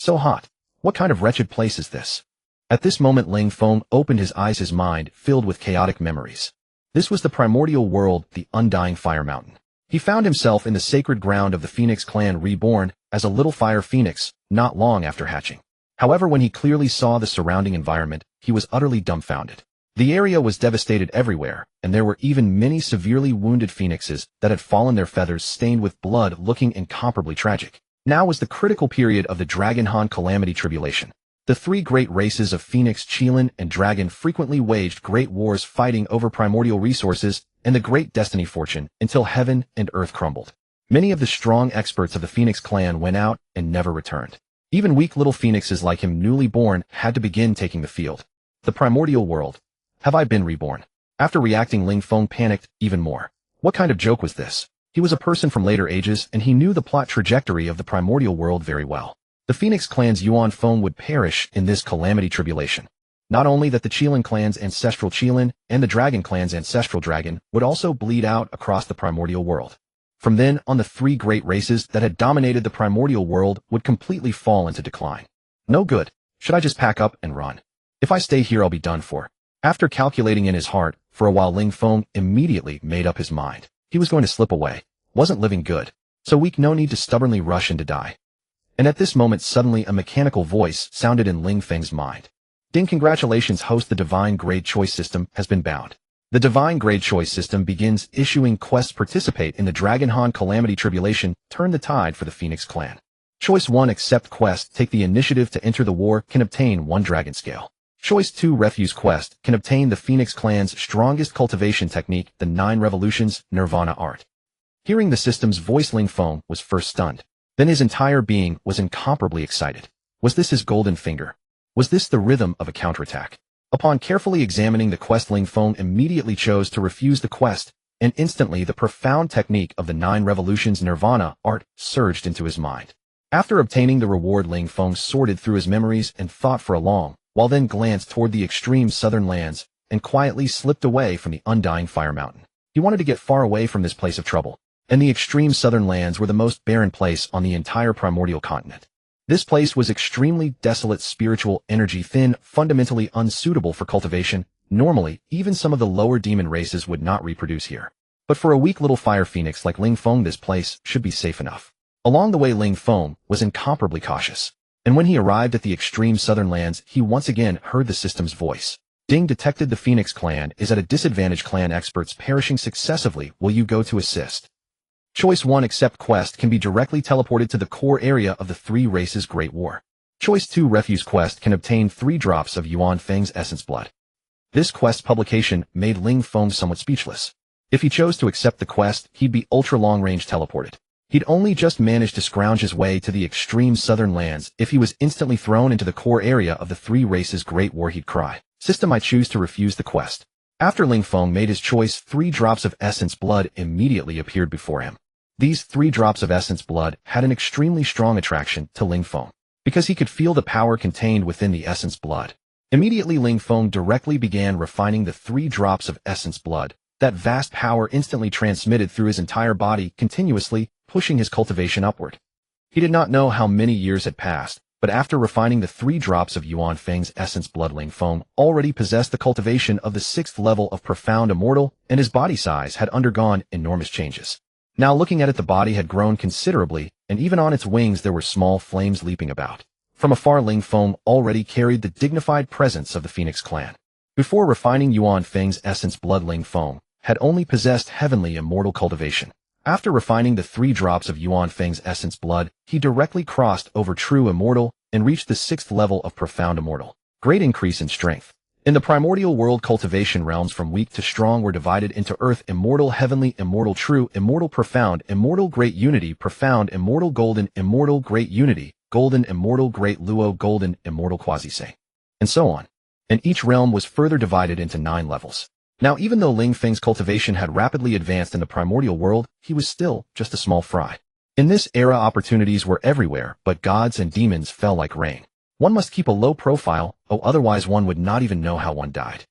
So hot. What kind of wretched place is this? At this moment Ling Feng opened his eyes, his mind filled with chaotic memories. This was the primordial world, the undying fire mountain. He found himself in the sacred ground of the Phoenix clan Reborn as a little fire phoenix, not long after hatching. However, when he clearly saw the surrounding environment, he was utterly dumbfounded. The area was devastated everywhere, and there were even many severely wounded phoenixes that had fallen, their feathers stained with blood, looking incomparably tragic. Now was the critical period of the Dragonhan calamity tribulation. The three great races of Phoenix, Qilin, and Dragon frequently waged great wars, fighting over primordial resources and the great destiny fortune until heaven and earth crumbled. Many of the strong experts of the Phoenix clan went out and never returned. Even weak little phoenixes like him, newly born, had to begin taking the field. The primordial world. Have I been reborn? After reacting, Ling Feng panicked even more. What kind of joke was this? He was a person from later ages, and he knew the plot trajectory of the primordial world very well. The Phoenix clan's Yuan Feng would perish in this calamity tribulation. Not only that, the Qilin clan's ancestral Qilin and the Dragon clan's ancestral Dragon would also bleed out across the primordial world. From then on, the three great races that had dominated the primordial world would completely fall into decline. No good. Should I just pack up and run? If I stay here, I'll be done for. After calculating in his heart for a while, Ling Feng immediately made up his mind. He was going to slip away. Wasn't living good. So weak, no need to stubbornly rush in to die. And at this moment, suddenly a mechanical voice sounded in Ling Feng's mind. Ding! Congratulations, host. The Divine Grade Choice System has been bound. The Divine Grade Choice System begins issuing quests. Participate in the Dragonhan Calamity Tribulation. Turn the tide for the Phoenix clan. Choice 1. Accept quest. Take the initiative to enter the war. Can obtain 1 dragon scale. Choice 2. Refuse quest. Can obtain the Phoenix clan's strongest cultivation technique, the 9 Revolutions Nirvana art. Hearing the system's voice, Ling Feng was first stunned. Then his entire being was incomparably excited. Was this his golden finger? Was this the rhythm of a counterattack? Upon carefully examining the quest, Ling Feng immediately chose to refuse the quest, and instantly the profound technique of the 9 Revolutions Nirvana art surged into his mind. After obtaining the reward, Ling Feng sorted through his memories and thought for a long while, then glanced toward the extreme southern lands and quietly slipped away from the undying fire mountain. He wanted to get far away from this place of trouble. And the extreme southern lands were the most barren place on the entire primordial continent. This place was extremely desolate, spiritual energy thin, fundamentally unsuitable for cultivation. Normally, even some of the lower demon races would not reproduce here. But for a weak little fire phoenix like Ling Feng, this place should be safe enough. Along the way, Ling Feng was incomparably cautious. And when he arrived at the extreme southern lands, he once again heard the system's voice. Ding! Detected. The Phoenix clan is at a disadvantage. Clan experts perishing successively. Will you go to assist? Choice 1. Accept quest. Can be directly teleported to the core area of the 3 races Great War. Choice 2. Refuse quest. Can obtain 3 drops of Yuan Feng's essence blood. This quest publication made Ling Feng somewhat speechless. If he chose to accept the quest, he'd be ultra-long-range teleported. He'd only just managed to scrounge his way to the extreme southern lands. If he was instantly thrown into the core area of the 3 races Great War, he'd cry. System, I choose to refuse the quest. After Ling Feng made his choice, 3 drops of essence blood immediately appeared before him. These 3 drops of essence blood had an extremely strong attraction to Ling Feng, because he could feel the power contained within the essence blood. Immediately, Ling Feng directly began refining the 3 drops of essence blood. That vast power instantly transmitted through his entire body, continuously pushing his cultivation upward. He did not know how many years had passed, but after refining the 3 drops of Yuan Feng's essence blood, Ling Feng already possessed the cultivation of the 6th level of profound immortal, and his body size had undergone enormous changes. Now looking at it, the body had grown considerably, and even on its wings there were small flames leaping about. From afar, Ling Feng already carried the dignified presence of the Phoenix clan. Before refining Yuan Feng's essence blood, Ling Feng had only possessed heavenly immortal cultivation. After refining the 3 drops of Yuan Feng's essence blood, he directly crossed over true immortal and reached the 6th level of profound immortal. Great increase in strength. In the primordial world, cultivation realms from weak to strong were divided into earth, immortal, heavenly, immortal, true, immortal, profound, immortal, great unity, profound, immortal, golden, immortal, great unity, golden, immortal, great luo, golden, immortal, quasi-se, and so on. And each realm was further divided into 9 levels. Now, even though Ling Feng's cultivation had rapidly advanced in the primordial world, he was still just a small fry. In this era, opportunities were everywhere, but gods and demons fell like rain. One must keep a low profile, otherwise one would not even know how one died.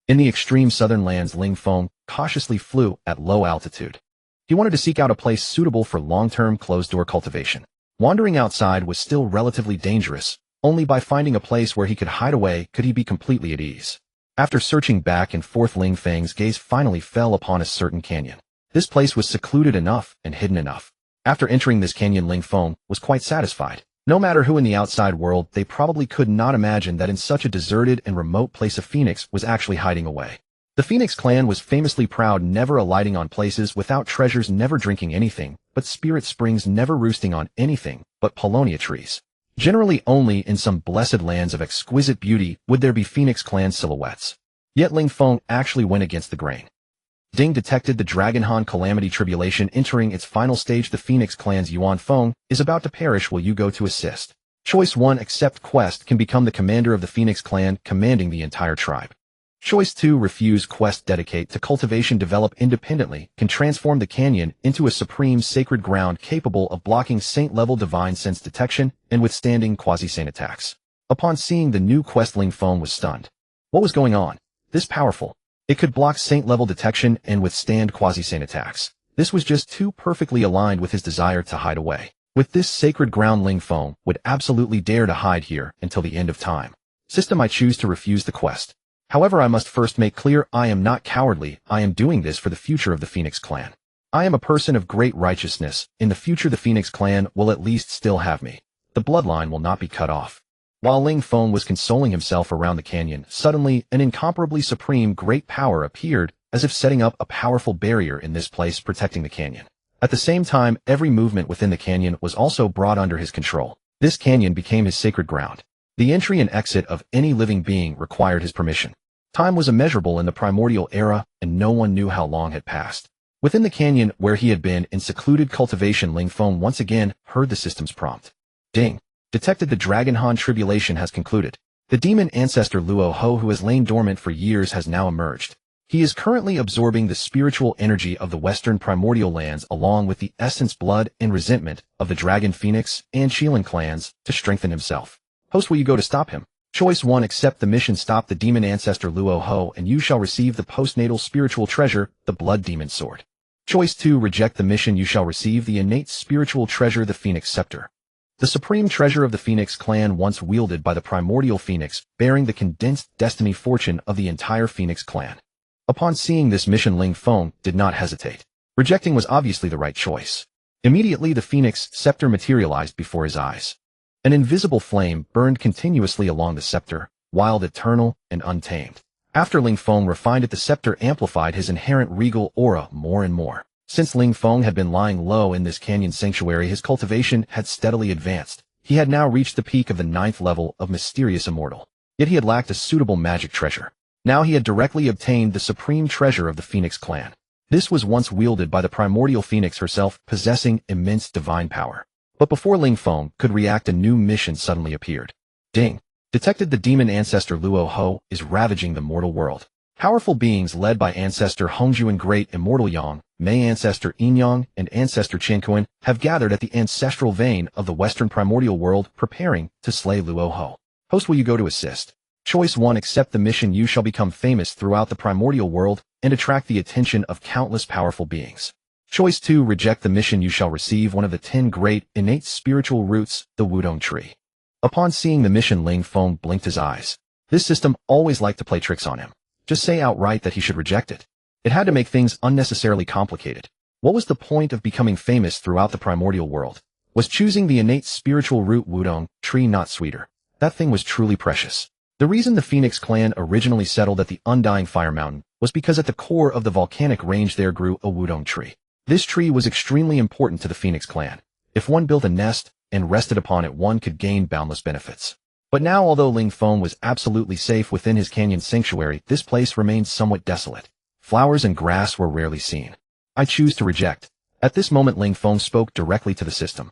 In the extreme southern lands, Ling Feng cautiously flew at low altitude. He wanted to seek out a place suitable for long-term closed-door cultivation. Wandering outside was still relatively dangerous. Only by finding a place where he could hide away could he be completely at ease. After searching back and forth, Ling Feng's gaze finally fell upon a certain canyon. This place was secluded enough and hidden enough. After entering this canyon, Ling Feng was quite satisfied. No matter who in the outside world, they probably could not imagine that in such a deserted and remote place a phoenix was actually hiding away. The Phoenix clan was famously proud, never alighting on places without treasures, never drinking anything but spirit springs, never roosting on anything but paulownia trees. Generally only in some blessed lands of exquisite beauty would there be Phoenix clan silhouettes. Yet Ling Feng actually went against the grain. Ding detected the Dragonhan calamity tribulation entering its final stage. The Phoenix clan's Yuan Feng is about to perish. Will you go to assist? Choice 1. Accept quest. Can become the commander of the Phoenix clan, commanding the entire tribe. Choice 2. Refuse quest. Dedicate to cultivation. Develop independently. Can transform the canyon into a supreme sacred ground capable of blocking saint-level divine sense detection and withstanding quasi-saint attacks. Upon seeing the new quest, Ling Feng was stunned. What was going on? This powerful. It could block saint-level detection and withstand quasi-saint attacks. This was just too perfectly aligned with his desire to hide away. With this sacred ground, Ling Feng would absolutely dare to hide here until the end of time. System, I choose to refuse the quest. However, I must first make clear I am not cowardly. I am doing this for the future of the Phoenix clan. I am a person of great righteousness. In the future, the Phoenix clan will at least still have me. The bloodline will not be cut off. While Ling Feng was consoling himself around the canyon, suddenly an incomparably supreme great power appeared, as if setting up a powerful barrier in this place protecting the canyon. At the same time, every movement within the canyon was also brought under his control. This canyon became his sacred ground. The entry and exit of any living being required his permission. Time was immeasurable in the primordial era, and no one knew how long had passed. Within the canyon, where he had been in secluded cultivation, Ling Feng once again heard the system's prompt. Ding. Detected. The Dragonhan tribulation has concluded. The demon ancestor Luo Ho, who has lain dormant for years, has now emerged. He is currently absorbing the spiritual energy of the western primordial lands along with the essence, blood, and resentment of the Dragon Phoenix and Qilin clans to strengthen himself. Host, will you go to stop him? Choice 1. Accept the mission. Stop the demon ancestor Luo Ho and you shall receive the postnatal spiritual treasure, the blood demon sword. Choice 2. Reject the mission. You shall receive the innate spiritual treasure, the Phoenix scepter. The supreme treasure of the Phoenix clan, once wielded by the primordial Phoenix, bearing the condensed destiny fortune of the entire Phoenix clan. Upon seeing this mission, Ling Feng did not hesitate. Rejecting was obviously the right choice. Immediately the Phoenix scepter materialized before his eyes. An invisible flame burned continuously along the scepter, wild, eternal, and untamed. After Ling Feng refined it, the scepter amplified his inherent regal aura more and more. Since Ling Feng had been lying low in this canyon sanctuary, his cultivation had steadily advanced. He had now reached the peak of the 9th level of mysterious immortal. Yet he had lacked a suitable magic treasure. Now he had directly obtained the supreme treasure of the Phoenix clan. This was once wielded by the primordial Phoenix herself, possessing immense divine power. But before Ling Feng could react, a new mission suddenly appeared. Ding. Detected. The demon ancestor Luo Ho is ravaging the mortal world. Powerful beings led by ancestor Hongjun, great immortal Yang, Mei ancestor Enyang, and ancestor Chenkuan have gathered at the ancestral vein of the western primordial world, preparing to slay Luo Ho. Host, will you go to assist? Choice 1. Accept the mission. You shall become famous throughout the primordial world and attract the attention of countless powerful beings. Choice 2. Reject the mission. You shall receive one of the 10 great innate spiritual roots, the Wudong tree. Upon seeing the mission, Ling Feng blinked his eyes. This system always liked to play tricks on him. Just say outright that he should reject it. It had to make things unnecessarily complicated. What was the point of becoming famous throughout the primordial world? Was choosing the innate spiritual root Wudong tree not sweeter? That thing was truly precious. The reason the Phoenix clan originally settled at the Undying Fire Mountain was because at the core of the volcanic range there grew a Wudong tree. This tree was extremely important to the Phoenix clan. If one built a nest and rested upon it, one could gain boundless benefits. But now, although Ling Feng was absolutely safe within his canyon sanctuary, this place remained somewhat desolate. Flowers and grass were rarely seen. I choose to reject. At this moment, Ling Feng spoke directly to the system.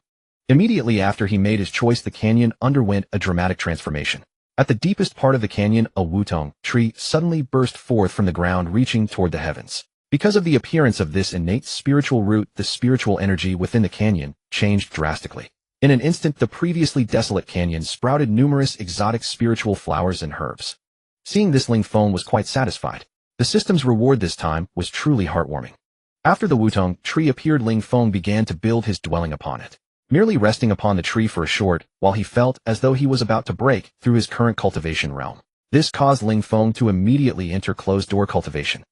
Immediately after he made his choice, the canyon underwent a dramatic transformation. At the deepest part of the canyon, a Wudong tree suddenly burst forth from the ground, reaching toward the heavens. Because of the appearance of this innate spiritual root, the spiritual energy within the canyon changed drastically. In an instant, the previously desolate canyon sprouted numerous exotic spiritual flowers and herbs. Seeing this, Ling Feng was quite satisfied. The system's reward this time was truly heartwarming. After the Wudong tree appeared, Ling Feng began to build his dwelling upon it. merely resting upon the tree for a short while he felt as though he was about to break through his current cultivation realm. This caused Ling Feng to immediately enter closed-door cultivation.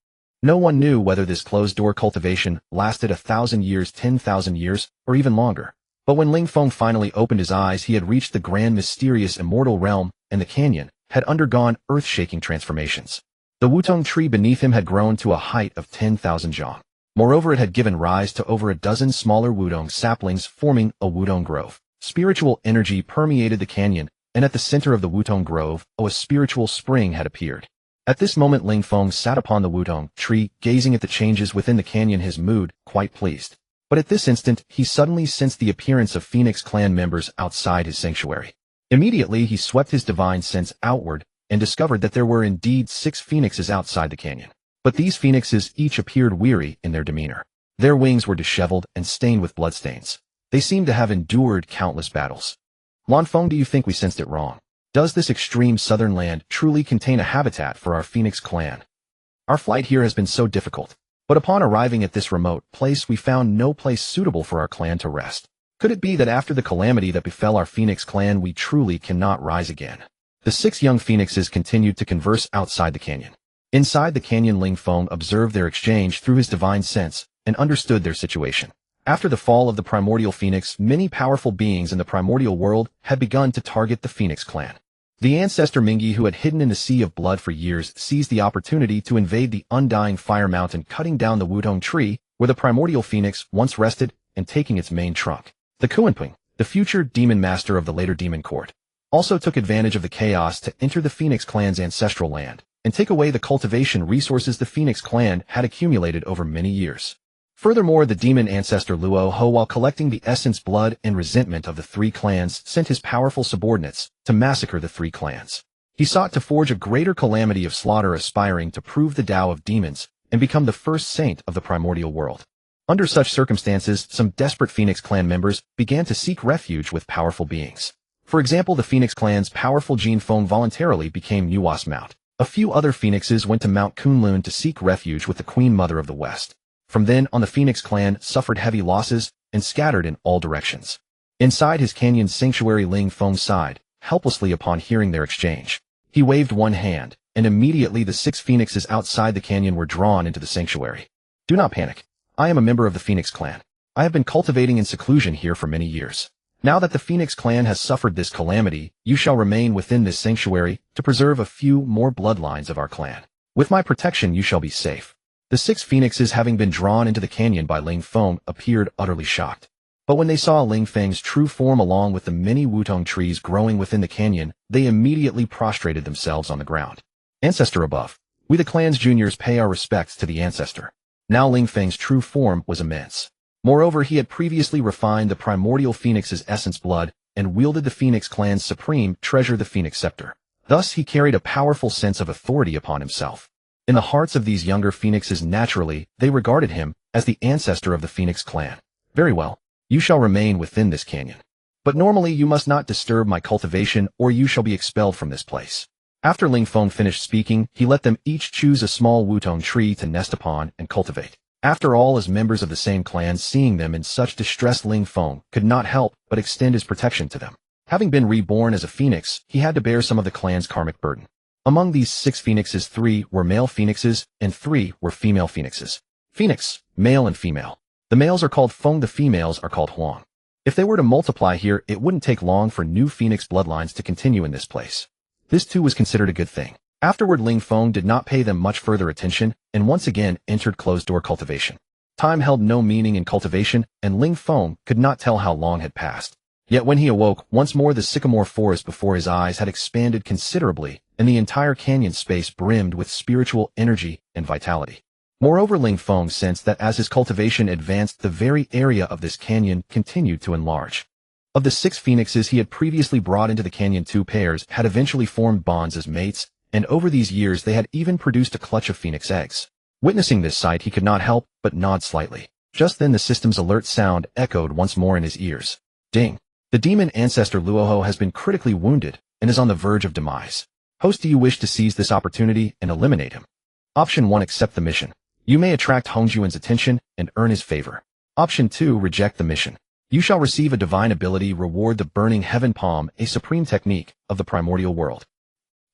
No one knew whether this closed-door cultivation lasted 1,000 years, 10,000 years, or even longer. But when Ling Feng finally opened his eyes, he had reached the grand, mysterious, immortal realm, and the canyon had undergone earth-shaking transformations. The wutong tree beneath him had grown to a height of 10,000 zhang. Moreover, it had given rise to over a dozen smaller wudong saplings forming a wudong grove. Spiritual energy permeated the canyon, and at the center of the wudong grove, a spiritual spring had appeared. At this moment, Ling Feng sat upon the wudong tree, gazing at the changes within the canyon, his mood quite pleased. But at this instant, he suddenly sensed the appearance of Phoenix clan members outside his sanctuary. Immediately, he swept his divine sense outward and discovered that there were indeed 6 phoenixes outside the canyon. But these phoenixes each appeared weary in their demeanor. Their wings were disheveled and stained with bloodstains. They seemed to have endured countless battles. Lan Feng, do you think we sensed it wrong? Does this extreme southern land truly contain a habitat for our Phoenix clan? Our flight here has been so difficult, but upon arriving at this remote place we found no place suitable for our clan to rest. Could it be that after the calamity that befell our Phoenix clan we truly cannot rise again? The 6 young phoenixes continued to converse outside the canyon. Inside the canyon, Ling Feng observed their exchange through his divine sense and understood their situation. After the fall of the primordial phoenix, many powerful beings in the primordial world had begun to target the Phoenix clan. The ancestor Mingi, who had hidden in the sea of blood for years, seized the opportunity to invade the undying fire mountain, cutting down the wudong tree where the primordial phoenix once rested and taking its main trunk. The Kuanping, the future demon master of the later demon court, also took advantage of the chaos to enter the Phoenix clan's ancestral land and take away the cultivation resources the Phoenix clan had accumulated over many years. Furthermore, the demon ancestor Luo Ho, while collecting the essence, blood, and resentment of the 3 clans, sent his powerful subordinates to massacre the 3 clans. He sought to forge a greater calamity of slaughter, aspiring to prove the Tao of demons and become the first saint of the primordial world. Under such circumstances, some desperate Phoenix clan members began to seek refuge with powerful beings. For example, the Phoenix clan's powerful Jin Feng voluntarily became Nuwas Mount. A few other phoenixes went to Mount Kunlun to seek refuge with the Queen Mother of the West. From then on, the Phoenix clan suffered heavy losses and scattered in all directions. Inside his canyon sanctuary, Ling Feng sighed helplessly upon hearing their exchange. He waved one hand, and immediately the 6 phoenixes outside the canyon were drawn into the sanctuary. Do not panic. I am a member of the Phoenix clan. I have been cultivating in seclusion here for many years. Now that the Phoenix clan has suffered this calamity, you shall remain within this sanctuary to preserve a few more bloodlines of our clan. With my protection you shall be safe. The 6 phoenixes, having been drawn into the canyon by Ling Feng, appeared utterly shocked. But when they saw Ling Feng's true form along with the many wutong trees growing within the canyon, they immediately prostrated themselves on the ground. Ancestor above, we the clan's juniors pay our respects to the ancestor. Now Ling Feng's true form was immense. Moreover, he had previously refined the primordial phoenix's essence, blood, and wielded the Phoenix clan's supreme treasure, the Phoenix scepter. Thus he carried a powerful sense of authority upon himself. In the hearts of these younger phoenixes, naturally, they regarded him as the ancestor of the Phoenix clan. Very well, you shall remain within this canyon. But normally you must not disturb my cultivation or you shall be expelled from this place. After Ling Feng finished speaking, he let them each choose a small wutong tree to nest upon and cultivate. After all, as members of the same clan, seeing them in such distress, Ling Feng could not help but extend his protection to them. Having been reborn as a phoenix, he had to bear some of the clan's karmic burden. Among these 6 phoenixes, 3 were male phoenixes and 3 were female phoenixes. Phoenix, male and female. The males are called Feng, the females are called Huang. If they were to multiply here, it wouldn't take long for new phoenix bloodlines to continue in this place. This too was considered a good thing. Afterward, Ling Feng did not pay them much further attention and once again entered closed-door cultivation. Time held no meaning in cultivation, and Ling Feng could not tell how long had passed. Yet when he awoke, once more the sycamore forest before his eyes had expanded considerably, and the entire canyon space brimmed with spiritual energy and vitality. Moreover, Ling Feng sensed that as his cultivation advanced, the very area of this canyon continued to enlarge. Of the 6 phoenixes he had previously brought into the canyon, 2 pairs had eventually formed bonds as mates, and over these years they had even produced a clutch of phoenix eggs. Witnessing this sight, he could not help but nod slightly. Just then the system's alert sound echoed once more in his ears. Ding! The demon ancestor Luoho has been critically wounded and is on the verge of demise. Host, do you wish to seize this opportunity and eliminate him? Option 1, accept the mission. You may attract Hongjun's attention and earn his favor. Option 2, reject the mission. You shall receive a divine ability, reward the burning heaven palm, a supreme technique of the primordial world.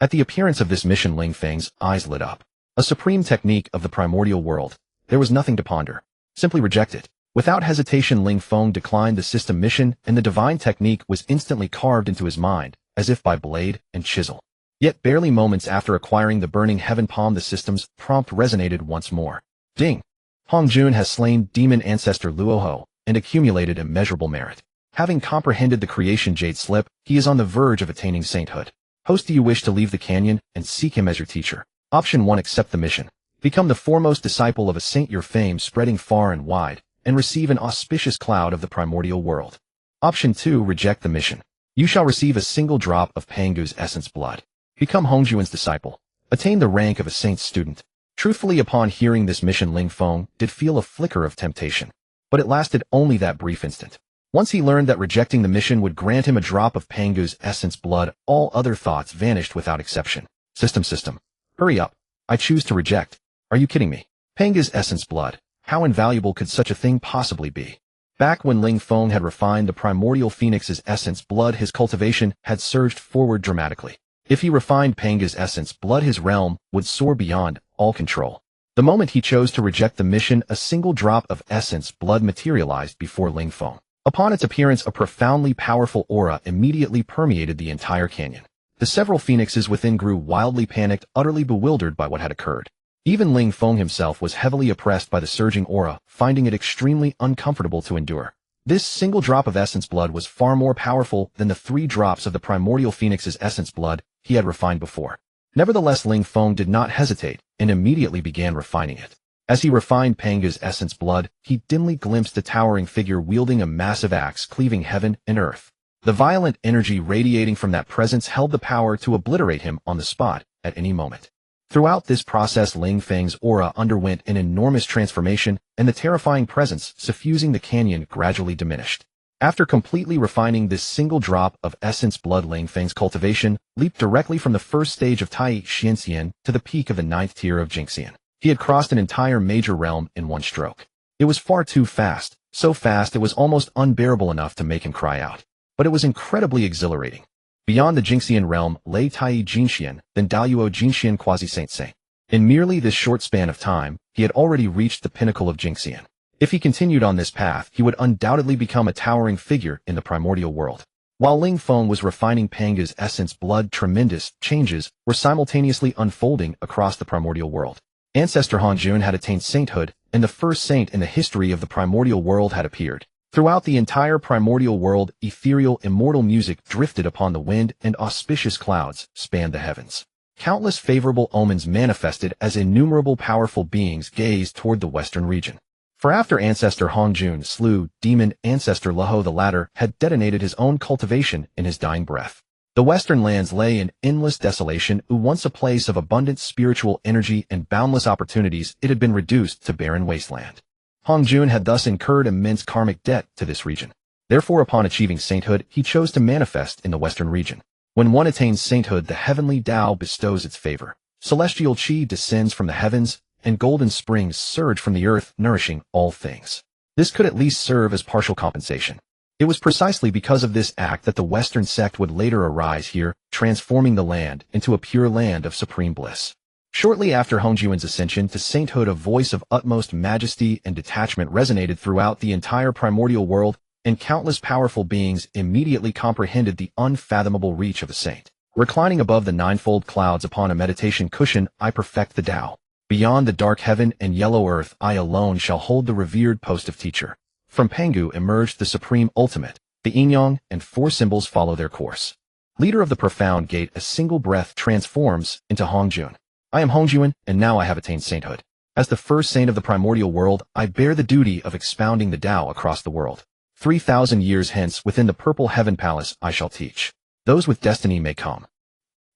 At the appearance of this mission, Ling Feng's eyes lit up. A supreme technique of the primordial world. There was nothing to ponder. Simply reject it. Without hesitation, Ling Feng declined the system mission, and the divine technique was instantly carved into his mind, as if by blade and chisel. Yet barely moments after acquiring the burning heaven palm, the system's prompt resonated once more. Ding! Hongjun has slain demon ancestor Luoho and accumulated immeasurable merit. Having comprehended the creation jade slip, he is on the verge of attaining sainthood. Host, do you wish to leave the canyon and seek him as your teacher? Option 1. Accept the mission. Become the foremost disciple of a saint, your fame spreading far and wide, and receive an auspicious cloud of the primordial world. Option 2. Reject the mission. You shall receive a single drop of Pangu's essence blood. Become Hongjun's disciple. Attain the rank of a saint's student. Truthfully, upon hearing this mission, Ling Feng did feel a flicker of temptation. But it lasted only that brief instant. Once he learned that rejecting the mission would grant him a drop of Pangu's essence blood, all other thoughts vanished without exception. System. Hurry up. I choose to reject. Are you kidding me? Pangu's essence blood. How invaluable could such a thing possibly be? Back when Ling Feng had refined the primordial phoenix's essence blood, his cultivation had surged forward dramatically. If he refined Pangu's essence blood, his realm would soar beyond all control. The moment he chose to reject the mission, a single drop of essence blood materialized before Ling Feng. Upon its appearance, a profoundly powerful aura immediately permeated the entire canyon. The several phoenixes within grew wildly panicked, utterly bewildered by what had occurred. Even Ling Feng himself was heavily oppressed by the surging aura, finding it extremely uncomfortable to endure. This single drop of essence blood was far more powerful than the 3 drops of the primordial phoenix's essence blood he had refined before. Nevertheless, Ling Feng did not hesitate and immediately began refining it. As he refined Pangu's essence blood, he dimly glimpsed a towering figure wielding a massive axe cleaving heaven and earth. The violent energy radiating from that presence held the power to obliterate him on the spot at any moment. Throughout this process, Ling Feng's aura underwent an enormous transformation, and the terrifying presence suffusing the canyon gradually diminished. After completely refining this single drop of essence blood, Ling Feng's cultivation leaped directly from the first stage of Tai Xianxian to the peak of the 9th tier of Jingxian. He had crossed an entire major realm in one stroke. It was far too fast, so fast it was almost unbearable enough to make him cry out. But it was incredibly exhilarating. Beyond the Jingxian realm lay Tai Jinxian, then Daoyuo Jinxian quasi-saint. In merely this short span of time, he had already reached the pinnacle of Jingxian. If he continued on this path, he would undoubtedly become a towering figure in the primordial world. While Ling Feng was refining Pangu's essence blood, tremendous changes were simultaneously unfolding across the primordial world. Ancestor Hongjun had attained sainthood, and the first saint in the history of the primordial world had appeared. Throughout the entire primordial world, ethereal, immortal music drifted upon the wind, and auspicious clouds spanned the heavens. Countless favorable omens manifested as innumerable powerful beings gazed toward the western region. For after Ancestor Hongjun slew demon ancestor Luoho, the latter had detonated his own cultivation in his dying breath. The western lands lay in endless desolation. Once a place of abundant spiritual energy and boundless opportunities, it had been reduced to barren wasteland. Hongjun had thus incurred immense karmic debt to this region. Therefore, upon achieving sainthood, he chose to manifest in the western region. When one attains sainthood, the heavenly Tao bestows its favor. Celestial chi descends from the heavens, and golden springs surge from the earth, nourishing all things. This could at least serve as partial compensation. It was precisely because of this act that the Western sect would later arise here, transforming the land into a pure land of supreme bliss. Shortly after Hongjun's ascension to sainthood, a voice of utmost majesty and detachment resonated throughout the entire primordial world, and countless powerful beings immediately comprehended the unfathomable reach of a saint. Reclining above the ninefold clouds upon a meditation cushion, I perfect the Tao. Beyond the dark heaven and yellow earth, I alone shall hold the revered post of teacher. From Pangu emerged the supreme ultimate, the yin-yang, and 4 symbols follow their course. Leader of the profound gate, a single breath transforms into Hongjun. I am Hongjun, and now I have attained sainthood. As the first saint of the primordial world, I bear the duty of expounding the Tao across the world. 3,000 years hence, within the purple heaven palace, I shall teach. Those with destiny may come.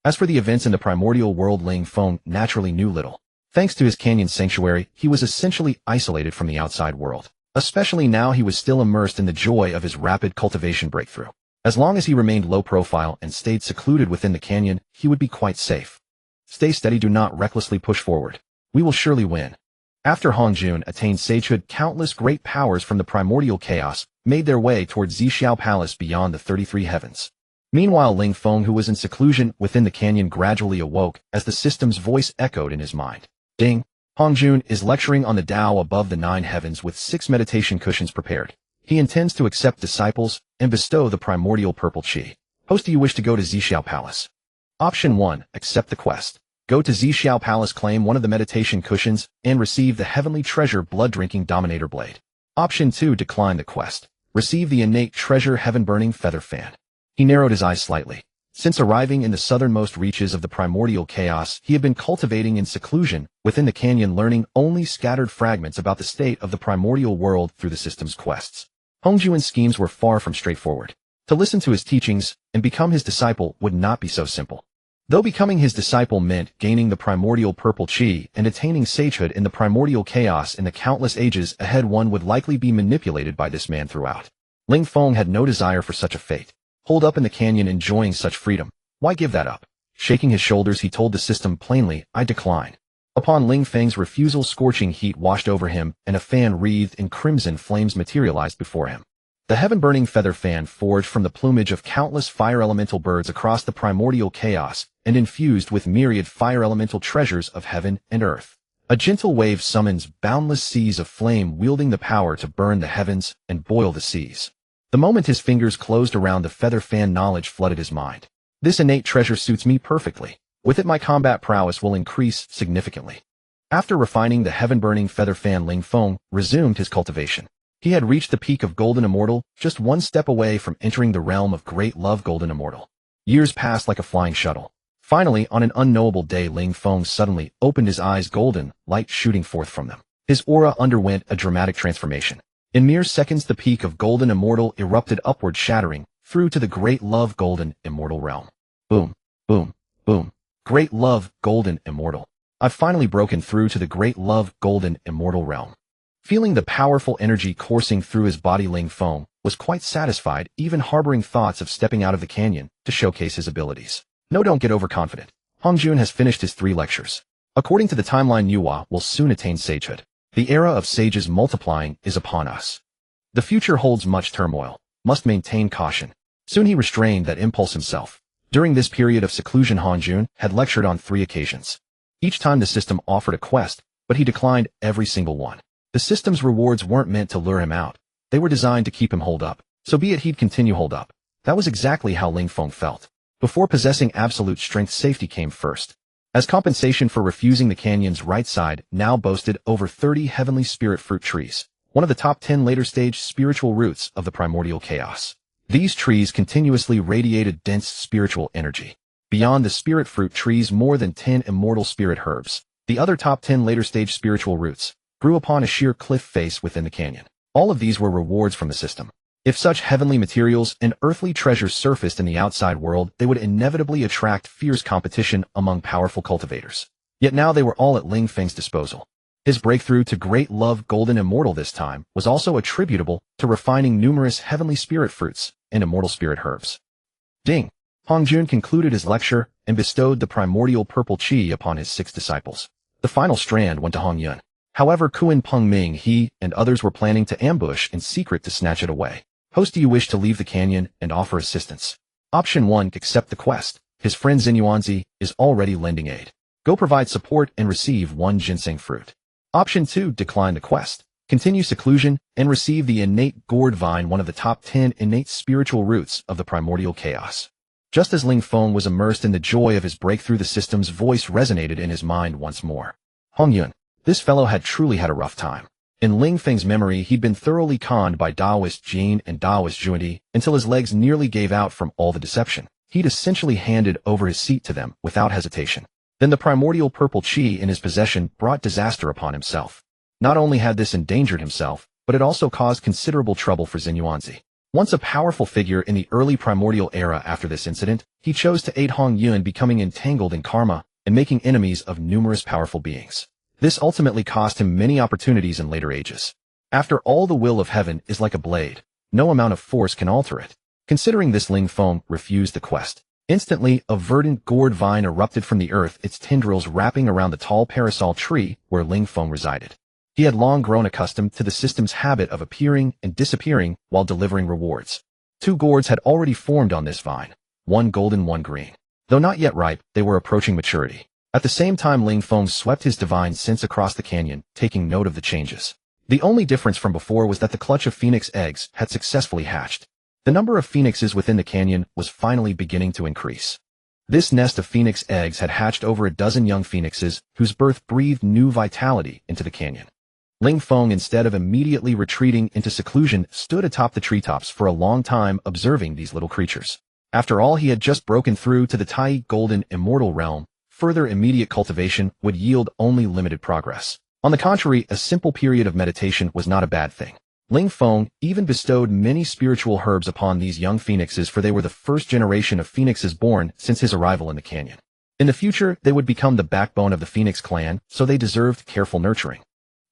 As for the events in the primordial world, Ling Feng naturally knew little. Thanks to his canyon sanctuary, he was essentially isolated from the outside world. Especially now he was still immersed in the joy of his rapid cultivation breakthrough. As long as he remained low profile and stayed secluded within the canyon, he would be quite safe. Stay steady, do not recklessly push forward. We will surely win. After Hongjun attained sagehood, countless great powers from the primordial chaos made their way towards Zixiao Palace beyond the 33 heavens. Meanwhile, Ling Feng, who was in seclusion within the canyon, gradually awoke as the system's voice echoed in his mind. Ding! Hongjun is lecturing on the Tao above the 9 heavens with 6 meditation cushions prepared. He intends to accept disciples and bestow the primordial purple chi. Host, do you wish to go to Zixiao Palace? Option 1. Accept the quest. Go to Zixiao Palace, claim one of the meditation cushions, and receive the heavenly treasure blood-drinking Dominator Blade. Option 2. Decline the quest. Receive the innate treasure heaven-burning feather fan. He narrowed his eyes slightly. Since arriving in the southernmost reaches of the primordial chaos, he had been cultivating in seclusion within the canyon, learning only scattered fragments about the state of the primordial world through the system's quests. Hongjun's schemes were far from straightforward. To listen to his teachings and become his disciple would not be so simple. Though becoming his disciple meant gaining the primordial purple chi and attaining sagehood in the primordial chaos in the countless ages ahead, one would likely be manipulated by this man throughout. Ling Feng had no desire for such a fate. Holed up in the canyon enjoying such freedom, why give that up? Shaking his shoulders, he told the system plainly, I decline. Upon Ling Feng's refusal, scorching heat washed over him, and a fan wreathed in crimson flames materialized before him. The heaven-burning feather fan, forged from the plumage of countless fire elemental birds across the primordial chaos, and infused with myriad fire elemental treasures of heaven and earth. A gentle wave summons boundless seas of flame, wielding the power to burn the heavens and boil the seas. The moment his fingers closed around the feather fan, knowledge flooded his mind. This innate treasure suits me perfectly. With it, my combat prowess will increase significantly. After refining the heaven-burning feather fan, Ling Feng resumed his cultivation. He had reached the peak of Golden Immortal, just one step away from entering the realm of Great Love Golden Immortal. Years passed like a flying shuttle. Finally, on an unknowable day, Ling Feng suddenly opened his eyes, golden light shooting forth from them. His aura underwent a dramatic transformation. In mere seconds, the peak of Golden Immortal erupted upward, shattering through to the Great Love Golden Immortal realm. Boom, boom, boom. Great Love Golden Immortal. I've finally broken through to the Great Love Golden Immortal realm. Feeling the powerful energy coursing through his body, Ling Feng was quite satisfied, even harboring thoughts of stepping out of the canyon to showcase his abilities. No, don't get overconfident. Hongjun has finished his 3 lectures. According to the timeline, Yuhua will soon attain sagehood. The era of sages multiplying is upon us. The future holds much turmoil. Must maintain caution. Soon he restrained that impulse himself. During this period of seclusion, Hongjun had lectured on 3 occasions. Each time the system offered a quest, but he declined every single one. The system's rewards weren't meant to lure him out. They were designed to keep him holed up. So be it, he'd continue holed up. That was exactly how Ling Feng felt. Before possessing absolute strength, safety came first. As compensation for refusing, the canyon's right side now boasted over 30 heavenly spirit fruit trees, one of the top 10 later-stage spiritual roots of the primordial chaos. These trees continuously radiated dense spiritual energy. Beyond the spirit fruit trees, more than 10 immortal spirit herbs, the other top 10 later-stage spiritual roots, grew upon a sheer cliff face within the canyon. All of these were rewards from the system. If such heavenly materials and earthly treasures surfaced in the outside world, they would inevitably attract fierce competition among powerful cultivators. Yet now they were all at Ling Feng's disposal. His breakthrough to Great Love Golden Immortal this time was also attributable to refining numerous heavenly spirit fruits and immortal spirit herbs. Ding! Hongjun concluded his lecture and bestowed the primordial purple chi upon his 6 disciples. The final strand went to Hongyun. However, Kuan Peng Ming, he and others were planning to ambush in secret to snatch it away. Host, do you wish to leave the canyon and offer assistance? Option 1. Accept the quest. His friend Xinyuanzi is already lending aid. Go provide support and receive 1 ginseng fruit. Option 2. Decline the quest. Continue seclusion and receive the innate gourd vine, one of the top 10 innate spiritual roots of the primordial chaos. Just as Ling Feng was immersed in the joy of his breakthrough, the system's voice resonated in his mind once more. Hongyun. This fellow had truly had a rough time. In Ling Feng's memory, he'd been thoroughly conned by Taoist Jin and Taoist Jundi until his legs nearly gave out from all the deception. He'd essentially handed over his seat to them without hesitation. Then the primordial purple chi in his possession brought disaster upon himself. Not only had this endangered himself, but it also caused considerable trouble for Xinyuanzi. Once a powerful figure in the early primordial era, after this incident, he chose to aid Hongyun, becoming entangled in karma and making enemies of numerous powerful beings. This ultimately cost him many opportunities in later ages. After all, the will of heaven is like a blade. No amount of force can alter it. Considering this, Ling Feng refused the quest. Instantly, a verdant gourd vine erupted from the earth, its tendrils wrapping around the tall parasol tree where Ling Feng resided. He had long grown accustomed to the system's habit of appearing and disappearing while delivering rewards. 2 gourds had already formed on this vine, one golden, one green. Though not yet ripe, they were approaching maturity. At the same time, Ling Feng swept his divine sense across the canyon, taking note of the changes. The only difference from before was that the clutch of phoenix eggs had successfully hatched. The number of phoenixes within the canyon was finally beginning to increase. This nest of phoenix eggs had hatched over a dozen young phoenixes, whose birth breathed new vitality into the canyon. Ling Feng, instead of immediately retreating into seclusion, stood atop the treetops for a long time observing these little creatures. After all, he had just broken through to the Tai Golden Immortal realm. Further immediate cultivation would yield only limited progress. On the contrary, a simple period of meditation was not a bad thing. Ling Feng even bestowed many spiritual herbs upon these young phoenixes, for they were the first generation of phoenixes born since his arrival in the canyon. In the future, they would become the backbone of the Phoenix clan, so they deserved careful nurturing.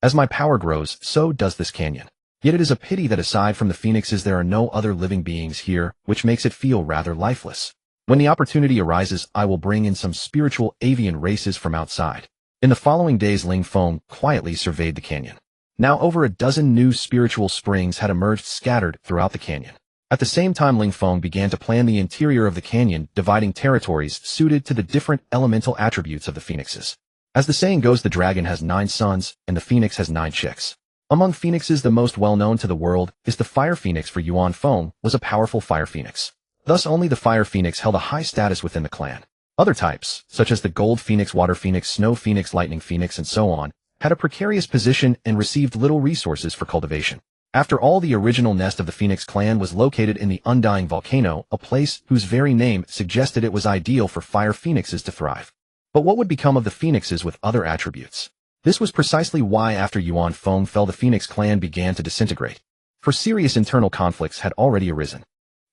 As my power grows, so does this canyon. Yet it is a pity that aside from the phoenixes there are no other living beings here, which makes it feel rather lifeless. When the opportunity arises, I will bring in some spiritual avian races from outside. In the following days, Ling Feng quietly surveyed the canyon. Now over a dozen new spiritual springs had emerged scattered throughout the canyon. At the same time, Ling Feng began to plan the interior of the canyon, dividing territories suited to the different elemental attributes of the phoenixes. As the saying goes, the dragon has 9 sons, and the phoenix has 9 chicks. Among phoenixes, the most well-known to the world is the fire phoenix, for Yuan Feng was a powerful fire phoenix. Thus, only the fire phoenix held a high status within the clan. Other types, such as the gold phoenix, water phoenix, snow phoenix, lightning phoenix, and so on, had a precarious position and received little resources for cultivation. After all, the original nest of the Phoenix clan was located in the undying volcano, a place whose very name suggested it was ideal for fire phoenixes to thrive. But what would become of the phoenixes with other attributes? This was precisely why after Yuan Feng fell, the Phoenix clan began to disintegrate. For serious internal conflicts had already arisen.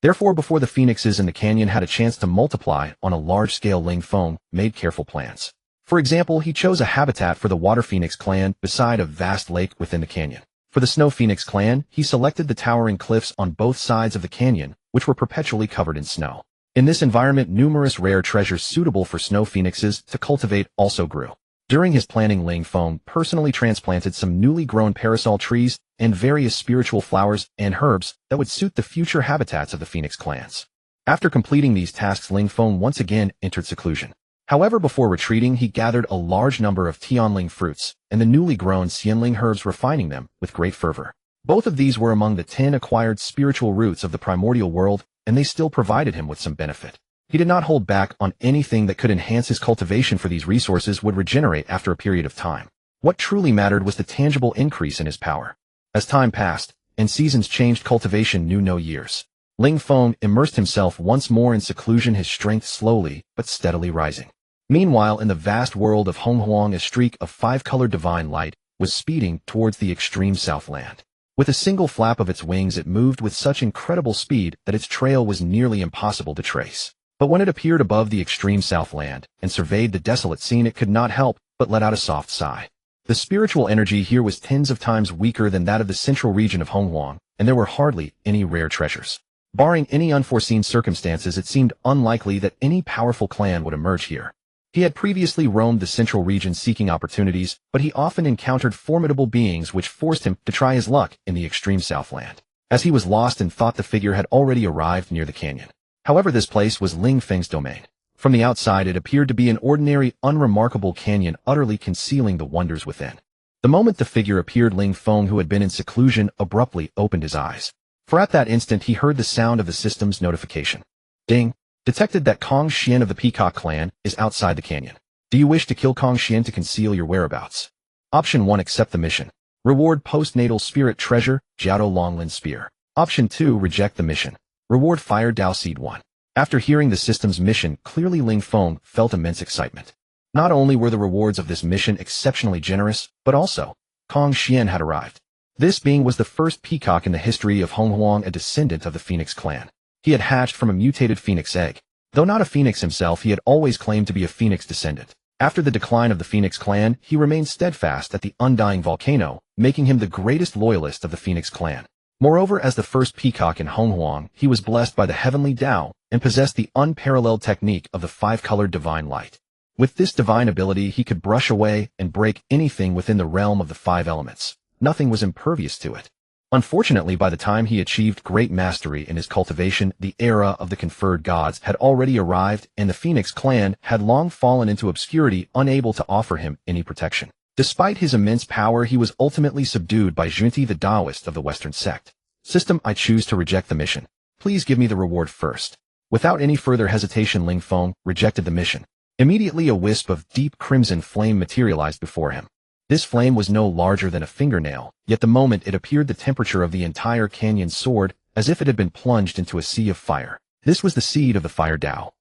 Therefore, before the phoenixes in the canyon had a chance to multiply on a large scale, Ling Feng made careful plans. For example, he chose a habitat for the Water Phoenix clan beside a vast lake within the canyon. For the Snow Phoenix clan, he selected the towering cliffs on both sides of the canyon, which were perpetually covered in snow. In this environment, numerous rare treasures suitable for snow phoenixes to cultivate also grew. During his planning, Ling Feng personally transplanted some newly grown parasol trees and various spiritual flowers and herbs that would suit the future habitats of the Phoenix clans. After completing these tasks, Ling Feng once again entered seclusion. However, before retreating, he gathered a large number of Tianling fruits and the newly grown Xianling herbs, refining them with great fervor. Both of these were among the 10 acquired spiritual roots of the primordial world, and they still provided him with some benefit. He did not hold back on anything that could enhance his cultivation, for these resources would regenerate after a period of time. What truly mattered was the tangible increase in his power. As time passed, and seasons changed, cultivation knew no years. Ling Feng immersed himself once more in seclusion, his strength slowly but steadily rising. Meanwhile, in the vast world of Honghuang, a streak of 5-colored divine light was speeding towards the extreme southland. With a single flap of its wings, it moved with such incredible speed that its trail was nearly impossible to trace. But when it appeared above the extreme southland and surveyed the desolate scene, it could not help but let out a soft sigh. The spiritual energy here was tens of times weaker than that of the central region of Honghuang, and there were hardly any rare treasures. Barring any unforeseen circumstances, it seemed unlikely that any powerful clan would emerge here. He had previously roamed the central region seeking opportunities, but he often encountered formidable beings which forced him to try his luck in the extreme southland. As he was lost in thought, the figure had already arrived near the canyon. However, this place was Ling Feng's domain. From the outside, it appeared to be an ordinary, unremarkable canyon, utterly concealing the wonders within. The moment the figure appeared, Ling Feng, who had been in seclusion, abruptly opened his eyes. For at that instant, he heard the sound of the system's notification. Ding! Detected that Kong Xian of the Peacock clan is outside the canyon. Do you wish to kill Kong Xian to conceal your whereabouts? Option 1. Accept the mission. Reward postnatal spirit treasure, Jiao Longlin spear. Option 2. Reject the mission. Reward fire Dao seed 1. After hearing the system's mission, clearly Ling Feng felt immense excitement. Not only were the rewards of this mission exceptionally generous, but also, Kong Xian had arrived. This being was the first peacock in the history of Honghuang, a descendant of the Phoenix clan. He had hatched from a mutated phoenix egg. Though not a phoenix himself, he had always claimed to be a phoenix descendant. After the decline of the Phoenix clan, he remained steadfast at the undying volcano, making him the greatest loyalist of the Phoenix clan. Moreover, as the first peacock in Honghuang, he was blessed by the heavenly Tao and possessed the unparalleled technique of the 5-colored divine light. With this divine ability, he could brush away and break anything within the realm of the five elements. Nothing was impervious to it. Unfortunately, by the time he achieved great mastery in his cultivation, the era of the conferred gods had already arrived, and the Phoenix clan had long fallen into obscurity, unable to offer him any protection. Despite his immense power, he was ultimately subdued by Junti, the Taoist of the Western sect. System, I choose to reject the mission. Please give me the reward first. Without any further hesitation, Ling Feng rejected the mission. Immediately a wisp of deep crimson flame materialized before him. This flame was no larger than a fingernail, yet the moment it appeared, the temperature of the entire canyon soared, as if it had been plunged into a sea of fire. This was the seed of the fire Tao.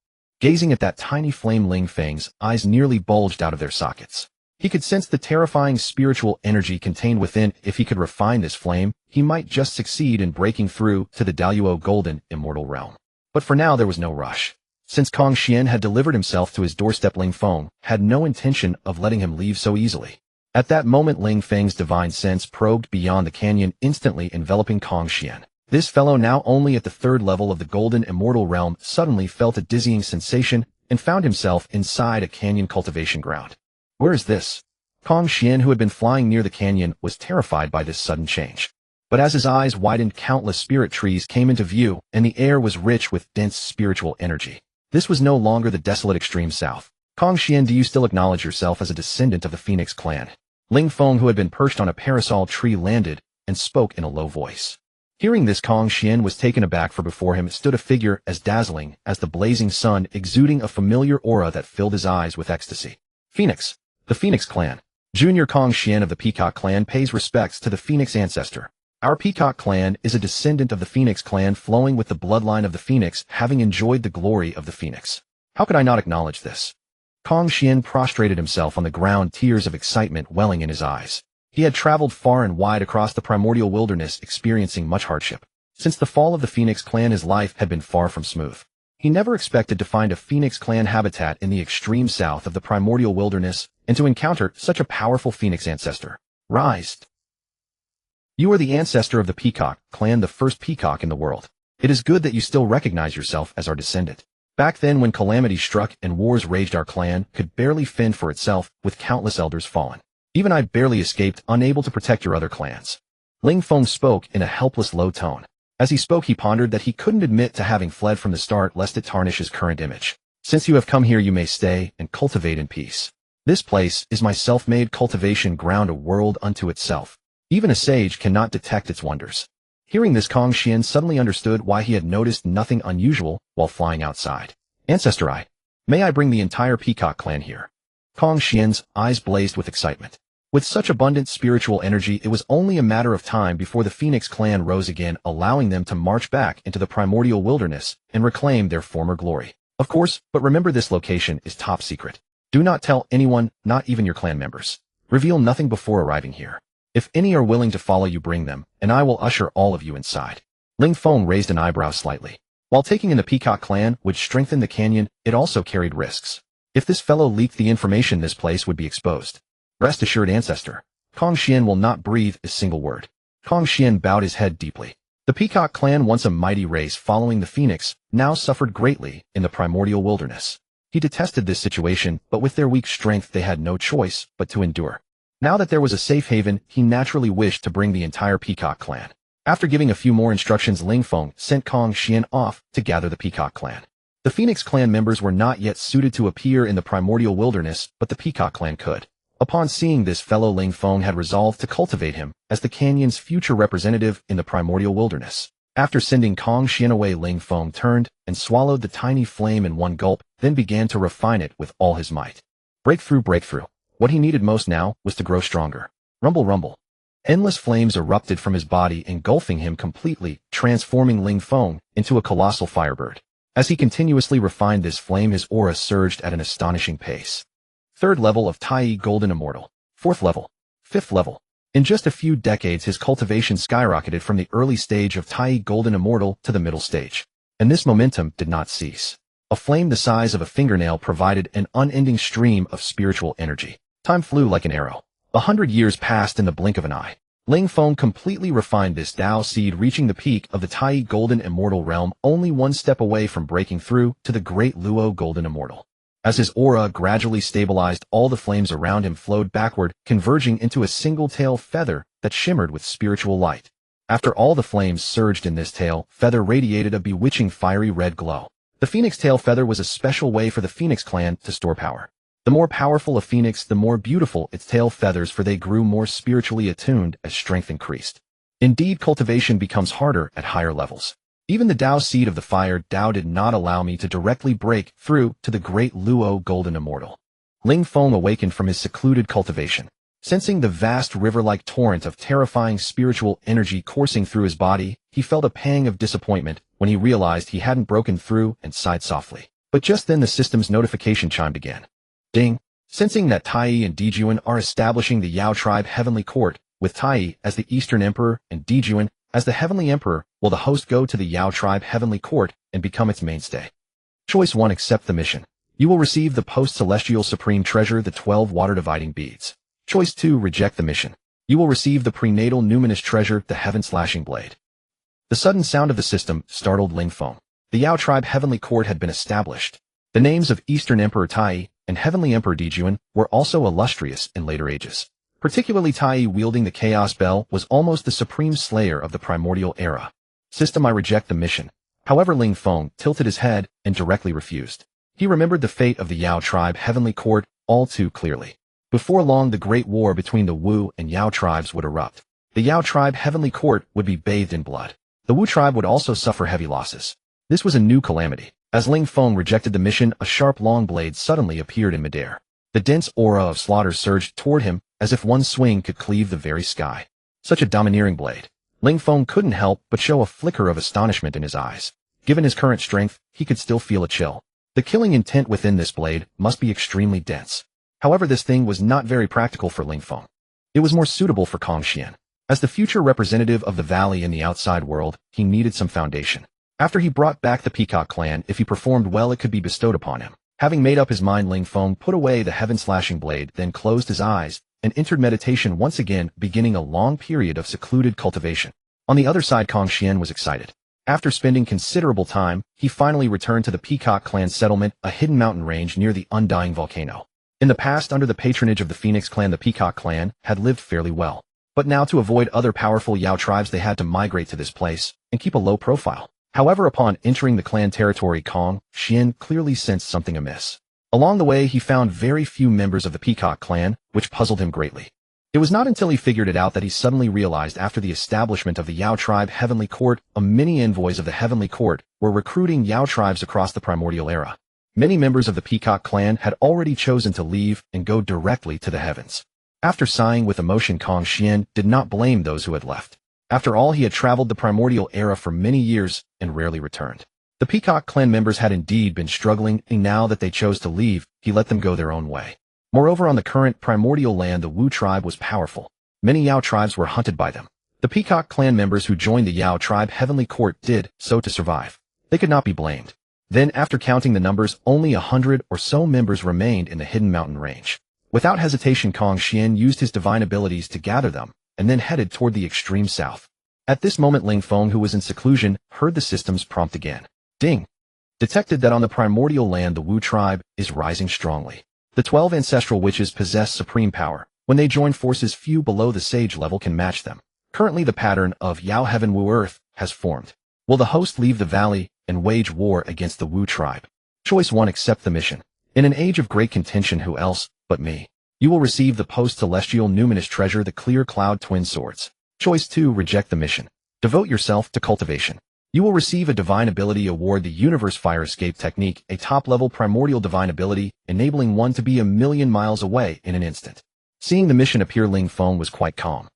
Gazing at that tiny flame, Ling Feng's eyes nearly bulged out of their sockets. He could sense the terrifying spiritual energy contained within. If he could refine this flame, he might just succeed in breaking through to the Daluo golden immortal realm. But for now there was no rush. Since Kong Xian had delivered himself to his doorstep, Ling Feng had no intention of letting him leave so easily. At that moment, Ling Feng's divine sense probed beyond the canyon, instantly enveloping Kong Xian. This fellow, now only at the third level of the golden immortal realm, suddenly felt a dizzying sensation and found himself inside a canyon cultivation ground. Where is this? Kong Xian, who had been flying near the canyon, was terrified by this sudden change. But as his eyes widened, countless spirit trees came into view, and the air was rich with dense spiritual energy. This was no longer the desolate extreme south. Kong Xian, do you still acknowledge yourself as a descendant of the Phoenix clan? Ling Feng, who had been perched on a parasol tree, landed and spoke in a low voice. Hearing this, Kong Xian was taken aback, for before him stood a figure as dazzling as the blazing sun, exuding a familiar aura that filled his eyes with ecstasy. Phoenix. The Phoenix clan. Junior Kong Xian of the Peacock clan pays respects to the Phoenix ancestor. Our Peacock clan is a descendant of the Phoenix clan, flowing with the bloodline of the Phoenix, having enjoyed the glory of the Phoenix. How could I not acknowledge this? Kong Xian prostrated himself on the ground, tears of excitement welling in his eyes. He had traveled far and wide across the primordial wilderness, experiencing much hardship. Since the fall of the Phoenix clan, his life had been far from smooth. He never expected to find a Phoenix clan habitat in the extreme south of the primordial wilderness, and to encounter such a powerful Phoenix ancestor. Rise. You are the ancestor of the Peacock clan, the first peacock in the world. It is good that you still recognize yourself as our descendant. Back then, when calamity struck and wars raged, our clan could barely fend for itself, with countless elders fallen. Even I barely escaped, unable to protect your other clans. Ling Feng spoke in a helpless low tone. As he spoke, he pondered that he couldn't admit to having fled from the start, lest it tarnish his current image. Since you have come here, you may stay and cultivate in peace. This place is my self-made cultivation ground, a world unto itself. Even a sage cannot detect its wonders. Hearing this, Kong Xian suddenly understood why he had noticed nothing unusual while flying outside. Ancestor, may I bring the entire Peacock clan here? Kong Xian's eyes blazed with excitement. With such abundant spiritual energy, it was only a matter of time before the Phoenix clan rose again, allowing them to march back into the primordial wilderness and reclaim their former glory. Of course, but remember, this location is top secret. Do not tell anyone, not even your clan members. Reveal nothing before arriving here. If any are willing to follow you, bring them, and I will usher all of you inside. Ling Feng raised an eyebrow slightly. While taking in the Peacock clan would strengthen the canyon, it also carried risks. If this fellow leaked the information, this place would be exposed. Rest assured, ancestor, Kong Xian will not breathe a single word. Kong Xian bowed his head deeply. The Peacock clan, once a mighty race following the Phoenix, now suffered greatly in the primordial wilderness. He detested this situation, but with their weak strength they had no choice but to endure. Now that there was a safe haven, he naturally wished to bring the entire Peacock clan. After giving a few more instructions, Ling Feng sent Kong Xian off to gather the Peacock clan. The Phoenix clan members were not yet suited to appear in the primordial wilderness, but the Peacock clan could. Upon seeing this fellow, Ling Feng had resolved to cultivate him as the canyon's future representative in the primordial wilderness. After sending Kong Xian away, Ling Feng turned and swallowed the tiny flame in one gulp, then began to refine it with all his might. Breakthrough, breakthrough. What he needed most now was to grow stronger. Rumble, rumble. Endless flames erupted from his body, engulfing him completely, transforming Ling Feng into a colossal firebird. As he continuously refined this flame, his aura surged at an astonishing pace. Third level of Tai Golden Immortal. Fourth level. Fifth level. In just a few decades, his cultivation skyrocketed from the early stage of Tai Golden Immortal to the middle stage. And this momentum did not cease. A flame the size of a fingernail provided an unending stream of spiritual energy. Time flew like an arrow. 100 years passed in the blink of an eye. Ling Feng completely refined this Tao seed, reaching the peak of the Tai Golden Immortal realm, only one step away from breaking through to the Great Luo Golden Immortal. As his aura gradually stabilized, all the flames around him flowed backward, converging into a single tail feather that shimmered with spiritual light. After all the flames surged in this tail, feather radiated a bewitching fiery red glow. The phoenix tail feather was a special way for the Phoenix clan to store power. The more powerful a phoenix, the more beautiful its tail feathers, for they grew more spiritually attuned as strength increased. Indeed, cultivation becomes harder at higher levels. Even the Tao seed of the fire Tao did not allow me to directly break through to the great Luo golden immortal. Ling Feng awakened from his secluded cultivation. Sensing the vast river-like torrent of terrifying spiritual energy coursing through his body, he felt a pang of disappointment when he realized he hadn't broken through and sighed softly. But just then the system's notification chimed again. Ding! Sensing that Tai and Dijuan are establishing the Yao tribe heavenly court, with Tai as the Eastern Emperor and Dijuan as the Heavenly Emperor, will the host go to the Yao tribe heavenly court and become its mainstay? Choice 1. Accept the mission. You will receive the post-celestial supreme treasure, the 12 water-dividing beads. Choice 2. Reject the mission. You will receive the prenatal numinous treasure, the heaven-slashing blade. The sudden sound of the system startled Ling Feng. The Yao tribe heavenly court had been established. The names of Eastern Emperor Tai and Heavenly Emperor Dijuan were also illustrious in later ages. Particularly Tai, wielding the Chaos Bell, was almost the supreme slayer of the primordial era. System, I reject the mission. However, Ling Feng tilted his head and directly refused. He remembered the fate of the Yao tribe heavenly court all too clearly. Before long, the great war between the Wu and Yao tribes would erupt. The Yao tribe heavenly court would be bathed in blood. The Wu tribe would also suffer heavy losses. This was a new calamity. As Ling Feng rejected the mission, a sharp long blade suddenly appeared in midair. The dense aura of slaughter surged toward him, as if one swing could cleave the very sky. Such a domineering blade. Ling Feng couldn't help but show a flicker of astonishment in his eyes. Given his current strength, he could still feel a chill. The killing intent within this blade must be extremely dense. However, this thing was not very practical for Ling Feng. It was more suitable for Kong Xian. As the future representative of the valley in the outside world, he needed some foundation. After he brought back the Peacock clan, if he performed well, it could be bestowed upon him. Having made up his mind, Ling Feng put away the heaven-slashing blade, then closed his eyes and entered meditation once again, beginning a long period of secluded cultivation. On the other side, Kong Xian was excited. After spending considerable time, he finally returned to the Peacock clan settlement, a hidden mountain range near the undying volcano. In the past, under the patronage of the Phoenix clan, the Peacock clan had lived fairly well. But now, to avoid other powerful Yao tribes, they had to migrate to this place and keep a low profile. However, upon entering the clan territory, Kong Xian clearly sensed something amiss. Along the way, he found very few members of the Peacock clan, which puzzled him greatly. It was not until he figured it out that he suddenly realized, after the establishment of the Yao tribe heavenly court, many envoys of the heavenly court were recruiting Yao tribes across the primordial era. Many members of the Peacock clan had already chosen to leave and go directly to the heavens. After sighing with emotion, Kong Xian did not blame those who had left. After all, he had traveled the primordial era for many years and rarely returned. The Peacock clan members had indeed been struggling, and now that they chose to leave, he let them go their own way. Moreover, on the current primordial land, the Wu tribe was powerful. Many Yao tribes were hunted by them. The Peacock clan members who joined the Yao tribe heavenly court did so to survive. They could not be blamed. Then, after counting the numbers, only 100 or so members remained in the hidden mountain range. Without hesitation, Kong Xian used his divine abilities to gather them, and then headed toward the extreme south. At this moment, Ling Feng, who was in seclusion, heard the system's prompt again. Ding! Detected that on the primordial land the Wu tribe is rising strongly. The 12 ancestral witches possess supreme power. When they join forces, few below the sage level can match them. Currently, the pattern of Yao Heaven Wu Earth has formed. Will the host leave the valley and wage war against the Wu tribe? Choice 1. Accept the mission. In an age of great contention, who else but me? You will receive the post-celestial numinous treasure, the clear cloud twin swords. Choice 2. Reject the mission. Devote yourself to cultivation. You will receive a divine ability award, the Universe Fire Escape Technique, a top-level primordial divine ability, enabling one to be 1,000,000 miles away in an instant. Seeing the mission appear, Ling Feng was quite calm.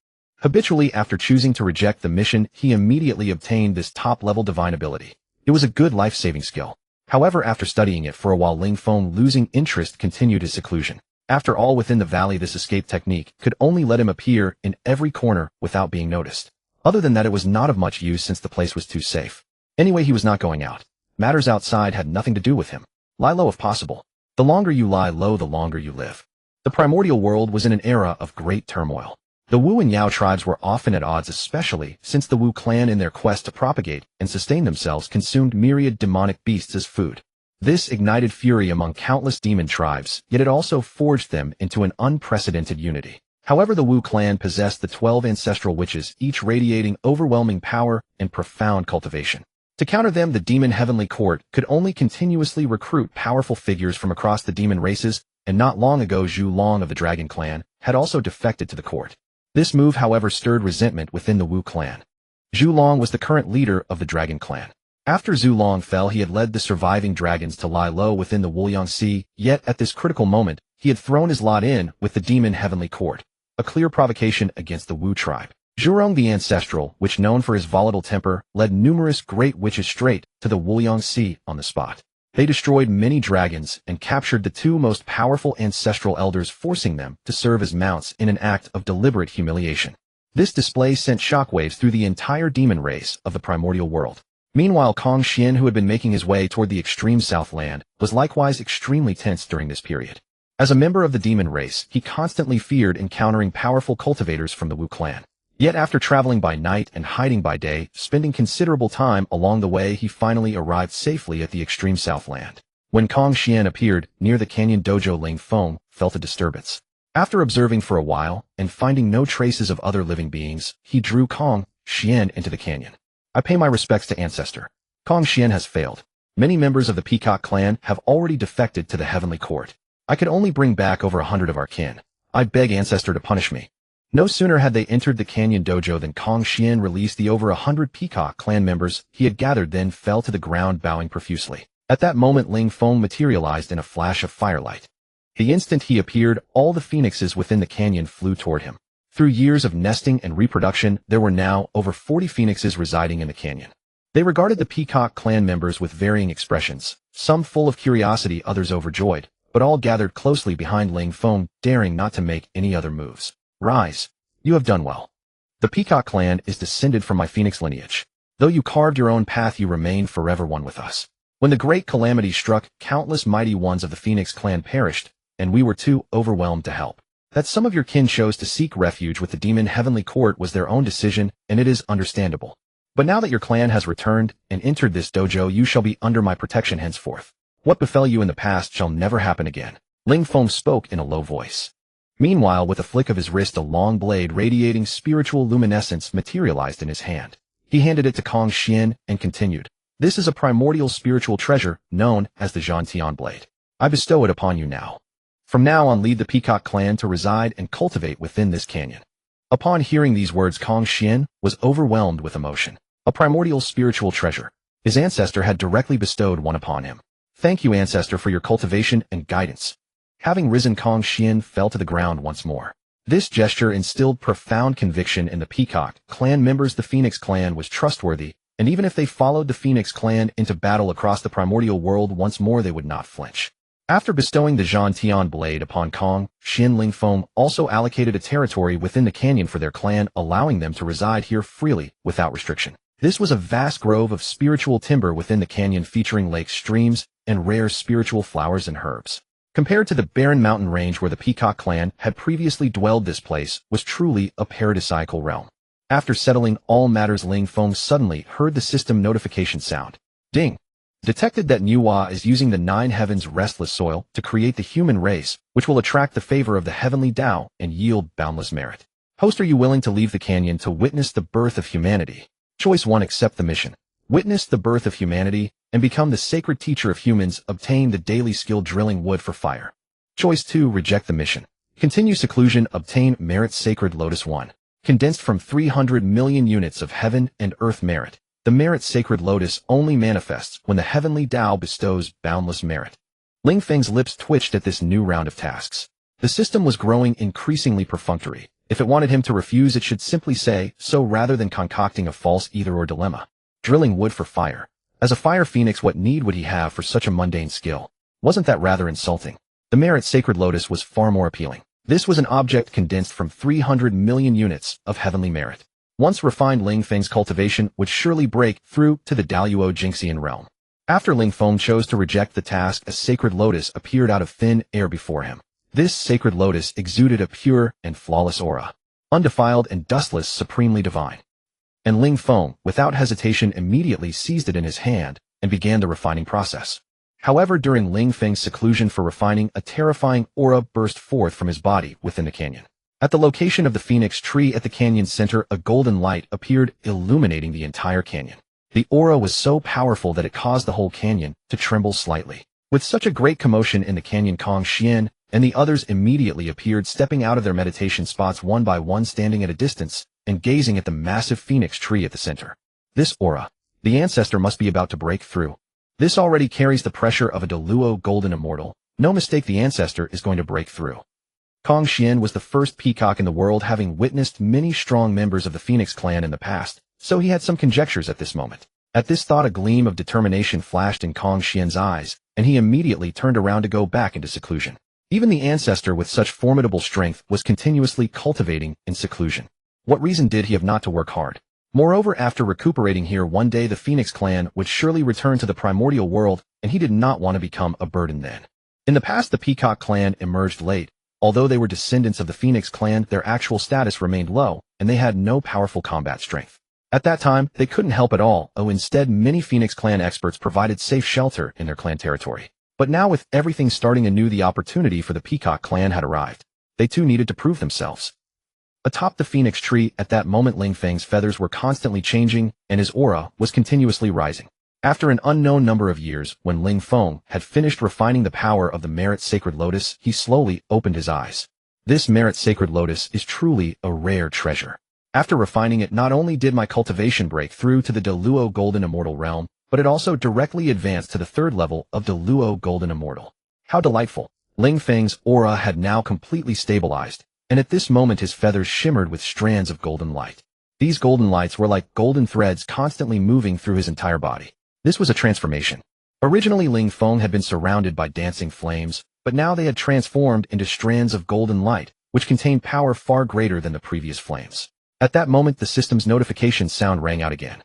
Habitually, after choosing to reject the mission, he immediately obtained this top-level divine ability. It was a good life-saving skill. However, after studying it for a while, Ling Feng, losing interest, continued his seclusion. After all, within the valley, this escape technique could only let him appear in every corner without being noticed. Other than that, it was not of much use since the place was too safe. Anyway, he was not going out. Matters outside had nothing to do with him. Lie low if possible. The longer you lie low, the longer you live. The primordial world was in an era of great turmoil. The Wu and Yao tribes were often at odds, especially since the Wu clan, in their quest to propagate and sustain themselves, consumed myriad demonic beasts as food. This ignited fury among countless demon tribes, yet it also forged them into an unprecedented unity. However, the Wu clan possessed the 12 ancestral witches, each radiating overwhelming power and profound cultivation. To counter them, the demon heavenly court could only continuously recruit powerful figures from across the demon races, and not long ago Zhu Long of the Dragon clan had also defected to the court. This move, however, stirred resentment within the Wu clan. Zhu Long was the current leader of the Dragon clan. After Zhu Long fell, he had led the surviving dragons to lie low within the Wuliang Sea, yet at this critical moment, he had thrown his lot in with the demon heavenly court, a clear provocation against the Wu tribe. Zhurong the Ancestral, which known for his volatile temper, led numerous great witches straight to the Wuliang Sea on the spot. They destroyed many dragons and captured the two most powerful ancestral elders, forcing them to serve as mounts in an act of deliberate humiliation. This display sent shockwaves through the entire demon race of the primordial world. Meanwhile, Kong Xian, who had been making his way toward the extreme Southland, was likewise extremely tense during this period. As a member of the demon race, he constantly feared encountering powerful cultivators from the Wu clan. Yet after traveling by night and hiding by day, spending considerable time along the way, he finally arrived safely at the extreme Southland. When Kong Xian appeared near the canyon dojo, Ling Feng felt a disturbance. After observing for a while and finding no traces of other living beings, he drew Kong Xian into the canyon. I pay my respects to Ancestor. Kong Xian has failed. Many members of the Peacock clan have already defected to the heavenly court. I could only bring back over 100 of our kin. I beg Ancestor to punish me. No sooner had they entered the canyon dojo than Kong Xian released the over 100 Peacock clan members he had gathered, then fell to the ground bowing profusely. At that moment, Ling Feng materialized in a flash of firelight. The instant he appeared, all the phoenixes within the canyon flew toward him. Through years of nesting and reproduction, there were now over 40 phoenixes residing in the canyon. They regarded the Peacock clan members with varying expressions, some full of curiosity, others overjoyed, but all gathered closely behind Ling Feng, daring not to make any other moves. Rise. You have done well. The Peacock clan is descended from my phoenix lineage. Though you carved your own path, you remain forever one with us. When the great calamity struck, countless mighty ones of the Phoenix clan perished, and we were too overwhelmed to help. That some of your kin chose to seek refuge with the demon heavenly court was their own decision, and it is understandable. But now that your clan has returned and entered this dojo, you shall be under my protection henceforth. What befell you in the past shall never happen again. Ling Feng spoke in a low voice. Meanwhile, with a flick of his wrist, a long blade radiating spiritual luminescence materialized in his hand. He handed it to Kong Xian and continued. This is a primordial spiritual treasure known as the Zhantian blade. I bestow it upon you now. From now on, lead the Peacock clan to reside and cultivate within this canyon. Upon hearing these words, Kong Xian was overwhelmed with emotion. A primordial spiritual treasure. His ancestor had directly bestowed one upon him. Thank you, Ancestor, for your cultivation and guidance. Having risen, Kong Xian fell to the ground once more. This gesture instilled profound conviction in the Peacock clan members. The Phoenix clan was trustworthy, and even if they followed the Phoenix clan into battle across the primordial world once more, they would not flinch. After bestowing the Zhantian blade upon Kong Xian, Ling Feng also allocated a territory within the canyon for their clan, allowing them to reside here freely without restriction. This was a vast grove of spiritual timber within the canyon, featuring lakes, streams, and rare spiritual flowers and herbs. Compared to the barren mountain range where the Peacock clan had previously dwelled, this place was truly a paradisiacal realm. After settling all matters, Ling Feng suddenly heard the system notification sound. Ding! Detected that Nuwa is using the 9 heavens restless soil to create the human race, which will attract the favor of the heavenly Tao and yield boundless merit. Host, are you willing to leave the canyon to witness the birth of humanity? Choice 1. Accept the mission. Witness the birth of humanity and become the sacred teacher of humans. Obtain the daily skill drilling wood for fire. Choice 2. Reject the mission. Continue seclusion. Obtain merit sacred lotus 1. Condensed from 300 million units of heaven and earth merit. The merit sacred lotus only manifests when the heavenly Tao bestows boundless merit. Ling Feng's lips twitched at this new round of tasks. The system was growing increasingly perfunctory. If it wanted him to refuse, it should simply say so rather than concocting a false either-or dilemma. Drilling wood for fire. As a fire phoenix, what need would he have for such a mundane skill? Wasn't that rather insulting? The merit sacred lotus was far more appealing. This was an object condensed from 300 million units of heavenly merit. Once refined, Ling Feng's cultivation would surely break through to the Daluo Jingxian realm. After Ling Feng chose to reject the task, a sacred lotus appeared out of thin air before him. This sacred lotus exuded a pure and flawless aura, undefiled and dustless, supremely divine. And Ling Feng, without hesitation, immediately seized it in his hand and began the refining process. However, during Ling Feng's seclusion for refining, a terrifying aura burst forth from his body within the canyon. At the location of the phoenix tree at the canyon's center, a golden light appeared, illuminating the entire canyon. The aura was so powerful that it caused the whole canyon to tremble slightly. With such a great commotion in the canyon, Hongjun and the others immediately appeared, stepping out of their meditation spots one by one, standing at a distance and gazing at the massive phoenix tree at the center. This aura, the ancestor must be about to break through. This already carries the pressure of a Deluo golden immortal. No mistake, the ancestor is going to break through. Hongjun was the first peacock in the world, having witnessed many strong members of the Phoenix clan in the past, so he had some conjectures at this moment. At this thought, a gleam of determination flashed in Hongjun's eyes, and he immediately turned around to go back into seclusion. Even the ancestor with such formidable strength was continuously cultivating in seclusion. What reason did he have not to work hard? Moreover, after recuperating here, one day the Phoenix clan would surely return to the primordial world, and he did not want to become a burden then. In the past, the Peacock clan emerged late. Although they were descendants of the Phoenix clan, their actual status remained low, and they had no powerful combat strength. At that time, they couldn't help at all. Instead, many Phoenix clan experts provided safe shelter in their clan territory. But now, with everything starting anew, the opportunity for the Peacock clan had arrived. They too needed to prove themselves. Atop the phoenix tree, at that moment, Ling Feng's feathers were constantly changing, and his aura was continuously rising. After an unknown number of years, when Ling Feng had finished refining the power of the Merit Sacred Lotus, he slowly opened his eyes. This Merit Sacred Lotus is truly a rare treasure. After refining it, not only did my cultivation break through to the Deluo Golden Immortal realm, but it also directly advanced to the third level of Deluo Golden Immortal. How delightful! Ling Feng's aura had now completely stabilized, and at this moment his feathers shimmered with strands of golden light. These golden lights were like golden threads constantly moving through his entire body. This was a transformation. Originally, Ling Feng had been surrounded by dancing flames, but now they had transformed into strands of golden light, which contained power far greater than the previous flames. At that moment, the system's notification sound rang out again.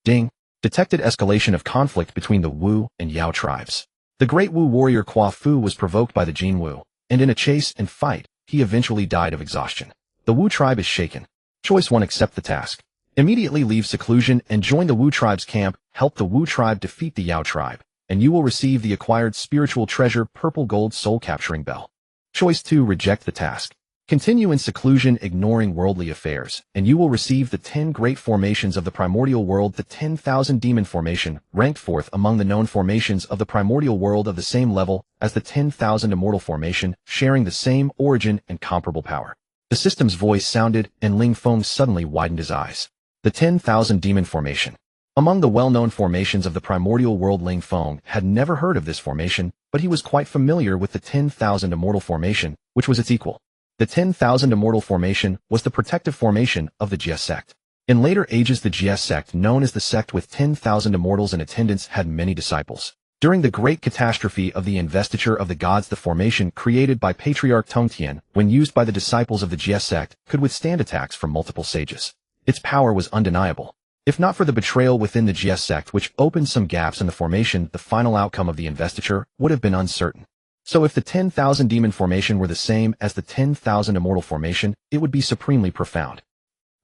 Ding! Detected escalation of conflict between the Wu and Yao tribes. The great Wu warrior Kwa Fu was provoked by the Jin Wu, and in a chase and fight, he eventually died of exhaustion. The Wu tribe is shaken. Choice 1. Accept the task. Immediately leave seclusion and join the Wu tribe's camp. Help the Wu tribe defeat the Yao tribe, and you will receive the acquired spiritual treasure Purple Gold Soul Capturing Bell. Choice 2. Reject the task. Continue in seclusion, ignoring worldly affairs, and you will receive the 10 great formations of the primordial world. The 10,000 demon formation, ranked fourth among the known formations of the primordial world, of the same level as the 10,000 immortal formation, sharing the same origin and comparable power. The system's voice sounded, and Ling Feng suddenly widened his eyes. The 10,000 demon formation. Among the well-known formations of the primordial world, Ling Feng had never heard of this formation, but he was quite familiar with the 10,000 immortal formation, which was its equal. The 10,000 immortal formation was the protective formation of the Jia sect. In later ages, the Jia sect, known as the sect with 10,000 immortals in attendance, had many disciples. During the great catastrophe of the investiture of the gods, the formation created by Patriarch Tongtian, when used by the disciples of the Jia sect, could withstand attacks from multiple sages. Its power was undeniable. If not for the betrayal within the Jia sect, which opened some gaps in the formation, the final outcome of the investiture would have been uncertain. So if the 10,000 demon formation were the same as the 10,000 immortal formation, it would be supremely profound.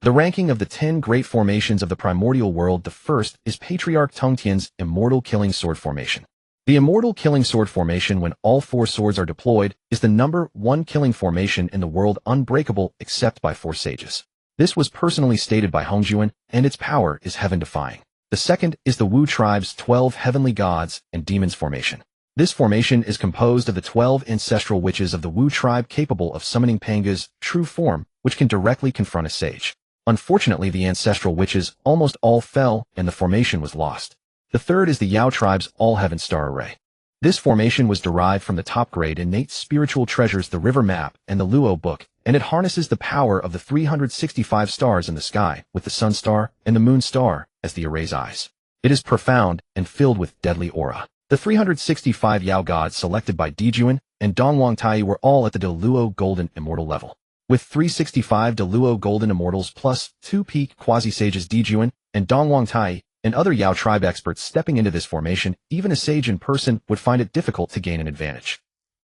The ranking of the 10 great formations of the primordial world: the first is Patriarch Tongtian's Immortal Killing Sword formation. The Immortal Killing Sword formation, when all 4 swords are deployed, is the number 1 killing formation in the world, unbreakable except by 4 sages. This was personally stated by Hongjun, and its power is heaven-defying. The second is the Wu tribe's 12 heavenly gods and demons formation. This formation is composed of the 12 ancestral witches of the Wu tribe, capable of summoning Panga's true form, which can directly confront a sage. Unfortunately, the ancestral witches almost all fell, and the formation was lost. The third is the Yao tribe's all-heaven star array. This formation was derived from the top-grade innate spiritual treasures, the River Map and the Luo Book, and it harnesses the power of the 365 stars in the sky, with the Sun Star and the Moon Star as the array's eyes. It is profound and filled with deadly aura. The 365 Yao gods selected by Dijun and Dongwang Tai were all at the Deluo Golden Immortal level. With 365 Deluo Golden Immortals plus 2 peak quasi-sages Dijun and Dongwang Tai and other Yao tribe experts stepping into this formation, even a sage in person would find it difficult to gain an advantage.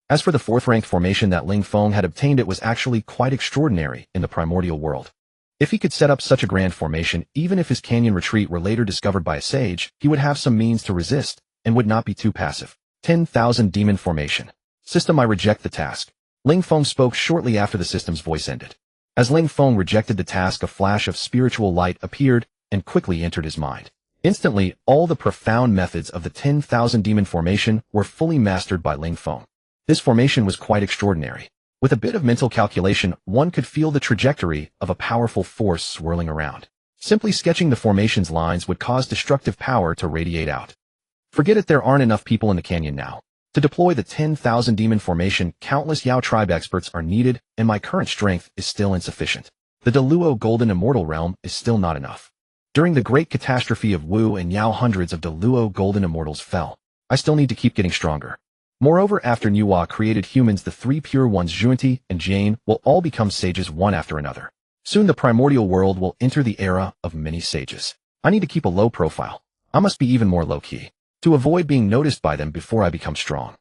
As for the 4th-ranked formation that Ling Feng had obtained, it was actually quite extraordinary in the primordial world. If he could set up such a grand formation, even if his canyon retreat were later discovered by a sage, he would have some means to resist and would not be too passive. 10,000 Demon Formation. System, I reject the task. Ling Feng spoke shortly after the system's voice ended. As Ling Feng rejected the task, a flash of spiritual light appeared and quickly entered his mind. Instantly, all the profound methods of the 10,000 Demon Formation were fully mastered by Ling Feng. This formation was quite extraordinary. With a bit of mental calculation, one could feel the trajectory of a powerful force swirling around. Simply sketching the formation's lines would cause destructive power to radiate out. Forget it, there aren't enough people in the canyon now. To deploy the 10,000 Demon Formation, countless Yao tribe experts are needed, and my current strength is still insufficient. The Deluo Golden Immortal Realm is still not enough. During the great catastrophe of Wu and Yao, hundreds of Deluo Golden Immortals fell. I still need to keep getting stronger. Moreover, after Nuwa created humans, the three pure ones, Junti and Jane, will all become sages one after another. Soon the primordial world will enter the era of many sages. I need to keep a low profile. I must be even more low-key, to avoid being noticed by them before I become strong.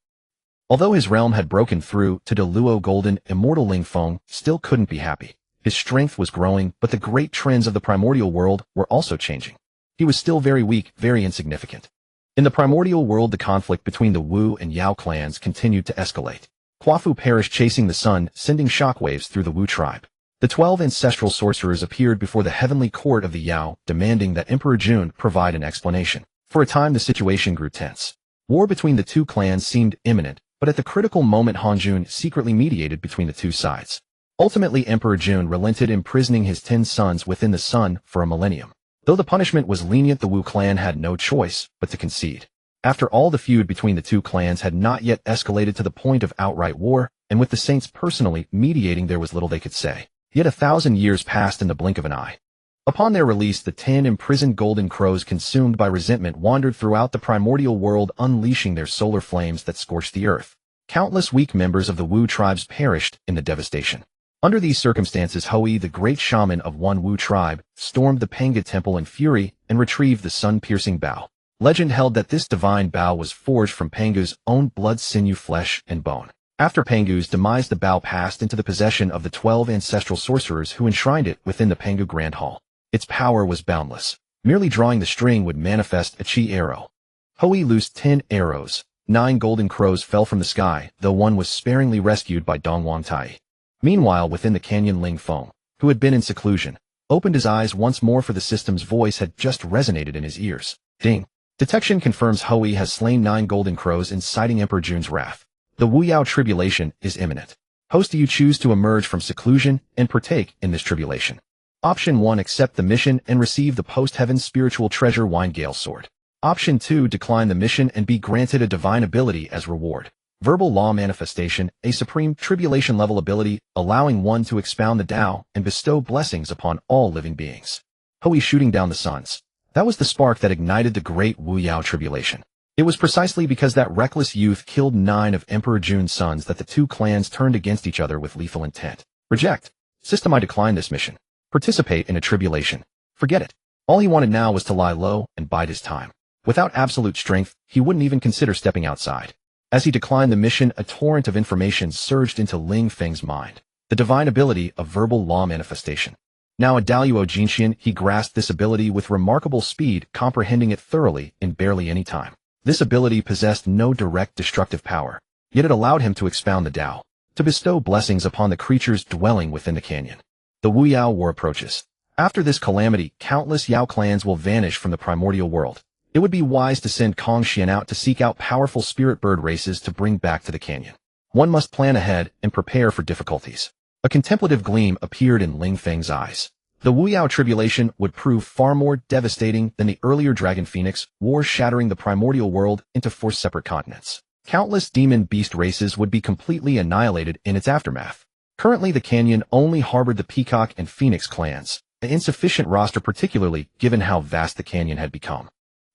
Although his realm had broken through to Deluo Golden, immortal Ling Feng still couldn't be happy. His strength was growing, but the great trends of the primordial world were also changing. He was still very weak, very insignificant. In the primordial world, the conflict between the Wu and Yao clans continued to escalate. Huafu perished chasing the sun, sending shockwaves through the Wu tribe. The 12 ancestral sorcerers appeared before the heavenly court of the Yao, demanding that Emperor Jun provide an explanation. For a time, the situation grew tense. War between the two clans seemed imminent, but at the critical moment, Hongjun secretly mediated between the two sides. Ultimately, Emperor Jun relented, imprisoning his 10 sons within the sun for a millennium. Though the punishment was lenient, the Wu clan had no choice but to concede. After all, the feud between the two clans had not yet escalated to the point of outright war, and with the saints personally mediating, there was little they could say. Yet 1,000 years passed in the blink of an eye. Upon their release, the 10 imprisoned golden crows, consumed by resentment, wandered throughout the primordial world, unleashing their solar flames that scorched the earth. Countless weak members of the Wu tribes perished in the devastation. Under these circumstances, Hui, the great shaman of one Wu tribe, stormed the Panga temple in fury and retrieved the sun-piercing bow. Legend held that this divine bow was forged from Pangu's own blood, sinew, flesh, and bone. After Pangu's demise, the bow passed into the possession of the 12 ancestral sorcerers who enshrined it within the Pangu Grand Hall. Its power was boundless. Merely drawing the string would manifest a chi arrow. Hui loosed 10 arrows. 9 golden crows fell from the sky, though one was sparingly rescued by Dongwang Tai. Meanwhile, within the canyon, Ling Feng, who had been in seclusion, opened his eyes once more, for the system's voice had just resonated in his ears. Ding. Detection confirms Hui has slain 9 golden crows, inciting Emperor Jun's wrath. The Wu Yao tribulation is imminent. Host, do you choose to emerge from seclusion and partake in this tribulation? Option 1, accept the mission and receive the post-heaven spiritual treasure Wine Gale Sword. Option 2, decline the mission and be granted a divine ability as reward. Verbal Law Manifestation, a supreme tribulation level ability, allowing one to expound the Tao and bestow blessings upon all living beings. Hui shooting down the suns. That was the spark that ignited the great Wu Yao tribulation. It was precisely because that reckless youth killed 9 of Emperor Jun's sons that the two clans turned against each other with lethal intent. Reject. System, I decline this mission. Participate in a tribulation. Forget it. All he wanted now was to lie low and bide his time. Without absolute strength, he wouldn't even consider stepping outside. As he declined the mission, a torrent of information surged into Ling Feng's mind. The divine ability of verbal law manifestation. Now a Daluo Jinxian, he grasped this ability with remarkable speed, comprehending it thoroughly in barely any time. This ability possessed no direct destructive power, yet it allowed him to expound the Tao, to bestow blessings upon the creatures dwelling within the canyon. The Wu Yao War approaches. After this calamity, countless Yao clans will vanish from the primordial world. It would be wise to send Kong Xian out to seek out powerful spirit bird races to bring back to the canyon. One must plan ahead and prepare for difficulties. A contemplative gleam appeared in Ling Feng's eyes. The Wu Yao tribulation would prove far more devastating than the earlier Dragon Phoenix War, shattering the primordial world into 4 separate continents. Countless demon beast races would be completely annihilated in its aftermath. Currently, the canyon only harbored the Peacock and Phoenix clans, an insufficient roster particularly given how vast the canyon had become.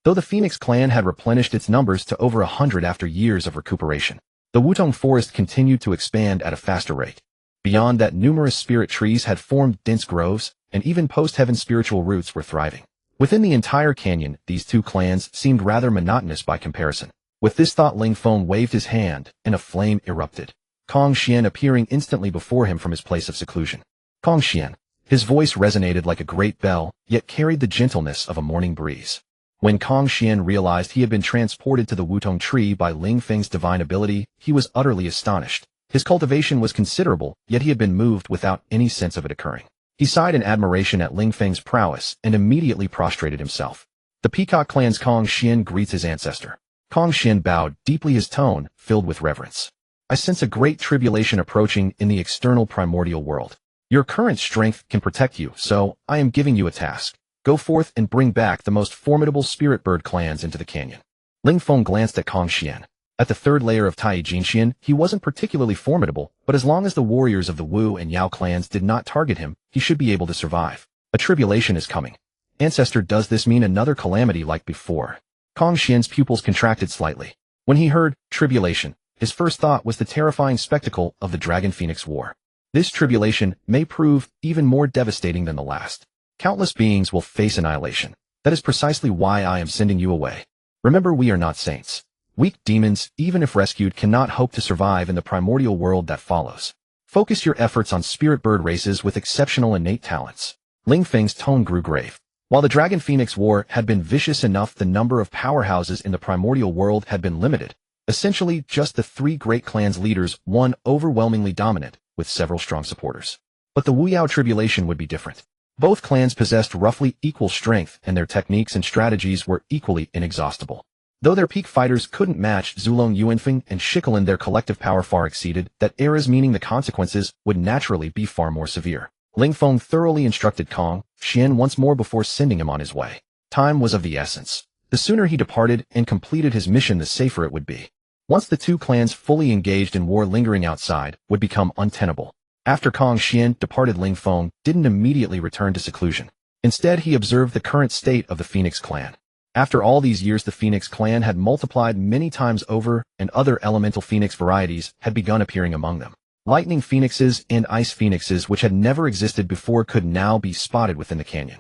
Though the Phoenix clan had replenished its numbers to over 100 after years of recuperation, the Wutong forest continued to expand at a faster rate. Beyond that, numerous spirit trees had formed dense groves, and even post-heaven spiritual roots were thriving. Within the entire canyon, these two clans seemed rather monotonous by comparison. With this thought, Ling Feng waved his hand, and a flame erupted. Kong Xian appearing instantly before him from his place of seclusion. Kong Xian. His voice resonated like a great bell, yet carried the gentleness of a morning breeze. When Kong Xian realized he had been transported to the Wutong tree by Ling Feng's divine ability, he was utterly astonished. His cultivation was considerable, yet he had been moved without any sense of it occurring. He sighed in admiration at Ling Feng's prowess and immediately prostrated himself. The Peacock clan's Kong Xian greets his ancestor. Kong Xian bowed, deeply, his tone filled with reverence. I sense a great tribulation approaching in the external primordial world. Your current strength can protect you, so I am giving you a task. Go forth and bring back the most formidable spirit bird clans into the canyon. Ling Feng glanced at Kong Xian. At the third layer of Tai Jinxian, he wasn't particularly formidable, but as long as the warriors of the Wu and Yao clans did not target him, he should be able to survive. A tribulation is coming. Ancestor, does this mean another calamity like before? Kong Xian's pupils contracted slightly. When he heard tribulation, his first thought was the terrifying spectacle of the Dragon Phoenix War. This tribulation may prove even more devastating than the last. Countless beings will face annihilation. That is precisely why I am sending you away. Remember, we are not saints. Weak demons, even if rescued, cannot hope to survive in the primordial world that follows. Focus your efforts on spirit bird races with exceptional innate talents. Ling Feng's tone grew grave. While the Dragon Phoenix War had been vicious enough, the number of powerhouses in the primordial world had been limited. Essentially, just the three great clans' leaders, one overwhelmingly dominant, with several strong supporters. But the Wu Yao tribulation would be different. Both clans possessed roughly equal strength, and their techniques and strategies were equally inexhaustible. Though their peak fighters couldn't match Zulong Yuanfeng and Shikolin, their collective power far exceeded that era's, meaning the consequences would naturally be far more severe. Ling Feng thoroughly instructed Kong Xian once more before sending him on his way. Time was of the essence. The sooner he departed and completed his mission, the safer it would be. Once the two clans fully engaged in war, lingering outside would become untenable. After Kong Xian departed, Ling Feng didn't immediately return to seclusion. Instead, he observed the current state of the Phoenix clan. After all these years, the Phoenix clan had multiplied many times over, and other elemental phoenix varieties had begun appearing among them. Lightning phoenixes and ice phoenixes, which had never existed before, could now be spotted within the canyon.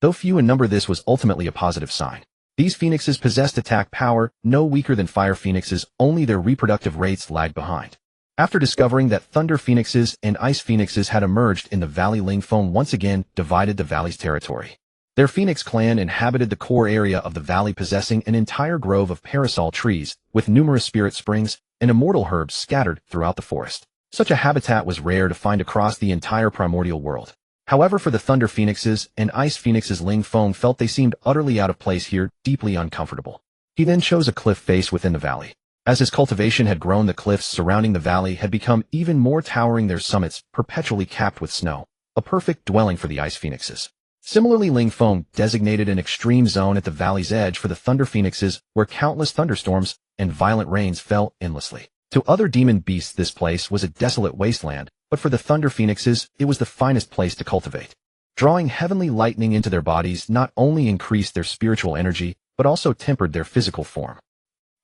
Though few in number, this was ultimately a positive sign. These phoenixes possessed attack power no weaker than fire phoenixes, only their reproductive rates lagged behind. After discovering that thunder phoenixes and ice phoenixes had emerged in the valley, Ling Feng once again divided the valley's territory. Their Phoenix clan inhabited the core area of the valley, possessing an entire grove of parasol trees, with numerous spirit springs and immortal herbs scattered throughout the forest. Such a habitat was rare to find across the entire primordial world. However, for the thunder phoenixes and ice phoenixes, Ling Feng felt they seemed utterly out of place here, deeply uncomfortable. He then chose a cliff face within the valley. As his cultivation had grown, the cliffs surrounding the valley had become even more towering, their summits perpetually capped with snow, a perfect dwelling for the ice phoenixes. Similarly, Ling Feng designated an extreme zone at the valley's edge for the thunder phoenixes, where countless thunderstorms and violent rains fell endlessly. To other demon beasts, this place was a desolate wasteland, but for the thunder phoenixes, it was the finest place to cultivate. Drawing heavenly lightning into their bodies not only increased their spiritual energy, but also tempered their physical form.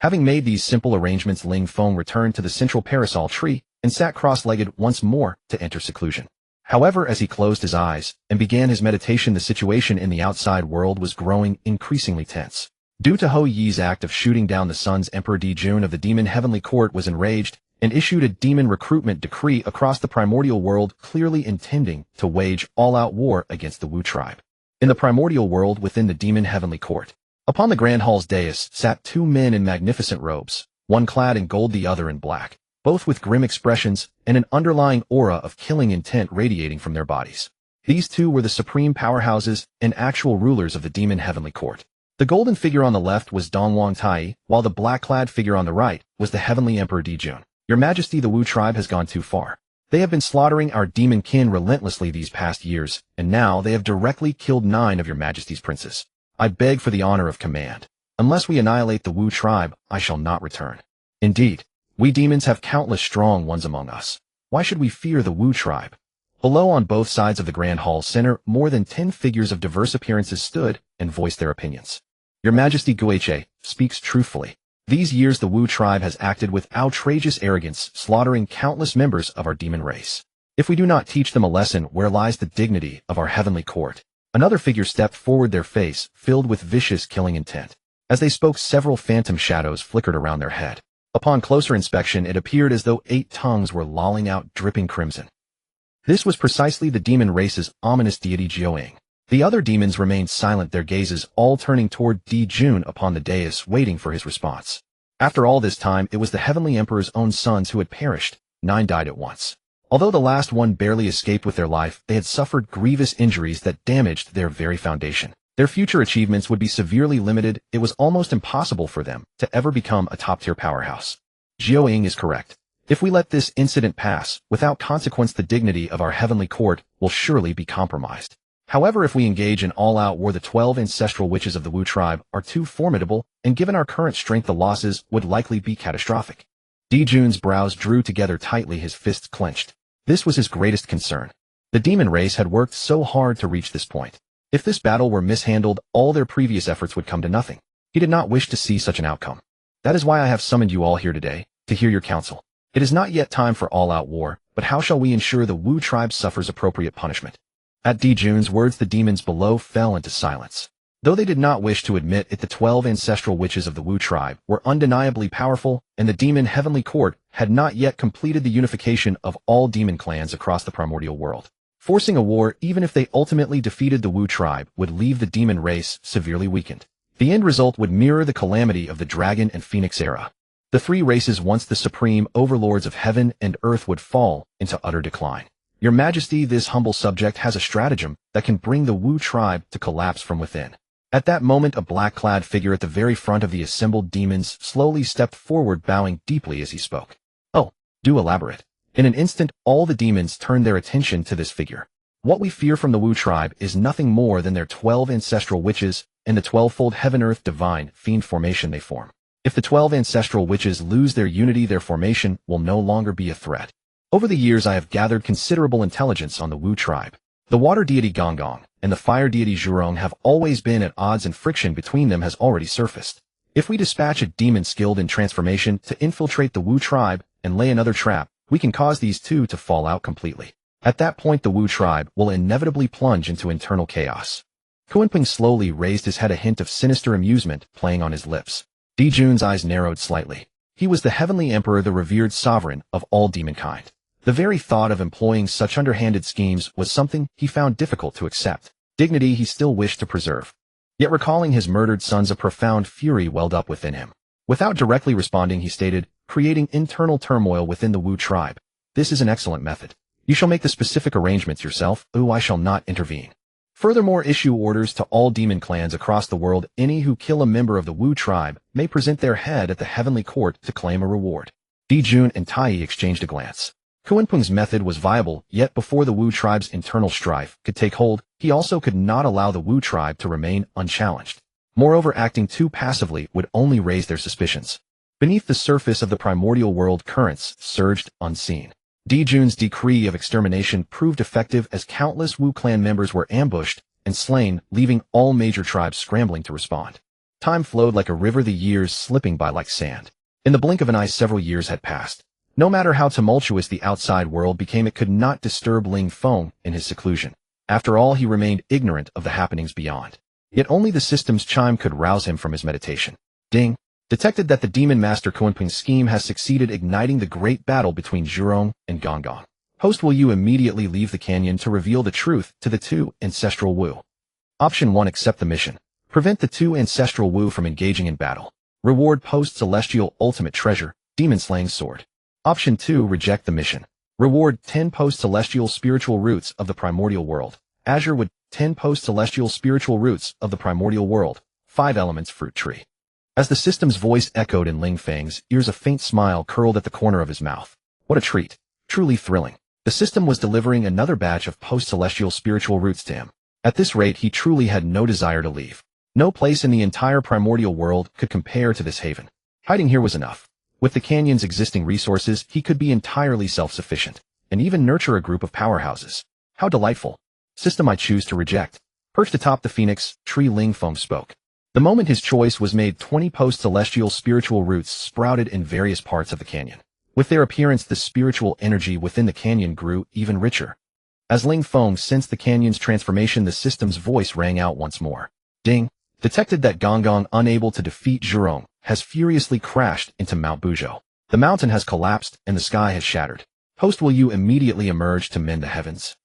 Having made these simple arrangements, Ling Feng returned to the central parasol tree and sat cross-legged once more to enter seclusion. However, as he closed his eyes and began his meditation, the situation in the outside world was growing increasingly tense. Due to Ho Yi's act of shooting down the sons, Emperor Dijun of the Demon Heavenly Court was enraged and issued a demon recruitment decree across the primordial world, clearly intending to wage all-out war against the Wu tribe. In the primordial world within the Demon Heavenly Court, upon the Grand Hall's dais sat two men in magnificent robes, one clad in gold, the other in black, both with grim expressions and an underlying aura of killing intent radiating from their bodies. These two were the supreme powerhouses and actual rulers of the Demon Heavenly Court. The golden figure on the left was Dongwang Tai, while the black-clad figure on the right was the Heavenly Emperor Dijun. Your Majesty, the Wu tribe has gone too far. They have been slaughtering our demon kin relentlessly these past years, and now they have directly killed 9 of your Majesty's princes. I beg for the honor of command. Unless we annihilate the Wu tribe, I shall not return. Indeed, we demons have countless strong ones among us. Why should we fear the Wu tribe? Below, on both sides of the Grand Hall center, more than 10 figures of diverse appearances stood and voiced their opinions. Your Majesty, Guiche speaks truthfully. These years the Wu tribe has acted with outrageous arrogance, slaughtering countless members of our demon race. If we do not teach them a lesson, where lies the dignity of our heavenly court? Another figure stepped forward, their face filled with vicious killing intent. As they spoke, several phantom shadows flickered around their head. Upon closer inspection, it appeared as though 8 tongues were lolling out dripping crimson. This was precisely the demon race's ominous deity Jiuying. The other demons remained silent, their gazes all turning toward Jun upon the dais, waiting for his response. After all this time, it was the Heavenly Emperor's own sons who had perished. 9 died at once. Although the last one barely escaped with their life, they had suffered grievous injuries that damaged their very foundation. Their future achievements would be severely limited. It was almost impossible for them to ever become a top-tier powerhouse. Jiuying is correct. If we let this incident pass, without consequence, the dignity of our heavenly court will surely be compromised. However, if we engage in all-out war, the 12 ancestral witches of the Wu tribe are too formidable, and given our current strength, the losses would likely be catastrophic. Jun's brows drew together tightly, his fists clenched. This was his greatest concern. The demon race had worked so hard to reach this point. If this battle were mishandled, all their previous efforts would come to nothing. He did not wish to see such an outcome. That is why I have summoned you all here today, to hear your counsel. It is not yet time for all-out war, but how shall we ensure the Wu tribe suffers appropriate punishment? At Jun's words, the demons below fell into silence. Though they did not wish to admit it, the 12 ancestral witches of the Wu tribe were undeniably powerful, and the demon heavenly court had not yet completed the unification of all demon clans across the primordial world. Forcing a war, even if they ultimately defeated the Wu tribe, would leave the demon race severely weakened. The end result would mirror the calamity of the Dragon and Phoenix era. The three races, once the supreme overlords of heaven and earth, would fall into utter decline. Your Majesty, this humble subject has a stratagem that can bring the Wu tribe to collapse from within. At that moment, a black-clad figure at the very front of the assembled demons slowly stepped forward, bowing deeply as he spoke. Oh, do elaborate. In an instant, all the demons turned their attention to this figure. What we fear from the Wu tribe is nothing more than their 12 ancestral witches and the 12-fold heaven-earth divine fiend formation they form. If the 12 ancestral witches lose their unity, their formation will no longer be a threat. Over the years, I have gathered considerable intelligence on the Wu tribe. The water deity Honghuang and the fire deity Zhurong have always been at odds, and friction between them has already surfaced. If we dispatch a demon skilled in transformation to infiltrate the Wu tribe and lay another trap, we can cause these two to fall out completely. At that point, the Wu tribe will inevitably plunge into internal chaos. Kuenping slowly raised his head, a hint of sinister amusement playing on his lips. Jun's eyes narrowed slightly. He was the heavenly emperor, the revered sovereign of all demonkind. The very thought of employing such underhanded schemes was something he found difficult to accept. Dignity he still wished to preserve. Yet recalling his murdered sons, a profound fury welled up within him. Without directly responding, he stated, creating internal turmoil within the Wu tribe. This is an excellent method. You shall make the specific arrangements yourself. I shall not intervene. Furthermore, issue orders to all demon clans across the world. Any who kill a member of the Wu tribe may present their head at the heavenly court to claim a reward. Jun and Tai exchanged a glance. Kuenpeng's method was viable, yet before the Wu tribe's internal strife could take hold, he also could not allow the Wu tribe to remain unchallenged. Moreover, acting too passively would only raise their suspicions. Beneath the surface of the primordial world, currents surged unseen. Jun's decree of extermination proved effective as countless Wu clan members were ambushed and slain, leaving all major tribes scrambling to respond. Time flowed like a river, the years slipping by like sand. In the blink of an eye, several years had passed. No matter how tumultuous the outside world became, it could not disturb Ling Feng in his seclusion. After all, he remained ignorant of the happenings beyond. Yet only the system's chime could rouse him from his meditation. Ding! Detected that the demon master Kuenpeng's scheme has succeeded, igniting the great battle between Zhurong and Honghuang. Host, will you immediately leave the canyon to reveal the truth to the two ancestral Wu? Option 1. Accept the mission. Prevent the two ancestral Wu from engaging in battle. Reward: post-celestial ultimate treasure, demon-slaying sword. Option 2. Reject the mission. Reward: 10 post-celestial spiritual roots of the primordial world. Azure wood, 10 post-celestial spiritual roots of the primordial world, 5 elements fruit tree. As the system's voice echoed in Ling Feng's ears, a faint smile curled at the corner of his mouth. What a treat. Truly thrilling. The system was delivering another batch of post-celestial spiritual roots to him. At this rate, he truly had no desire to leave. No place in the entire primordial world could compare to this haven. Hiding here was enough. With the canyon's existing resources, he could be entirely self-sufficient, and even nurture a group of powerhouses. How delightful. System, I choose to reject. Perched atop the phoenix tree, Ling Feng spoke. The moment his choice was made, 20 post-celestial spiritual roots sprouted in various parts of the canyon. With their appearance, the spiritual energy within the canyon grew even richer. As Ling Feng sensed the canyon's transformation, the system's voice rang out once more. Ding! Detected that Honghuang, unable to defeat Zhurong, has furiously crashed into Mount Buzhou. The mountain has collapsed and the sky has shattered. Host, will you immediately emerge to mend the heavens?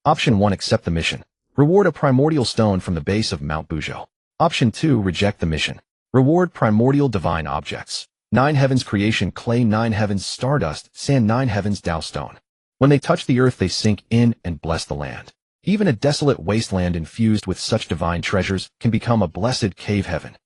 Option 1. Accept the mission. Reward a primordial stone from the base of Mount Buzhou. Option 2. Reject the mission. Reward primordial divine objects. 9 heavens creation clay, 9 heavens stardust, sand, 9 heavens Tao stone. When they touch the earth, they sink in and bless the land. Even a desolate wasteland infused with such divine treasures can become a blessed cave heaven.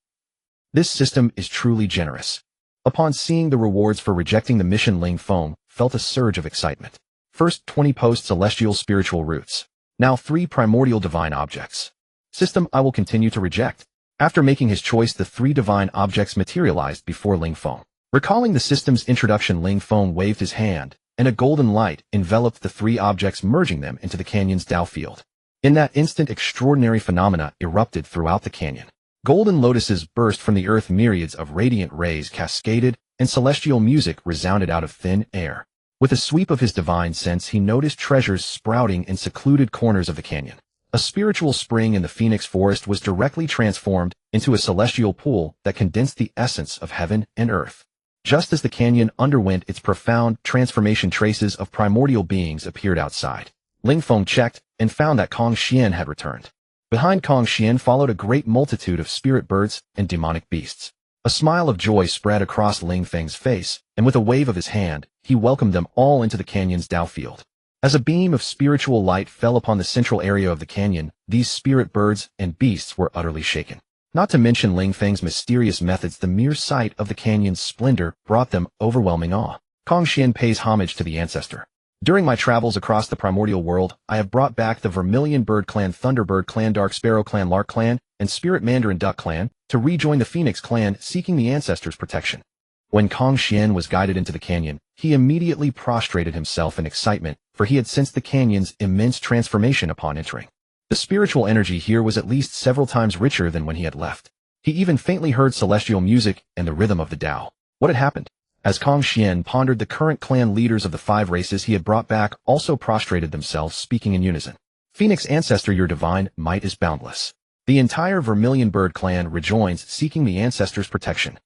This system is truly generous. Upon seeing the rewards for rejecting the mission, Ling Feng felt a surge of excitement. First, 20 post-celestial spiritual roots. Now 3 primordial divine objects. System I will continue to reject. After making his choice, the 3 divine objects materialized before Ling Feng. Recalling the system's introduction, Ling Feng waved his hand, and a golden light enveloped the 3 objects, merging them into the canyon's Tao field. In that instant, extraordinary phenomena erupted throughout the canyon. Golden lotuses burst from the earth, myriads of radiant rays cascaded, and celestial music resounded out of thin air. With a sweep of his divine sense, he noticed treasures sprouting in secluded corners of the canyon. A spiritual spring in the Phoenix Forest was directly transformed into a celestial pool that condensed the essence of heaven and earth. Just as the canyon underwent its profound transformation, traces of primordial beings appeared outside. Ling Feng checked and found that Kong Xian had returned. Behind Kong Xian followed a great multitude of spirit birds and demonic beasts. A smile of joy spread across Ling Feng's face, and with a wave of his hand, he welcomed them all into the canyon's Tao field. As a beam of spiritual light fell upon the central area of the canyon, these spirit birds and beasts were utterly shaken. Not to mention Ling Feng's mysterious methods, the mere sight of the canyon's splendor brought them overwhelming awe. Kong Xian pays homage to the ancestor. During my travels across the primordial world, I have brought back the Vermilion Bird Clan, Thunderbird Clan, Dark Sparrow Clan, Lark Clan, and Spirit Mandarin Duck Clan to rejoin the Phoenix Clan, seeking the ancestors' protection. When Kong Xian was guided into the canyon, he immediately prostrated himself in excitement, for he had sensed the canyon's immense transformation upon entering. The spiritual energy here was at least several times richer than when he had left. He even faintly heard celestial music and the rhythm of the Tao. What had happened? As Kong Xian pondered, the current clan leaders of the 5 races he had brought back also prostrated themselves, speaking in unison. Phoenix Ancestor, your divine might is boundless. The entire Vermilion Bird Clan rejoins, seeking the ancestors' protection.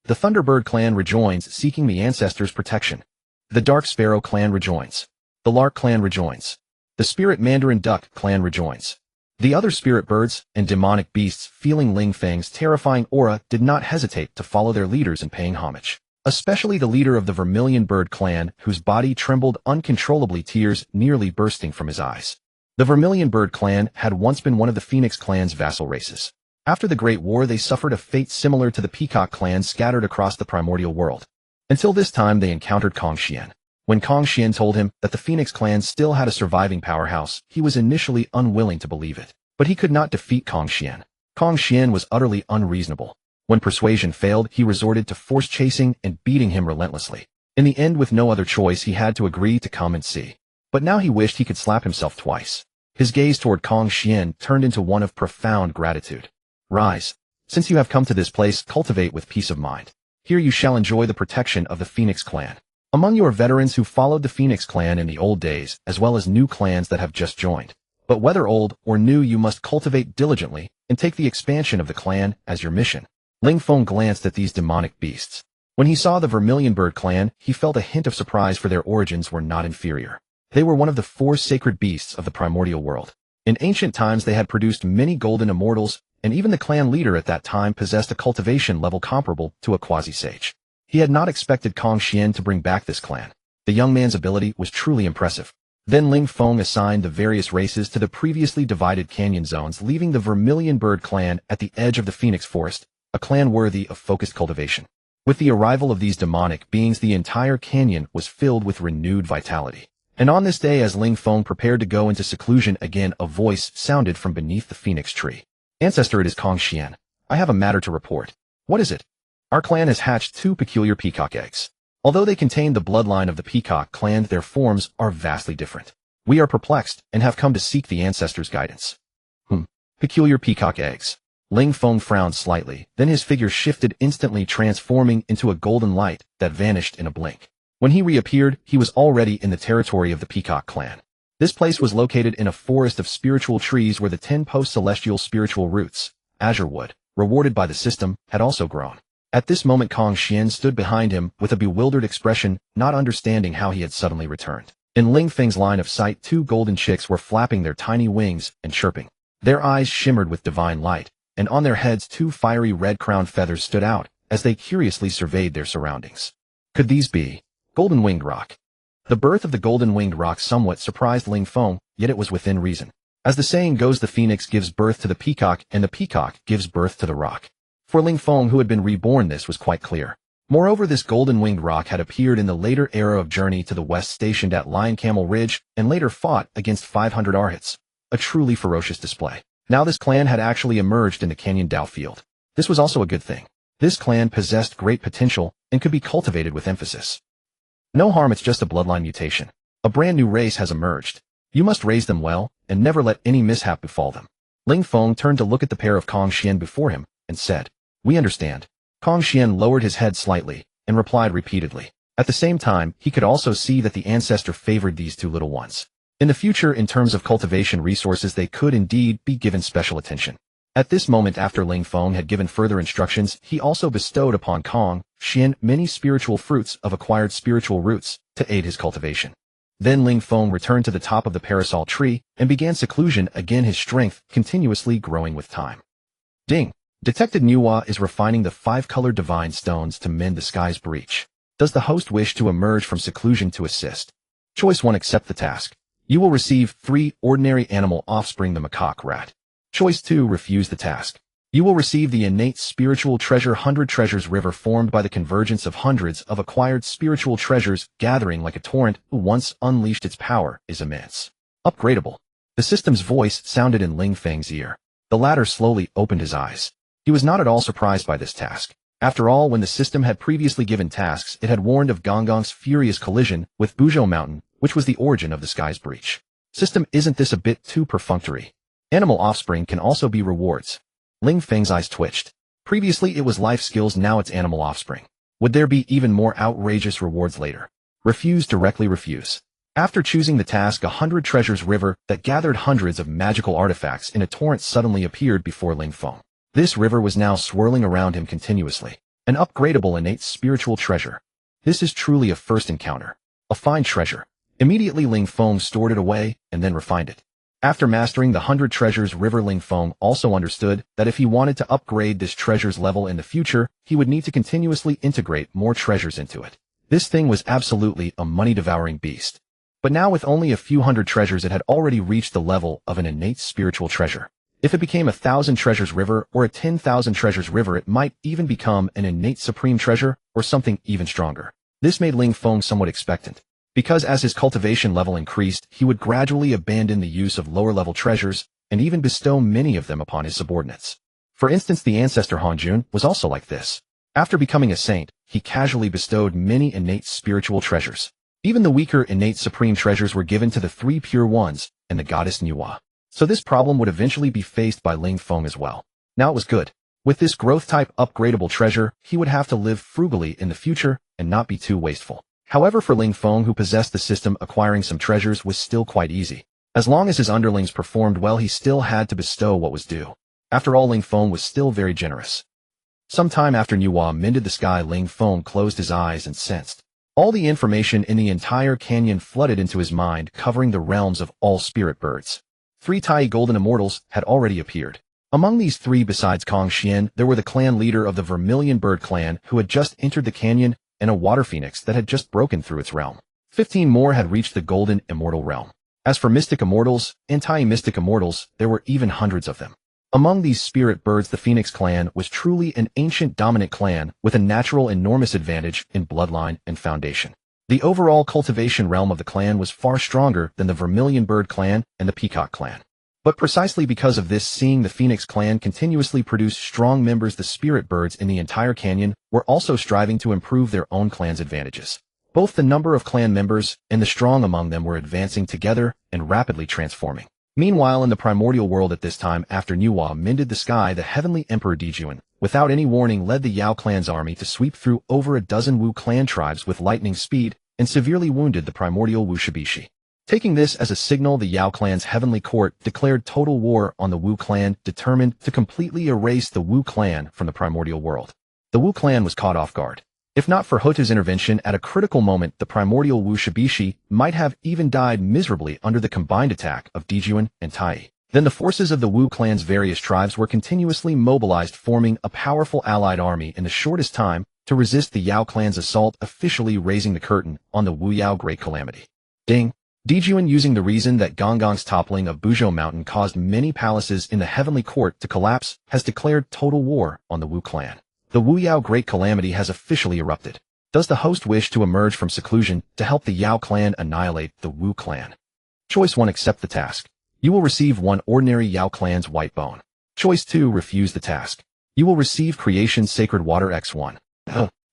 The Thunderbird Clan rejoins, seeking the ancestors' protection. The Dark Sparrow Clan rejoins. The Lark Clan rejoins. The Spirit Mandarin Duck Clan rejoins. The other spirit birds and demonic beasts, feeling Ling Feng's terrifying aura, did not hesitate to follow their leaders in paying homage. Especially the leader of the Vermilion Bird Clan, whose body trembled uncontrollably, tears nearly bursting from his eyes. The Vermilion Bird Clan had once been one of the Phoenix Clan's vassal races. After the Great War, they suffered a fate similar to the Peacock Clan scattered across the primordial world. Until this time, they encountered Kong Xian. When Kong Xian told him that the Phoenix Clan still had a surviving powerhouse, he was initially unwilling to believe it. But he could not defeat Kong Xian. Kong Xian was utterly unreasonable. When persuasion failed, he resorted to force chasing and beating him relentlessly. In the end, with no other choice, he had to agree to come and see. But now he wished he could slap himself twice. His gaze toward Kong Xian turned into one of profound gratitude. Rise. Since you have come to this place, cultivate with peace of mind. Here you shall enjoy the protection of the Phoenix Clan. Among you are veterans who followed the Phoenix Clan in the old days, as well as new clans that have just joined. But whether old or new, you must cultivate diligently and take the expansion of the clan as your mission. Ling Feng glanced at these demonic beasts. When he saw the Vermilion Bird Clan, he felt a hint of surprise, for their origins were not inferior. They were one of the 4 sacred beasts of the primordial world. In ancient times, they had produced many golden immortals, and even the clan leader at that time possessed a cultivation level comparable to a quasi-sage. He had not expected Kong Xian to bring back this clan. The young man's ability was truly impressive. Then Ling Feng assigned the various races to the previously divided canyon zones, leaving the Vermilion Bird Clan at the edge of the Phoenix Forest, a clan worthy of focused cultivation. With the arrival of these demonic beings, the entire canyon was filled with renewed vitality. And on this day, as Ling Feng prepared to go into seclusion again, a voice sounded from beneath the phoenix tree. Ancestor, it is Kong Xian. I have a matter to report. What is it? Our clan has hatched 2 peculiar peacock eggs. Although they contain the bloodline of the Peacock Clan, their forms are vastly different. We are perplexed and have come to seek the ancestors' guidance. Peculiar peacock eggs. Ling Feng frowned slightly, then his figure shifted, instantly transforming into a golden light that vanished in a blink. When he reappeared, he was already in the territory of the Peacock Clan. This place was located in a forest of spiritual trees where the 10 post-celestial spiritual roots, azure wood, rewarded by the system, had also grown. At this moment, Kong Xian stood behind him with a bewildered expression, not understanding how he had suddenly returned. In Ling Feng's line of sight, 2 golden chicks were flapping their tiny wings and chirping. Their eyes shimmered with divine light, and on their heads 2 fiery red-crowned feathers stood out as they curiously surveyed their surroundings. Could these be golden-winged roc? The birth of the golden-winged roc somewhat surprised Ling Feng, yet it was within reason. As the saying goes, the phoenix gives birth to the peacock, and the peacock gives birth to the roc. For Ling Feng, who had been reborn, this was quite clear. Moreover, this golden-winged roc had appeared in the later era of Journey to the West, stationed at Lion Camel Ridge, and later fought against 500 Arhats. A truly ferocious display. Now this clan had actually emerged in the Canyon Dao field. This was also a good thing. This clan possessed great potential and could be cultivated with emphasis. No harm, it's just a bloodline mutation. A brand new race has emerged. You must raise them well, and never let any mishap befall them. Ling Feng turned to look at the pair of Kong Xian before him, and said, "We understand." Kong Xian lowered his head slightly, and replied repeatedly. At the same time, he could also see that the ancestor favored these 2 little ones. In the future, in terms of cultivation resources, they could indeed be given special attention. At this moment, after Ling Feng had given further instructions, he also bestowed upon Kong Xian many spiritual fruits of acquired spiritual roots to aid his cultivation. Then Ling Feng returned to the top of the parasol tree and began seclusion again, his strength continuously growing with time. Ding! Detected Nuwa is refining the 5-colored divine stones to mend the sky's breach. Does the host wish to emerge from seclusion to assist? Choice 1, accept the task. You will receive 3 ordinary animal offspring, the macaque rat. Choice 2, refuse the task. You will receive the innate spiritual treasure 100 treasures river, formed by the convergence of hundreds of acquired spiritual treasures, gathering like a torrent, who once unleashed its power is immense. Upgradable. The system's voice sounded in Ling Feng's ear. The latter slowly opened his eyes. He was not at all surprised by this task. After all, when the system had previously given tasks, it had warned of Gonggong's furious collision with Buzhou Mountain, which was the origin of the sky's breach. System, isn't this a bit too perfunctory? Animal offspring can also be rewards. Ling Feng's eyes twitched. Previously it was life skills, now it's animal offspring. Would there be even more outrageous rewards later? Refuse, directly refuse. After choosing the task, 100 treasures river that gathered hundreds of magical artifacts in a torrent suddenly appeared before Ling Feng. This river was now swirling around him continuously. An upgradable innate spiritual treasure. This is truly a first encounter. A fine treasure. Immediately Ling Feng stored it away and then refined it. After mastering the 100 treasures river, Ling Feng also understood that if he wanted to upgrade this treasure's level in the future, he would need to continuously integrate more treasures into it. This thing was absolutely a money-devouring beast. But now, with only a few hundred treasures, it had already reached the level of an innate spiritual treasure. If it became 1,000 treasures river or a 10,000 treasures river, it might even become an innate supreme treasure or something even stronger. This made Ling Feng somewhat expectant, because as his cultivation level increased, he would gradually abandon the use of lower-level treasures and even bestow many of them upon his subordinates. For instance, the ancestor Hongjun was also like this. After becoming a saint, he casually bestowed many innate spiritual treasures. Even the weaker innate supreme treasures were given to the 3 pure ones and the goddess Nuwa. So this problem would eventually be faced by Ling Feng as well. Now it was good. With this growth-type upgradable treasure, he would have to live frugally in the future and not be too wasteful. However, for Ling Feng, who possessed the system, acquiring some treasures was still quite easy. As long as his underlings performed well, he still had to bestow what was due. After all, Ling Feng was still very generous. Some time after Nuwa mended the sky, Ling Feng closed his eyes and sensed. All the information in the entire canyon flooded into his mind, covering the realms of all spirit birds. 3 Tai golden immortals had already appeared. Among these 3, besides Kong Xian, there were the clan leader of the Vermilion Bird clan, who had just entered the canyon, and a water phoenix that had just broken through its realm. 15 more had reached the golden immortal realm. As for mystic immortals, anti-mystic immortals, there were even hundreds of them. Among these spirit birds, the Phoenix clan was truly an ancient dominant clan with a natural enormous advantage in bloodline and foundation. The overall cultivation realm of the clan was far stronger than the Vermilion Bird clan and the Peacock clan. But precisely because of this, seeing the Phoenix clan continuously produce strong members, the spirit birds in the entire canyon were also striving to improve their own clan's advantages. Both the number of clan members and the strong among them were advancing together and rapidly transforming. Meanwhile, in the primordial world at this time, after Nuwa mended the sky, the heavenly emperor Dejuan, without any warning, led the Yao clan's army to sweep through over a dozen Wu clan tribes with lightning speed and severely wounded the primordial Wu Shibishi. Taking this as a signal, the Yao clan's heavenly court declared total war on the Wu clan, determined to completely erase the Wu clan from the primordial world. The Wu clan was caught off guard. If not for Hota's intervention at a critical moment, the primordial Wu Shibishi might have even died miserably under the combined attack of Dijuan and Tai. Then the forces of the Wu clan's various tribes were continuously mobilized, forming a powerful allied army in the shortest time to resist the Yao clan's assault, officially raising the curtain on the Wu Yao Great Calamity. Ding! Dijuan, using the reason that Gonggong's toppling of Buzhou Mountain caused many palaces in the Heavenly Court to collapse, has declared total war on the Wu clan. The Wu Yao Great Calamity has officially erupted. Does the host wish to emerge from seclusion to help the Yao clan annihilate the Wu clan? Choice 1. Accept the task. You will receive 1 ordinary Yao clan's white bone. Choice 2. Refuse the task. You will receive Creation's Sacred Water X1.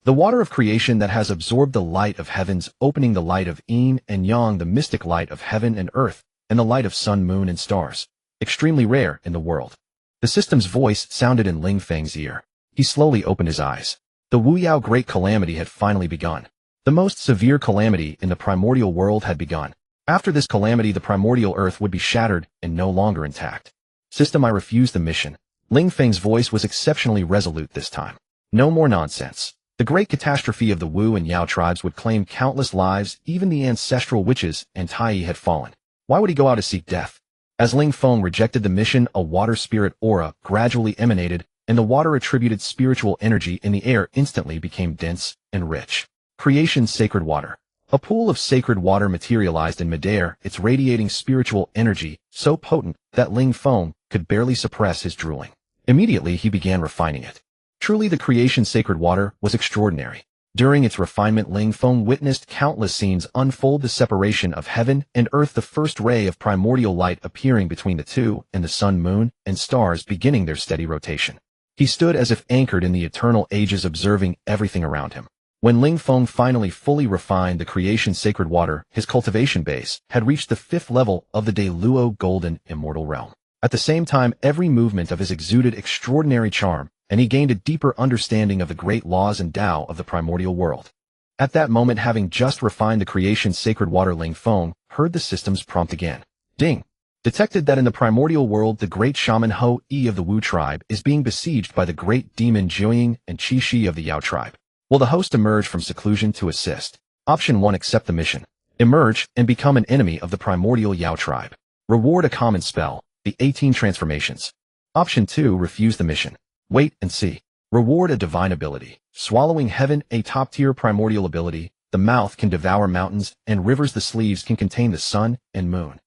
The water of creation that has absorbed the light of heavens, opening the light of yin and yang, the mystic light of heaven and earth, and the light of sun, moon, and stars. Extremely rare in the world. The system's voice sounded in Ling Feng's ear. He slowly opened his eyes. The Wu Yao Great Calamity had finally begun. The most severe calamity in the primordial world had begun. After this calamity, the primordial earth would be shattered and no longer intact. System, I refuse the mission. Ling Feng's voice was exceptionally resolute this time. No more nonsense. The great catastrophe of the Wu and Yao tribes would claim countless lives. Even the ancestral witches and Tai had fallen. Why would he go out to seek death? As Ling Feng rejected the mission, a water spirit aura gradually emanated, and the water-attributed spiritual energy in the air instantly became dense and rich. Creation's Sacred Water. A pool of sacred water materialized in midair, its radiating spiritual energy so potent that Ling Feng could barely suppress his drooling. Immediately he began refining it. Truly, the Creation's Sacred Water was extraordinary. During its refinement, Ling Feng witnessed countless scenes unfold: the separation of heaven and earth, the first ray of primordial light appearing between the two, and the sun, moon, and stars beginning their steady rotation. He stood as if anchored in the eternal ages, observing everything around him. When Ling Feng finally fully refined the Creation's Sacred Water, his cultivation base had reached the 5th level of the De Luo Golden Immortal Realm. At the same time, every movement of his exuded extraordinary charm, and he gained a deeper understanding of the great laws and Tao of the primordial world. At that moment, having just refined the Creation's Sacred Water, Ling Feng heard the system's prompt again. Ding! Detected that in the primordial world, the great shaman Ho-E of the Wu tribe is being besieged by the great demon Jiuying and Qi-Shi of the Yao tribe. Will the host emerge from seclusion to assist? Option 1. Accept the mission. Emerge and become an enemy of the primordial Yao tribe. Reward a common spell, the 18 transformations. Option 2. Refuse the mission. Wait and see. Reward a divine ability. Swallowing heaven, a top-tier primordial ability. The mouth can devour mountains and rivers. The sleeves can contain the sun and moon.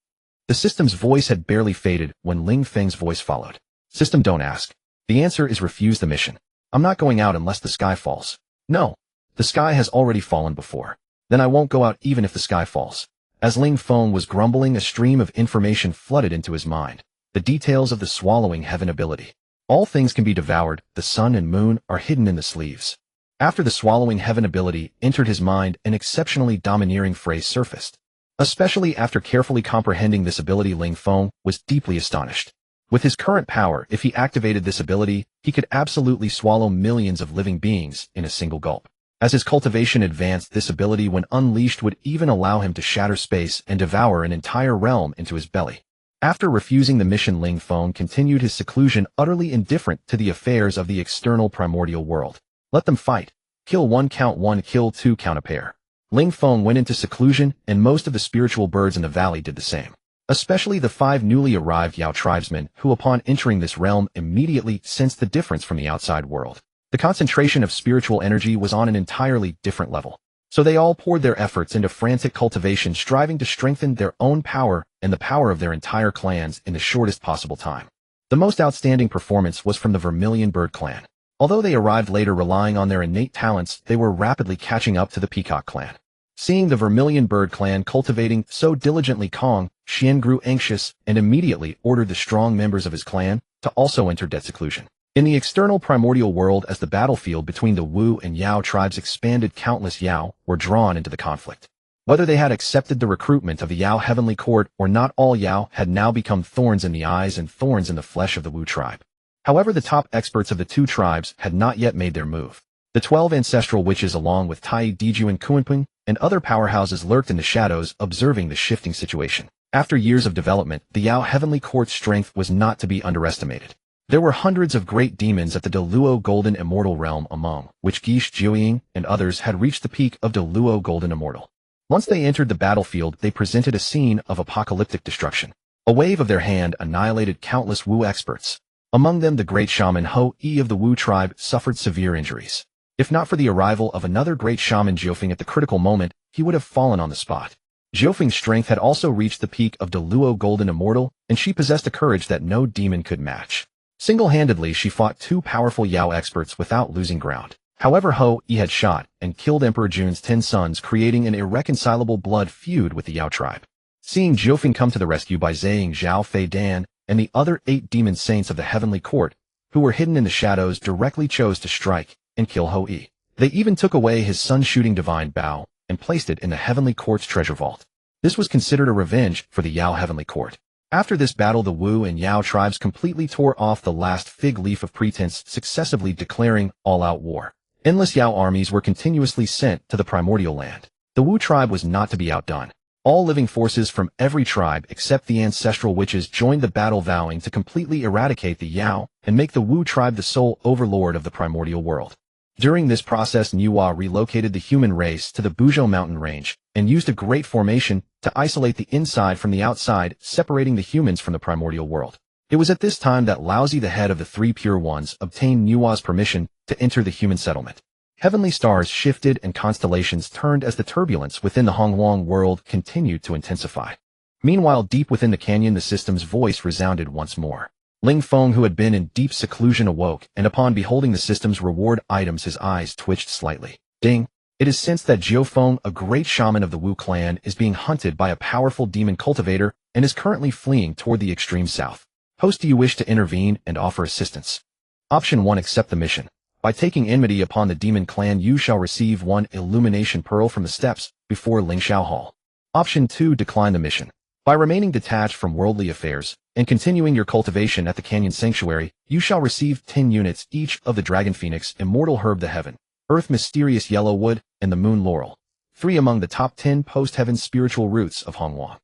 The system's voice had barely faded when Ling Feng's voice followed. System, don't ask. The answer is refuse the mission. I'm not going out unless the sky falls. No. The sky has already fallen before. Then I won't go out even if the sky falls. As Ling Feng was grumbling, a stream of information flooded into his mind. The details of the swallowing heaven ability. All things can be devoured. The sun and moon are hidden in the sleeves. After the swallowing heaven ability entered his mind, an exceptionally domineering phrase surfaced. Especially after carefully comprehending this ability, Ling Feng was deeply astonished. With his current power, if he activated this ability, he could absolutely swallow millions of living beings in a single gulp. As his cultivation advanced, this ability, when unleashed, would even allow him to shatter space and devour an entire realm into his belly. After refusing the mission, Ling Feng continued his seclusion, utterly indifferent to the affairs of the external primordial world. Let them fight. Kill 1, count 1, kill 2, count a pair. Ling Feng went into seclusion, and most of the spiritual birds in the valley did the same. Especially the 5 newly arrived Yao tribesmen, who upon entering this realm immediately sensed the difference from the outside world. The concentration of spiritual energy was on an entirely different level. So they all poured their efforts into frantic cultivation, striving to strengthen their own power and the power of their entire clans in the shortest possible time. The most outstanding performance was from the Vermilion Bird clan. Although they arrived later, relying on their innate talents, they were rapidly catching up to the Peacock clan. Seeing the Vermilion Bird clan cultivating so diligently, Kong Xian grew anxious and immediately ordered the strong members of his clan to also enter dead seclusion. In the external primordial world, as the battlefield between the Wu and Yao tribes expanded, countless Yao were drawn into the conflict. Whether they had accepted the recruitment of the Yao Heavenly Court or not, all Yao had now become thorns in the eyes and thorns in the flesh of the Wu tribe. However, the top experts of the two tribes had not yet made their move. The 12 ancestral witches, along with Tai Diju and Kunping and other powerhouses, lurked in the shadows, observing the shifting situation. After years of development, the Yao Heavenly Court's strength was not to be underestimated. There were hundreds of great demons at the Deluo Golden Immortal realm, among which Gish Jiuying and others had reached the peak of Deluo Golden Immortal. Once they entered the battlefield, they presented a scene of apocalyptic destruction. A wave of their hand annihilated countless Wu experts. Among them, the great shaman Ho-E of the Wu tribe suffered severe injuries. If not for the arrival of another great shaman Jiufeng at the critical moment, he would have fallen on the spot. Jiufeng's strength had also reached the peak of Deluo Golden Immortal, and she possessed a courage that no demon could match. Single-handedly, she fought two powerful Yao experts without losing ground. However, Ho-E had shot and killed Emperor Jun's 10 sons, creating an irreconcilable blood feud with the Yao tribe. Seeing Jiufeng come to the rescue by Zhang Zhao Fei Dan and the other 8 demon saints of the heavenly court, who were hidden in the shadows, directly chose to strike and kill Ho-E. They even took away his sun-shooting divine bow and placed it in the heavenly court's treasure vault. This was considered a revenge for the Yao heavenly court. After this battle, the Wu and Yao tribes completely tore off the last fig leaf of pretense, successively declaring all-out war. Endless Yao armies were continuously sent to the primordial land. The Wu tribe was not to be outdone. All living forces from every tribe except the ancestral witches joined the battle, vowing to completely eradicate the Yao and make the Wu tribe the sole overlord of the primordial world. During this process, Nuwa relocated the human race to the Buzhou mountain range and used a great formation to isolate the inside from the outside, separating the humans from the primordial world. It was at this time that Laozi, the head of the 3 Pure Ones, obtained Nuwa's permission to enter the human settlement. Heavenly stars shifted and constellations turned as the turbulence within the Honghuang world continued to intensify. Meanwhile, deep within the canyon, the system's voice resounded once more. Ling Feng, who had been in deep seclusion, awoke, and upon beholding the system's reward items, his eyes twitched slightly. Ding! It is sensed that Jiu Feng, a great shaman of the Wu clan, is being hunted by a powerful demon cultivator and is currently fleeing toward the extreme south. Host, do you wish to intervene and offer assistance? Option 1. Accept the mission. By taking enmity upon the demon clan, you shall receive 1 illumination pearl from the steps before Lingxiao Hall. Option 2. Decline the mission. By remaining detached from worldly affairs and continuing your cultivation at the Canyon Sanctuary, you shall receive 10 units each of the Dragon Phoenix, Immortal Herb, the Heaven, Earth Mysterious Yellow Wood, and the Moon Laurel. 3 among the top 10 post-heaven spiritual roots of Honghuang.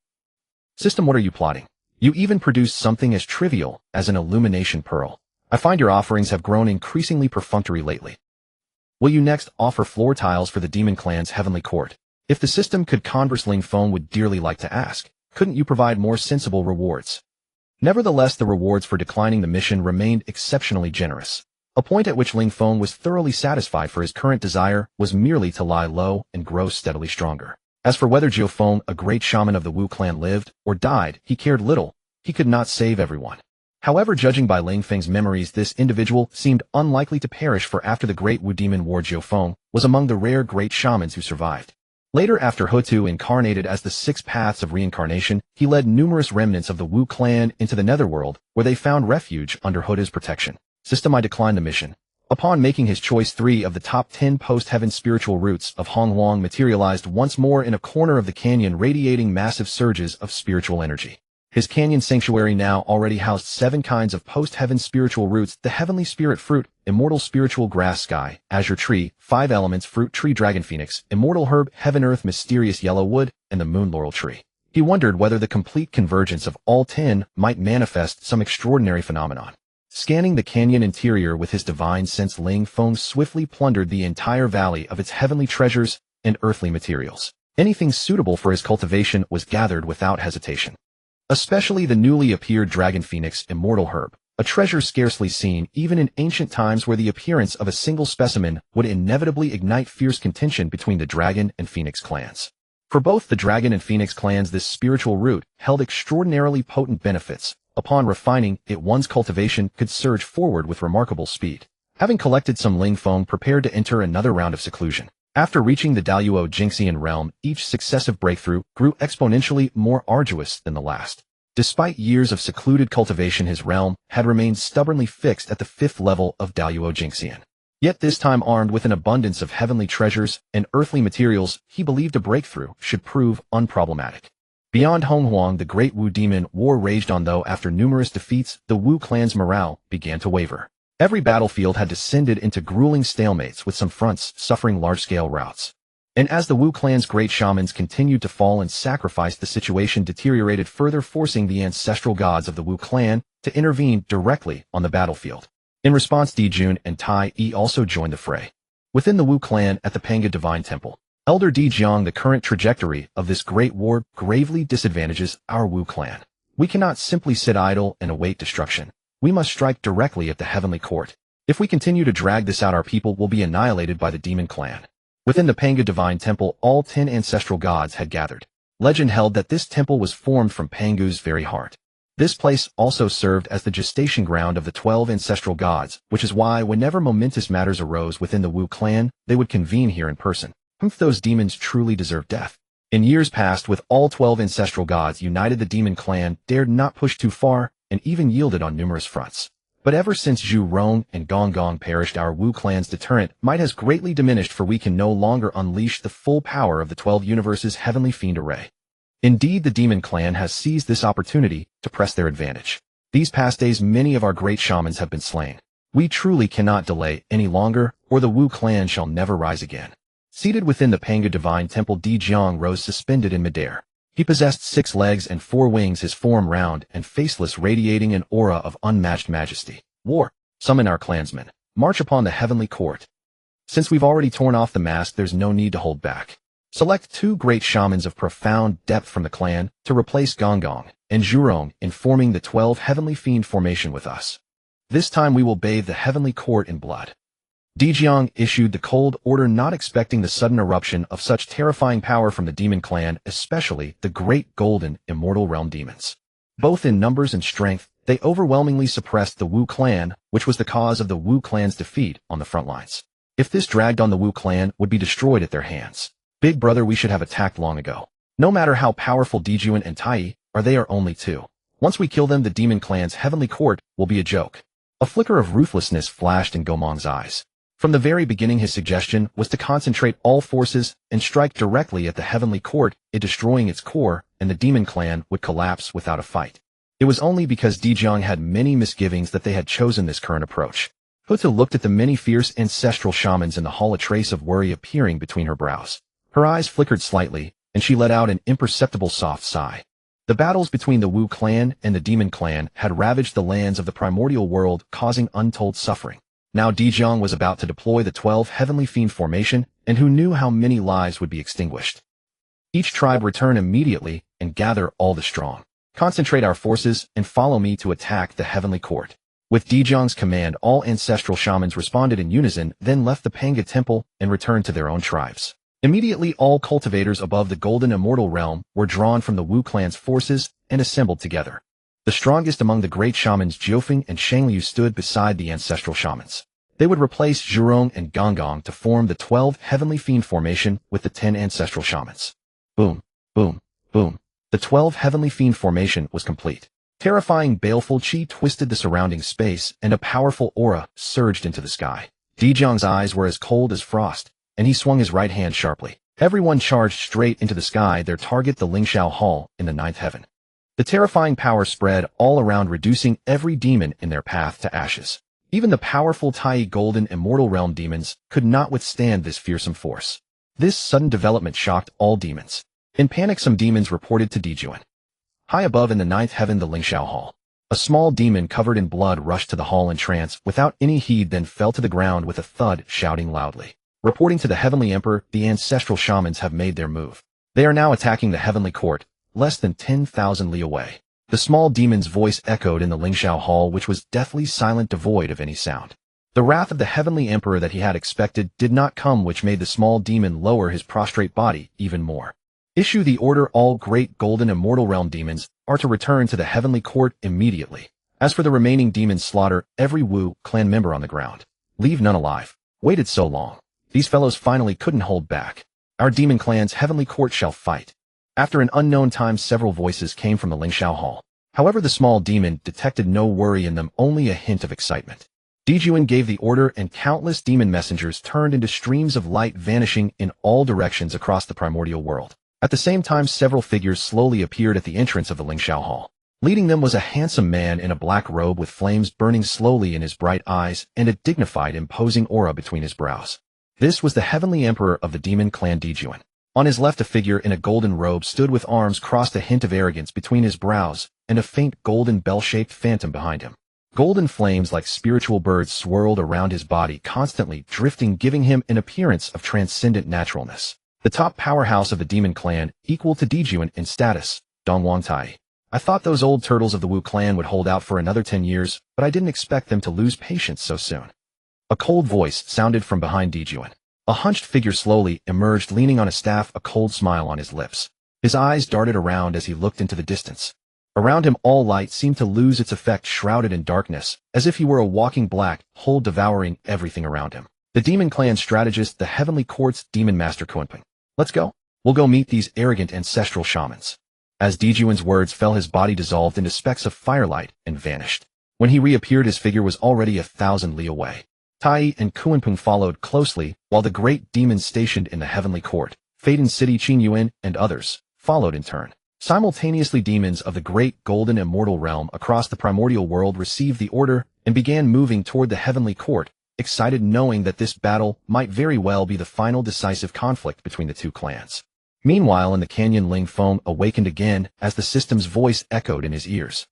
System, what are you plotting? You even produced something as trivial as an illumination pearl. I find your offerings have grown increasingly perfunctory lately. Will you next offer floor tiles for the demon clan's heavenly court? If the system could converse, Ling Feng would dearly like to ask, couldn't you provide more sensible rewards? Nevertheless, the rewards for declining the mission remained exceptionally generous. A point at which Ling Feng was thoroughly satisfied, for his current desire was merely to lie low and grow steadily stronger. As for whether Jiu Feng, a great shaman of the Wu clan, lived or died, he cared little. He could not save everyone. However, judging by Ling Feng's memories, this individual seemed unlikely to perish, for after the great Wu demon war, Jiu Feng was among the rare great shamans who survived. Later, after Hutu incarnated as the 6 paths of reincarnation, he led numerous remnants of the Wu clan into the netherworld, where they found refuge under Hutu's protection. System, I declined the mission. Upon making his choice, 3 of the top 10 post-heaven spiritual roots of Honghuang materialized once more in a corner of the canyon, radiating massive surges of spiritual energy. His canyon sanctuary now already housed 7 kinds of post-heaven spiritual roots: the heavenly spirit fruit, immortal spiritual grass sky, azure tree, 5 elements fruit tree, dragon phoenix, immortal herb, heaven earth, mysterious yellow wood, and the moon laurel tree. He wondered whether the complete convergence of all 10 might manifest some extraordinary phenomenon. Scanning the canyon interior with his divine sense, Ling Feng swiftly plundered the entire valley of its heavenly treasures and earthly materials. Anything suitable for his cultivation was gathered without hesitation. Especially the newly appeared dragon phoenix, immortal herb, a treasure scarcely seen even in ancient times, where the appearance of a single specimen would inevitably ignite fierce contention between the dragon and phoenix clans. For both the dragon and phoenix clans, this spiritual root held extraordinarily potent benefits. Upon refining it, one's cultivation could surge forward with remarkable speed. Having collected some, Ling Feng prepared to enter another round of seclusion. After reaching the Daluo Jingxian realm, each successive breakthrough grew exponentially more arduous than the last. Despite years of secluded cultivation, his realm had remained stubbornly fixed at the 5th level of Daluo Jingxian. Yet this time, armed with an abundance of heavenly treasures and earthly materials, he believed a breakthrough should prove unproblematic. Beyond Honghuang, the great Wu demon war raged on, though after numerous defeats, the Wu clan's morale began to waver. Every battlefield had descended into grueling stalemates, with some fronts suffering large-scale routs. And as the Wu clan's great shamans continued to fall and sacrifice, the situation deteriorated further, forcing the ancestral gods of the Wu clan to intervene directly on the battlefield. In response, Dijun and Tai Yi also joined the fray. Within the Wu clan at the Panga Divine Temple, Elder Dijiang, the current trajectory of this great war gravely disadvantages our Wu clan. We cannot simply sit idle and await destruction. We must strike directly at the heavenly court. If we continue to drag this out, our people will be annihilated by the demon clan. Within the Panga Divine Temple, all 10 ancestral gods had gathered. Legend held that this temple was formed from Pangu's very heart. This place also served as the gestation ground of the 12 ancestral gods, which is why whenever momentous matters arose within the Wu clan, they would convene here in person. Those demons truly deserve death. In years past, with all 12 ancestral gods united, the demon clan dared not push too far and even yielded on numerous fronts. But ever since Zhu Rong and Gong Gong perished, our Wu clan's deterrent might has greatly diminished, for we can no longer unleash the full power of the 12 universes' heavenly fiend array. Indeed, the demon clan has seized this opportunity to press their advantage. These past days, many of our great shamans have been slain. We truly cannot delay any longer, or the Wu clan shall never rise again. Seated within the Panga Divine Temple, Di Jiang rose suspended in midair. He possessed 6 legs and 4 wings, his form round and faceless, radiating an aura of unmatched majesty. War. Summon our clansmen. March upon the heavenly court. Since we've already torn off the mask, there's no need to hold back. Select 2 great shamans of profound depth from the clan to replace Gong Gong and Zhurong in forming the 12 heavenly fiend formation with us. This time we will bathe the heavenly court in blood. Dijiang issued the cold order, not expecting the sudden eruption of such terrifying power from the demon clan, especially the great golden immortal realm demons. Both in numbers and strength, they overwhelmingly suppressed the Wu clan, which was the cause of the Wu clan's defeat on the front lines. If this dragged on, the Wu clan would be destroyed at their hands. Big brother, we should have attacked long ago. No matter how powerful Dijuan and Tai are, they are only 2. Once we kill them, the demon clan's heavenly court will be a joke. A flicker of ruthlessness flashed in Gomong's eyes. From the very beginning, his suggestion was to concentrate all forces and strike directly at the heavenly court, it destroying its core, and the demon clan would collapse without a fight. It was only because Dijiang had many misgivings that they had chosen this current approach. Huta looked at the many fierce ancestral shamans in the hall, a trace of worry appearing between her brows. Her eyes flickered slightly, and she let out an imperceptible soft sigh. The battles between the Wu clan and the demon clan had ravaged the lands of the primordial world, causing untold suffering. Now Dijiang was about to deploy the 12 heavenly fiend formation, and who knew how many lives would be extinguished. Each tribe return immediately and gather all the strong. Concentrate our forces and follow me to attack the heavenly court. With Dijiang's command, all ancestral shamans responded in unison, then left the Panga temple and returned to their own tribes. Immediately, all cultivators above the golden immortal realm were drawn from the Wu clan's forces and assembled together. The strongest among the great shamans, Jiufeng and Shangliu, stood beside the ancestral shamans. They would replace Zhurong and Gonggong to form the 12 heavenly fiend formation with the 10 ancestral shamans. Boom, boom, boom. The 12 heavenly fiend formation was complete. Terrifying baleful chi twisted the surrounding space, and a powerful aura surged into the sky. Dijiang's eyes were as cold as frost, and he swung his right hand sharply. Everyone charged straight into the sky, their target the Lingshao Hall in the 9th heaven. The terrifying power spread all around, reducing every demon in their path to ashes. Even the powerful Tai golden immortal realm demons could not withstand this fearsome force. This sudden development shocked all demons. In panic, some demons reported to Dijuan. High above in the 9th heaven, the Lingshao Hall. A small demon covered in blood rushed to the hall in trance without any heed, then fell to the ground with a thud, shouting loudly. Reporting to the Heavenly Emperor, the ancestral shamans have made their move. They are now attacking the heavenly court, less than 10,000 li away. The small demon's voice echoed in the Lingshao Hall, which was deathly silent, devoid of any sound. The wrath of the Heavenly Emperor that he had expected did not come, which made the small demon lower his prostrate body even more. Issue the order: all great golden immortal realm demons are to return to the heavenly court immediately. As for the remaining demons, slaughter every Wu clan member on the ground. Leave none alive. Waited so long. These fellows finally couldn't hold back. Our demon clan's heavenly court shall fight. After an unknown time, several voices came from the Lingshao Hall. However, the small demon detected no worry in them, only a hint of excitement. Dijuan gave the order, and countless demon messengers turned into streams of light, vanishing in all directions across the primordial world. At the same time, several figures slowly appeared at the entrance of the Lingshao Hall. Leading them was a handsome man in a black robe with flames burning slowly in his bright eyes and a dignified, imposing aura between his brows. This was the heavenly emperor of the demon clan Dijuan. On his left, a figure in a golden robe stood with arms crossed, a hint of arrogance between his brows, and a faint golden bell-shaped phantom behind him. Golden flames like spiritual birds swirled around his body, constantly drifting, giving him an appearance of transcendent naturalness. The top powerhouse of the demon clan, equal to Dijuan in status, Dongwang Tai. I thought those old turtles of the Wu clan would hold out for another 10 years, but I didn't expect them to lose patience so soon. A cold voice sounded from behind Dijuan. A hunched figure slowly emerged, leaning on a staff, a cold smile on his lips. His eyes darted around as he looked into the distance. Around him, all light seemed to lose its effect, shrouded in darkness, as if he were a walking black hole devouring everything around him. The demon clan strategist, the Heavenly Court's demon master Kunpeng. Let's go. We'll go meet these arrogant ancestral shamans. As Dijuan's words fell, his body dissolved into specks of firelight and vanished. When he reappeared, his figure was already 1,000 li away. Tai and Kunpeng followed closely, while the great demons stationed in the Heavenly Court, Faden City, Qin Yuan, and others, followed in turn. Simultaneously, demons of the great golden immortal realm across the primordial world received the order and began moving toward the Heavenly Court, excited knowing that this battle might very well be the final decisive conflict between the two clans. Meanwhile, in the canyon, Ling Feng awakened again as the system's voice echoed in his ears.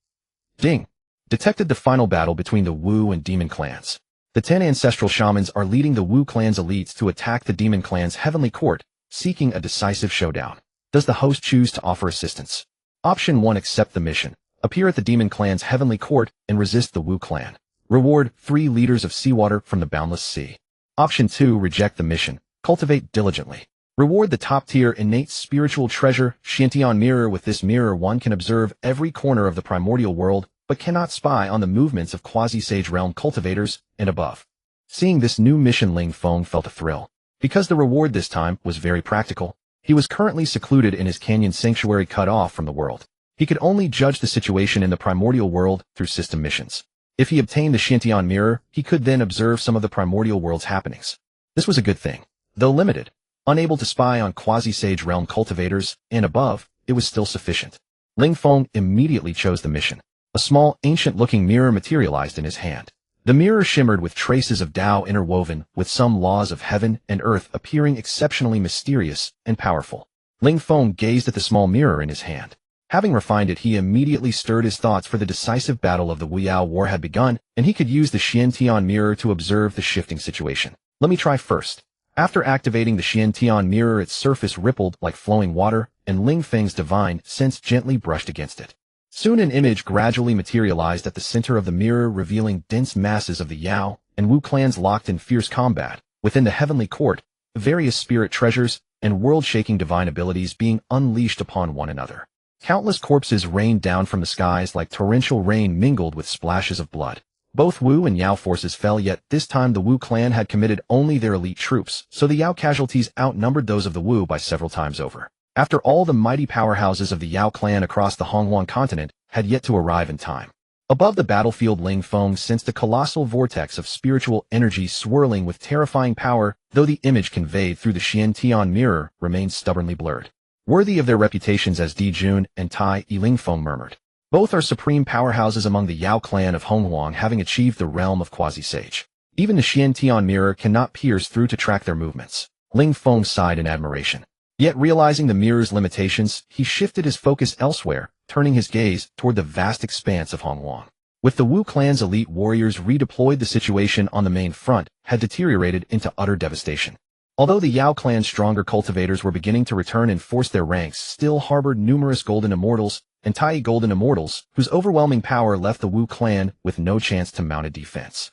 Ding! Detected the final battle between the Wu and demon clans. The 10 ancestral shamans are leading the Wu clan's elites to attack the demon clan's Heavenly Court, seeking a decisive showdown. Does the host choose to offer assistance? Option 1. Accept the mission. Appear at the demon clan's Heavenly Court and resist the Wu clan. Reward 3 liters of seawater from the boundless sea. Option 2. Reject the mission. Cultivate diligently. Reward the top-tier innate spiritual treasure, Xiantian Mirror. With this mirror, one can observe every corner of the primordial world, but cannot spy on the movements of quasi-sage realm cultivators and above. Seeing this new mission, Ling Feng felt a thrill. Because the reward this time was very practical. He was currently secluded in his canyon sanctuary, cut off from the world. He could only judge the situation in the primordial world through system missions. If he obtained the Xiantian Mirror, he could then observe some of the primordial world's happenings. This was a good thing. Though limited, unable to spy on quasi-sage realm cultivators and above, it was still sufficient. Ling Feng immediately chose the mission. A small, ancient-looking mirror materialized in his hand. The mirror shimmered with traces of Tao interwoven, with some laws of heaven and earth appearing exceptionally mysterious and powerful. Ling Feng gazed at the small mirror in his hand. Having refined it, he immediately stirred his thoughts, for the decisive battle of the Wuyao War had begun, and he could use the Xiantian Mirror to observe the shifting situation. Let me try first. After activating the Xiantian Mirror, its surface rippled like flowing water, and Ling Feng's divine sense gently brushed against it. Soon an image gradually materialized at the center of the mirror, revealing dense masses of the Yao and Wu clans locked in fierce combat. Within the Heavenly Court, various spirit treasures and world-shaking divine abilities being unleashed upon one another. Countless corpses rained down from the skies like torrential rain, mingled with splashes of blood. Both Wu and Yao forces fell, yet this time the Wu clan had committed only their elite troops, so the Yao casualties outnumbered those of the Wu by several times over. After all, the mighty powerhouses of the Yao clan across the Honghuang continent had yet to arrive in time. Above the battlefield, Ling Feng sensed a colossal vortex of spiritual energy swirling with terrifying power, though the image conveyed through the Xiantian Mirror remained stubbornly blurred. Worthy of their reputations as Dijun and Tai, Ling Feng murmured. Both are supreme powerhouses among the Yao clan of Honghuang, having achieved the realm of quasi-sage. Even the Xiantian Mirror cannot pierce through to track their movements. Ling Feng sighed in admiration. Yet realizing the mirror's limitations, he shifted his focus elsewhere, turning his gaze toward the vast expanse of Honghuang. With the Wu clan's elite warriors redeployed, the situation on the main front had deteriorated into utter devastation. Although the Yao clan's stronger cultivators were beginning to return and force their ranks, still harbored numerous golden immortals and Tai golden immortals, whose overwhelming power left the Wu clan with no chance to mount a defense.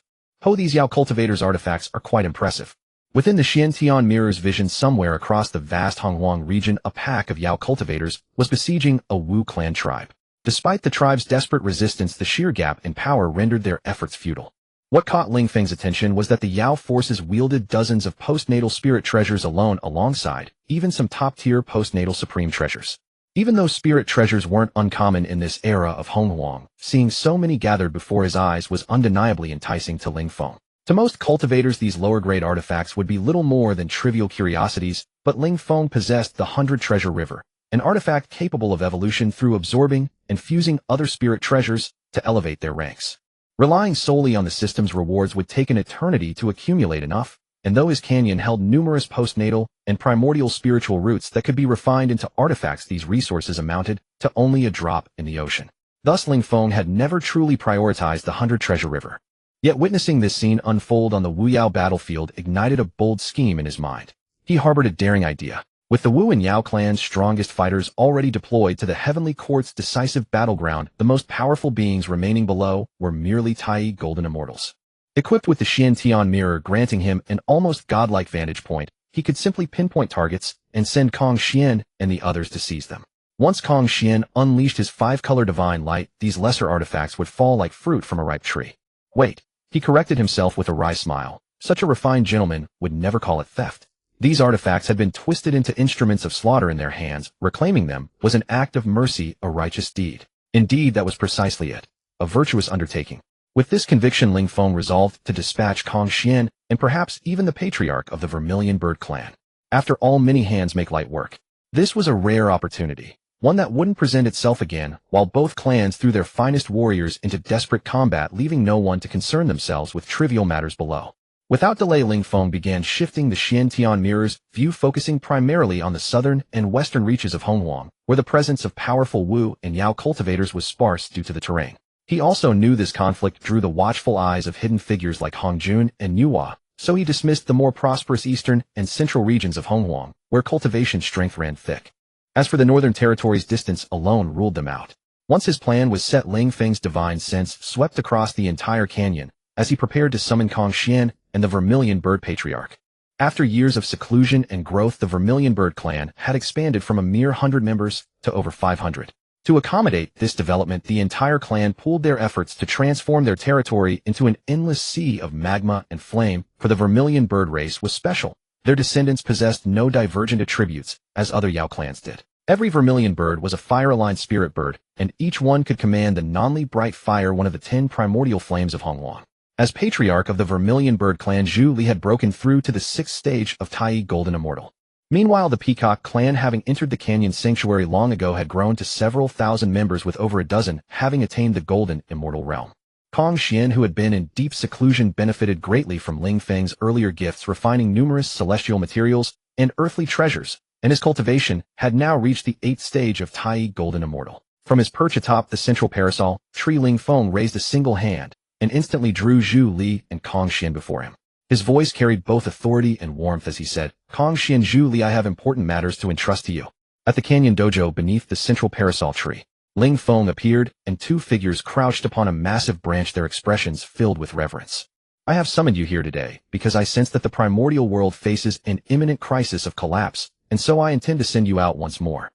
These Yao cultivators' artifacts are quite impressive. Within the Xiantian Mirror's vision, somewhere across the vast Honghuang region, a pack of Yao cultivators was besieging a Wu clan tribe. Despite the tribe's desperate resistance, the sheer gap in power rendered their efforts futile. What caught Ling Feng's attention was that the Yao forces wielded dozens of postnatal spirit treasures alone, alongside even some top-tier postnatal supreme treasures. Even though spirit treasures weren't uncommon in this era of Honghuang, seeing so many gathered before his eyes was undeniably enticing to Ling Feng. To most cultivators, these lower-grade artifacts would be little more than trivial curiosities, but Ling Feng possessed the 100 Treasure River, an artifact capable of evolution through absorbing and fusing other spirit treasures to elevate their ranks. Relying solely on the system's rewards would take an eternity to accumulate enough, and though his canyon held numerous postnatal and primordial spiritual roots that could be refined into artifacts, these resources amounted to only a drop in the ocean. Thus Ling Feng had never truly prioritized the 100 Treasure River. Yet witnessing this scene unfold on the Wuyao battlefield ignited a bold scheme in his mind. He harbored a daring idea. With the Wu and Yao clan's strongest fighters already deployed to the Heavenly Court's decisive battleground, the most powerful beings remaining below were merely Tai golden immortals. Equipped with the Xian Tian mirror granting him an almost godlike vantage point, he could simply pinpoint targets and send Kong Xian and the others to seize them. Once Kong Xian unleashed his 5-color divine light, these lesser artifacts would fall like fruit from a ripe tree. Wait, he corrected himself with a wry smile. Such a refined gentleman would never call it theft. These artifacts had been twisted into instruments of slaughter in their hands. Reclaiming them was an act of mercy, a righteous deed. Indeed, that was precisely it. A virtuous undertaking. With this conviction, Ling Feng resolved to dispatch Kong Xian and perhaps even the patriarch of the Vermilion Bird clan. After all, many hands make light work. This was a rare opportunity, one that wouldn't present itself again, while both clans threw their finest warriors into desperate combat, leaving no one to concern themselves with trivial matters below. Without delay, Ling Feng began shifting the Xian Tian mirror's view, focusing primarily on the southern and western reaches of Honghuang, where the presence of powerful Wu and Yao cultivators was sparse due to the terrain. He also knew this conflict drew the watchful eyes of hidden figures like Hongjun and Yuhua, so he dismissed the more prosperous eastern and central regions of Honghuang, where cultivation strength ran thick. As for the northern territories, distance alone ruled them out. Once his plan was set, Ling Feng's divine sense swept across the entire canyon as he prepared to summon Kong Xian and the Vermilion Bird Patriarch. After years of seclusion and growth, the Vermilion Bird clan had expanded from a mere 100 members to over 500. To accommodate this development, the entire clan pooled their efforts to transform their territory into an endless sea of magma and flame, for the Vermilion Bird race was special. Their descendants possessed no divergent attributes, as other Yao clans did. Every Vermilion Bird was a fire-aligned spirit bird, and each one could command the non-li bright fire, one of the 10 primordial flames of Honghuang. As patriarch of the Vermilion Bird clan, Zhu Li had broken through to the 6th stage of Tai Golden Immortal. Meanwhile, the Peacock clan, having entered the canyon sanctuary long ago, had grown to several thousand members, with over a dozen having attained the Golden Immortal realm. Kong Xian, who had been in deep seclusion, benefited greatly from Ling Feng's earlier gifts, refining numerous celestial materials and earthly treasures, and his cultivation had now reached the 8th stage of Tai Golden Immortal. From his perch atop the central parasol tree, Ling Feng raised a single hand and instantly drew Zhu Li and Kong Xian before him. His voice carried both authority and warmth as he said, "Kong Xian, Zhu Li, I have important matters to entrust to you." At the canyon dojo beneath the central parasol tree, Ling Feng appeared, and 2 figures crouched upon a massive branch, their expressions filled with reverence. "I have summoned you here today because I sense that the primordial world faces an imminent crisis of collapse, and so I intend to send you out once more.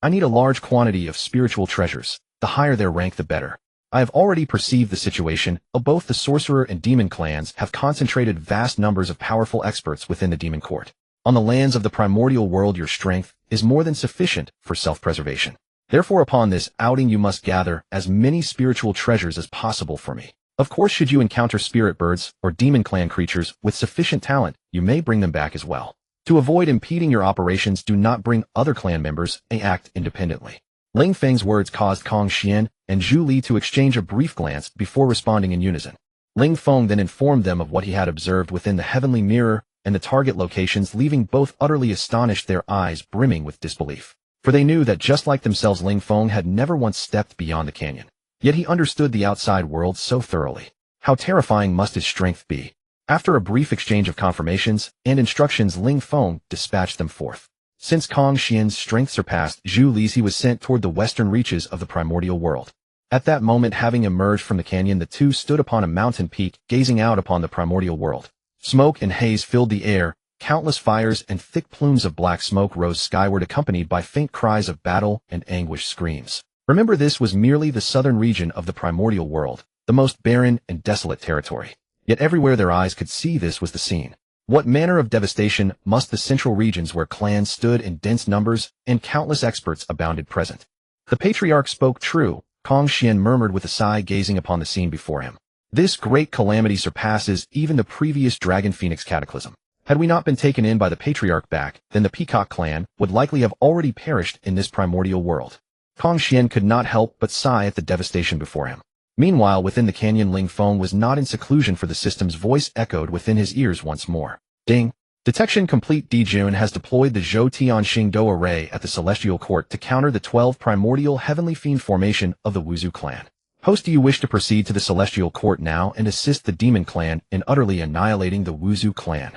I need a large quantity of spiritual treasures. The higher their rank, the better. I have already perceived the situation. Both the sorcerer and demon clans have concentrated vast numbers of powerful experts within the demon court. On the lands of the primordial world, your strength is more than sufficient for self-preservation. Therefore, upon this outing, you must gather as many spiritual treasures as possible for me. Of course, should you encounter spirit birds or demon clan creatures with sufficient talent, you may bring them back as well. To avoid impeding your operations, do not bring other clan members and act independently." Ling Feng's words caused Kong Xian and Zhu Li to exchange a brief glance before responding in unison. Ling Feng then informed them of what he had observed within the heavenly mirror and the target locations, leaving both utterly astonished, their eyes brimming with disbelief. For they knew that just like themselves, Ling Feng had never once stepped beyond the canyon. Yet he understood the outside world so thoroughly. How terrifying must his strength be? After a brief exchange of confirmations and instructions, Ling Feng dispatched them forth. Since Kong Xian's strength surpassed Zhu Li's, he was sent toward the western reaches of the primordial world. At that moment, having emerged from the canyon, the two stood upon a mountain peak, gazing out upon the primordial world. Smoke and haze filled the air. Countless fires and thick plumes of black smoke rose skyward, accompanied by faint cries of battle and anguished screams. Remember, this was merely the southern region of the primordial world, the most barren and desolate territory. Yet everywhere their eyes could see, this was the scene. What manner of devastation must the central regions, where clans stood in dense numbers and countless experts abounded, present? The patriarch spoke true, Kong Xian murmured with a sigh, gazing upon the scene before him. This great calamity surpasses even the previous Dragon Phoenix cataclysm. Had we not been taken in by the patriarch back, then the Peacock clan would likely have already perished in this primordial world. Kong Xian could not help but sigh at the devastation before him. Meanwhile, within the canyon, Ling Feng was not in seclusion, for the system's voice echoed within his ears once more. Ding. Detection complete. Dijun has deployed the Zhou Tianxing Do array at the Celestial Court to counter the 12 primordial heavenly fiend formation of the Wuzu clan. Host, do you wish to proceed to the Celestial Court now and assist the Demon Clan in utterly annihilating the Wuzu clan?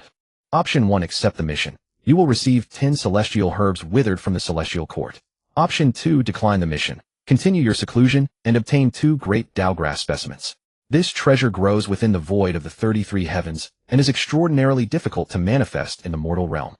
Option 1. Accept the mission. You will receive 10 celestial herbs withered from the Celestial Court. Option 2. Decline the mission. Continue your seclusion and obtain 2 great Dao grass specimens. This treasure grows within the void of the 33 heavens and is extraordinarily difficult to manifest in the mortal realm.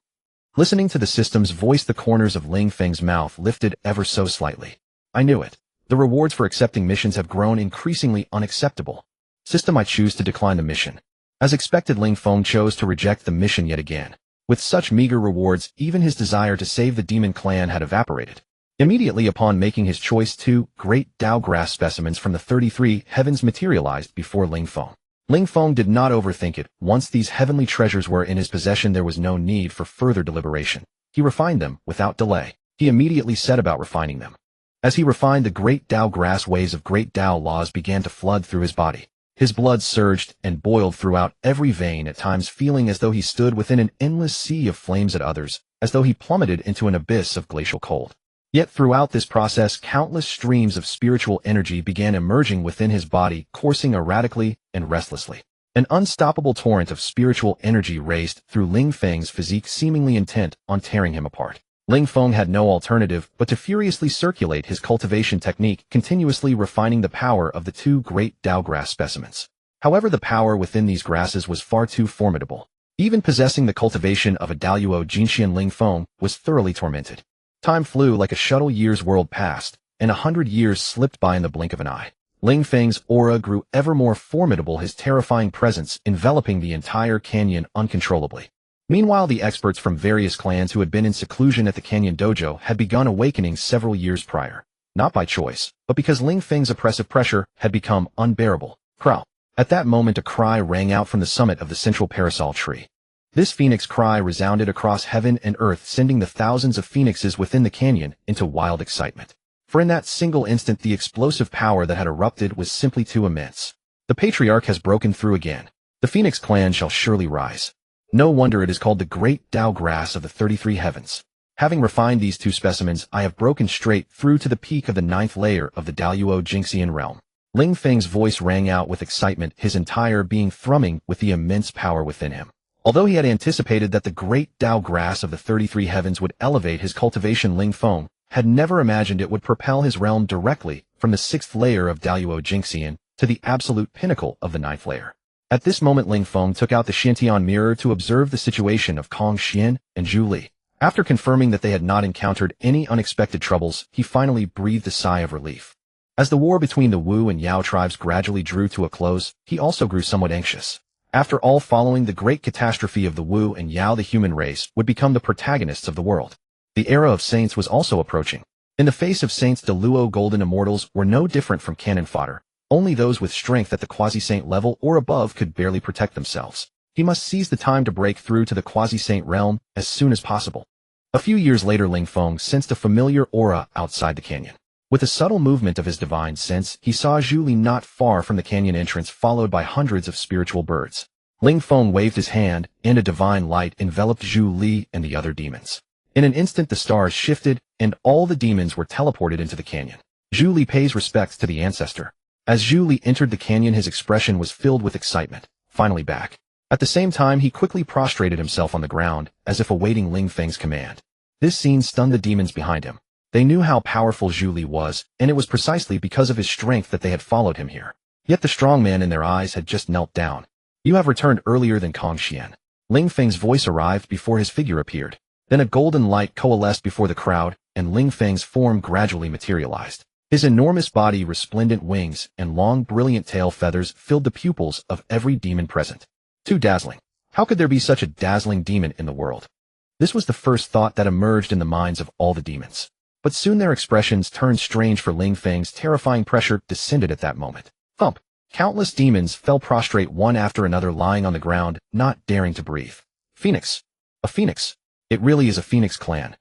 Listening to the system's voice, the corners of Ling Feng's mouth lifted ever so slightly. I knew it. The rewards for accepting missions have grown increasingly unacceptable. System, I choose to decline the mission. As expected, Ling Feng chose to reject the mission yet again. With such meager rewards, even his desire to save the Demon Clan had evaporated. Immediately upon making his choice, 2 great Dao grass specimens from the 33 heavens materialized before Ling Feng. Ling Feng did not overthink it. Once these heavenly treasures were in his possession, there was no need for further deliberation. He refined them without delay. He immediately set about refining them. As he refined the great Dao grass, waves of great Dao laws began to flood through his body. His blood surged and boiled throughout every vein, at times feeling as though he stood within an endless sea of flames, at others as though he plummeted into an abyss of glacial cold. Yet throughout this process, countless streams of spiritual energy began emerging within his body, coursing erratically and restlessly. An unstoppable torrent of spiritual energy raced through Ling Feng's physique, seemingly intent on tearing him apart. Ling Feng had no alternative but to furiously circulate his cultivation technique, continuously refining the power of the 2 great Dao grass specimens. However, the power within these grasses was far too formidable. Even possessing the cultivation of a Daluo Jinxian, Ling Feng was thoroughly tormented. Time flew like a shuttle. Years whirled past, and 100 years slipped by in the blink of an eye. Ling Feng's aura grew ever more formidable, his terrifying presence enveloping the entire canyon uncontrollably. Meanwhile, the experts from various clans who had been in seclusion at the canyon dojo had begun awakening several years prior. Not by choice, but because Ling Feng's oppressive pressure had become unbearable. Crow. At that moment, a cry rang out from the summit of the central parasol tree. This phoenix cry resounded across heaven and earth, sending the thousands of phoenixes within the canyon into wild excitement. For in that single instant, the explosive power that had erupted was simply too immense. The patriarch has broken through again. The Phoenix clan shall surely rise. No wonder it is called the great Dao grass of the 33 heavens. Having refined these 2 specimens, I have broken straight through to the peak of the 9th layer of the Daluo Jinxian realm. Ling Feng's voice rang out with excitement, his entire being thrumming with the immense power within him. Although he had anticipated that the great Dao grass of the 33 heavens would elevate his cultivation, Ling Feng had never imagined it would propel his realm directly from the 6th layer of Daluo Jinxian to the absolute pinnacle of the 9th layer. At this moment, Ling Feng took out the Shintian mirror to observe the situation of Kong Xian and Zhu Li. After confirming that they had not encountered any unexpected troubles, he finally breathed a sigh of relief. As the war between the Wu and Yao tribes gradually drew to a close, he also grew somewhat anxious. After all, following the great catastrophe of the Wu and Yao, the human race would become the protagonists of the world. The era of saints was also approaching. In the face of saints, the Luo golden immortals were no different from cannon fodder. Only those with strength at the quasi-saint level or above could barely protect themselves. He must seize the time to break through to the quasi-saint realm as soon as possible. A few years later, Ling Feng sensed a familiar aura outside the canyon. With a subtle movement of his divine sense, he saw Zhu Li not far from the canyon entrance, followed by hundreds of spiritual birds. Ling Feng waved his hand, and a divine light enveloped Zhu Li and the other demons. In an instant, the stars shifted, and all the demons were teleported into the canyon. Zhu Li pays respects to the ancestor. As Zhu Li entered the canyon, his expression was filled with excitement. Finally back. At the same time, he quickly prostrated himself on the ground, as if awaiting Ling Feng's command. This scene stunned the demons behind him. They knew how powerful Zhu Li was, and it was precisely because of his strength that they had followed him here. Yet the strong man in their eyes had just knelt down. You have returned earlier than Kong Xian. Ling Feng's voice arrived before his figure appeared. Then a golden light coalesced before the crowd, and Ling Feng's form gradually materialized. His enormous body, resplendent wings, and long brilliant tail feathers filled the pupils of every demon present. Too dazzling. How could there be such a dazzling demon in the world? This was the first thought that emerged in the minds of all the demons. But soon their expressions turned strange, for Ling Feng's terrifying pressure descended at that moment. Thump! Countless demons fell prostrate one after another, lying on the ground, not daring to breathe. Phoenix! A phoenix! It really is a phoenix clan.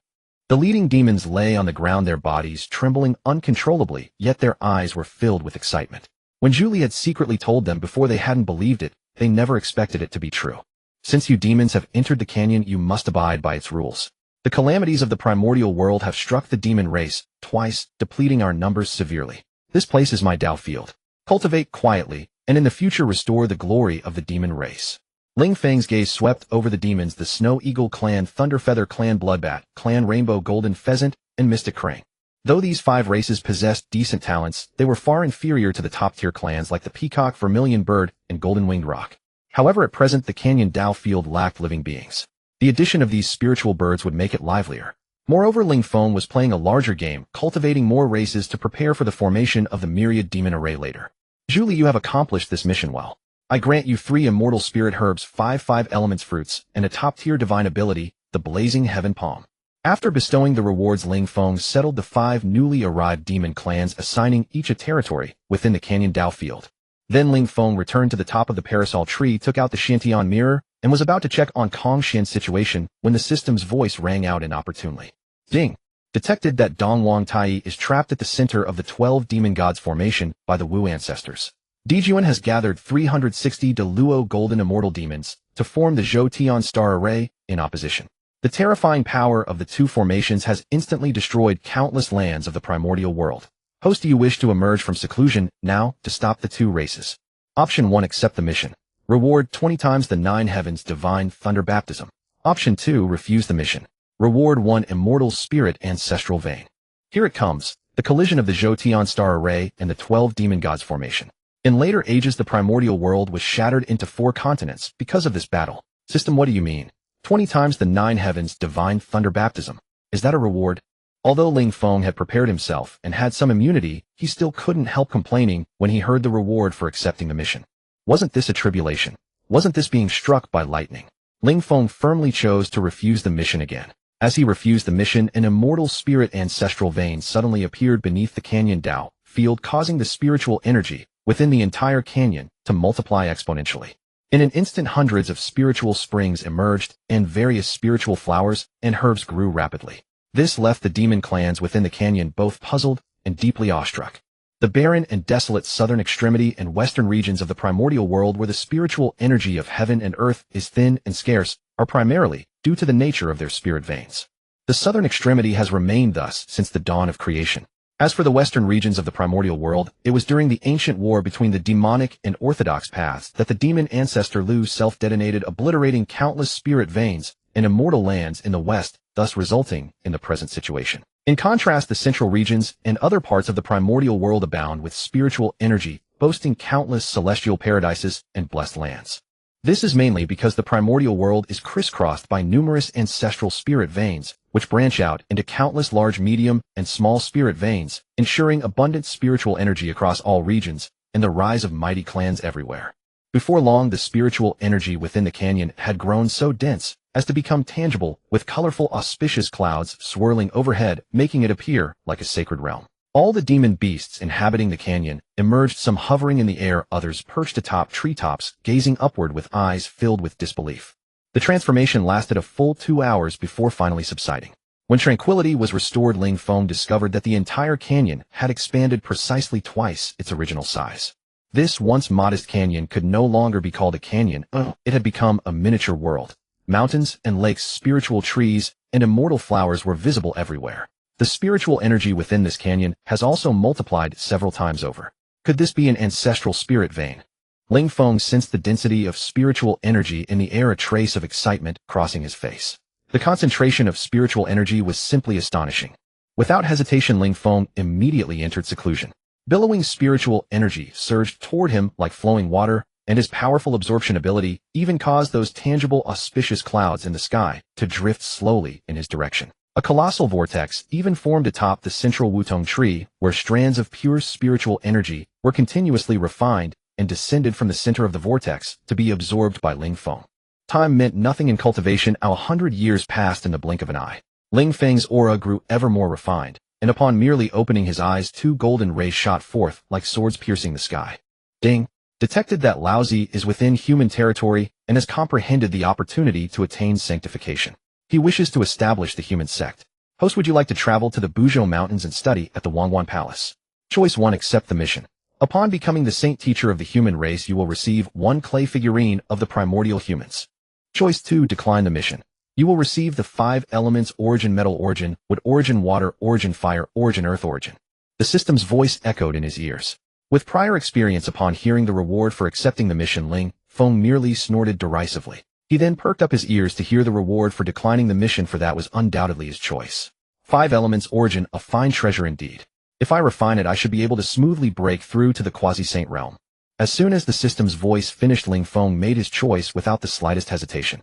The leading demons lay on the ground, their bodies trembling uncontrollably, yet their eyes were filled with excitement. When Julie had secretly told them before, they hadn't believed it. They never expected it to be true. Since you demons have entered the canyon, you must abide by its rules. The calamities of the primordial world have struck the demon race twice, depleting our numbers severely. This place is my Dao field. Cultivate quietly, and in the future restore the glory of the demon race. Ling Feng's gaze swept over the demons: the Snow Eagle Clan, Thunderfeather Clan, Bloodbat Clan, Rainbow Golden Pheasant, and Mystic Crane. Though these 5 races possessed decent talents, they were far inferior to the top-tier clans like the Peacock, Vermilion Bird, and Golden Winged Rock. However, at present the Canyon Dao field lacked living beings. The addition of these spiritual birds would make it livelier. Moreover, Ling Feng was playing a larger game, cultivating more races to prepare for the formation of the myriad demon array later. Julie, you have accomplished this mission well. I grant you 3 immortal spirit herbs, 5 elements fruits, and a top-tier divine ability, the Blazing Heaven Palm. After bestowing the rewards, Ling Feng settled the 5 newly arrived demon clans, assigning each a territory within the Canyon Dao field. Then Ling Feng returned to the top of the parasol tree, took out the Shantian mirror, and was about to check on Kong Xian's situation when the system's voice rang out inopportunely. Ding! Detected that Dongwang Tai is trapped at the center of the 12 demon gods formation by the Wu ancestors. Dijuan has gathered 360 Deluo golden immortal demons to form the Zhou Tian star array in opposition. The terrifying power of the 2 formations has instantly destroyed countless lands of the primordial world. Host, do you wish to emerge from seclusion now to stop the 2 races? Option 1, accept the mission. Reward 20 times the 9 heavens divine thunder baptism. Option 2, refuse the mission. Reward 1 immortal spirit ancestral vein. Here it comes, the collision of the Zhou Tian star array and the 12 demon gods formation. In later ages, the primordial world was shattered into 4 continents because of this battle. System, what do you mean? 20 times the 9 heavens divine thunder baptism. Is that a reward? Although Ling Feng had prepared himself and had some immunity, he still couldn't help complaining when he heard the reward for accepting the mission. Wasn't this a tribulation? Wasn't this being struck by lightning? Ling Feng firmly chose to refuse the mission again. As he refused the mission, an immortal spirit ancestral vein suddenly appeared beneath the Canyon Dao field, causing the spiritual energy within the entire canyon to multiply exponentially. In an instant, hundreds of spiritual springs emerged, and various spiritual flowers and herbs grew rapidly. This left the demon clans within the canyon both puzzled and deeply awestruck. The barren and desolate southern extremity and western regions of the primordial world, where the spiritual energy of heaven and earth is thin and scarce, are primarily due to the nature of their spirit veins. The southern extremity has remained thus since the dawn of creation. As for the western regions of the primordial world, it was during the ancient war between the demonic and orthodox paths that the demon ancestor Lu self-detonated, obliterating countless spirit veins and immortal lands in the west, thus resulting in the present situation. In contrast, the central regions and other parts of the primordial world abound with spiritual energy, boasting countless celestial paradises and blessed lands. This is mainly because the primordial world is crisscrossed by numerous ancestral spirit veins, which branch out into countless large, medium, and small spirit veins, ensuring abundant spiritual energy across all regions and the rise of mighty clans everywhere. Before long, the spiritual energy within the canyon had grown so dense as to become tangible, with colorful, auspicious clouds swirling overhead, making it appear like a sacred realm. All the demon beasts inhabiting the canyon emerged, some hovering in the air, others perched atop treetops, gazing upward with eyes filled with disbelief. The transformation lasted a full 2 hours before finally subsiding. When tranquility was restored, Ling Feng discovered that the entire canyon had expanded precisely twice its original size. This once modest canyon could no longer be called a canyon. It had become a miniature world. Mountains and lakes, spiritual trees, and immortal flowers were visible everywhere. The spiritual energy within this canyon has also multiplied several times over. Could this be an ancestral spirit vein? Ling Feng sensed the density of spiritual energy in the air, a trace of excitement crossing his face. The concentration of spiritual energy was simply astonishing. Without hesitation, Ling Feng immediately entered seclusion. Billowing spiritual energy surged toward him like flowing water, and his powerful absorption ability even caused those tangible, auspicious clouds in the sky to drift slowly in his direction. A colossal vortex even formed atop the central Wutong tree, where strands of pure spiritual energy were continuously refined and descended from the center of the vortex to be absorbed by Ling Feng. Time meant nothing in cultivation. 100 years passed in the blink of an eye. Ling Feng's aura grew ever more refined, and upon merely opening his eyes, 2 golden rays shot forth like swords piercing the sky. Ding! Detected that Laozi is within human territory and has comprehended the opportunity to attain sanctification. He wishes to establish the human sect. Host, would you like to travel to the Buzhou Mountains and study at the Honghuang Palace? Choice 1, accept the mission. Upon becoming the saint teacher of the human race, you will receive 1 clay figurine of the primordial humans. Choice 2. Decline the mission. You will receive the 5 elements: origin metal, origin wood, origin water, origin fire, origin earth, origin. The system's voice echoed in his ears. With prior experience, upon hearing the reward for accepting the mission, Ling Feng merely snorted derisively. He then perked up his ears to hear the reward for declining the mission, for that was undoubtedly his choice. 5 elements, origin, a fine treasure indeed. If I refine it, I should be able to smoothly break through to the quasi-saint realm. As soon as the system's voice finished, Ling Feng made his choice without the slightest hesitation.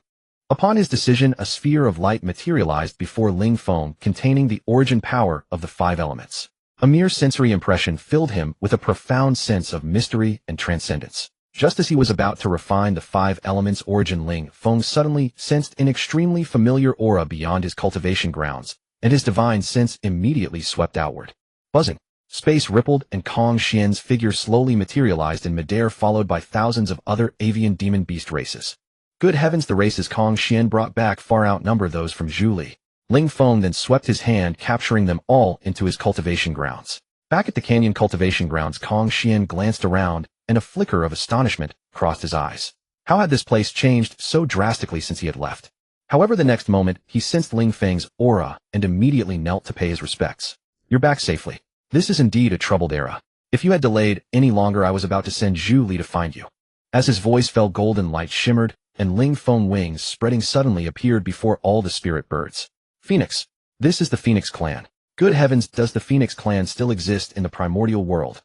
Upon his decision, a sphere of light materialized before Ling Feng containing the origin power of the 5 elements. A mere sensory impression filled him with a profound sense of mystery and transcendence. Just as he was about to refine the 5 elements origin, Ling Feng suddenly sensed an extremely familiar aura beyond his cultivation grounds, and his divine sense immediately swept outward. Buzzing. Space rippled, and Kong Xian's figure slowly materialized in midair, followed by thousands of other avian demon beast races. Good heavens, the races Kong Xian brought back far outnumber those from Zhu Li. Ling Feng then swept his hand, capturing them all into his cultivation grounds. Back at the canyon cultivation grounds, Kong Xian glanced around, and a flicker of astonishment crossed his eyes. How had this place changed so drastically since he had left? However, the next moment, he sensed Ling Feng's aura and immediately knelt to pay his respects. You're back safely. This is indeed a troubled era. If you had delayed any longer, I was about to send Zhu Li to find you. As his voice fell, golden light shimmered, and Ling Feng wings spreading suddenly appeared before all the spirit birds. Phoenix. This is the Phoenix clan. Good heavens, does the Phoenix clan still exist in the primordial world?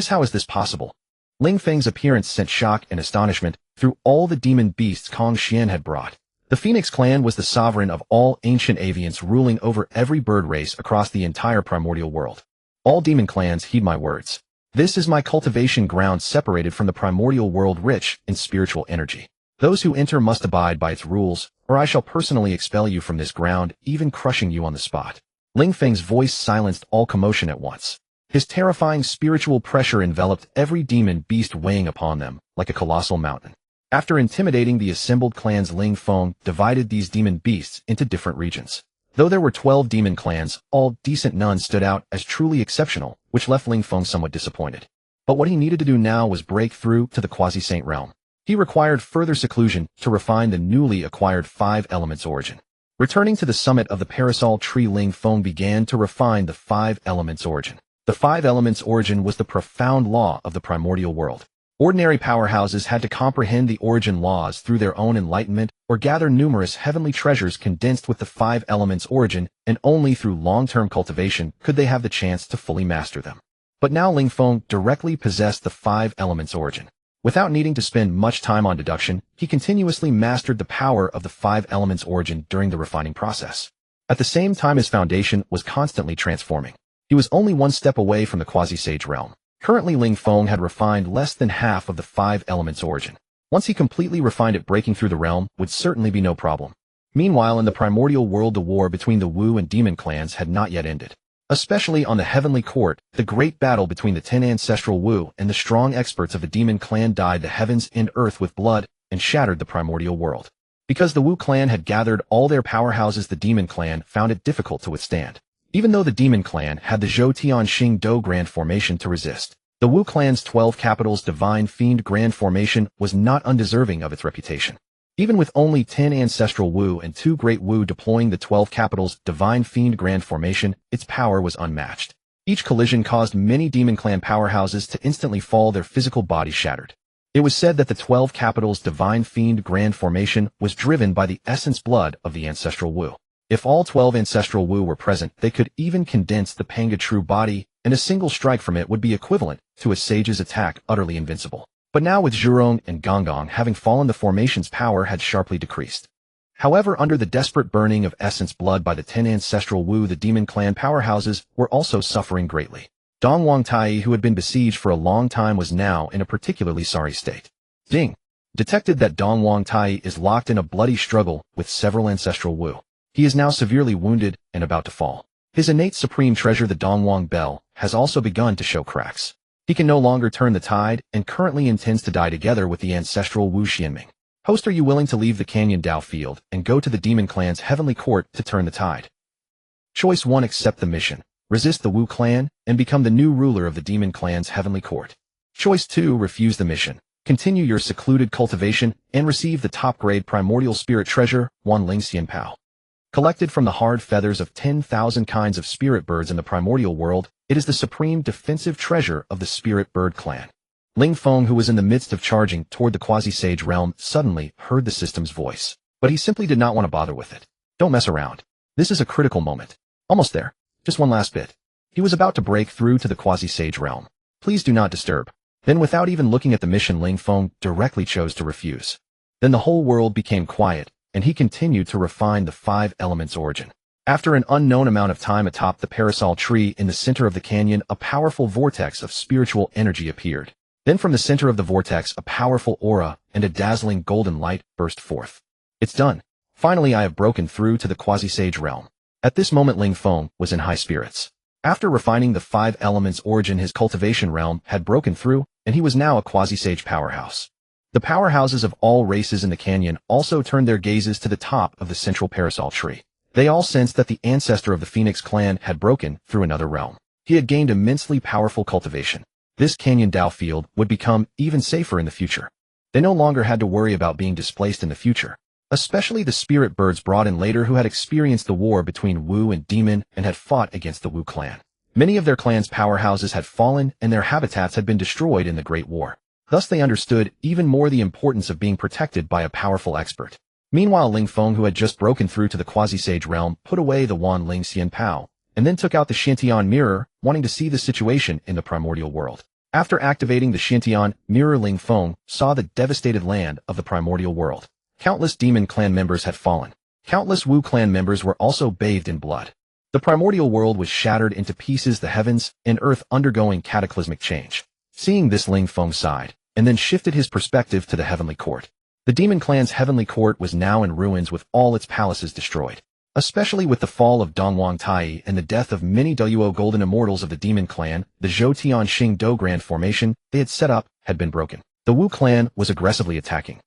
How is this possible? Ling Feng's appearance sent shock and astonishment through all the demon beasts Kong Xian had brought. The Phoenix clan was the sovereign of all ancient avians, ruling over every bird race across the entire primordial world. All demon clans, heed my words. This is my cultivation ground, separated from the primordial world, rich in spiritual energy. Those who enter must abide by its rules, or I shall personally expel you from this ground, even crushing you on the spot. Ling Feng's voice silenced all commotion at once. His terrifying spiritual pressure enveloped every demon beast, weighing upon them like a colossal mountain. After intimidating the assembled clans, Ling Feng divided these demon beasts into different regions. Though there were 12 demon clans, all decent, none stood out as truly exceptional, which left Ling Feng somewhat disappointed. But what he needed to do now was break through to the quasi-saint realm. He required further seclusion to refine the newly acquired 5 elements origin. Returning to the summit of the parasol tree, Ling Feng began to refine the 5 elements origin. The 5 elements origin was the profound law of the primordial world. Ordinary powerhouses had to comprehend the origin laws through their own enlightenment, or gather numerous heavenly treasures condensed with the 5 elements origin, and only through long-term cultivation could they have the chance to fully master them. But now Ling Feng directly possessed the 5 elements origin. Without needing to spend much time on deduction, he continuously mastered the power of the 5 elements origin during the refining process. At the same time, his foundation was constantly transforming. He was only one step away from the quasi-sage realm. Currently, Ling Feng had refined less than half of the 5 elements origin. Once he completely refined it, breaking through the realm would certainly be no problem. Meanwhile, in the primordial world, the war between the Wu and demon clans had not yet ended. Especially on the heavenly court, the great battle between the 10 ancestral Wu and the strong experts of the demon clan dyed the heavens and earth with blood and shattered the primordial world. Because the Wu clan had gathered all their powerhouses, the demon clan found it difficult to withstand. Even though the demon clan had the Zhou Tianxing Do Grand Formation to resist, the Wu clan's 12 capitals Divine Fiend Grand Formation was not undeserving of its reputation. Even with only 10 ancestral Wu and 2 great Wu deploying the 12 capitals Divine Fiend Grand Formation, its power was unmatched. Each collision caused many demon clan powerhouses to instantly fall, their physical bodies shattered. It was said that the 12 capitals Divine Fiend Grand Formation was driven by the essence blood of the ancestral Wu. If all 12 ancestral Wu were present, they could even condense the Panga true body, and a single strike from it would be equivalent to a sage's attack, utterly invincible. But now, with Zhurong and Gonggong having fallen, the formation's power had sharply decreased. However, under the desperate burning of essence blood by the 10 ancestral Wu, the demon clan powerhouses were also suffering greatly. Dongwang Tai, who had been besieged for a long time, was now in a particularly sorry state. Ding! Detected that Dongwang Tai is locked in a bloody struggle with several ancestral Wu. He is now severely wounded and about to fall. His innate supreme treasure, the Dongwang Bell, has also begun to show cracks. He can no longer turn the tide, and currently intends to die together with the ancestral Wu Xianming. Host, are you willing to leave the Canyon Dao field and go to the demon clan's heavenly court to turn the tide? Choice 1. Accept the mission. Resist the Wu clan and become the new ruler of the demon clan's heavenly court. Choice 2. Refuse the mission. Continue your secluded cultivation and receive the top-grade primordial spirit treasure, Wanling Xianpao. Collected from the hard feathers of 10,000 kinds of spirit birds in the primordial world, it is the supreme defensive treasure of the spirit bird clan. Ling Feng, who was in the midst of charging toward the quasi-sage realm, suddenly heard the system's voice. But he simply did not want to bother with it. Don't mess around. This is a critical moment. Almost there. Just one last bit. He was about to break through to the quasi-sage realm. Please do not disturb. Then, without even looking at the mission, Ling Feng directly chose to refuse. Then the whole world became quiet, and he continued to refine the 5 elements' origin. After an unknown amount of time atop the parasol tree in the center of the canyon, a powerful vortex of spiritual energy appeared. Then from the center of the vortex, a powerful aura and a dazzling golden light burst forth. It's done. Finally, I have broken through to the quasi-sage realm. At this moment, Ling Feng was in high spirits. After refining the 5 elements' origin, his cultivation realm had broken through, and he was now a quasi-sage powerhouse. The powerhouses of all races in the canyon also turned their gazes to the top of the central parasol tree. They all sensed that the ancestor of the Phoenix clan had broken through another realm. He had gained immensely powerful cultivation. This canyon Dao field would become even safer in the future. They no longer had to worry about being displaced in the future. Especially the spirit birds brought in later, who had experienced the war between Wu and Demon and had fought against the Wu clan. Many of their clan's powerhouses had fallen and their habitats had been destroyed in the Great War. Thus they understood even more the importance of being protected by a powerful expert. Meanwhile, Ling Feng, who had just broken through to the quasi-sage realm, put away the Wanling Xianpao, and then took out the Shantian mirror, wanting to see the situation in the primordial world. After activating the Shantian mirror, Ling Feng saw the devastated land of the primordial world. Countless demon clan members had fallen. Countless Wu clan members were also bathed in blood. The primordial world was shattered into pieces, the heavens and earth undergoing cataclysmic change. Seeing this, Ling Feng sighed, and then shifted his perspective to the heavenly court. The demon clan's heavenly court was now in ruins, with all its palaces destroyed. Especially with the fall of Dongwang Tai and the death of many Duo golden immortals of the demon clan, the Zhou Tianxing Do Grand formation they had set up had been broken. The Wu clan was aggressively attacking.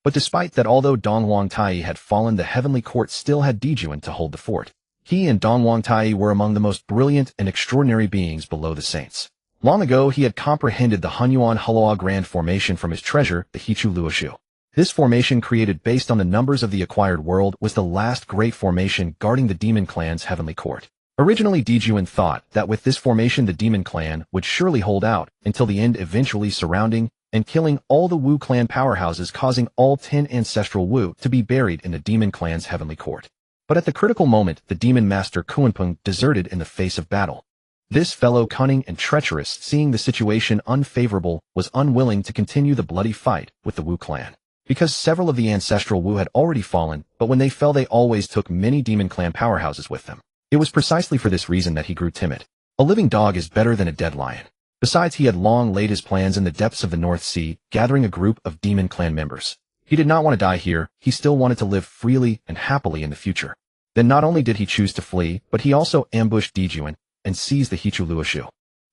But despite that, although Dongwang Tai had fallen, the heavenly court still had Dijuan to hold the fort. He and Dongwang Tai were among the most brilliant and extraordinary beings below the saints. Long ago, he had comprehended the Hongyuan Hulua Grand formation from his treasure, the Hichu Luoshu. This formation, created based on the numbers of the acquired world, was the last great formation guarding the demon clan's heavenly court. Originally, Dijuan thought that with this formation the demon clan would surely hold out until the end, eventually surrounding and killing all the Wu clan powerhouses, causing all 10 ancestral Wu to be buried in the demon clan's heavenly court. But at the critical moment, the demon master Kuanpeng deserted in the face of battle. This fellow, cunning and treacherous, seeing the situation unfavorable, was unwilling to continue the bloody fight with the Wu clan. Because several of the ancestral Wu had already fallen, but when they fell they always took many demon clan powerhouses with them. It was precisely for this reason that he grew timid. A living dog is better than a dead lion. Besides, he had long laid his plans in the depths of the North Sea, gathering a group of demon clan members. He did not want to die here, he still wanted to live freely and happily in the future. Then not only did he choose to flee, but he also ambushed Dijuan and seized the Hichu Luoshu.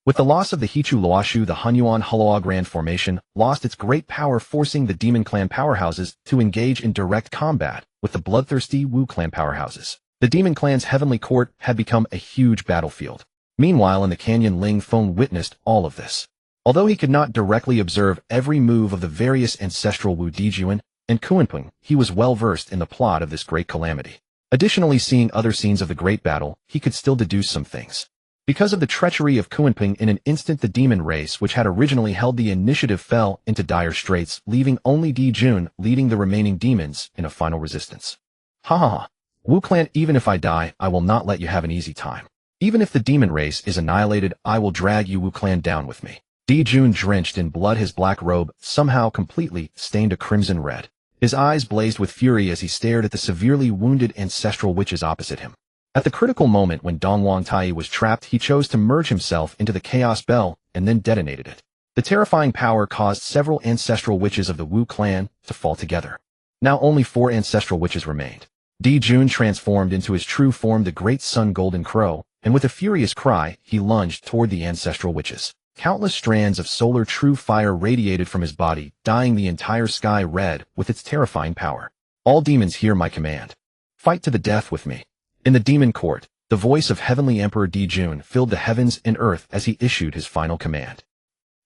With the loss of the Hichu Luoshu, the Hunyuan Hulua Grand formation lost its great power, forcing the demon clan powerhouses to engage in direct combat with the bloodthirsty Wu clan powerhouses. The demon clan's heavenly court had become a huge battlefield. Meanwhile, in the canyon, Ling Feng witnessed all of this. Although he could not directly observe every move of the various ancestral Wu Dijuan and Kuanpeng, he was well versed in the plot of this great calamity. Additionally, seeing other scenes of the great battle, he could still deduce some things. Because of the treachery of Kuanpeng, in an instant the demon race, which had originally held the initiative, fell into dire straits, leaving only Dijun leading the remaining demons in a final resistance. Ha ha ha. Wu clan, even if I die, I will not let you have an easy time. Even if the demon race is annihilated, I will drag you Wu clan down with me. Dijun, drenched in blood, his black robe somehow completely stained a crimson red. His eyes blazed with fury as he stared at the severely wounded ancestral witches opposite him. At the critical moment when Dongwang Tai was trapped, he chose to merge himself into the Chaos Bell and then detonated it. The terrifying power caused several ancestral witches of the Wu clan to fall together. Now only 4 ancestral witches remained. Dijun transformed into his true form, the Great Sun Golden Crow, and with a furious cry, he lunged toward the ancestral witches. Countless strands of solar true fire radiated from his body, dyeing the entire sky red with its terrifying power. All demons, hear my command. Fight to the death with me. In the demon court, the voice of Heavenly Emperor Dijun filled the heavens and earth as he issued his final command.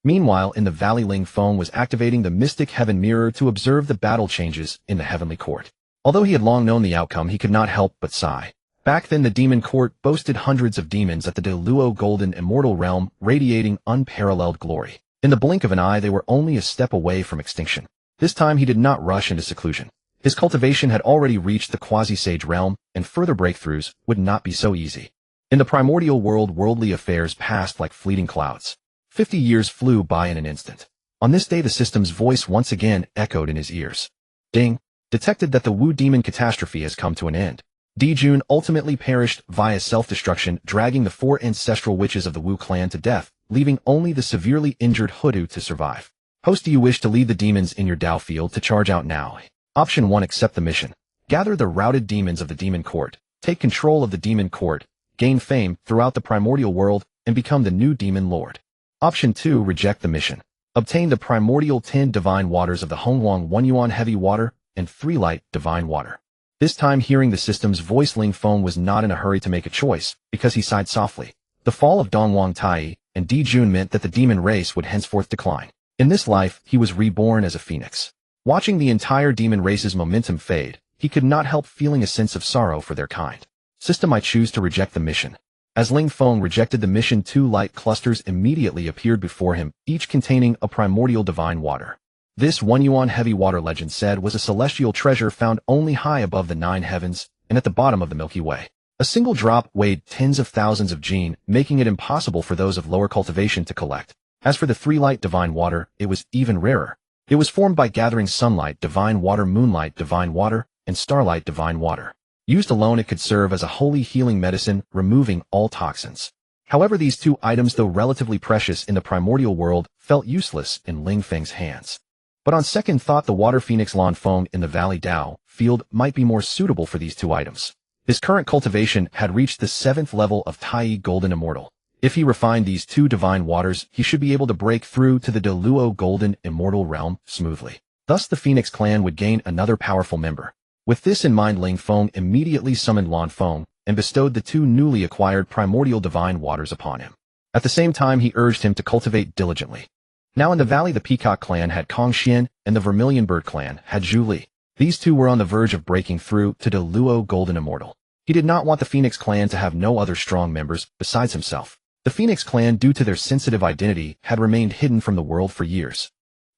Meanwhile, in the valley, Ling Feng was activating the mystic heaven mirror to observe the battle changes in the heavenly court. Although he had long known the outcome, he could not help but sigh. Back then, the demon court boasted hundreds of demons at the Deluo Golden Immortal Realm, radiating unparalleled glory. In the blink of an eye, they were only a step away from extinction. This time, he did not rush into seclusion. His cultivation had already reached the quasi-sage realm, and further breakthroughs would not be so easy. In the primordial world, worldly affairs passed like fleeting clouds. 50 years flew by in an instant. On this day, the system's voice once again echoed in his ears. Ding! Detected that the Wu demon catastrophe has come to an end. Dijun ultimately perished via self-destruction, dragging the 4 ancestral witches of the Wu clan to death, leaving only the severely injured Hudu to survive. Host, do you wish to lead the demons in your Dao field to charge out now? Option 1. Accept the mission. Gather the routed demons of the demon court, take control of the demon court, gain fame throughout the primordial world, and become the new demon lord. Option 2. Reject the mission. Obtain the primordial 10 divine waters of the Honghuang 1 yuan heavy water and 3 light divine water. This time, hearing the system's voice, Ling Feng was not in a hurry to make a choice, because he sighed softly. The fall of Dongwang Tai and Dijun meant that the demon race would henceforth decline. In this life, he was reborn as a phoenix. Watching the entire demon race's momentum fade, he could not help feeling a sense of sorrow for their kind. System, I choose to reject the mission. As Ling Feng rejected the mission, 2 light clusters immediately appeared before him, each containing a primordial divine water. This 1 yuan heavy water, legend said, was a celestial treasure found only high above the 9 heavens and at the bottom of the Milky Way. A single drop weighed tens of thousands of jin, making it impossible for those of lower cultivation to collect. As for the 3 light divine water, it was even rarer. It was formed by gathering sunlight divine water, moonlight divine water, and starlight divine water. Used alone, it could serve as a holy healing medicine, removing all toxins. However, these 2 items, though relatively precious in the primordial world, felt useless in Ling Feng's hands. But on second thought, the water phoenix Lan Feng in the Valley Dao field might be more suitable for these 2 items. His current cultivation had reached the 7th level of Tai Golden Immortal. If he refined these 2 divine waters, he should be able to break through to the Deluo Golden Immortal Realm smoothly. Thus, the Phoenix clan would gain another powerful member. With this in mind, Ling Feng immediately summoned Lan Feng and bestowed the 2 newly acquired primordial divine waters upon him. At the same time, he urged him to cultivate diligently. Now in the valley, the Peacock clan had Kong Xian, and the Vermilion Bird clan had Zhu Li. These 2 were on the verge of breaking through to Deluo Golden Immortal. He did not want the Phoenix clan to have no other strong members besides himself. The Phoenix clan, due to their sensitive identity, had remained hidden from the world for years.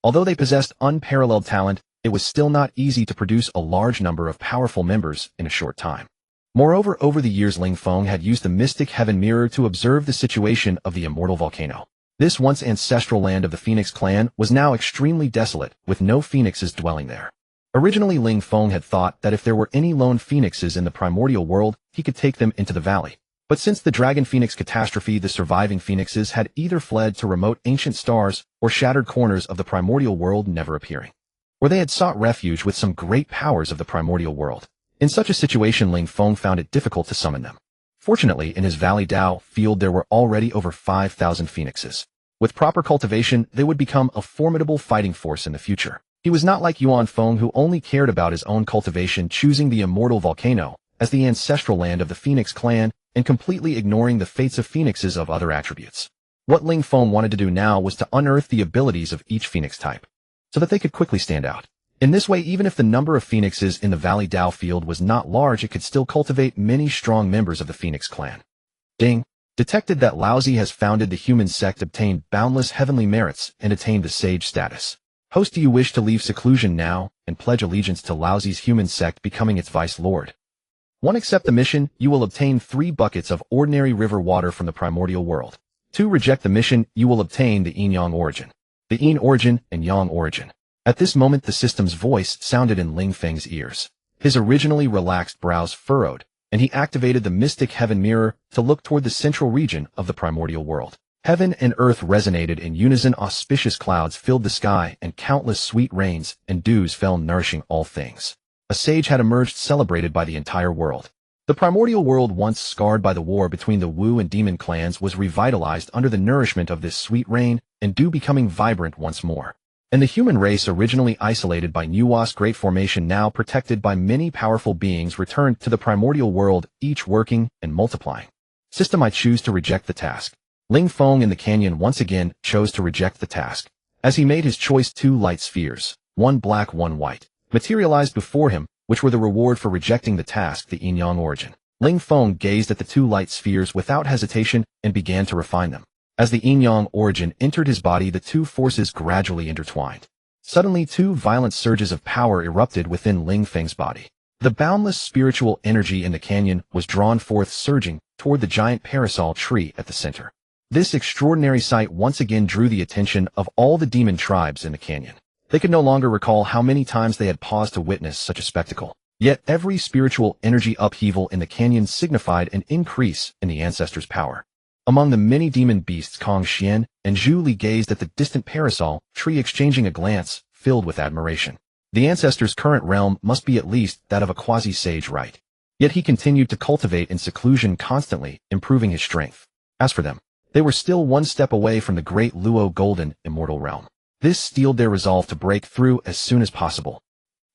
Although they possessed unparalleled talent, it was still not easy to produce a large number of powerful members in a short time. Moreover, over the years, Ling Feng had used the mystic heaven mirror to observe the situation of the immortal volcano. This once ancestral land of the Phoenix clan was now extremely desolate, with no phoenixes dwelling there. Originally, Ling Feng had thought that if there were any lone phoenixes in the primordial world, he could take them into the valley. But since the Dragon Phoenix catastrophe, the surviving phoenixes had either fled to remote ancient stars or shattered corners of the primordial world, never appearing. Or they had sought refuge with some great powers of the primordial world. In such a situation, Ling Feng found it difficult to summon them. Fortunately, in his Valley Dao field, there were already over 5,000 phoenixes. With proper cultivation, they would become a formidable fighting force in the future. He was not like Yuan Feng, who only cared about his own cultivation, choosing the immortal volcano as the ancestral land of the Phoenix clan and completely ignoring the fates of phoenixes of other attributes. What Ling Feng wanted to do now was to unearth the abilities of each phoenix type, so that they could quickly stand out. In this way, even if the number of phoenixes in the Valley Dao field was not large, it could still cultivate many strong members of the Phoenix clan. Ding! Detected that Laozi has founded the human sect, obtained boundless heavenly merits, and attained the sage status. Host, do you wish to leave seclusion now and pledge allegiance to Laozi's human sect, becoming its vice lord? 1. Accept the mission. You will obtain 3 buckets of ordinary river water from the primordial world. 2. Reject the mission. You will obtain the yin-yang origin. The yin origin and yang origin. At this moment, the system's voice sounded in Ling Feng's ears. His originally relaxed brows furrowed, and he activated the mystic heaven mirror to look toward the central region of the primordial world. Heaven and earth resonated in unison. Auspicious clouds filled the sky, and countless sweet rains and dews fell, nourishing all things. A sage had emerged, celebrated by the entire world. The primordial world, once scarred by the war between the Wu and Demon clans, was revitalized under the nourishment of this sweet rain and dew, becoming vibrant once more. And the human race, originally isolated by Nuwa's great formation, now protected by many powerful beings, returned to the primordial world, each working and multiplying. System, I choose to reject the task. Ling Feng in the canyon once again chose to reject the task. As he made his choice, two light spheres, one black, one white, materialized before him, which were the reward for rejecting the task, the yin-yang origin. Ling Feng gazed at the two light spheres without hesitation and began to refine them. As the yin-yang origin entered his body, the two forces gradually intertwined. Suddenly, two violent surges of power erupted within Ling Feng's body. The boundless spiritual energy in the canyon was drawn forth, surging toward the giant parasol tree at the center. This extraordinary sight once again drew the attention of all the demon tribes in the canyon. They could no longer recall how many times they had paused to witness such a spectacle. Yet every spiritual energy upheaval in the canyon signified an increase in the ancestors' power. Among the many demon beasts, Kong Xian and Zhu Li gazed at the distant parasol tree, exchanging a glance filled with admiration. The ancestors' current realm must be at least that of a quasi-sage, right? Yet he continued to cultivate in seclusion, constantly improving his strength. As for them, they were still one step away from the great Luo golden immortal realm. This steeled their resolve to break through as soon as possible.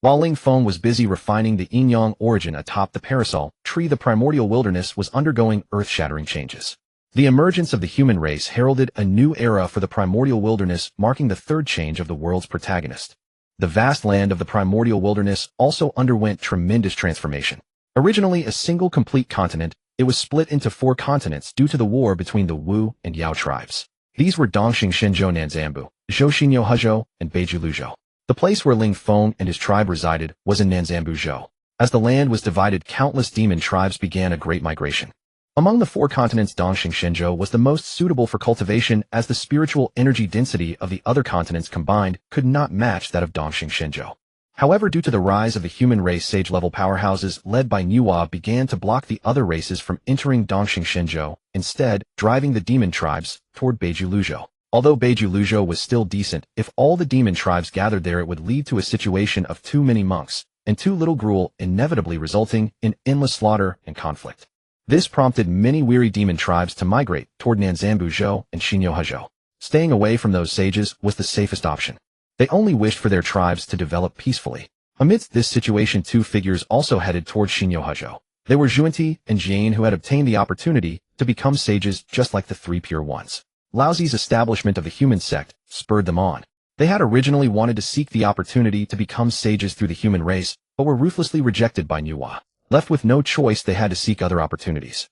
While Ling Feng was busy refining the yin-yang origin atop the parasol tree, the primordial wilderness was undergoing earth-shattering changes. The emergence of the human race heralded a new era for the primordial wilderness, marking the third change of the world's protagonist. The vast land of the primordial wilderness also underwent tremendous transformation. Originally a single complete continent, it was split into 4 continents due to the war between the Wu and Yao tribes. These were Dongxing Shenzhou Nanzambu, Zhou Hezhou, and Beiju Luzhou. The place where Ling Feng and his tribe resided was in Nanzambu Zhou. As the land was divided, countless demon tribes began a great migration. Among the 4 continents, Dongxing Shenzhou was the most suitable for cultivation, as the spiritual energy density of the other continents combined could not match that of Dongxing Shenzhou. However, due to the rise of the human race, sage-level powerhouses led by Nuwa began to block the other races from entering Dongxing Shenzhou, instead driving the demon tribes toward Beiju Luzhou. Although Beiju Luzhou was still decent, if all the demon tribes gathered there, it would lead to a situation of too many monks and too little gruel, inevitably resulting in endless slaughter and conflict. This prompted many weary demon tribes to migrate toward Nanzambu Zhou and Xinyo Hezhou. Staying away from those sages was the safest option. They only wished for their tribes to develop peacefully. Amidst this situation, 2 figures also headed toward Xinyo Hezhou. They were Zhuanti and Jian, who had obtained the opportunity to become sages just like the 3 pure ones. Laozi's establishment of the human sect spurred them on. They had originally wanted to seek the opportunity to become sages through the human race, but were ruthlessly rejected by Nuwa. Left with no choice, they had to seek other opportunities.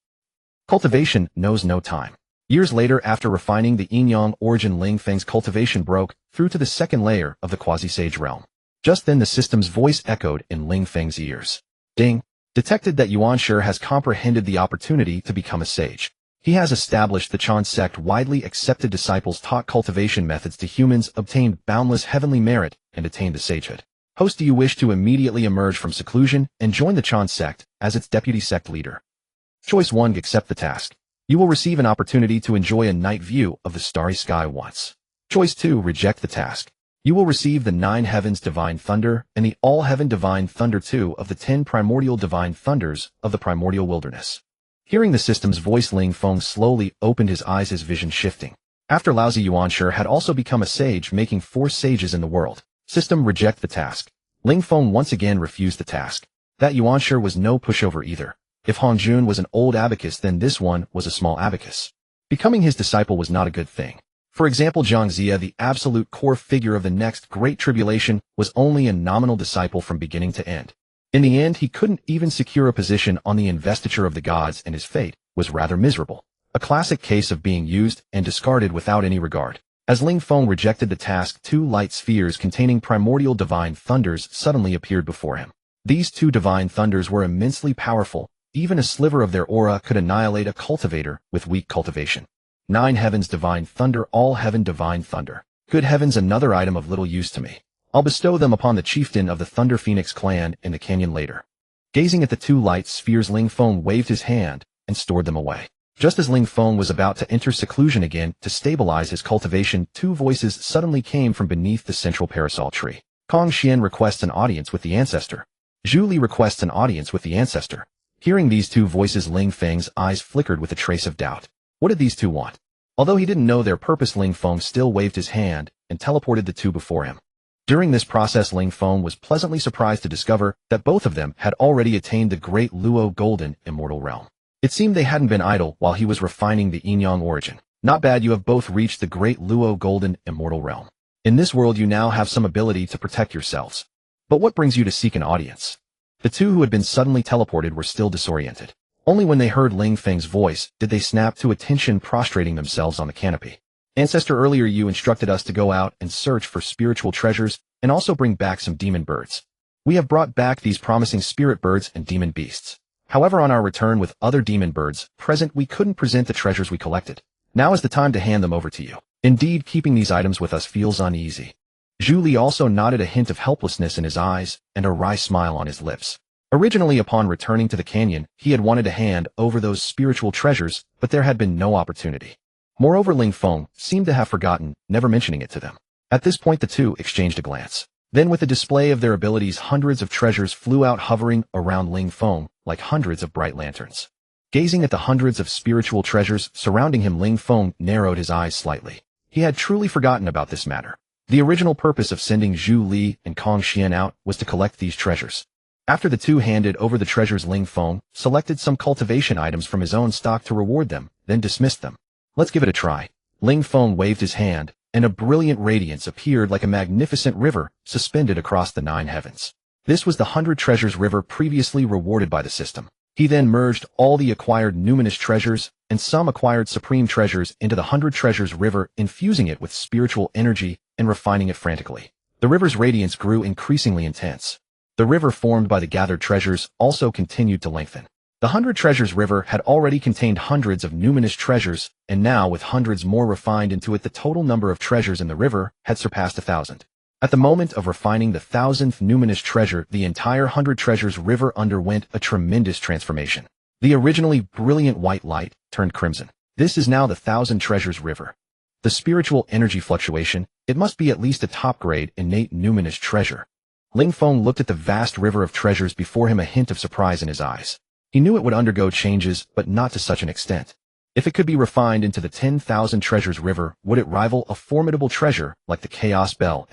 Cultivation knows no time. Years later, after refining the yin-yang origin, Ling Feng's cultivation broke through to the second layer of the quasi-sage realm. Just then the system's voice echoed in Ling Feng's ears. Ding! Detected that Yuan Shi has comprehended the opportunity to become a sage. He has established the Chan sect. Widely accepted disciples taught cultivation methods to humans, obtained boundless heavenly merit, and attained the sagehood. Host, do you wish to immediately emerge from seclusion and join the Chan sect as its deputy sect leader? Choice 1. Accept the task. You will receive an opportunity to enjoy a night view of the starry sky once. Choice 2. Reject the task. You will receive the 9 heavens divine thunder and the all-heaven divine thunder, 2 of the 10 primordial divine thunders of the primordial wilderness. Hearing the system's voice, Ling Feng slowly opened his eyes, his vision shifting. After Laozi, Yuan Shi had also become a sage, making 4 sages in the world. System, reject the task. Ling Feng once again refused the task. That Yuan Shi was no pushover either. If Hongjun was an old abacus, then this one was a small abacus. Becoming his disciple was not a good thing. For example, Zhang Zia, the absolute core figure of the next great tribulation, was only a nominal disciple from beginning to end. In the end, he couldn't even secure a position on the investiture of the gods, and his fate was rather miserable. A classic case of being used and discarded without any regard. As Ling Feng rejected the task, 2 light spheres containing primordial divine thunders suddenly appeared before him. These 2 divine thunders were immensely powerful. Even a sliver of their aura could annihilate a cultivator with weak cultivation. 9 heavens divine thunder, all heaven divine thunder. Good heavens, another item of little use to me. I'll bestow them upon the chieftain of the Thunder Phoenix clan in the canyon later. Gazing at the 2 light spheres, Ling Feng waved his hand and stored them away. Just as Ling Feng was about to enter seclusion again to stabilize his cultivation, 2 voices suddenly came from beneath the central parasol tree. Kong Xian requests an audience with the ancestor. Zhu Li requests an audience with the ancestor. Hearing these 2 voices, Ling Feng's eyes flickered with a trace of doubt. What did these 2 want? Although he didn't know their purpose, Ling Feng still waved his hand and teleported the 2 before him. During this process, Ling Feng was pleasantly surprised to discover that both of them had already attained the great Luo golden immortal realm. It seemed they hadn't been idle while he was refining the yin-yang origin. Not bad, you have both reached the great Luo Golden Immortal Realm. In this world you now have some ability to protect yourselves. But what brings you to seek an audience? The two who had been suddenly teleported were still disoriented. Only when they heard Ling Feng's voice did they snap to attention, prostrating themselves on the canopy. Ancestor, earlier you instructed us to go out and search for spiritual treasures and also bring back some demon birds. We have brought back these promising spirit birds and demon beasts. However, on our return with other demon birds present, we couldn't present the treasures we collected. Now is the time to hand them over to you. Indeed, keeping these items with us feels uneasy. Zhu Li also nodded, a hint of helplessness in his eyes and a wry smile on his lips. Originally, upon returning to the canyon, he had wanted to hand over those spiritual treasures, but there had been no opportunity. Moreover, Ling Feng seemed to have forgotten, never mentioning it to them. At this point, the two exchanged a glance. Then, with a display of their abilities, hundreds of treasures flew out, hovering around Ling Feng like hundreds of bright lanterns. Gazing at the hundreds of spiritual treasures surrounding him, Ling Feng narrowed his eyes slightly. He had truly forgotten about this matter. The original purpose of sending Zhu Li and Kong Xian out was to collect these treasures. After the two handed over the treasures, Ling Feng selected some cultivation items from his own stock to reward them, then dismissed them. Let's give it a try. Ling Feng waved his hand, and a brilliant radiance appeared like a magnificent river suspended across the 9 heavens. This was the 100 treasures river previously rewarded by the system. He then merged all the acquired numinous treasures and some acquired supreme treasures into the 100 treasures river, infusing it with spiritual energy and refining it frantically. The river's radiance grew increasingly intense. The river formed by the gathered treasures also continued to lengthen. The 100 treasures river had already contained hundreds of numinous treasures, and now with hundreds more refined into it, the total number of treasures in the river had surpassed 1,000. At the moment of refining the 1,000th numinous treasure, the entire 100 treasures river underwent a tremendous transformation. The originally brilliant white light turned crimson. This is now the 1,000 treasures river. The spiritual energy fluctuation, it must be at least a top-grade innate numinous treasure. Ling Feng looked at the vast river of treasures before him, a hint of surprise in his eyes. He knew it would undergo changes, but not to such an extent. If it could be refined into the 10,000 treasures river, would it rival a formidable treasure like the Chaos Bell?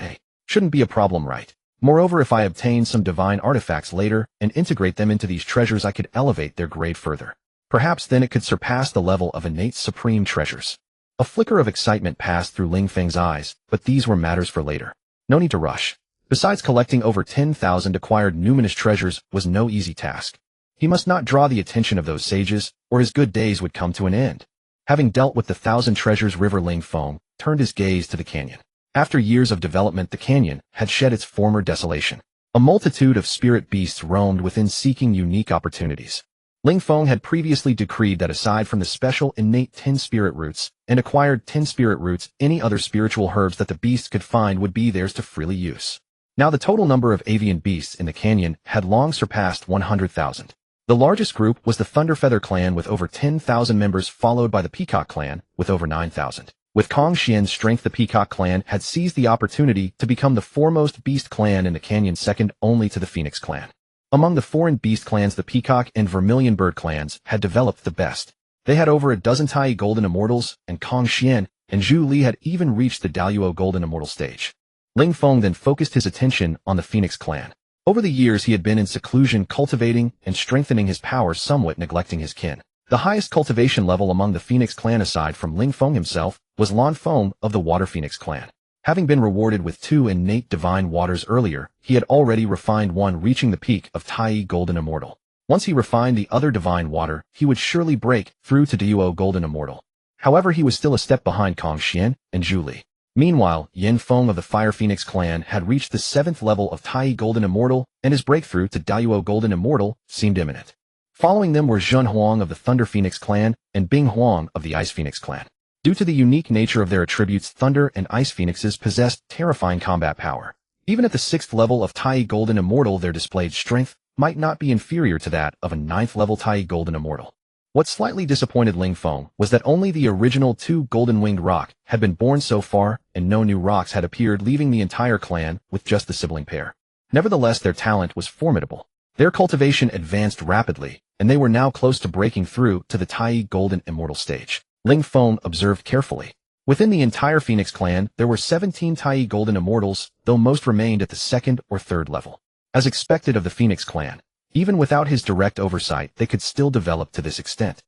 Shouldn't be a problem, right? Moreover, if I obtain some divine artifacts later and integrate them into these treasures, I could elevate their grade further. Perhaps then it could surpass the level of innate supreme treasures. A flicker of excitement passed through Ling Feng's eyes, but these were matters for later. No need to rush. Besides, collecting over 10,000 acquired numinous treasures was no easy task. He must not draw the attention of those sages, or his good days would come to an end. Having dealt with the 1,000 treasures river, Ling Feng turned his gaze to the canyon. After years of development, the canyon had shed its former desolation. A multitude of spirit beasts roamed within, seeking unique opportunities. Ling Feng had previously decreed that aside from the special innate 10 spirit roots and acquired 10 spirit roots, any other spiritual herbs that the beasts could find would be theirs to freely use. Now the total number of avian beasts in the canyon had long surpassed 100,000. The largest group was the Thunderfeather clan with over 10,000 members, followed by the Peacock clan with over 9,000. With Kong Xian's strength, the Peacock clan had seized the opportunity to become the foremost beast clan in the canyon, second only to the Phoenix clan. Among the foreign beast clans, the Peacock and Vermilion Bird clans had developed the best. They had over a dozen Tai Golden Immortals, and Kong Xian and Zhu Li had even reached the Daluo Golden Immortal stage. Ling Feng then focused his attention on the Phoenix clan. Over the years he had been in seclusion, cultivating and strengthening his power, somewhat neglecting his kin. The highest cultivation level among the Phoenix clan, aside from Ling Feng himself, was Lan Feng of the Water Phoenix clan. Having been rewarded with 2 innate divine waters earlier, he had already refined one, reaching the peak of Tai Golden Immortal. Once he refined the other divine water, he would surely break through to Duo Golden Immortal. However, he was still a step behind Kong Xian and Zhu Li. Meanwhile, Yin Feng of the Fire Phoenix clan had reached the 7th level of Tai Golden Immortal, and his breakthrough to Daluo Golden Immortal seemed imminent. Following them were Honghuang of the Thunder Phoenix clan and Bing Huang of the Ice Phoenix clan. Due to the unique nature of their attributes, Thunder and Ice Phoenixes possessed terrifying combat power. Even at the 6th level of Tai Golden Immortal, their displayed strength might not be inferior to that of a 9th level Tai Golden Immortal. What slightly disappointed Ling Feng was that only the original 2 golden-winged rock had been born so far, and no new rocks had appeared, leaving the entire clan with just the sibling pair. Nevertheless, their talent was formidable. Their cultivation advanced rapidly, and they were now close to breaking through to the Tai Golden Immortal stage. Ling Feng observed carefully. Within the entire Phoenix clan, there were 17 Tai Golden Immortals, though most remained at the 2nd or 3rd level. As expected of the Phoenix clan, even without his direct oversight, they could still develop to this extent.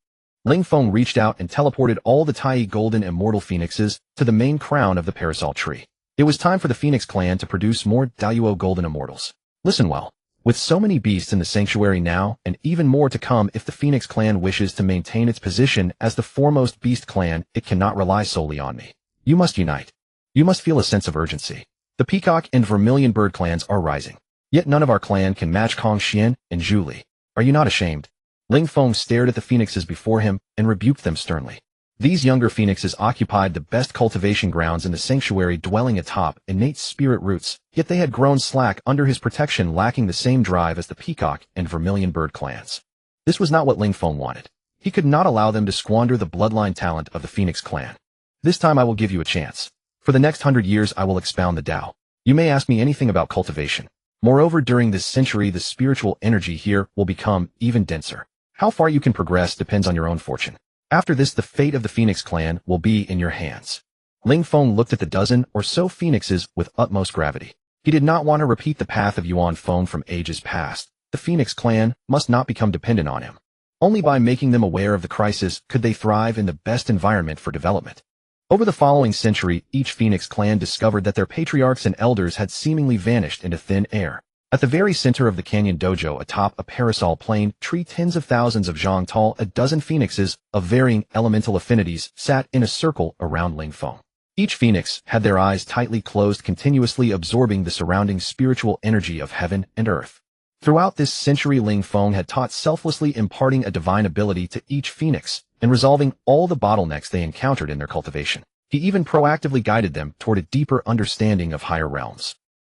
Ling Feng reached out and teleported all the Tai golden immortal phoenixes to the main crown of the parasol tree. It was time for the Phoenix clan to produce more Daiyuo golden immortals. Listen well. With so many beasts in the sanctuary now, and even more to come if the Phoenix clan wishes to maintain its position as the foremost beast clan, it cannot rely solely on me. You must unite. You must feel a sense of urgency. The Peacock and Vermilion Bird clans are rising. Yet none of our clan can match Hongjun and Zhu Li. Are you not ashamed? Ling Feng stared at the phoenixes before him and rebuked them sternly. These younger phoenixes occupied the best cultivation grounds in the sanctuary, dwelling atop innate spirit roots, yet they had grown slack under his protection, lacking the same drive as the Peacock and Vermilion Bird clans. This was not what Ling Feng wanted. He could not allow them to squander the bloodline talent of the Phoenix clan. This time I will give you a chance. For the next 100 years I will expound the Tao. You may ask me anything about cultivation. Moreover, during this century the spiritual energy here will become even denser. How far you can progress depends on your own fortune. After this, the fate of the Phoenix clan will be in your hands. Ling Feng looked at the dozen or so phoenixes with utmost gravity. He did not want to repeat the path of Yuan Feng from ages past. The Phoenix clan must not become dependent on him. Only by making them aware of the crisis could they thrive in the best environment for development. Over the following century, each Phoenix clan discovered that their patriarchs and elders had seemingly vanished into thin air. At the very center of the canyon dojo, atop a parasol plane tree, tens of thousands of zhang tall, a dozen phoenixes of varying elemental affinities sat in a circle around Ling Feng. Each phoenix had their eyes tightly closed, continuously absorbing the surrounding spiritual energy of heaven and earth. Throughout this century, Ling Feng had taught, selflessly imparting a divine ability to each phoenix and resolving all the bottlenecks they encountered in their cultivation. He even proactively guided them toward a deeper understanding of higher realms.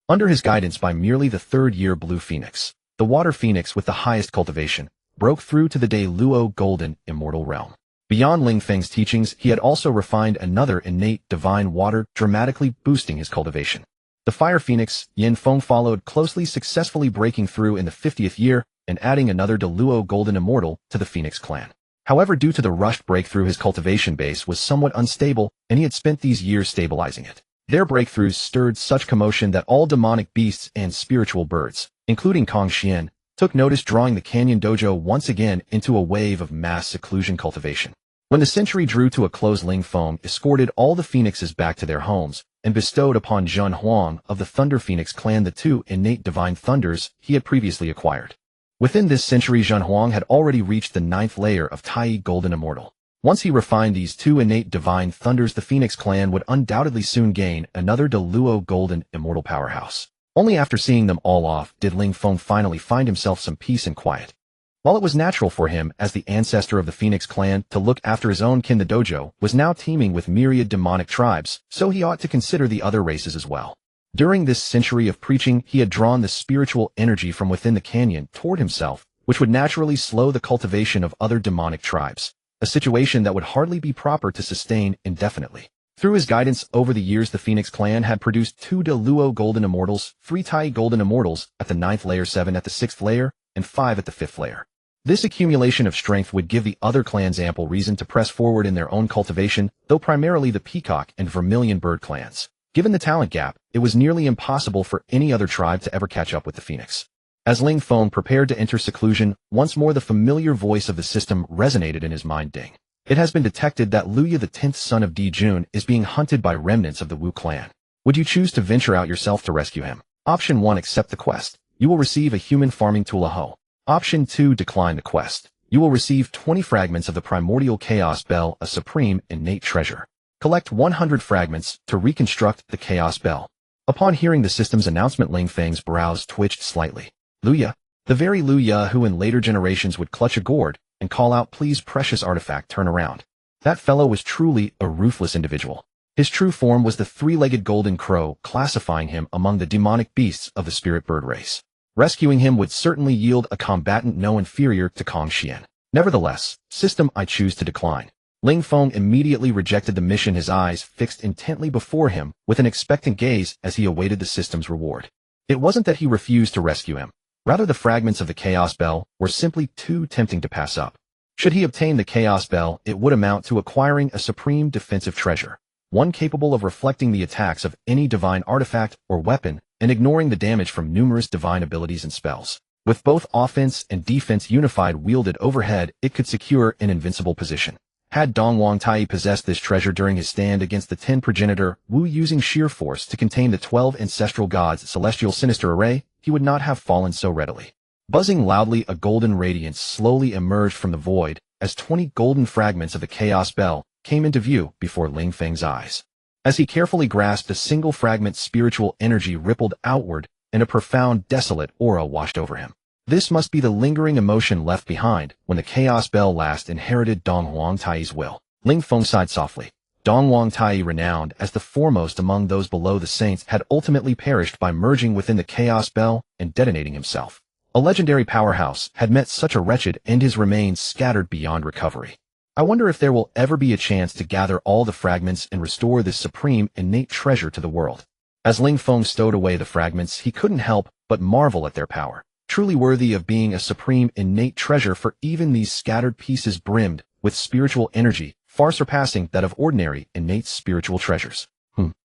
Under his guidance, by merely the third year, Blue Phoenix, the water phoenix with the highest cultivation, broke through to the Daiyuo golden immortal realm. Beyond Ling Feng's teachings, he had also refined another innate divine water, dramatically boosting his cultivation. The fire phoenix, Yin Feng, followed closely, successfully breaking through in the 50th year and adding another Daiyuo golden immortal to the Phoenix clan. However, due to the rushed breakthrough, his cultivation base was somewhat unstable, and he had spent these years stabilizing it. Their breakthroughs stirred such commotion that all demonic beasts and spiritual birds, including Hongjun, took notice, drawing the canyon dojo once again into a wave of mass seclusion cultivation. When the century drew to a close, Ling Feng escorted all the phoenixes back to their homes and bestowed upon Honghuang of the Thunder Phoenix clan the two innate divine thunders he had previously acquired. Within this century, Honghuang had already reached the 9th layer of Tai Golden Immortal. Once he refined these two innate divine thunders, the Phoenix clan would undoubtedly soon gain another Daiyuo golden immortal powerhouse. Only after seeing them all off did Ling Feng finally find himself some peace and quiet. While it was natural for him, as the ancestor of the Phoenix clan, to look after his own kin, the dojo was now teeming with myriad demonic tribes, so he ought to consider the other races as well. During this century of preaching, he had drawn the spiritual energy from within the canyon toward himself, which would naturally slow the cultivation of other demonic tribes, a situation that would hardly be proper to sustain indefinitely. Through his guidance over the years, the Phoenix clan had produced 2 Daiyuo golden immortals, 3 Tai golden immortals at the 9th layer, 7 at the 6th layer, and 5 at the 5th layer. This accumulation of strength would give the other clans ample reason to press forward in their own cultivation, though primarily the Peacock and Vermilion Bird clans. Given the talent gap, it was nearly impossible for any other tribe to ever catch up with the Phoenix. As Ling Feng prepared to enter seclusion, once more the familiar voice of the system resonated in his mind. Ding. It has been detected that Luya, the 10th son of Di Jun, is being hunted by remnants of the Wu clan. Would you choose to venture out yourself to rescue him? Option 1, accept the quest. You will receive a human farming tool, a hoe. Option 2, decline the quest. You will receive 20 fragments of the primordial chaos bell, a supreme innate treasure. Collect 100 fragments to reconstruct the chaos bell. Upon hearing the system's announcement, Ling Feng's brows twitched slightly. Luya, the very Luya who in later generations would clutch a gourd and call out, "Please, precious artifact, turn around." That fellow was truly a ruthless individual. His true form was the 3-legged golden crow, classifying him among the demonic beasts of the spirit bird race. Rescuing him would certainly yield a combatant no inferior to Hongjun. Nevertheless, system, I choose to decline. Ling Feng immediately rejected the mission, his eyes fixed intently before him with an expectant gaze as he awaited the system's reward. It wasn't that he refused to rescue him. Rather, the fragments of the Chaos Bell were simply too tempting to pass up. Should he obtain the Chaos Bell, it would amount to acquiring a supreme defensive treasure, one capable of reflecting the attacks of any divine artifact or weapon and ignoring the damage from numerous divine abilities and spells. With both offense and defense unified wielded overhead, it could secure an invincible position. Had Donghuang Tai possessed this treasure during his stand against the 10 progenitor Wu using sheer force to contain the 12 ancestral gods' celestial sinister array, he would not have fallen so readily. Buzzing loudly, a golden radiance slowly emerged from the void as 20 golden fragments of the chaos bell came into view before Ling Feng's eyes. As he carefully grasped a single fragment, spiritual energy rippled outward and a profound, desolate aura washed over him. This must be the lingering emotion left behind when the Chaos Bell last inherited Donghuang Tai's will. Ling Feng sighed softly. Donghuang Tai, renowned as the foremost among those below the saints, had ultimately perished by merging within the Chaos Bell and detonating himself. A legendary powerhouse had met such a wretched and his remains scattered beyond recovery. I wonder if there will ever be a chance to gather all the fragments and restore this supreme innate treasure to the world. As Ling Feng stowed away the fragments, he couldn't help but marvel at their power. Truly worthy of being a supreme innate treasure, for even these scattered pieces brimmed with spiritual energy, far surpassing that of ordinary innate spiritual treasures.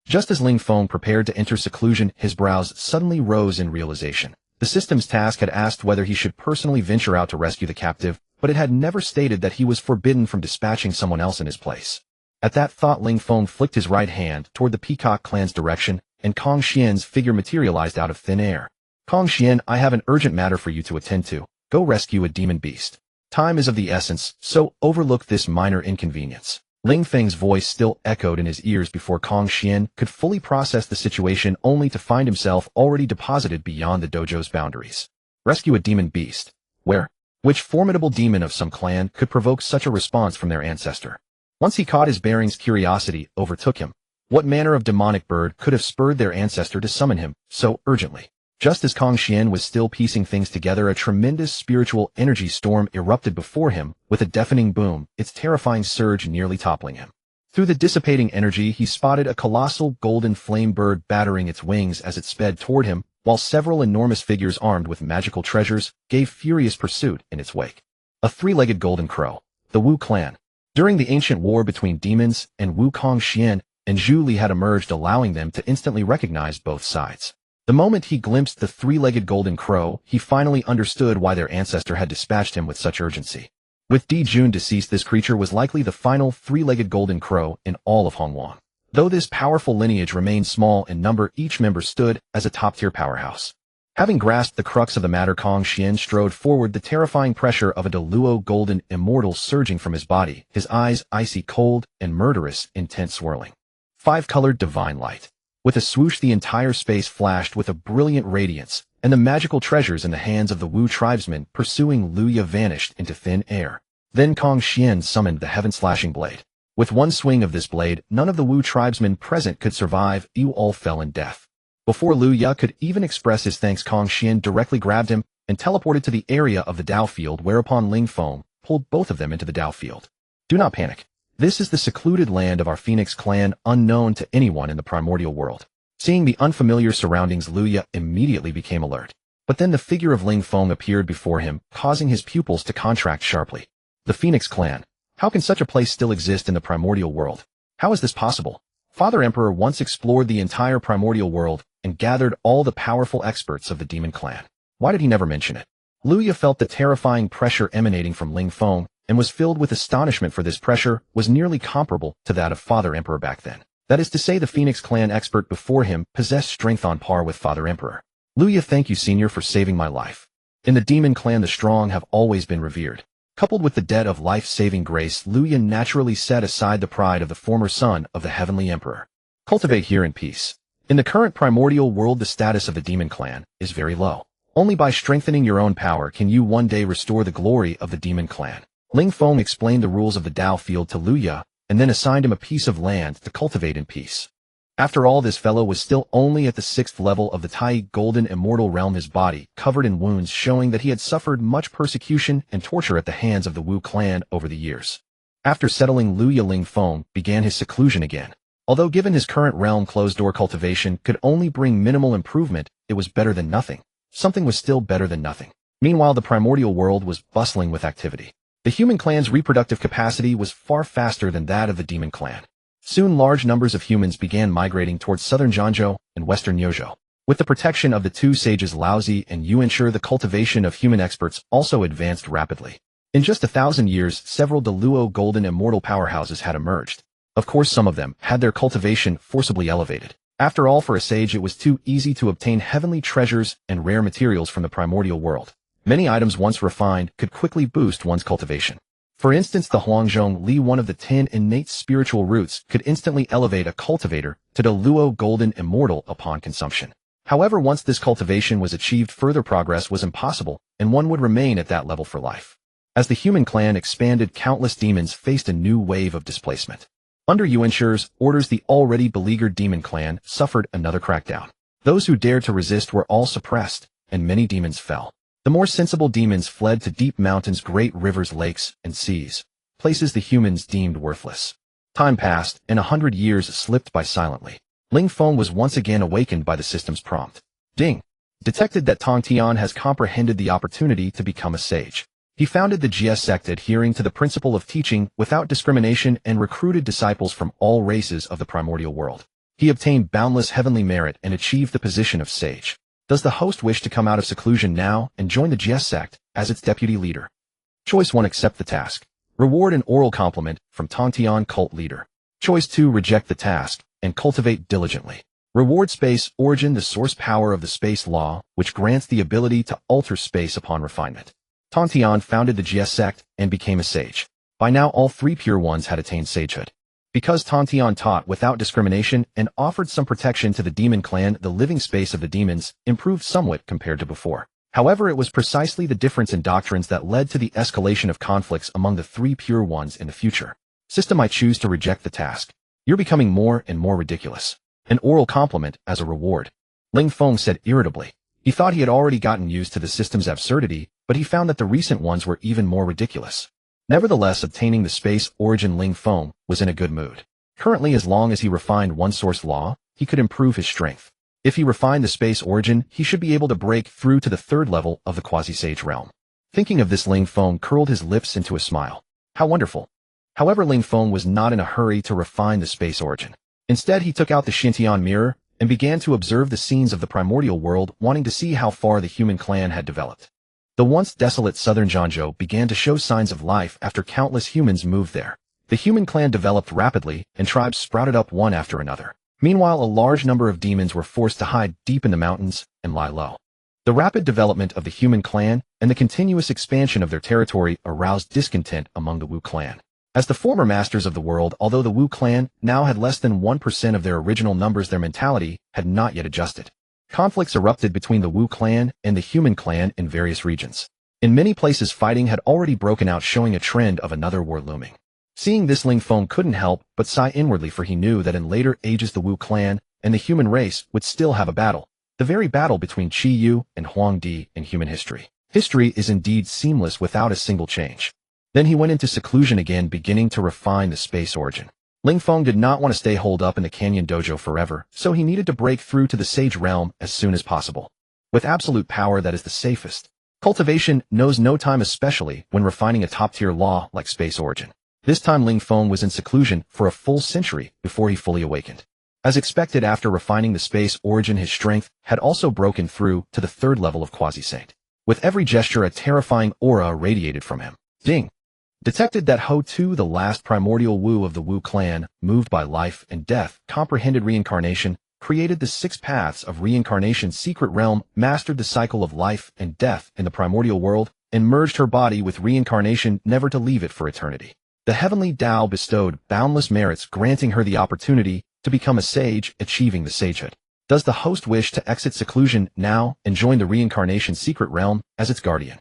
Just as Ling Feng prepared to enter seclusion, his brows suddenly rose in realization. The system's task had asked whether he should personally venture out to rescue the captive, but it had never stated that he was forbidden from dispatching someone else in his place. At that thought, Ling Feng flicked his right hand toward the Peacock clan's direction, and Kong Xian's figure materialized out of thin air. Kong Xian, I have an urgent matter for you to attend to. Go rescue a demon beast. Time is of the essence, so overlook this minor inconvenience. Ling Feng's voice still echoed in his ears before Kong Xian could fully process the situation, only to find himself already deposited beyond the dojo's boundaries. Rescue a demon beast. Where? Which formidable demon of some clan could provoke such a response from their ancestor? Once he caught his bearings, curiosity overtook him. What manner of demonic bird could have spurred their ancestor to summon him so urgently? Just as Kong Xian was still piecing things together, a tremendous spiritual energy storm erupted before him with a deafening boom, its terrifying surge nearly toppling him. Through the dissipating energy, he spotted a colossal golden flame bird battering its wings as it sped toward him, while several enormous figures armed with magical treasures gave furious pursuit in its wake. A three-legged golden crow. The Wu clan. During the ancient war between demons and Wu, Kong Xian and Zhu Li had emerged, allowing them to instantly recognize both sides. The moment he glimpsed the three-legged golden crow, he finally understood why their ancestor had dispatched him with such urgency. With Di Jun deceased, this creature was likely the final three-legged golden crow in all of Honghuang. Though this powerful lineage remained small in number, each member stood as a top-tier powerhouse. Having grasped the crux of the matter, Kong Xian strode forward, the terrifying pressure of a Deluo golden immortal surging from his body, his eyes icy cold and murderous intent swirling. Five-colored divine light. With a swoosh, the entire space flashed with a brilliant radiance, and the magical treasures in the hands of the Wu tribesmen pursuing Luya vanished into thin air. Then Kong Xian summoned the heaven-slashing blade. With one swing of this blade, none of the Wu tribesmen present could survive. You all fell in death. Before Luya could even express his thanks, Kong Xian directly grabbed him and teleported to the area of the Dao field, whereupon Ling Feng pulled both of them into the Dao field. Do not panic. This is the secluded land of our Phoenix clan, unknown to anyone in the primordial world. Seeing the unfamiliar surroundings, Luya immediately became alert. But then the figure of Ling Feng appeared before him, causing his pupils to contract sharply. The Phoenix clan. How can such a place still exist in the primordial world? How is this possible? Father Emperor once explored the entire primordial world and gathered all the powerful experts of the demon clan. Why did he never mention it? Luya felt the terrifying pressure emanating from Ling Feng, and was filled with astonishment, for this pressure was nearly comparable to that of Father Emperor back then. That is to say, the Phoenix clan expert before him possessed strength on par with Father Emperor. Luya, thank you, senior, for saving my life. In the demon clan, the strong have always been revered. Coupled with the debt of life-saving grace, Luya naturally set aside the pride of the former son of the heavenly emperor. Cultivate here in peace. In the current primordial world, the status of the demon clan is very low. Only by strengthening your own power can you one day restore the glory of the demon clan. Ling Feng explained the rules of the Dao field to Luya, and then assigned him a piece of land to cultivate in peace. After all, this fellow was still only at the 6th level of the Tai Golden Immortal Realm, his body covered in wounds, showing that he had suffered much persecution and torture at the hands of the Wu clan over the years. After settling Luya, Ling Feng began his seclusion again. Although given his current realm, closed-door cultivation could only bring minimal improvement, it was better than nothing. Something was still better than nothing. Meanwhile, the primordial world was bustling with activity. The human clan's reproductive capacity was far faster than that of the demon clan. Soon large numbers of humans began migrating towards southern Zhangzhou and western Yozhou. With the protection of the two sages Laozi and Yuanshur, the cultivation of human experts also advanced rapidly. In just 1,000 years, several Deluo golden immortal powerhouses had emerged. Of course, some of them had their cultivation forcibly elevated. After all, for a sage it was too easy to obtain heavenly treasures and rare materials from the primordial world. Many items once refined could quickly boost one's cultivation. For instance, the Hongjun Li, one of the 10 innate spiritual roots, could instantly elevate a cultivator to Deluo golden immortal upon consumption. However, once this cultivation was achieved, further progress was impossible, and one would remain at that level for life. As the human clan expanded, countless demons faced a new wave of displacement. Under Yuanshur's orders, the already beleaguered demon clan suffered another crackdown. Those who dared to resist were all suppressed, and many demons fell. The more sensible demons fled to deep mountains, great rivers, lakes, and seas, places the humans deemed worthless. Time passed, and 100 years slipped by silently. Ling Feng was once again awakened by the system's prompt. Ding! Detected that Tong Tian has comprehended the opportunity to become a sage. He founded the Jie sect, adhering to the principle of teaching without discrimination, and recruited disciples from all races of the primordial world. He obtained boundless heavenly merit and achieved the position of sage. Does the host wish to come out of seclusion now and join the Jie sect as its deputy leader? Choice 1. Accept the task. Reward an oral compliment from Tong Tian cult leader. Choice 2. Reject the task and cultivate diligently. Reward space origin, the source power of the space law, which grants the ability to alter space upon refinement. Tong Tian founded the Jie sect and became a sage. By now all three pure ones had attained sagehood. Because Tong Tian taught without discrimination and offered some protection to the demon clan, the living space of the demons improved somewhat compared to before. However, it was precisely the difference in doctrines that led to the escalation of conflicts among the three pure ones in the future. System, I choose to reject the task. You're becoming more and more ridiculous. An oral compliment as a reward. Ling Feng said irritably. He thought he had already gotten used to the system's absurdity, but he found that the recent ones were even more ridiculous. Nevertheless, obtaining the space origin, Ling Feng was in a good mood. Currently, as long as he refined one source law, he could improve his strength. If he refined the space origin, he should be able to break through to the third level of the quasi-sage realm. Thinking of this, Ling Feng curled his lips into a smile. How wonderful. However, Ling Feng was not in a hurry to refine the space origin. Instead, he took out the Xintian mirror and began to observe the scenes of the primordial world, wanting to see how far the human clan had developed. The once desolate southern Zhangzhou began to show signs of life after countless humans moved there. The human clan developed rapidly, and tribes sprouted up one after another. Meanwhile, a large number of demons were forced to hide deep in the mountains and lie low. The rapid development of the human clan and the continuous expansion of their territory aroused discontent among the Wu clan. As the former masters of the world, although the Wu clan now had less than 1% of their original numbers, their mentality had not yet adjusted. Conflicts erupted between the Wu clan and the human clan in various regions. In many places, fighting had already broken out, showing a trend of another war looming. Seeing this, Ling Feng couldn't help but sigh inwardly, for he knew that in later ages the Wu clan and the human race would still have a battle, the very battle between Qi Yu and Huang Di in human history. History is indeed seamless without a single change. Then he went into seclusion again, beginning to refine the space origin. Ling Feng did not want to stay holed up in the canyon dojo forever, so he needed to break through to the sage realm as soon as possible. With absolute power, that is the safest. Cultivation knows no time, especially when refining a top-tier law like space origin. This time Ling Feng was in seclusion for a full century before he fully awakened. As expected, after refining the space origin, his strength had also broken through to the third level of quasi-saint. With every gesture, a terrifying aura radiated from him. Ding! Detected that Ho Tu, the last primordial Wu of the Wu clan, moved by life and death, comprehended reincarnation, created the 6 paths of reincarnation, secret realm, mastered the cycle of life and death in the primordial world, and merged her body with reincarnation, never to leave it for eternity. The heavenly Tao bestowed boundless merits, granting her the opportunity to become a sage, achieving the sagehood. Does the host wish to exit seclusion now and join the reincarnation secret realm as its guardian?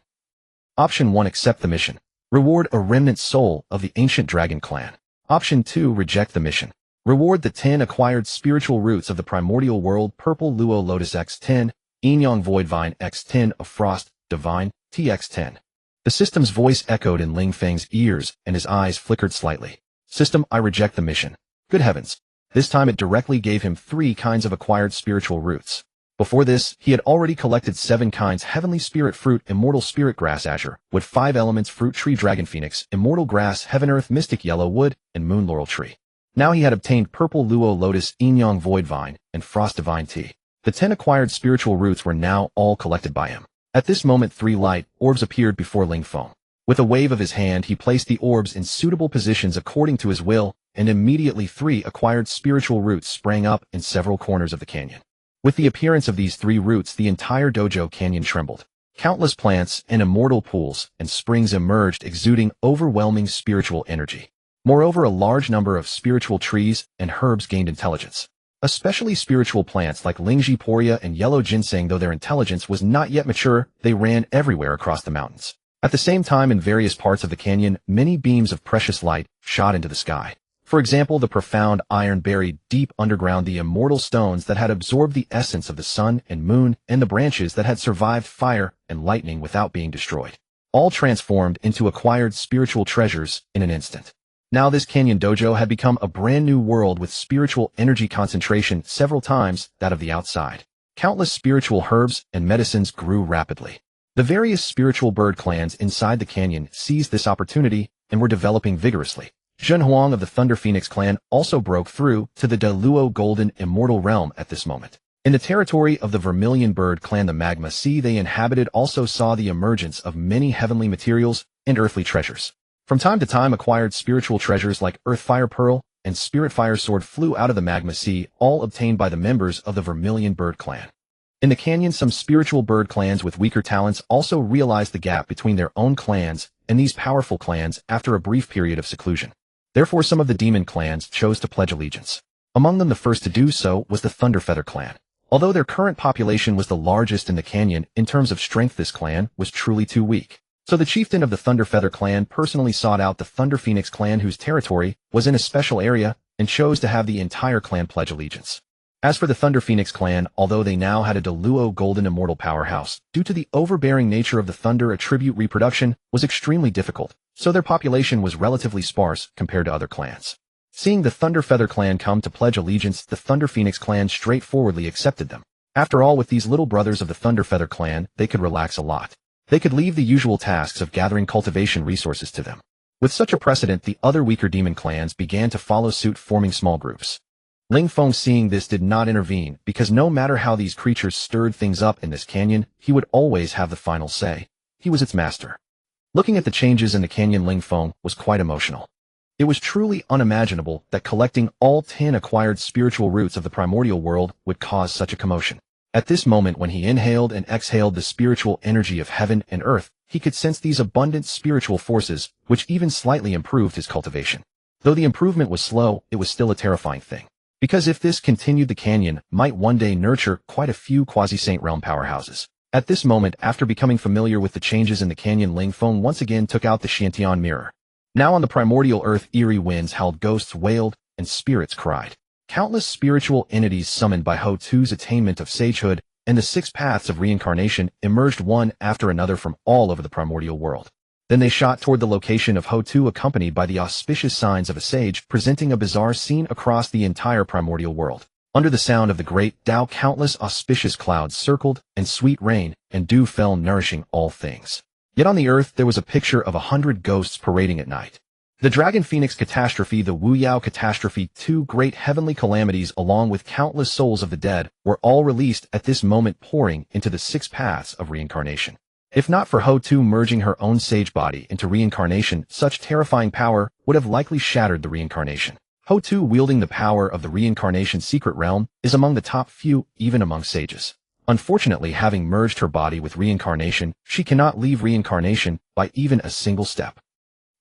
Option 1. Accept the mission. Reward a remnant soul of the ancient dragon clan. Option 2. Reject the mission. Reward the 10 acquired spiritual roots of the primordial world: Purple Luo Lotus X10, Yin Void Vine X10 of Frost Divine TX10. The system's voice echoed in Ling Feng's ears, and his eyes flickered slightly. System, I reject the mission. Good heavens. This time it directly gave him 3 kinds of acquired spiritual roots. Before this, he had already collected 7 kinds: Heavenly Spirit Fruit, Immortal Spirit Grass Azure, Wood 5 Elements Fruit Tree Dragon Phoenix, Immortal Grass Heaven Earth Mystic Yellow Wood, and Moon Laurel Tree. Now he had obtained Purple Luo Lotus, Yin Void Vine, and Frost Divine Tea. The 10 acquired spiritual roots were now all collected by him. At this moment 3 light orbs appeared before Ling Feng. With a wave of his hand he placed the orbs in suitable positions according to his will, and immediately 3 acquired spiritual roots sprang up in several corners of the canyon. With the appearance of these 3 roots the entire dojo canyon trembled. Countless plants and immortal pools and springs emerged exuding overwhelming spiritual energy. Moreover, a large number of spiritual trees and herbs gained intelligence. Especially spiritual plants like Lingji Poria and yellow ginseng, though their intelligence was not yet mature, they ran everywhere across the mountains. At the same time, in various parts of the canyon, many beams of precious light shot into the sky. For example, the profound iron buried deep underground, the immortal stones that had absorbed the essence of the sun and moon, and the branches that had survived fire and lightning without being destroyed. All transformed into acquired spiritual treasures in an instant. Now this canyon dojo had become a brand new world with spiritual energy concentration several times that of the outside. Countless spiritual herbs and medicines grew rapidly. The various spiritual bird clans inside the canyon seized this opportunity and were developing vigorously. Honghuang of the Thunder Phoenix clan also broke through to the Deluo Golden Immortal Realm at this moment. In the territory of the Vermilion Bird clan, the magma sea they inhabited also saw the emergence of many heavenly materials and earthly treasures. From time to time, acquired spiritual treasures like Earth Fire Pearl and Spirit Fire Sword flew out of the magma sea, all obtained by the members of the Vermilion Bird clan. In the canyon, some spiritual bird clans with weaker talents also realized the gap between their own clans and these powerful clans after a brief period of seclusion. Therefore, some of the demon clans chose to pledge allegiance. Among them, the first to do so was the Thunderfeather clan. Although their current population was the largest in the canyon, in terms of strength this clan was truly too weak. So the chieftain of the Thunderfeather clan personally sought out the Thunder Phoenix clan, whose territory was in a special area, and chose to have the entire clan pledge allegiance. As for the Thunder Phoenix clan, although they now had a Deluo Golden Immortal powerhouse, due to the overbearing nature of the Thunder, attribute reproduction was extremely difficult, so their population was relatively sparse compared to other clans. Seeing the Thunderfeather clan come to pledge allegiance, the Thunder Phoenix clan straightforwardly accepted them. After all, with these little brothers of the Thunderfeather clan, they could relax a lot. They could leave the usual tasks of gathering cultivation resources to them. With such a precedent, the other weaker demon clans began to follow suit, forming small groups. Ling Feng, seeing this, did not intervene, because no matter how these creatures stirred things up in this canyon, he would always have the final say. He was its master. Looking at the changes in the canyon, Ling Feng was quite emotional. It was truly unimaginable that collecting all 10 acquired spiritual roots of the primordial world would cause such a commotion. At this moment, when he inhaled and exhaled the spiritual energy of heaven and earth, he could sense these abundant spiritual forces, which even slightly improved his cultivation. Though the improvement was slow, it was still a terrifying thing. Because if this continued, the canyon might one day nurture quite a few quasi-saint realm powerhouses. At this moment, after becoming familiar with the changes in the canyon, Ling Feng once again took out the Xiantian mirror. Now on the primordial earth, eerie winds howled, ghosts wailed, and spirits cried. Countless spiritual entities summoned by Ho-Tu's attainment of sagehood and the 6 paths of reincarnation emerged one after another from all over the primordial world. Then they shot toward the location of Ho-Tu, accompanied by the auspicious signs of a sage, presenting a bizarre scene across the entire primordial world. Under the sound of the great Tao, countless auspicious clouds circled, and sweet rain and dew fell, nourishing all things. Yet on the earth there was a picture of 100 ghosts parading at night. The Dragon Phoenix catastrophe, the Wu Yao catastrophe, 2 great heavenly calamities along with countless souls of the dead were all released at this moment, pouring into the 6 paths of reincarnation. If not for Ho-Tu merging her own sage body into reincarnation, such terrifying power would have likely shattered the reincarnation. Ho-Tu, wielding the power of the reincarnation secret realm, is among the top few even among sages. Unfortunately, having merged her body with reincarnation, she cannot leave reincarnation by even a single step.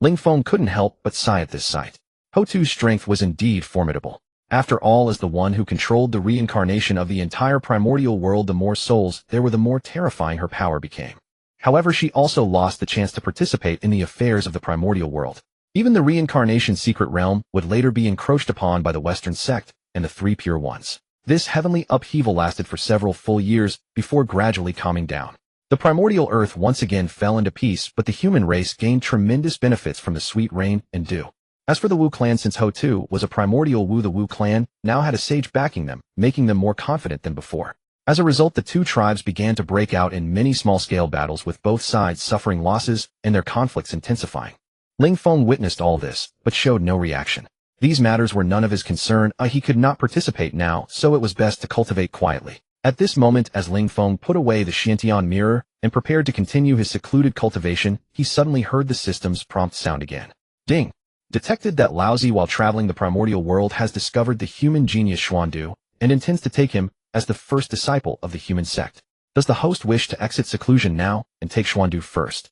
Ling Feng couldn't help but sigh at this sight. Ho-Tu's strength was indeed formidable. After all, as the one who controlled the reincarnation of the entire primordial world, the more souls there were, the more terrifying her power became. However, she also lost the chance to participate in the affairs of the primordial world. Even the reincarnation secret realm would later be encroached upon by the Western sect and the 3 pure ones. This heavenly upheaval lasted for several full years before gradually calming down. The primordial earth once again fell into peace, but the human race gained tremendous benefits from the sweet rain and dew. As for the Wu clan, since Ho-Tu was a primordial Wu, the Wu clan now had a sage backing them, making them more confident than before. As a result, the 2 tribes began to break out in many small-scale battles, with both sides suffering losses and their conflicts intensifying. Ling Feng witnessed all this, but showed no reaction. These matters were none of his concern. He could not participate now, so it was best to cultivate quietly. At this moment, as Ling Feng put away the Xiantian mirror and prepared to continue his secluded cultivation, he suddenly heard the system's prompt sound again. Ding! Detected that Laozi while traveling the primordial world has discovered the human genius Xuandu and intends to take him as the first disciple of the human sect. Does the host wish to exit seclusion now and take Xuandu first?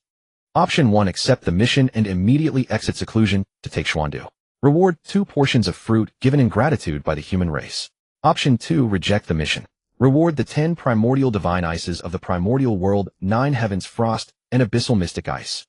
Option 1. Accept the mission and immediately exit seclusion to take Xuandu. Reward 2 portions of fruit given in gratitude by the human race. Option 2. Reject the mission. Reward the 10 primordial divine ices of the primordial world, 9 heavens frost, and abyssal mystic ice.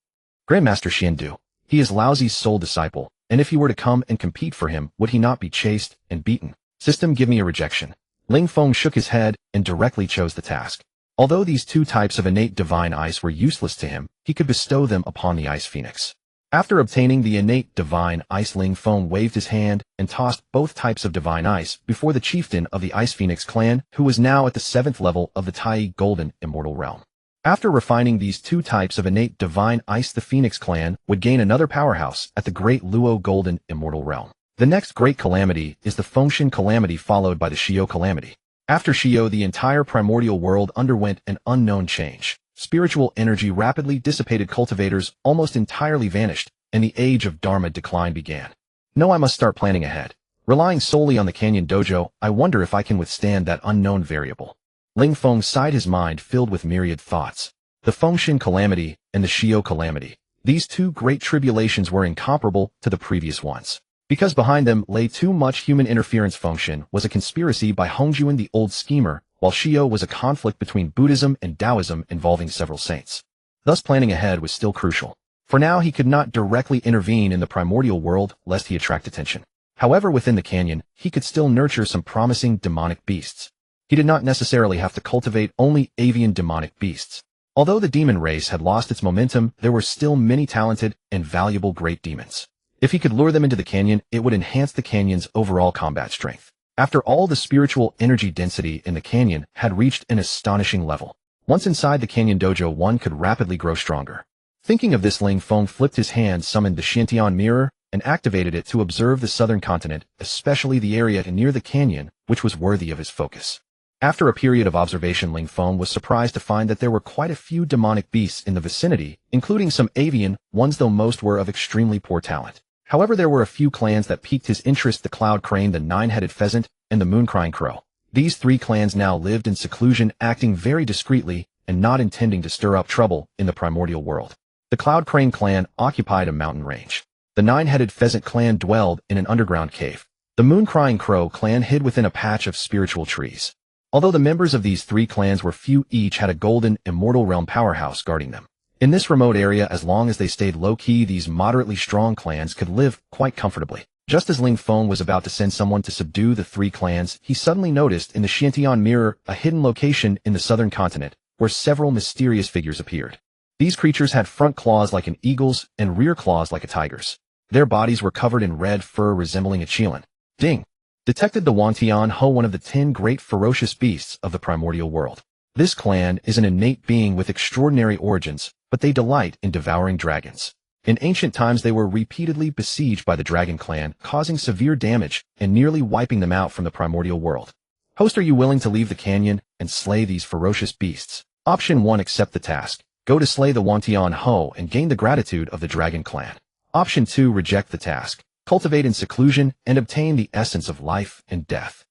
Grandmaster Xiandu. He is Laozi's sole disciple, and if he were to come and compete for him, would he not be chased and beaten? System, give me a rejection. Ling Feng shook his head and directly chose the task. Although these 2 types of innate divine ice were useless to him, he could bestow them upon the Ice Phoenix. After obtaining the innate divine ice, Ling Feng waved his hand and tossed both types of divine ice before the chieftain of the Ice Phoenix clan, who was now at the 7th level of the Tai Golden Immortal Realm. After refining these 2 types of innate divine ice, the Phoenix clan would gain another powerhouse at the Great Luo Golden Immortal Realm. The next great calamity is the Fengshan Calamity, followed by the Shio Calamity. After Shio, the entire primordial world underwent an unknown change. Spiritual energy rapidly dissipated, cultivators almost entirely vanished, and the age of Dharma decline began. No, I must start planning ahead. Relying solely on the Canyon Dojo, I wonder if I can withstand that unknown variable. Ling Feng sighed, his mind filled with myriad thoughts. The Fengshan Calamity and the Shio Calamity. These 2 great tribulations were incomparable to the previous ones. Because behind them lay too much human interference. Fengshan was a conspiracy by Hongjun, the old schemer, while Shio was a conflict between Buddhism and Taoism involving several saints. Thus planning ahead was still crucial. For now, he could not directly intervene in the primordial world lest he attract attention. However, within the canyon, he could still nurture some promising demonic beasts. He did not necessarily have to cultivate only avian demonic beasts. Although the demon race had lost its momentum, there were still many talented and valuable great demons. If he could lure them into the canyon, it would enhance the canyon's overall combat strength. After all, the spiritual energy density in the canyon had reached an astonishing level. Once inside the Canyon Dojo, one could rapidly grow stronger. Thinking of this, Ling Feng flipped his hand, summoned the Xiantian mirror, and activated it to observe the southern continent, especially the area near the canyon, which was worthy of his focus. After a period of observation, Ling Feng was surprised to find that there were quite a few demonic beasts in the vicinity, including some avian ones, though most were of extremely poor talent. However, there were a few clans that piqued his interest: the Cloud Crane, the Nine-Headed Pheasant, and the Moon-Crying Crow. These 3 clans now lived in seclusion, acting very discreetly and not intending to stir up trouble in the primordial world. The Cloud Crane clan occupied a mountain range. The Nine-Headed Pheasant clan dwelled in an underground cave. The Moon-Crying Crow clan hid within a patch of spiritual trees. Although the members of these 3 clans were few, each had a golden immortal realm powerhouse guarding them. In this remote area, as long as they stayed low-key, these moderately strong clans could live quite comfortably. Just as Ling Feng was about to send someone to subdue the 3 clans, he suddenly noticed in the Xiantian mirror a hidden location in the southern continent, where several mysterious figures appeared. These creatures had front claws like an eagle's and rear claws like a tiger's. Their bodies were covered in red fur resembling a qilin. Ding! Detected the Wantian Ho, one of the 10 great ferocious beasts of the primordial world. This clan is an innate being with extraordinary origins, but they delight in devouring dragons. In ancient times, they were repeatedly besieged by the Dragon Clan, causing severe damage and nearly wiping them out from the primordial world. Host, are you willing to leave the canyon and slay these ferocious beasts? Option 1. Accept the task. Go to slay the Wantian Ho and gain the gratitude of the Dragon Clan. Option 2. Reject the task. Cultivate in seclusion and obtain the essence of life and death.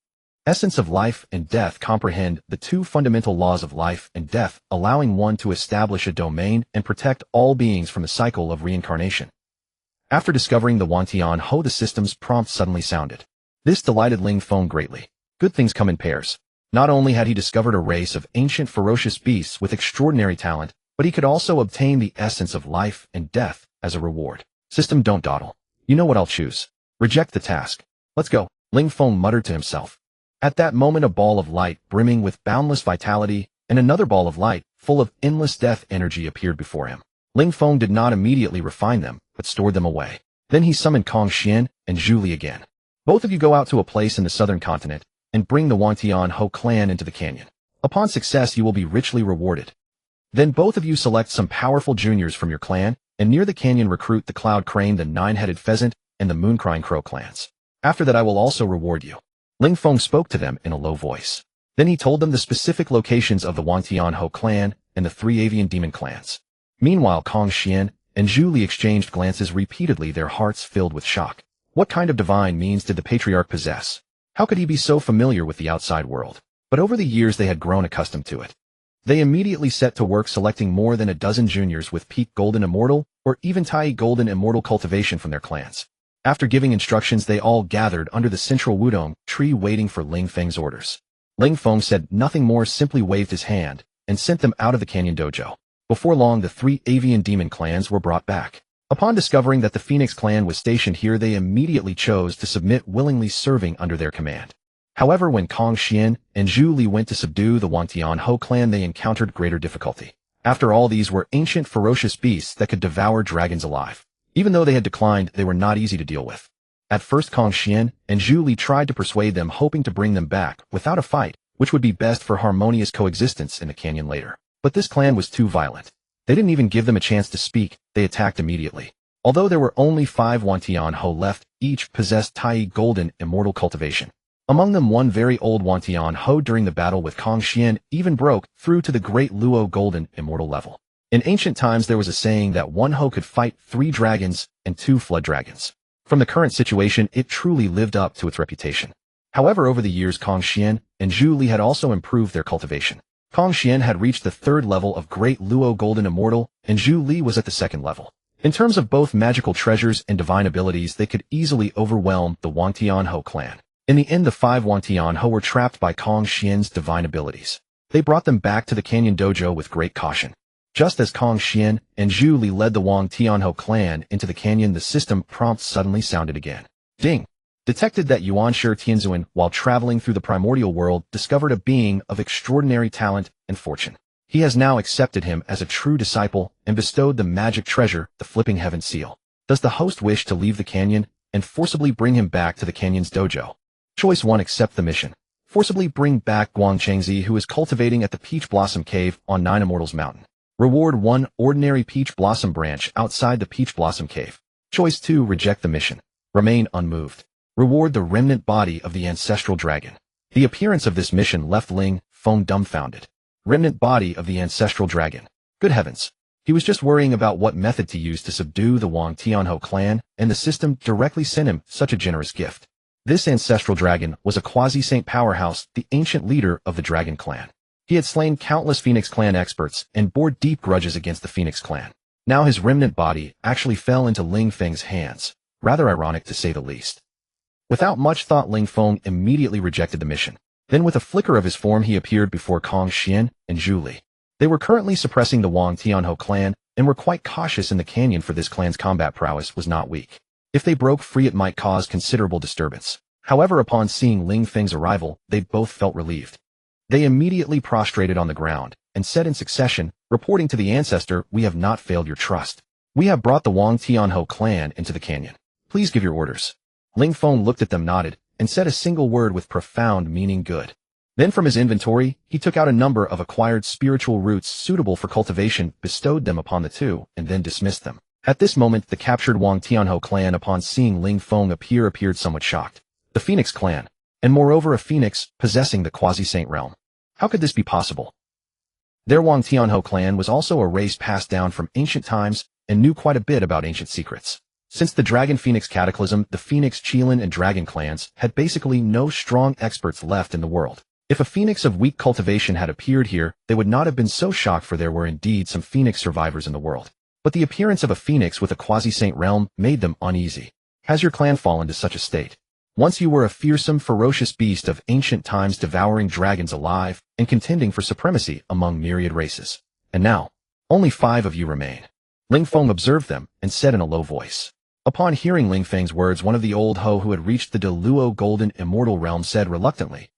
Essence of life and death comprehend the 2 fundamental laws of life and death, allowing one to establish a domain and protect all beings from the cycle of reincarnation. After discovering the Wantian Ho, the system's prompt suddenly sounded. This delighted Ling Feng greatly. Good things come in pairs. Not only had he discovered a race of ancient ferocious beasts with extraordinary talent, but he could also obtain the essence of life and death as a reward. System, don't dawdle. You know what I'll choose. Reject the task. Let's go, Ling Feng muttered to himself. At that moment, a ball of light brimming with boundless vitality and another ball of light full of endless death energy appeared before him. Ling Feng did not immediately refine them, but stored them away. Then he summoned Kong Xian and Zhu Li again. Both of you go out to a place in the southern continent and bring the Wantian Ho clan into the canyon. Upon success, you will be richly rewarded. Then both of you select some powerful juniors from your clan, and near the canyon recruit the Cloud Crane, the Nine-Headed Pheasant, and the Moon-Crying Crow clans. After that, I will also reward you. Ling Feng spoke to them in a low voice. Then he told them the specific locations of the Wang Tianhou clan and the 3 avian demon clans. Meanwhile, Kong Xian and Zhu Li exchanged glances repeatedly, their hearts filled with shock. What kind of divine means did the patriarch possess? How could he be so familiar with the outside world? But over the years they had grown accustomed to it. They immediately set to work selecting more than a dozen juniors with peak Golden Immortal or even Tai Golden Immortal cultivation from their clans. After giving instructions, they all gathered under the central Wudong tree waiting for Ling Feng's orders. Ling Feng said nothing more, simply waved his hand and sent them out of the canyon dojo. Before long, the 3 avian demon clans were brought back. Upon discovering that the Phoenix clan was stationed here, they immediately chose to submit, willingly serving under their command. However, when Kong Xian and Zhu Li went to subdue the Wang Tianhou clan, they encountered greater difficulty. After all, these were ancient ferocious beasts that could devour dragons alive. Even though they had declined, they were not easy to deal with. At first, Kong Xian and Zhu Li tried to persuade them, hoping to bring them back without a fight, which would be best for harmonious coexistence in the canyon later. But this clan was too violent. They didn't even give them a chance to speak, they attacked immediately. Although there were only 5 Wang Tianhou left, each possessed Tai Golden Immortal cultivation. Among them, one very old Wang Tianhou during the battle with Kong Xian even broke through to the great Luo Golden Immortal level. In ancient times, there was a saying that one Ho could fight 3 dragons and 2 flood dragons. From the current situation, it truly lived up to its reputation. However, over the years, Kong Xian and Zhu Li had also improved their cultivation. Kong Xian had reached the 3rd level of Great Luo Golden Immortal, and Zhu Li was at the 2nd level. In terms of both magical treasures and divine abilities, they could easily overwhelm the Wang Tianhou clan. In the end, the 5 Wang Tianhou were trapped by Kong Xian's divine abilities. They brought them back to the canyon dojo with great caution. Just as Kong Xian and Zhu Li led the Wang Tianhou clan into the canyon, the system prompt suddenly sounded again. Ding! Detected that Yuanshi Tianzuan, while traveling through the primordial world, discovered a being of extraordinary talent and fortune. He has now accepted him as a true disciple and bestowed the magic treasure, the Flipping Heaven Seal. Does the host wish to leave the canyon and forcibly bring him back to the canyon's dojo? Choice 1. Accept the mission. Forcibly bring back Guang Chengzi, who is cultivating at the Peach Blossom Cave on 9 Immortals Mountain. Reward 1. Ordinary Peach Blossom branch outside the Peach Blossom Cave. Choice 2. Reject the mission. Remain unmoved. Reward the remnant body of the ancestral dragon. The appearance of this mission left Ling Feng dumbfounded. Remnant body of the ancestral dragon. Good heavens. He was just worrying about what method to use to subdue the Wang Tianhou clan, and the system directly sent him such a generous gift. This ancestral dragon was a quasi-saint powerhouse, the ancient leader of the dragon clan. He had slain countless Phoenix clan experts and bore deep grudges against the Phoenix clan. Now his remnant body actually fell into Ling Feng's hands. Rather ironic, to say the least. Without much thought, Ling Feng immediately rejected the mission. Then with a flicker of his form, he appeared before Kong Xian and Zhu Li. They were currently suppressing the Wang Tianhou clan and were quite cautious in the canyon, for this clan's combat prowess was not weak. If they broke free, it might cause considerable disturbance. However, upon seeing Ling Feng's arrival, they both felt relieved. They immediately prostrated on the ground and said in succession, reporting to the ancestor, "We have not failed your trust. We have brought the Wang Tianhou clan into the canyon. Please give your orders." Ling Feng looked at them, nodded, and said a single word with profound meaning: good. Then from his inventory, he took out a number of acquired spiritual roots suitable for cultivation, bestowed them upon the 2, and then dismissed them. At this moment, the captured Wang Tianhou clan, upon seeing Ling Feng appeared somewhat shocked. The Phoenix clan, and moreover a phoenix possessing the quasi-saint realm. How could this be possible? Their Wang Tianhou clan was also a race passed down from ancient times and knew quite a bit about ancient secrets. Since the Dragon Phoenix Cataclysm, the Phoenix, Qilin, and Dragon clans had basically no strong experts left in the world. If a phoenix of weak cultivation had appeared here, they would not have been so shocked, for there were indeed some phoenix survivors in the world. But the appearance of a phoenix with a quasi-saint realm made them uneasy. Has your clan fallen to such a state? Once you were a fearsome, ferocious beast of ancient times, devouring dragons alive and contending for supremacy among myriad races. And now, only 5 of you remain. Ling Feng observed them and said in a low voice. Upon hearing Ling Feng's words, one of the old Ho who had reached the Deluo Golden Immortal realm said reluctantly,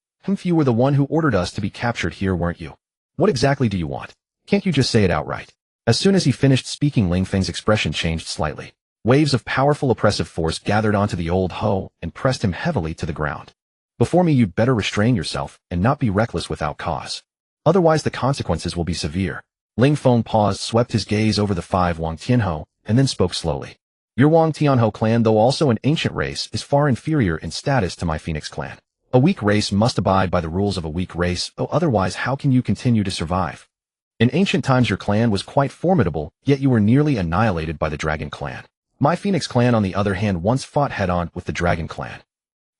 "You were the one who ordered us to be captured here, weren't you? What exactly do you want? Can't you just say it outright?" As soon as he finished speaking, Ling Feng's expression changed slightly. Waves of powerful oppressive force gathered onto the old Ho and pressed him heavily to the ground. "Before me, you'd better restrain yourself and not be reckless without cause. Otherwise the consequences will be severe." Ling Feng paused, swept his gaze over the 5 Wang Tianhou, and then spoke slowly. "Your Wang Tianhou clan, though also an ancient race, is far inferior in status to my Phoenix clan. A weak race must abide by the rules of a weak race, otherwise how can you continue to survive? In ancient times your clan was quite formidable, yet you were nearly annihilated by the Dragon Clan. My Phoenix Clan on the other hand once fought head-on with the Dragon Clan.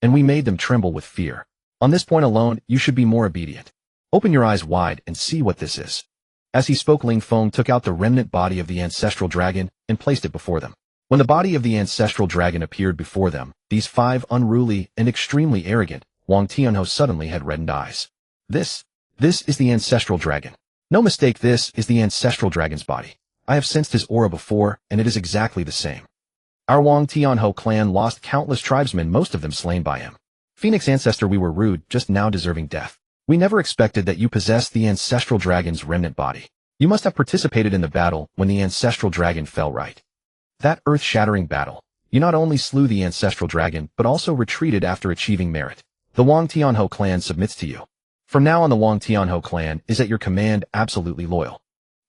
And we made them tremble with fear. On this point alone, you should be more obedient. Open your eyes wide and see what this is. As he spoke, Ling Feng took out the remnant body of the ancestral dragon and placed it before them. When the body of the ancestral dragon appeared before them, these five unruly and extremely arrogant Wang Tianhou suddenly had reddened eyes. This is the ancestral dragon. No mistake, this is the ancestral dragon's body. I have sensed his aura before, and it is exactly the same. Our Wang Tianhou clan lost countless tribesmen, most of them slain by him. Phoenix ancestor, we were rude, just now deserving death. We never expected that you possessed the ancestral dragon's remnant body. You must have participated in the battle when the ancestral dragon fell, right? That earth-shattering battle. You not only slew the ancestral dragon, but also retreated after achieving merit. The Wang Tianhou clan submits to you. From now on, the Wang Tianhou clan is at your command, absolutely loyal.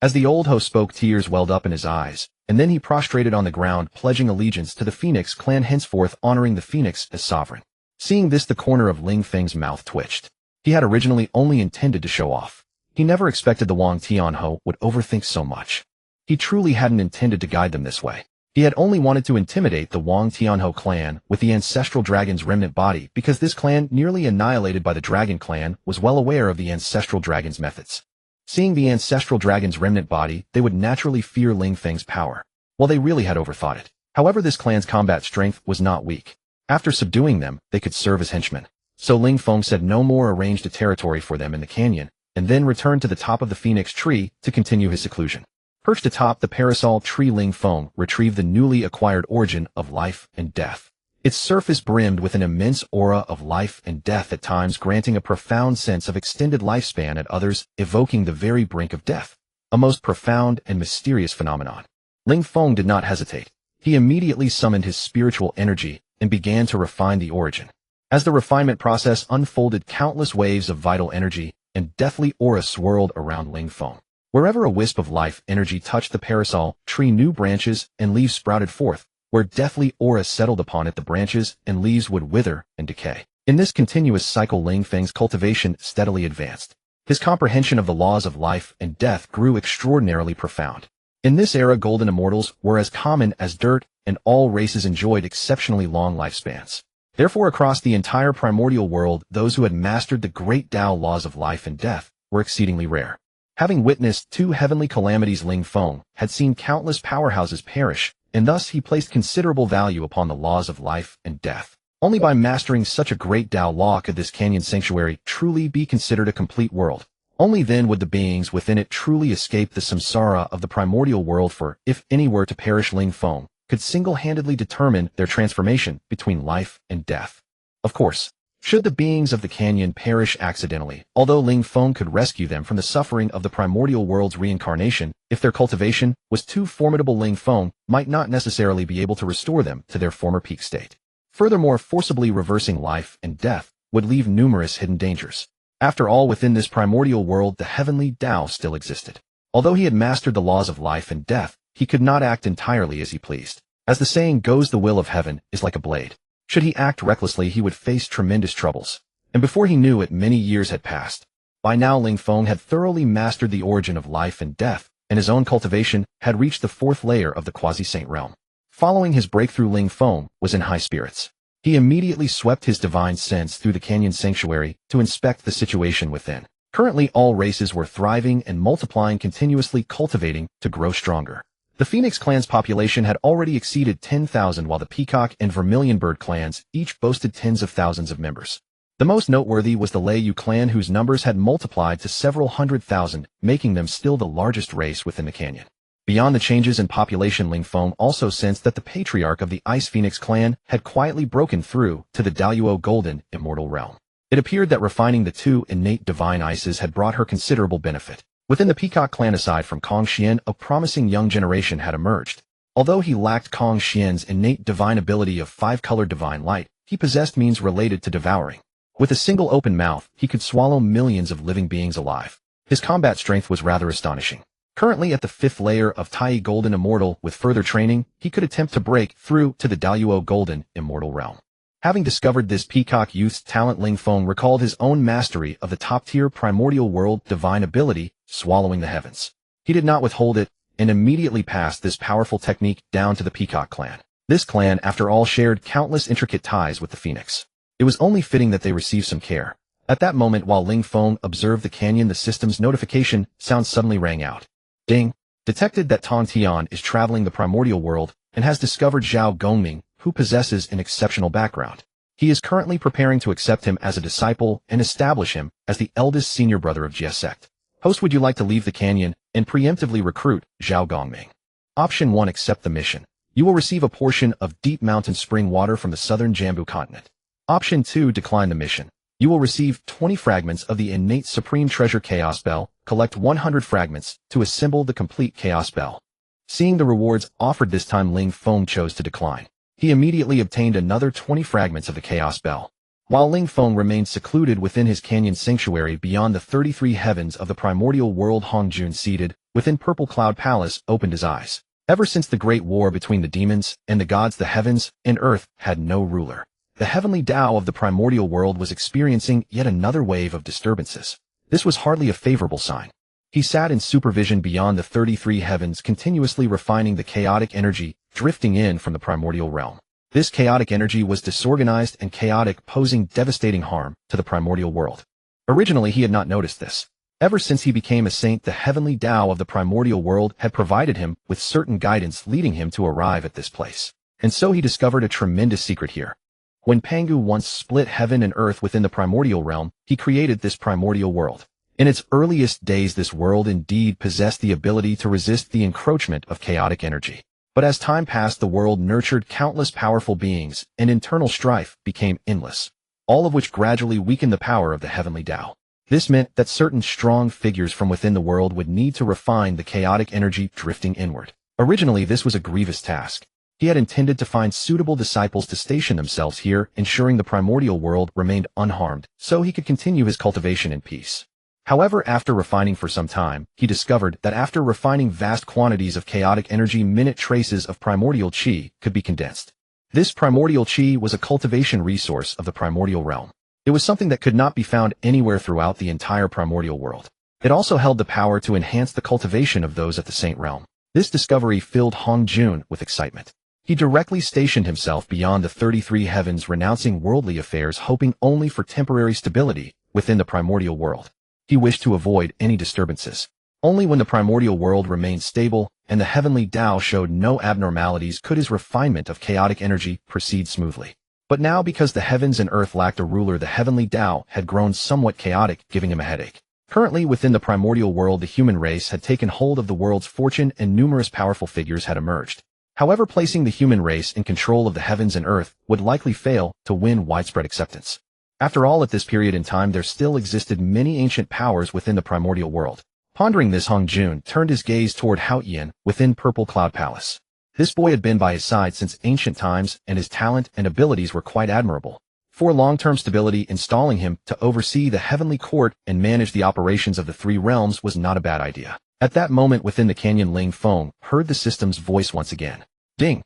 As the old host spoke, tears welled up in his eyes, and then he prostrated on the ground, pledging allegiance to the Phoenix clan, henceforth honoring the Phoenix as sovereign. Seeing this, the corner of Ling Feng's mouth twitched. He had originally only intended to show off. He never expected the Wang Tianhou would overthink so much. He truly hadn't intended to guide them this way. He had only wanted to intimidate the Wang Tianhou clan with the ancestral dragon's remnant body because this clan, nearly annihilated by the Dragon Clan, was well aware of the ancestral dragon's methods. Seeing the ancestral dragon's remnant body, they would naturally fear Ling Feng's power. Well, they really had overthought it. However, this clan's combat strength was not weak. After subduing them, they could serve as henchmen. So Ling Feng said no more, arranged a territory for them in the canyon, and then returned to the top of the Phoenix tree to continue his seclusion. Perched atop the parasol tree, Ling Feng retrieved the newly acquired origin of life and death. Its surface brimmed with an immense aura of life and death, at times granting a profound sense of extended lifespan, at others evoking the very brink of death. A most profound and mysterious phenomenon. Ling Feng did not hesitate. He immediately summoned his spiritual energy and began to refine the origin. As the refinement process unfolded, countless waves of vital energy and deathly aura swirled around Ling Feng. Wherever a wisp of life energy touched the parasol tree, new branches and leaves sprouted forth. Where deathly aura settled upon it, the branches and leaves would wither and decay. In this continuous cycle, Ling Feng's cultivation steadily advanced. His comprehension of the laws of life and death grew extraordinarily profound. In this era, golden immortals were as common as dirt, and all races enjoyed exceptionally long lifespans. Therefore, across the entire primordial world, those who had mastered the great Tao laws of life and death were exceedingly rare. Having witnessed two heavenly calamities, Ling Feng had seen countless powerhouses perish, and thus he placed considerable value upon the laws of life and death. Only by mastering such a great Tao law could this canyon sanctuary truly be considered a complete world. Only then would the beings within it truly escape the samsara of the primordial world, for if any were to perish, Ling Feng could single-handedly determine their transformation between life and death. Of course, should the beings of the canyon perish accidentally, although Ling Feng could rescue them from the suffering of the primordial world's reincarnation, if their cultivation was too formidable, Ling Feng might not necessarily be able to restore them to their former peak state. Furthermore, forcibly reversing life and death would leave numerous hidden dangers. After all, within this primordial world, the heavenly Tao still existed. Although he had mastered the laws of life and death, he could not act entirely as he pleased. As the saying goes, the will of heaven is like a blade. Should he act recklessly, he would face tremendous troubles. And before he knew it, many years had passed. By now, Ling Feng had thoroughly mastered the origin of life and death, and his own cultivation had reached the fourth layer of the quasi-saint realm. Following his breakthrough, Ling Feng was in high spirits. He immediately swept his divine sense through the canyon sanctuary to inspect the situation within. Currently, all races were thriving and multiplying, continuously cultivating to grow stronger. The Phoenix clan's population had already exceeded 10,000, while the Peacock and Vermilion Bird clans each boasted tens of thousands of members. The most noteworthy was the Lei Yu clan, whose numbers had multiplied to several 100,000, making them still the largest race within the canyon. Beyond the changes in population, Ling Feng also sensed that the patriarch of the Ice Phoenix clan had quietly broken through to the Daluo Golden Immortal realm. It appeared that refining the two innate divine ices had brought her considerable benefit. Within the Peacock clan, aside from Kong Xian, a promising young generation had emerged. Although he lacked Kong Xian's innate divine ability of five-colored divine light, he possessed means related to devouring. With a single open mouth, he could swallow millions of living beings alive. His combat strength was rather astonishing. Currently at the fifth layer of Tai Golden Immortal, with further training, he could attempt to break through to the Daluo Golden Immortal realm. Having discovered this peacock youth's talent, Ling Feng recalled his own mastery of the top-tier primordial world divine ability, swallowing the heavens. He did not withhold it, and immediately passed this powerful technique down to the Peacock clan. This clan, after all, shared countless intricate ties with the Phoenix. It was only fitting that they receive some care. At that moment, while Ling Feng observed the canyon, the system's notification sound suddenly rang out. Ding! Detected that Tong Tian is traveling the primordial world and has discovered Zhao Gongming, who possesses an exceptional background. He is currently preparing to accept him as a disciple and establish him as the eldest senior brother of Jie sect. Host, would you like to leave the canyon and preemptively recruit Zhao Gongming? Option 1. Accept the mission. You will receive a portion of deep mountain spring water from the southern Jambu continent. Option 2. Decline the mission. You will receive 20 fragments of the innate supreme treasure Chaos Bell. Collect 100 fragments to assemble the complete Chaos Bell. Seeing the rewards offered this time, Ling Feng chose to decline. He immediately obtained another 20 fragments of the Chaos Bell. While Ling Feng remained secluded within his canyon sanctuary beyond the 33 heavens of the primordial world, Hongjun, seated within Purple Cloud Palace, opened his eyes. Ever since the great war between the demons and the gods, the heavens and earth had no ruler. The heavenly Tao of the primordial world was experiencing yet another wave of disturbances. This was hardly a favorable sign. He sat in supervision beyond the 33 heavens, continuously refining the chaotic energy drifting in from the primordial realm. This chaotic energy was disorganized and chaotic, posing devastating harm to the primordial world. Originally, he had not noticed this. Ever since he became a saint, the heavenly Tao of the primordial world had provided him with certain guidance, leading him to arrive at this place. And so he discovered a tremendous secret here. When Pangu once split heaven and earth within the primordial realm, he created this primordial world. In its earliest days, this world indeed possessed the ability to resist the encroachment of chaotic energy. But as time passed, the world nurtured countless powerful beings, and internal strife became endless, all of which gradually weakened the power of the heavenly Tao. This meant that certain strong figures from within the world would need to refine the chaotic energy drifting inward. Originally, this was a grievous task. He had intended to find suitable disciples to station themselves here, ensuring the primordial world remained unharmed, so he could continue his cultivation in peace. However, after refining for some time, he discovered that after refining vast quantities of chaotic energy, minute traces of primordial qi could be condensed. This primordial qi was a cultivation resource of the primordial realm. It was something that could not be found anywhere throughout the entire primordial world. It also held the power to enhance the cultivation of those at the Saint Realm. This discovery filled Hongjun with excitement. He directly stationed himself beyond the 33 heavens, renouncing worldly affairs, hoping only for temporary stability within the primordial world. He wished to avoid any disturbances. Only when the primordial world remained stable and the heavenly Tao showed no abnormalities could his refinement of chaotic energy proceed smoothly. But now, because the heavens and earth lacked a ruler, the heavenly Tao had grown somewhat chaotic, giving him a headache. Currently, within the primordial world, the human race had taken hold of the world's fortune and numerous powerful figures had emerged. However, placing the human race in control of the heavens and earth would likely fail to win widespread acceptance. After all, at this period in time, there still existed many ancient powers within the primordial world. Pondering this, Hongjun turned his gaze toward Haoyan within Purple Cloud Palace. This boy had been by his side since ancient times, and his talent and abilities were quite admirable. For long-term stability, installing him to oversee the heavenly court and manage the operations of the three realms was not a bad idea. At that moment within the canyon, Ling Feng heard the system's voice once again. Ding!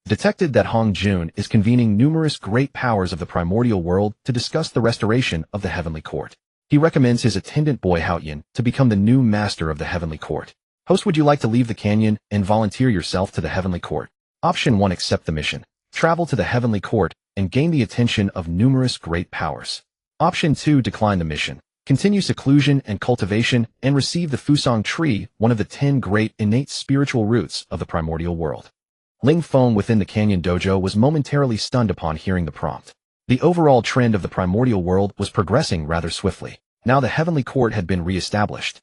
Detected that Hongjun is convening numerous great powers of the primordial world to discuss the restoration of the heavenly court. He recommends his attendant boy Haoyan to become the new master of the heavenly court. Host, would you like to leave the canyon and volunteer yourself to the heavenly court? Option 1. Accept the mission. Travel to the heavenly court and gain the attention of numerous great powers. Option 2. Decline the mission. Continue seclusion and cultivation and receive the Fusang tree, one of the 10 great innate spiritual roots of the primordial world. Ling Feng within the canyon dojo was momentarily stunned upon hearing the prompt. The overall trend of the primordial world was progressing rather swiftly. Now the heavenly court had been re-established.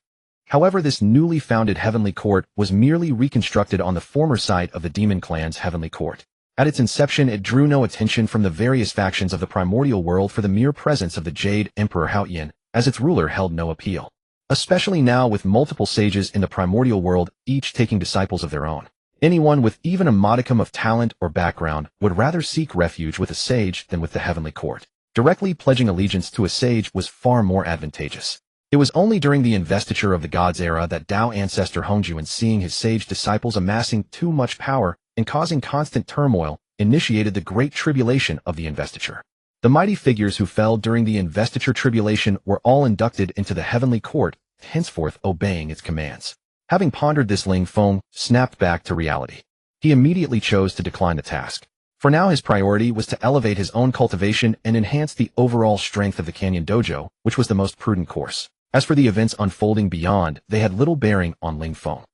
However, this newly founded heavenly court was merely reconstructed on the former site of the demon clan's heavenly court. At its inception, it drew no attention from the various factions of the primordial world for the mere presence of the Jade Emperor Haoyan, as its ruler held no appeal. Especially now with multiple sages in the primordial world, each taking disciples of their own. Anyone with even a modicum of talent or background would rather seek refuge with a sage than with the heavenly court. Directly pledging allegiance to a sage was far more advantageous. It was only during the investiture of the gods era that Tao ancestor Hongjun, seeing his sage disciples amassing too much power and causing constant turmoil, initiated the Great Tribulation of the Investiture. The mighty figures who fell during the Investiture Tribulation were all inducted into the heavenly court, henceforth obeying its commands. Having pondered this, Ling Feng snapped back to reality. He immediately chose to decline the task. For now his priority was to elevate his own cultivation and enhance the overall strength of the Canyon Dojo, which was the most prudent course. As for the events unfolding beyond, they had little bearing on Ling Feng.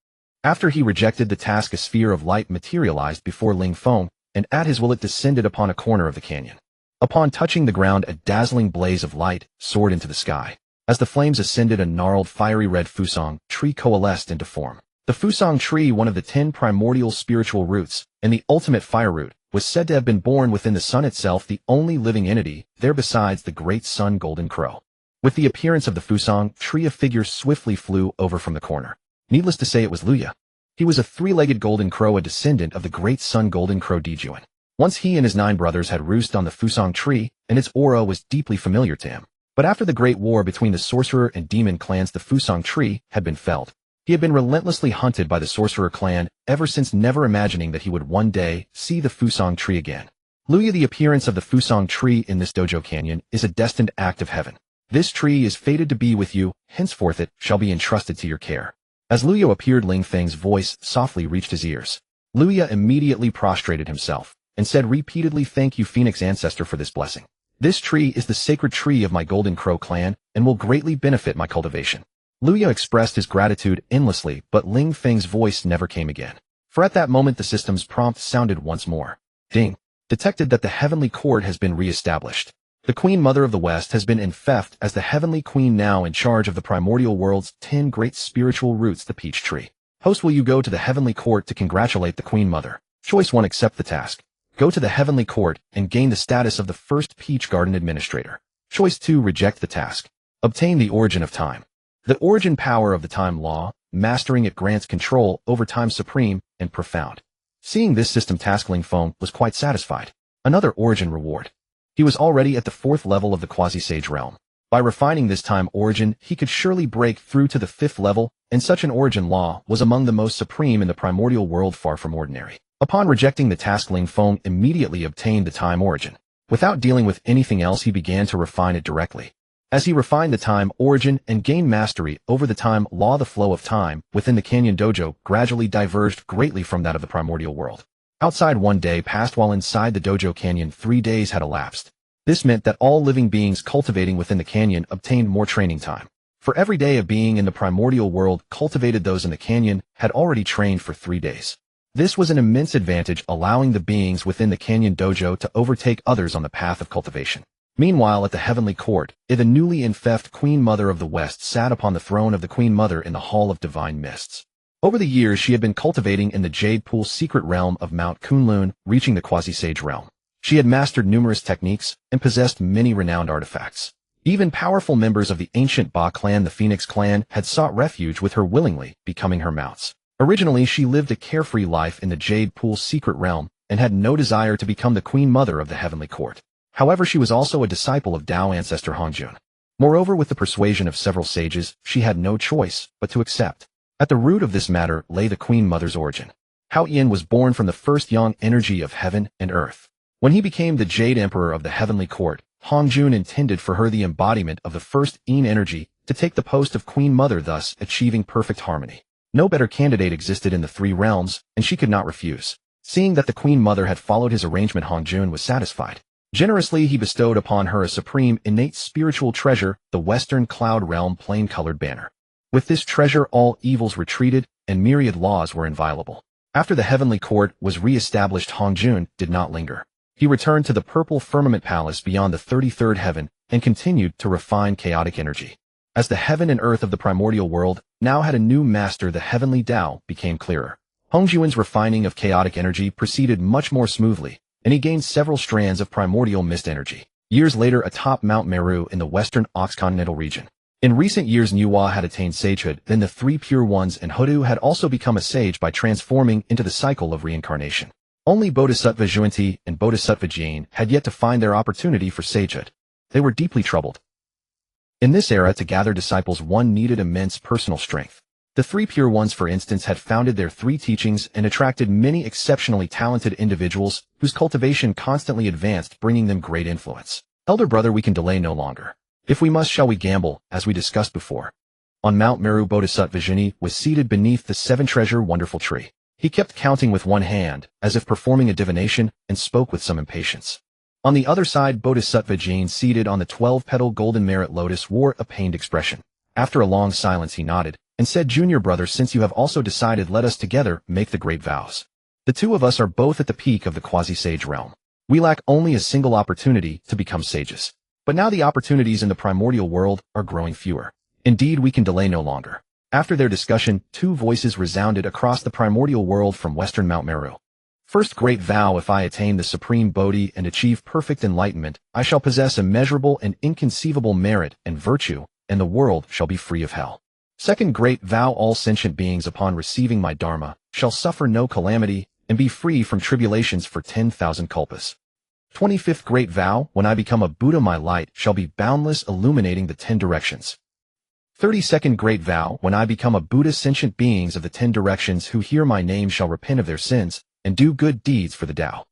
After he rejected the task, a sphere of light materialized before Ling Feng, and at his will it descended upon a corner of the canyon. Upon touching the ground, a dazzling blaze of light soared into the sky. As the flames ascended, a gnarled, fiery red fusang tree coalesced into form. The fusang tree, one of the 10 primordial spiritual roots, and the ultimate fire root, was said to have been born within the sun itself, the only living entity there besides the great sun golden crow. With the appearance of the fusang tree, a figure swiftly flew over from the corner. Needless to say, it was Luya. He was a 3-legged golden crow, a descendant of the great sun golden crow Dijuan. Once he and his 9 brothers had roosted on the fusang tree, and its aura was deeply familiar to him. But after the great war between the sorcerer and demon clans, the fusang tree had been felled. He had been relentlessly hunted by the sorcerer clan ever since, never imagining that he would one day see the fusang tree again. Luya, the appearance of the fusang tree in this dojo canyon is a destined act of heaven. This tree is fated to be with you, henceforth it shall be entrusted to your care. As Luya appeared, Ling Feng's voice softly reached his ears. Luya immediately prostrated himself and said repeatedly, "Thank you, Phoenix Ancestor, for this blessing. This tree is the sacred tree of my Golden Crow clan and will greatly benefit my cultivation." Luya expressed his gratitude endlessly, but Ling Feng's voice never came again. For at that moment the system's prompt sounded once more. Ding. Detected that the heavenly court has been re-established. The Queen Mother of the West has been infected as the Heavenly Queen, now in charge of the primordial world's 10 great spiritual roots, the Peach Tree. Host, will you go to the Heavenly Court to congratulate the Queen Mother? Choice 1, accept the task. Go to the Heavenly Court and gain the status of the first Peach Garden Administrator. Choice 2, reject the task. Obtain the origin of time. The origin power of the time law, mastering it grants control over time supreme and profound. Seeing this system task, Ling Feng was quite satisfied. Another origin reward. He was already at the 4th level of the quasi-sage realm. By refining this time origin, he could surely break through to the 5th level, and such an origin law was among the most supreme in the primordial world, far from ordinary. Upon rejecting the task, Ling Feng immediately obtained the time origin. Without dealing with anything else, he began to refine it directly. As he refined the time origin and gained mastery over the time law, the flow of time within the Canyon Dojo gradually diverged greatly from that of the primordial world. Outside, 1 day passed, while inside the dojo canyon 3 days had elapsed. This meant that all living beings cultivating within the canyon obtained more training time. For every day a being in the primordial world cultivated, those in the canyon had already trained for 3 days. This was an immense advantage, allowing the beings within the Canyon Dojo to overtake others on the path of cultivation. Meanwhile, at the Heavenly Court, the newly infected Queen Mother of the West sat upon the throne of the Queen Mother in the Hall of Divine Mists. Over the years, she had been cultivating in the Jade Pool secret realm of Mount Kunlun, reaching the quasi-sage realm. She had mastered numerous techniques and possessed many renowned artifacts. Even powerful members of the ancient Ba clan, the Phoenix clan, had sought refuge with her willingly, becoming her mounts. Originally, she lived a carefree life in the Jade Pool secret realm and had no desire to become the Queen Mother of the Heavenly Court. However, she was also a disciple of Tao ancestor Hongjun. Moreover, with the persuasion of several sages, she had no choice but to accept. At the root of this matter lay the Queen Mother's origin. Hao Yin was born from the first yang energy of heaven and earth. When he became the Jade Emperor of the Heavenly Court, Hongjun intended for her the embodiment of the first yin energy to take the post of Queen Mother, thus achieving perfect harmony. No better candidate existed in the 3 realms, and she could not refuse. Seeing that the Queen Mother had followed his arrangement, Hongjun was satisfied. Generously, he bestowed upon her a supreme innate spiritual treasure, the Western Cloud Realm plain-colored banner. With this treasure, all evils retreated, and myriad laws were inviolable. After the Heavenly Court was re-established, Hongjun did not linger. He returned to the Purple Firmament Palace beyond the 33rd heaven and continued to refine chaotic energy. As the heaven and earth of the primordial world now had a new master, the Heavenly Tao became clearer. Hongjun's refining of chaotic energy proceeded much more smoothly, and he gained several strands of primordial mist energy. Years later, atop Mount Meru in the western Oxcontinental region. In recent years, Nuwa had attained sagehood, then the 3 pure ones and Hoodoo had also become a sage by transforming into the cycle of reincarnation. Only Bodhisattva Juanti and Bodhisattva Jane had yet to find their opportunity for sagehood. They were deeply troubled. In this era, to gather disciples, one needed immense personal strength. The three pure ones, for instance, had founded their three teachings and attracted many exceptionally talented individuals whose cultivation constantly advanced, bringing them great influence. Elder brother, we can delay no longer. If we must, shall we gamble, as we discussed before? On Mount Meru, Bodhisattva Jini was seated beneath the seven-treasure wonderful tree. He kept counting with one hand, as if performing a divination, and spoke with some impatience. On the other side, Bodhisattva Jane, seated on the 12-petal golden merit lotus, wore a pained expression. After a long silence, he nodded and said, "Junior brother, since you have also decided, let us together make the great vows. The two of us are both at the peak of the quasi-sage realm. We lack only a single opportunity to become sages. But now the opportunities in the primordial world are growing fewer. Indeed, we can delay no longer." After their discussion, two voices resounded across the primordial world from western Mount Meru. First great vow: if I attain the supreme Bodhi and achieve perfect enlightenment, I shall possess immeasurable and inconceivable merit and virtue, and the world shall be free of hell. Second great vow: all sentient beings upon receiving my dharma shall suffer no calamity and be free from tribulations for 10,000 kalpas. 25th great vow: when I become a Buddha, my light shall be boundless, illuminating the 10 directions. 32nd great vow: when I become a Buddha, sentient beings of the 10 directions who hear my name shall repent of their sins and do good deeds for the Tao.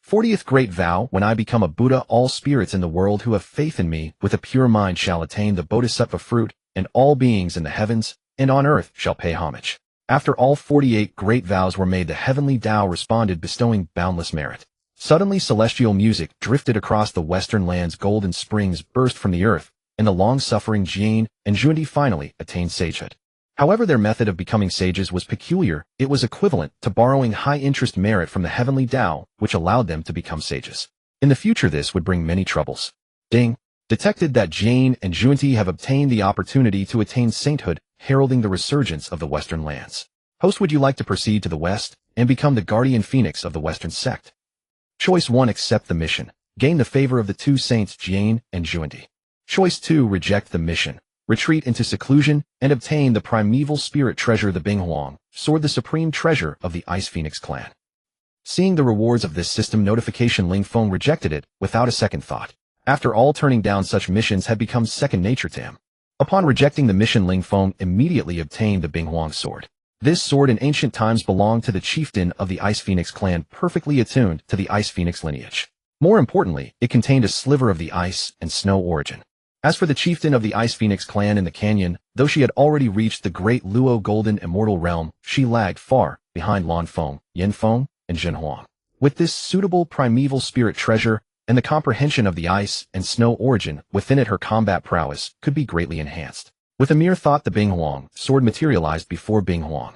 40th great vow: when I become a Buddha, all spirits in the world who have faith in me with a pure mind shall attain the Bodhisattva fruit, and all beings in the heavens and on earth shall pay homage. After all 48 great vows were made, the heavenly Tao responded, bestowing boundless merit. Suddenly celestial music drifted across the western lands, golden springs burst from the earth, and the long-suffering Jane and Junti finally attained sagehood. However, their method of becoming sages was peculiar. It was equivalent to borrowing high-interest merit from the heavenly Tao, which allowed them to become sages. In the future, this would bring many troubles. Ding! Detected that Jane and Junti have obtained the opportunity to attain sainthood, heralding the resurgence of the western lands. Host, would you like to proceed to the west and become the guardian phoenix of the western sect? Choice 1: accept the mission. Gain the favor of the two saints Jane and Junti. Choice 2: reject the mission. Retreat into seclusion and obtain the primeval spirit treasure, the Honghuang sword, the supreme treasure of the Ice Phoenix clan. Seeing the rewards of this system notification, Ling Feng rejected it without a second thought. After all, turning down such missions had become second nature to him. Upon rejecting the mission, Ling Feng immediately obtained the Honghuang sword. This sword in ancient times belonged to the chieftain of the Ice Phoenix clan, perfectly attuned to the Ice Phoenix lineage. More importantly, it contained a sliver of the ice and snow origin. As for the chieftain of the Ice Phoenix clan in the canyon, though she had already reached the great Luo golden immortal realm, she lagged far behind Lan Feng, Yin Feng, and Jin Huang. With this suitable primeval spirit treasure and the comprehension of the ice and snow origin within it, her combat prowess could be greatly enhanced. With a mere thought, the Honghuang sword materialized before Honghuang.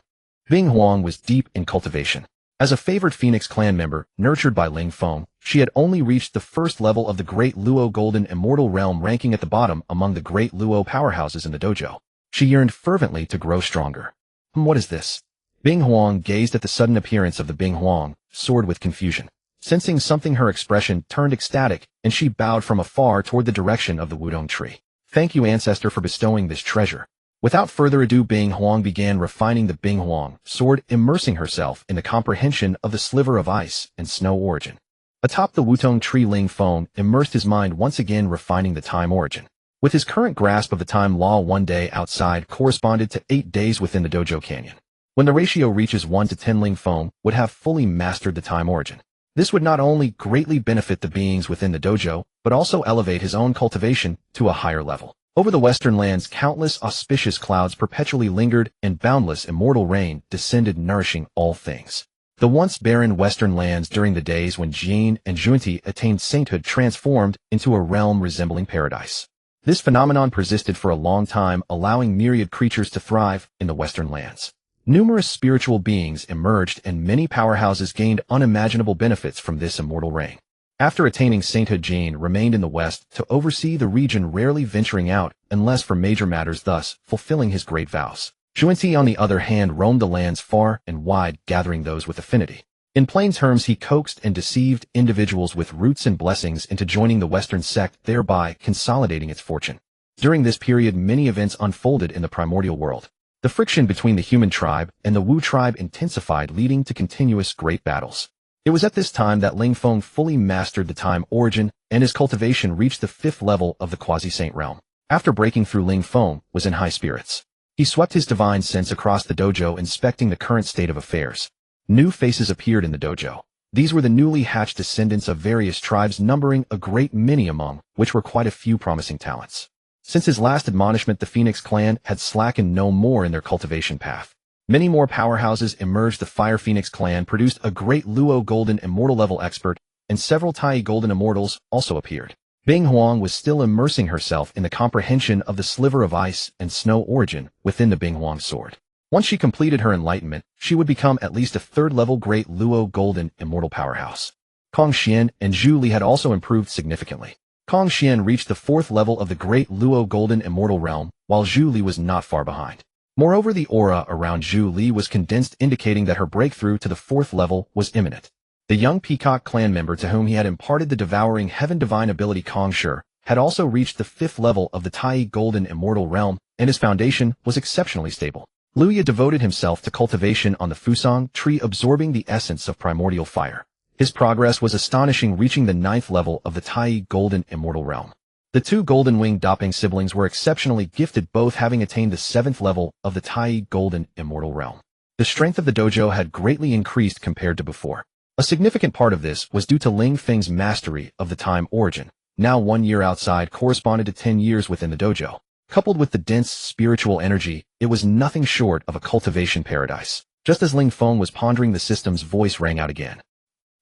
Honghuang was deep in cultivation. As a favored Phoenix clan member, nurtured by Ling Feng, she had only reached the first level of the Great Luo Golden Immortal Realm, ranking at the bottom among the Great Luo powerhouses in the dojo. She yearned fervently to grow stronger. What is this? Honghuang gazed at the sudden appearance of the Honghuang sword with confusion. Sensing something, her expression turned ecstatic, and she bowed from afar toward the direction of the Wudong tree. Thank you, ancestor, for bestowing this treasure. Without further ado, Honghuang began refining the Honghuang sword, immersing herself in the comprehension of the sliver of ice and snow origin. Atop the Wudong tree, Ling Feng immersed his mind once again, refining the time origin. With his current grasp of the time law, 1 day outside corresponded to 8 days within the dojo canyon. When the ratio reaches 1 to 10, Ling Feng would have fully mastered the time origin. This would not only greatly benefit the beings within the dojo, but also elevate his own cultivation to a higher level. Over the western lands, countless auspicious clouds perpetually lingered, and boundless immortal rain descended, nourishing all things. The once barren western lands during the days when Jane and Junti attained sainthood transformed into a realm resembling paradise. This phenomenon persisted for a long time, allowing myriad creatures to thrive in the western lands. Numerous spiritual beings emerged, and many powerhouses gained unimaginable benefits from this immortal reign. After attaining sainthood, Jane remained in the west to oversee the region, rarely venturing out unless for major matters, thus fulfilling his great vows. Junti, on the other hand, roamed the lands far and wide, gathering those with affinity. In plain terms, he coaxed and deceived individuals with roots and blessings into joining the Western sect, thereby consolidating its fortune. During this period, many events unfolded in the primordial world. The friction between the human tribe and the Wu tribe intensified, leading to continuous great battles. It was at this time that Ling Feng fully mastered the time origin, and his cultivation reached the 5th level of the quasi-saint realm. After breaking through, Ling Feng was in high spirits. He swept his divine sense across the dojo, inspecting the current state of affairs. New faces appeared in the dojo. These were the newly hatched descendants of various tribes, numbering a great many, among which were quite a few promising talents. Since his last admonishment, the Phoenix clan had slackened no more in their cultivation path. Many more powerhouses emerged. The Fire Phoenix clan produced a great Luo Golden Immortal level expert, and several Tai Golden Immortals also appeared. Honghuang was still immersing herself in the comprehension of the sliver of ice and snow origin within the Honghuang sword. Once she completed her enlightenment, she would become at least a third-level great Luo Golden Immortal powerhouse. Kong Xian and Zhu Li had also improved significantly. Kong Xian reached the fourth level of the great Luo Golden Immortal realm, while Zhu Li was not far behind. Moreover, the aura around Zhu Li was condensed, indicating that her breakthrough to the fourth level was imminent. The young Peacock clan member to whom he had imparted the Devouring Heaven divine ability, Kong Shi, had also reached the fifth level of the Tai Golden Immortal realm, and his foundation was exceptionally stable. Luya devoted himself to cultivation on the Fusang tree, absorbing the essence of primordial fire. His progress was astonishing, reaching the ninth level of the Tai Golden Immortal realm. The two golden-winged Doping siblings were exceptionally gifted, both having attained the seventh level of the Tai Golden Immortal realm. The strength of the dojo had greatly increased compared to before. A significant part of this was due to Ling Feng's mastery of the time origin. Now 1 year outside corresponded to 10 years within the dojo. Coupled with the dense spiritual energy, it was nothing short of a cultivation paradise. Just as Ling Feng was pondering, the system's voice rang out again.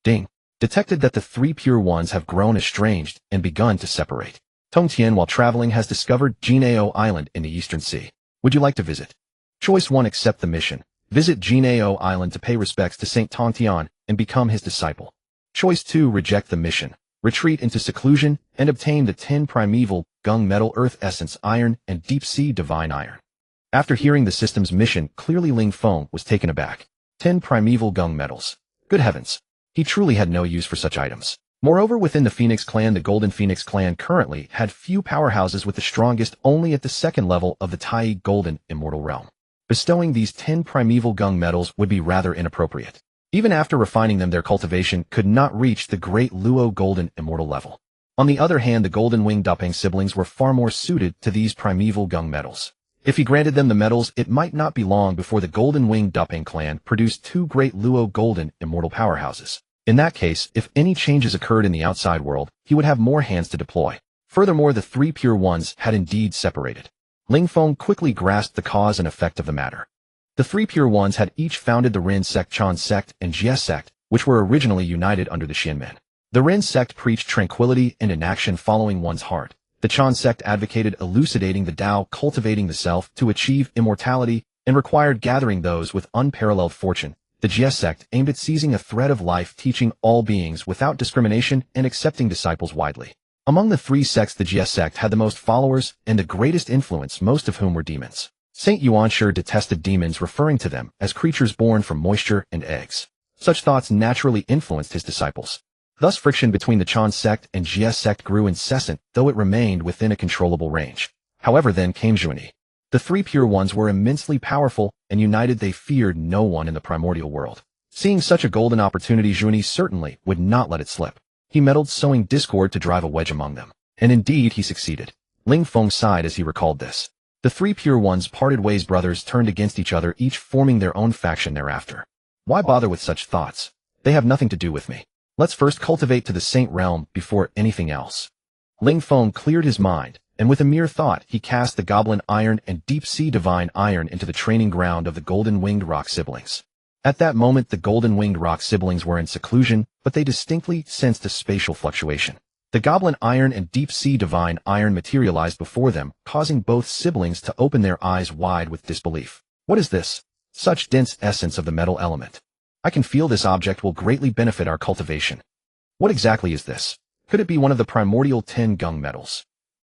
Ding. Detected that the three pure ones have grown estranged and begun to separate. Tong Tian, while traveling, has discovered Jinao Island in the Eastern Sea. Would you like to visit? Choice 1. Accept the mission. Visit Jinao Island to pay respects to Saint Tong Tian and become his disciple. Choice 2. Reject the mission. Retreat into seclusion and obtain the 10 primeval gung metal, earth essence, iron, and deep sea divine iron. After hearing the system's mission, clearly Ling Feng was taken aback. 10 primeval gung metals. Good heavens. He truly had no use for such items. Moreover, within the Phoenix clan, the Golden Phoenix clan currently had few powerhouses, with the strongest only at the second level of the Tai Golden Immortal realm. Bestowing these 10 primeval gung metals would be rather inappropriate. Even after refining them, their cultivation could not reach the great Luo Golden Immortal level. On the other hand, the Golden Winged Doping siblings were far more suited to these primeval gung metals. If he granted them the metals, it might not be long before the Golden Winged Doping clan produced 2 great Luo Golden Immortal powerhouses. In that case, if any changes occurred in the outside world, he would have more hands to deploy. Furthermore, the 3 pure ones had indeed separated. Ling Feng quickly grasped the cause and effect of the matter. The 3 pure ones had each founded the Ren sect, Chan sect, and Jie sect, which were originally united under the Xianmen. The Ren sect preached tranquility and inaction following one's heart. The Chan sect advocated elucidating the Tao, cultivating the self to achieve immortality, and required gathering those with unparalleled fortune. The Jie sect aimed at seizing a thread of life, teaching all beings without discrimination and accepting disciples widely. Among the 3 sects, the Jie sect had the most followers and the greatest influence, most of whom were demons. Saint Yuanshi detested demons, referring to them as creatures born from moisture and eggs. Such thoughts naturally influenced his disciples. Thus, friction between the Chan sect and Jie sect grew incessant, though it remained within a controllable range. However, then came Zhuani. The 3 pure ones were immensely powerful, and united they feared no one in the primordial world. Seeing such a golden opportunity, Zhuani certainly would not let it slip. He meddled, sowing discord to drive a wedge among them. And indeed, he succeeded. Ling Feng sighed as he recalled this. The 3 pure ones parted ways. Brothers turned against each other, each forming their own faction thereafter. Why bother with such thoughts? They have nothing to do with me. Let's first cultivate to the Saint realm before anything else. Ling Feng cleared his mind, and with a mere thought, he cast the Goblin Iron and Deep Sea Divine Iron into the training ground of the Golden Winged Rock siblings. At that moment, the Golden Winged Rock siblings were in seclusion, but they distinctly sensed a spatial fluctuation. The Goblin Iron and Deep Sea Divine Iron materialized before them, causing both siblings to open their eyes wide with disbelief. What is this? Such dense essence of the metal element. I can feel this object will greatly benefit our cultivation. What exactly is this? Could it be one of the primordial 10 gung metals?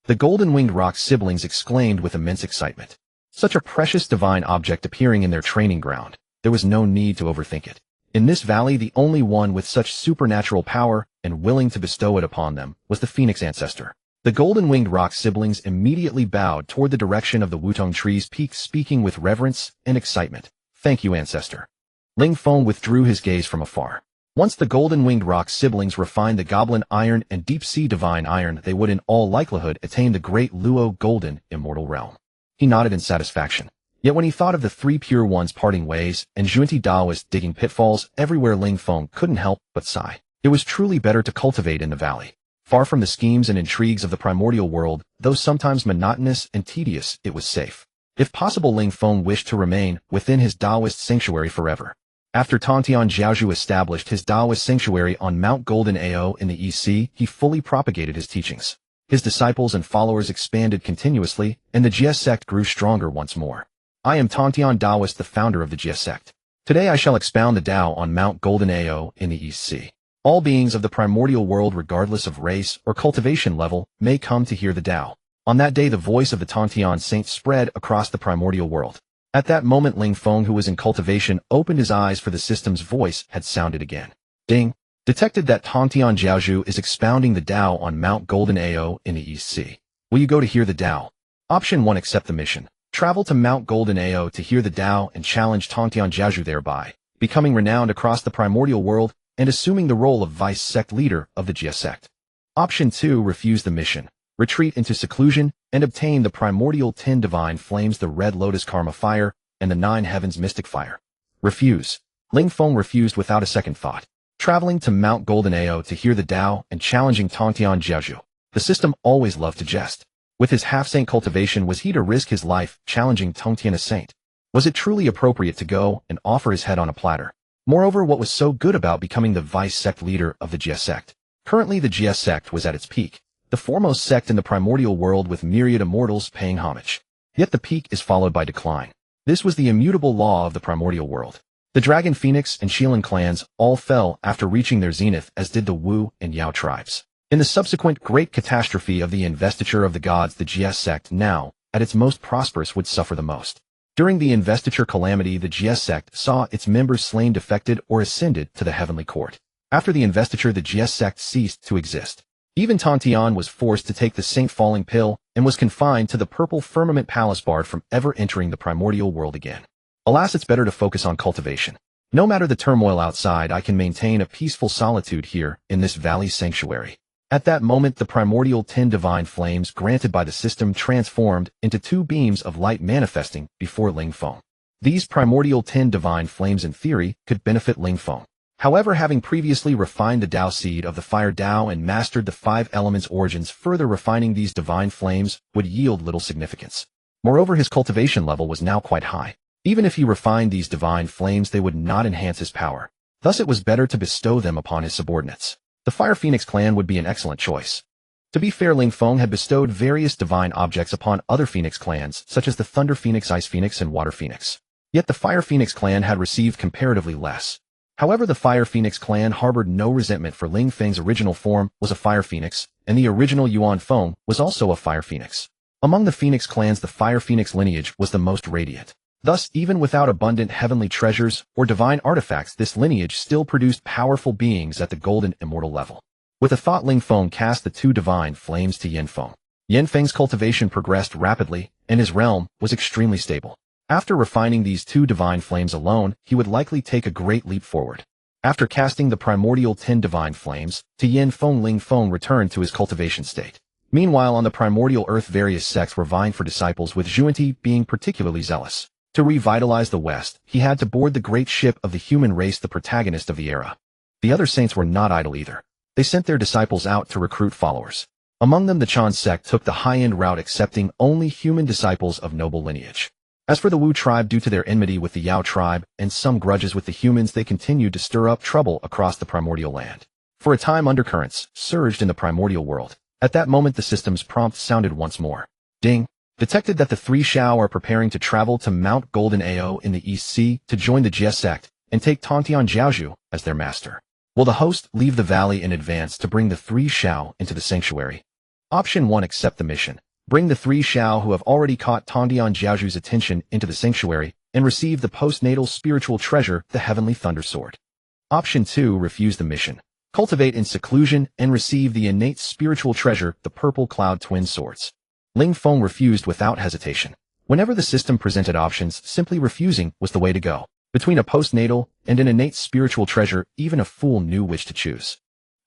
The Golden Winged Rock siblings exclaimed with immense excitement. Such a precious divine object appearing in their training ground, there was no need to overthink it. In this valley, the only one with such supernatural power and willing to bestow it upon them was the Phoenix ancestor. The Golden Winged Rock siblings immediately bowed toward the direction of the Wutong tree's peak, speaking with reverence and excitement. Thank you, ancestor. Ling Feng withdrew his gaze from afar. Once the Golden Winged Rock siblings refined the Goblin Iron and Deep Sea Divine Iron, they would in all likelihood attain the great Luo Golden Immortal realm. He nodded in satisfaction. Yet when he thought of the three pure ones parting ways and Junti Daoists digging pitfalls everywhere, Ling Feng couldn't help but sigh. It was truly better to cultivate in the valley. Far from the schemes and intrigues of the primordial world, though sometimes monotonous and tedious, it was safe. If possible, Ling Feng wished to remain within his Daoist sanctuary forever. After Tontian Jiaozhu established his Daoist sanctuary on Mount Golden Ao in the East Sea, he fully propagated his teachings. His disciples and followers expanded continuously, and the Jia sect grew stronger once more. I am Tontian Daoist, the founder of the Jia sect. Today I shall expound the Tao on Mount Golden Ao in the East Sea. All beings of the primordial world, regardless of race or cultivation level, may come to hear the Tao. On that day the voice of the Tontian saints spread across the primordial world. At that moment Ling Feng, who was in cultivation, opened his eyes, for the system's voice had sounded again. Ding! Detected that Tontian Jiaozhu is expounding the Tao on Mount Golden Ao in the East Sea. Will you go to hear the Tao? Option 1. Accept the mission. Travel to Mount Golden Ao to hear the Tao and challenge Tontian Jiaozhu, thereby becoming renowned across the primordial world and assuming the role of vice sect leader of the Jia sect. Option 2. Refuse the mission. Retreat into seclusion and obtain the primordial 10 divine flames, the red lotus karma fire and the 9 heavens mystic fire. Refuse. Ling Feng refused without a second thought. Traveling to Mount Golden Ao to hear the Tao and challenging Tontian Jiaozhu. The system always loved to jest. With his half-saint cultivation, was he to risk his life challenging Tongtian, a saint? Was it truly appropriate to go and offer his head on a platter? Moreover, what was so good about becoming the vice sect leader of the Jia sect? Currently the Jia sect was at its peak, the foremost sect in the primordial world, with myriad immortals paying homage. Yet the peak is followed by decline. This was the immutable law of the primordial world. The Dragon Phoenix and Xilan clans all fell after reaching their zenith, as did the Wu and Yao tribes. In the subsequent great catastrophe of the investiture of the gods, the Jia sect, now at its most prosperous, would suffer the most. During the investiture calamity, the Jia sect saw its members slain, defected, or ascended to the heavenly court. After the investiture, the Jia sect ceased to exist. Even Tontian was forced to take the saint falling pill and was confined to the purple firmament palace, barred from ever entering the primordial world again. Alas, it's better to focus on cultivation. No matter the turmoil outside, I can maintain a peaceful solitude here in this valley sanctuary. At that moment, the primordial 10 divine flames granted by the system transformed into 2 beams of light, manifesting before Ling Feng. These primordial 10 divine flames, in theory, could benefit Ling Feng. However, having previously refined the Tao seed of the fire Tao and mastered the 5 elements' origins, further refining these divine flames would yield little significance. Moreover, his cultivation level was now quite high. Even if he refined these divine flames, they would not enhance his power. Thus it was better to bestow them upon his subordinates. The Fire Phoenix clan would be an excellent choice. To be fair, Ling Feng had bestowed various divine objects upon other Phoenix clans, such as the Thunder Phoenix, Ice Phoenix, and Water Phoenix. Yet the Fire Phoenix clan had received comparatively less. However, the Fire Phoenix clan harbored no resentment, for Ling Feng's original form was a Fire Phoenix, and the original Yuan Feng was also a Fire Phoenix. Among the Phoenix clans, the Fire Phoenix lineage was the most radiant. Thus, even without abundant heavenly treasures or divine artifacts, this lineage still produced powerful beings at the golden immortal level. With a thought, Ling Feng cast the 2 divine flames to Yin Feng. Yin Feng's cultivation progressed rapidly, and his realm was extremely stable. After refining these 2 divine flames alone, he would likely take a great leap forward. After casting the primordial 10 divine flames to Yin Feng, Ling Feng returned to his cultivation state. Meanwhile, on the primordial earth, various sects were vying for disciples, with Junti being particularly zealous. To revitalize the West, he had to board the great ship of the human race, the protagonist of the era. The other saints were not idle either. They sent their disciples out to recruit followers. Among them, the Chan sect took the high-end route, accepting only human disciples of noble lineage. As for the Wu tribe, due to their enmity with the Yao tribe and some grudges with the humans, they continued to stir up trouble across the primordial land. For a time, undercurrents surged in the primordial world. At that moment, the system's prompt sounded once more. Ding! Detected that the 3 Shao are preparing to travel to Mount Golden Ao in the East Sea to join the Jia sect and take Tontian Jiaozhu as their master. Will the host leave the valley in advance to bring the 3 Shao into the sanctuary? Option 1. Accept the mission. Bring the 3 Shao who have already caught Tontian Jiaozhu's attention into the sanctuary and receive the postnatal spiritual treasure, the Heavenly Thunder Sword. Option 2. Refuse the mission. Cultivate in seclusion and receive the innate spiritual treasure, the Purple Cloud Twin Swords. Ling Feng refused without hesitation. Whenever the system presented options, simply refusing was the way to go. Between a postnatal and an innate spiritual treasure, even a fool knew which to choose.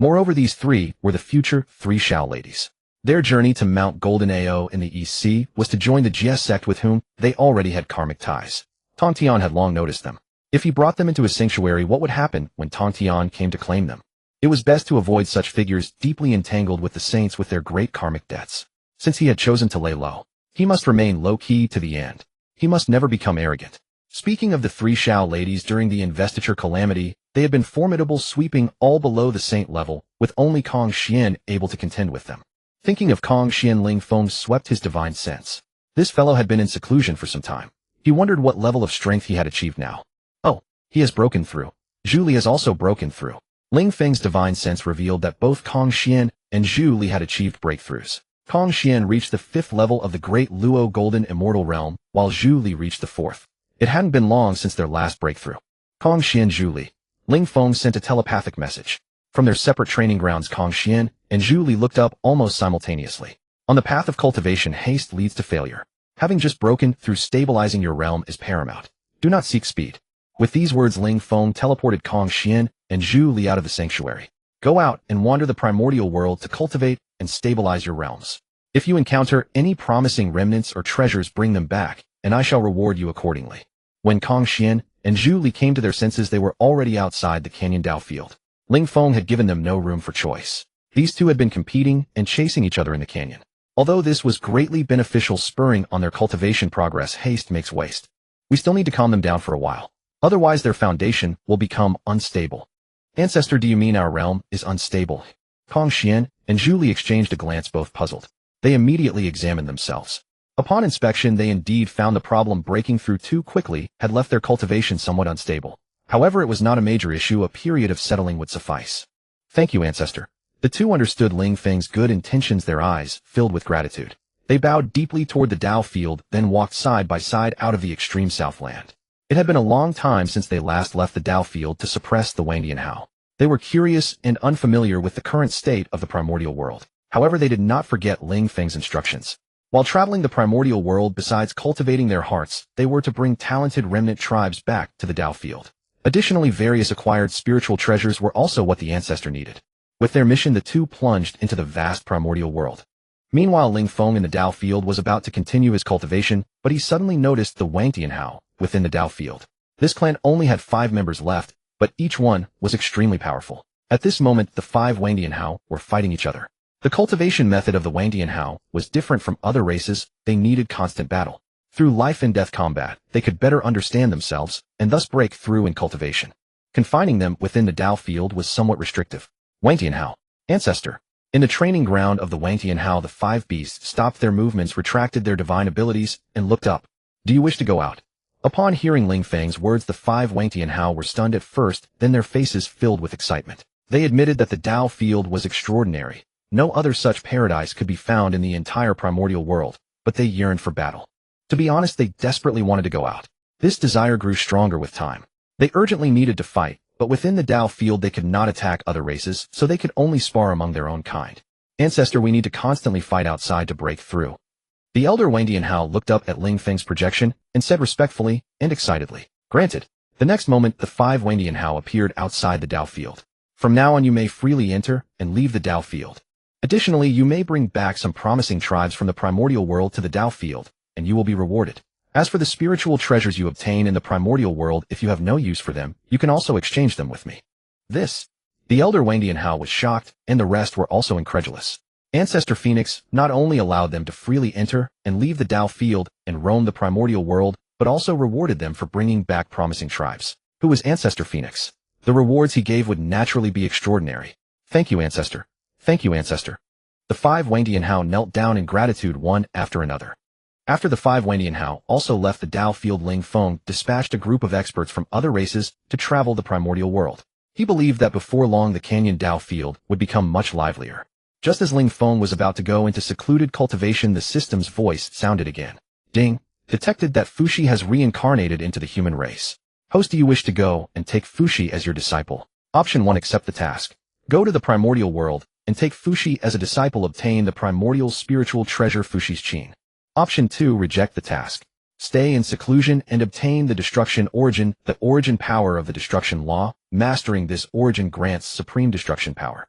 Moreover, these 3 were the future 3 Shao ladies. Their journey to Mount Golden Ao in the East Sea was to join the Jie sect with whom they already had karmic ties. Tong Tian had long noticed them. If he brought them into a sanctuary, what would happen when Tong Tian came to claim them? It was best to avoid such figures deeply entangled with the saints with their great karmic debts. Since he had chosen to lay low, he must remain low-key to the end. He must never become arrogant. Speaking of the three Shao ladies during the investiture calamity, they had been formidable, sweeping all below the saint level, with only Kong Xian able to contend with them. Thinking of Kong Xian, Ling Feng swept his divine sense. This fellow had been in seclusion for some time. He wondered what level of strength he had achieved now. Oh, he has broken through. Zhu Li has also broken through. Ling Feng's divine sense revealed that both Kong Xian and Zhu Li had achieved breakthroughs. Kong Xian reached the 5th level of the Great Luo Golden Immortal Realm, while Zhu Li reached the 4th. It hadn't been long since their last breakthrough. Kong Xian, Zhu Li. Ling Feng sent a telepathic message. From their separate training grounds, Kong Xian and Zhu Li looked up almost simultaneously. On the path of cultivation, haste leads to failure. Having just broken through, stabilizing your realm is paramount. Do not seek speed. With these words, Ling Feng teleported Kong Xian and Zhu Li out of the sanctuary. Go out and wander the primordial world to cultivate and stabilize your realms. If you encounter any promising remnants or treasures, bring them back, and I shall reward you accordingly. When Kong Xian and Zhu Li came to their senses, they were already outside the canyon Dao field. Ling Feng had given them no room for choice. These two had been competing and chasing each other in the canyon. Although this was greatly beneficial, spurring on their cultivation progress, haste makes waste. We still need to calm them down for a while. Otherwise their foundation will become unstable. Ancestor, do you mean our realm is unstable? Kong Xian and Zhu Li exchanged a glance, both puzzled. They immediately examined themselves. Upon inspection, they indeed found the problem. Breaking through too quickly had left their cultivation somewhat unstable. However, it was not a major issue. A period of settling would suffice. Thank you, Ancestor. The two understood Ling Feng's good intentions, their eyes filled with gratitude. They bowed deeply toward the Dao field, then walked side by side out of the extreme southland. It had been a long time since they last left the Dao field to suppress the Wangdian Hao. They were curious and unfamiliar with the current state of the primordial world. However, they did not forget Ling Feng's instructions. While traveling the primordial world, besides cultivating their hearts, they were to bring talented remnant tribes back to the Dao field. Additionally, various acquired spiritual treasures were also what the Ancestor needed. With their mission, the two plunged into the vast primordial world. Meanwhile, Ling Feng in the Dao field was about to continue his cultivation, but he suddenly noticed the Wangdian Hao within the Dao field. This clan only had 5 members left, but each one was extremely powerful. At this moment, the 5 Wangdian Hao were fighting each other. The cultivation method of the Wangdian Hao was different from other races. They needed constant battle. Through life and death combat, they could better understand themselves and thus break through in cultivation. Confining them within the Dao field was somewhat restrictive. Wangdian Hao. Ancestor. In the training ground of the Wangdian Hao, the 5 beasts stopped their movements, retracted their divine abilities, and looked up. Do you wish to go out? Upon hearing Ling Feng's words, the 5 Wangdian Hao were stunned at first, then their faces filled with excitement. They admitted that the Dao field was extraordinary. No other such paradise could be found in the entire primordial world, but they yearned for battle. To be honest, they desperately wanted to go out. This desire grew stronger with time. They urgently needed to fight, but within the Dao field they could not attack other races, so they could only spar among their own kind. Ancestor, we need to constantly fight outside to break through. The elder Wangdian Hao looked up at Ling Feng's projection and said respectfully and excitedly, granted. The next moment, the 5 Wangdian Hao appeared outside the Dao field. From now on, you may freely enter and leave the Dao field. Additionally, you may bring back some promising tribes from the primordial world to the Dao field, and you will be rewarded. As for the spiritual treasures you obtain in the primordial world, if you have no use for them, you can also exchange them with me. The elder Wangdian Hao was shocked, and the rest were also incredulous. Ancestor Phoenix not only allowed them to freely enter and leave the Dao field and roam the primordial world, but also rewarded them for bringing back promising tribes. Who was Ancestor Phoenix? The rewards he gave would naturally be extraordinary. Thank you, Ancestor. Thank you, Ancestor. The 5 Wangdian Hao knelt down in gratitude one after another. After the 5 Wangdian Hao also left the Dao field, Ling Feng dispatched a group of experts from other races to travel the primordial world. He believed that before long the canyon Dao field would become much livelier. Just as Ling Feng was about to go into secluded cultivation, the system's voice sounded again. Ding! Detected that Fushi has reincarnated into the human race. Host, do you wish to go and take Fushi as your disciple? Option 1. Accept the task. Go to the primordial world and take Fushi as a disciple. Obtain the primordial spiritual treasure Fushi's Qin. Option 2. Reject the task. Stay in seclusion and obtain the destruction origin, the origin power of the destruction law. Mastering this origin grants supreme destruction power.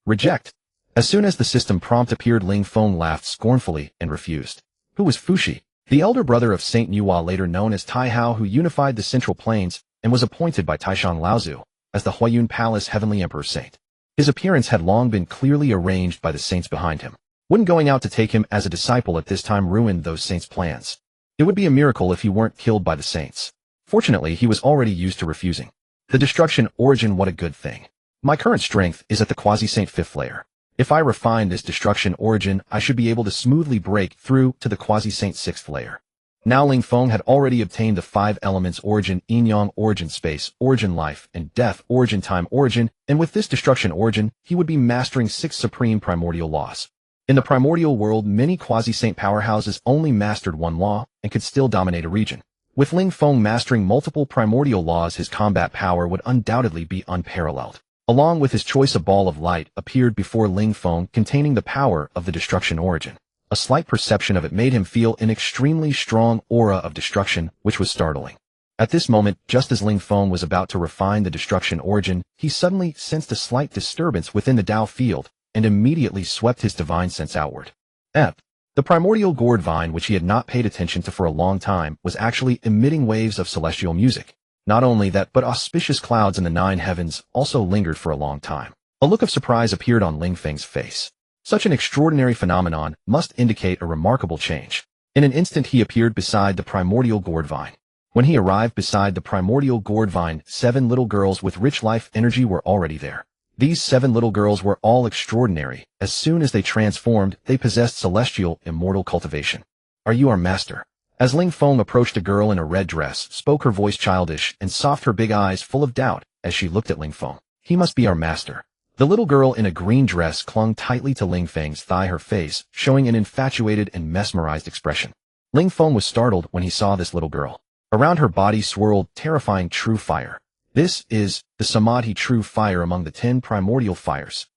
Reject. As soon as the system prompt appeared, Ling Feng laughed scornfully and refused. Who was Fushi? The elder brother of Saint Nuwa, later known as Tai Hao, who unified the Central Plains and was appointed by Taishan Laozu as the Huayun Palace Heavenly Emperor Saint. His appearance had long been clearly arranged by the saints behind him. Wouldn't going out to take him as a disciple at this time ruin those saints' plans? It would be a miracle if he weren't killed by the saints. Fortunately, he was already used to refusing. The destruction origin, what a good thing. My current strength is at the quasi-saint 5th layer. If I refine this destruction origin, I should be able to smoothly break through to the quasi-saint 6th layer. Now Ling Feng had already obtained the 5 elements origin, yin-yang origin, space origin, life and death origin, time origin, and with this destruction origin, he would be mastering 6 supreme primordial laws. In the primordial world, many quasi-saint powerhouses only mastered one law and could still dominate a region. With Ling Feng mastering multiple primordial laws, his combat power would undoubtedly be unparalleled. Along with his choice, a ball of light appeared before Ling Feng containing the power of the destruction origin. A slight perception of it made him feel an extremely strong aura of destruction, which was startling. At this moment, just as Ling Feng was about to refine the destruction origin, he suddenly sensed a slight disturbance within the Dao field and immediately swept his divine sense outward. The primordial gourd vine, which he had not paid attention to for a long time, was actually emitting waves of celestial music. Not only that, but auspicious clouds in the 9 heavens also lingered for a long time. A look of surprise appeared on Ling Feng's face. Such an extraordinary phenomenon must indicate a remarkable change. In an instant he appeared beside the primordial gourd vine. When he arrived beside the primordial gourd vine, 7 little girls with rich life energy were already there. These 7 little girls were all extraordinary. As soon as they transformed, they possessed celestial, immortal cultivation. Are you our master? As Ling Feng approached, a girl in a red dress spoke, her voice childish and soft, her big eyes full of doubt as she looked at Ling Feng. He must be our master. The little girl in a green dress clung tightly to Ling Feng's thigh, her face showing an infatuated and mesmerized expression. Ling Feng was startled when he saw this little girl. Around her body swirled terrifying true fire. This is the Samadhi true fire among the 10 primordial fires.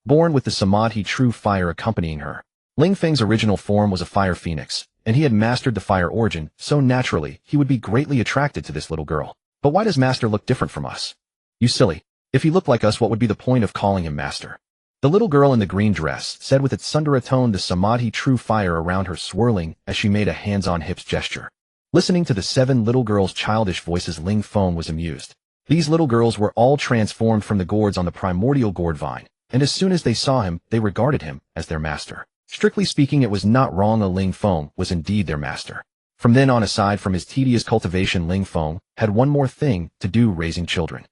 Born with the Samadhi true fire accompanying her. Ling Feng's original form was a fire phoenix, and he had mastered the fire origin, so naturally he would be greatly attracted to this little girl. But why does master look different from us? You silly. If he looked like us, what would be the point of calling him master? The little girl in the green dress said with its sundara tone, the Samadhi true fire around her swirling as she made a hands-on hips gesture. Listening to the 7 little girls' childish voices, Ling Feng was amused. These little girls were all transformed from the gourds on the primordial gourd vine, and as soon as they saw him, they regarded him as their master. Strictly speaking, it was not wrong. Ling Feng was indeed their master. From then on, aside from his tedious cultivation, Ling Feng had one more thing to do: raising children.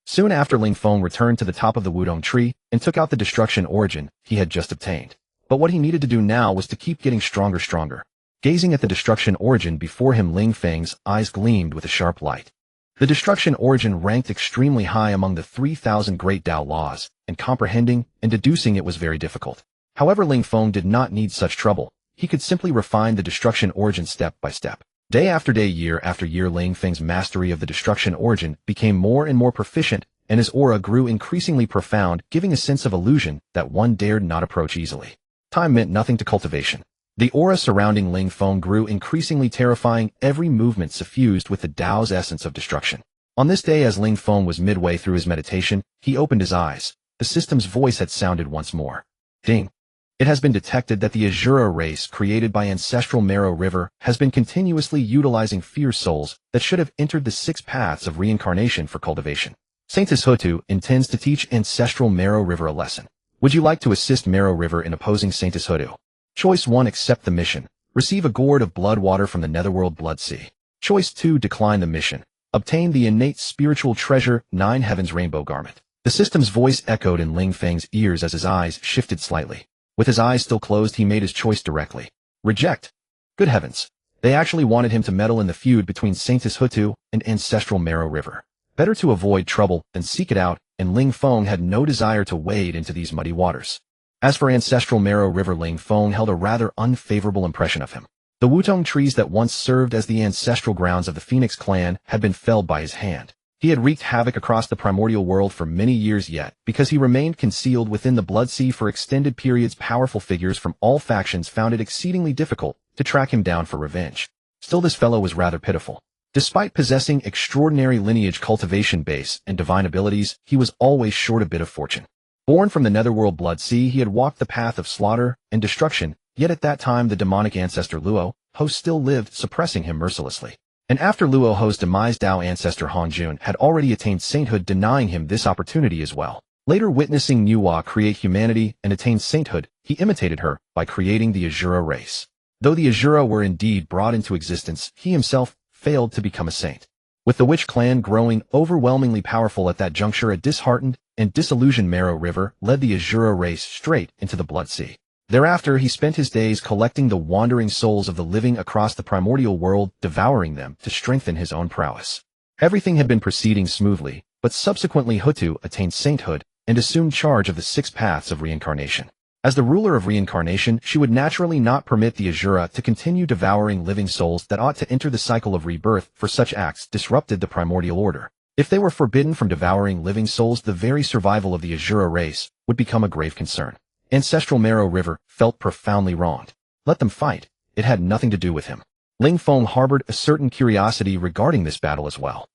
Soon after, Ling Feng returned to the top of the Wudong tree and took out the destruction origin he had just obtained. But what he needed to do now was to keep getting stronger. Gazing at the destruction origin before him, Ling Feng's eyes gleamed with a sharp light. The destruction origin ranked extremely high among the 3,000 great Tao laws, and comprehending and deducing it was very difficult. However, Ling Feng did not need such trouble. He could simply refine the destruction origin step by step. Day after day, year after year, Ling Feng's mastery of the destruction origin became more and more proficient, and his aura grew increasingly profound, giving a sense of illusion that one dared not approach easily. Time meant nothing to cultivation. The aura surrounding Ling Feng grew increasingly terrifying, every movement suffused with the Tao's essence of destruction. On this day, as Ling Feng was midway through his meditation, he opened his eyes. The system's voice had sounded once more. Ding! It has been detected that the Azura race created by ancestral Marrow River has been continuously utilizing fierce souls that should have entered the 6 paths of reincarnation for cultivation. Saintess Hutu intends to teach ancestral Marrow River a lesson. Would you like to assist Marrow River in opposing Saintess Hutu? Choice 1. Accept the mission. Receive a gourd of blood water from the Netherworld Blood Sea. Choice 2. Decline the mission. Obtain the innate spiritual treasure, 9 Heavens Rainbow Garment. The system's voice echoed in Ling Feng's ears as his eyes shifted slightly. With his eyes still closed, he made his choice directly. Reject. Good heavens. They actually wanted him to meddle in the feud between Saintess Hutu and ancestral Marrow River. Better to avoid trouble than seek it out, and Ling Feng had no desire to wade into these muddy waters. As for ancestral Marrow River, Ling Feng held a rather unfavorable impression of him. The Wutong trees that once served as the ancestral grounds of the Phoenix clan had been felled by his hand. He had wreaked havoc across the primordial world for many years, yet because he remained concealed within the Blood Sea for extended periods, powerful figures from all factions found it exceedingly difficult to track him down for revenge. Still, this fellow was rather pitiful. Despite possessing extraordinary lineage, cultivation base, and divine abilities, he was always short a bit of fortune. Born from the netherworld Blood Sea, he had walked the path of slaughter and destruction, yet at that time the demonic ancestor Luo Ho still lived, suppressing him mercilessly. And after Luo Ho's demise, Dao ancestor Hongjun had already attained sainthood, denying him this opportunity as well. Later, witnessing Nuwa create humanity and attain sainthood, he imitated her by creating the Azura race. Though the Azura were indeed brought into existence, he himself failed to become a saint. With the Witch clan growing overwhelmingly powerful at that juncture, a disheartened and disillusioned Marrow River led the Azura race straight into the Blood Sea. Thereafter, he spent his days collecting the wandering souls of the living across the primordial world, devouring them to strengthen his own prowess. Everything had been proceeding smoothly, but subsequently Hutu attained sainthood and assumed charge of the 6 paths of reincarnation. As the ruler of reincarnation, she would naturally not permit the Azura to continue devouring living souls that ought to enter the cycle of rebirth, for such acts disrupted the primordial order. If they were forbidden from devouring living souls, the very survival of the Azura race would become a grave concern. Ancestral Marrow River felt profoundly wronged. Let them fight. It had nothing to do with him. Ling Feng harbored a certain curiosity regarding this battle as well.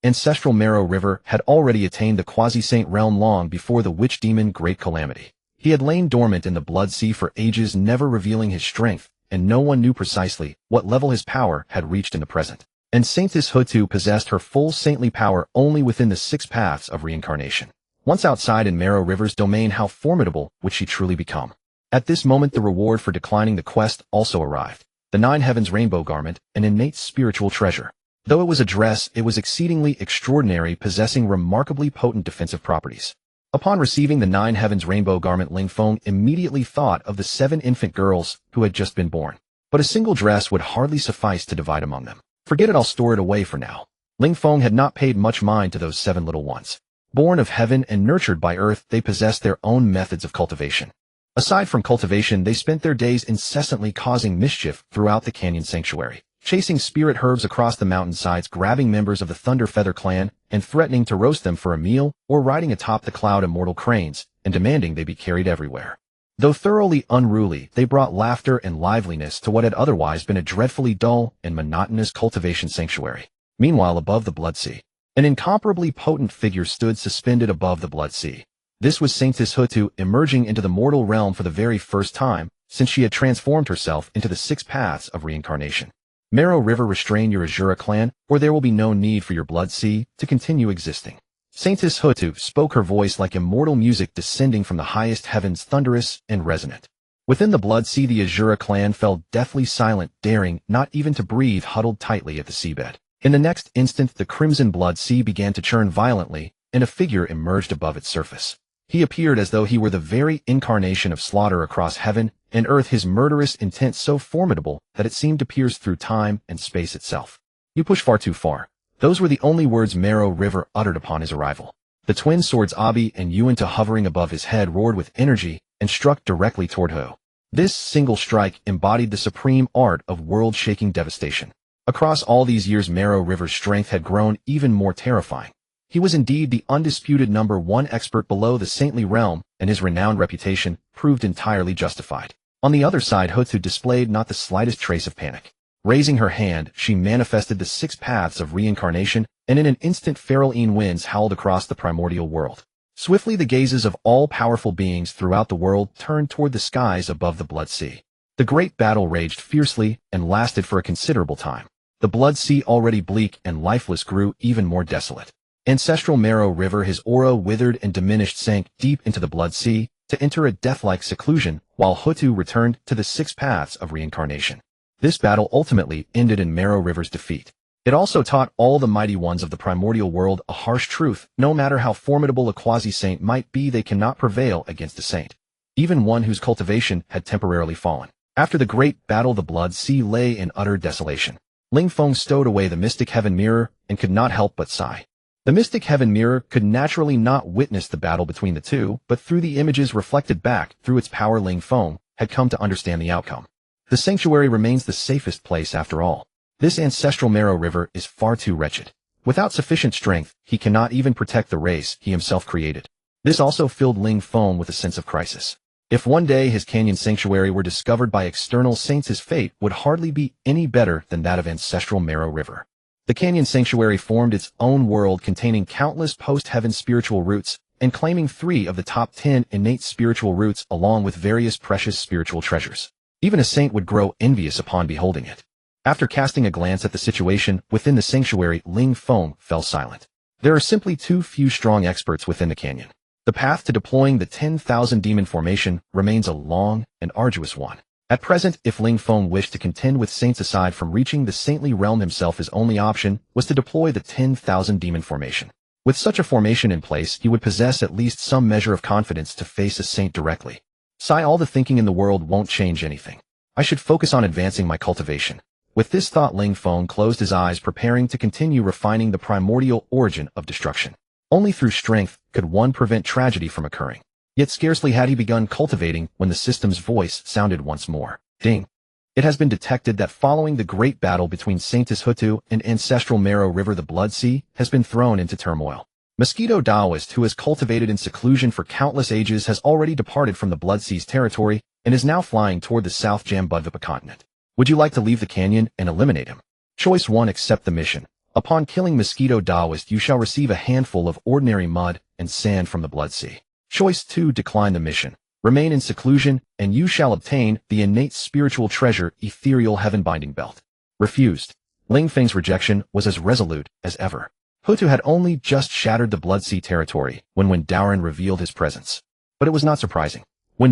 Ancestral Marrow River had already attained the quasi-saint realm long before the witch demon Great Calamity. He had lain dormant in the Blood Sea for ages, never revealing his strength, and no one knew precisely what level his power had reached in the present. And Saintess Hutu possessed her full saintly power only within the 6 paths of reincarnation. Once outside in Marrow River's domain, how formidable would she truly become? At this moment, the reward for declining the quest also arrived. The 9 Heavens Rainbow Garment, an innate spiritual treasure. Though it was a dress, it was exceedingly extraordinary, possessing remarkably potent defensive properties. Upon receiving the 9 Heavens Rainbow Garment, Ling Feng immediately thought of the 7 infant girls who had just been born. But a single dress would hardly suffice to divide among them. Forget it, I'll store it away for now. Ling Feng had not paid much mind to those 7 little ones. Born of heaven and nurtured by earth, they possessed their own methods of cultivation. Aside from cultivation, they spent their days incessantly causing mischief throughout the canyon sanctuary, chasing spirit herbs across the mountainsides, grabbing members of the Thunder Feather clan and threatening to roast them for a meal, or riding atop the cloud immortal cranes and demanding they be carried everywhere. Though thoroughly unruly, they brought laughter and liveliness to what had otherwise been a dreadfully dull and monotonous cultivation sanctuary. Meanwhile, above the Blood Sea, an incomparably potent figure stood suspended above the Blood Sea. This was Saintess Hutu, emerging into the mortal realm for the very first time since she had transformed herself into the 6 paths of reincarnation. Marrow River, restrain your Azura clan, or there will be no need for your Blood Sea to continue existing. Saintess Hutu spoke, her voice like immortal music descending from the highest heavens, thunderous and resonant. Within the Blood Sea, the Azura clan fell deathly silent, daring not even to breathe, huddled tightly at the seabed. In the next instant, the crimson Blood Sea began to churn violently, and a figure emerged above its surface. He appeared as though he were the very incarnation of slaughter across heaven and earth, his murderous intent so formidable that it seemed to pierce through time and space itself. You push far too far. Those were the only words Marrow River uttered upon his arrival. The twin swords Abi and Yuanta, hovering above his head, roared with energy and struck directly toward Ho. This single strike embodied the supreme art of world-shaking devastation. Across all these years, Marrow River's strength had grown even more terrifying. He was indeed the undisputed #1 expert below the saintly realm, and his renowned reputation proved entirely justified. On the other side, Hutu displayed not the slightest trace of panic. Raising her hand, she manifested the 6 paths of reincarnation, and in an instant feral winds howled across the primordial world. Swiftly, the gazes of all powerful beings throughout the world turned toward the skies above the Blood Sea. The great battle raged fiercely and lasted for a considerable time. The Blood Sea, already bleak and lifeless, grew even more desolate. Ancestral Marrow River, his aura withered and diminished, sank deep into the Blood Sea to enter a death-like seclusion, while Hutu returned to the 6 paths of reincarnation. This battle ultimately ended in Marrow River's defeat. It also taught all the mighty ones of the primordial world a harsh truth: no matter how formidable a quasi-saint might be, they cannot prevail against a saint, even one whose cultivation had temporarily fallen. After the great battle, the Blood Sea lay in utter desolation. Ling Feng stowed away the Mystic Heaven Mirror and could not help but sigh. The Mystic Heaven Mirror could naturally not witness the battle between the two, but through the images reflected back through its power, Ling Feng had come to understand the outcome. The sanctuary remains the safest place after all. This ancestral Marrow River is far too wretched. Without sufficient strength, he cannot even protect the race he himself created. This also filled Ling Feng with a sense of crisis. If one day his canyon sanctuary were discovered by external saints, his fate would hardly be any better than that of ancestral Marrow River. The canyon sanctuary formed its own world containing countless post-heaven spiritual roots and claiming 3 of the top 10 innate spiritual roots along with various precious spiritual treasures. Even a saint would grow envious upon beholding it. After casting a glance at the situation within the sanctuary, Ling Feng fell silent. There are simply too few strong experts within the canyon. The path to deploying the 10,000 demon formation remains a long and arduous one. At present, if Ling Feng wished to contend with saints aside from reaching the saintly realm himself, his only option was to deploy the 10,000 demon formation. With such a formation in place, he would possess at least some measure of confidence to face a saint directly. All the thinking in the world won't change anything. I should focus on advancing my cultivation. With this thought, Ling Feng closed his eyes, preparing to continue refining the primordial origin of destruction. Only through strength could one prevent tragedy from occurring. Yet scarcely had he begun cultivating when the system's voice sounded once more. Ding! It has been detected that following the great battle between Saintess Hutu and ancestral Marrow River, the Blood Sea has been thrown into turmoil. Mosquito Taoist, who has cultivated in seclusion for countless ages, has already departed from the Blood Sea's territory and is now flying toward the South Jambudvipa continent. Would you like to leave the canyon and eliminate him? Choice 1. Accept the mission. Upon killing Mosquito Taoist, you shall receive a handful of ordinary mud and sand from the Blood Sea. Choice 2. Decline the mission. Remain in seclusion, and you shall obtain the innate spiritual treasure, Ethereal Heaven Binding Belt. Refused. Ling Feng's rejection was as resolute as ever. Hutu had only just shattered the Blood Sea territory when Doran revealed his presence. But it was not surprising.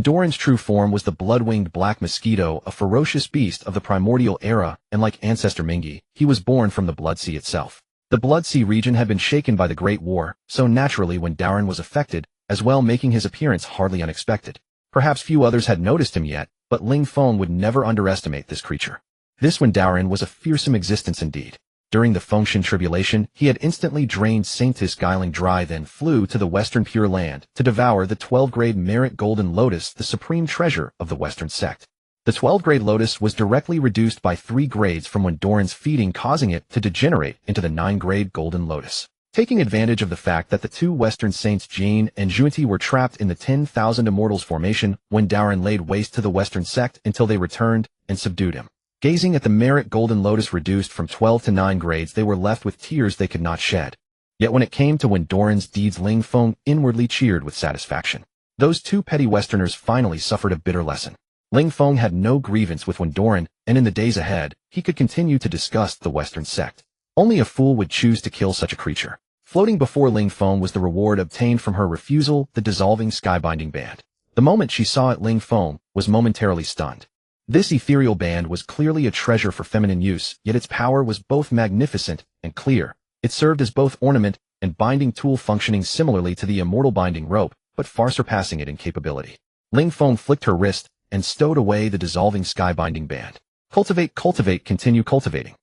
Doran's true form was the blood-winged black mosquito, a ferocious beast of the primordial era, and like ancestor Mingi, he was born from the Blood Sea itself. The Blood Sea region had been shaken by the Great War, so naturally Doran was affected, as well, making his appearance hardly unexpected. Perhaps few others had noticed him yet, but Ling Feng would never underestimate this creature. This Doran was a fearsome existence indeed. During the Fengshan Tribulation, he had instantly drained Saintess Guiling dry, then flew to the Western Pure Land to devour the 12-grade Merit Golden Lotus, the supreme treasure of the Western sect. The 12-grade Lotus was directly reduced by 3 grades from Doran's feeding, causing it to degenerate into the 9-grade Golden Lotus. Taking advantage of the fact that the 2 Western saints Jane and Junti were trapped in the 10,000 Immortals formation, Doran laid waste to the Western sect until they returned and subdued him. Gazing at the Merit Golden Lotus reduced from 12 to 9 grades, they were left with tears they could not shed. Yet when it came to Doran's deeds, Ling Feng inwardly cheered with satisfaction. Those 2 petty Westerners finally suffered a bitter lesson. Ling Feng had no grievance with Doran, and in the days ahead, he could continue to disgust the Western sect. Only a fool would choose to kill such a creature. Floating before Ling Feng was the reward obtained from her refusal, the dissolving skybinding band. The moment she saw it, Ling Feng was momentarily stunned. This ethereal band was clearly a treasure for feminine use, yet its power was both magnificent and clear. It served as both ornament and binding tool, functioning similarly to the immortal binding rope, but far surpassing it in capability. Ling Feng flicked her wrist and stowed away the dissolving skybinding band. Cultivate, continue cultivating.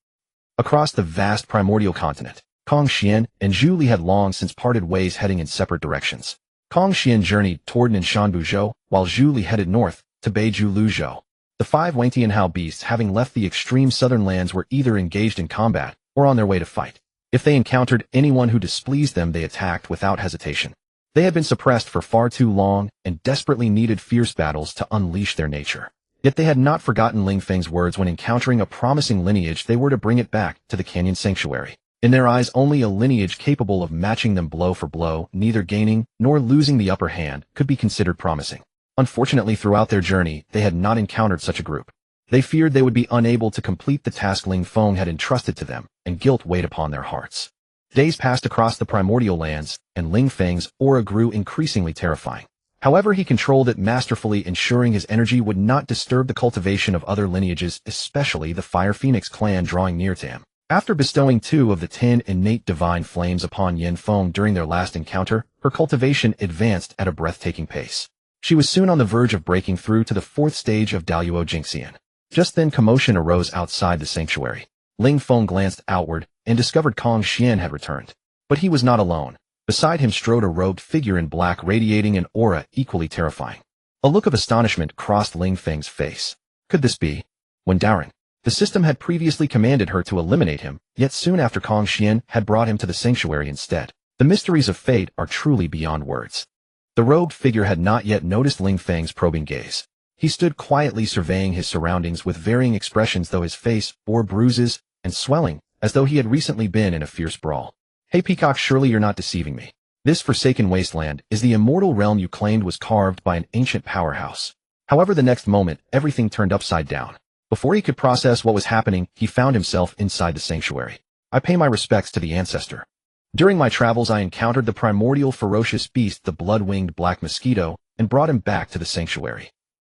Across the vast primordial continent, Kong Xian and Zhu Li had long since parted ways, heading in separate directions. Kong Xian journeyed toward Nanshan Buzhou, while Zhu Li headed north to Beiju Luzhou. The 5 Wangtianhao beasts, having left the extreme southern lands, were either engaged in combat or on their way to fight. If they encountered anyone who displeased them, they attacked without hesitation. They had been suppressed for far too long and desperately needed fierce battles to unleash their nature. Yet they had not forgotten Ling Feng's words. When encountering a promising lineage, they were to bring it back to the canyon sanctuary. In their eyes, only a lineage capable of matching them blow for blow, neither gaining nor losing the upper hand, could be considered promising. Unfortunately, throughout their journey, they had not encountered such a group. They feared they would be unable to complete the task Ling Feng had entrusted to them, and guilt weighed upon their hearts. Days passed across the primordial lands, and Ling Feng's aura grew increasingly terrifying. However, he controlled it masterfully, ensuring his energy would not disturb the cultivation of other lineages, especially the Fire Phoenix clan drawing near to him. After bestowing 2 of the 10 innate divine flames upon Yin Feng during their last encounter, her cultivation advanced at a breathtaking pace. She was soon on the verge of breaking through to the 4th stage of Daluo Jingxian. Just then commotion arose outside the sanctuary. Ling Feng glanced outward and discovered Kong Xian had returned. But he was not alone. Beside him strode a robed figure in black, radiating an aura equally terrifying. A look of astonishment crossed Ling Feng's face. Could this be Doran? The system had previously commanded her to eliminate him, yet soon after Kong Xian had brought him to the sanctuary instead. The mysteries of fate are truly beyond words. The robed figure had not yet noticed Ling Feng's probing gaze. He stood quietly surveying his surroundings with varying expressions, though his face bore bruises and swelling, as though he had recently been in a fierce brawl. Hey Peacock, surely you're not deceiving me. This forsaken wasteland is the immortal realm you claimed was carved by an ancient powerhouse. However, the next moment, everything turned upside down. Before he could process what was happening, he found himself inside the sanctuary. I pay my respects to the ancestor. During my travels, I encountered the primordial ferocious beast, the blood-winged black mosquito, and brought him back to the sanctuary.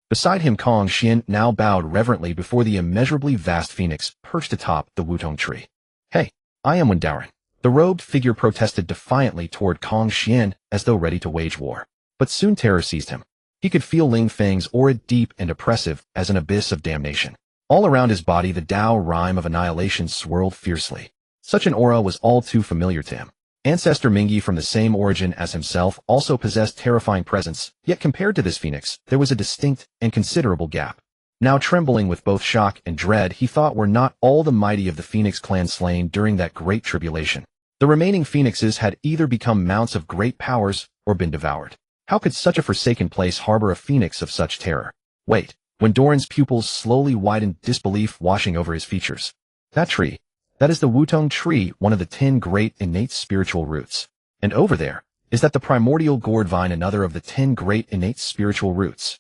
Beside him, Hongjun now bowed reverently before the immeasurably vast phoenix perched atop the Wutong tree. Hey, I am Wendarin. The robed figure protested defiantly toward Hongjun as though ready to wage war. But soon terror seized him. He could feel Ling Feng's aura deep and oppressive as an abyss of damnation. All around his body, the Tao rhyme of annihilation swirled fiercely. Such an aura was all too familiar to him. Ancestor Mingyi, from the same origin as himself, also possessed terrifying presence, yet compared to this phoenix, there was a distinct and considerable gap. Now trembling with both shock and dread, he thought, were not all the mighty of the Phoenix clan slain during that great tribulation? The remaining phoenixes had either become mounts of great powers or been devoured. How could such a forsaken place harbor a phoenix of such terror? Wait, when Doran's pupils slowly widened, disbelief washing over his features. That tree. That is the Wutong tree, one of the 10 great innate spiritual roots. And over there, is that the primordial gourd vine, another of the 10 great innate spiritual roots.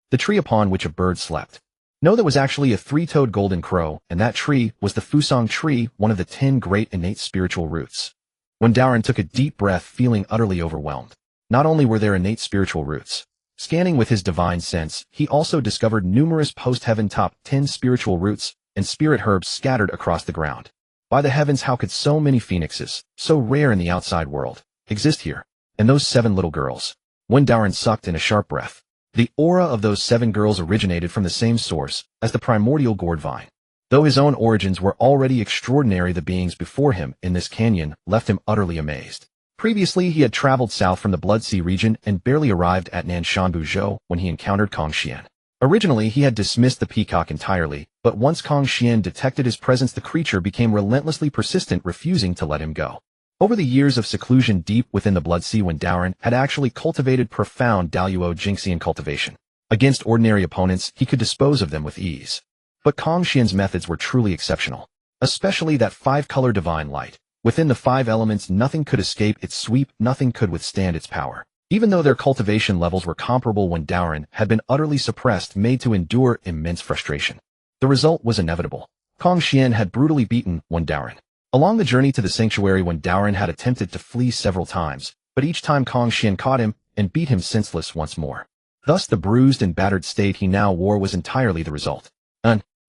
The tree upon which a bird slept. No, that was actually a 3-toed golden crow, and that tree was the Fusang tree, one of the 10 great innate spiritual roots. Wendarin took a deep breath, feeling utterly overwhelmed. Not only were there innate spiritual roots. Scanning with his divine sense, he also discovered numerous post-heaven top 10 spiritual roots and spirit herbs scattered across the ground. By the heavens, how could so many phoenixes, so rare in the outside world, exist here? And those 7 little girls. Wendarin sucked in a sharp breath. The aura of those 7 girls originated from the same source as the primordial gourd vine. Though his own origins were already extraordinary, the beings before him in this canyon left him utterly amazed. Previously, he had traveled south from the Blood Sea region and barely arrived at Nanshanbuzhou when he encountered Hongjun. Originally, he had dismissed the peacock entirely, but once Hongjun detected his presence, the creature became relentlessly persistent, refusing to let him go. Over the years of seclusion deep within the Blood Sea, Wendarin had actually cultivated profound Daluo Jingxian cultivation. Against ordinary opponents, he could dispose of them with ease. But Hongjun's methods were truly exceptional. Especially that 5-color divine light. Within the 5 elements, nothing could escape its sweep, nothing could withstand its power. Even though their cultivation levels were comparable, Wendarin had been utterly suppressed, made to endure immense frustration. The result was inevitable. Hongjun had brutally beaten Wendarin. Along the journey to the sanctuary, Wendarin had attempted to flee several times, but each time Hongjun caught him and beat him senseless once more. Thus the bruised and battered state he now wore was entirely the result.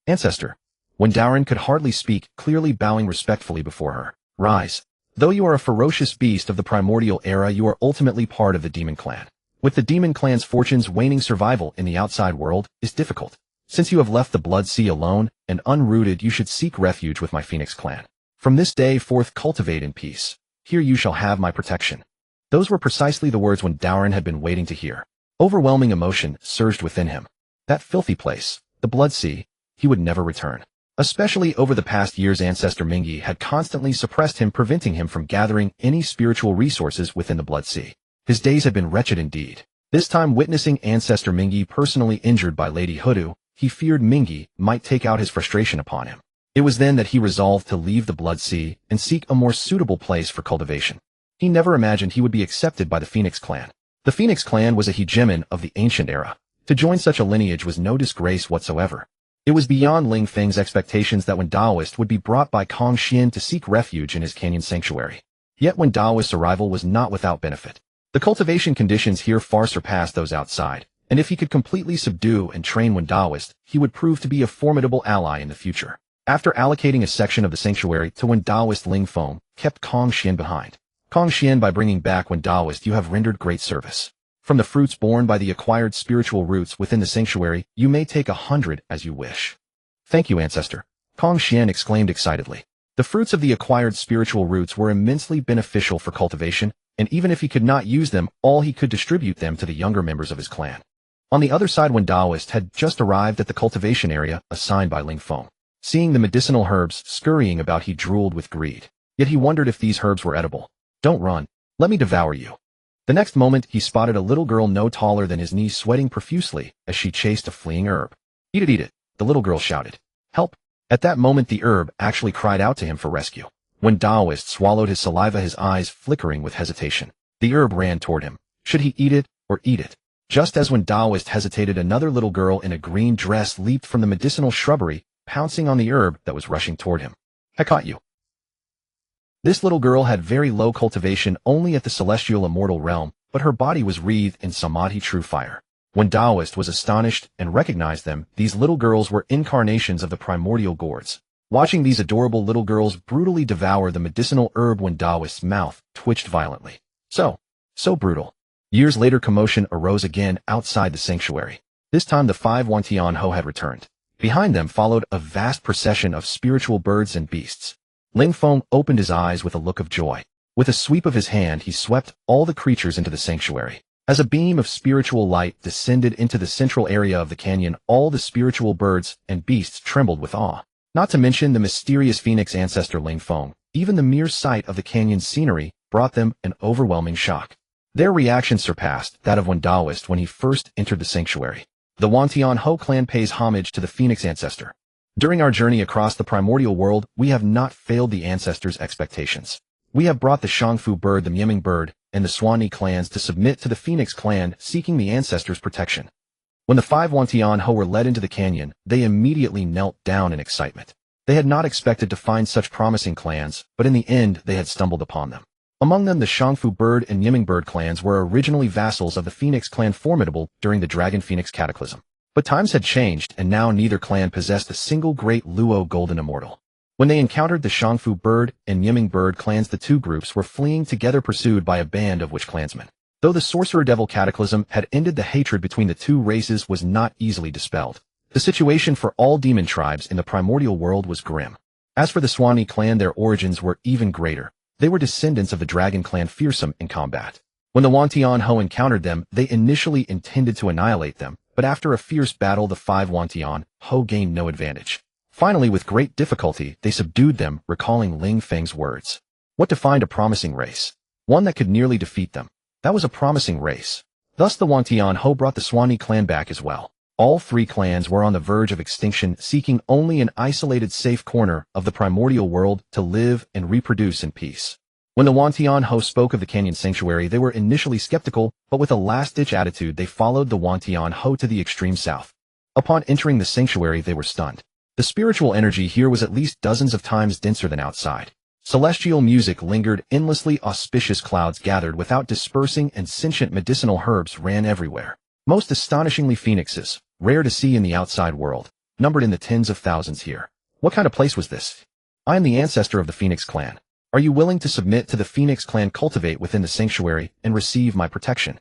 Ancestor. Wendarin could hardly speak, clearly bowing respectfully before her. Rise. Though you are a ferocious beast of the primordial era, you are ultimately part of the demon clan. With the demon clan's fortunes waning, survival in the outside world is difficult. Since you have left the Blood Sea alone and unrooted, you should seek refuge with my Phoenix clan. From this day forth, cultivate in peace. Here you shall have my protection. Those were precisely the words Wendarin had been waiting to hear. Overwhelming emotion surged within him. That filthy place, the Blood Sea, he would never return. Especially over the past years, Ancestor Mingyi had constantly suppressed him, preventing him from gathering any spiritual resources within the Blood Sea. His days had been wretched indeed. This time, witnessing Ancestor Mingyi personally injured by Lady Hoodoo, he feared Mingyi might take out his frustration upon him. It was then that he resolved to leave the Blood Sea and seek a more suitable place for cultivation. He never imagined he would be accepted by the Phoenix clan. The Phoenix clan was a hegemon of the ancient era. To join such a lineage was no disgrace whatsoever. It was beyond Ling Feng's expectations that Wendaoist would be brought by Hongjun to seek refuge in his canyon sanctuary. Yet Wendaoist's arrival was not without benefit. The cultivation conditions here far surpassed those outside, and if he could completely subdue and train Wendaoist, he would prove to be a formidable ally in the future. After allocating a section of the sanctuary to Wendaoist, Ling Feng kept Hongjun behind. Hongjun, by bringing back Wendaoist, you have rendered great service. From the fruits borne by the acquired spiritual roots within the sanctuary, you may take 100 as you wish. Thank you, Ancestor. Hongjun exclaimed excitedly. The fruits of the acquired spiritual roots were immensely beneficial for cultivation, and even if he could not use them all, he could distribute them to the younger members of his clan. On the other side, Wendaoist had just arrived at the cultivation area assigned by Ling Feng. Seeing the medicinal herbs scurrying about, he drooled with greed. Yet he wondered if these herbs were edible. Don't run. Let me devour you. The next moment, he spotted a little girl no taller than his knees sweating profusely as she chased a fleeing herb. Eat it, the little girl shouted. Help! At that moment, the herb actually cried out to him for rescue. When Daoist swallowed his saliva, his eyes flickering with hesitation. The herb ran toward him. Should he eat it or eat it? Just as when Taoist hesitated, another little girl in a green dress leaped from the medicinal shrubbery, pouncing on the herb that was rushing toward him. I caught you. This little girl had very low cultivation only at the celestial immortal realm, but her body was wreathed in samadhi true fire. When Taoist was astonished and recognized them, these little girls were incarnations of the primordial gourds. Watching these adorable little girls brutally devour the medicinal herb, when Taoist's mouth twitched violently. So brutal. Years later, commotion arose again outside the sanctuary. This time the 5 Wantianho had returned. Behind them followed a vast procession of spiritual birds and beasts. Ling Feng opened his eyes with a look of joy. With a sweep of his hand, he swept all the creatures into the sanctuary. As a beam of spiritual light descended into the central area of the canyon, all the spiritual birds and beasts trembled with awe. Not to mention the mysterious phoenix ancestor Ling Feng. Even the mere sight of the canyon's scenery brought them an overwhelming shock. Their reaction surpassed that of Taoist when he first entered the sanctuary. The Wantianho clan pays homage to the phoenix ancestor. During our journey across the primordial world, we have not failed the ancestors' expectations. We have brought the Shangfu bird, the Mieming bird, and the Swanee clans to submit to the Phoenix clan, seeking the ancestors' protection. When the 5 Wantianho were led into the canyon, they immediately knelt down in excitement. They had not expected to find such promising clans, but in the end they had stumbled upon them. Among them, the Shangfu bird and Mieming bird clans were originally vassals of the Phoenix clan, formidable during the Dragon Phoenix cataclysm. But times had changed, and now neither clan possessed a single great Luo golden immortal. When they encountered the Shangfu bird and Mieming bird clans, the two groups were fleeing together, pursued by a band of witch clansmen. Though the sorcerer devil cataclysm had ended, the hatred between the two races was not easily dispelled. The situation for all demon tribes in the primordial world was grim. As for the Swanee clan, their origins were even greater. They were descendants of the dragon clan, fearsome in combat. When the Wantianho encountered them, they initially intended to annihilate them, but after a fierce battle, the 5 Wantianho gained no advantage. Finally, with great difficulty, they subdued them, recalling Ling Feng's words. What defined a promising race? One that could nearly defeat them. That was a promising race. Thus the Wantianho brought the Swanee clan back as well. All three clans were on the verge of extinction, seeking only an isolated safe corner of the primordial world to live and reproduce in peace. When the Wantianho spoke of the canyon sanctuary, they were initially skeptical, but with a last-ditch attitude they followed the Wantianho to the extreme south. Upon entering the sanctuary, they were stunned. The spiritual energy here was at least dozens of times denser than outside. Celestial music lingered endlessly, auspicious clouds gathered without dispersing, and sentient medicinal herbs ran everywhere. Most astonishingly, phoenixes, rare to see in the outside world, numbered in the tens of thousands here. What kind of place was this? I am the ancestor of the Phoenix clan. Are you willing to submit to the Phoenix clan, cultivate within the sanctuary, and receive my protection?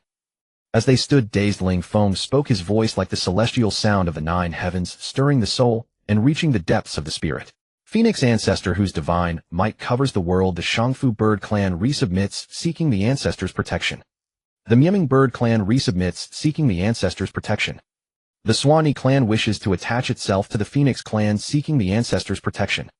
As they stood dazed, Ling Feng spoke, his voice like the celestial sound of the 9 heavens, stirring the soul and reaching the depths of the spirit. Phoenix ancestor whose divine might covers the world, the Shangfu bird clan resubmits, seeking the ancestors' protection. The Mieming bird clan resubmits, seeking the ancestors' protection. The Swanee clan wishes to attach itself to the Phoenix clan, seeking the ancestors' protection.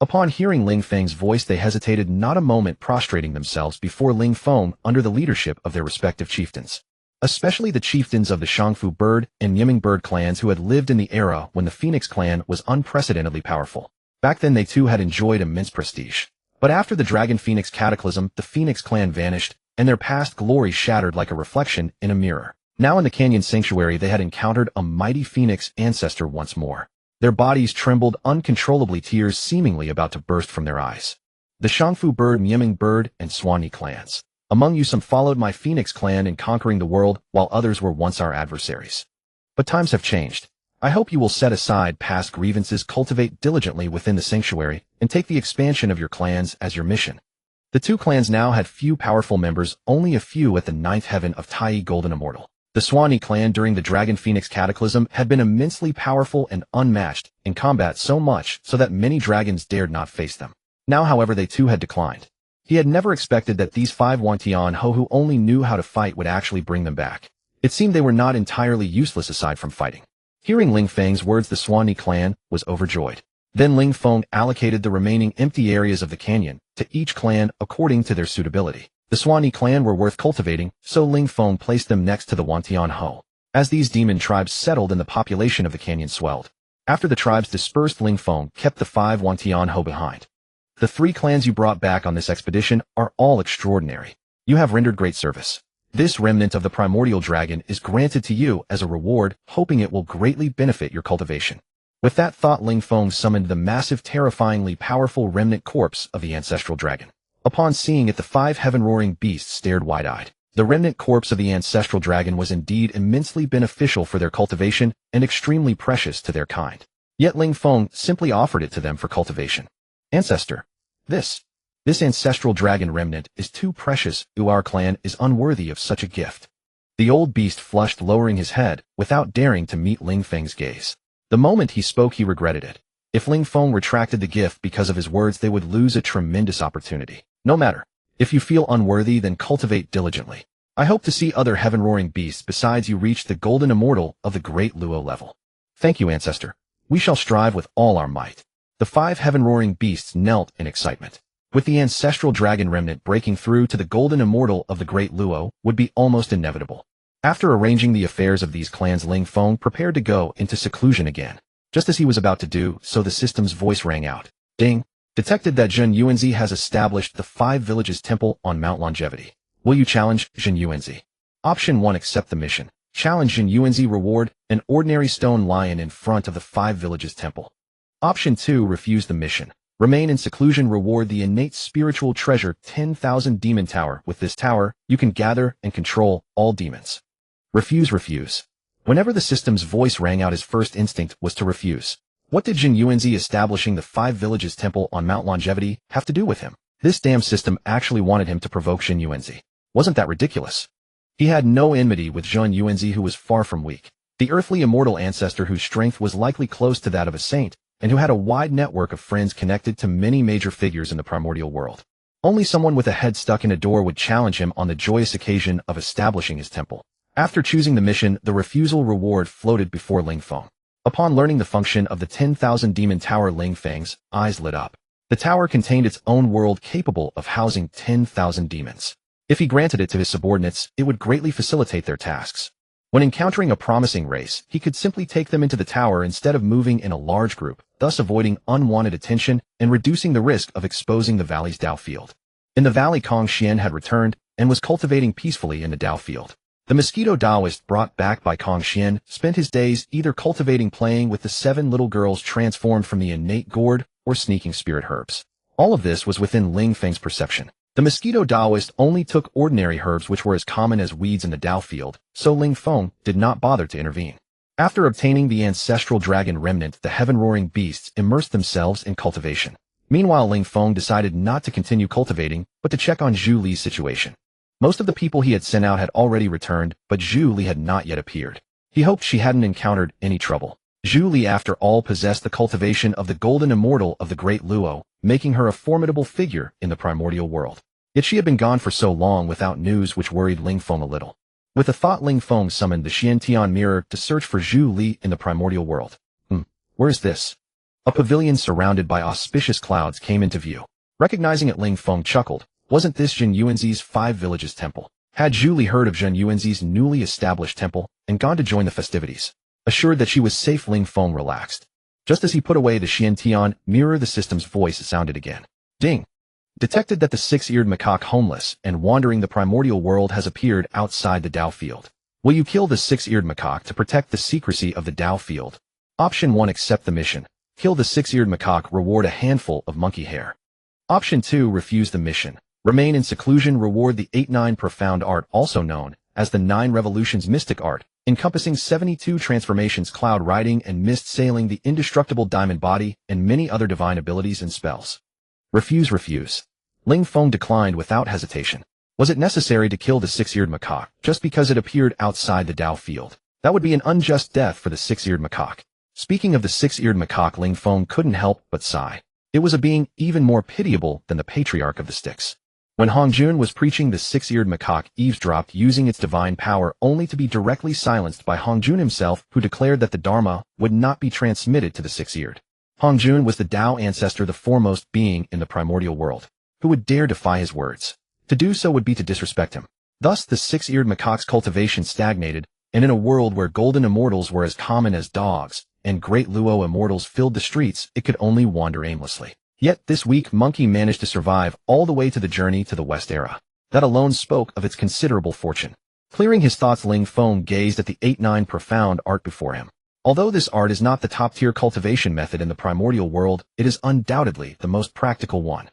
Upon hearing Ling Feng's voice, they hesitated not a moment, prostrating themselves before Ling Feng under the leadership of their respective chieftains. Especially the chieftains of the Shangfu bird and Mieming bird clans, who had lived in the era when the Phoenix clan was unprecedentedly powerful. Back then they too had enjoyed immense prestige. But after the Dragon Phoenix cataclysm, the Phoenix clan vanished, and their past glory shattered like a reflection in a mirror. Now in the canyon sanctuary they had encountered a mighty Phoenix ancestor once more. Their bodies trembled uncontrollably, tears seemingly about to burst from their eyes. The Shangfu bird, Mieming bird, and Swanee clans. Among you some followed my Phoenix clan in conquering the world, while others were once our adversaries. But times have changed. I hope you will set aside past grievances, cultivate diligently within the sanctuary, and take the expansion of your clans as your mission. The two clans now had few powerful members, only a few at the 9th heaven of Tai Golden Immortal. The Swanee clan during the Dragon Phoenix cataclysm had been immensely powerful and unmatched in combat, so much so that many dragons dared not face them. Now, however, they too had declined. He had never expected that these 5 Wantianho who only knew how to fight would actually bring them back. It seemed they were not entirely useless aside from fighting. Hearing Ling Feng's words, the Swanee clan was overjoyed. Then Ling Feng allocated the remaining empty areas of the canyon to each clan according to their suitability. The Swanee clan were worth cultivating, so Ling Feng placed them next to the Wantianho. As these demon tribes settled and the population of the canyon swelled. After the tribes dispersed, Ling Feng kept the 5 Wantianho behind. The 3 clans you brought back on this expedition are all extraordinary. You have rendered great service. This remnant of the primordial dragon is granted to you as a reward, hoping it will greatly benefit your cultivation. With that thought, Ling Feng summoned the massive, terrifyingly powerful remnant corpse of the ancestral dragon. Upon seeing it, the 5 heaven-roaring beasts stared wide-eyed. The remnant corpse of the ancestral dragon was indeed immensely beneficial for their cultivation and extremely precious to their kind. Yet Ling Feng simply offered it to them for cultivation. Ancestor, this ancestral dragon remnant is too precious. Our clan is unworthy of such a gift. The old beast flushed, lowering his head, without daring to meet Ling Feng's gaze. The moment he spoke, he regretted it. If Ling Feng retracted the gift because of his words, they would lose a tremendous opportunity. No matter. If you feel unworthy, then cultivate diligently. I hope to see other heaven-roaring beasts besides you reach the golden immortal of the great Luo level. Thank you, Ancestor. We shall strive with all our might. The 5 heaven-roaring beasts knelt in excitement. With the ancestral dragon remnant, breaking through to the golden immortal of the great Luo would be almost inevitable. After arranging the affairs of these clans, Ling Feng prepared to go into seclusion again. Just as he was about to do so, the system's voice rang out. Ding! Detected that Zhen Yuanzi has established the 5 villages temple on Mount Longevity. Will you challenge Zhen Yuanzi? Option 1. Accept the mission. Challenge Zhen Yuanzi. Reward: an ordinary stone lion in front of the 5 villages temple. Option 2. Refuse the mission. Remain in seclusion. Reward: the innate spiritual treasure 10,000 demon tower. With this tower, you can gather and control all demons. Refuse. Whenever the system's voice rang out, his first instinct was to refuse. What did Zhen Yuanzi establishing the 5 villages temple on Mount Longevity have to do with him? This damn system actually wanted him to provoke Zhen Yuanzi. Wasn't that ridiculous? He had no enmity with Zhen Yuanzi, who was far from weak. The earthly immortal ancestor whose strength was likely close to that of a saint, and who had a wide network of friends connected to many major figures in the primordial world. Only someone with a head stuck in a door would challenge him on the joyous occasion of establishing his temple. After choosing the mission, the refusal reward floated before Ling Feng. Upon learning the function of the 10,000 demon tower, Ling Feng's eyes lit up. The tower contained its own world capable of housing 10,000 demons. If he granted it to his subordinates, it would greatly facilitate their tasks. When encountering a promising race, he could simply take them into the tower instead of moving in a large group, thus avoiding unwanted attention and reducing the risk of exposing the valley's Dao field. In the valley, Kong Xian had returned and was cultivating peacefully in the Dao field. The mosquito Taoist brought back by Kong Xian spent his days either cultivating, playing with the 7 little girls transformed from the innate gourd, or sneaking spirit herbs. All of this was within Ling Feng's perception. The mosquito Taoist only took ordinary herbs which were as common as weeds in the Dao field, so Ling Feng did not bother to intervene. After obtaining the ancestral dragon remnant, the heaven-roaring beasts immersed themselves in cultivation. Meanwhile, Ling Feng decided not to continue cultivating, but to check on Zhu Li's situation. Most of the people he had sent out had already returned, but Zhu Li had not yet appeared. He hoped she hadn't encountered any trouble. Zhu Li, after all, possessed the cultivation of the golden immortal of the great Luo, making her a formidable figure in the primordial world. Yet she had been gone for so long without news, which worried Ling Feng a little. With a thought, Ling Feng summoned the Xiantian mirror to search for Zhu Li in the primordial world. Where is this? A pavilion surrounded by auspicious clouds came into view. Recognizing it, Ling Feng chuckled. Wasn't this Zhen Yuanzi's 5 villages temple? Had Zhu Li heard of Zhen Yuanzi's newly established temple and gone to join the festivities? Assured that she was safe, Ling Feng relaxed. Just as he put away the Xiantian mirror, the system's voice sounded again. Ding! Detected that the 6-eared macaque, homeless and wandering the primordial world, has appeared outside the Dao field. Will you kill the 6-eared macaque to protect the secrecy of the Dao field? Option 1. Accept the mission. Kill the 6-eared macaque. Reward: a handful of monkey hair. Option 2. Refuse the mission. Remain in seclusion. Reward: the 8-9 profound art, also known as the 9 revolutions mystic art, encompassing 72 transformations, cloud riding and mist sailing, the indestructible diamond body, and many other divine abilities and spells. Refuse. Ling Feng declined without hesitation. Was it necessary to kill the 6-eared macaque just because it appeared outside the Dao field? That would be an unjust death for the 6-eared macaque. Speaking of the 6-eared macaque, Ling Feng couldn't help but sigh. It was a being even more pitiable than the patriarch of the sticks. When Hongjun was preaching, the 6-eared macaque eavesdropped, using its divine power, only to be directly silenced by Hongjun himself, who declared that the Dharma would not be transmitted to the 6-eared. Hongjun was the Dao ancestor, the foremost being in the primordial world. Who would dare defy his words? To do so would be to disrespect him. Thus, the 6-eared macaque's cultivation stagnated, and in a world where golden immortals were as common as dogs, and great Luo immortals filled the streets, it could only wander aimlessly. Yet this weak monkey managed to survive all the way to the journey to the West Era. That alone spoke of its considerable fortune. Clearing his thoughts, Ling Feng gazed at the 8-9 profound art before him. Although this art is not the top-tier cultivation method in the primordial world, it is undoubtedly the most practical one.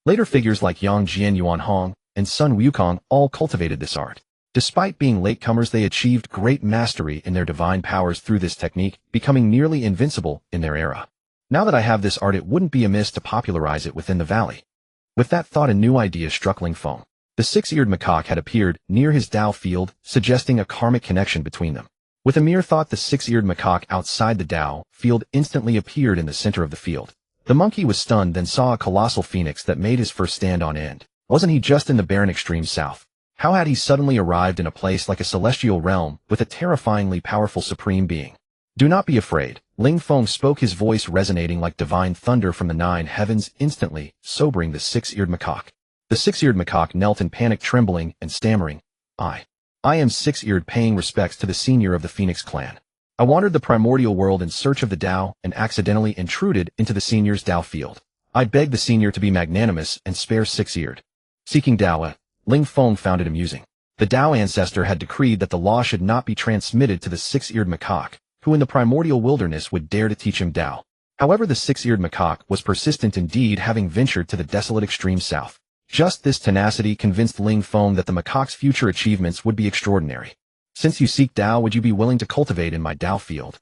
Later figures like Yang Jian Yuanhong and Sun Wukong all cultivated this art. Despite being latecomers, they achieved great mastery in their divine powers through this technique, becoming nearly invincible in their era. Now that I have this art, it wouldn't be amiss to popularize it within the valley. With that thought, a new idea struck Ling Feng. The six-eared macaque had appeared near his Dao field, suggesting a karmic connection between them. With a mere thought, the six-eared macaque outside the Dao field instantly appeared in the center of the field. The monkey was stunned, then saw a colossal phoenix that made his fur stand on end. Wasn't he just in the barren extreme south? How had he suddenly arrived in a place like a celestial realm with a terrifyingly powerful supreme being? Do not be afraid, Ling Feng spoke, his voice resonating like divine thunder from the 9 heavens, instantly sobering the six-eared macaque. The six-eared macaque knelt in panic, trembling and stammering. I am six-eared, paying respects to the senior of the Phoenix clan. I wandered the primordial world in search of the Dao and accidentally intruded into the senior's Dao field. I beg the senior to be magnanimous and spare six-eared. Seeking Dao, Ling Feng found it amusing. The Dao ancestor had decreed that the law should not be transmitted to the six-eared macaque, who in the primordial wilderness would dare to teach him Dao. However, the six-eared macaque was persistent indeed, having ventured to the desolate extreme south. Just this tenacity convinced Ling Feng that the macaque's future achievements would be extraordinary. Since you seek Dao, would you be willing to cultivate in my Dao field?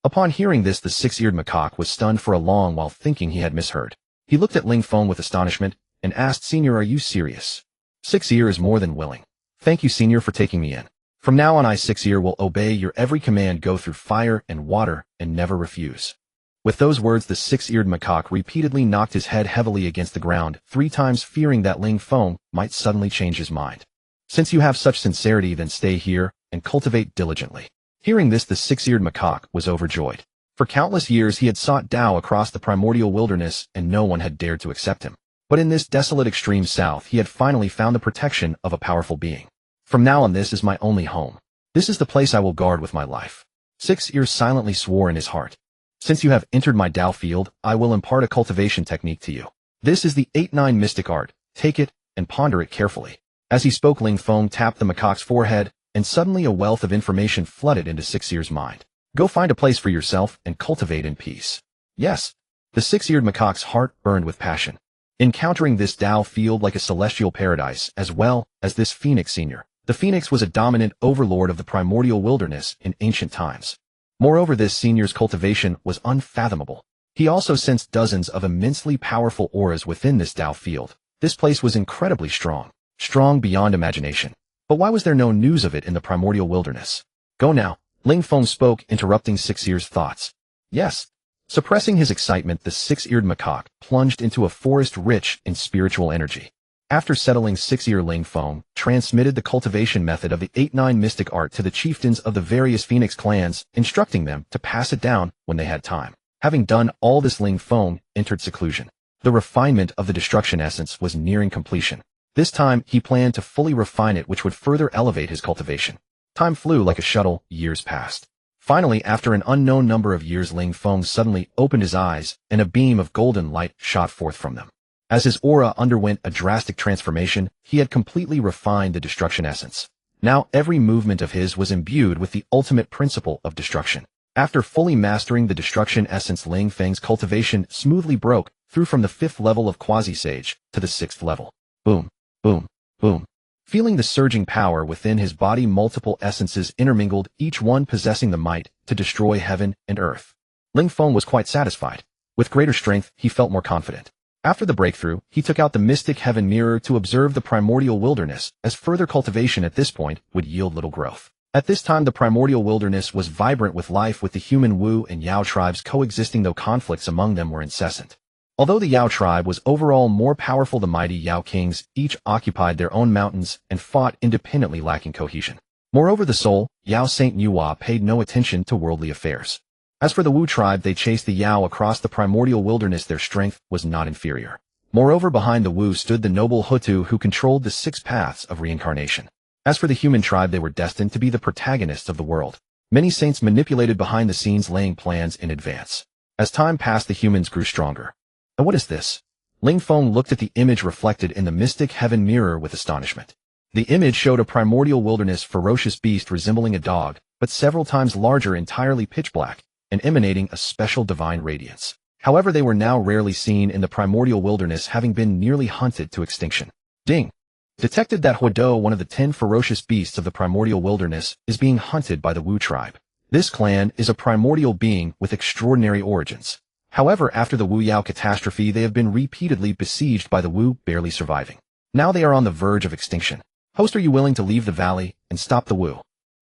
Upon hearing this, the six-eared macaque was stunned for a long while, thinking he had misheard. He looked at Ling Feng with astonishment and asked, "Senior, are you serious?" Six-ear is more than willing. Thank you, senior, for taking me in. From now on, I, Six-ear, will obey your every command, go through fire and water, and never refuse. With those words, the six-eared macaque repeatedly knocked his head heavily against the ground 3 times, fearing that Ling Feng might suddenly change his mind. Since you have such sincerity, then stay here and cultivate diligently. Hearing this, the six-eared macaque was overjoyed. For countless years he had sought Dao across the primordial wilderness, and no one had dared to accept him. But in this desolate extreme south, he had finally found the protection of a powerful being. From now on, this is my only home. This is the place I will guard with my life. Six-ear silently swore in his heart. Since you have entered my Dao field, I will impart a cultivation technique to you. This is the 8-9 mystic art. Take it and ponder it carefully. As he spoke, Ling Feng tapped the macaque's forehead, and suddenly a wealth of information flooded into Six-ear's mind. Go find a place for yourself and cultivate in peace. Yes. The six-eared macaque's heart burned with passion. Encountering this Dao field like a celestial paradise, as well as this Phoenix senior. The Phoenix was a dominant overlord of the primordial wilderness in ancient times. Moreover, this senior's cultivation was unfathomable. He also sensed dozens of immensely powerful auras within this Dao field. This place was incredibly strong beyond imagination. But why was there no news of it in the primordial wilderness? Go now, Ling Feng spoke, interrupting Six-ear's thoughts. Yes. Suppressing his excitement, the six-eared macaque plunged into a forest rich in spiritual energy. After settling, Six-ear, Ling Feng transmitted the cultivation method of the 8-9 mystic art to the chieftains of the various Phoenix clans, instructing them to pass it down when they had time. Having done all this, Ling Feng entered seclusion. The refinement of the destruction essence was nearing completion. This time, he planned to fully refine it, which would further elevate his cultivation. Time flew like a shuttle, years passed. Finally, after an unknown number of years, Ling Feng suddenly opened his eyes, and a beam of golden light shot forth from them. As his aura underwent a drastic transformation, he had completely refined the destruction essence. Now every movement of his was imbued with the ultimate principle of destruction. After fully mastering the destruction essence, Ling Feng's cultivation smoothly broke through from the 5th level of quasi-sage to the 6th level. Boom, boom, boom. Feeling the surging power within his body, multiple essences intermingled, each one possessing the might to destroy heaven and earth. Ling Feng was quite satisfied. With greater strength, he felt more confident. After the breakthrough, he took out the mystic heaven mirror to observe the primordial wilderness, as further cultivation at this point would yield little growth. At this time, the primordial wilderness was vibrant with life, with the human Wu and Yao tribes coexisting, though conflicts among them were incessant. Although the Yao tribe was overall more powerful, the mighty Yao kings each occupied their own mountains and fought independently, lacking cohesion. Moreover, the soul, Yao Saint Yuhua, paid no attention to worldly affairs. As for the Wu tribe, they chased the Yao across the primordial wilderness. Their strength was not inferior. Moreover, behind the Wu stood the noble Hutu, who controlled the 6 paths of reincarnation. As for the human tribe, they were destined to be the protagonists of the world. Many saints manipulated behind the scenes, laying plans in advance. As time passed, the humans grew stronger. And what is this? Ling Feng looked at the image reflected in the mystic heaven mirror with astonishment. The image showed a primordial wilderness ferocious beast resembling a dog, but several times larger, entirely pitch black, and emanating a special divine radiance. However, they were now rarely seen in the primordial wilderness, having been nearly hunted to extinction. Ding! Detected that Huado, one of the 10 ferocious beasts of the primordial wilderness, is being hunted by the Wu tribe. This clan is a primordial being with extraordinary origins. However, after the Wu Yao catastrophe, they have been repeatedly besieged by the Wu, barely surviving. Now they are on the verge of extinction. Host, are you willing to leave the valley and stop the Wu?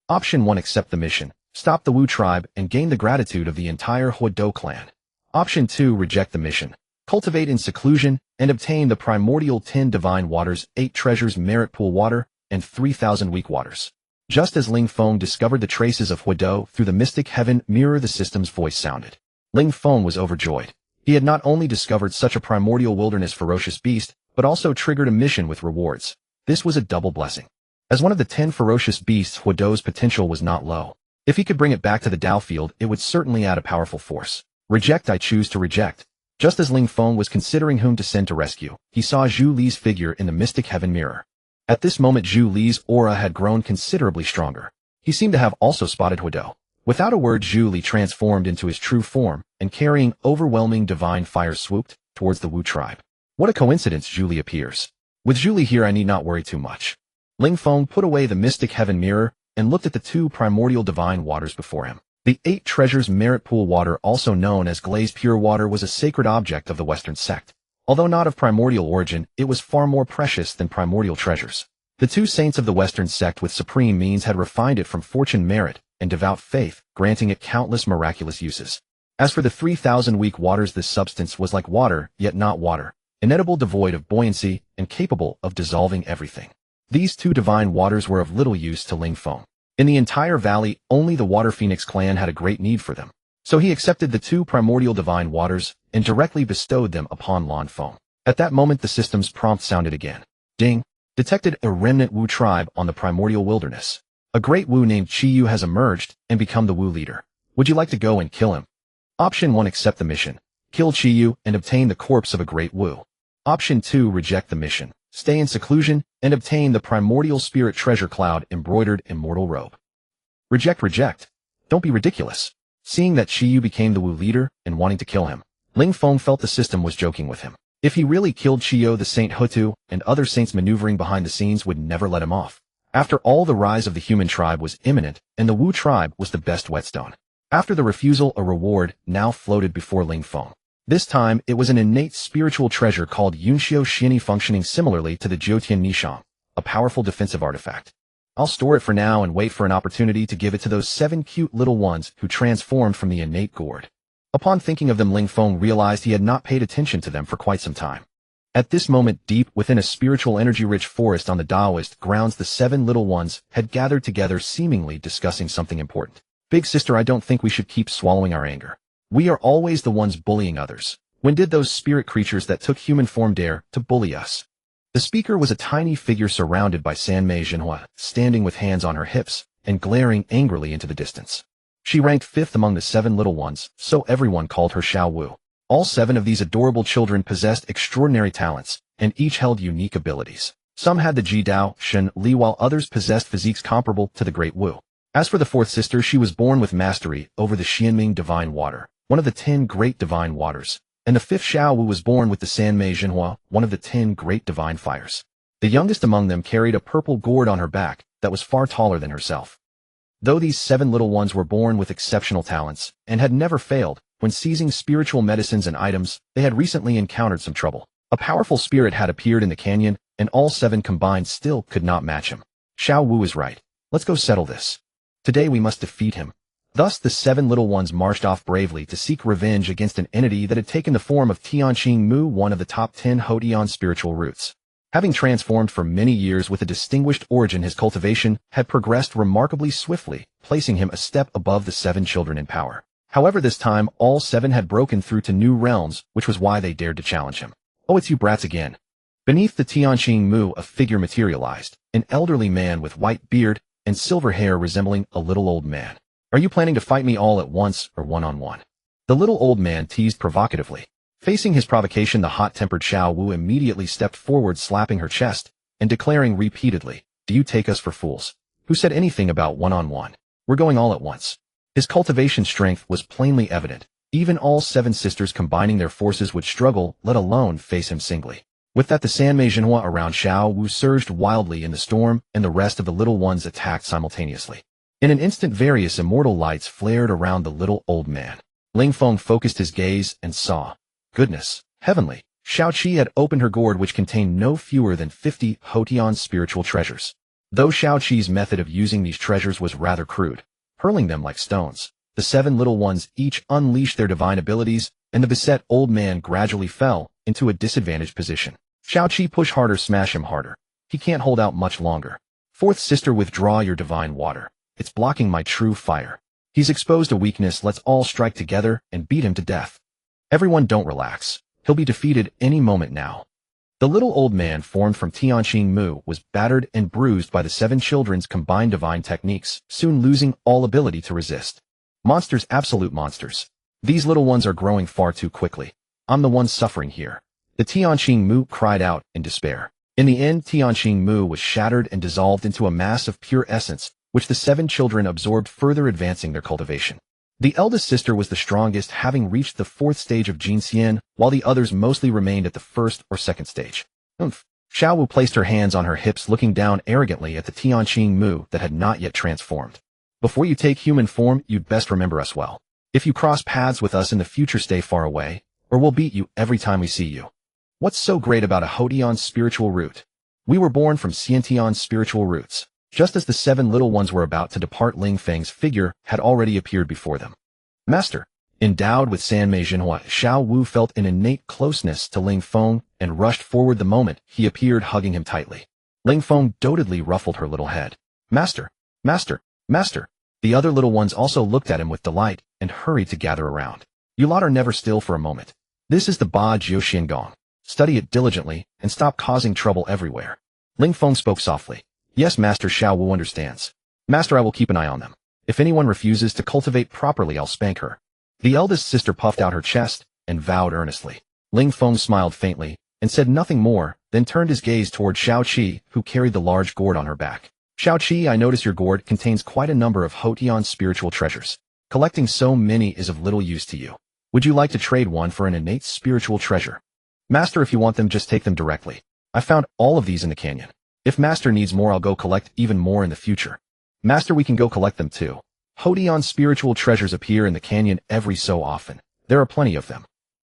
Option 1. Accept the mission. Stop the Wu tribe and gain the gratitude of the entire Huado clan. Option 2. Reject the mission. Cultivate in seclusion and obtain the primordial 10 divine waters, 8 treasures merit pool water, and 3,000 weak waters. Just as Ling Feng discovered the traces of Huado through the mystic heaven mirror, the system's voice sounded. Ling Feng was overjoyed. He had not only discovered such a primordial wilderness ferocious beast, but also triggered a mission with rewards. This was a double blessing. As one of the 10 ferocious beasts, Huado's potential was not low. If he could bring it back to the Dao field, it would certainly add a powerful force. Reject. I choose to reject. Just as Ling Feng was considering whom to send to rescue, he saw Zhu Li's figure in the mystic heaven mirror. At this moment, Zhu Li's aura had grown considerably stronger. He seemed to have also spotted Huado. Without a word, Zhu Li transformed into his true form, and carrying overwhelming divine fire swooped towards the Wu tribe. What a coincidence, Zhu Li appears. With Zhu Li here, I need not worry too much. Ling Feng put away the mystic heaven mirror and looked at the 2 primordial divine waters before him. The 8 treasures merit pool water, also known as glazed pure water, was a sacred object of the Western sect. Although not of primordial origin, it was far more precious than primordial treasures. The 2 saints of the Western sect with supreme means had refined it from fortune, merit, and devout faith, granting it countless miraculous uses. As for the 3,000 weak waters, this substance was like water, yet not water, inedible, devoid of buoyancy, and capable of dissolving everything. These 2 divine waters were of little use to Ling Feng. In the entire valley, only the Water Phoenix clan had a great need for them. So he accepted the 2 primordial divine waters and directly bestowed them upon Lan Feng. At that moment, the system's prompt sounded again. Ding! Detected a remnant Wu tribe on the primordial wilderness. A great Wu named Qiyu has emerged and become the Wu leader. Would you like to go and kill him? Option 1. Accept the mission. Kill Qiyu and obtain the corpse of a great Wu. Option 2. Reject the mission. Stay in seclusion and obtain the primordial spirit treasure cloud embroidered immortal robe. Reject. Reject. Don't be ridiculous. Seeing that Qiyu became the Wu leader and wanting to kill him, Ling Feng felt the system was joking with him. If he really killed Qiyu, the Saint Hutu and other saints maneuvering behind the scenes would never let him off. After all, the rise of the human tribe was imminent, and the Wu tribe was the best whetstone. After the refusal, a reward now floated before Ling Feng. This time, it was an innate spiritual treasure called Yunxiu Xiani, functioning similarly to the Jiutian Nishang, a powerful defensive artifact. I'll store it for now and wait for an opportunity to give it to those 7 cute little ones who transformed from the innate gourd. Upon thinking of them, Ling Feng realized he had not paid attention to them for quite some time. At this moment, deep within a spiritual energy-rich forest on the Taoist grounds, the 7 little ones had gathered together, seemingly discussing something important. Big sister, I don't think we should keep swallowing our anger. We are always the ones bullying others. When did those spirit creatures that took human form dare to bully us? The speaker was a tiny figure surrounded by Sanmei Jinhua, standing with hands on her hips and glaring angrily into the distance. She ranked 5th among the 7 little ones, so everyone called her Xiao Wu. All 7 of these adorable children possessed extraordinary talents, and each held unique abilities. Some had the Ji Dao, Shen Li, while others possessed physiques comparable to the Great Wu. As for the 4th sister, she was born with mastery over the Xianming Divine Water, one of the 10 great divine waters, and the 5th Xiao Wu was born with the Sanmei Jinhua, one of the 10 great divine fires. The youngest among them carried a purple gourd on her back that was far taller than herself. Though these 7 little ones were born with exceptional talents and had never failed, when seizing spiritual medicines and items, they had recently encountered some trouble. A powerful spirit had appeared in the canyon, and all 7 combined still could not match him. Xiao Wu is right. Let's go settle this. Today we must defeat him. Thus the 7 little ones marched off bravely to seek revenge against an entity that had taken the form of Tianqing Mu, one of the top 10 Hodian spiritual roots. Having transformed for many years with a distinguished origin, his cultivation had progressed remarkably swiftly, placing him a step above the 7 children in power. However, this time, all 7 had broken through to new realms, which was why they dared to challenge him. Oh, it's you brats again. Beneath the Tianqing Mu, a figure materialized, an elderly man with white beard and silver hair resembling a little old man. Are you planning to fight me all at once or one-on-one? The little old man teased provocatively. Facing his provocation, the hot-tempered Xiao Wu immediately stepped forward, slapping her chest and declaring repeatedly, Do you take us for fools? Who said anything about one-on-one? We're going all at once. His cultivation strength was plainly evident. Even all 7 sisters combining their forces would struggle, let alone face him singly. With that, the Sanmei Jinhua around Xiao Wu surged wildly in the storm, and the rest of the little ones attacked simultaneously. In an instant, various immortal lights flared around the little old man. Ling Feng focused his gaze and saw. Goodness, heavenly. Xiao Qi had opened her gourd, which contained no fewer than 50 Hotian spiritual treasures. Though Xiao Qi's method of using these treasures was rather crude, hurling them like stones, the 7 little ones each unleashed their divine abilities, and the beset old man gradually fell into a disadvantaged position. Xiao Qi, push harder, smash him harder. He can't hold out much longer. 4th sister, withdraw your divine water. It's blocking my true fire. He's exposed a weakness, let's all strike together and beat him to death. Everyone don't relax. He'll be defeated any moment now. The little old man formed from Tianqing Mu was battered and bruised by the 7 children's combined divine techniques, soon losing all ability to resist. Monsters, absolute monsters. These little ones are growing far too quickly. I'm the one suffering here. The Tianqing Mu cried out in despair. In the end, Tianqing Mu was shattered and dissolved into a mass of pure essence, which the 7 children absorbed, further advancing their cultivation. The eldest sister was the strongest, having reached the 4th stage of Jinxian, while the others mostly remained at the 1st or 2nd stage. Xiao Wu placed her hands on her hips, looking down arrogantly at the Tianqing Mu that had not yet transformed. Before you take human form, you'd best remember us well. If you cross paths with us in the future, stay far away, or we'll beat you every time we see you. What's so great about a Hotian spiritual root? We were born from Xiantian's spiritual roots. Just as the 7 little ones were about to depart, Ling Feng's figure had already appeared before them. Master. Endowed with Sanmei Jinhua, Xiao Wu felt an innate closeness to Ling Feng and rushed forward the moment he appeared, hugging him tightly. Ling Feng dotedly ruffled her little head. Master! Master! Master! The other little ones also looked at him with delight and hurried to gather around. You lot are never still for a moment. This is the Ba Jiu Xiangong. Study it diligently and stop causing trouble everywhere. Ling Feng spoke softly. Yes, Master. Xiao Wu understands. Master, I will keep an eye on them. If anyone refuses to cultivate properly, I'll spank her. The eldest sister puffed out her chest and vowed earnestly. Ling Feng smiled faintly and said nothing more, then turned his gaze toward Xiao Qi, who carried the large gourd on her back. Xiao Qi, I notice your gourd contains quite a number of Hotian spiritual treasures. Collecting so many is of little use to you. Would you like to trade one for an innate spiritual treasure? Master, if you want them, just take them directly. I found all of these in the canyon. If Master needs more, I'll go collect even more in the future. Master, we can go collect them too. Hotian spiritual treasures appear in the canyon every so often. There are plenty of them.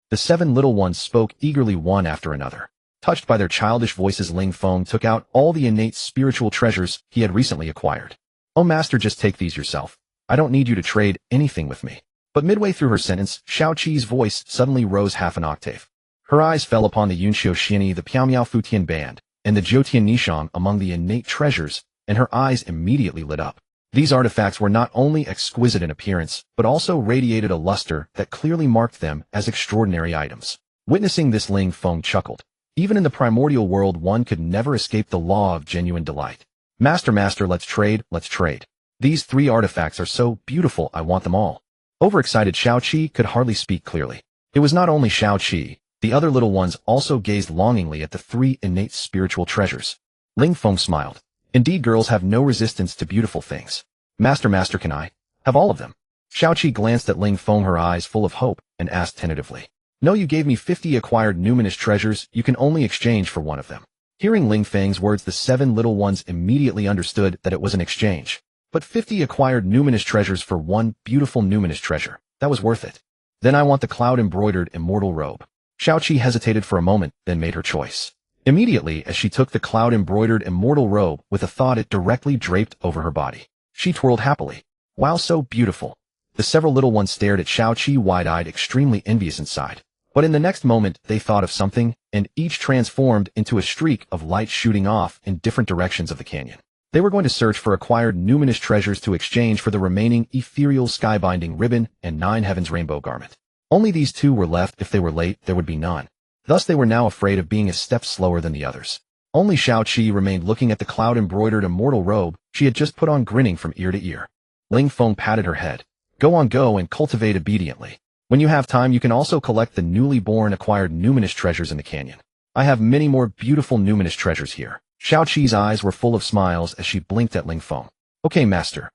The 7 little ones spoke eagerly, one after another. Touched by their childish voices, Ling Feng took out all the innate spiritual treasures he had recently acquired. Oh, Master, just take these yourself. I don't need you to trade anything with me. But midway through her sentence, Xiao Qi's voice suddenly rose half an octave. Her eyes fell upon the Yunxiu Xiani, the Piaomiao Futian band, and the Jiutian Nishang among the innate treasures, and her eyes immediately lit up. These artifacts were not only exquisite in appearance, but also radiated a luster that clearly marked them as extraordinary items. Witnessing this, Ling Feng chuckled. Even in the primordial world, one could never escape the law of genuine delight. Master, let's trade, let's trade. These 3 artifacts are so beautiful, I want them all. Overexcited Xiao Qi could hardly speak clearly. It was not only Xiao Qi. The other little ones also gazed longingly at the 3 innate spiritual treasures. Ling Feng smiled. Indeed, girls have no resistance to beautiful things. Master, can I have all of them? Xiao Qi glanced at Ling Feng, her eyes full of hope, and asked tentatively. No, you gave me 50 acquired numinous treasures, you can only exchange for one of them. Hearing Ling Feng's words, the 7 little ones immediately understood that it was an exchange. But 50 acquired numinous treasures for one beautiful numinous treasure, that was worth it. Then I want the cloud-embroidered immortal robe. Xiao Qi hesitated for a moment, then made her choice. Immediately, as she took the cloud-embroidered immortal robe with a thought, it directly draped over her body. She twirled happily. Wow, so beautiful. The several little ones stared at Xiao Qi wide-eyed, extremely envious inside. But in the next moment, they thought of something, and each transformed into a streak of light shooting off in different directions of the canyon. They were going to search for acquired numinous treasures to exchange for the remaining ethereal sky-binding ribbon and 9 heavens rainbow garment. Only these 2 were left. If they were late, there would be none. Thus they were now afraid of being a step slower than the others. Only Xiao Qi remained looking at the cloud-embroidered immortal robe she had just put on, grinning from ear to ear. Ling Feng patted her head. Go and cultivate obediently. When you have time, you can also collect the newly born acquired numinous treasures in the canyon. I have many more beautiful numinous treasures here. Xiao Qi's eyes were full of smiles as she blinked at Ling Feng. Okay, master.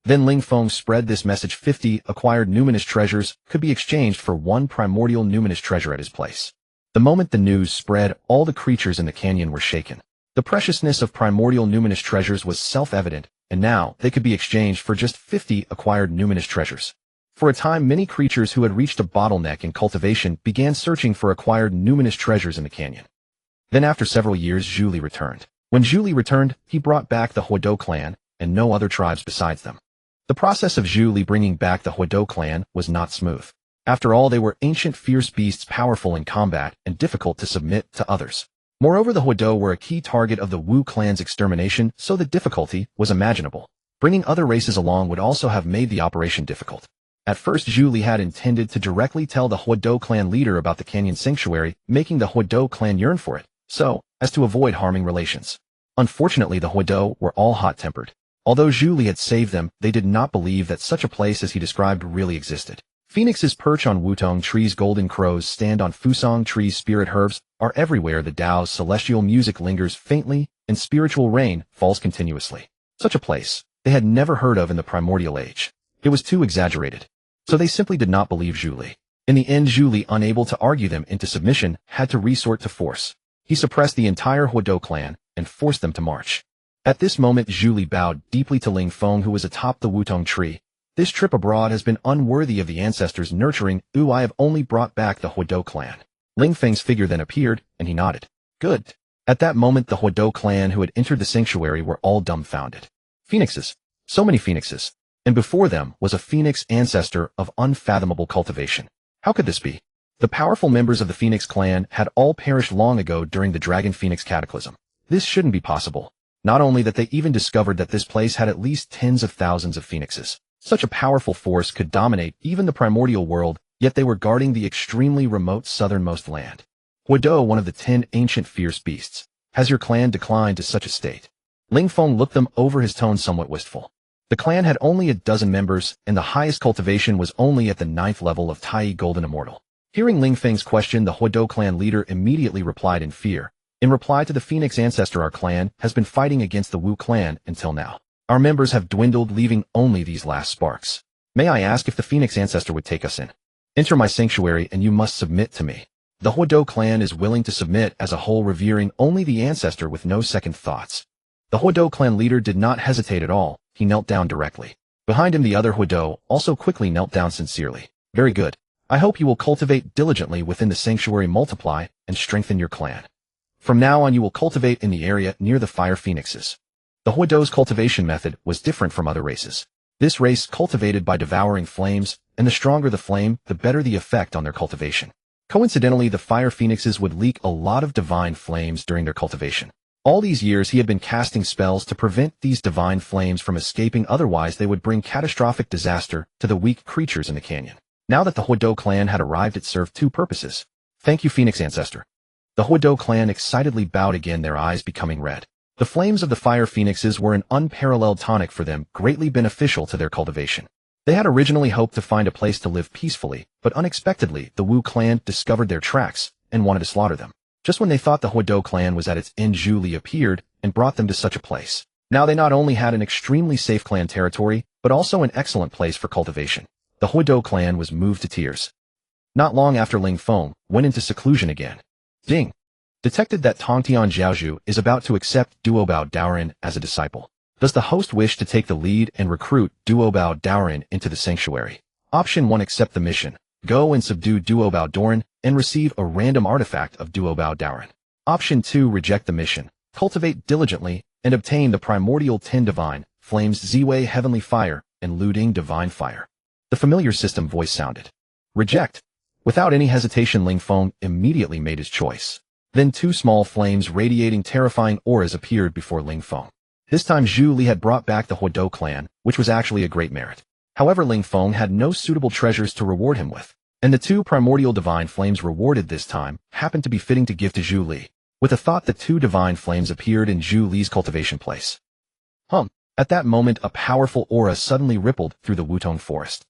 Then Ling Feng spread this message: 50 acquired numinous treasures could be exchanged for 1 primordial numinous treasure at his place. The moment the news spread, all the creatures in the canyon were shaken. The preciousness of primordial numinous treasures was self-evident, and now they could be exchanged for just 50 acquired numinous treasures. For a time, many creatures who had reached a bottleneck in cultivation began searching for acquired numinous treasures in the canyon. Then after several years, Zhu Li returned. When Zhu Li returned, he brought back the Huodou clan, and no other tribes besides them. The process of Zhu Li bringing back the Huodou clan was not smooth. After all, they were ancient fierce beasts, powerful in combat and difficult to submit to others. Moreover, the Huodou were a key target of the Wu clan's extermination, so the difficulty was imaginable. Bringing other races along would also have made the operation difficult. At first, Zhu Li had intended to directly tell the Huodou clan leader about the canyon sanctuary, making the Huodou clan yearn for it, so as to avoid harming relations. Unfortunately, the Huodou were all hot-tempered. Although Zhu Li had saved them, they did not believe that such a place as he described really existed. Phoenixes perch on Wutong trees, golden crows stand on Fusong trees, spirit herbs are everywhere, the Tao's celestial music lingers faintly, and spiritual rain falls continuously. Such a place they had never heard of in the primordial age. It was too exaggerated. So they simply did not believe Zhu Li. In the end, Zhu Li, unable to argue them into submission, had to resort to force. He suppressed the entire Huodou clan and forced them to march. At this moment, Zhu Li bowed deeply to Ling Feng, who was atop the Wutong tree. This trip abroad has been unworthy of the ancestors' nurturing. I have only brought back the Huodou clan. Ling Feng's figure then appeared, and he nodded. Good. At that moment, the Huodou clan who had entered the sanctuary were all dumbfounded. Phoenixes. So many phoenixes. And before them was a phoenix ancestor of unfathomable cultivation. How could this be? The powerful members of the Phoenix clan had all perished long ago during the Dragon Phoenix cataclysm. This shouldn't be possible. Not only that, they even discovered that this place had at least tens of thousands of phoenixes. Such a powerful force could dominate even the primordial world, yet they were guarding the extremely remote southernmost land. Huodou, one of the 10 ancient fierce beasts. Has your clan declined to such a state? Ling Feng looked them over, his tone somewhat wistful. The clan had only a dozen members, and the highest cultivation was only at the 9th level of Tai Golden Immortal. Hearing Ling Feng's question, the Huodou clan leader immediately replied in fear. In reply to the Phoenix ancestor, our clan has been fighting against the Wu clan until now. Our members have dwindled, leaving only these last sparks. May I ask if the Phoenix ancestor would take us in? Enter my sanctuary and you must submit to me. The Huodou clan is willing to submit as a whole, revering only the ancestor with no second thoughts. The Huodou clan leader did not hesitate at all. He knelt down directly. Behind him, the other Huodou also quickly knelt down sincerely. Very good. I hope you will cultivate diligently within the sanctuary, multiply, and strengthen your clan. From now on, you will cultivate in the area near the fire phoenixes. The Huodou's cultivation method was different from other races. This race cultivated by devouring flames, and the stronger the flame, the better the effect on their cultivation. Coincidentally, the fire phoenixes would leak a lot of divine flames during their cultivation. All these years, he had been casting spells to prevent these divine flames from escaping, otherwise they would bring catastrophic disaster to the weak creatures in the canyon. Now that the Huodou clan had arrived, it served 2 purposes. Thank you, Phoenix ancestor. The Huodou clan excitedly bowed again, their eyes becoming red. The flames of the fire phoenixes were an unparalleled tonic for them, greatly beneficial to their cultivation. They had originally hoped to find a place to live peacefully, but unexpectedly, the Wu clan discovered their tracks and wanted to slaughter them. Just when they thought the Huodou clan was at its end, Zhu Li appeared and brought them to such a place. Now they not only had an extremely safe clan territory, but also an excellent place for cultivation. The Huodou clan was moved to tears. Not long after, Ling Feng went into seclusion again. Ding! Detected that Tongtian Zhaozhu is about to accept Duobao Daorin as a disciple. Does the host wish to take the lead and recruit Duobao Daorin into the sanctuary? Option 1. Accept the mission. Go and subdue Duobao Daorin and receive a random artifact of Duobao Daorin. Option 2. Reject the mission. Cultivate diligently and obtain the primordial 10 divine flames, Ziwei heavenly fire, and Luding divine fire. The familiar system voice sounded. Reject. Without any hesitation, Ling Feng immediately made his choice. Then 2 small flames radiating terrifying auras appeared before Ling Feng. This time Zhu Li had brought back the Huodou clan, which was actually a great merit. However, Ling Feng had no suitable treasures to reward him with, and the 2 primordial divine flames rewarded this time happened to be fitting to give to Zhu Li. With a thought, the 2 divine flames appeared in Zhu Li's cultivation place. At that moment, a powerful aura suddenly rippled through the Wutong forest.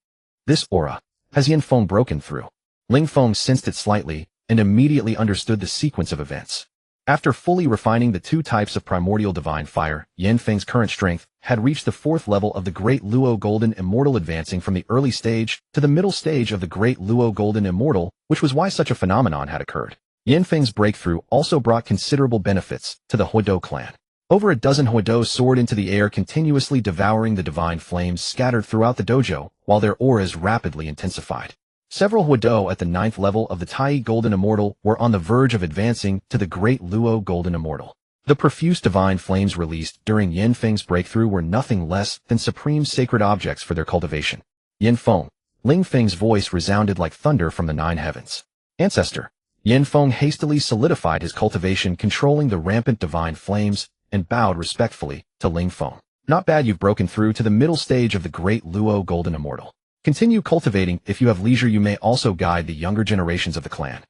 This aura has Yin Feng broken through. Ling Feng sensed it slightly and immediately understood the sequence of events. After fully refining the two types of primordial divine fire, Ling Feng's current strength had reached the fourth level of the Great Luo Golden Immortal, advancing from the early stage to the middle stage of the Great Luo Golden Immortal, which was why such a phenomenon had occurred. Ling Feng's breakthrough also brought considerable benefits to the Huodo clan. Over a dozen Huodo soared into the air, continuously devouring the divine flames scattered throughout the dojo, while their auras rapidly intensified. Several Huodo at the 9th level of the Tai Golden Immortal were on the verge of advancing to the Great Luo Golden Immortal. The profuse divine flames released during Ling Feng's breakthrough were nothing less than supreme sacred objects for their cultivation. Ling Feng. Ling Feng's voice resounded like thunder from the 9 heavens. Ancestor. Ling Feng hastily solidified his cultivation, controlling the rampant divine flames, and bowed respectfully to Ling Feng. Not bad, you've broken through to the middle stage of the Great Luo Golden Immortal. Continue cultivating. If you have leisure, you may also guide the younger generations of the clan.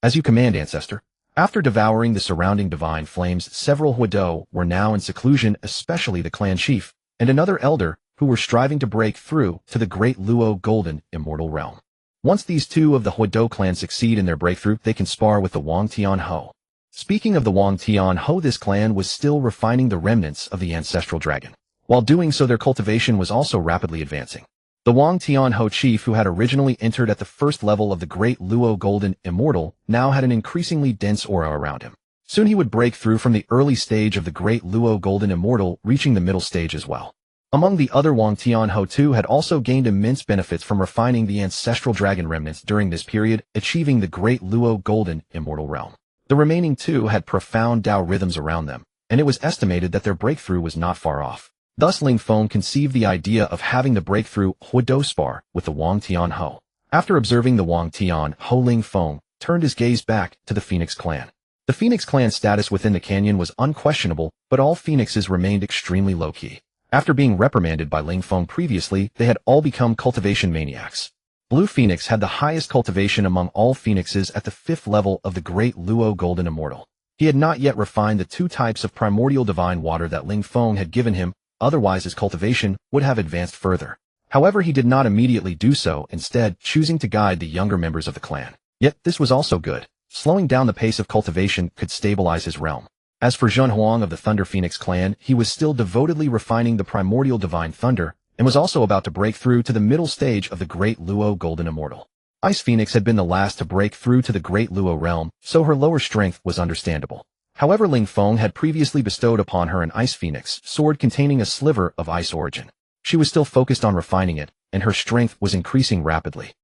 As you command, Ancestor. After devouring the surrounding divine flames, several Huodo were now in seclusion, especially the clan chief and another elder who were striving to break through to the Great Luo Golden Immortal realm. Once these two of the Huodo clan succeed in their breakthrough, they can spar with the Wang Tianho. Speaking of the Wang Tianho, this clan was still refining the remnants of the ancestral dragon. While doing so, their cultivation was also rapidly advancing. The Wang Tianho chief, who had originally entered at the first level of the Great Luo Golden Immortal, now had an increasingly dense aura around him. Soon he would break through from the early stage of the Great Luo Golden Immortal, reaching the middle stage as well. Among the other, Wang Tianho too had also gained immense benefits from refining the ancestral dragon remnants during this period, achieving the Great Luo Golden Immortal realm. The remaining two had profound Tao rhythms around them, and it was estimated that their breakthrough was not far off. Thus Ling Feng conceived the idea of having the breakthrough Huodo spar with the Wang Tianho. After observing the Wang Tianho, Ling Feng turned his gaze back to the Phoenix clan. The Phoenix clan's status within the canyon was unquestionable, but all phoenixes remained extremely low-key. After being reprimanded by Ling Feng previously, they had all become cultivation maniacs. Blue Phoenix had the highest cultivation among all phoenixes at the 5th level of the Great Luo Golden Immortal. He had not yet refined the two types of primordial divine water that Ling Feng had given him, otherwise his cultivation would have advanced further. However, he did not immediately do so, instead choosing to guide the younger members of the clan. Yet this was also good. Slowing down the pace of cultivation could stabilize his realm. As for Honghuang of the Thunder Phoenix clan, he was still devotedly refining the primordial divine thunder, and was also about to break through to the middle stage of the Great Luo Golden Immortal. Ice Phoenix had been the last to break through to the Great Luo realm, so her lower strength was understandable. However, Ling Feng had previously bestowed upon her an Ice Phoenix sword containing a sliver of ice origin. She was still focused on refining it, and her strength was increasing rapidly.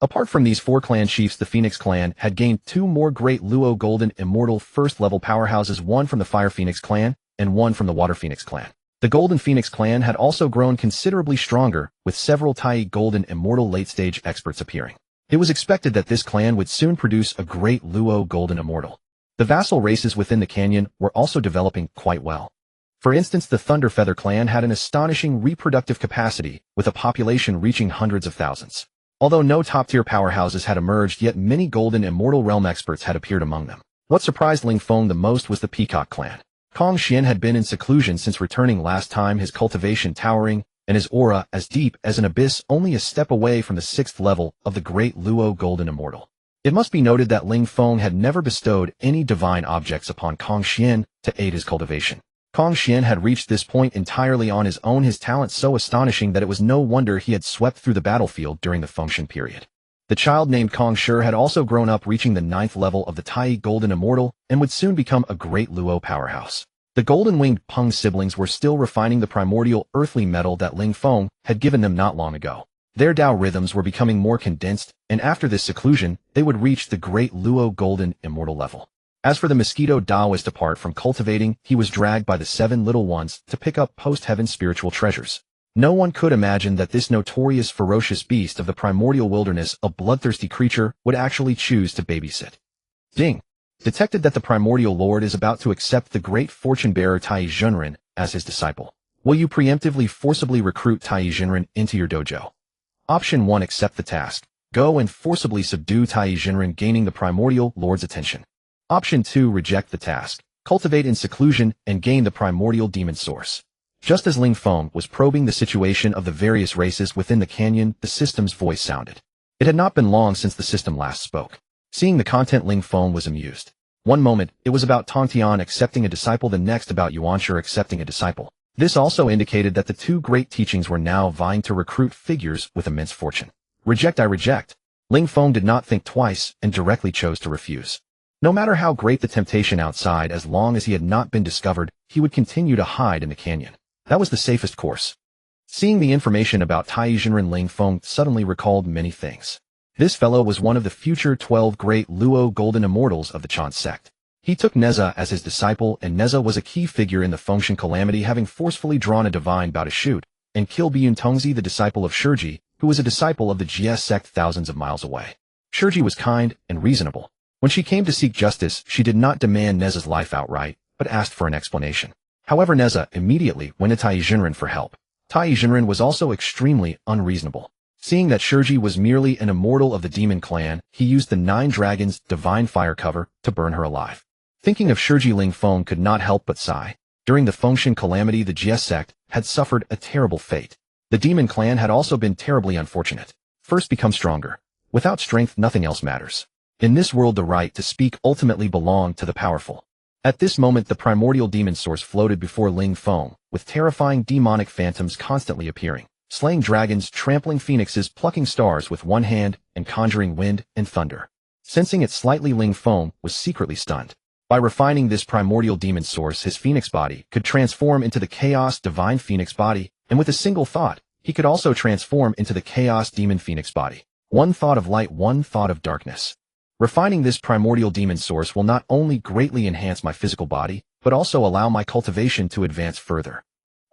Apart from these 4 clan chiefs, the Phoenix clan had gained 2 more Great Luo Golden Immortal first-level powerhouses, one from the Fire Phoenix clan and one from the Water Phoenix clan. The Golden Phoenix clan had also grown considerably stronger, with several Tai Golden Immortal late-stage experts appearing. It was expected that this clan would soon produce a Great Luo Golden Immortal. The vassal races within the canyon were also developing quite well. For instance, the Thunder Feather clan had an astonishing reproductive capacity, with a population reaching hundreds of thousands. Although no top-tier powerhouses had emerged yet, many Golden Immortal Realm experts had appeared among them. What surprised Ling Feng the most was the Peacock clan. Kong Xian had been in seclusion since returning last time, his cultivation towering, and his aura as deep as an abyss, only a step away from the 6th level of the Great Luo Golden Immortal. It must be noted that Ling Feng had never bestowed any divine objects upon Kong Xian to aid his cultivation. Kong Xian had reached this point entirely on his own, his talent so astonishing that it was no wonder he had swept through the battlefield during the function period. The child named Kong Shi had also grown up, reaching the 9th level of the Tai Golden Immortal, and would soon become a great Luo powerhouse. The golden-winged Peng siblings were still refining the primordial earthly metal that Ling Feng had given them not long ago. Their Tao rhythms were becoming more condensed, and after this seclusion, they would reach the Great Luo Golden Immortal level. As for the mosquito Taoist, apart from cultivating, he was dragged by the 7 little ones to pick up post-heaven spiritual treasures. No one could imagine that this notorious ferocious beast of the primordial wilderness, a bloodthirsty creature, would actually choose to babysit. Ding! Detected that the primordial lord is about to accept the great fortune-bearer Tai Junren as his disciple. Will you preemptively forcibly recruit Tai Junren into your dojo? Option 1. Accept the task. Go and forcibly subdue Tai Junren, gaining the primordial lord's attention. Option 2. Reject the task. Cultivate in seclusion and gain the primordial demon source. Just as Ling Feng was probing the situation of the various races within the canyon, the system's voice sounded. It had not been long since the system last spoke. Seeing the content, Ling Feng was amused. One moment, it was about Tongtian accepting a disciple, the next about Yuanshi accepting a disciple. This also indicated that the two great teachings were now vying to recruit figures with immense fortune. Reject, I reject. Ling Feng did not think twice and directly chose to refuse. No matter how great the temptation outside, as long as he had not been discovered, he would continue to hide in the canyon. That was the safest course. Seeing the information about Taizhenren, Ling Feng suddenly recalled many things. This fellow was one of the future 12 great Luo golden immortals of the Chan sect. He took Neza as his disciple, and Neza was a key figure in the Fengshen calamity, having forcefully drawn a divine Bao to shoot and kill Biyun Tongzi, the disciple of Shiji, who was a disciple of the GS sect thousands of miles away. Shiji was kind and reasonable. When she came to seek justice, she did not demand Neza's life outright, but asked for an explanation. However, Neza immediately went to Taizhenren for help. Taizhenren was also extremely unreasonable. Seeing that Shiji was merely an immortal of the demon clan, he used the 9 dragons' divine fire cover to burn her alive. Thinking of Shiji, Ling Feng could not help but sigh. During the Fengshen calamity, the GS sect had suffered a terrible fate. The demon clan had also been terribly unfortunate. First, become stronger. Without strength, nothing else matters. In this world, the right to speak ultimately belonged to the powerful. At this moment, the primordial demon source floated before Ling Feng, with terrifying demonic phantoms constantly appearing, slaying dragons, trampling phoenixes, plucking stars with one hand, and conjuring wind and thunder. Sensing it slightly, Ling Feng was secretly stunned. By refining this primordial demon source, his phoenix body could transform into the chaos divine phoenix body, and with a single thought, he could also transform into the chaos demon phoenix body. One thought of light, one thought of darkness. Refining this primordial demon source will not only greatly enhance my physical body, but also allow my cultivation to advance further.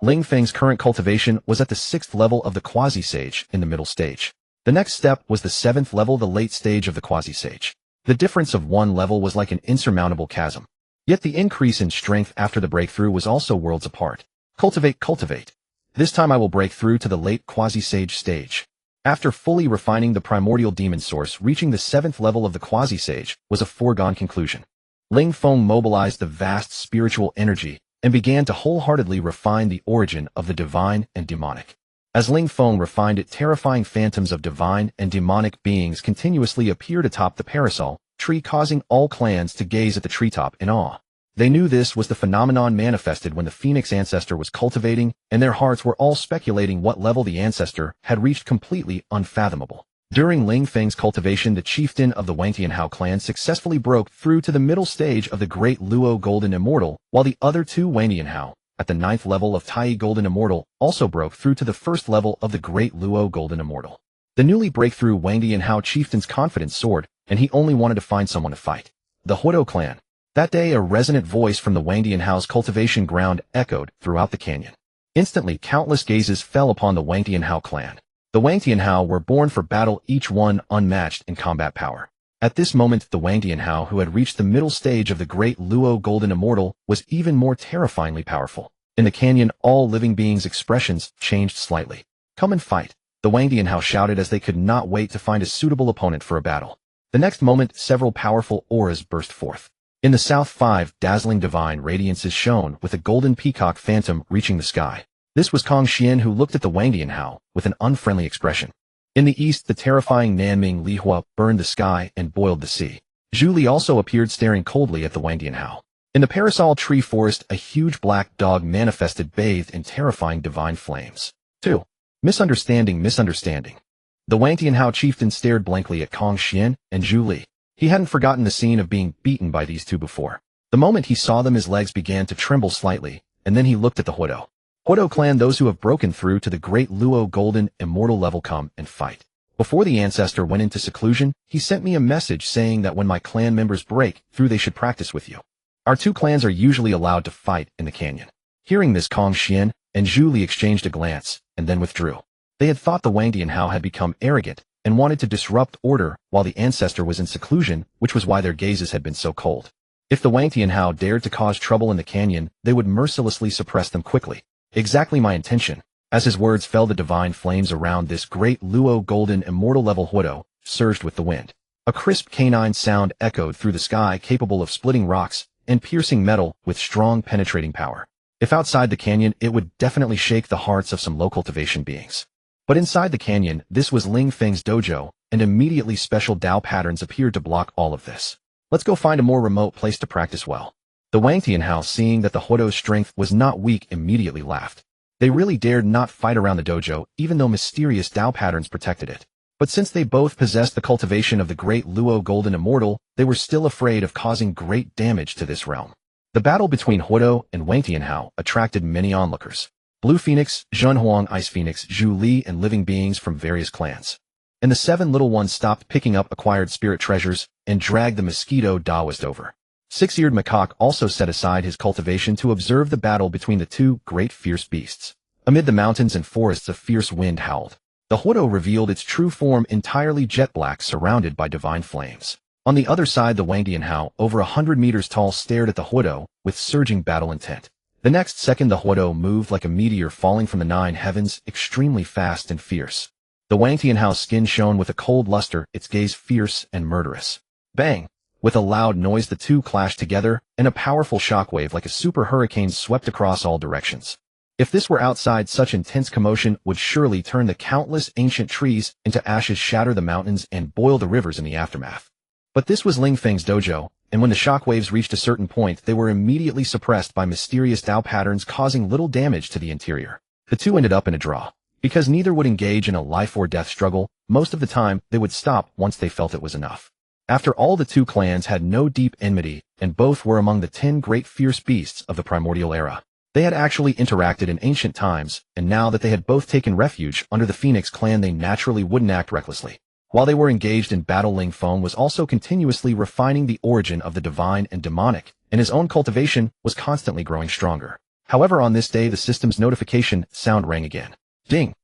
Ling Feng's current cultivation was at the 6th level of the quasi-sage in the middle stage. The next step was the 7th level, the late stage of the quasi-sage. The difference of one level was like an insurmountable chasm. Yet the increase in strength after the breakthrough was also worlds apart. Cultivate. This time I will break through to the late quasi-sage stage. After fully refining the primordial demon source, reaching the 7th level of the quasi-sage was a foregone conclusion. Ling Feng mobilized the vast spiritual energy and began to wholeheartedly refine the origin of the divine and demonic. As Ling Feng refined it, terrifying phantoms of divine and demonic beings continuously appeared atop the parasol tree, causing all clans to gaze at the treetop in awe. They knew this was the phenomenon manifested when the Phoenix ancestor was cultivating, and their hearts were all speculating what level the ancestor had reached, completely unfathomable. During Ling Feng's cultivation, the chieftain of the Wangtianhao clan successfully broke through to the middle stage of the Great Luo Golden Immortal, while the other two Wangtianhao, at the 9th level of Tai Golden Immortal, also broke through to the 1st level of the Great Luo Golden Immortal. The newly breakthrough Wangtianhao chieftain's confidence soared, and he only wanted to find someone to fight. The Huodo clan. That day, a resonant voice from the Wangtianhao's cultivation ground echoed throughout the canyon. Instantly, countless gazes fell upon the Wangtianhao clan. The Wangtianhao were born for battle, each one unmatched in combat power. At this moment, the Wangtianhao, who had reached the middle stage of the Great Luo Golden Immortal, was even more terrifyingly powerful. In the canyon, all living beings' expressions changed slightly. Come and fight, the Wangtianhao shouted as they could not wait to find a suitable opponent for a battle. The next moment, several powerful auras burst forth. In the south, 5 dazzling divine radiances shone, with a golden peacock phantom reaching the sky. This was Kong Xian, who looked at the Wangtianhao with an unfriendly expression. In the east, the terrifying Nanming Lihua burned the sky and boiled the sea. Zhu Li also appeared, staring coldly at the Wangtianhao. In the parasol tree forest, a huge black dog manifested, bathed in terrifying divine flames. 2. Misunderstanding. The Wangtianhao chieftain stared blankly at Kong Xian and Zhu Li. He hadn't forgotten the scene of being beaten by these two before. The moment he saw them, his legs began to tremble slightly, and then he looked at the Huodo. Huodo clan, those who have broken through to the Great Luo Golden Immortal level, come and fight. Before the ancestor went into seclusion, he sent me a message saying that when my clan members break through, they should practice with you. Our two clans are usually allowed to fight in the canyon. Hearing this, Kong Xian and Zhu Li exchanged a glance, and then withdrew. They had thought the Wangtianhao had become arrogant and wanted to disrupt order while the ancestor was in seclusion, which was why their gazes had been so cold. If the Wangtianhao dared to cause trouble in the canyon, they would mercilessly suppress them quickly. Exactly my intention. As his words fell, the divine flames around this Great Luo Golden Immortal level Huodo surged with the wind. A crisp canine sound echoed through the sky, capable of splitting rocks and piercing metal with strong penetrating power. If outside the canyon, it would definitely shake the hearts of some low cultivation beings. But inside the canyon, this was Ling Feng's dojo, and immediately special Dao patterns appeared to block all of this. Let's go find a more remote place to practice well. The Wangtian house, seeing that the Huodo's strength was not weak, immediately laughed. They really dared not fight around the dojo, even though mysterious Dao patterns protected it. But since they both possessed the cultivation of the great Luo Golden Immortal, they were still afraid of causing great damage to this realm. The battle between Huodo and Wangtian Hao attracted many onlookers. Blue Phoenix, Honghuang, Ice Phoenix, Zhu Li, and living beings from various clans. And the 7 little ones stopped picking up acquired spirit treasures and dragged the mosquito Taoist over. Six-eared macaque also set aside his cultivation to observe the battle between the two great fierce beasts. Amid the mountains and forests, a fierce wind howled. The Huodo revealed its true form, entirely jet black, surrounded by divine flames. On the other side, the Wangtian Hao, over 100 meters tall, stared at the Huodo with surging battle intent. The next second, the Huodo moved like a meteor falling from the 9 heavens, extremely fast and fierce. The Wangtian Hao's skin shone with a cold luster, its gaze fierce and murderous. Bang! With a loud noise, the two clashed together, and a powerful shockwave like a super hurricane swept across all directions. If this were outside, such intense commotion would surely turn the countless ancient trees into ashes, shatter the mountains, and boil the rivers in the aftermath. But this was Ling Feng's dojo, and when the shockwaves reached a certain point, they were immediately suppressed by mysterious Dao patterns, causing little damage to the interior. The two ended up in a draw. Because neither would engage in a life-or-death struggle, most of the time they would stop once they felt it was enough. After all, the two clans had no deep enmity, and both were among the 10 great fierce beasts of the primordial era. They had actually interacted in ancient times, and now that they had both taken refuge under the Phoenix clan, they naturally wouldn't act recklessly. While they were engaged in battle, Ling Feng was also continuously refining the origin of the divine and demonic, and his own cultivation was constantly growing stronger. However, on this day, the system's notification sound rang again. Ding!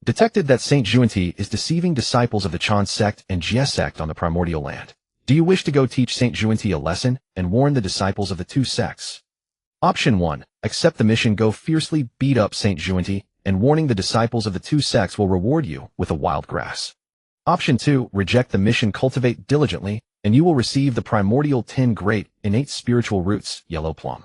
Detected that Saint Juanti is deceiving disciples of the Chan sect and Jie sect on the primordial land. Do you wish to go teach Saint Juanti a lesson and warn the disciples of the two sects? Option 1. Accept the mission. Go fiercely beat up Saint Juanti, and warning the disciples of the two sects will reward you with a wild grass. Option 2. Reject the mission. Cultivate diligently, and you will receive the primordial 10 great, innate spiritual roots, yellow plum.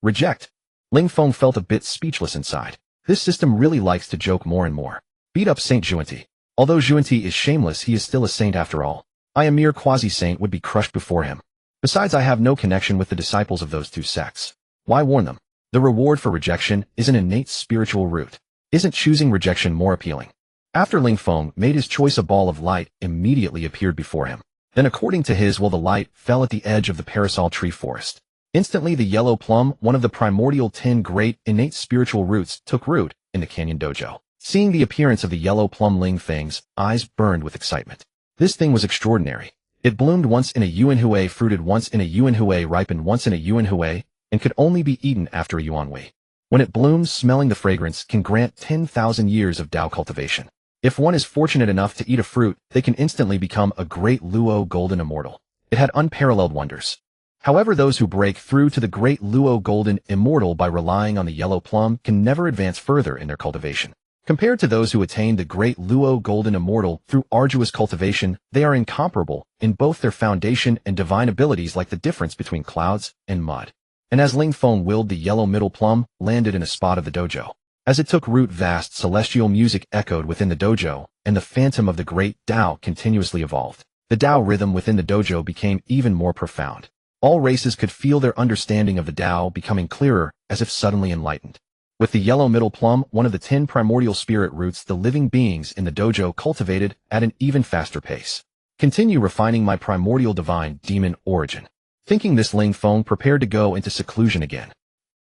Reject. Ling Feng felt a bit speechless inside. This system really likes to joke more and more. Beat up Saint Juanti. Although Juanti is shameless, he is still a saint after all. I, a mere quasi-saint, would be crushed before him. Besides, I have no connection with the disciples of those two sects. Why warn them? The reward for rejection is an innate spiritual root. Isn't choosing rejection more appealing? After Ling Feng made his choice, a ball of light immediately appeared before him. Then, according to his will, the light fell at the edge of the parasol tree forest. Instantly, the yellow plum, one of the primordial 10 great, innate spiritual roots, took root in the canyon dojo. Seeing the appearance of the yellow plum, Ling Feng's eyes burned with excitement. This thing was extraordinary. It bloomed once in a yuanhui, fruited once in a yuanhui, ripened once in a yuanhui, and could only be eaten after a yuanhui. When it blooms, smelling the fragrance can grant 10,000 years of Dao cultivation. If one is fortunate enough to eat a fruit, they can instantly become a great Luo Golden Immortal. It had unparalleled wonders. However, those who break through to the great Luo Golden Immortal by relying on the yellow plum can never advance further in their cultivation. Compared to those who attain the great Luo Golden Immortal through arduous cultivation, they are incomparable in both their foundation and divine abilities, like the difference between clouds and mud. And as Ling Feng willed, the yellow middle plum landed in a spot of the dojo. As it took root, vast celestial music echoed within the dojo, and the phantom of the great Dao continuously evolved. The Dao rhythm within the dojo became even more profound. All races could feel their understanding of the Dao becoming clearer, as if suddenly enlightened. With the yellow middle plum, one of the 10 primordial spirit roots, the living beings in the dojo cultivated at an even faster pace. Continue refining my primordial divine demon origin. Thinking this, Ling Feng prepared to go into seclusion again.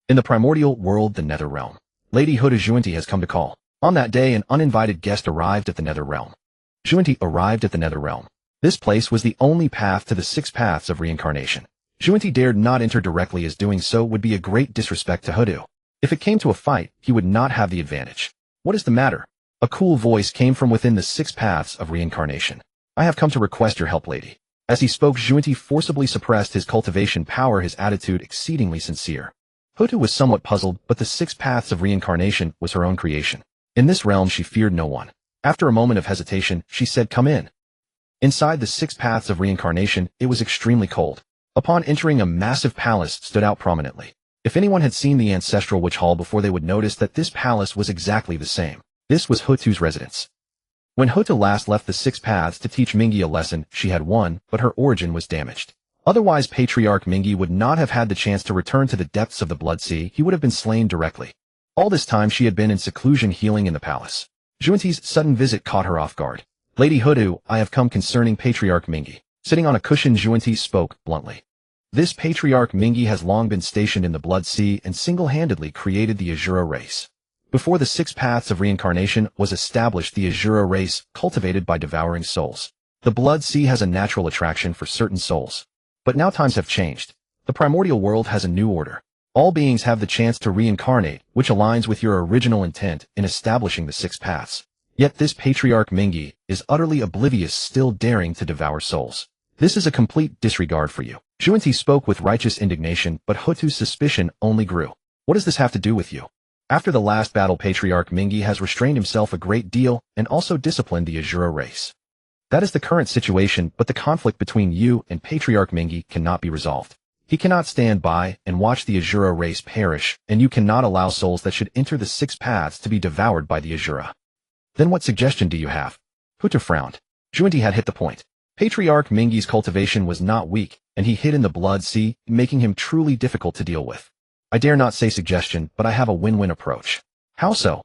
In the primordial world, the nether realm. Lady Huoda Juanti has come to call. On that day, an uninvited guest arrived at the nether realm. Juanti arrived at the nether realm. This place was the only path to the 6 paths of reincarnation. Juanti dared not enter directly, as doing so would be a great disrespect to Huoda. If it came to a fight, he would not have the advantage. What is the matter? A cool voice came from within the 6 paths of reincarnation. I have come to request your help, lady. As he spoke, Juanti forcibly suppressed his cultivation power, his attitude exceedingly sincere. Huoda was somewhat puzzled, but the 6 paths of reincarnation was her own creation. In this realm, she feared no one. After a moment of hesitation, she said, "Come in." Inside the 6 paths of reincarnation, it was extremely cold. Upon entering, a massive palace stood out prominently. If anyone had seen the ancestral witch hall before, they would notice that this palace was exactly the same. This was Huoda's residence. When Huoda last left the 6 paths to teach Mingi a lesson, she had won, but her origin was damaged. Otherwise, Patriarch Mingyi would not have had the chance to return to the depths of the Blood Sea. He would have been slain directly. All this time she had been in seclusion healing in the palace. Junti's sudden visit caught her off guard. Lady Hudu, I have come concerning Patriarch Mingyi. Sitting on a cushion, Junti spoke bluntly. This Patriarch Mingyi has long been stationed in the Blood Sea and single-handedly created the Azura race. Before the 6 paths of reincarnation was established, the Azura race, cultivated by devouring souls. The Blood Sea has a natural attraction for certain souls. But now times have changed. The primordial world has a new order. All beings have the chance to reincarnate, which aligns with your original intent in establishing the 6 paths. Yet this Patriarch Mingyi is utterly oblivious, still daring to devour souls. This is a complete disregard for you. Junti spoke with righteous indignation, but Hutu's suspicion only grew. What does this have to do with you? After the last battle, Patriarch Mingyi has restrained himself a great deal and also disciplined the Azura race. That is the current situation, but the conflict between you and Patriarch Mingyi cannot be resolved. He cannot stand by and watch the Azura race perish, and you cannot allow souls that should enter the 6 paths to be devoured by the Azura. Then what suggestion do you have? Hutu frowned. Junti had hit the point. Patriarch Mingyi's cultivation was not weak, and he hid in the Blood Sea, making him truly difficult to deal with. I dare not say suggestion, but I have a win-win approach. How so?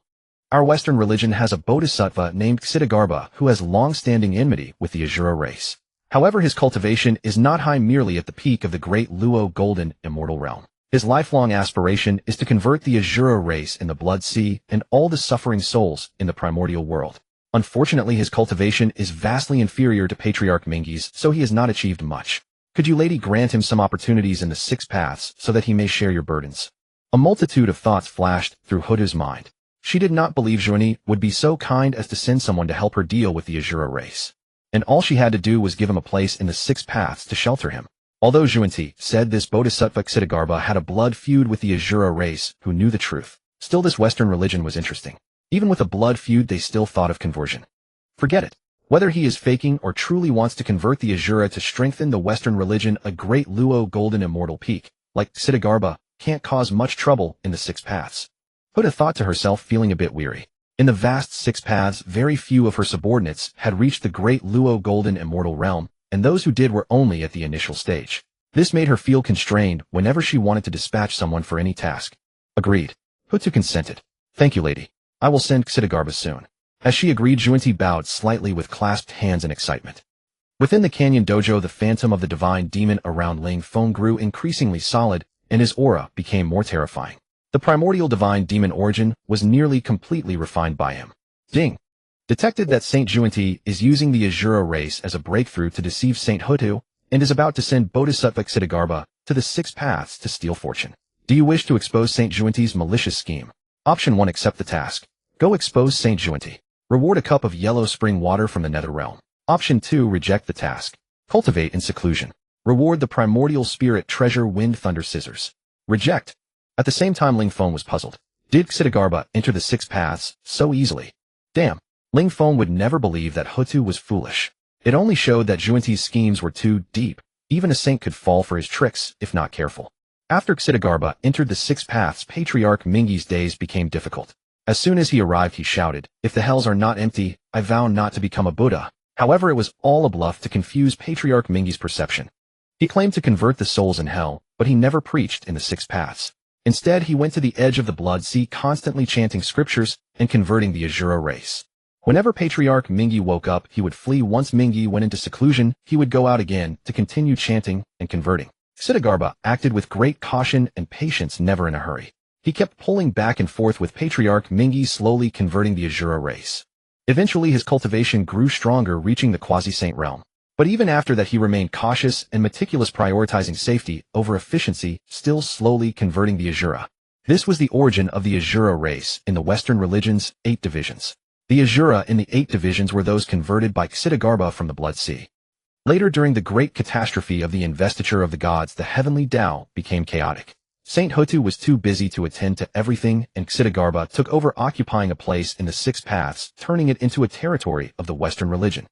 Our Western religion has a bodhisattva named Xitigarbha who has long-standing enmity with the Azura race. However, his cultivation is not high, merely at the peak of the great Luo golden immortal realm. His lifelong aspiration is to convert the Azura race in the Blood Sea and all the suffering souls in the primordial world. Unfortunately, his cultivation is vastly inferior to Patriarch Mingyi's, so he has not achieved much. Could you, lady, grant him some opportunities in the 6 paths so that he may share your burdens? A multitude of thoughts flashed through Hutu's mind. She did not believe Junti would be so kind as to send someone to help her deal with the Azura race. And all she had to do was give him a place in the 6 paths to shelter him. Although Junti said this bodhisattva Xitigarbha had a blood feud with the Azura race who knew the truth, still this Western religion was interesting. Even with a blood feud, they still thought of conversion. Forget it. Whether he is faking or truly wants to convert the Azura to strengthen the Western religion, a great Luo golden immortal peak, like Xitigarbha, can't cause much trouble in the 6 paths. Hutu thought to herself, feeling a bit weary. In the vast 6 paths, very few of her subordinates had reached the great Luo golden immortal realm, and those who did were only at the initial stage. This made her feel constrained whenever she wanted to dispatch someone for any task. Agreed. Hutu consented. Thank you, lady. I will send Xitigarbha soon. As she agreed, Junti bowed slightly with clasped hands in excitement. Within the canyon dojo, the phantom of the divine demon around Ling Feng grew increasingly solid, and his aura became more terrifying. The primordial divine demon origin was nearly completely refined by him. Ding! Detected that Saint Junti is using the Azura race as a breakthrough to deceive Saint Hutu, and is about to send Bodhisattva Xitigarbha to the 6 paths to steal fortune. Do you wish to expose Saint Junti's malicious scheme? Option 1. Accept the task. Go expose Saint Junti. Reward a cup of yellow spring water from the nether realm. Option 2. Reject the task. Cultivate in seclusion. Reward the primordial spirit treasure wind thunder scissors. Reject. At the same time, Ling Feng was puzzled. Did Xitigarbha enter the 6 paths so easily? Damn. Ling Feng would never believe that Hutu was foolish. It only showed that Junti's schemes were too deep. Even a saint could fall for his tricks if not careful. After Xitigarbha entered the 6 paths, Patriarch Mingyi's days became difficult. As soon as he arrived, he shouted, "If the hells are not empty, I vow not to become a Buddha." However, it was all a bluff to confuse Patriarch Mingyi's perception. He claimed to convert the souls in hell, but he never preached in the 6 paths. Instead, he went to the edge of the Blood Sea, constantly chanting scriptures and converting the Azura race. Whenever Patriarch Mingyi woke up, he would flee. Once Mingyi went into seclusion, he would go out again to continue chanting and converting. Xitigarbha acted with great caution and patience, never in a hurry. He kept pulling back and forth with Patriarch Mingyi, slowly converting the Azura race. Eventually, his cultivation grew stronger, reaching the quasi-saint realm. But even after that, he remained cautious and meticulous, prioritizing safety over efficiency, still slowly converting the Azura. This was the origin of the Azura race in the Western religion's 8 divisions. The Azura in the 8 divisions were those converted by Xitigarbha from the Blood Sea. Later, during the great catastrophe of the investiture of the gods, the heavenly Tao became chaotic. Saint Hutu was too busy to attend to everything, and Xitigarbha took over, occupying a place in the 6 paths, turning it into a territory of the Western religion.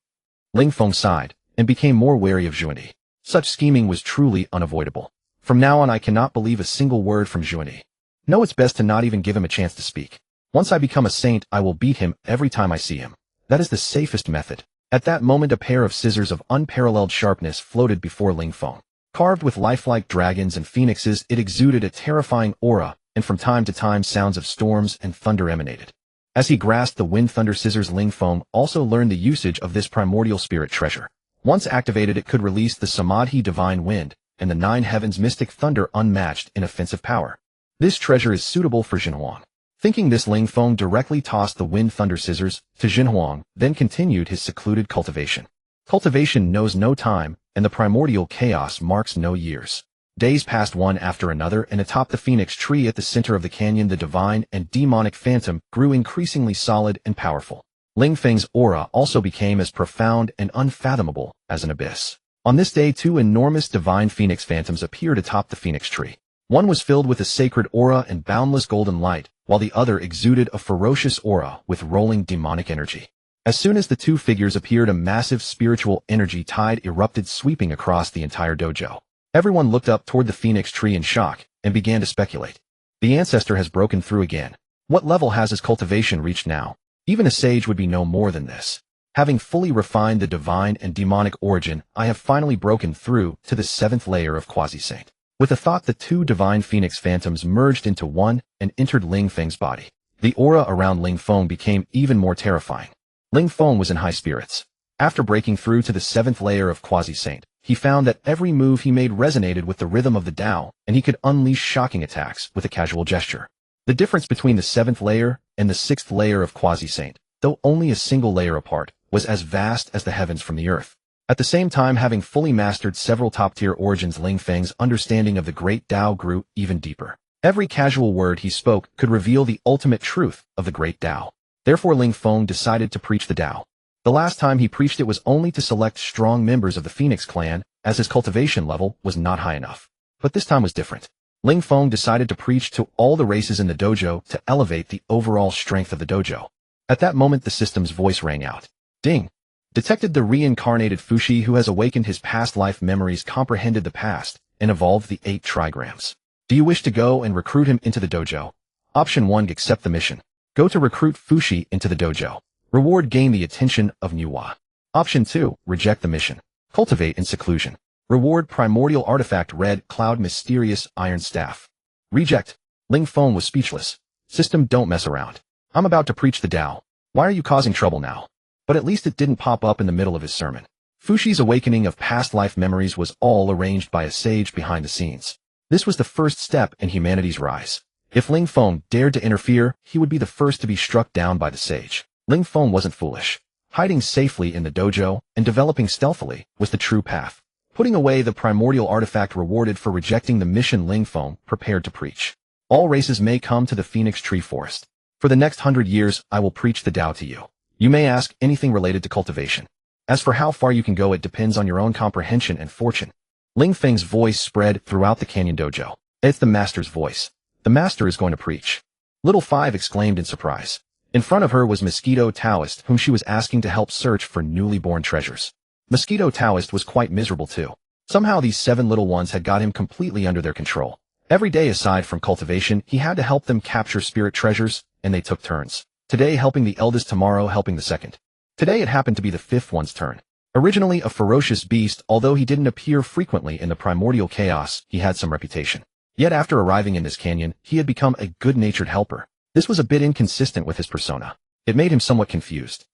Ling Feng sighed and became more wary of Junti. Such scheming was truly unavoidable. From now on, I cannot believe a single word from Junti. No, it's best to not even give him a chance to speak. Once I become a saint, I will beat him every time I see him. That is the safest method. At that moment, a pair of scissors of unparalleled sharpness floated before Ling Feng. Carved with lifelike dragons and phoenixes, it exuded a terrifying aura, and from time to time sounds of storms and thunder emanated. As he grasped the wind thunder scissors, Ling Feng also learned the usage of this primordial spirit treasure. Once activated, it could release the Samadhi divine wind, and the nine heavens mystic thunder unmatched in offensive power. This treasure is suitable for Honghuang. Thinking this, Ling Feng directly tossed the wind thunder scissors to Honghuang, then continued his secluded cultivation. Cultivation knows no time, and the primordial chaos marks no years. Days passed one after another, and atop the phoenix tree at the center of the canyon, the divine and demonic phantom grew increasingly solid and powerful. Ling Feng's aura also became as profound and unfathomable as an abyss. On this day, two enormous divine phoenix phantoms appeared atop the phoenix tree. One was filled with a sacred aura and boundless golden light, while the other exuded a ferocious aura with rolling demonic energy. As soon as the two figures appeared, a massive spiritual energy tide erupted, sweeping across the entire dojo. Everyone looked up toward the phoenix tree in shock and began to speculate. The ancestor has broken through again. What level has his cultivation reached now? Even a sage would be no more than this. Having fully refined the divine and demonic origin, I have finally broken through to the 7th layer of quasi-saint. With a thought, the two divine phoenix phantoms merged into one and entered Ling Feng's body. The aura around Ling Feng became even more terrifying. Ling Feng was in high spirits. After breaking through to the 7th layer of quasi-saint, he found that every move he made resonated with the rhythm of the Tao, and he could unleash shocking attacks with a casual gesture. The difference between the 7th layer and the 6th layer of quasi-saint, though only a single layer apart, was as vast as the heavens from the earth. At the same time, having fully mastered several top-tier origins, Ling Feng's understanding of the great Tao grew even deeper. Every casual word he spoke could reveal the ultimate truth of the great Tao. Therefore, Ling Feng decided to preach the Tao. The last time he preached it was only to select strong members of the Phoenix clan, as his cultivation level was not high enough. But this time was different. Ling Feng decided to preach to all the races in the dojo to elevate the overall strength of the dojo. At that moment, the system's voice rang out. Ding! Detected the reincarnated Fushi who has awakened his past life memories, comprehended the past, and evolved the 8 trigrams. Do you wish to go and recruit him into the dojo? Option 1. Accept the mission. Go to recruit Fushi into the dojo. Reward: gain the attention of Nuwa. Option 2. Reject the mission. Cultivate in seclusion. Reward: primordial artifact Red Cloud Mysterious Iron Staff. Reject. Ling Feng was speechless. System, don't mess around. I'm about to preach the Tao. Why are you causing trouble now? But at least it didn't pop up in the middle of his sermon. Fushi's awakening of past life memories was all arranged by a sage behind the scenes. This was the first step in humanity's rise. If Ling Feng dared to interfere, he would be the first to be struck down by the sage. Ling Feng wasn't foolish. Hiding safely in the dojo and developing stealthily was the true path. Putting away the primordial artifact rewarded for rejecting the mission Ling Feng prepared to preach. All races may come to the Phoenix Tree Forest. For the next 100 years, I will preach the Tao to you. You may ask anything related to cultivation. As for how far you can go, it depends on your own comprehension and fortune. Ling Feng's voice spread throughout the canyon dojo. It's the master's voice. The master is going to preach. Little Five exclaimed in surprise. In front of her was Mosquito Taoist, whom she was asking to help search for newly born treasures. Mosquito Taoist was quite miserable too. Somehow these 7 little ones had got him completely under their control. Every day aside from cultivation, he had to help them capture spirit treasures, and they took turns. Today helping the eldest, tomorrow helping the second. Today it happened to be the 5th one's turn. Originally a ferocious beast, although he didn't appear frequently in the primordial chaos, he had some reputation. Yet after arriving in this canyon, he had become a good-natured helper. This was a bit inconsistent with his persona. It made him somewhat confused.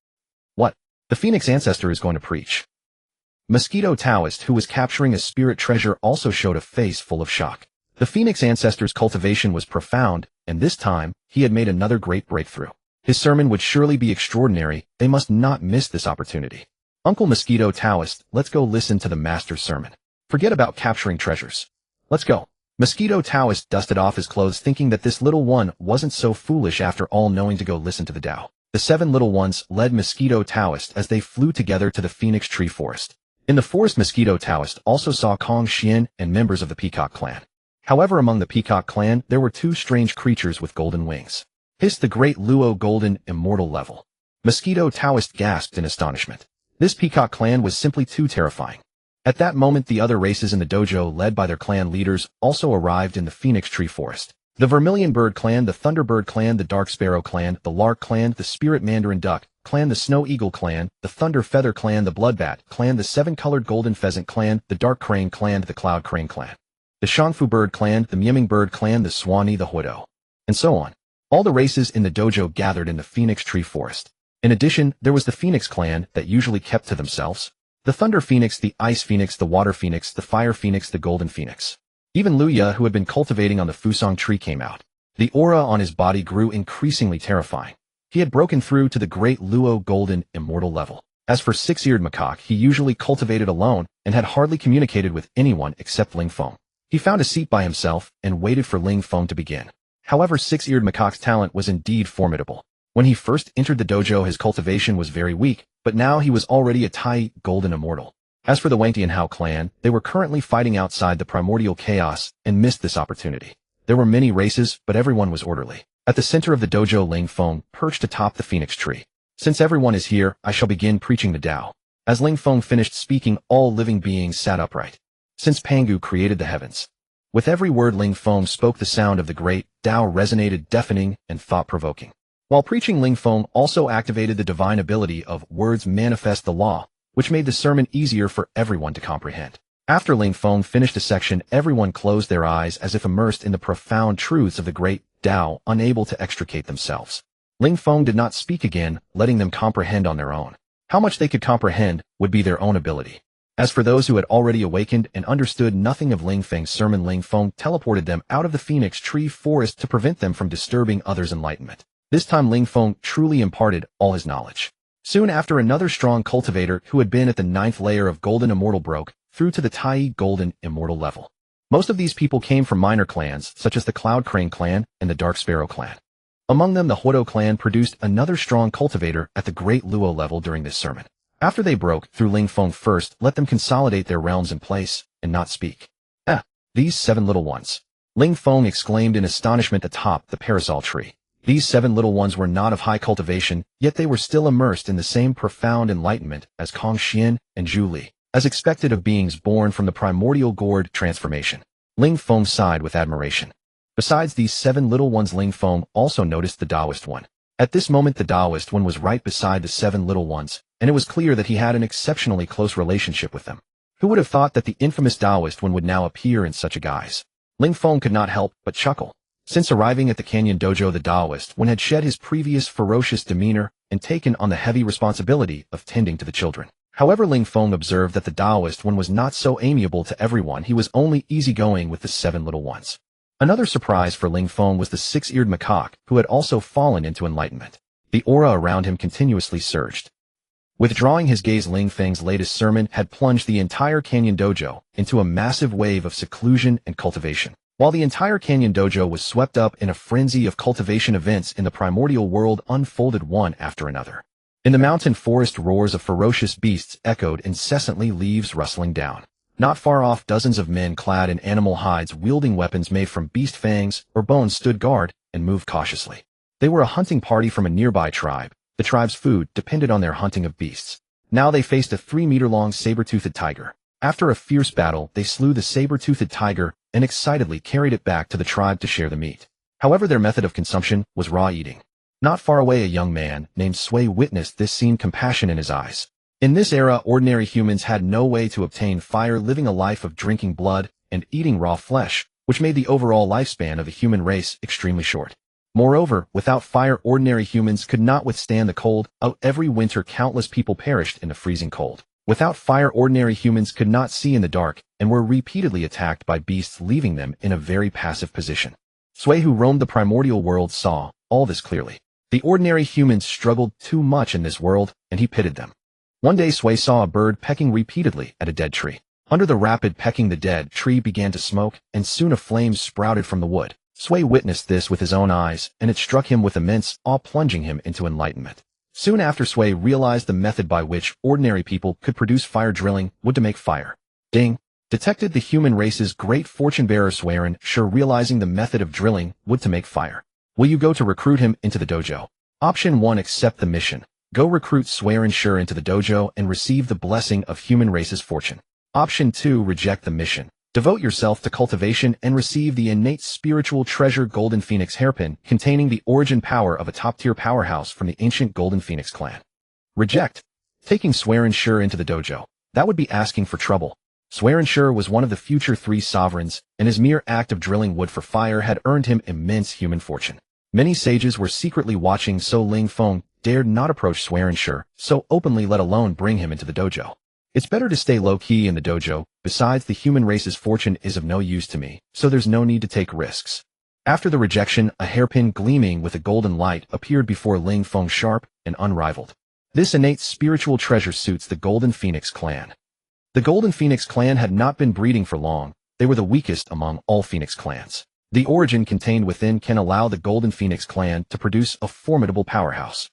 What? The Phoenix ancestor is going to preach. Mosquito Taoist, who was capturing a spirit treasure, also showed a face full of shock. The Phoenix ancestor's cultivation was profound, and this time, he had made another great breakthrough. His sermon would surely be extraordinary. They must not miss this opportunity. Uncle Mosquito Taoist, let's go listen to the master's sermon. Forget about capturing treasures. Let's go. Mosquito Taoist dusted off his clothes, thinking that this little one wasn't so foolish after all, knowing to go listen to the Tao. The 7 little ones led Mosquito Taoist as they flew together to the Phoenix Tree Forest. In the forest, Mosquito Taoist also saw Kong Xian and members of the Peacock clan. However, among the Peacock clan, there were 2 strange creatures with golden wings. Hissed the great Luo golden immortal level. Mosquito Taoist gasped in astonishment. This Peacock clan was simply too terrifying. At that moment, the other races in the dojo, led by their clan leaders, also arrived in the Phoenix Tree Forest. The Vermilion Bird clan, the Thunderbird clan, the Dark Sparrow clan, the Lark clan, the Spirit Mandarin Duck clan, the Snow Eagle clan, the Thunder Feather clan, the Bloodbat clan, the Seven-Colored Golden Pheasant clan, the Dark Crane clan, the Cloud Crane clan, the Shangfu Bird clan, the Mieming Bird clan, the Swanee, the Huido, and so on. All the races in the dojo gathered in the Phoenix Tree Forest. In addition, there was the Phoenix clan that usually kept to themselves, the Thunder Phoenix, the Ice Phoenix, the Water Phoenix, the Fire Phoenix, the Golden Phoenix. Even Luya, who had been cultivating on the Fusang tree, came out. The aura on his body grew increasingly terrifying. He had broken through to the great Luo Golden Immortal level. As for Six-Eared Macaque, he usually cultivated alone and had hardly communicated with anyone except Ling Feng. He found a seat by himself and waited for Ling Feng to begin. However, Six-Eared Macaque's talent was indeed formidable. When he first entered the dojo, his cultivation was very weak, but now he was already a Tai Golden Immortal. As for the Wangtianhao clan, they were currently fighting outside the primordial chaos and missed this opportunity. There were many races, but everyone was orderly. At the center of the dojo, Ling Feng perched atop the Phoenix tree. Since everyone is here, I shall begin preaching the Tao. As Ling Feng finished speaking, all living beings sat upright. Since Pangu created the heavens. With every word Ling Feng spoke, the sound of the great Tao resonated, deafening and thought-provoking. While preaching, Ling Feng also activated the divine ability of words manifest the law, which made the sermon easier for everyone to comprehend. After Ling Feng finished a section, everyone closed their eyes as if immersed in the profound truths of the great Tao, unable to extricate themselves. Ling Feng did not speak again, letting them comprehend on their own. How much they could comprehend would be their own ability. As for those who had already awakened and understood nothing of Ling Feng's sermon, Ling Feng teleported them out of the Phoenix Tree Forest to prevent them from disturbing others' enlightenment. This time Ling Feng truly imparted all his knowledge. Soon after, another strong cultivator who had been at the 9th layer of Golden Immortal broke through to the Tai Golden Immortal level. Most of these people came from minor clans, such as the Cloud Crane clan and the Dark Sparrow clan. Among them, the Huido clan produced another strong cultivator at the Great Luo level during this sermon. After they broke through, Ling Feng first let them consolidate their realms in place and not speak. These 7 little ones. Ling Feng exclaimed in astonishment atop the parasol tree. These 7 little ones were not of high cultivation, yet they were still immersed in the same profound enlightenment as Kong Xian and Zhu Li, as expected of beings born from the primordial gourd transformation. Ling Feng sighed with admiration. Besides these 7 little ones, Ling Feng also noticed the Taoist one. At this moment, the Taoist one was right beside the 7 little ones, and it was clear that he had an exceptionally close relationship with them. Who would have thought that the infamous Taoist one would now appear in such a guise? Ling Feng could not help but chuckle. Since arriving at the Canyon Dojo, the Taoist one had shed his previous ferocious demeanor and taken on the heavy responsibility of tending to the children. However, Ling Feng observed that the Taoist one was not so amiable to everyone. He was only easygoing with the 7 little ones. Another surprise for Ling Feng was the Six-Eared Macaque, who had also fallen into enlightenment. The aura around him continuously surged. Withdrawing his gaze, Ling Feng's latest sermon had plunged the entire Canyon Dojo into a massive wave of seclusion and cultivation. While the entire Canyon Dojo was swept up in a frenzy of cultivation, events in the primordial world unfolded one after another. In the mountain forest, roars of ferocious beasts echoed incessantly, leaves rustling down. Not far off, dozens of men clad in animal hides, wielding weapons made from beast fangs or bones, stood guard and moved cautiously. They were a hunting party from a nearby tribe. The tribe's food depended on their hunting of beasts. Now they faced a 3-meter-long saber-toothed tiger. After a fierce battle, they slew the saber-toothed tiger and excitedly carried it back to the tribe to share the meat. However, their method of consumption was raw eating. Not far away, a young man named Sui witnessed this scene, compassion in his eyes. In this era, ordinary humans had no way to obtain fire, living a life of drinking blood and eating raw flesh, which made the overall lifespan of the human race extremely short. Moreover, without fire, ordinary humans could not withstand the cold. Every winter, countless people perished in the freezing cold. Without fire, ordinary humans could not see in the dark and were repeatedly attacked by beasts, leaving them in a very passive position. Sui, who roamed the primordial world, saw all this clearly. The ordinary humans struggled too much in this world, and he pitied them. One day, Sui saw a bird pecking repeatedly at a dead tree. Under the rapid pecking, the dead tree began to smoke, and soon a flame sprouted from the wood. Sui witnessed this with his own eyes, and it struck him with immense awe, plunging him into enlightenment. Soon after, Sui realized the method by which ordinary people could produce fire, drilling wood to make fire. Ding! Detected the human race's great fortune-bearer Suiren, sure realizing the method of drilling wood to make fire. Will you go to recruit him into the dojo? Option 1. Accept the mission. Go recruit Suiren Sure into the dojo and receive the blessing of human race's fortune. Option 2. Reject the mission. Devote yourself to cultivation and receive the innate spiritual treasure Golden Phoenix Hairpin, containing the origin power of a top-tier powerhouse from the ancient Golden Phoenix clan. Reject. Taking Swear-Ensure into the dojo. That would be asking for trouble. Swear-Ensure was one of the future 3 sovereigns, and his mere act of drilling wood for fire had earned him immense human fortune. Many sages were secretly watching, so Ling Feng dared not approach Swear-Ensure so openly, let alone bring him into the dojo. It's better to stay low-key in the dojo. Besides, the human race's fortune is of no use to me, so there's no need to take risks. After the rejection, a hairpin gleaming with a golden light appeared before Ling Feng, sharp and unrivaled. This innate spiritual treasure suits the Golden Phoenix clan. The Golden Phoenix clan had not been breeding for long. They were the weakest among all Phoenix clans. The origin contained within can allow the Golden Phoenix clan to produce a formidable powerhouse.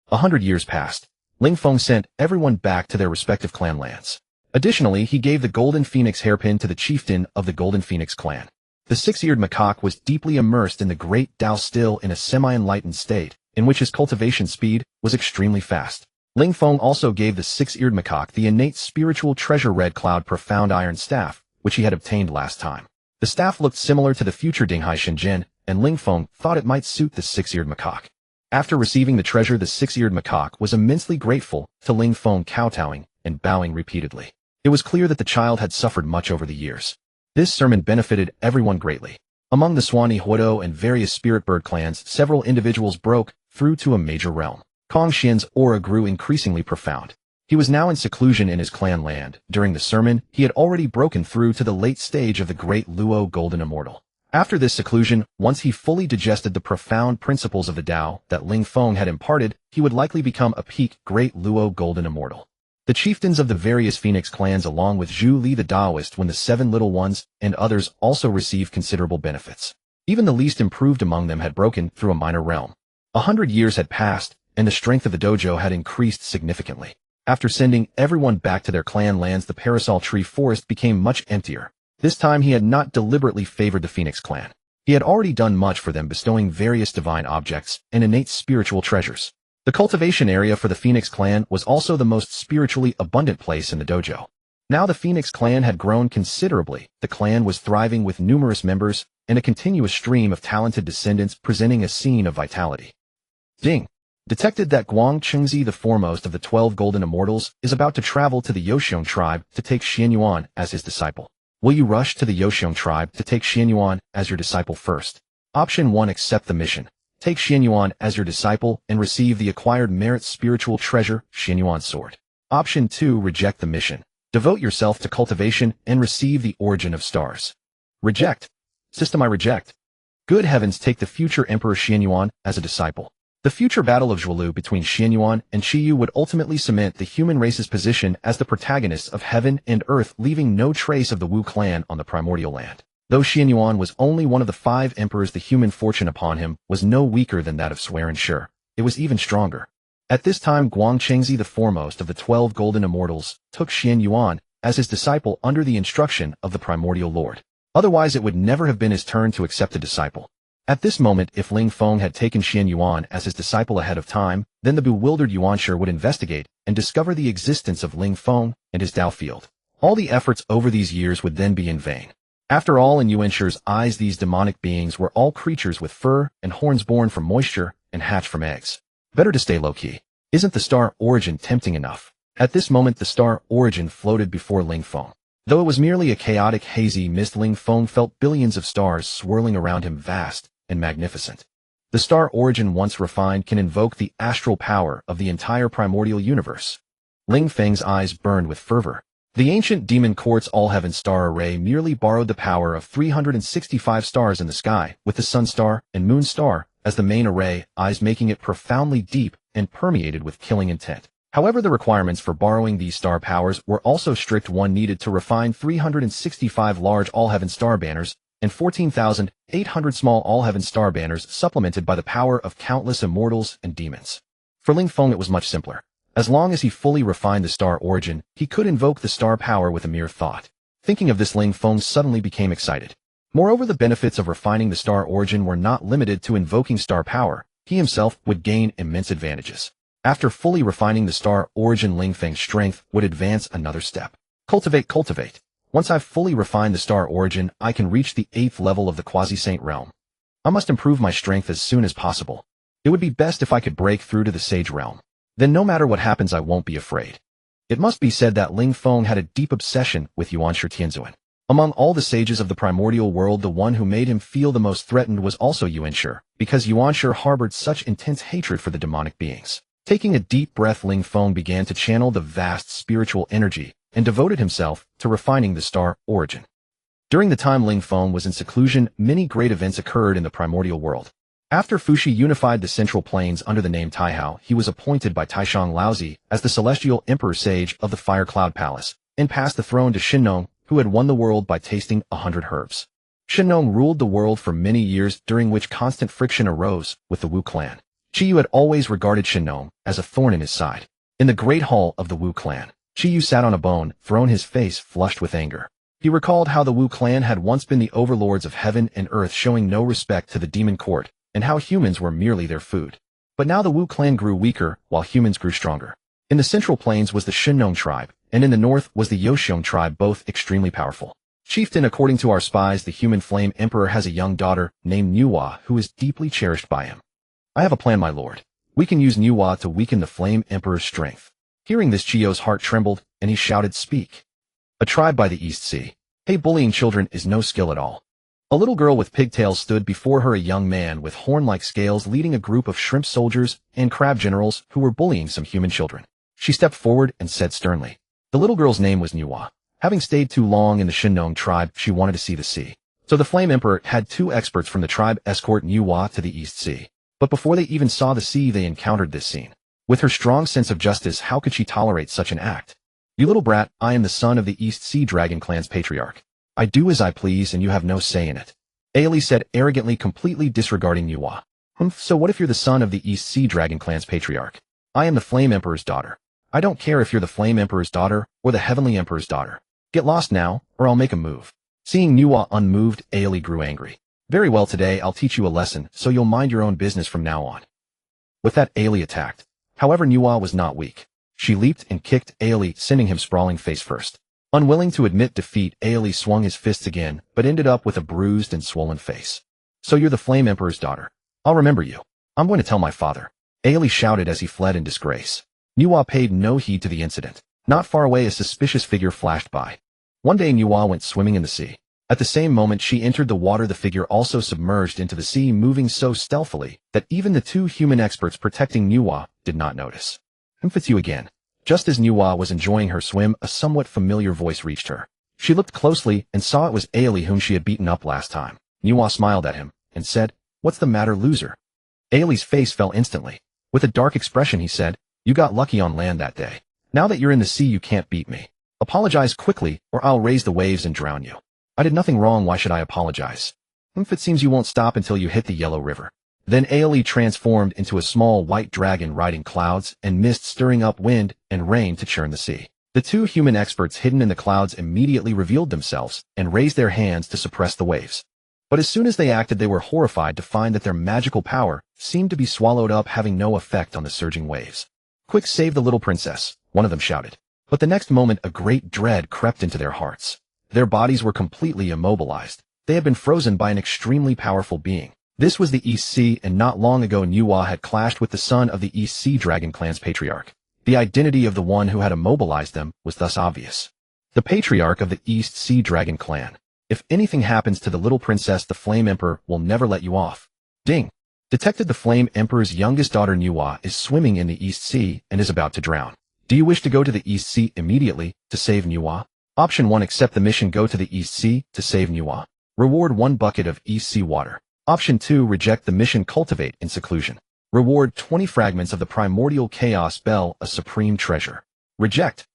100 years passed. Ling Feng sent everyone back to their respective clan lands. Additionally, he gave the Golden Phoenix hairpin to the chieftain of the Golden Phoenix clan. The 6-eared macaque was deeply immersed in the great Tao, still in a semi-enlightened state, in which his cultivation speed was extremely fast. Ling Feng also gave the 6-eared macaque the innate spiritual treasure Red Cloud Profound Iron Staff, which he had obtained last time. The staff looked similar to the future Dinghai Shenzhen, and Ling Feng thought it might suit the 6-eared macaque. After receiving the treasure, the 6-eared macaque was immensely grateful to Ling Feng, kowtowing and bowing repeatedly. It was clear that the child had suffered much over the years. This sermon benefited everyone greatly. Among the Swanee Huodo and various spirit bird clans, several individuals broke through to a major realm. Kong Xian's aura grew increasingly profound. He was now in seclusion in his clan land. During the sermon, he had already broken through to the late stage of the Great Luo Golden Immortal. After this seclusion, once he fully digested the profound principles of the Tao that Ling Feng had imparted, he would likely become a peak Great Luo Golden Immortal. The chieftains of the various Phoenix clans, along with Zhu Li the Taoist, when the 7 Little Ones, and others also received considerable benefits. Even the least improved among them had broken through a minor realm. 100 years had passed, and the strength of the dojo had increased significantly. After sending everyone back to their clan lands, the Parasol Tree Forest became much emptier. This time he had not deliberately favored the Phoenix clan. He had already done much for them, bestowing various divine objects and innate spiritual treasures. The cultivation area for the Phoenix clan was also the most spiritually abundant place in the dojo. Now the Phoenix clan had grown considerably. The clan was thriving with numerous members and a continuous stream of talented descendants, presenting a scene of vitality. Ding! Detected that Guang Chengzi, the foremost of the 12 Golden Immortals, is about to travel to the Yoxiong tribe to take Xianyuan as his disciple. Will you rush to the Yoxiong tribe to take Xianyuan as your disciple first? Option 1. Accept the mission. Take Xianyuan as your disciple and receive the acquired merit spiritual treasure, Xianyuan's sword. Option 2. Reject the mission. Devote yourself to cultivation and receive the origin of stars. Reject. System, I reject. Good heavens, take the future Emperor Xianyuan as a disciple. The future battle of Zhuolu between Xianyuan and Qiyu would ultimately cement the human race's position as the protagonists of heaven and earth, leaving no trace of the Wu clan on the primordial land. Though Xianyuan was only one of the 5 emperors, the human fortune upon him was no weaker than that of Swear-Ensure. It was even stronger. At this time, Guang Chengzi, the foremost of the 12 Golden Immortals, took Xianyuan as his disciple under the instruction of the primordial lord. Otherwise, it would never have been his turn to accept a disciple. At this moment, if Ling Feng had taken Xianyuan as his disciple ahead of time, then the bewildered Yuanshi would investigate and discover the existence of Ling Feng and his Tao field. All the efforts over these years would then be in vain. After all, in Yuanshi's eyes, these demonic beings were all creatures with fur and horns, born from moisture and hatched from eggs. Better to stay low-key. Isn't the star origin tempting enough? At this moment, the star origin floated before Ling Feng. Though it was merely a chaotic, hazy mist, Ling Feng felt billions of stars swirling around him, vast and magnificent. The star origin, once refined, can invoke the astral power of the entire primordial universe. Ling Feng's eyes burned with fervor. The ancient demon court's all-heaven star array merely borrowed the power of 365 stars in the sky, with the sun star and moon star as the main array, eyes, making it profoundly deep and permeated with killing intent. However, the requirements for borrowing these star powers were also strict. One needed to refine 365 large all-heaven star banners and 14,800 small all-heaven star banners, supplemented by the power of countless immortals and demons. For Ling Feng, it was much simpler. As long as he fully refined the star origin, he could invoke the star power with a mere thought. Thinking of this, Ling Feng suddenly became excited. Moreover, the benefits of refining the star origin were not limited to invoking star power. He himself would gain immense advantages. After fully refining the star origin, Ling Feng's strength would advance another step. Cultivate. Once I've fully refined the star origin, I can reach the 8th level of the quasi-saint realm. I must improve my strength as soon as possible. It would be best if I could break through to the sage realm. Then no matter what happens I won't be afraid. It must be said that Ling Feng had a deep obsession with Yuan Tianzuan. Among all the sages of the primordial world, the one who made him feel the most threatened was also Yuan Shi, because Yuan Shi harbored such intense hatred for the demonic beings. Taking a deep breath, Ling Feng began to channel the vast spiritual energy and devoted himself to refining the star origin. During the time Ling Feng was in seclusion, many great events occurred in the primordial world. After Fuxi unified the central plains under the name Taihao, he was appointed by Taishang Laozi as the celestial emperor sage of the Fire Cloud Palace, and passed the throne to Shinnong, who had won the world by tasting 100 herbs. Shinnong ruled the world for many years, during which constant friction arose with the Wu clan. Qiyu had always regarded Shinnong as a thorn in his side. In the great hall of the Wu clan, Qiyu sat on a bone throne, his face flushed with anger. He recalled how the Wu clan had once been the overlords of heaven and earth, showing no respect to the demon court, and how humans were merely their food. But now the Wu clan grew weaker, while humans grew stronger. In the central plains was the Shinnong tribe, and in the north was the Yoxiong tribe, both extremely powerful. Chieftain, according to our spies, the human flame emperor has a young daughter named Nuwa who is deeply cherished by him. I have a plan, my lord. We can use Nuwa to weaken the flame emperor's strength. Hearing this, Chio's heart trembled, and he shouted, "Speak." A tribe by the East Sea. Hey, bullying children is no skill at all. A little girl with pigtails stood before her, a young man with horn-like scales leading a group of shrimp soldiers and crab generals who were bullying some human children. She stepped forward and said sternly. The little girl's name was Nuwa. Having stayed too long in the Shinnong tribe, she wanted to see the sea. So the Flame Emperor had 2 experts from the tribe escort Nuwa to the East Sea. But before they even saw the sea, they encountered this scene. With her strong sense of justice, how could she tolerate such an act? You little brat, I am the son of the East Sea Dragon Clan's patriarch. I do as I please and you have no say in it. Ailey said arrogantly, completely disregarding Nuwa. So what if you're the son of the East Sea Dragon Clan's patriarch? I am the Flame Emperor's daughter. I don't care if you're the Flame Emperor's daughter or the Heavenly Emperor's daughter. Get lost now, or I'll make a move. Seeing Nuwa unmoved, Ailey grew angry. Very well, today I'll teach you a lesson, so you'll mind your own business from now on. With that, Ailey attacked. However, Nuwa was not weak. She leaped and kicked Ailey, sending him sprawling face first. Unwilling to admit defeat, Ailey swung his fists again, but ended up with a bruised and swollen face. So you're the Flame Emperor's daughter. I'll remember you. I'm going to tell my father. Ailey shouted as he fled in disgrace. Nuwa paid no heed to the incident. Not far away, a suspicious figure flashed by. One day, Nuwa went swimming in the sea. At the same moment she entered the water, the figure also submerged into the sea, moving so stealthily that even the 2 human experts protecting Nuwa did not notice. It's you again. Just as Nuwa was enjoying her swim, a somewhat familiar voice reached her. She looked closely and saw it was Ailey, whom she had beaten up last time. Nuwa smiled at him and said, "What's the matter, loser?" Ailey's face fell instantly. With a dark expression he said, "You got lucky on land that day. Now that you're in the sea, you can't beat me. Apologize quickly or I'll raise the waves and drown you." I did nothing wrong, why should I apologize? It seems you won't stop until you hit the Yellow River. Then Ailey transformed into a small white dragon riding clouds and mist, stirring up wind and rain to churn the sea. The 2 human experts hidden in the clouds immediately revealed themselves and raised their hands to suppress the waves. But as soon as they acted, they were horrified to find that their magical power seemed to be swallowed up, having no effect on the surging waves. "Quick, save the little princess," one of them shouted. But the next moment a great dread crept into their hearts. Their bodies were completely immobilized. They had been frozen by an extremely powerful being. This was the East Sea, and not long ago Nuwa had clashed with the son of the East Sea Dragon Clan's patriarch. The identity of the one who had immobilized them was thus obvious. The patriarch of the East Sea Dragon Clan. If anything happens to the little princess, the Flame Emperor will never let you off. Ding! Detected. The Flame Emperor's youngest daughter Nuwa is swimming in the East Sea and is about to drown. Do you wish to go to the East Sea immediately to save Nuwa? Option 1, accept the mission, go to the East Sea to save Nuwa. Reward 1 bucket of East Sea water. Option 2, reject the mission, cultivate in seclusion. Reward 20 fragments of the primordial chaos bell, a supreme treasure. Reject.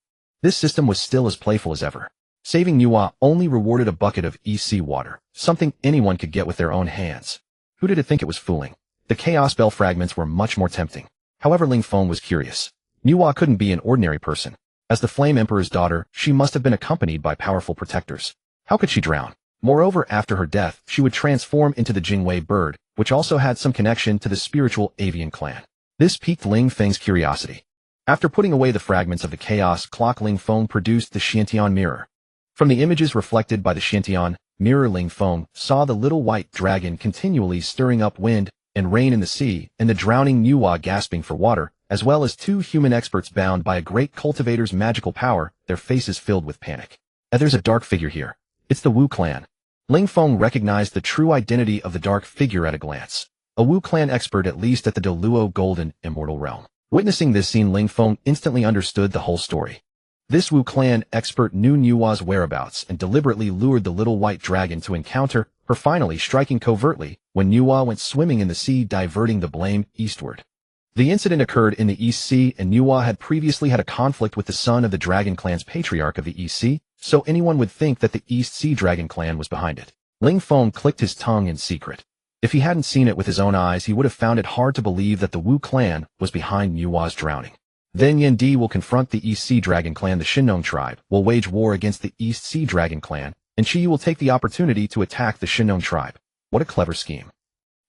This system was still as playful as ever. Saving Nuwa only rewarded a bucket of East Sea water, something anyone could get with their own hands. Who did it think it was fooling? The chaos bell fragments were much more tempting. However, Ling Feng was curious. Nuwa couldn't be an ordinary person. As the Flame Emperor's daughter, she must have been accompanied by powerful protectors. How could she drown? Moreover, after her death, she would transform into the Jingwei bird, which also had some connection to the spiritual avian clan. This piqued Ling Feng's curiosity. After putting away the fragments of the chaos clock, Ling Feng produced the Xiantian mirror. From the images reflected by the Xiantian mirror, Ling Feng saw the little white dragon continually stirring up wind and rain in the sea, and the drowning Nuwa gasping for water, as well as 2 human experts bound by a great cultivator's magical power, their faces filled with panic. And there's a dark figure here. It's the Wu clan. Ling Feng recognized the true identity of the dark figure at a glance. A Wu clan expert, at least at the Deluo Golden Immortal realm. Witnessing this scene, Ling Feng instantly understood the whole story. This Wu clan expert knew Nua's whereabouts and deliberately lured the little white dragon to encounter her, finally striking covertly when Nua went swimming in the sea, diverting the blame eastward. The incident occurred in the East Sea, and Nua had previously had a conflict with the son of the Dragon Clan's patriarch of the East Sea, so anyone would think that the East Sea Dragon Clan was behind it. Ling Feng clicked his tongue in secret. If he hadn't seen it with his own eyes, he would have found it hard to believe that the Wu clan was behind Nua's drowning. Then Yendi will confront the East Sea Dragon Clan. The Shinnong tribe will wage war against the East Sea Dragon Clan, and Chi will take the opportunity to attack the Shinnong tribe. What a clever scheme.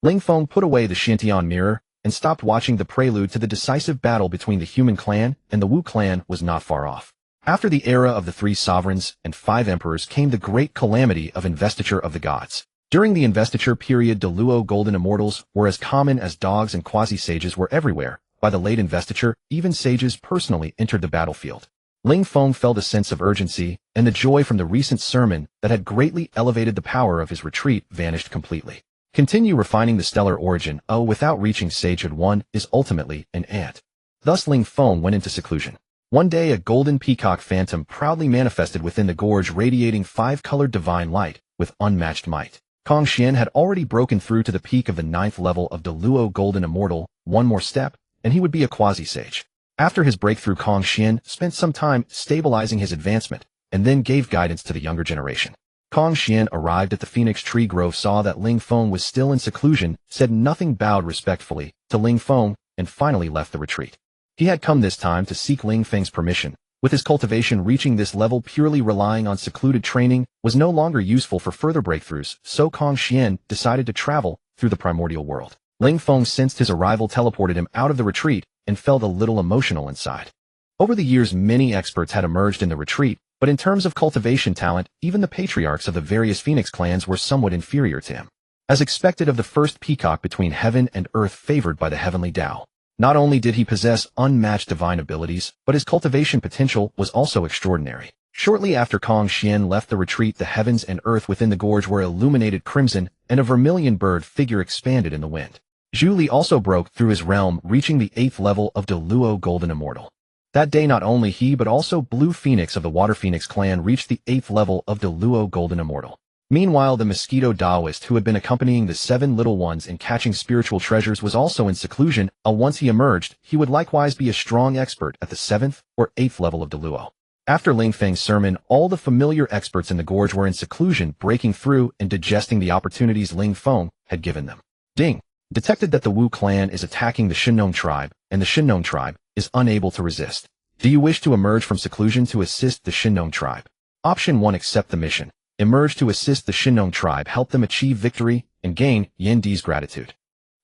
Ling Feng put away the Shantian mirror and stopped watching. The prelude to the decisive battle between the human clan and the Wu clan was not far off. After the era of the 3 sovereigns and 5 emperors came the great calamity of investiture of the gods. During the investiture period, Deluo Golden Immortals were as common as dogs, and quasi-sages were everywhere. By the late investiture, even sages personally entered the battlefield. Ling Feng felt a sense of urgency, and the joy from the recent sermon that had greatly elevated the power of his retreat vanished completely. Continue refining the stellar origin without reaching sagehood 1 is ultimately an ant. Thus Ling Feng went into seclusion. One day a golden peacock phantom proudly manifested within the gorge, radiating 5-colored divine light with unmatched might. Hongjun had already broken through to the peak of the 9th level of Deluo Golden Immortal. One more step, and he would be a quasi-sage. After his breakthrough, Hongjun spent some time stabilizing his advancement, and then gave guidance to the younger generation. Hongjun arrived at the Phoenix Tree Grove, saw that Ling Feng was still in seclusion, said nothing, bowed respectfully to Ling Feng, and finally left the retreat. He had come this time to seek Ling Feng's permission. With his cultivation reaching this level, purely relying on secluded training was no longer useful for further breakthroughs, so Hongjun decided to travel through the primordial world. Ling Feng sensed his arrival teleported him out of the retreat and felt a little emotional inside. Over the years, many experts had emerged in the retreat, but in terms of cultivation talent, even the patriarchs of the various Phoenix clans were somewhat inferior to him. As expected of the first peacock between heaven and earth, favored by the heavenly Tao. Not only did he possess unmatched divine abilities, but his cultivation potential was also extraordinary. Shortly after Hongjun left the retreat, the heavens and earth within the gorge were illuminated crimson, and a vermilion bird figure expanded in the wind. Zhu Li also broke through his realm, reaching the 8th level of Deluo Golden Immortal. That day, not only he but also Blue Phoenix of the Water Phoenix clan reached the 8th level of Deluo Golden Immortal. Meanwhile, the Mosquito Taoist who had been accompanying the 7 little ones in catching spiritual treasures was also in seclusion. Once he emerged, he would likewise be a strong expert at the 7th or 8th level of Deluo. After Ling Feng's sermon, all the familiar experts in the gorge were in seclusion, breaking through and digesting the opportunities Ling Feng had given them. Ding! Detected that the Wu clan is attacking the Shinnong tribe, and the Shinnong tribe is unable to resist. Do you wish to emerge from seclusion to assist the Shinnong tribe? Option 1. Accept the mission. Emerge to assist the Shinnong tribe, help them achieve victory, and gain Yendi's gratitude.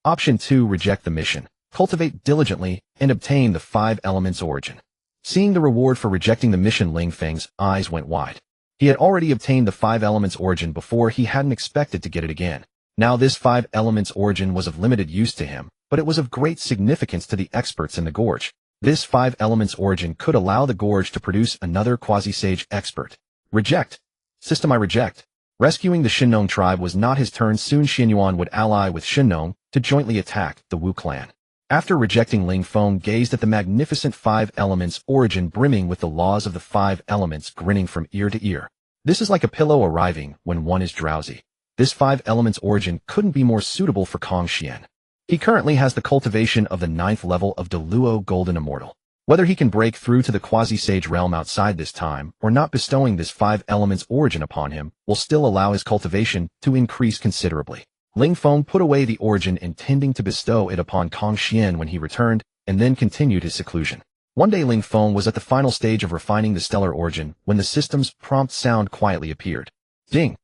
Option 2. Reject the mission. Cultivate diligently and obtain the 5 elements origin. Seeing the reward for rejecting the mission, Ling Feng's eyes went wide. He had already obtained the 5 elements origin before. He hadn't expected to get it again. Now this 5 elements origin was of limited use to him, but it was of great significance to the experts in the gorge. This 5 elements origin could allow the gorge to produce another quasi-sage expert. Reject. System I reject. Rescuing the Shinnong tribe was not his turn. Soon Xianyuan would ally with Shinnong to jointly attack the Wu clan. After rejecting, Ling Feng gazed at the magnificent 5 elements origin brimming with the laws of the 5 elements, grinning from ear to ear. This is like a pillow arriving when one is drowsy. This 5 elements origin couldn't be more suitable for Hongjun. He currently has the cultivation of the 9th level of Deluo Golden Immortal. Whether he can break through to the quasi-sage realm outside this time or not, bestowing this 5 elements origin upon him will still allow his cultivation to increase considerably. Ling Feng put away the origin, intending to bestow it upon Hongjun when he returned, and then continued his seclusion. One day Ling Feng was at the final stage of refining the stellar origin when the system's prompt sound quietly appeared. Ding!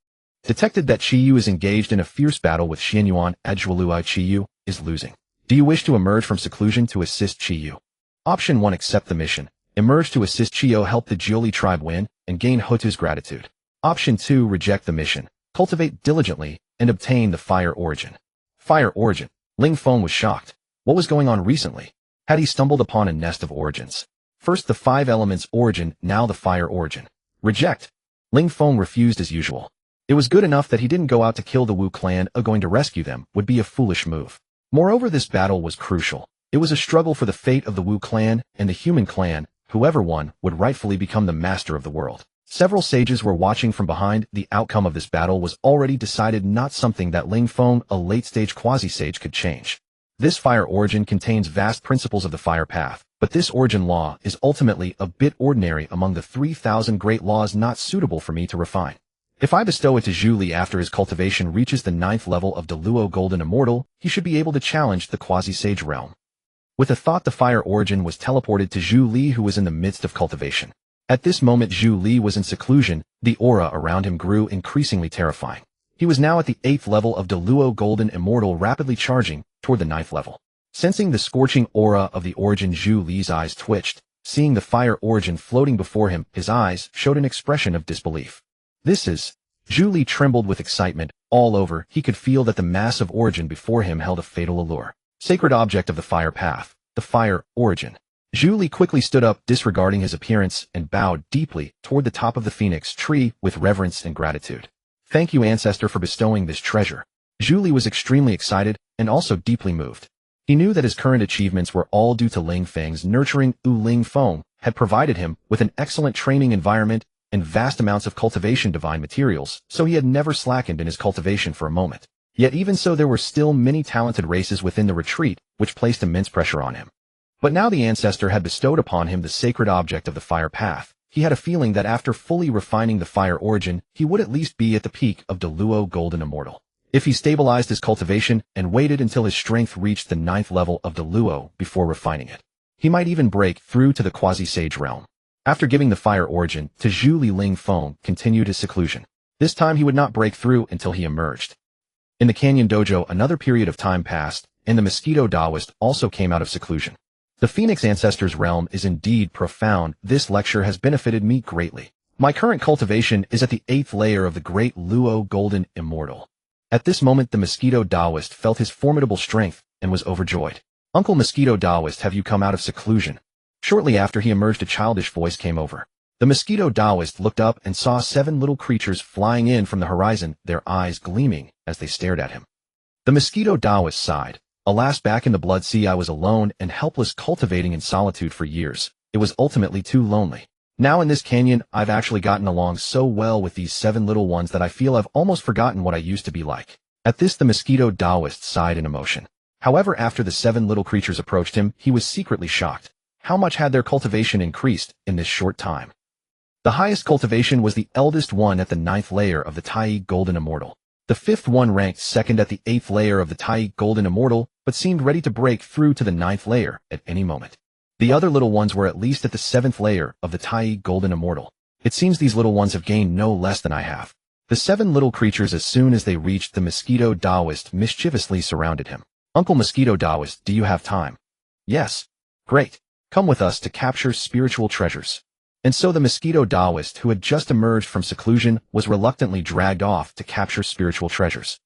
Detected that Qiyu is engaged in a fierce battle with Xianyuan. Adjualui, Qiyu is losing. Do you wish to emerge from seclusion to assist Qiyu? Option 1. Accept the mission. Emerge to assist Qiyu, help the Jiuli tribe win, and gain Hotu's gratitude. Option 2. Reject the mission. Cultivate diligently and obtain the fire origin. Fire origin. Ling Feng was shocked. What was going on recently? had he stumbled upon a nest of origins. First the 5 elements origin, now the fire origin. Reject. Ling Feng refused as usual. It was good enough that he didn't go out to kill the Wu clan, going to rescue them would be a foolish move. Moreover, this battle was crucial. It was a struggle for the fate of the Wu clan and the human clan. Whoever won would rightfully become the master of the world. Several sages were watching from behind. The outcome of this battle was already decided, not something that Ling Feng, a late-stage quasi-sage, could change. This fire origin contains vast principles of the fire path, but this origin law is ultimately a bit ordinary among the 3,000 great laws, not suitable for me to refine. If I bestow it to Zhu Li after his cultivation reaches the 9th level of Deluo Golden Immortal, he should be able to challenge the quasi-sage realm. With a thought, the fire origin was teleported to Zhu Li, who was in the midst of cultivation. At this moment Zhu Li was in seclusion. The aura around him grew increasingly terrifying. He was now at the 8th level of Deluo Golden Immortal, rapidly charging toward the 9th level. Sensing the scorching aura of the origin, Zhu Li's eyes twitched. Seeing the fire origin floating before him, his eyes showed an expression of disbelief. This is... Zhu Li trembled with excitement all over. He could feel that the massive origin before him held a fatal allure. Sacred object of the fire path, the fire origin. Zhu Li quickly stood up, disregarding his appearance, and bowed deeply toward the top of the phoenix tree with reverence and gratitude. Thank you, ancestor, for bestowing this treasure. Zhu Li was extremely excited and also deeply moved. He knew that his current achievements were all due to Ling Feng's nurturing. Ling Feng had provided him with an excellent training environment and vast amounts of cultivation divine materials, so he had never slackened in his cultivation for a moment. Yet even so, there were still many talented races within the retreat, which placed immense pressure on him. But now the ancestor had bestowed upon him the sacred object of the fire path. He had a feeling that after fully refining the fire origin, he would at least be at the peak of Deluo Golden Immortal. If he stabilized his cultivation and waited until his strength reached the 9th level of Deluo before refining it, he might even break through to the quasi-sage realm. After giving the fire origin to Zhu Li, Ling Feng continued his seclusion. This time he would not break through until he emerged. In the Canyon Dojo, another period of time passed, and the Mosquito Taoist also came out of seclusion. The Phoenix Ancestors realm is indeed profound. This lecture has benefited me greatly. My current cultivation is at the 8th layer of the Great Luo Golden Immortal. At this moment the Mosquito Taoist felt his formidable strength and was overjoyed. Uncle Mosquito Taoist, have you come out of seclusion? Shortly after he emerged, a childish voice came over. The Mosquito Taoist looked up and saw 7 little creatures flying in from the horizon, their eyes gleaming as they stared at him. The Mosquito Taoist sighed. Alas, back in the Blood Sea I was alone and helpless, cultivating in solitude for years. It was ultimately too lonely. Now in this canyon, I've actually gotten along so well with these 7 little ones that I feel I've almost forgotten what I used to be like. At this the Mosquito Taoist sighed in emotion. However, after the 7 little creatures approached him, he was secretly shocked. How much had their cultivation increased in this short time? The highest cultivation was the eldest one at the 9th layer of the Tai Golden Immortal. The 5th one ranked second at the 8th layer of the Tai Golden Immortal, but seemed ready to break through to the 9th layer at any moment. The other little ones were at least at the 7th layer of the Tai Golden Immortal. It seems these little ones have gained no less than I have. The 7 little creatures, as soon as they reached the Mosquito Taoist, mischievously surrounded him. Uncle Mosquito Taoist, do you have time? Yes. Great. Come with us to capture spiritual treasures. And so the Mosquito Taoist, who had just emerged from seclusion, was reluctantly dragged off to capture spiritual treasures.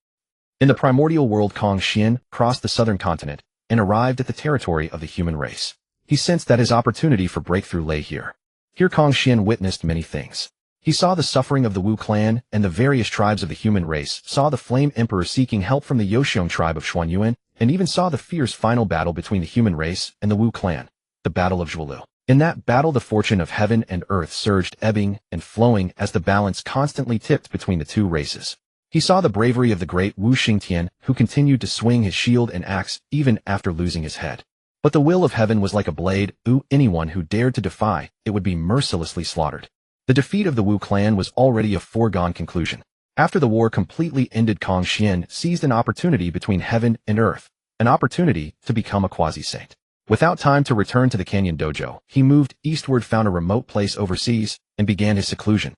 In the primordial world, Kong Xian crossed the southern continent and arrived at the territory of the human race. He sensed that his opportunity for breakthrough lay here. Here Kong Xian witnessed many things. He saw the suffering of the Wu clan and the various tribes of the human race, saw the Flame Emperor seeking help from the Yoxiong tribe of Xuanyuan, and even saw the fierce final battle between the human race and the Wu clan, the Battle of Zhuolu. In that battle, the fortune of heaven and earth surged, ebbing and flowing as the balance constantly tipped between the two races. He saw the bravery of the great Wu Xingtian, who continued to swing his shield and axe even after losing his head. But the will of heaven was like a blade. Anyone who dared to defy it would be mercilessly slaughtered. The defeat of the Wu clan was already a foregone conclusion. After the war completely ended, Kong Xian seized an opportunity between heaven and earth, an opportunity to become a quasi-saint. Without time to return to the Canyon Dojo, he moved eastward, found a remote place overseas, and began his seclusion.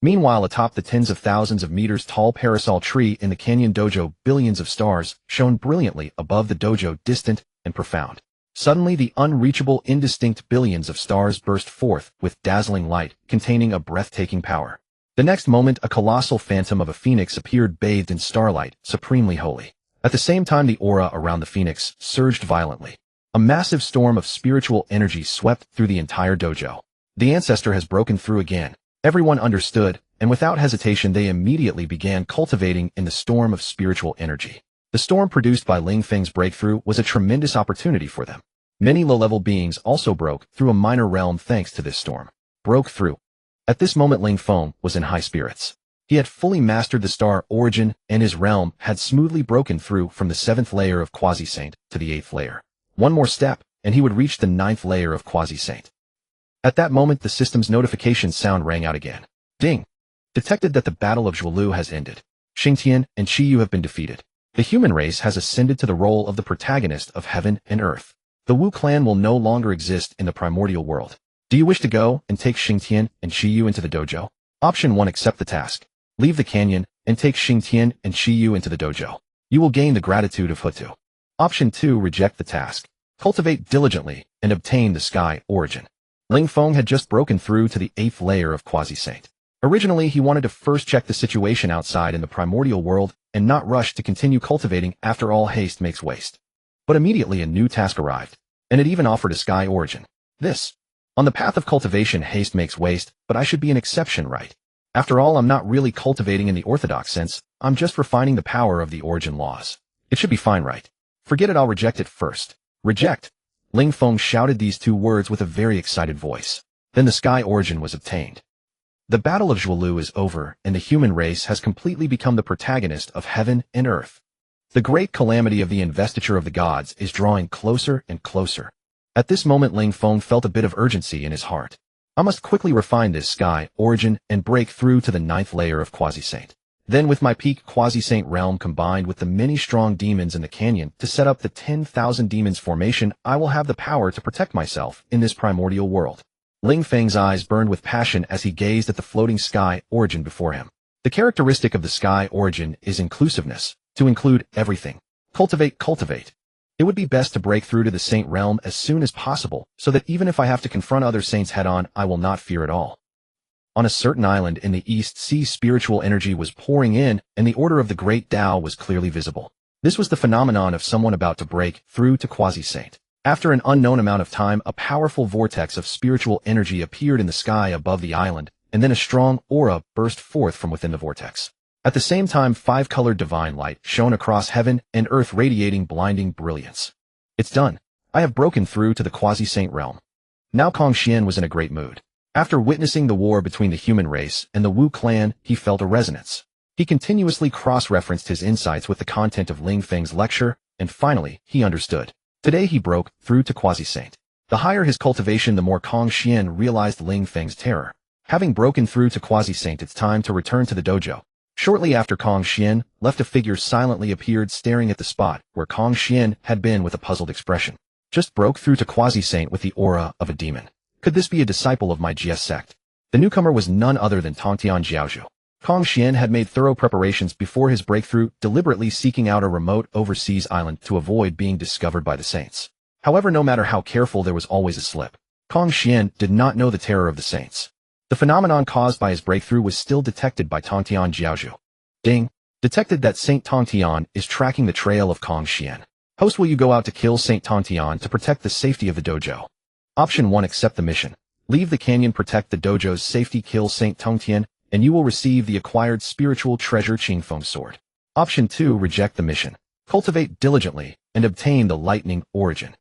Meanwhile, atop the tens of thousands of meters tall parasol tree in the Canyon Dojo, billions of stars shone brilliantly above the dojo, distant and profound. Suddenly, the unreachable, indistinct billions of stars burst forth with dazzling light, containing a breathtaking power. The next moment, a colossal phantom of a phoenix appeared, bathed in starlight, supremely holy. At the same time, the aura around the phoenix surged violently. A massive storm of spiritual energy swept through the entire dojo. The ancestor has broken through again. Everyone understood, and without hesitation they immediately began cultivating in the storm of spiritual energy. The storm produced by Ling Feng's breakthrough was a tremendous opportunity for them. Many low-level beings also broke through a minor realm thanks to this storm. Broke through. At this moment Ling Feng was in high spirits. He had fully mastered the star origin, and his realm had smoothly broken through from the 7th layer of Quasi-Saint to the 8th layer. One more step, and he would reach the 9th layer of Quasi-Saint. At that moment the system's notification sound rang out again. Ding! Detected that the Battle of Zhuolu has ended. Xingtian and Qiyu have been defeated. The human race has ascended to the role of the protagonist of heaven and earth. The Wu clan will no longer exist in the primordial world. Do you wish to go and take Xingtian and Qiyu into the dojo? Option 1. Accept the task. Leave the canyon and take Xingtian and Qiyu into the dojo. You will gain the gratitude of Hutu. Option 2. Reject the task. Cultivate diligently and obtain the sky origin. Ling Feng had just broken through to the 8th layer of Quasi-Saint. Originally, he wanted to first check the situation outside in the primordial world and not rush to continue cultivating. After all, haste makes waste. But immediately a new task arrived, and it even offered a sky origin. This. On the path of cultivation, haste makes waste, but I should be an exception, right? After all, I'm not really cultivating in the orthodox sense, I'm just refining the power of the origin laws. It should be fine, right? Forget it, I'll reject it first. Reject. Ling Feng shouted these 2 words with a very excited voice. Then the sky origin was obtained. The Battle of Zhuolu is over, and the human race has completely become the protagonist of heaven and earth. The great calamity of the investiture of the gods is drawing closer and closer. At this moment Ling Feng felt a bit of urgency in his heart. I must quickly refine this sky origin and break through to the 9th layer of Quasi-Saint. Then with my peak Quasi-Saint realm combined with the many strong demons in the canyon to set up the 10,000 demons formation, I will have the power to protect myself in this primordial world. Ling Feng's eyes burned with passion as he gazed at the floating sky origin before him. The characteristic of the sky origin is inclusiveness, to include everything. Cultivate. It would be best to break through to the saint realm as soon as possible, so that even if I have to confront other saints head-on, I will not fear at all. On a certain island in the East Sea, spiritual energy was pouring in, and the order of the great Tao was clearly visible. This was the phenomenon of someone about to break through to Quasi-Saint. After an unknown amount of time, a powerful vortex of spiritual energy appeared in the sky above the island, and then a strong aura burst forth from within the vortex. At the same time, 5-colored divine light shone across heaven and earth, radiating blinding brilliance. It's done. I have broken through to the Quasi-Saint realm. Now Hongjun was in a great mood. After witnessing the war between the human race and the Wu clan, he felt a resonance. He continuously cross-referenced his insights with the content of Ling Feng's lecture, and finally, he understood. Today he broke through to Quasi-Saint. The higher his cultivation, the more Hongjun realized Ling Feng's terror. Having broken through to Quasi-Saint, it's time to return to the dojo. Shortly after Hongjun left, a figure silently appeared staring at the spot where Hongjun had been with a puzzled expression. Just broke through to Quasi-Saint with the aura of a demon. Could this be a disciple of my GS sect? The newcomer was none other than Tongtian Jiaozhu. Hongjun had made thorough preparations before his breakthrough, deliberately seeking out a remote overseas island to avoid being discovered by the saints. However, no matter how careful, there was always a slip. Hongjun did not know the terror of the saints. The phenomenon caused by his breakthrough was still detected by Tongtian Jiaozhu. Ding! Detected that Saint Tongtian is tracking the trail of Hongjun. Host, will you go out to kill Saint Tongtian to protect the safety of the dojo? Option 1. Accept the mission. Leave the canyon, protect the dojo's safety, kill Saint Tongtian, and you will receive the acquired spiritual treasure Qingfeng sword. Option 2. Reject the mission. Cultivate diligently and obtain the lightning origin.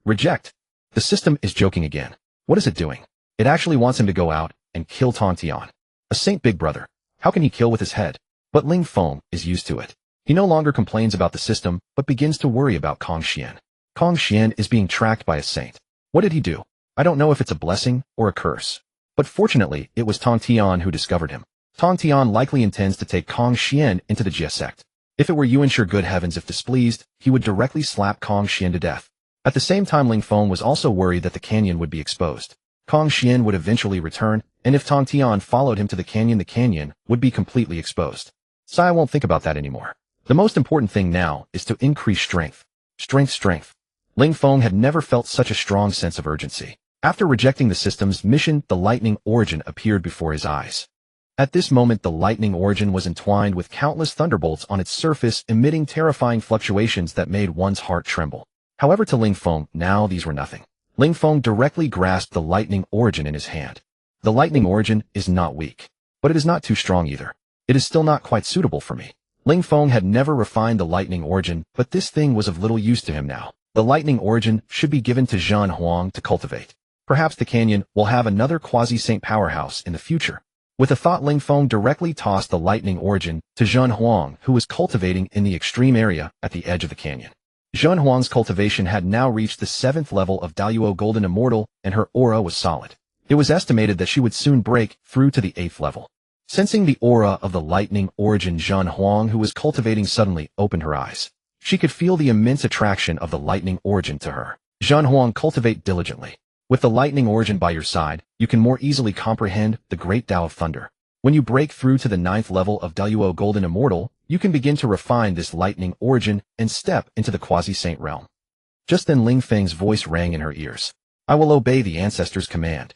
Reject. The system is joking again. What is it doing? It actually wants him to go out and kill Tongtian. A saint, big brother. How can he kill with his head? But Ling Feng is used to it. He no longer complains about the system, but begins to worry about Hongjun. Hongjun is being tracked by a saint. What did he do? I don't know if it's a blessing or a curse. But fortunately, it was Tongtian who discovered him. Tongtian likely intends to take Hongjun into the Jia sect. If it were you, ensure good heavens, if displeased, he would directly slap Hongjun to death. At the same time, Ling Feng was also worried that the canyon would be exposed. Hongjun would eventually return, and if Tongtian followed him to the canyon would be completely exposed. So I won't think about that anymore. The most important thing now is to increase strength. Strength. Ling Feng had never felt such a strong sense of urgency. After rejecting the system's mission, the lightning origin appeared before his eyes. At this moment, the lightning origin was entwined with countless thunderbolts on its surface, emitting terrifying fluctuations that made one's heart tremble. However, to Ling Feng, now these were nothing. Ling Feng directly grasped the lightning origin in his hand. The lightning origin is not weak, but it is not too strong either. It is still not quite suitable for me. Ling Feng had never refined the lightning origin, but this thing was of little use to him now. The lightning origin should be given to Honghuang to cultivate. Perhaps the canyon will have another quasi-saint powerhouse in the future. With a thought, Ling Feng directly tossed the lightning origin to Honghuang, who was cultivating in the extreme area at the edge of the canyon. Honghuang's cultivation had now reached the 7th level of Daluo Golden Immortal, and her aura was solid. It was estimated that she would soon break through to the 8th level. Sensing the aura of the lightning origin, Honghuang, who was cultivating, suddenly opened her eyes. She could feel the immense attraction of the lightning origin to her. Honghuang, cultivate diligently. With the lightning origin by your side, you can more easily comprehend the great Tao of Thunder. When you break through to the 9th level of Daluo Golden Immortal, you can begin to refine this lightning origin and step into the quasi-saint realm. Just then Ling Feng's voice rang in her ears. I will obey the ancestor's command.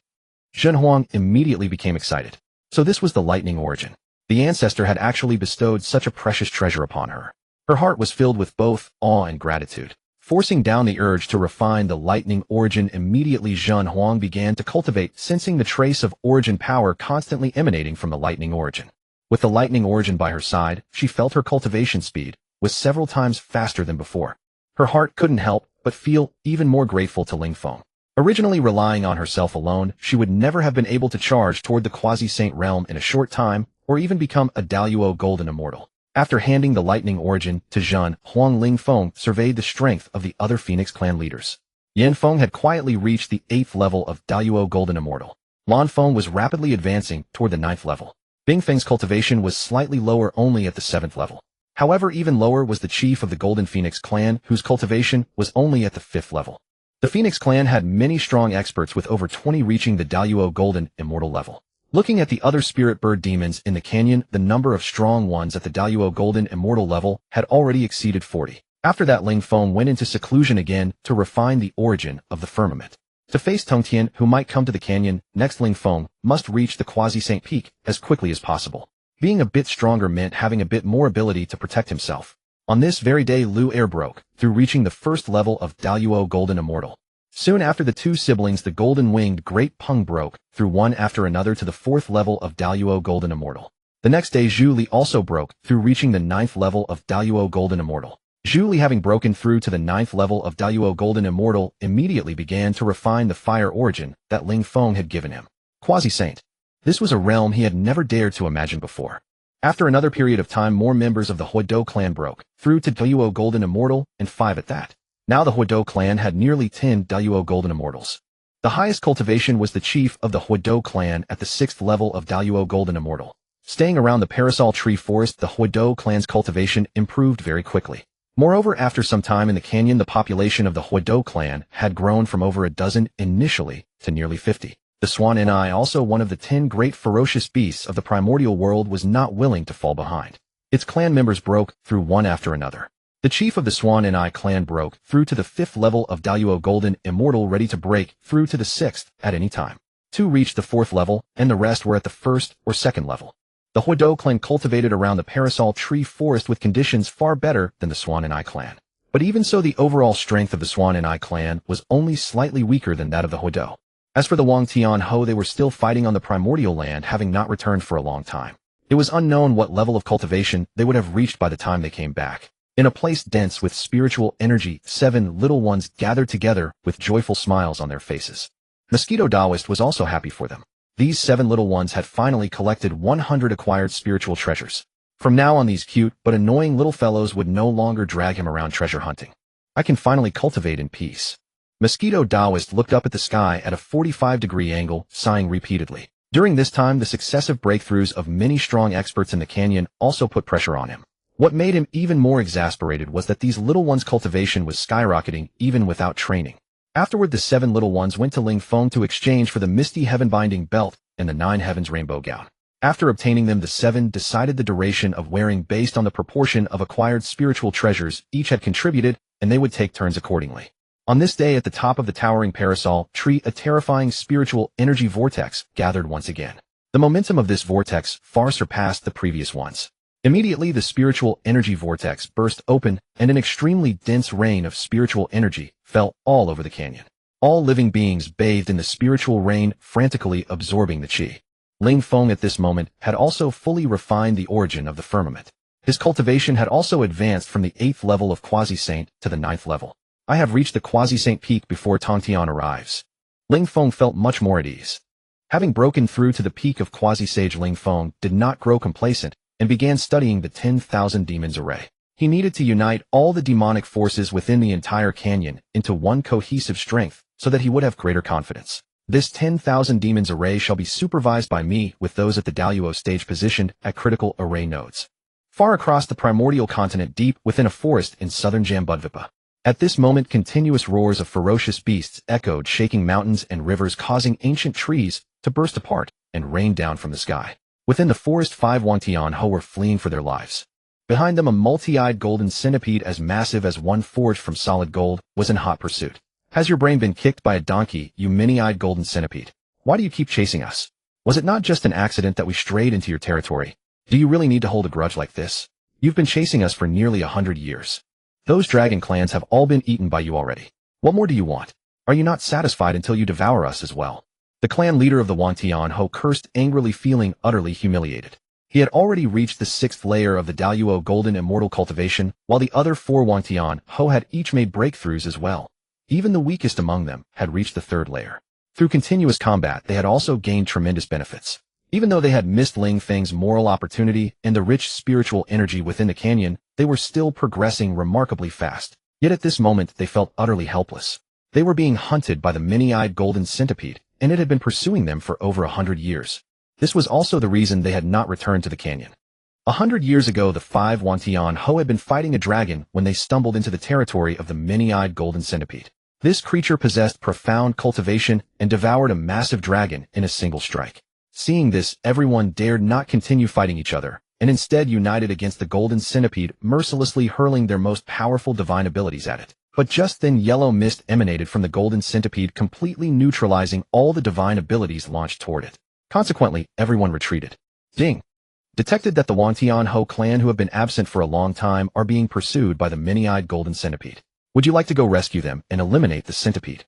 Honghuang immediately became excited. So this was the lightning origin. The ancestor had actually bestowed such a precious treasure upon her. Her heart was filled with both awe and gratitude. Forcing down the urge to refine the lightning origin, immediately Honghuang began to cultivate, sensing the trace of origin power constantly emanating from the lightning origin. With the lightning origin by her side, she felt her cultivation speed was several times faster than before. Her heart couldn't help but feel even more grateful to Ling Feng. Originally relying on herself alone, she would never have been able to charge toward the quasi-saint realm in a short time, or even become a Daluo Golden Immortal. After handing the lightning origin to Honghuang, Ling Feng surveyed the strength of the other Phoenix clan leaders. Yan Feng had quietly reached the 8th level of Daluo Golden Immortal. Lan Feng was rapidly advancing toward the 9th level. Bing Feng's cultivation was slightly lower, only at the 7th level. However, even lower was the chief of the Golden Phoenix clan, whose cultivation was only at the 5th level. The Phoenix clan had many strong experts, with over 20 reaching the Daluo Golden Immortal level. Looking at the other spirit bird demons in the canyon, the number of strong ones at the Daluo Golden Immortal level had already exceeded 40. After that, Ling Feng went into seclusion again to refine the origin of the firmament. To face Tongtian, who might come to the canyon, next Ling Feng must reach the quasi-saint peak as quickly as possible. Being a bit stronger meant having a bit more ability to protect himself. On this very day, Lu Air broke through, reaching the 1st level of Daluo Golden Immortal. Soon after, the two siblings, the golden-winged Great Peng, broke through one after another to the 4th level of Daluo Golden Immortal. The next day, Zhu Li also broke through, reaching the 9th level of Daluo Golden Immortal. Zhu Li, having broken through to the 9th level of Daluo Golden Immortal, immediately began to refine the fire origin that Ling Feng had given him. Quasi-saint. This was a realm he had never dared to imagine before. After another period of time, more members of the Huodo clan broke through to Daluo Golden Immortal, and 5 at that. Now the Huodo clan had nearly 10 Daluo Golden Immortals. The highest cultivation was the chief of the Huodo clan at the 6th level of Daluo Golden Immortal. Staying around the Parasol Tree Forest, the Huodo clan's cultivation improved very quickly. Moreover, after some time in the canyon, the population of the Huodo clan had grown from over a dozen initially to nearly 50. The Swan and I, also one of the 10 great ferocious beasts of the primordial world, was not willing to fall behind. Its clan members broke through one after another. The chief of the Swan and I clan broke through to the 5th level of Daluo Golden Immortal, ready to break through to the 6th at any time. 2 reached the 4th level, and the rest were at the 1st or 2nd level. The Huodo clan cultivated around the Parasol Tree Forest with conditions far better than the Swan and I clan. But even so, the overall strength of the Swan and I clan was only slightly weaker than that of the Huodo. As for the Wang Tian Ho, they were still fighting on the primordial land, having not returned for a long time. It was unknown what level of cultivation they would have reached by the time they came back. In a place dense with spiritual energy, 7 little ones gathered together with joyful smiles on their faces. Mosquito Taoist was also happy for them. These 7 little ones had finally collected 100 acquired spiritual treasures. From now on, these cute but annoying little fellows would no longer drag him around treasure hunting. I can finally cultivate in peace. Mosquito Taoist looked up at the sky at a 45-degree angle, sighing repeatedly. During this time, the successive breakthroughs of many strong experts in the canyon also put pressure on him. What made him even more exasperated was that these little ones' cultivation was skyrocketing even without training. Afterward, the 7 little ones went to Ling Feng to exchange for the Misty Heaven Binding Belt and the 9 Heavens Rainbow Gown. After obtaining them, the 7 decided the duration of wearing based on the proportion of acquired spiritual treasures each had contributed, and they would take turns accordingly. On this day, at the top of the towering Parasol Tree, a terrifying spiritual energy vortex gathered once again. The momentum of this vortex far surpassed the previous ones. Immediately, the spiritual energy vortex burst open, and an extremely dense rain of spiritual energy fell all over the canyon. All living beings bathed in the spiritual rain, frantically absorbing the qi. Ling Feng at this moment had also fully refined the origin of the firmament. His cultivation had also advanced from the 8th level of quasi-saint to the 9th level. I have reached the quasi-saint peak before Tongtian arrives. Ling Feng felt much more at ease. Having broken through to the peak of quasi-sage, Ling Feng did not grow complacent and began studying the 10,000 demons array. He needed to unite all the demonic forces within the entire canyon into one cohesive strength so that he would have greater confidence. This 10,000 demons array shall be supervised by me, with those at the Daluo stage positioned at critical array nodes, far across the primordial continent, deep within a forest in southern Jambudvipa. At this moment, continuous roars of ferocious beasts echoed, shaking mountains and rivers, causing ancient trees to burst apart and rain down from the sky. Within the forest, 5 Wangtian Ho were fleeing for their lives. Behind them, a multi-eyed golden centipede as massive as one forged from solid gold was in hot pursuit. Has your brain been kicked by a donkey, you many-eyed golden centipede? Why do you keep chasing us? Was it not just an accident that we strayed into your territory? Do you really need to hold a grudge like this? You've been chasing us for nearly 100 years. Those dragon clans have all been eaten by you already. What more do you want? Are you not satisfied until you devour us as well? The clan leader of the Wangtian Ho cursed angrily, feeling utterly humiliated. He had already reached the 6th layer of the Daluo Golden Immortal cultivation, while the other 4 Wangtian Ho had each made breakthroughs as well. Even the weakest among them had reached the 3rd layer. Through continuous combat, they had also gained tremendous benefits. Even though they had missed Ling Feng's moral opportunity and the rich spiritual energy within the canyon, they were still progressing remarkably fast. Yet at this moment, they felt utterly helpless. They were being hunted by the many-eyed golden centipede, and it had been pursuing them for over 100 years. This was also the reason they had not returned to the canyon. 100 years ago, the 5 Wangtian Ho had been fighting a dragon when they stumbled into the territory of the many-eyed golden centipede. This creature possessed profound cultivation and devoured a massive dragon in a single strike. Seeing this, everyone dared not continue fighting each other, and instead united against the golden centipede, mercilessly hurling their most powerful divine abilities at it. But just then, yellow mist emanated from the golden centipede, completely neutralizing all the divine abilities launched toward it. Consequently, everyone retreated. Ding! Detected that the Wangtian Ho clan, who have been absent for a long time, are being pursued by the many-eyed golden centipede. Would you like to go rescue them and eliminate the centipede?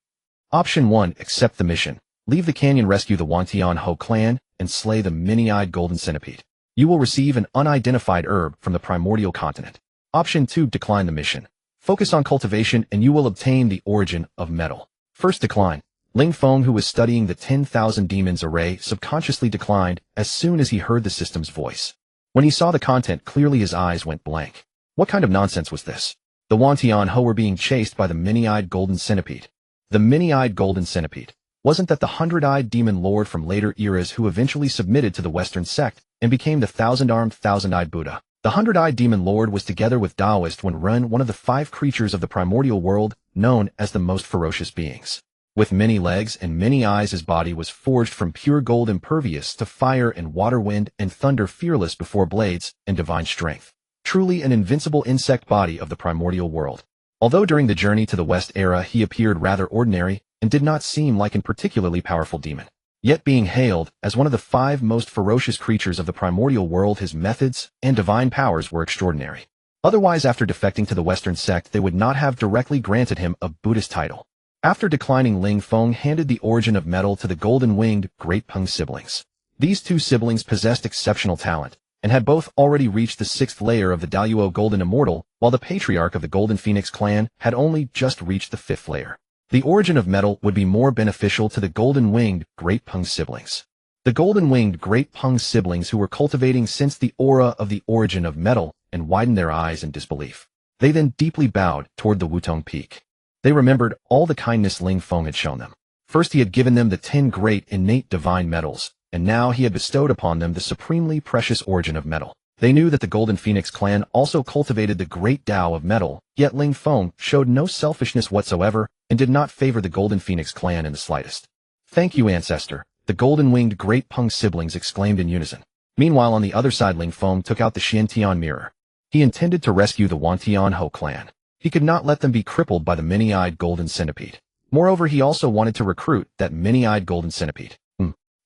Option 1. Accept the mission. Leave the canyon, rescue the Wangtian Ho clan, and slay the many-eyed golden centipede. You will receive an unidentified herb from the primordial continent. Option 2. Decline the mission. Focus on cultivation and you will obtain the origin of metal. First decline. Ling Feng, who was studying the 10,000 demons array, subconsciously declined as soon as he heard the system's voice. When he saw the content clearly, his eyes went blank. What kind of nonsense was this? The Wangtian Ho were being chased by the many-eyed golden centipede. The many-eyed golden centipede. Wasn't that the 100-eyed demon lord from later eras who eventually submitted to the Western sect and became the 1,000-armed, 1,000-eyed Buddha? The 100-eyed demon lord was together with Taoist when run one of the 5 creatures of the primordial world, known as the most ferocious beings. With many legs and many eyes, his body was forged from pure gold, impervious to fire and water, wind and thunder, fearless before blades and divine strength. Truly an invincible insect body of the primordial world. Although during the journey to the West era he appeared rather ordinary and did not seem like a particularly powerful demon, yet being hailed as one of the 5 most ferocious creatures of the primordial world, his methods and divine powers were extraordinary. Otherwise, after defecting to the Western sect, they would not have directly granted him a Buddhist title. After declining, Ling Feng handed the origin of metal to the golden-winged Great Peng siblings. These 2 siblings possessed exceptional talent and had both already reached the 6th layer of the Daluo Golden Immortal, while the patriarch of the Golden Phoenix clan had only just reached the 5th layer. The origin of metal would be more beneficial to the golden-winged Great Peng siblings. The golden-winged Great Peng siblings, who were cultivating since the aura of the origin of metal, and widened their eyes in disbelief. They then deeply bowed toward the Wutong Peak. They remembered all the kindness Ling Feng had shown them. First, he had given them the 10 great innate divine metals, and now he had bestowed upon them the supremely precious origin of metal. They knew that the Golden Phoenix clan also cultivated the great Tao of metal, yet Ling Feng showed no selfishness whatsoever and did not favor the Golden Phoenix clan in the slightest. "Thank you, ancestor," the golden-winged Great Peng siblings exclaimed in unison. Meanwhile, on the other side, Ling Feng took out the Xiantian mirror. He intended to rescue the Wangtian Ho clan. He could not let them be crippled by the many-eyed golden centipede. Moreover, he also wanted to recruit that many-eyed golden centipede.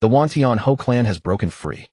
The Wangtian Ho clan has broken free.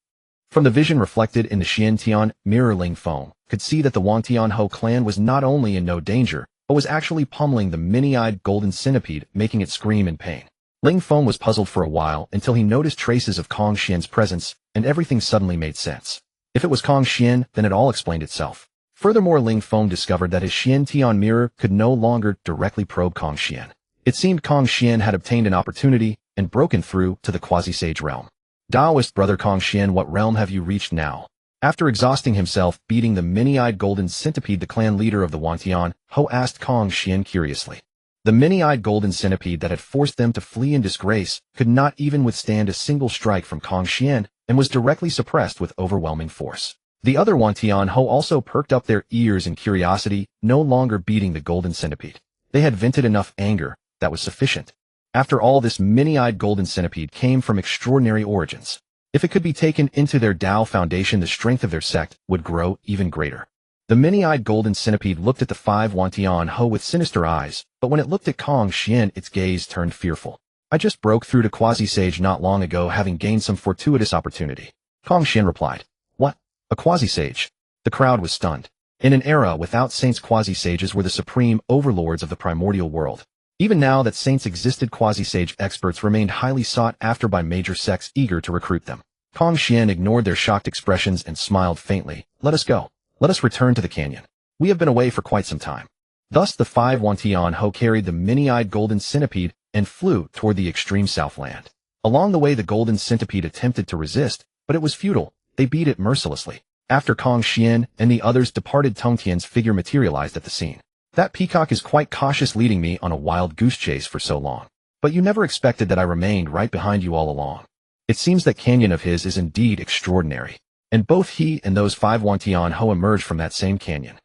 From the vision reflected in the Xiantian mirror, Ling Feng could see that the Wangtianhou clan was not only in no danger, but was actually pummeling the many-eyed golden centipede, making it scream in pain. Ling Feng was puzzled for a while until he noticed traces of Kong Xian's presence, and everything suddenly made sense. If it was Kong Xian, then it all explained itself. Furthermore, Ling Feng discovered that his Xiantian mirror could no longer directly probe Kong Xian. It seemed Kong Xian had obtained an opportunity and broken through to the quasi-sage realm. Taoist brother Kong Xian, what realm have you reached now? After exhausting himself beating the many-eyed golden centipede, the clan leader of the Wangtianhou asked Kong Xian curiously. The many-eyed golden centipede that had forced them to flee in disgrace could not even withstand a single strike from Kong Xian and was directly suppressed with overwhelming force. The other Wangtianhou also perked up their ears in curiosity, no longer beating the golden centipede. They had vented enough anger, that was sufficient. After all, this many-eyed golden centipede came from extraordinary origins. If it could be taken into their Dao foundation, the strength of their sect would grow even greater. The many-eyed golden centipede looked at the five Wangtianhou with sinister eyes, but when it looked at Kong Xian, its gaze turned fearful. I just broke through to quasi-sage not long ago, having gained some fortuitous opportunity. Kong Xian replied. What? A quasi-sage? The crowd was stunned. In an era without saints, quasi-sages were the supreme overlords of the primordial world. Even now that saints existed, quasi-sage experts remained highly sought after by major sects eager to recruit them. Kong Xian ignored their shocked expressions and smiled faintly. Let us go. Let us return to the canyon. We have been away for quite some time. Thus the five Wangtianhou carried the many-eyed golden centipede and flew toward the extreme southland. Along the way, the golden centipede attempted to resist, but it was futile. They beat it mercilessly. After Kong Xian and the others departed, Tongtian's figure materialized at the scene. That peacock is quite cautious, leading me on a wild goose chase for so long. But you never expected that I remained right behind you all along. It seems that canyon of his is indeed extraordinary. And both he and those five Wangtianhou emerged from that same canyon.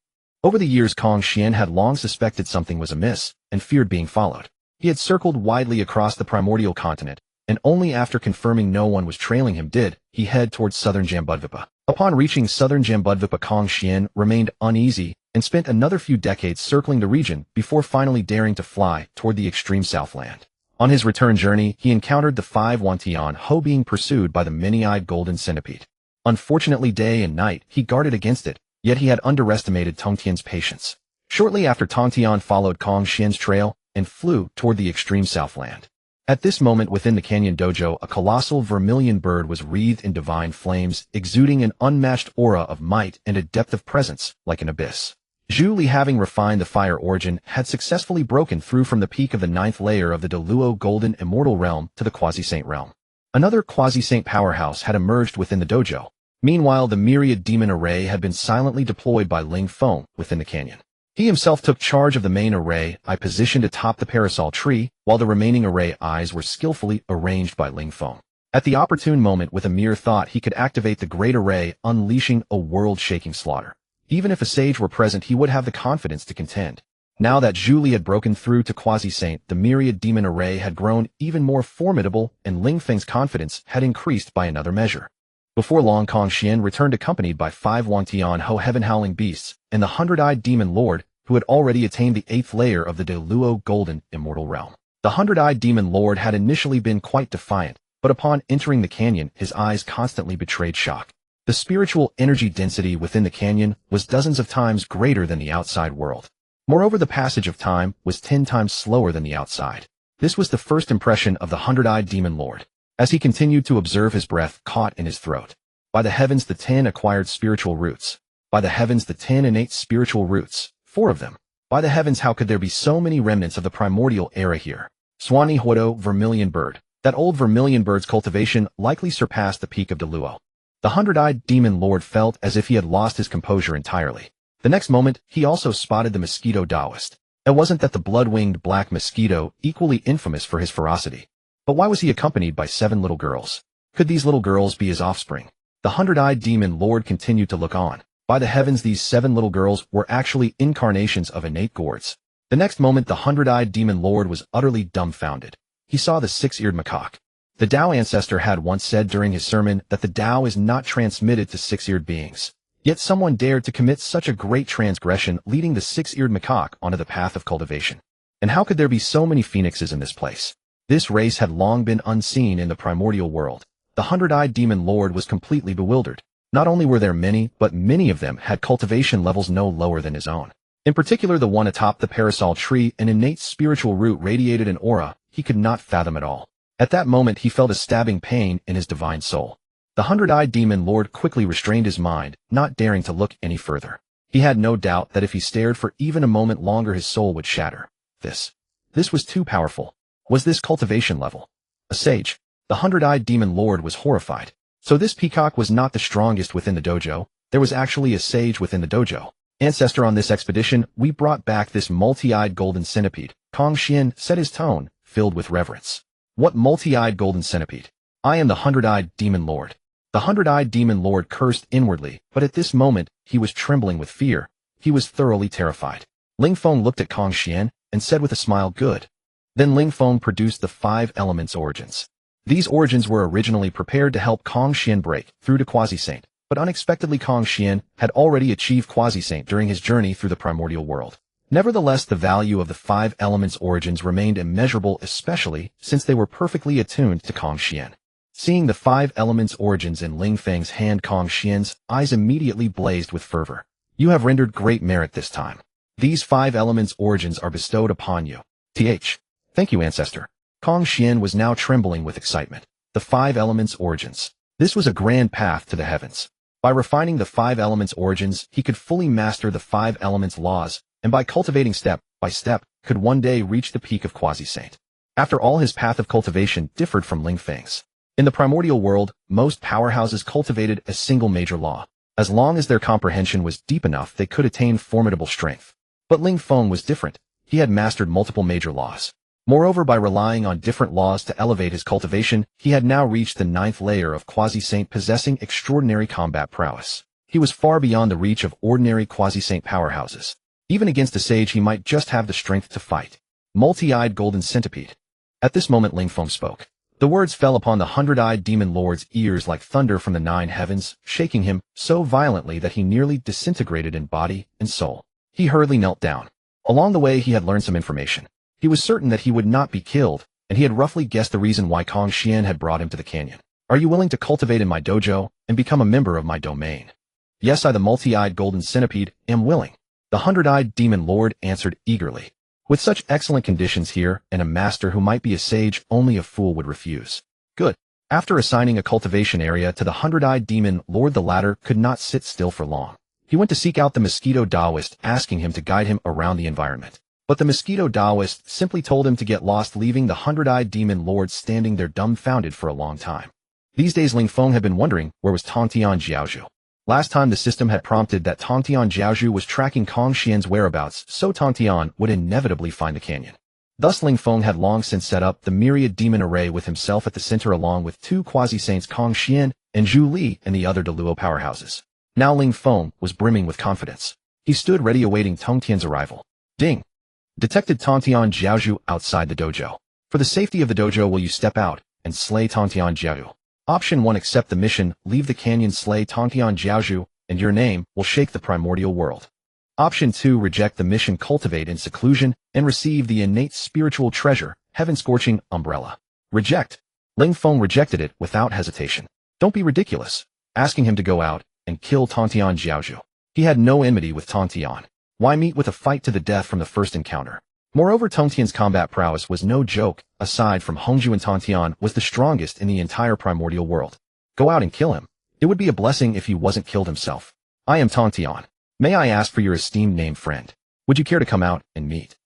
Over the years, Kong Xian had long suspected something was amiss and feared being followed. He had circled widely across the primordial continent, and only after confirming no one was trailing him did he head towards southern Jambudvipa. Upon reaching southern Jambudvipa, Kong Xian remained uneasy and spent another few decades circling the region before finally daring to fly toward the extreme southland. On his return journey, he encountered the five Wangtianhou being pursued by the many-eyed golden centipede. Unfortunately, day and night he guarded against it, yet he had underestimated Tongtian's patience. Shortly after, Tongtian followed Kong Xian's trail and flew toward the extreme southland. At this moment, within the canyon dojo, a colossal vermilion bird was wreathed in divine flames, exuding an unmatched aura of might and a depth of presence like an abyss. Zhu Li, having refined the fire origin, had successfully broken through from the peak of the 9th layer of the Deluo golden immortal realm to the quasi-saint realm. Another quasi-saint powerhouse had emerged within the dojo. Meanwhile, the myriad demon array had been silently deployed by Ling Feng within the canyon. He himself took charge of the main array I positioned atop the parasol tree, while the remaining array eyes were skillfully arranged by Ling Feng. At the opportune moment, with a mere thought, he could activate the great array, unleashing a world-shaking slaughter. Even if a sage were present, he would have the confidence to contend. Now that Zhu Li had broken through to quasi-saint, the myriad demon array had grown even more formidable, and Ling Feng's confidence had increased by another measure. Before long, Kong Xian returned accompanied by five Wangtianhou heaven-howling beasts and the 100-eyed demon lord, who had already attained the 8th layer of the Deluo golden immortal realm. The 100-eyed demon lord had initially been quite defiant, but upon entering the canyon, his eyes constantly betrayed shock. The spiritual energy density within the canyon was dozens of times greater than the outside world. Moreover, the passage of time was 10 times slower than the outside. This was the first impression of the 100-eyed demon lord, as he continued to observe his breath caught in his throat. By the heavens, the 10 acquired spiritual roots. By the heavens, the 10 innate spiritual roots. 4 of them. By the heavens, how could there be so many remnants of the primordial era here? Swanee Huodo, vermilion bird. That old vermilion bird's cultivation likely surpassed the peak of Deluo. The 100-eyed demon lord felt as if he had lost his composure entirely. The next moment, he also spotted the mosquito Taoist. It wasn't that the blood-winged black mosquito, equally infamous for his ferocity. But why was he accompanied by 7 little girls? Could these little girls be his offspring? The 100-eyed demon lord continued to look on. By the heavens, these 7 little girls were actually incarnations of innate gourds. The next moment, the 100-eyed demon lord was utterly dumbfounded. He saw the 6-eared macaque. The Tao ancestor had once said during his sermon that the Tao is not transmitted to 6-eared beings. Yet someone dared to commit such a great transgression, leading the 6-eared macaque onto the path of cultivation. And how could there be so many phoenixes in this place? This race had long been unseen in the primordial world. The The 100-eyed demon lord was completely bewildered. Not only were there many, but many of them had cultivation levels no lower than his own. In particular, the one atop the parasol tree, an innate spiritual root radiated an aura he could not fathom at all. At that moment he felt a stabbing pain in his divine soul. The 100-eyed demon lord quickly restrained his mind, not daring to look any further. He had no doubt that if he stared for even a moment longer his soul would shatter. This was too powerful. Was this cultivation level? A sage? The 100-eyed demon lord was horrified. So this peacock was not the strongest within the dojo. There was actually a sage within the dojo. Ancestor, on this expedition, we brought back this multi-eyed golden centipede. Hongjun set his tone, filled with reverence. What multi-eyed golden centipede? I am the 100-eyed demon lord. The 100-eyed demon lord cursed inwardly, but at this moment, he was trembling with fear. He was thoroughly terrified. Ling Feng looked at Hongjun and said with a smile, good. Then Ling Feng produced the 5 elements origins. These origins were originally prepared to help Hongjun break through to Quasi-Saint, but unexpectedly Hongjun had already achieved Quasi-Saint during his journey through the primordial world. Nevertheless, the value of the 5 elements origins remained immeasurable, especially since they were perfectly attuned to Hongjun. Seeing the 5 elements origins in Ling Feng's hand, Hongjun's eyes immediately blazed with fervor. You have rendered great merit this time. These 5 elements origins are bestowed upon you. Thank you, ancestor. Hongjun was now trembling with excitement. The 5 elements origins. This was a grand path to the heavens. By refining the 5 elements origins, he could fully master the 5 elements laws, and by cultivating step by step, could one day reach the peak of Quasi-Saint. After all, his path of cultivation differed from Ling Feng's. In the primordial world, most powerhouses cultivated a single major law. As long as their comprehension was deep enough, they could attain formidable strength. But Ling Feng was different. He had mastered multiple major laws. Moreover, by relying on different laws to elevate his cultivation, he had now reached the 9th layer of Quasi-Saint, possessing extraordinary combat prowess. He was far beyond the reach of ordinary Quasi-Saint powerhouses. Even against a sage, he might just have the strength to fight. Multi-eyed golden centipede. At this moment Ling Feng spoke. The words fell upon the 100-eyed demon lord's ears like thunder from the 9 heavens, shaking him so violently that he nearly disintegrated in body and soul. He hurriedly knelt down. Along the way he had learned some information. He was certain that he would not be killed, and he had roughly guessed the reason why Hongjun had brought him to the canyon. Are you willing to cultivate in my dojo and become a member of my domain? Yes, I, the multi-eyed golden centipede, am willing. The 100-eyed demon lord answered eagerly. With such excellent conditions here, and a master who might be a sage, only a fool would refuse. Good. After assigning a cultivation area to the 100-eyed demon lord, the latter could not sit still for long. He went to seek out the mosquito Taoist, asking him to guide him around the environment. But the mosquito Taoist simply told him to get lost, leaving the 100-eyed demon lord standing there dumbfounded for a long time. These days Ling Feng had been wondering where was Tongtian Jiaozhu. Last time the system had prompted that Tongtian Jiaozhu was tracking Hongjun's whereabouts, so Tongtian would inevitably find the canyon. Thus Ling Feng had long since set up the myriad demon array with himself at the center, along with 2 quasi-saints, Hongjun and Zhu Li, and the other Deluo powerhouses. Now Ling Feng was brimming with confidence. He stood ready awaiting Tongtian's arrival. Ding! Detected Tongtian Jiaozhu outside the dojo. For the safety of the dojo, will you step out and slay Tongtian Jiaozhu? Option 1, accept the mission, leave the canyon, slay Tongtian Jiaozhu, and your name will shake the primordial world. Option 2, reject the mission, cultivate in seclusion, and receive the innate spiritual treasure, heaven-scorching umbrella. Reject. Ling Feng rejected it without hesitation. Don't be ridiculous, asking him to go out and kill Tongtian Jiaozhu. He had no enmity with Tongtian. Why meet with a fight to the death from the first encounter? Moreover, Tongtian's combat prowess was no joke. Aside from Hongjun, Tongtian was the strongest in the entire primordial world. Go out and kill him. It would be a blessing if he wasn't killed himself. I am Tongtian. May I ask for your esteemed name, friend? Would you care to come out and meet?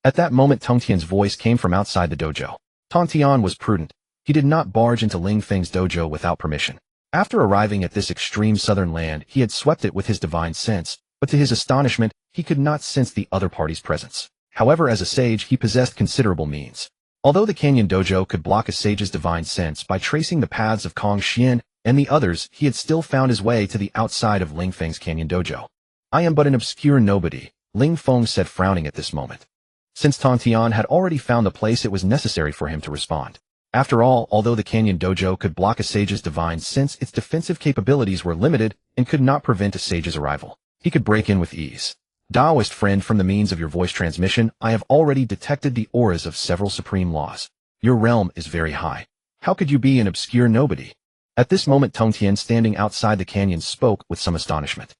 At that moment Tongtian's voice came from outside the dojo. Tongtian was prudent. He did not barge into Ling Feng's dojo without permission. After arriving at this extreme southern land, he had swept it with his divine sense, but to his astonishment, he could not sense the other party's presence. However, as a sage, he possessed considerable means. Although the Canyon Dojo could block a sage's divine sense by tracing the paths of Hongjun and the others, he had still found his way to the outside of Ling Feng's Canyon Dojo. I am but an obscure nobody, Ling Feng said, frowning at this moment. Since Tongtian had already found the place, it was necessary for him to respond. After all, although the Canyon Dojo could block a sage's divine sense, its defensive capabilities were limited and could not prevent a sage's arrival. He could break in with ease. Taoist friend, from the means of your voice transmission, I have already detected the auras of several supreme laws. Your realm is very high. How could you be an obscure nobody? At this moment Tong Tian, standing outside the canyon, spoke with some astonishment.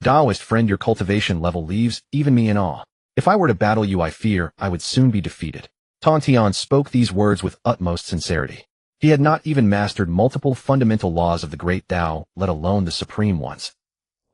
Taoist friend, your cultivation level leaves even me in awe. If I were to battle you, I fear I would soon be defeated. Tong Tian spoke these words with utmost sincerity. He had not even mastered multiple fundamental laws of the great Tao, let alone the supreme ones.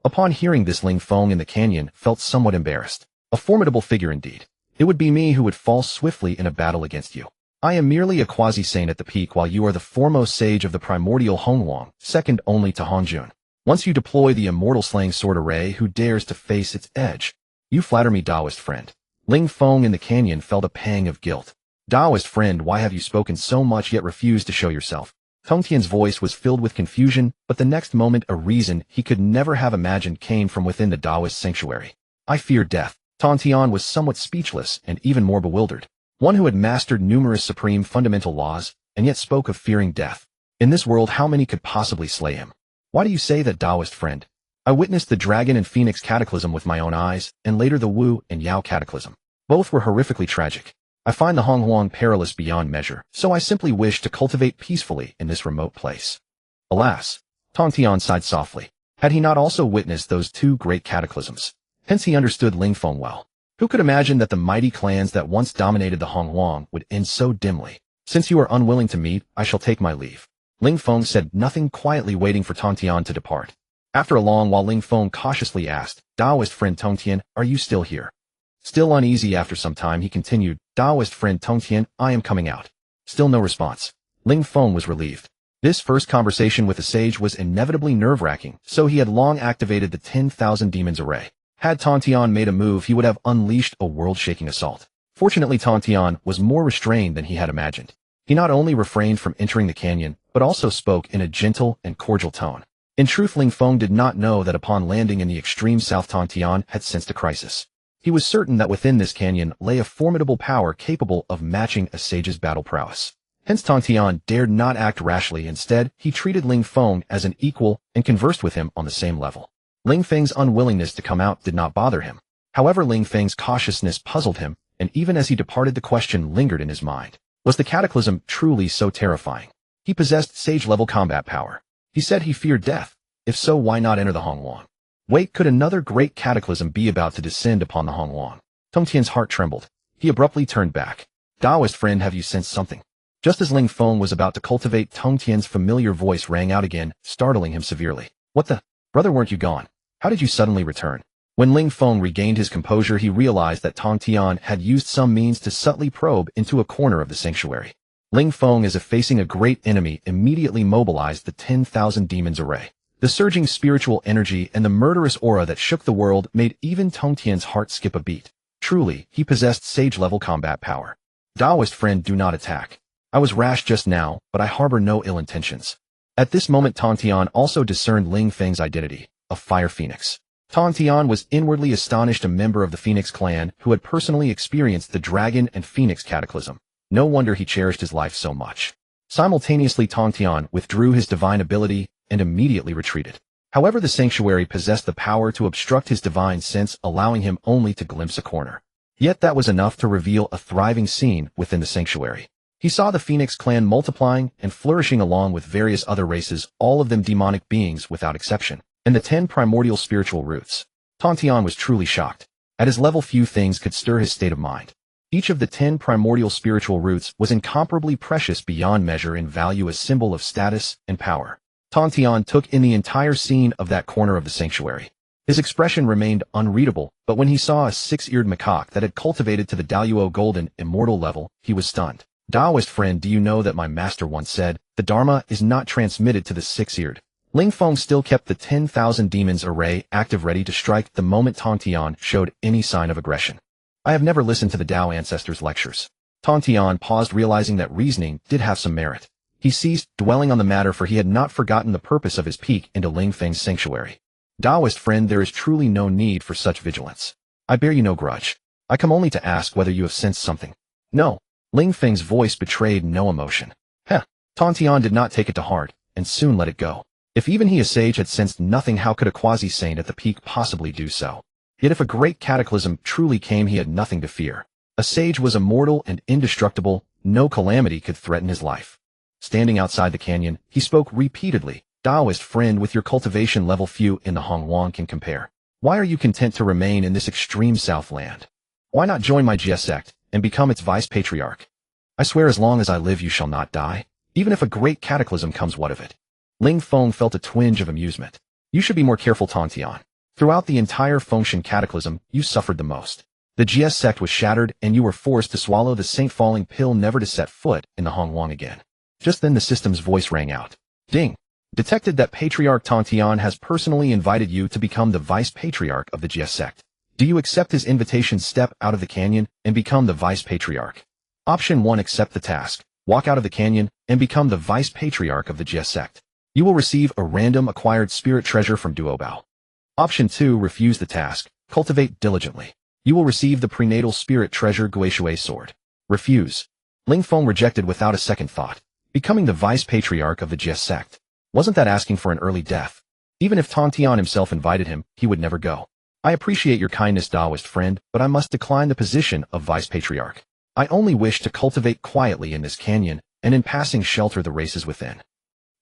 Upon hearing this, Ling Feng in the canyon felt somewhat embarrassed. A formidable figure indeed. It would be me who would fall swiftly in a battle against you. I am merely a quasi-saint at the peak, while you are the foremost sage of the primordial Honghuang, second only to Hongjun. Once you deploy the immortal slaying sword array, who dares to face its edge? You flatter me, Taoist friend. Ling Feng in the canyon felt a pang of guilt. Taoist friend, why have you spoken so much yet refused to show yourself? Tong Tian's voice was filled with confusion, but the next moment a reason he could never have imagined came from within the Taoist sanctuary. I fear death. Tong Tian was somewhat speechless and even more bewildered. One who had mastered numerous supreme fundamental laws, and yet spoke of fearing death. In this world, how many could possibly slay him? Why do you say that, Taoist friend? I witnessed the Dragon and Phoenix cataclysm with my own eyes, and later the Wu and Yao cataclysm. Both were horrifically tragic. I find the Honghuang perilous beyond measure, so I simply wish to cultivate peacefully in this remote place. Alas, Tong Tian sighed softly. Had he not also witnessed those two great cataclysms? Hence he understood Ling Feng well. Who could imagine that the mighty clans that once dominated the Honghuang would end so dimly? Since you are unwilling to meet, I shall take my leave. Ling Feng said nothing, quietly waiting for Tong Tian to depart. After a long while, Ling Feng cautiously asked, Taoist friend Tong Tian, are you still here? Still uneasy after some time, he continued, Taoist friend Tong Tian, I am coming out. Still no response. Ling Feng was relieved. This first conversation with the sage was inevitably nerve-wracking, so he had long activated the 10,000 demons array. Had Tong Tian made a move, he would have unleashed a world-shaking assault. Fortunately, Tong Tian was more restrained than he had imagined. He not only refrained from entering the canyon, but also spoke in a gentle and cordial tone. In truth, Ling Feng did not know that upon landing in the extreme south, Tong Tian had sensed a crisis. He was certain that within this canyon lay a formidable power capable of matching a sage's battle prowess. Hence Tong Tian dared not act rashly. Instead, he treated Ling Feng as an equal and conversed with him on the same level. Ling Feng's unwillingness to come out did not bother him. However, Ling Feng's cautiousness puzzled him, and even as he departed, the question lingered in his mind. Was the cataclysm truly so terrifying? He possessed sage-level combat power. He said he feared death. If so, why not enter the Honghuang? Wait, could another great cataclysm be about to descend upon the Honghuang? Tong Tian's heart trembled. He abruptly turned back. Taoist friend, have you sensed something? Just as Ling Feng was about to cultivate, Tong Tian's familiar voice rang out again, startling him severely. What the? Brother, weren't you gone? How did you suddenly return? When Ling Feng regained his composure, he realized that Tong Tian had used some means to subtly probe into a corner of the sanctuary. Ling Feng, as if facing a great enemy, immediately mobilized the 10,000 demons array. The surging spiritual energy and the murderous aura that shook the world made even Tong Tian's heart skip a beat. Truly, he possessed sage-level combat power. Taoist friend, do not attack. I was rash just now, but I harbor no ill intentions. At this moment, Tong Tian also discerned Ling Feng's identity, a fire phoenix. Tong Tian was inwardly astonished, a member of the Phoenix clan who had personally experienced the Dragon and Phoenix cataclysm. No wonder he cherished his life so much. Simultaneously, Tong Tian withdrew his divine ability and immediately retreated. However, the sanctuary possessed the power to obstruct his divine sense, allowing him only to glimpse a corner. Yet that was enough to reveal a thriving scene within the sanctuary. He saw the Phoenix clan multiplying and flourishing along with various other races, all of them demonic beings without exception, and the 10 primordial spiritual roots. Tong Tian was truly shocked. At his level, few things could stir his state of mind. Each of the 10 primordial spiritual roots was incomparably precious beyond measure in value, a symbol of status and power. Tong Tian took in the entire scene of that corner of the sanctuary. His expression remained unreadable, but when he saw a 6-eared macaque that had cultivated to the Daluo golden immortal level, he was stunned. Taoist friend, do you know that my master once said, the Dharma is not transmitted to the 6-eared? Ling Feng still kept the 10,000 demons array active, ready to strike the moment Tong Tian showed any sign of aggression. I have never listened to the Tao ancestors' lectures. Tong Tian paused, realizing that reasoning did have some merit. He ceased dwelling on the matter, for he had not forgotten the purpose of his peek into Ling Feng's sanctuary. Taoist friend, there is truly no need for such vigilance. I bear you no grudge. I come only to ask whether you have sensed something. No. Ling Feng's voice betrayed no emotion. Tong Tian did not take it to heart, and soon let it go. If even he, a sage, had sensed nothing, how could a quasi-saint at the peak possibly do so? Yet if a great cataclysm truly came, he had nothing to fear. A sage was immortal and indestructible, no calamity could threaten his life. standing outside the canyon, he spoke repeatedly. Taoist friend, with your cultivation level, few in the Honghuang can compare. Why are you content to remain in this extreme southland? Why not join my Jia sect and become its vice patriarch? I swear as long as I live you shall not die, even if a great cataclysm comes, what of it? Ling Feng felt a twinge of amusement. You should be more careful, Tong Tian. Throughout the entire Fengshan cataclysm, you suffered the most. The Jia sect was shattered and you were forced to swallow the saint-falling pill never to set foot in the Honghuang again. Just then the system's voice rang out. Ding! Detected that Patriarch Tong Tian has personally invited you to become the vice patriarch of the Jia sect. Do you accept his invitation? Step out of the canyon and become the vice patriarch. Option 1. Accept the task. Walk out of the canyon and become the vice patriarch of the Jia sect. You will receive a random acquired spirit treasure from Duobao. Option 2. Refuse the task. Cultivate diligently. You will receive the prenatal spirit treasure Guishui sword. Refuse. Ling Feng rejected without a second thought. Becoming the vice patriarch of the Jia sect. Wasn't that asking for an early death? Even if Tong Tian himself invited him, he would never go. I appreciate your kindness, Taoist friend, but I must decline the position of vice patriarch. I only wish to cultivate quietly in this canyon, and in passing shelter the races within.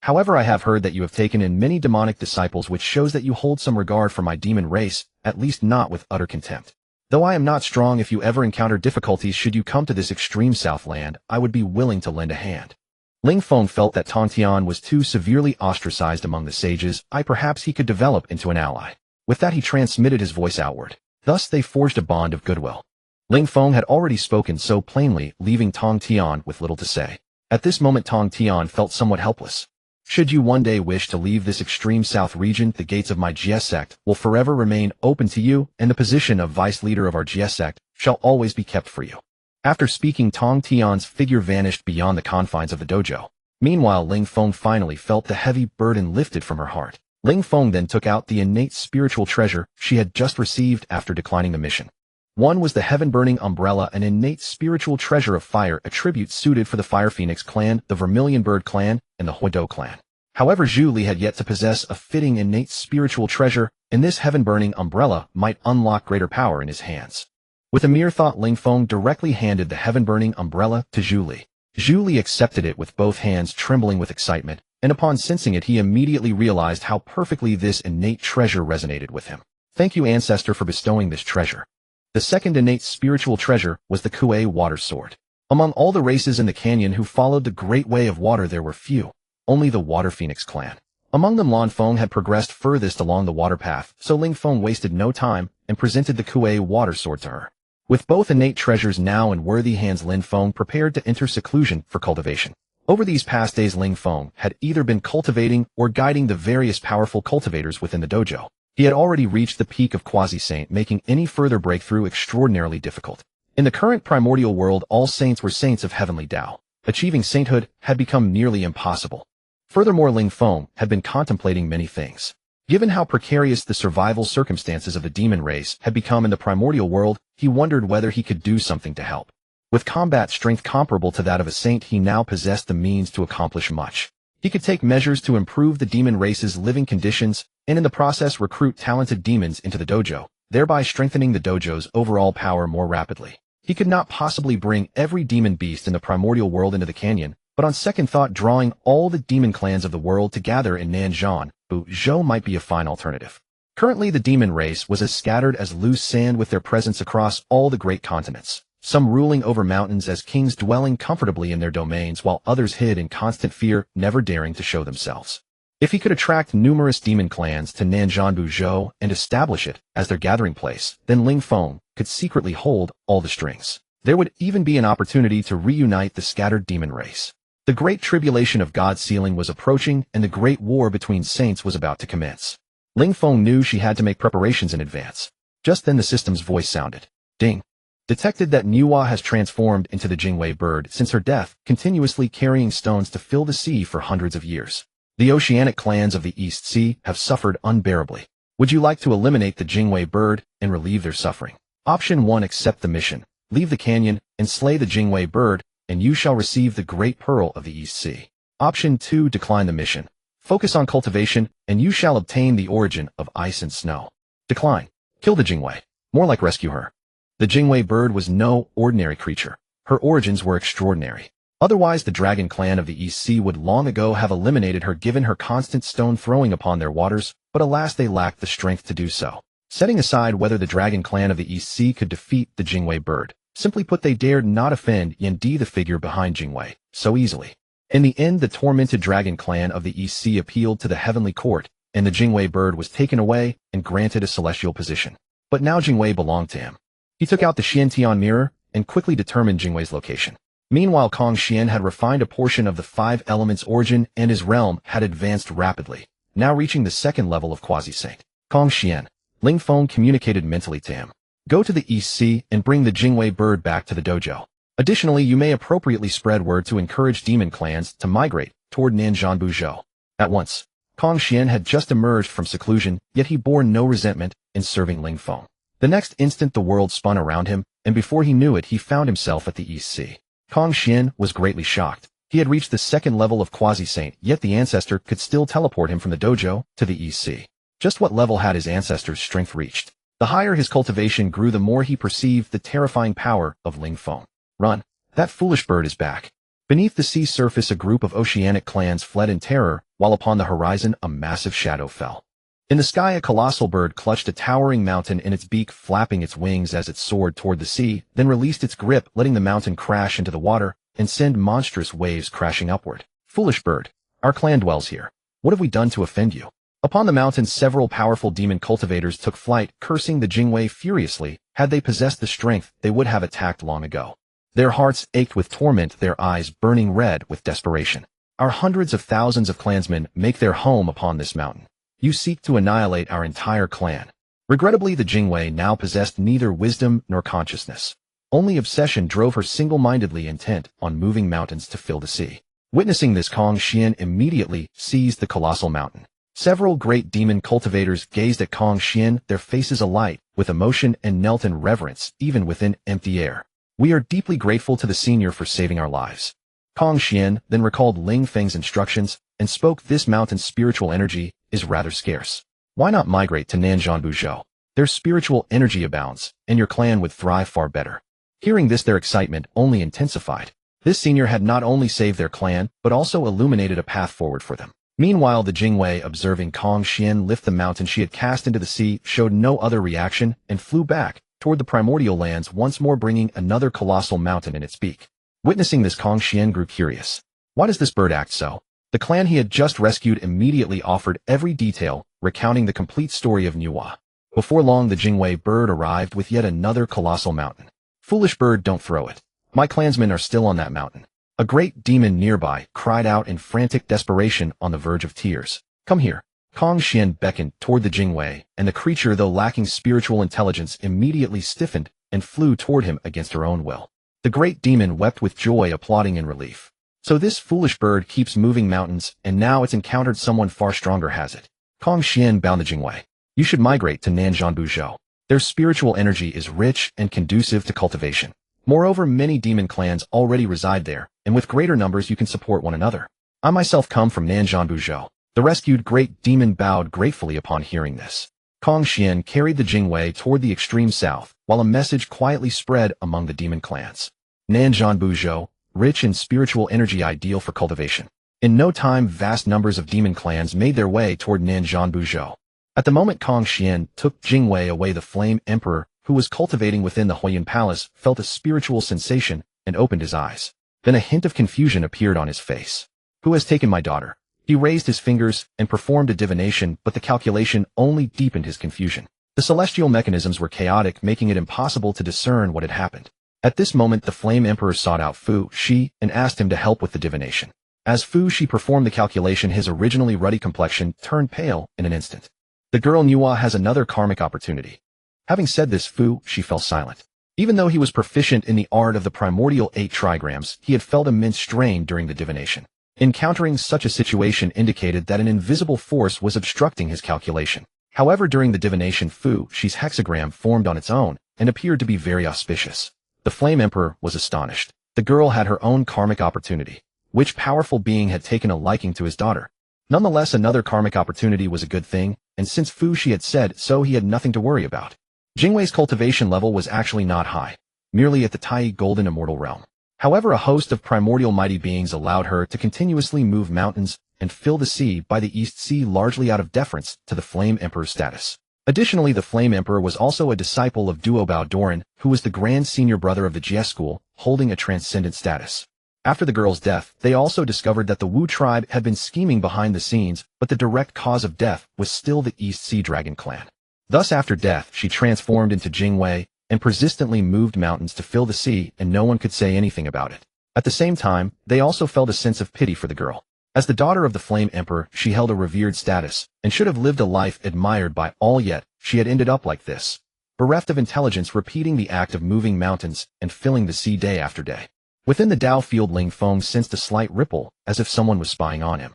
However, I have heard that you have taken in many demonic disciples, which shows that you hold some regard for my demon race, at least not with utter contempt. Though I am not strong, if you ever encounter difficulties should you come to this extreme southland, I would be willing to lend a hand. Ling Feng felt that Tong Tian was too severely ostracized among the sages. Perhaps he could develop into an ally. With that he transmitted his voice outward. Thus they forged a bond of goodwill. Ling Feng had already spoken so plainly, leaving Tong Tian with little to say. At this moment Tong Tian felt somewhat helpless. Should you one day wish to leave this extreme south region, the gates of my Jia sect will forever remain open to you, and the position of vice leader of our Jia sect shall always be kept for you. After speaking, Tong Tian's figure vanished beyond the confines of the dojo. Meanwhile, Ling Feng finally felt the heavy burden lifted from her heart. Ling Feng then took out the innate spiritual treasure she had just received after declining the mission. One was the heaven-burning umbrella, an innate spiritual treasure of fire, a tribute suited for the Fire Phoenix clan, the Vermilion Bird clan, and the Huido clan. However, Zhu Li had yet to possess a fitting innate spiritual treasure, and this heaven-burning umbrella might unlock greater power in his hands. With a mere thought, Ling Feng directly handed the heaven-burning umbrella to Zhu Li. Zhu Li accepted it with both hands trembling with excitement, and upon sensing it he immediately realized how perfectly this innate treasure resonated with him. Thank you, ancestor, for bestowing this treasure. The second innate spiritual treasure was the Kuei water sword. Among all the races in the canyon who followed the Great Way of Water there were few, only the Water Phoenix clan. Among them Lan Feng had progressed furthest along the water path, so Ling Feng wasted no time and presented the Kuei water sword to her. With both innate treasures now in worthy hands, Ling Feng prepared to enter seclusion for cultivation. Over these past days Ling Feng had either been cultivating or guiding the various powerful cultivators within the dojo. He had already reached the peak of quasi-saint, making any further breakthrough extraordinarily difficult. In the current primordial world all saints were saints of heavenly Tao. Achieving sainthood had become nearly impossible. Furthermore, Ling Feng had been contemplating many things. Given how precarious the survival circumstances of the demon race had become in the primordial world, he wondered whether he could do something to help. With combat strength comparable to that of a saint, he now possessed the means to accomplish much. He could take measures to improve the demon race's living conditions, and in the process recruit talented demons into the dojo, thereby strengthening the dojo's overall power more rapidly. He could not possibly bring every demon beast in the primordial world into the canyon, but on second thought, drawing all the demon clans of the world to gather in Nanzhan, Zhou might be a fine alternative. Currently the demon race was as scattered as loose sand, with their presence across all the great continents, some ruling over mountains as kings dwelling comfortably in their domains, while others hid in constant fear, never daring to show themselves. If he could attract numerous demon clans to Nanzhan Zhou and establish it as their gathering place, then Ling Feng could secretly hold all the strings. There would even be an opportunity to reunite the scattered demon race. The great tribulation of God's sealing was approaching, and the great war between saints was about to commence. Ling Feng knew she had to make preparations in advance. Just then the system's voice sounded. Ding. Detected that Niwa has transformed into the Jingwei bird since her death, continuously carrying stones to fill the sea for hundreds of years. The oceanic clans of the East Sea have suffered unbearably. Would you like to eliminate the Jingwei bird and relieve their suffering? Option 1. Accept the mission. Leave the canyon and slay the Jingwei bird, and you shall receive the great pearl of the East Sea. Option 2. Decline the mission. Focus on cultivation, and you shall obtain the origin of ice and snow. Decline. Kill the Jingwei. More like rescue her. The Jingwei bird was no ordinary creature. Her origins were extraordinary. Otherwise, the dragon clan of the East Sea would long ago have eliminated her given her constant stone throwing upon their waters, but alas they lacked the strength to do so. Setting aside whether the dragon clan of the East Sea could defeat the Jingwei bird, simply put they dared not offend Yan Di, the figure behind Jingwei, so easily. In the end, the tormented dragon clan of the East Sea appealed to the heavenly court, and the Jingwei bird was taken away and granted a celestial position. But now Jingwei belonged to him. He took out the Xiantian mirror and quickly determined Jingwei's location. Meanwhile, Kong Xian had refined a portion of the 5 elements' origin and his realm had advanced rapidly, now reaching the 2nd level of quasi-saint. Kong Xian, Ling Feng communicated mentally to him. Go to the East Sea and bring the Jingwei bird back to the dojo. Additionally, you may appropriately spread word to encourage demon clans to migrate toward Nanjianbuzhou. At once, Kong Xian had just emerged from seclusion, yet he bore no resentment in serving Ling Feng. The next instant the world spun around him, and before he knew it he found himself at the East Sea. Kong Xian was greatly shocked. He had reached the 2nd level of quasi-saint, yet the ancestor could still teleport him from the dojo to the East Sea. Just what level had his ancestor's strength reached? The higher his cultivation grew, the more he perceived the terrifying power of Ling Feng. Run! That foolish bird is back. Beneath the sea surface a group of oceanic clans fled in terror, while upon the horizon a massive shadow fell. In the sky a colossal bird clutched a towering mountain in its beak, flapping its wings as it soared toward the sea, then released its grip, letting the mountain crash into the water and send monstrous waves crashing upward. Foolish bird, our clan dwells here. What have we done to offend you? Upon the mountain several powerful demon cultivators took flight, cursing the Jingwei furiously. Had they possessed the strength, they would have attacked long ago. Their hearts ached with torment, their eyes burning red with desperation. Our hundreds of thousands of clansmen make their home upon this mountain. You seek to annihilate our entire clan. Regrettably, the Jingwei now possessed neither wisdom nor consciousness. Only obsession drove her single-mindedly intent on moving mountains to fill the sea. Witnessing this, Kong Xian immediately seized the colossal mountain. Several great demon cultivators gazed at Kong Xian, their faces alight with emotion, and knelt in reverence, even within empty air. We are deeply grateful to the senior for saving our lives. Kong Xian then recalled Ling Feng's instructions and spoke, this mountain's spiritual energy is rather scarce. Why not migrate to Nanjianbuzhou? Their spiritual energy abounds, and your clan would thrive far better. Hearing this, their excitement only intensified. This senior had not only saved their clan, but also illuminated a path forward for them. Meanwhile, the Jingwei, observing Kong Xian lift the mountain she had cast into the sea, showed no other reaction and flew back toward the primordial lands, once more bringing another colossal mountain in its beak. Witnessing this, Kong Xian grew curious. Why does this bird act so? The clan he had just rescued immediately offered every detail, recounting the complete story of Nuwa. Before long, the Jingwei bird arrived with yet another colossal mountain. Foolish bird, don't throw it. My clansmen are still on that mountain. A great demon nearby cried out in frantic desperation, on the verge of tears. Come here. Kong Xian beckoned toward the Jingwei, and the creature, though lacking spiritual intelligence, immediately stiffened and flew toward him against her own will. The great demon wept with joy, applauding in relief. So this foolish bird keeps moving mountains, and now it's encountered someone far stronger, has it? Kong Xian bound the Jingwei. You should migrate to Nanjianbuzhou. Their spiritual energy is rich and conducive to cultivation. Moreover, many demon clans already reside there, and with greater numbers you can support one another. I myself come from Nanjianbuzhou. The rescued great demon bowed gratefully upon hearing this. Kong Xian carried the Jingwei toward the extreme south, while a message quietly spread among the demon clans. Nanjianbuzhou, rich in spiritual energy, ideal for cultivation. In no time, vast numbers of demon clans made their way toward Nanjianbuzhou. At the moment Kong Xian took Jingwei away, the Flame Emperor, who was cultivating within the Huiyuan Palace, felt a spiritual sensation and opened his eyes. Then a hint of confusion appeared on his face. Who has taken my daughter? He raised his fingers and performed a divination, but the calculation only deepened his confusion. The celestial mechanisms were chaotic, making it impossible to discern what had happened. At this moment the Flame Emperor sought out Fu Shi and asked him to help with the divination. As Fu Shi performed the calculation, his originally ruddy complexion turned pale in an instant. The girl Nuwa has another karmic opportunity. Having said this, Fu Shi fell silent. Even though he was proficient in the art of the primordial 8 trigrams, he had felt immense strain during the divination. Encountering such a situation indicated that an invisible force was obstructing his calculation. However, during the divination, Fu Shi's hexagram formed on its own and appeared to be very auspicious. The Flame Emperor was astonished. The girl had her own karmic opportunity. Which powerful being had taken a liking to his daughter? Nonetheless, another karmic opportunity was a good thing, and since Fu Shi had said so, he had nothing to worry about. Jingwei's cultivation level was actually not high, merely at the Tai Golden Immortal realm. However, a host of primordial mighty beings allowed her to continuously move mountains and fill the sea by the East Sea largely out of deference to the Flame Emperor's status. Additionally, the Flame Emperor was also a disciple of Duo Bao Doran, who was the grand senior brother of the Jie school, holding a transcendent status. After the girl's death, they also discovered that the Wu tribe had been scheming behind the scenes, but the direct cause of death was still the East Sea Dragon clan. Thus, after death, she transformed into Jingwei and persistently moved mountains to fill the sea, and no one could say anything about it. At the same time, they also felt a sense of pity for the girl. As the daughter of the Flame Emperor, she held a revered status, and should have lived a life admired by all, yet she had ended up like this, bereft of intelligence, repeating the act of moving mountains and filling the sea day after day. Within the Dao field, Ling Feng sensed a slight ripple, as if someone was spying on him.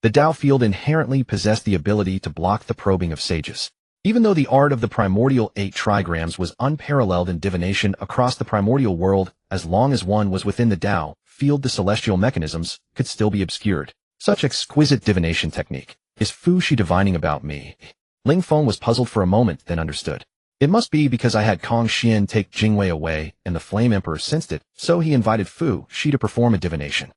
The Dao field inherently possessed the ability to block the probing of sages. Even though the art of the primordial 8 trigrams was unparalleled in divination across the primordial world, as long as one was within the Dao field, the celestial mechanisms could still be obscured. Such exquisite divination technique. Is Fu Shi divining about me? Ling Feng was puzzled for a moment, then understood. It must be because I had Kong Xian take Jingwei away, and the Flame Emperor sensed it, so he invited Fu Shi to perform a divination.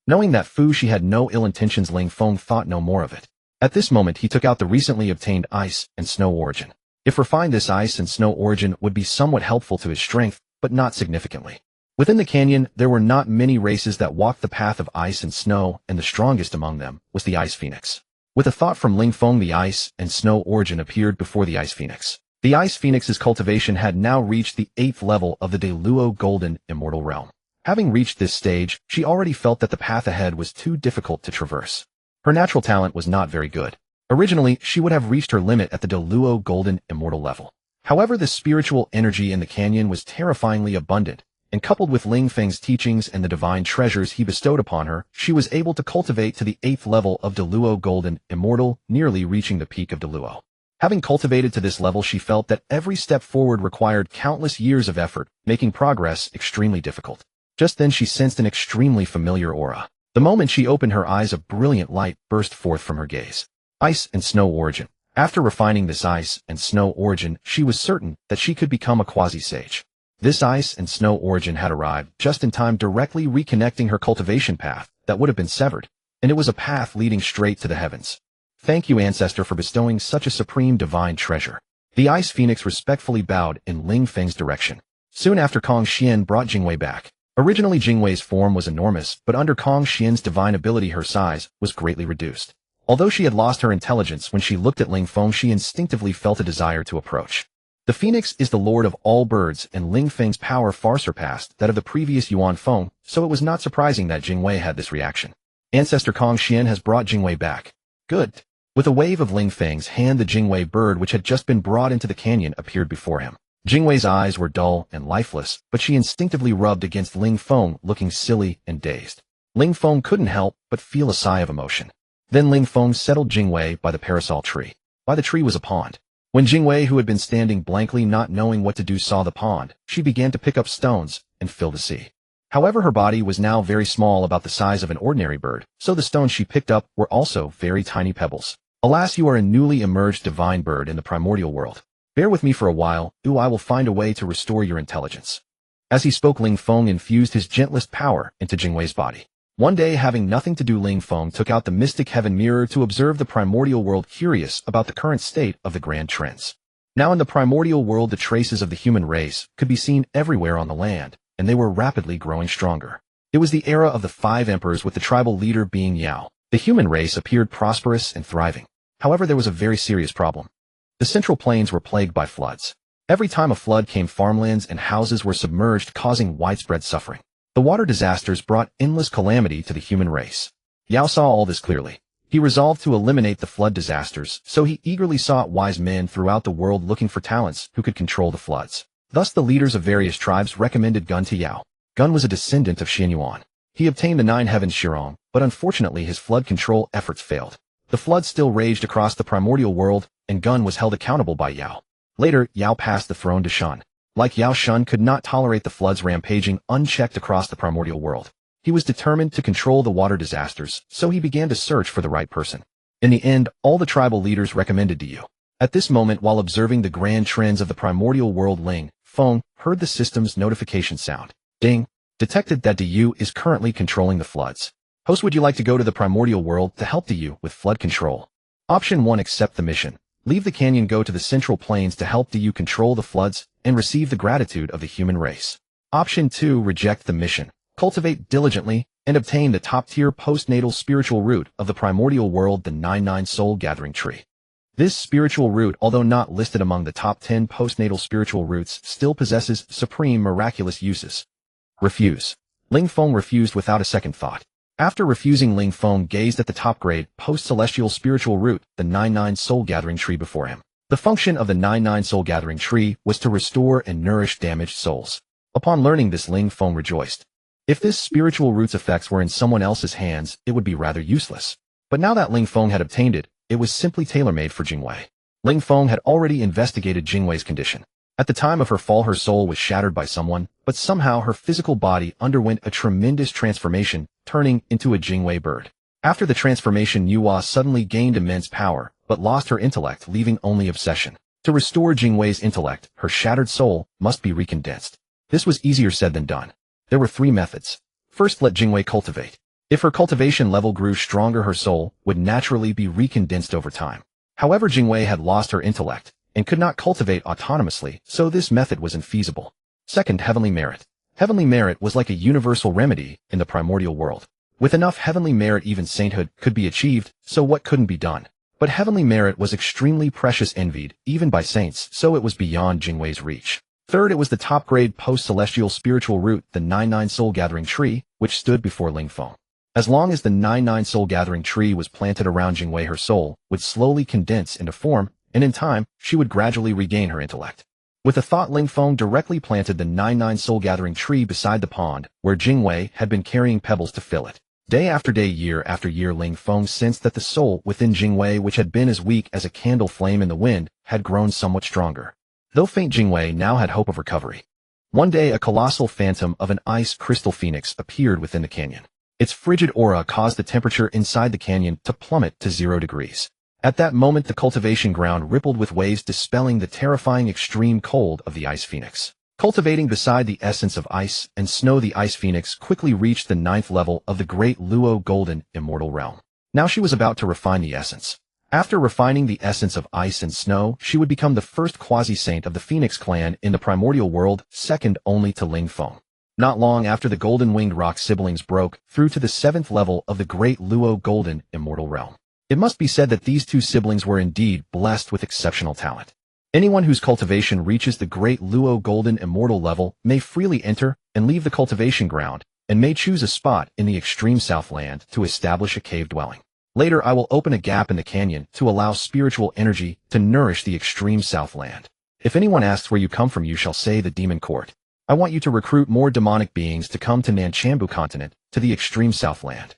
Knowing that Fu Shi had no ill intentions, Ling Feng thought no more of it. At this moment, he took out the recently obtained Ice and Snow origin. If refined, this Ice and Snow origin would be somewhat helpful to his strength, but not significantly. Within the canyon, there were not many races that walked the path of ice and snow, and the strongest among them was the Ice Phoenix. With a thought from Ling Feng, the Ice and Snow origin appeared before the Ice Phoenix. The Ice Phoenix's cultivation had now reached the 8th level of the Deluo Golden Immortal Realm. Having reached this stage, she already felt that the path ahead was too difficult to traverse. Her natural talent was not very good. Originally, she would have reached her limit at the Deluo Golden Immortal level. However, the spiritual energy in the canyon was terrifyingly abundant, and coupled with Ling Feng's teachings and the divine treasures he bestowed upon her, she was able to cultivate to the 8th level of Deluo Golden Immortal, nearly reaching the peak of Deluo. Having cultivated to this level, she felt that every step forward required countless years of effort, making progress extremely difficult. Just then she sensed an extremely familiar aura. The moment she opened her eyes, a brilliant light burst forth from her gaze. Ice and Snow origin. After refining this Ice and Snow origin, she was certain that she could become a quasi-sage. This Ice and Snow origin had arrived just in time, directly reconnecting her cultivation path that would have been severed, and it was a path leading straight to the heavens. Thank you, Ancestor, for bestowing such a supreme divine treasure. The Ice Phoenix respectfully bowed in Ling Feng's direction. Soon after, Kong Xian brought Jingwei back. Originally, Jingwei's form was enormous, but under Kong Xian's divine ability, her size was greatly reduced. Although she had lost her intelligence, when she looked at Ling Feng, she instinctively felt a desire to approach. The Phoenix is the lord of all birds, and Ling Feng's power far surpassed that of the previous Yuan Feng, so it was not surprising that Jingwei had this reaction. Ancestor Kong Xian has brought Jingwei back. Good. With a wave of Ling Feng's hand, the Jingwei bird, which had just been brought into the canyon, appeared before him. Jingwei's eyes were dull and lifeless, but she instinctively rubbed against Ling Feng, looking silly and dazed. Ling Feng couldn't help but feel a sigh of emotion. Then Ling Feng settled Jingwei by the parasol tree. By the tree was a pond. When Jingwei, who had been standing blankly not knowing what to do, saw the pond, she began to pick up stones and fill the sea. However, her body was now very small, about the size of an ordinary bird, so the stones she picked up were also very tiny pebbles. Alas, you are a newly emerged divine bird in the primordial world. Bear with me for a while, I will find a way to restore your intelligence. As he spoke, Ling Feng infused his gentlest power into Jingwei's body. One day, having nothing to do, Ling Feng took out the mystic heaven mirror to observe the primordial world, curious about the current state of the grand trends. Now in the primordial world, the traces of the human race could be seen everywhere on the land, and they were rapidly growing stronger. It was the era of the 5 emperors, with the tribal leader being Yao. The human race appeared prosperous and thriving. However, there was a very serious problem. The central plains were plagued by floods. Every time a flood came, farmlands and houses were submerged, causing widespread suffering. The water disasters brought endless calamity to the human race. Yao saw all this clearly. He resolved to eliminate the flood disasters, so he eagerly sought wise men throughout the world looking for talents who could control the floods. Thus the leaders of various tribes recommended Gun to Yao. Gun was a descendant of Xianyuan. He obtained the 9 heavens Shirong, but unfortunately his flood control efforts failed. The flood still raged across the primordial world, and Gun was held accountable by Yao. Later, Yao passed the throne to Shun. Like Yao, Shun could not tolerate the floods rampaging unchecked across the primordial world. He was determined to control the water disasters, so he began to search for the right person. In the end, all the tribal leaders recommended to you. At this moment, while observing the grand trends of the primordial world, Ling Feng heard the system's notification sound. Ding! detected that Du is currently controlling the floods. Host, would you like to go to the primordial world to help Du with flood control? Option 1. Accept the mission. Leave the canyon, go to the central plains to help Du control the floods and receive the gratitude of the human race. Option 2. Reject the mission. Cultivate diligently and obtain the top-tier postnatal spiritual root of the primordial world, the 99 Soul Gathering Tree. This spiritual root, although not listed among the top 10 postnatal spiritual roots, still possesses supreme miraculous uses. Refuse. Ling Feng refused without a second thought. After refusing, Ling Feng gazed at the top-grade, post-celestial spiritual root, the 99 Soul Gathering Tree before him. The function of the 99 Soul Gathering Tree was to restore and nourish damaged souls. Upon learning this, Ling Feng rejoiced. If this spiritual root's effects were in someone else's hands, it would be rather useless. But now that Ling Feng had obtained it, it was simply tailor-made for Jingwei. Ling Feng had already investigated Jingwei's condition. At the time of her fall, her soul was shattered by someone, but somehow her physical body underwent a tremendous transformation, turning into a Jingwei bird. After the transformation, Yuhua suddenly gained immense power, but lost her intellect, leaving only obsession. To restore Jingwei's intellect, her shattered soul must be recondensed. This was easier said than done. There were 3 methods. First, let Jingwei cultivate. If her cultivation level grew stronger, her soul would naturally be recondensed over time. However, Jingwei had lost her intellect and could not cultivate autonomously, so this method was infeasible. Second, heavenly merit. Heavenly merit was like a universal remedy in the primordial world. With enough heavenly merit, even sainthood could be achieved, so what couldn't be done? But heavenly merit was extremely precious, envied, even by saints, so it was beyond Jingwei's reach. Third, it was the top-grade post-celestial spiritual root, the 99 Soul Gathering Tree, which stood before Ling Feng. As long as the 99 Soul Gathering Tree was planted around Jingwei, her soul would slowly condense into form, and in time, she would gradually regain her intellect. With a thought, Ling Feng directly planted the 99 Soul Gathering Tree beside the pond, where Jingwei had been carrying pebbles to fill it. Day after day, year after year, Ling Feng sensed that the soul within Jingwei, which had been as weak as a candle flame in the wind, had grown somewhat stronger. Though faint, Jingwei now had hope of recovery. One day, a colossal phantom of an ice crystal phoenix appeared within the canyon. Its frigid aura caused the temperature inside the canyon to plummet to 0 degrees. At that moment, the cultivation ground rippled with waves, dispelling the terrifying extreme cold of the ice phoenix. Cultivating beside the essence of ice and snow, the ice phoenix quickly reached the 9th level of the great Luo Golden Immortal Realm. Now she was about to refine the essence. After refining the essence of ice and snow, she would become the first quasi-saint of the Phoenix clan in the primordial world, second only to Ling Feng. Not long after, the golden-winged rock siblings broke through to the 7th level of the great Luo Golden Immortal Realm. It must be said that these 2 siblings were indeed blessed with exceptional talent. Anyone whose cultivation reaches the great Luo Golden Immortal level may freely enter and leave the cultivation ground, and may choose a spot in the extreme Southland to establish a cave dwelling. Later, I will open a gap in the canyon to allow spiritual energy to nourish the extreme Southland. If anyone asks where you come from, you shall say the Demon Court. I want you to recruit more demonic beings to come to Nanchambu continent, to the extreme Southland.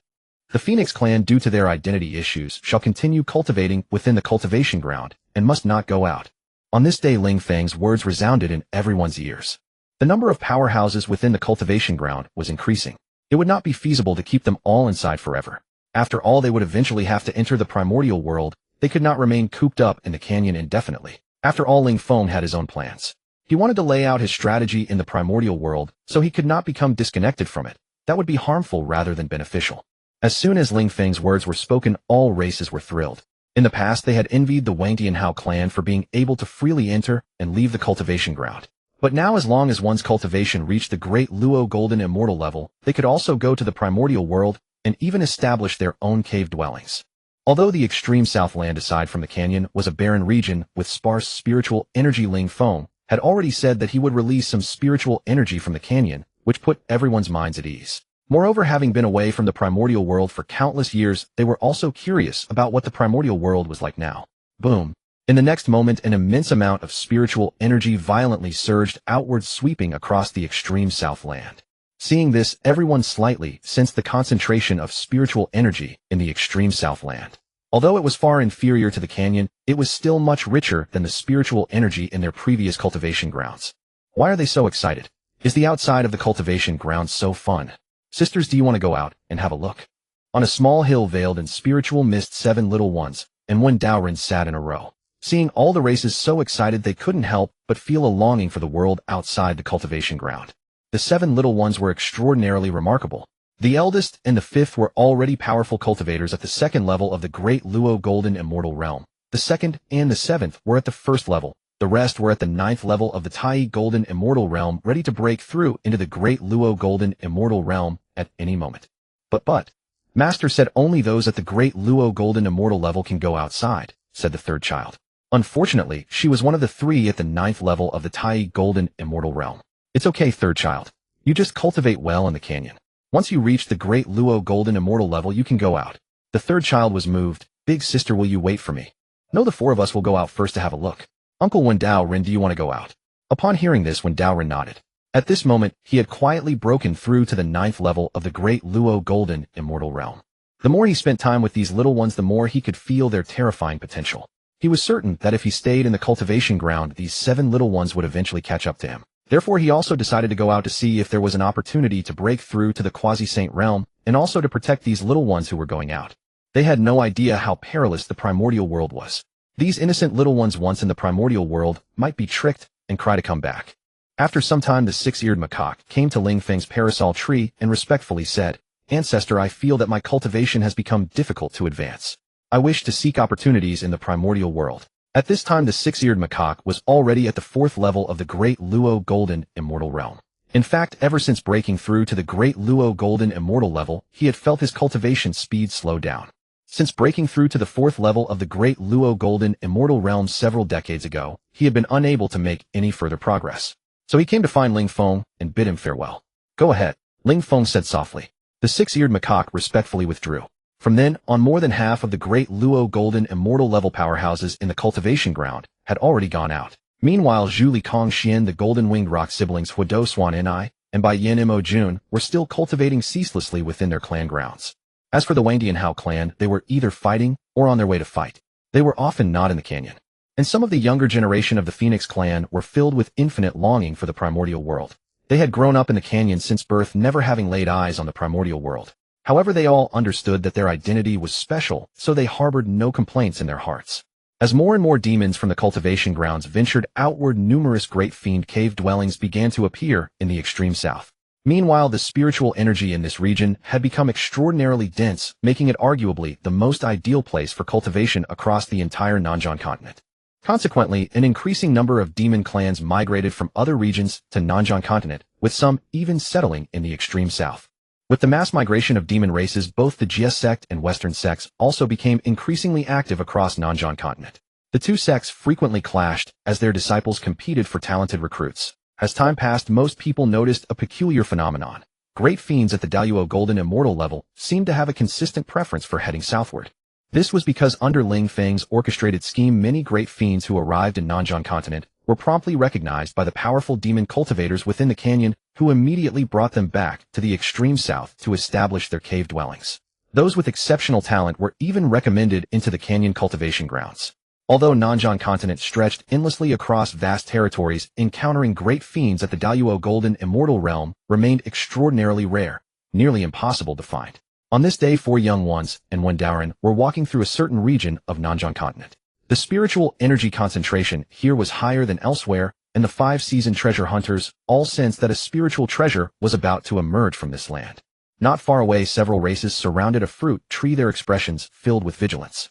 The Phoenix clan, due to their identity issues, shall continue cultivating within the cultivation ground and must not go out. On this day, Ling Feng's words resounded in everyone's ears. The number of powerhouses within the cultivation ground was increasing. It would not be feasible to keep them all inside forever. After all, they would eventually have to enter the primordial world. They could not remain cooped up in the canyon indefinitely. After all, Ling Feng had his own plans. He wanted to lay out his strategy in the primordial world so he could not become disconnected from it. That would be harmful rather than beneficial. As soon as Ling Feng's words were spoken, all races were thrilled. In the past, they had envied the Wangtianhao clan for being able to freely enter and leave the cultivation ground. But now, as long as one's cultivation reached the great Luo Golden Immortal level, they could also go to the primordial world and even establish their own cave dwellings. Although the extreme Southland, aside from the canyon, was a barren region with sparse spiritual energy, Ling Feng had already said that he would release some spiritual energy from the canyon, which put everyone's minds at ease. Moreover, having been away from the primordial world for countless years, they were also curious about what the primordial world was like now. Boom. In the next moment, an immense amount of spiritual energy violently surged outward, sweeping across the extreme Southland. Seeing this, everyone slightly sensed the concentration of spiritual energy in the extreme Southland. Although it was far inferior to the canyon, it was still much richer than the spiritual energy in their previous cultivation grounds. Why are they so excited? Is the outside of the cultivation grounds so fun? Sisters, do you want to go out and have a look? On a small hill veiled in spiritual mist, 7 little ones and 1 Daorin sat in a row. Seeing all the races so excited, they couldn't help but feel a longing for the world outside the cultivation ground. The 7 little ones were extraordinarily remarkable. The eldest and the 5th were already powerful cultivators at the 2nd level of the Great Luo Golden Immortal Realm. The 2nd and the 7th were at the 1st level. The rest were at the 9th level of the Tai Golden Immortal Realm, ready to break through into the Great Luo Golden Immortal Realm at any moment. But, Master said only those at the Great Luo Golden Immortal level can go outside, said the 3rd child. Unfortunately, she was one of the 3 at the 9th level of the Tai Golden Immortal Realm. It's okay, 3rd child. You just cultivate well in the canyon. Once you reach the Great Luo Golden Immortal level, you can go out. The 3rd child was moved. Big sister, will you wait for me? No, the 4 of us will go out first to have a look. Uncle Wen Daoren, do you want to go out? Upon hearing this, Wen Daoren nodded. At this moment, he had quietly broken through to the 9th level of the Great Luo Golden Immortal Realm. The more he spent time with these little ones, the more he could feel their terrifying potential. He was certain that if he stayed in the cultivation ground, these 7 little ones would eventually catch up to him. Therefore, he also decided to go out to see if there was an opportunity to break through to the quasi-saint realm, and also to protect these little ones who were going out. They had no idea how perilous the primordial world was. These innocent little ones once in the primordial world might be tricked and cry to come back. After some time, the 6-eared macaque came to Ling Feng's parasol tree and respectfully said, "Ancestor, I feel that my cultivation has become difficult to advance. I wish to seek opportunities in the primordial world." At this time, the 6-eared macaque was already at the 4th level of the Great Luo Golden Immortal Realm. In fact, ever since breaking through to the Great Luo Golden Immortal level, he had felt his cultivation speed slow down. Since breaking through to the 4th level of the Great Luo Golden Immortal Realm several decades ago, he had been unable to make any further progress. So he came to find Ling Feng and bid him farewell. "Go ahead," Ling Feng said softly. The 6-eared macaque respectfully withdrew. From then on, more than half of the Great Luo Golden Immortal level powerhouses in the cultivation ground had already gone out. Meanwhile, Zhu Li Kong Xian, the golden-winged rock siblings Huodo Swan Ni, and Bai Yin Mo Jun were still cultivating ceaselessly within their clan grounds. As for the Wang Dianhao clan, they were either fighting or on their way to fight. They were often not in the canyon. And some of the younger generation of the Phoenix clan were filled with infinite longing for the primordial world. They had grown up in the canyon since birth, never having laid eyes on the primordial world. However, they all understood that their identity was special, so they harbored no complaints in their hearts. As more and more demons from the cultivation grounds ventured outward, numerous great fiend cave dwellings began to appear in the extreme south. Meanwhile, the spiritual energy in this region had become extraordinarily dense, making it arguably the most ideal place for cultivation across the entire Nanjian continent. Consequently, an increasing number of demon clans migrated from other regions to Nanjian continent, with some even settling in the extreme south. With the mass migration of demon races, both the Jia sect and Western sects also became increasingly active across Nanjian continent. The two sects frequently clashed as their disciples competed for talented recruits. As time passed, most people noticed a peculiar phenomenon. Great fiends at the Daluo Golden Immortal level seemed to have a consistent preference for heading southward. This was because under Ling Feng's orchestrated scheme, many great fiends who arrived in Nanjian continent were promptly recognized by the powerful demon cultivators within the canyon, who immediately brought them back to the extreme south to establish their cave dwellings. Those with exceptional talent were even recommended into the canyon cultivation grounds. Although Nanjian continent stretched endlessly across vast territories, encountering great fiends at the Daluo Golden Immortal Realm remained extraordinarily rare, nearly impossible to find. On this day, 4 young ones and Wen Daoren were walking through a certain region of Nanjian continent. The spiritual energy concentration here was higher than elsewhere, and the 5 seasoned treasure hunters all sensed that a spiritual treasure was about to emerge from this land. Not far away, several races surrounded a fruit tree, their expressions filled with vigilance.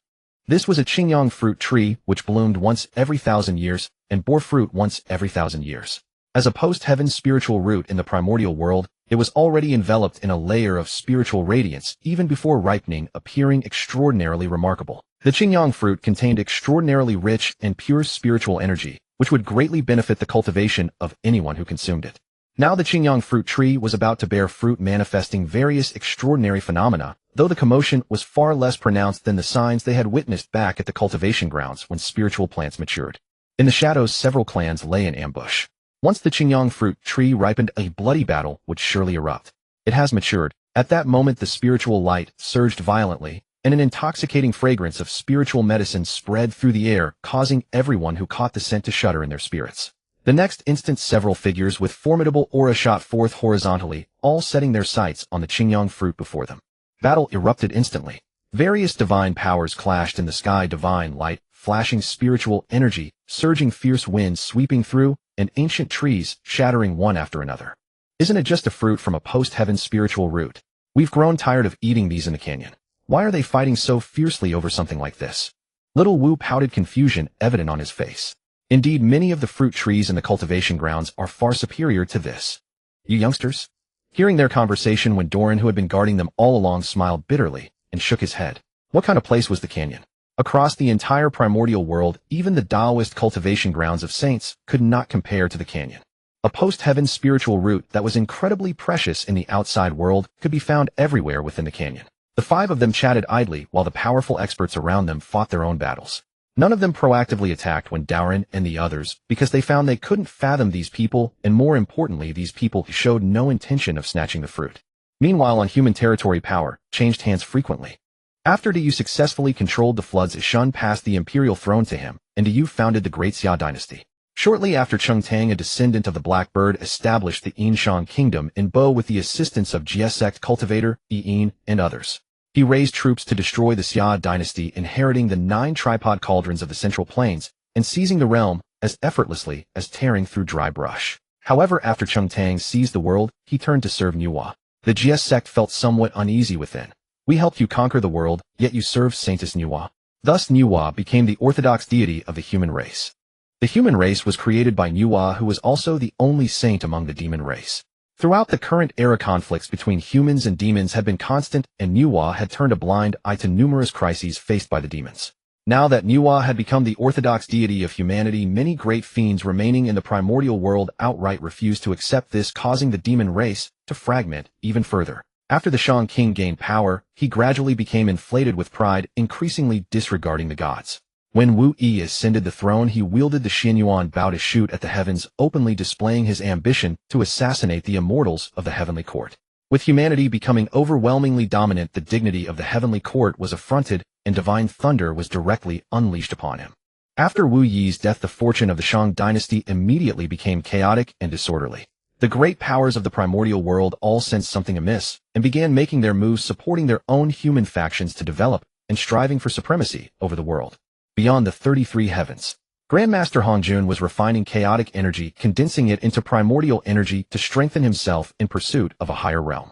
This was a Qingyang fruit tree, which bloomed once every 1,000 years and bore fruit once every 1,000 years. As a post-heaven spiritual root in the primordial world, it was already enveloped in a layer of spiritual radiance, even before ripening, appearing extraordinarily remarkable. The Qingyang fruit contained extraordinarily rich and pure spiritual energy, which would greatly benefit the cultivation of anyone who consumed it. Now the Qingyang fruit tree was about to bear fruit, manifesting various extraordinary phenomena, though the commotion was far less pronounced than the signs they had witnessed back at the cultivation grounds when spiritual plants matured. In the shadows, several clans lay in ambush. Once the Qingyang fruit tree ripened, a bloody battle would surely erupt. It has matured. At that moment, the spiritual light surged violently, and an intoxicating fragrance of spiritual medicine spread through the air, causing everyone who caught the scent to shudder in their spirits. The next instant, several figures with formidable aura shot forth horizontally, all setting their sights on the Qingyang fruit before them. Battle erupted instantly. Various divine powers clashed in the sky, divine light, flashing spiritual energy, surging fierce winds sweeping through, and ancient trees shattering one after another. Isn't it just a fruit from a post-heaven spiritual root? We've grown tired of eating these in the canyon. Why are they fighting so fiercely over something like this? Little Wu pouted, confusion evident on his face. Indeed, many of the fruit trees in the cultivation grounds are far superior to this. You youngsters? Hearing their conversation, when Doran, who had been guarding them all along, smiled bitterly and shook his head. What kind of place was the canyon? Across the entire primordial world, even the Taoist cultivation grounds of saints could not compare to the canyon. A post-heaven spiritual root that was incredibly precious in the outside world could be found everywhere within the canyon. The five of them chatted idly while the powerful experts around them fought their own battles. None of them proactively attacked when Doran and the others, because they found they couldn't fathom these people, and more importantly, these people showed no intention of snatching the fruit. Meanwhile, on human territory, power changed hands frequently. After Du Yu successfully controlled the floods, Shun passed the imperial throne to him, and Du Yu founded the Great Xia dynasty. Shortly after, Cheng Tang, a descendant of the Blackbird, established the Yinshan kingdom in Bo with the assistance of Jie sect cultivator, Yin, and others. He raised troops to destroy the Xia dynasty, inheriting the 9 tripod cauldrons of the Central Plains and seizing the realm as effortlessly as tearing through dry brush. However, after Cheng Tang seized the world, he turned to serve Nuwa. The Jie sect felt somewhat uneasy within. We helped you conquer the world, yet you served Saintess Nuwa. Thus Nuwa became the orthodox deity of the human race. The human race was created by Nuwa, who was also the only saint among the demon race. Throughout the current era, conflicts between humans and demons had been constant, and Nuwa had turned a blind eye to numerous crises faced by the demons. Now that Nuwa had become the orthodox deity of humanity, many great fiends remaining in the primordial world outright refused to accept this, causing the demon race to fragment even further. After the Shang King gained power, he gradually became inflated with pride, increasingly disregarding the gods. When Wu Yi ascended the throne, he wielded the Xianyuan Bao to shoot at the heavens, openly displaying his ambition to assassinate the immortals of the heavenly court. With humanity becoming overwhelmingly dominant, the dignity of the heavenly court was affronted, and divine thunder was directly unleashed upon him. After Wu Yi's death, the fortune of the Shang dynasty immediately became chaotic and disorderly. The great powers of the primordial world all sensed something amiss, and began making their moves, supporting their own human factions to develop and striving for supremacy over the world. Beyond the 33 heavens, Grandmaster Hongjun was refining chaotic energy, condensing it into primordial energy to strengthen himself in pursuit of a higher realm.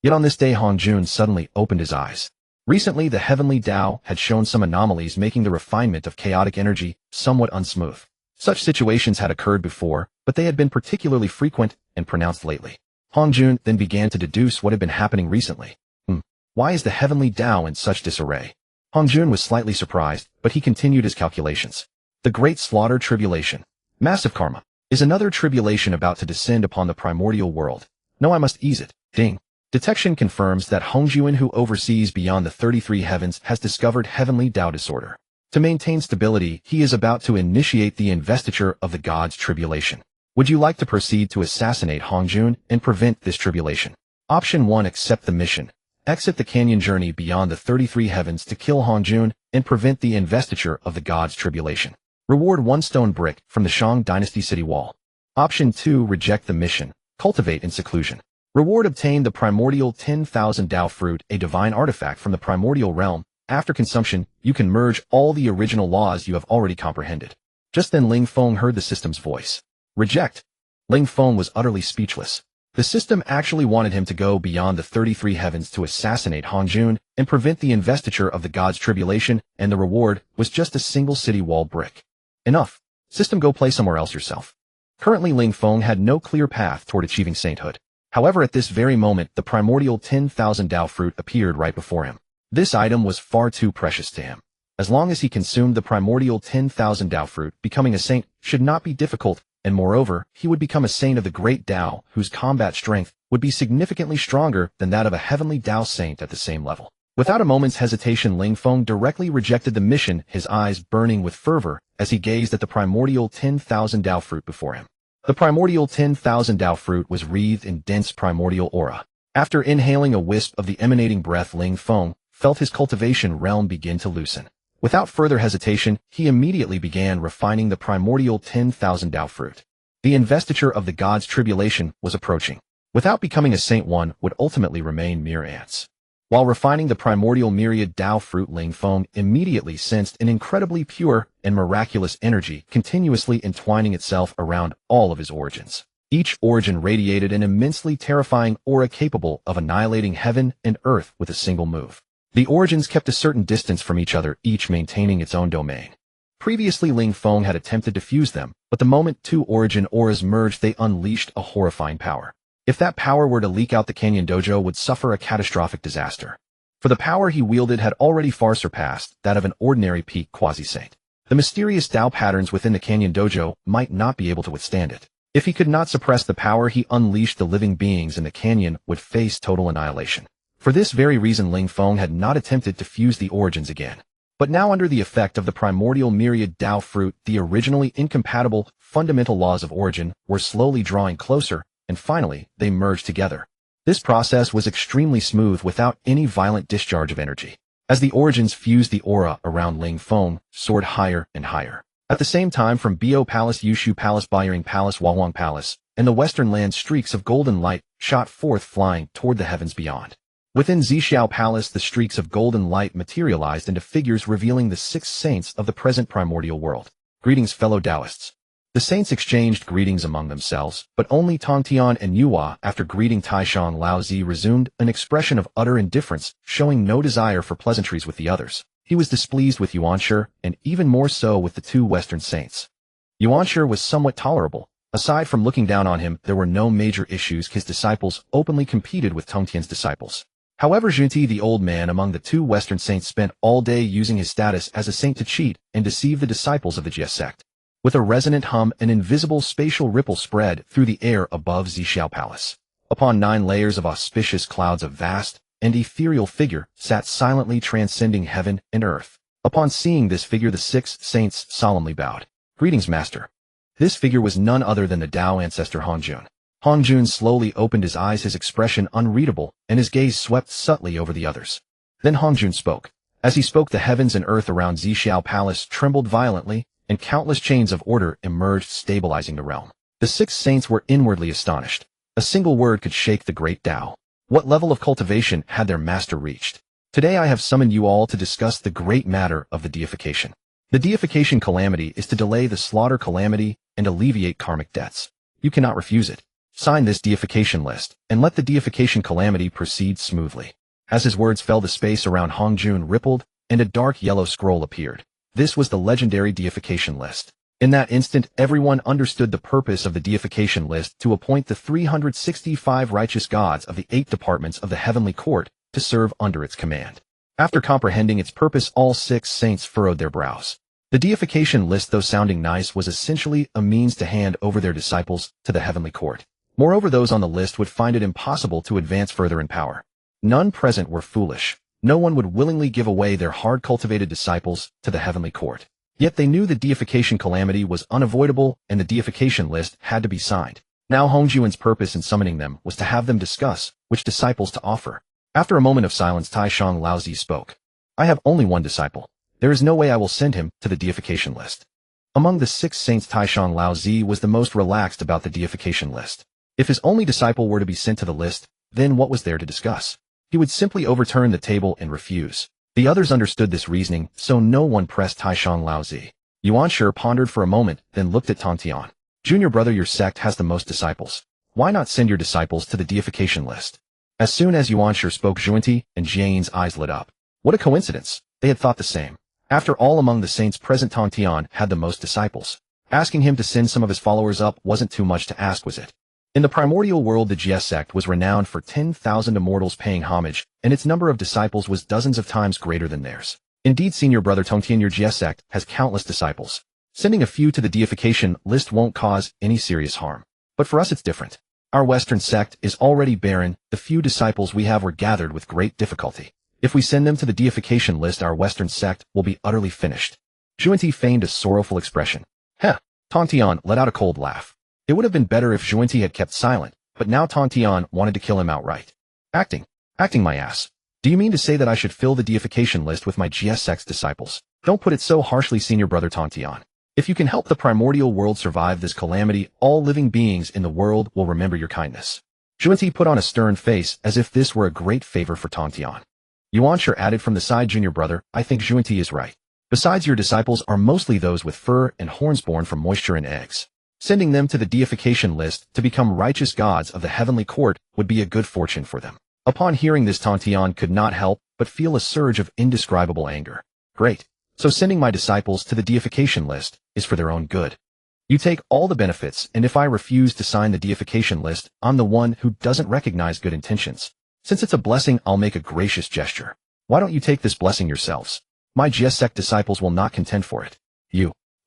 Yet on this day, Hongjun suddenly opened his eyes. Recently, the heavenly Tao had shown some anomalies, making the refinement of chaotic energy somewhat unsmooth. Such situations had occurred before, but they had been particularly frequent and pronounced lately. Hongjun then began to deduce what had been happening recently. Why is the heavenly Tao in such disarray? Hongjun was slightly surprised, but he continued his calculations. The Great Slaughter Tribulation. Massive karma. Is another tribulation about to descend upon the primordial world? No, I must ease it. Ding. Detection confirms that Hongjun, who oversees beyond the 33 heavens, has discovered heavenly Tao disorder. To maintain stability, he is about to initiate the investiture of the gods' tribulation. Would you like to proceed to assassinate Hongjun and prevent this tribulation? Option 1. Accept the mission. Exit the canyon journey beyond the 33 heavens to kill Hongjun and prevent the investiture of the gods' tribulation. Reward 1 stone brick from the Shang Dynasty city wall. Option 2. Reject the mission. Cultivate in seclusion. Reward: obtain the primordial 10,000 Tao fruit, a divine artifact from the primordial realm. After consumption, you can merge all the original laws you have already comprehended. Just then Ling Feng heard the system's voice. Reject. Ling Feng was utterly speechless. The system actually wanted him to go beyond the 33 heavens to assassinate Hongjun and prevent the investiture of the gods' tribulation, and the reward was just a single city wall brick. Enough. System, go play somewhere else yourself. Currently Ling Feng had no clear path toward achieving sainthood. However, at this very moment, the primordial 10,000 Tao fruit appeared right before him. This item was far too precious to him. As long as he consumed the primordial 10,000 Tao fruit, becoming a saint should not be difficult, and moreover, he would become a saint of the great Tao, whose combat strength would be significantly stronger than that of a heavenly Tao saint at the same level. Without a moment's hesitation, Ling Feng directly rejected the mission, his eyes burning with fervor as he gazed at the primordial 10,000 Tao fruit before him. The primordial 10,000 Tao fruit was wreathed in dense primordial aura. After inhaling a wisp of the emanating breath, Ling Feng felt his cultivation realm begin to loosen. Without further hesitation, he immediately began refining the primordial 10,000 Tao fruit. The investiture of the gods' tribulation was approaching. Without becoming a saint, one would ultimately remain mere ants. While refining the primordial myriad Tao fruit, Ling Feng immediately sensed an incredibly pure and miraculous energy continuously entwining itself around all of his origins. Each origin radiated an immensely terrifying aura capable of annihilating heaven and earth with a single move. The origins kept a certain distance from each other, each maintaining its own domain. Previously, Ling Feng had attempted to fuse them, but the moment two origin auras merged, they unleashed a horrifying power. If that power were to leak out, the Canyon Dojo would suffer a catastrophic disaster. For the power he wielded had already far surpassed that of an ordinary peak quasi-saint. The mysterious Tao patterns within the Canyon Dojo might not be able to withstand it. If he could not suppress the power he unleashed, the living beings in the canyon would face total annihilation. For this very reason, Ling Feng had not attempted to fuse the origins again. But now, under the effect of the primordial myriad Tao fruit, the originally incompatible, fundamental laws of origin were slowly drawing closer, and finally, they merged together. This process was extremely smooth without any violent discharge of energy. As the origins fused, the aura around Ling Feng soared higher and higher. At the same time, from Bo Palace, Yushu Palace, Bairing Palace, Honghuang Palace, and the western land, streaks of golden light shot forth, flying toward the heavens beyond. Within Zixiao Palace, the streaks of golden light materialized into figures revealing the 6 saints of the present primordial world. Greetings, fellow Taoists. The saints exchanged greetings among themselves, but only Tongtian and Yuhua, after greeting Taishang Laozi, resumed an expression of utter indifference, showing no desire for pleasantries with the others. He was displeased with Yuanshi, and even more so with the 2 western saints. Yuanshi was somewhat tolerable. Aside from looking down on him, there were no major issues. His disciples openly competed with Tongtian's disciples. However, Junti, the old man among the 2 western saints, spent all day using his status as a saint to cheat and deceive the disciples of the Jie sect. With a resonant hum, an invisible spatial ripple spread through the air above Zixiao Palace. Upon 9 layers of auspicious clouds, a vast and ethereal figure sat silently, transcending heaven and earth. Upon seeing this figure, the 6 saints solemnly bowed. Greetings, Master. This figure was none other than the Tao ancestor Hongjun. Hongjun slowly opened his eyes, his expression unreadable, and his gaze swept subtly over the others. Then Hongjun spoke. As he spoke, the heavens and earth around Zixiao Palace trembled violently, and countless chains of order emerged, stabilizing the realm. The 6 saints were inwardly astonished. A single word could shake the great Tao. What level of cultivation had their master reached? Today I have summoned you all to discuss the great matter of the deification. The deification calamity is to delay the slaughter calamity and alleviate karmic debts. You cannot refuse it. Sign this deification list, and let the deification calamity proceed smoothly. As his words fell, the space around Hongjun rippled, and a dark yellow scroll appeared. This was the legendary deification list. In that instant, everyone understood the purpose of the deification list: to appoint the 365 righteous gods of the 8 departments of the heavenly court to serve under its command. After comprehending its purpose, all 6 saints furrowed their brows. The deification list, though sounding nice, was essentially a means to hand over their disciples to the heavenly court. Moreover, those on the list would find it impossible to advance further in power. None present were foolish. No one would willingly give away their hard-cultivated disciples to the heavenly court. Yet they knew the deification calamity was unavoidable, and the deification list had to be signed. Now Hongjun's purpose in summoning them was to have them discuss which disciples to offer. After a moment of silence, Taishang Laozi spoke. I have only one disciple. There is no way I will send him to the deification list. Among the 6 saints, Taishang Laozi was the most relaxed about the deification list. If his only disciple were to be sent to the list, then what was there to discuss? He would simply overturn the table and refuse. The others understood this reasoning, so no one pressed Taishang Laozi. Yuanshi pondered for a moment, then looked at Tongtian. Junior brother, your sect has the most disciples. Why not send your disciples to the deification list? As soon as Yuanshi spoke, Junti and Jian's eyes lit up. What a coincidence. They had thought the same. After all, among the saints present, Tongtian had the most disciples. Asking him to send some of his followers up wasn't too much to ask, was it? In the primordial world, the Jie sect was renowned for 10,000 immortals paying homage, and its number of disciples was dozens of times greater than theirs. Indeed, senior brother Tongtian, your Jie sect has countless disciples. Sending a few to the deification list won't cause any serious harm. But for us it's different. Our Western sect is already barren. The few disciples we have were gathered with great difficulty. If we send them to the deification list, our Western sect will be utterly finished. Junti feigned a sorrowful expression. Heh. Tongtian let out a cold laugh. It would have been better if Junti had kept silent, but now Tongtian wanted to kill him outright. Acting my ass. Do you mean to say that I should fill the deification list with my Jie sect's disciples? Don't put it so harshly, senior brother Tongtian. If you can help the primordial world survive this calamity, all living beings in the world will remember your kindness. Junti put on a stern face, as if this were a great favor for Tongtian. Yuanshi added from the side, junior brother, I think Junti is right. Besides, your disciples are mostly those with fur and horns born from moisture and eggs. Sending them to the deification list to become righteous gods of the heavenly court would be a good fortune for them. Upon hearing this, Tantian could not help but feel a surge of indescribable anger. Great. So sending my disciples to the deification list is for their own good. You take all the benefits, and if I refuse to sign the deification list, I'm the one who doesn't recognize good intentions. Since it's a blessing, I'll make a gracious gesture. Why don't you take this blessing yourselves? My Jiesek disciples will not contend for it.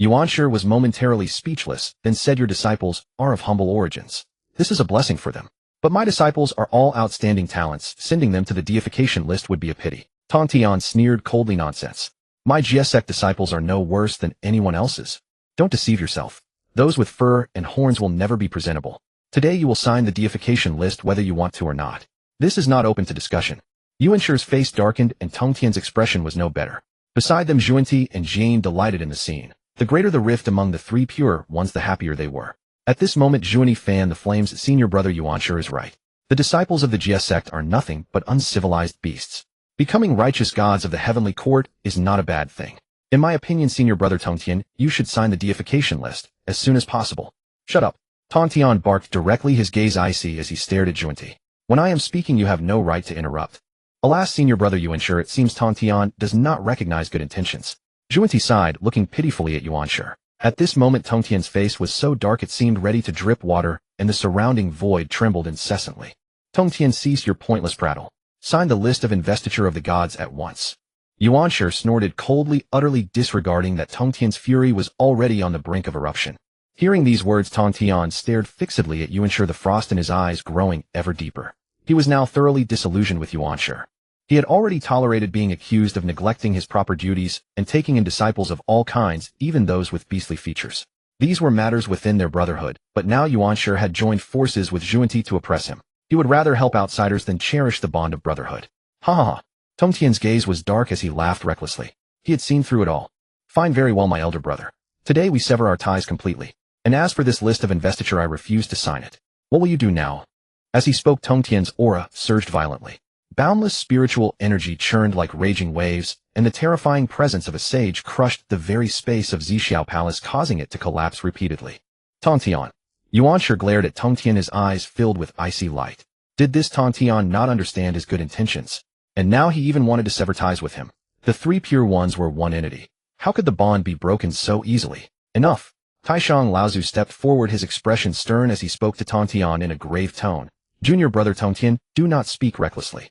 Yuanshi was momentarily speechless, then said, your disciples are of humble origins. This is a blessing for them. But my disciples are all outstanding talents. Sending them to the deification list would be a pity. Tantian sneered coldly. Nonsense. My Jiesek disciples are no worse than anyone else's. Don't deceive yourself. Those with fur and horns will never be presentable. Today you will sign the deification list whether you want to or not. This is not open to discussion. Yuanshi's face darkened and Tongtian's expression was no better. Beside them, Juanti and Jane delighted in the scene. The greater the rift among the three pure ones, the happier they were. At this moment, Juanti fanned the flames. Senior brother Yuanshi is right. The disciples of the Jie sect are nothing but uncivilized beasts. Becoming righteous gods of the heavenly court is not a bad thing. In my opinion, senior brother Tongtian, you should sign the deification list as soon as possible. Shut up. Tongtian barked directly, his gaze icy as he stared at Juanti. When I am speaking, you have no right to interrupt. Alas, senior brother Yuanshi, it seems Tongtian does not recognize good intentions. Juanti sighed, looking pitifully at Yuanshi. At this moment, Tongtian's face was so dark it seemed ready to drip water, and the surrounding void trembled incessantly. Tongtian, cease your pointless prattle. Sign the list of investiture of the gods at once. Yuanshi snorted coldly, utterly disregarding that Tongtian's fury was already on the brink of eruption. Hearing these words, Tongtian stared fixedly at Yuanshi, the frost in his eyes growing ever deeper. He was now thoroughly disillusioned with Yuanshi. He had already tolerated being accused of neglecting his proper duties and taking in disciples of all kinds, even those with beastly features. These were matters within their brotherhood, but now Yuanshi had joined forces with Juanti to oppress him. He would rather help outsiders than cherish the bond of brotherhood. Ha ha ha. Tongtian's gaze was dark as he laughed recklessly. He had seen through it all. Fine, very well, my elder brother. Today we sever our ties completely. And as for this list of investiture, I refuse to sign it. What will you do now? As he spoke, Tongtian's aura surged violently. Boundless spiritual energy churned like raging waves, and the terrifying presence of a sage crushed the very space of Zixiao Palace, causing it to collapse repeatedly. Tongtian. Yuanshi glared at Tongtian, his eyes filled with icy light. Did this Tongtian not understand his good intentions? And now he even wanted to sever ties with him. The three pure ones were one entity. How could the bond be broken so easily? Enough. Taishang Laozu stepped forward, his expression stern as he spoke to Tongtian in a grave tone. Junior brother Tongtian, do not speak recklessly.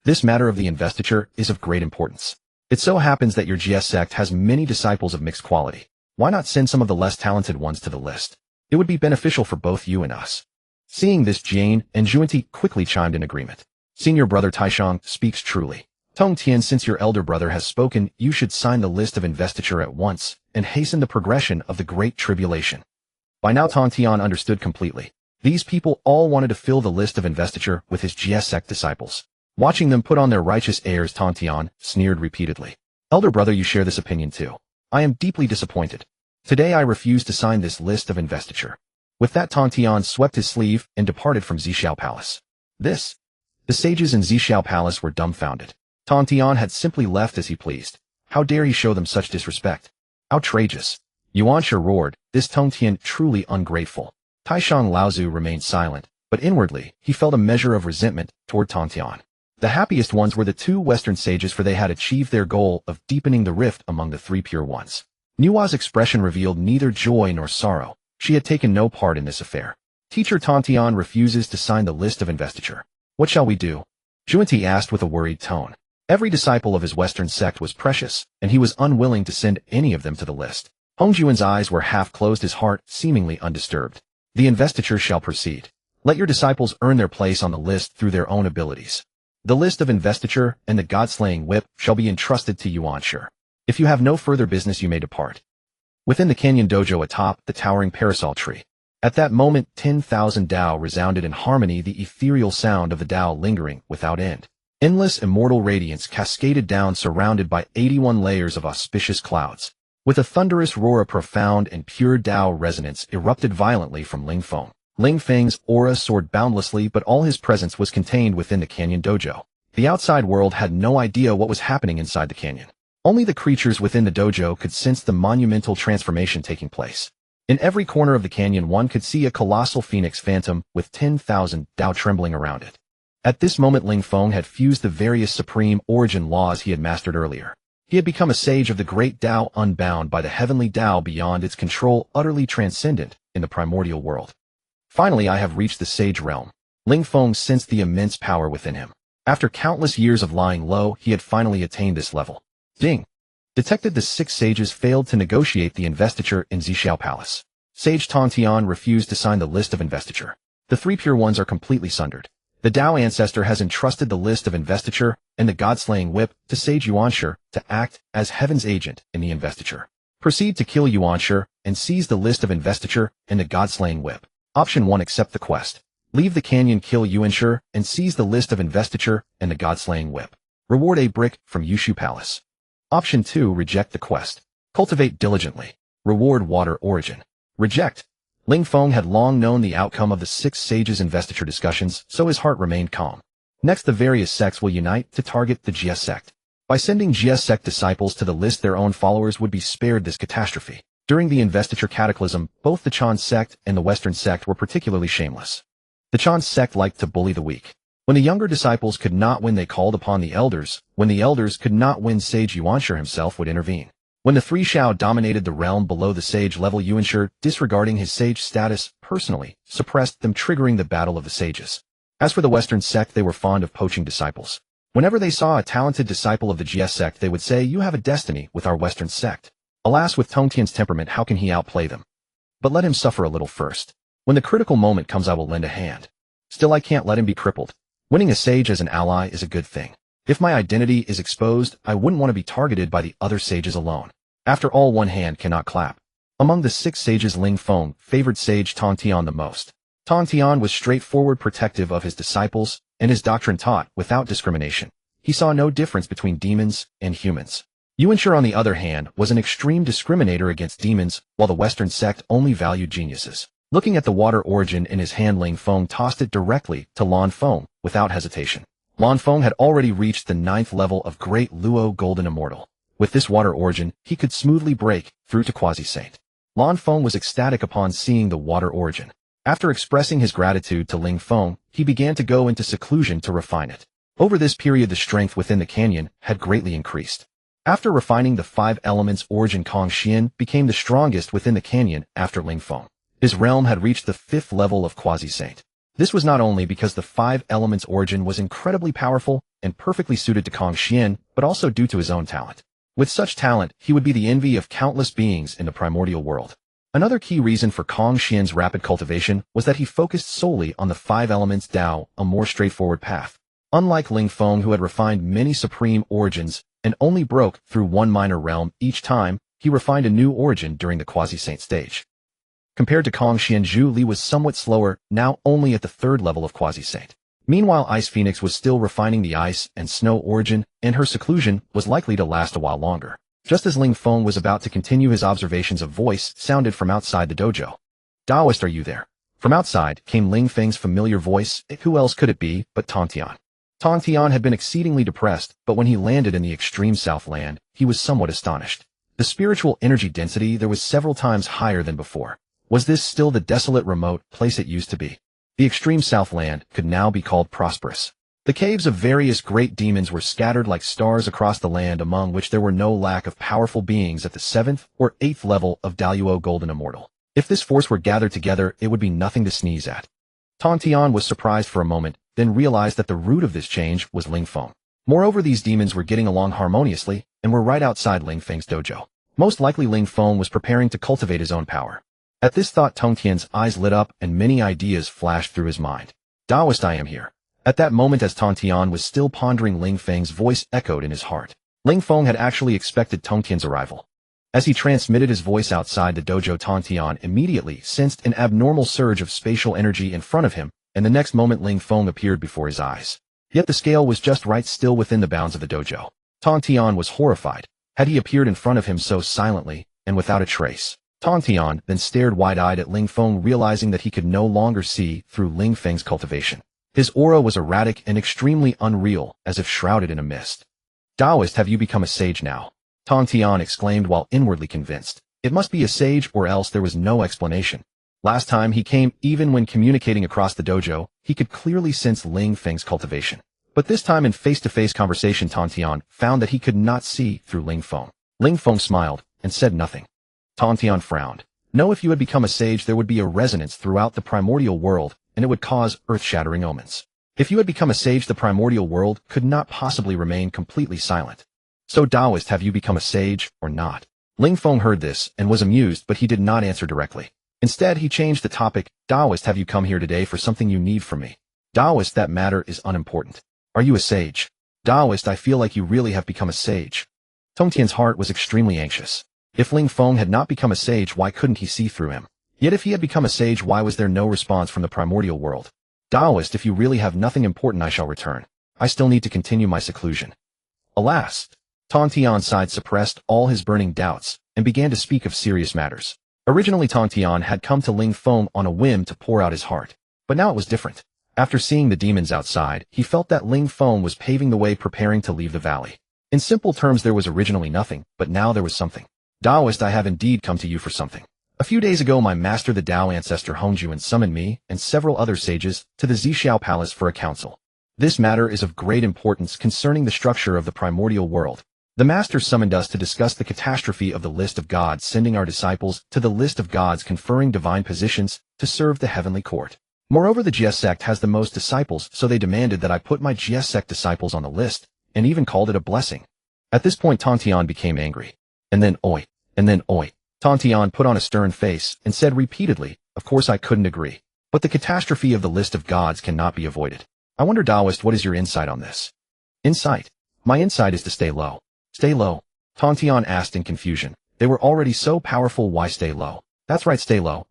This matter of the investiture is of great importance. It so happens that your Jie sect has many disciples of mixed quality. Why not send some of the less talented ones to the list? It would be beneficial for both you and us. Seeing this, Jane and Juanti quickly chimed in agreement. Senior brother Taishang speaks truly. Tongtian, since your elder brother has spoken, you should sign the list of investiture at once and hasten the progression of the Great Tribulation. By now Tongtian understood completely. These people all wanted to fill the list of investiture with his Jie sect disciples. Watching them put on their righteous airs, Tongtian sneered repeatedly. Elder brother, you share this opinion too. I am deeply disappointed. Today I refuse to sign this list of investiture. With that, Tongtian swept his sleeve and departed from Zixiao Palace. The sages in Zixiao Palace were dumbfounded. Tongtian had simply left as he pleased. How dare he show them such disrespect? Outrageous. Yuanshi roared, this Tongtian truly ungrateful. Taishang Laozu remained silent, but inwardly he felt a measure of resentment toward Tongtian. The happiest ones were the two Western sages, for they had achieved their goal of deepening the rift among the three pure ones. Nua's expression revealed neither joy nor sorrow. She had taken no part in this affair. Teacher Tongtian refuses to sign the list of investiture. What shall we do? Juanti asked with a worried tone. Every disciple of his Western sect was precious, and he was unwilling to send any of them to the list. Hongjun's eyes were half closed, his heart seemingly undisturbed. The investiture shall proceed. Let your disciples earn their place on the list through their own abilities. The list of investiture and the god-slaying whip shall be entrusted to Yuanshi. If you have no further business, you may depart. Within the canyon dojo atop the towering parasol tree. At that moment, 10,000 Dao resounded in harmony, the ethereal sound of the Dao lingering without end. Endless immortal radiance cascaded down, surrounded by 81 layers of auspicious clouds. With a thunderous roar, a profound and pure Dao resonance erupted violently from Ling Feng. Ling Feng's aura soared boundlessly, but all his presence was contained within the canyon dojo. The outside world had no idea what was happening inside the canyon. Only the creatures within the dojo could sense the monumental transformation taking place. In every corner of the canyon one could see a colossal phoenix phantom with 10,000 Dao trembling around it. At this moment Ling Feng had fused the various supreme origin laws he had mastered earlier. He had become a sage of the great Dao, unbound by the heavenly Dao beyond its control, utterly transcendent in the primordial world. Finally, I have reached the sage realm. Ling Feng sensed the immense power within him. After countless years of lying low, he had finally attained this level. Ding! Detected. The 6 sages failed to negotiate the investiture in Zixiao Palace. Sage Tontian refused to sign the list of investiture. The 3 pure ones are completely sundered. The Dao ancestor has entrusted the list of investiture and the god-slaying whip to Sage Yuanshi to act as heaven's agent in the investiture. Proceed to kill Yuanshi and seize the list of investiture and the god-slaying whip. Option 1. Accept the quest. Leave the canyon, kill Yuanshi, and seize the list of investiture and the god-slaying whip. Reward a brick from Yushu Palace. Option 2. Reject the quest. Cultivate diligently. Reward water origin. Reject. Ling Feng had long known the outcome of the 6 sages' investiture discussions, so his heart remained calm. Next, the various sects will unite to target the Jia sect. By sending Jia sect disciples to the list, their own followers would be spared this catastrophe. During the investiture cataclysm, both the Chan sect and the Western sect were particularly shameless. The Chan sect liked to bully the weak. When the younger disciples could not win, they called upon the elders. When the elders could not win, Sage Yuanshi himself would intervene. When the 3 Shao dominated the realm below the sage level, Yuanshi, disregarding his sage status, personally suppressed them, triggering the battle of the sages. As for the Western sect, they were fond of poaching disciples. Whenever they saw a talented disciple of the Jia sect, they would say, "You have a destiny with our Western sect." Alas, with Tongtian's temperament, how can he outplay them? But let him suffer a little first. When the critical moment comes, I will lend a hand. Still, I can't let him be crippled. Winning a sage as an ally is a good thing. If my identity is exposed, I wouldn't want to be targeted by the other sages alone. After all, one hand cannot clap. Among the 6 sages, Ling Feng favored Sage Tontian the most. Tontian was straightforward, protective of his disciples, and his doctrine taught without discrimination. He saw no difference between demons and humans. Yuanshi, on the other hand, was an extreme discriminator against demons, while the Western sect only valued geniuses. Looking at the water origin in his hand, Ling Feng tossed it directly to Lan Feng without hesitation. Lan Feng had already reached the 9th level of Great Luo Golden Immortal. With this water origin, he could smoothly break through to Quasi-Saint. Lan Feng was ecstatic upon seeing the water origin. After expressing his gratitude to Ling Feng, he began to go into seclusion to refine it. Over this period, the strength within the canyon had greatly increased. After refining the 5 elements origin, Kong Xian became the strongest within the canyon after Ling Feng. His realm had reached the 5th level of Quasi-Saint. This was not only because the 5 elements origin was incredibly powerful and perfectly suited to Kong Xian, but also due to his own talent. With such talent, he would be the envy of countless beings in the primordial world. Another key reason for Kong Xian's rapid cultivation was that he focused solely on the 5 elements Dao, a more straightforward path. Unlike Ling Feng, who had refined many supreme origins and only broke through one minor realm each time, he refined a new origin during the Quasi-Saint stage. Compared to Kong Xian, Zhu Li was somewhat slower, now only at the 3rd level of Quasi-Saint. Meanwhile, Ice Phoenix was still refining the ice and snow origin, and her seclusion was likely to last a while longer. Just as Ling Feng was about to continue his observations, a voice sounded from outside the dojo. "Daoist, are you there?" From outside came Ling Feng's familiar voice. Who else could it be but Tontian? Tontian had been exceedingly depressed, but when he landed in the extreme Southland, he was somewhat astonished. The spiritual energy density there was several times higher than before. Was this still the desolate, remote place it used to be? The extreme Southland could now be called prosperous. The caves of various great demons were scattered like stars across the land, among which there were no lack of powerful beings at the 7th or 8th level of Daluo Golden Immortal. If this force were gathered together, it would be nothing to sneeze at. Tontian was surprised for a moment, then realized that the root of this change was Ling Feng. Moreover, these demons were getting along harmoniously and were right outside Ling Feng's dojo. Most likely Ling Feng was preparing to cultivate his own power. At this thought, Tongtian's eyes lit up and many ideas flashed through his mind. "Daoist, I am here." At that moment, as Tongtian was still pondering, Ling Feng's voice echoed in his heart. Ling Feng had actually expected Tongtian's arrival. As he transmitted his voice outside the dojo, Tongtian immediately sensed an abnormal surge of spatial energy in front of him, and the next moment Ling Feng appeared before his eyes. Yet the scale was just right, still within the bounds of the dojo. Tongtian was horrified. Had he appeared in front of him so silently and without a trace? Tongtian then stared wide-eyed at Ling Feng, realizing that he could no longer see through Ling Feng's cultivation. His aura was erratic and extremely unreal, as if shrouded in a mist. "Daoist, have you become a sage now?" Tongtian exclaimed while inwardly convinced. It must be a sage or else there was no explanation. Last time he came, even when communicating across the dojo, he could clearly sense Ling Feng's cultivation. But this time in face-to-face conversation Tantian found that he could not see through Ling Feng. Ling Feng smiled and said nothing. Tantian frowned. No, if you had become a sage there would be a resonance throughout the primordial world, and it would cause earth-shattering omens. If you had become a sage the primordial world could not possibly remain completely silent. So Taoist, have you become a sage or not? Ling Feng heard this and was amused, but he did not answer directly. Instead, he changed the topic. Taoist, have you come here today for something you need from me? Taoist, that matter is unimportant. Are you a sage? Taoist, I feel like you really have become a sage. Tongtian's heart was extremely anxious. If Ling Feng had not become a sage, why couldn't he see through him? Yet if he had become a sage, why was there no response from the primordial world? Taoist, if you really have nothing important, I shall return. I still need to continue my seclusion. Alas! Tantian sighed, suppressed all his burning doubts, and began to speak of serious matters. Originally Tantian had come to Ling Feng on a whim to pour out his heart. But now it was different. After seeing the demons outside, he felt that Ling Feng was paving the way, preparing to leave the valley. In simple terms, there was originally nothing, but now there was something. Taoist, I have indeed come to you for something. A few days ago my master the Tao ancestor Hongjun summoned me and several other sages to the Zixiao Palace for a council. This matter is of great importance concerning the structure of the primordial world. The master summoned us to discuss the catastrophe of the list of gods sending our disciples to the list of gods conferring divine positions to serve the heavenly court. Moreover, the GS sect has the most disciples, so they demanded that I put my GS sect disciples on the list, and even called it a blessing. At this point Tantian became angry. And then oi. Tantian put on a stern face and said repeatedly, of course I couldn't agree. But the catastrophe of the list of gods cannot be avoided. I wonder, Taoist, what is your insight on this? Insight? My insight is to stay low. Stay low? Tantian asked in confusion. They were already so powerful, why stay low? That's right, stay low.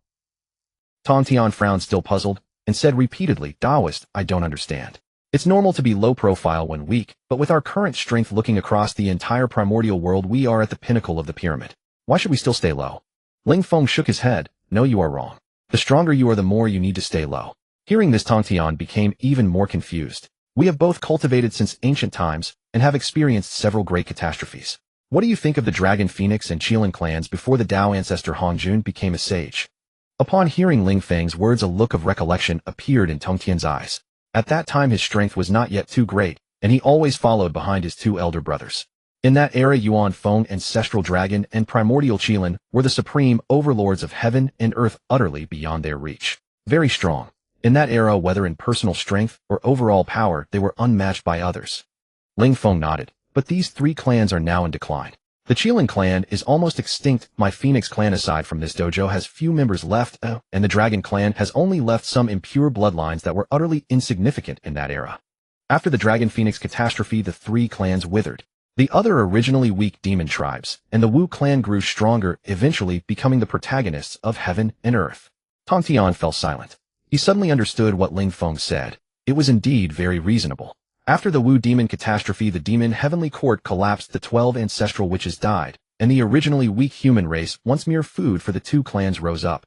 Tantian frowned, still puzzled, and said repeatedly, Taoist, I don't understand. It's normal to be low profile when weak, but with our current strength looking across the entire primordial world we are at the pinnacle of the pyramid. Why should we still stay low? Ling Feng shook his head. No, you are wrong. The stronger you are, the more you need to stay low. Hearing this, Tantian became even more confused. We have both cultivated since ancient times and have experienced several great catastrophes. What do you think of the Dragon Phoenix and Qilin clans before the Tao ancestor Hongjun became a sage? Upon hearing Ling Feng's words, a look of recollection appeared in Tongtian's eyes. At that time his strength was not yet too great, and he always followed behind his two elder brothers. In that era, Yuan Feng, Ancestral Dragon, and Primordial Qilin were the supreme overlords of heaven and earth, utterly beyond their reach. Very strong. In that era, whether in personal strength or overall power, they were unmatched by others. Ling Feng nodded. But these three clans are now in decline. The Qilin clan is almost extinct. My Phoenix clan, aside from this dojo, has few members left, and the Dragon clan has only left some impure bloodlines that were utterly insignificant in that era. After the Dragon Phoenix catastrophe, the three clans withered. The other originally weak demon tribes, and the Wu clan grew stronger, eventually becoming the protagonists of heaven and earth. Tantian fell silent. He suddenly understood what Ling Feng said. It was indeed very reasonable. After the Wu demon catastrophe, the demon heavenly court collapsed, the 12 ancestral witches died, and the originally weak human race, once mere food for the two clans, rose up.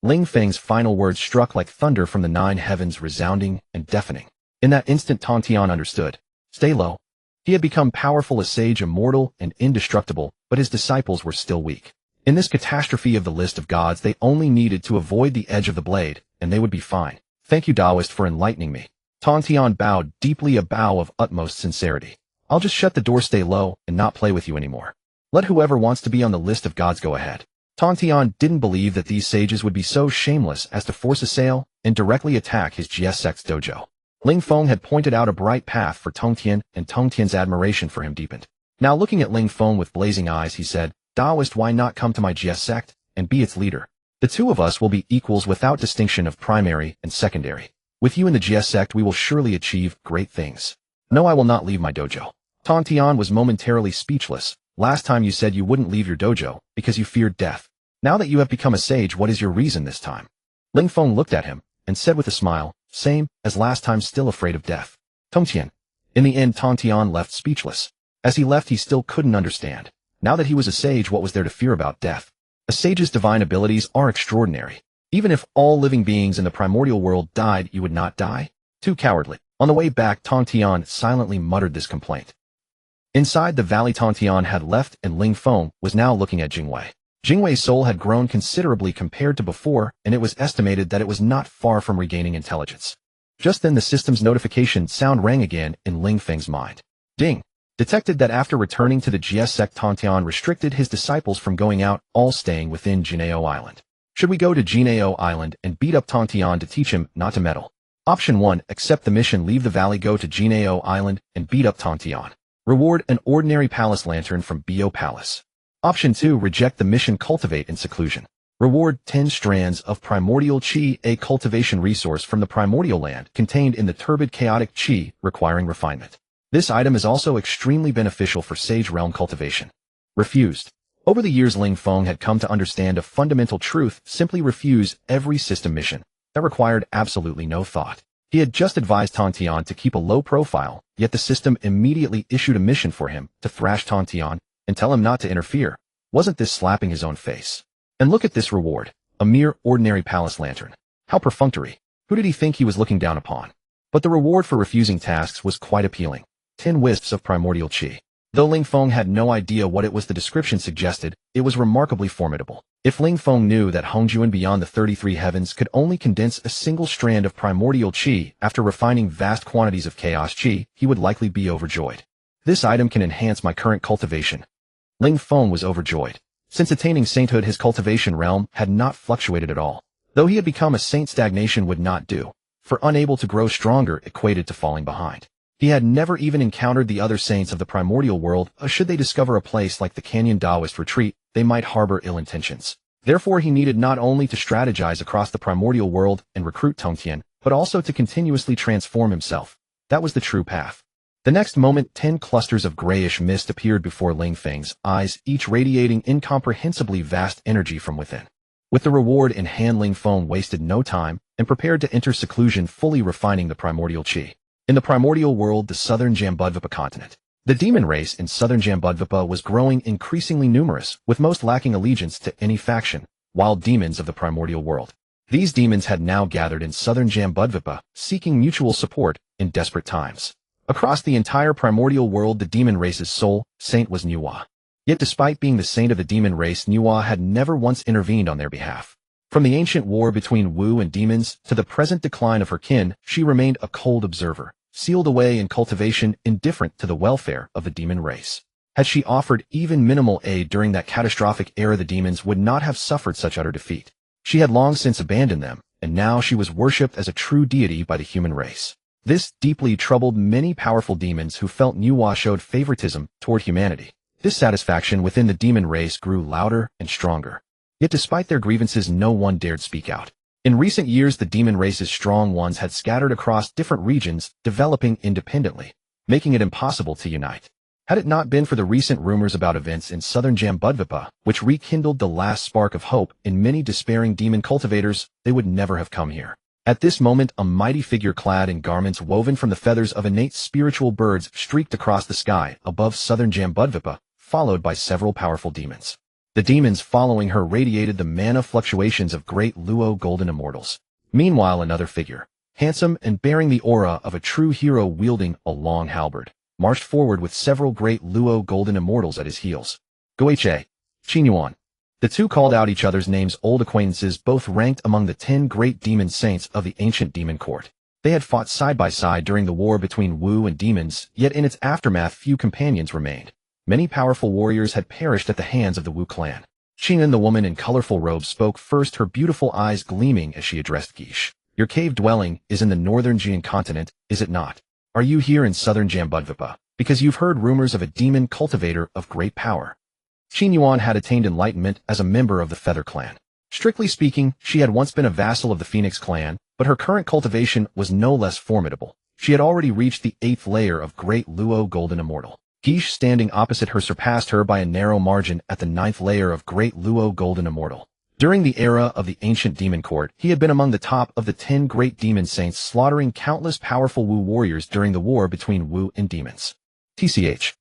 Ling Feng's final words struck like thunder from the 9 heavens, resounding and deafening. In that instant Tantian understood. Stay low. He had become powerful, a sage, immortal and indestructible, but his disciples were still weak. In this catastrophe of the list of gods, they only needed to avoid the edge of the blade, and they would be fine. Thank you, Taoist, for enlightening me. Tantian bowed deeply, a bow of utmost sincerity. I'll just shut the door, stay low, and not play with you anymore. Let whoever wants to be on the list of gods go ahead. Tantian didn't believe that these sages would be so shameless as to force a sale and directly attack his GS sect's dojo. Ling Feng had pointed out a bright path for Tongtian, and Tongtian's admiration for him deepened. Now looking at Ling Feng with blazing eyes, he said, Taoist, why not come to my GS sect and be its leader? The two of us will be equals without distinction of primary and secondary. With you in the GS sect, we will surely achieve great things. No, I will not leave my dojo. Tantian was momentarily speechless. Last time you said you wouldn't leave your dojo because you feared death. Now that you have become a sage, what is your reason this time? Ling Feng looked at him and said with a smile, same as last time, still afraid of death. Tongtian. In the end, Tantian left speechless. As he left, he still couldn't understand. Now that he was a sage, what was there to fear about death? A sage's divine abilities are extraordinary. Even if all living beings in the primordial world died, you would not die? Too cowardly. On the way back, Tantian silently muttered this complaint. Inside the valley, Tantian had left, and Ling Feng was now looking at Jingwei. Jingwei's soul had grown considerably compared to before, and it was estimated that it was not far from regaining intelligence. Just then the system's notification sound rang again in Ling Feng's mind. Ding! Detected that after returning to the GS sect, Tontian restricted his disciples from going out, all staying within Jineo Island. Should we go to Jineo Island and beat up Tontian to teach him not to meddle? Option 1. Accept the mission, leave the valley, go to Jineo Island, and beat up Tontian. Reward: an ordinary palace lantern from Bo Palace. Option 2. Reject the mission, cultivate in seclusion. Reward: 10 strands of primordial chi, a cultivation resource from the primordial land contained in the turbid chaotic chi, requiring refinement. This item is also extremely beneficial for Sage Realm cultivation. Refused. Over the years, Ling Feng had come to understand a fundamental truth: simply refuse every system mission. That required absolutely no thought. He had just advised Tontian to keep a low profile, yet the system immediately issued a mission for him to thrash Tontian and tell him not to interfere. Wasn't this slapping his own face? And look at this reward, a mere ordinary palace lantern. How perfunctory. Who did he think he was looking down upon? But the reward for refusing tasks was quite appealing. 10 wisps of primordial chi. Though Ling Feng had no idea what it was the description suggested, it was remarkably formidable. If Ling Feng knew that Hongjun beyond the 33 heavens could only condense a single strand of primordial chi after refining vast quantities of chaos chi, he would likely be overjoyed. This item can enhance my current cultivation. Ling Feng was overjoyed. Since attaining sainthood, his cultivation realm had not fluctuated at all. Though he had become a saint, stagnation would not do, for unable to grow stronger equated to falling behind. He had never even encountered the other saints of the primordial world. Should they discover a place like the Canyon Taoist retreat, they might harbor ill intentions. Therefore, he needed not only to strategize across the primordial world and recruit Tongtian, but also to continuously transform himself. That was the true path. The next moment, 10 clusters of grayish mist appeared before Ling Feng's eyes, each radiating incomprehensibly vast energy from within. With the reward in hand, Ling Feng wasted no time and prepared to enter seclusion, fully refining the primordial chi. In the primordial world, the southern Jambudvipa continent, the demon race in southern Jambudvipa was growing increasingly numerous, with most lacking allegiance to any faction, wild demons of the primordial world. These demons had now gathered in southern Jambudvipa, seeking mutual support in desperate times. Across the entire primordial world, the demon race's sole saint was Nuwa. Yet despite being the saint of the demon race, Nuwa had never once intervened on their behalf. From the ancient war between Wu and demons to the present decline of her kin, she remained a cold observer, sealed away in cultivation, indifferent to the welfare of the demon race. Had she offered even minimal aid during that catastrophic era, the demons would not have suffered such utter defeat. She had long since abandoned them, and now she was worshipped as a true deity by the human race. This deeply troubled many powerful demons who felt Nuwa showed favoritism toward humanity. Dissatisfaction within the demon race grew louder and stronger. Yet despite their grievances, no one dared speak out. In recent years, the demon race's strong ones had scattered across different regions, developing independently, making it impossible to unite. Had it not been for the recent rumors about events in southern Jambudvipa, which rekindled the last spark of hope in many despairing demon cultivators, they would never have come here. At this moment, a mighty figure clad in garments woven from the feathers of innate spiritual birds streaked across the sky above southern Jambudvipa, followed by several powerful demons. The demons following her radiated the mana fluctuations of great Luo golden immortals. Meanwhile, another figure, handsome and bearing the aura of a true hero wielding a long halberd, marched forward with several great Luo golden immortals at his heels. Goha, Qinyuan. The two called out each other's names, old acquaintances, both ranked among the 10 great demon saints of the ancient demon court. They had fought side by side during the war between Wu and demons, yet in its aftermath few companions remained. Many powerful warriors had perished at the hands of the Wu clan. Qing'an, the woman in colorful robes, spoke first, her beautiful eyes gleaming as she addressed Gish. Your cave dwelling is in the northern Jian continent, is it not? Are you here in southern Jambudvipa? Because you've heard rumors of a demon cultivator of great power. Qinyuan had attained enlightenment as a member of the Feather Clan. Strictly speaking, she had once been a vassal of the Phoenix Clan, but her current cultivation was no less formidable. She had already reached the 8th layer of Great Luo Golden Immortal. Gish, standing opposite her, surpassed her by a narrow margin at the 9th layer of Great Luo Golden Immortal. During the era of the ancient demon court, he had been among the top of the 10 great demon saints, slaughtering countless powerful Wu warriors during the war between Wu and demons. TCH.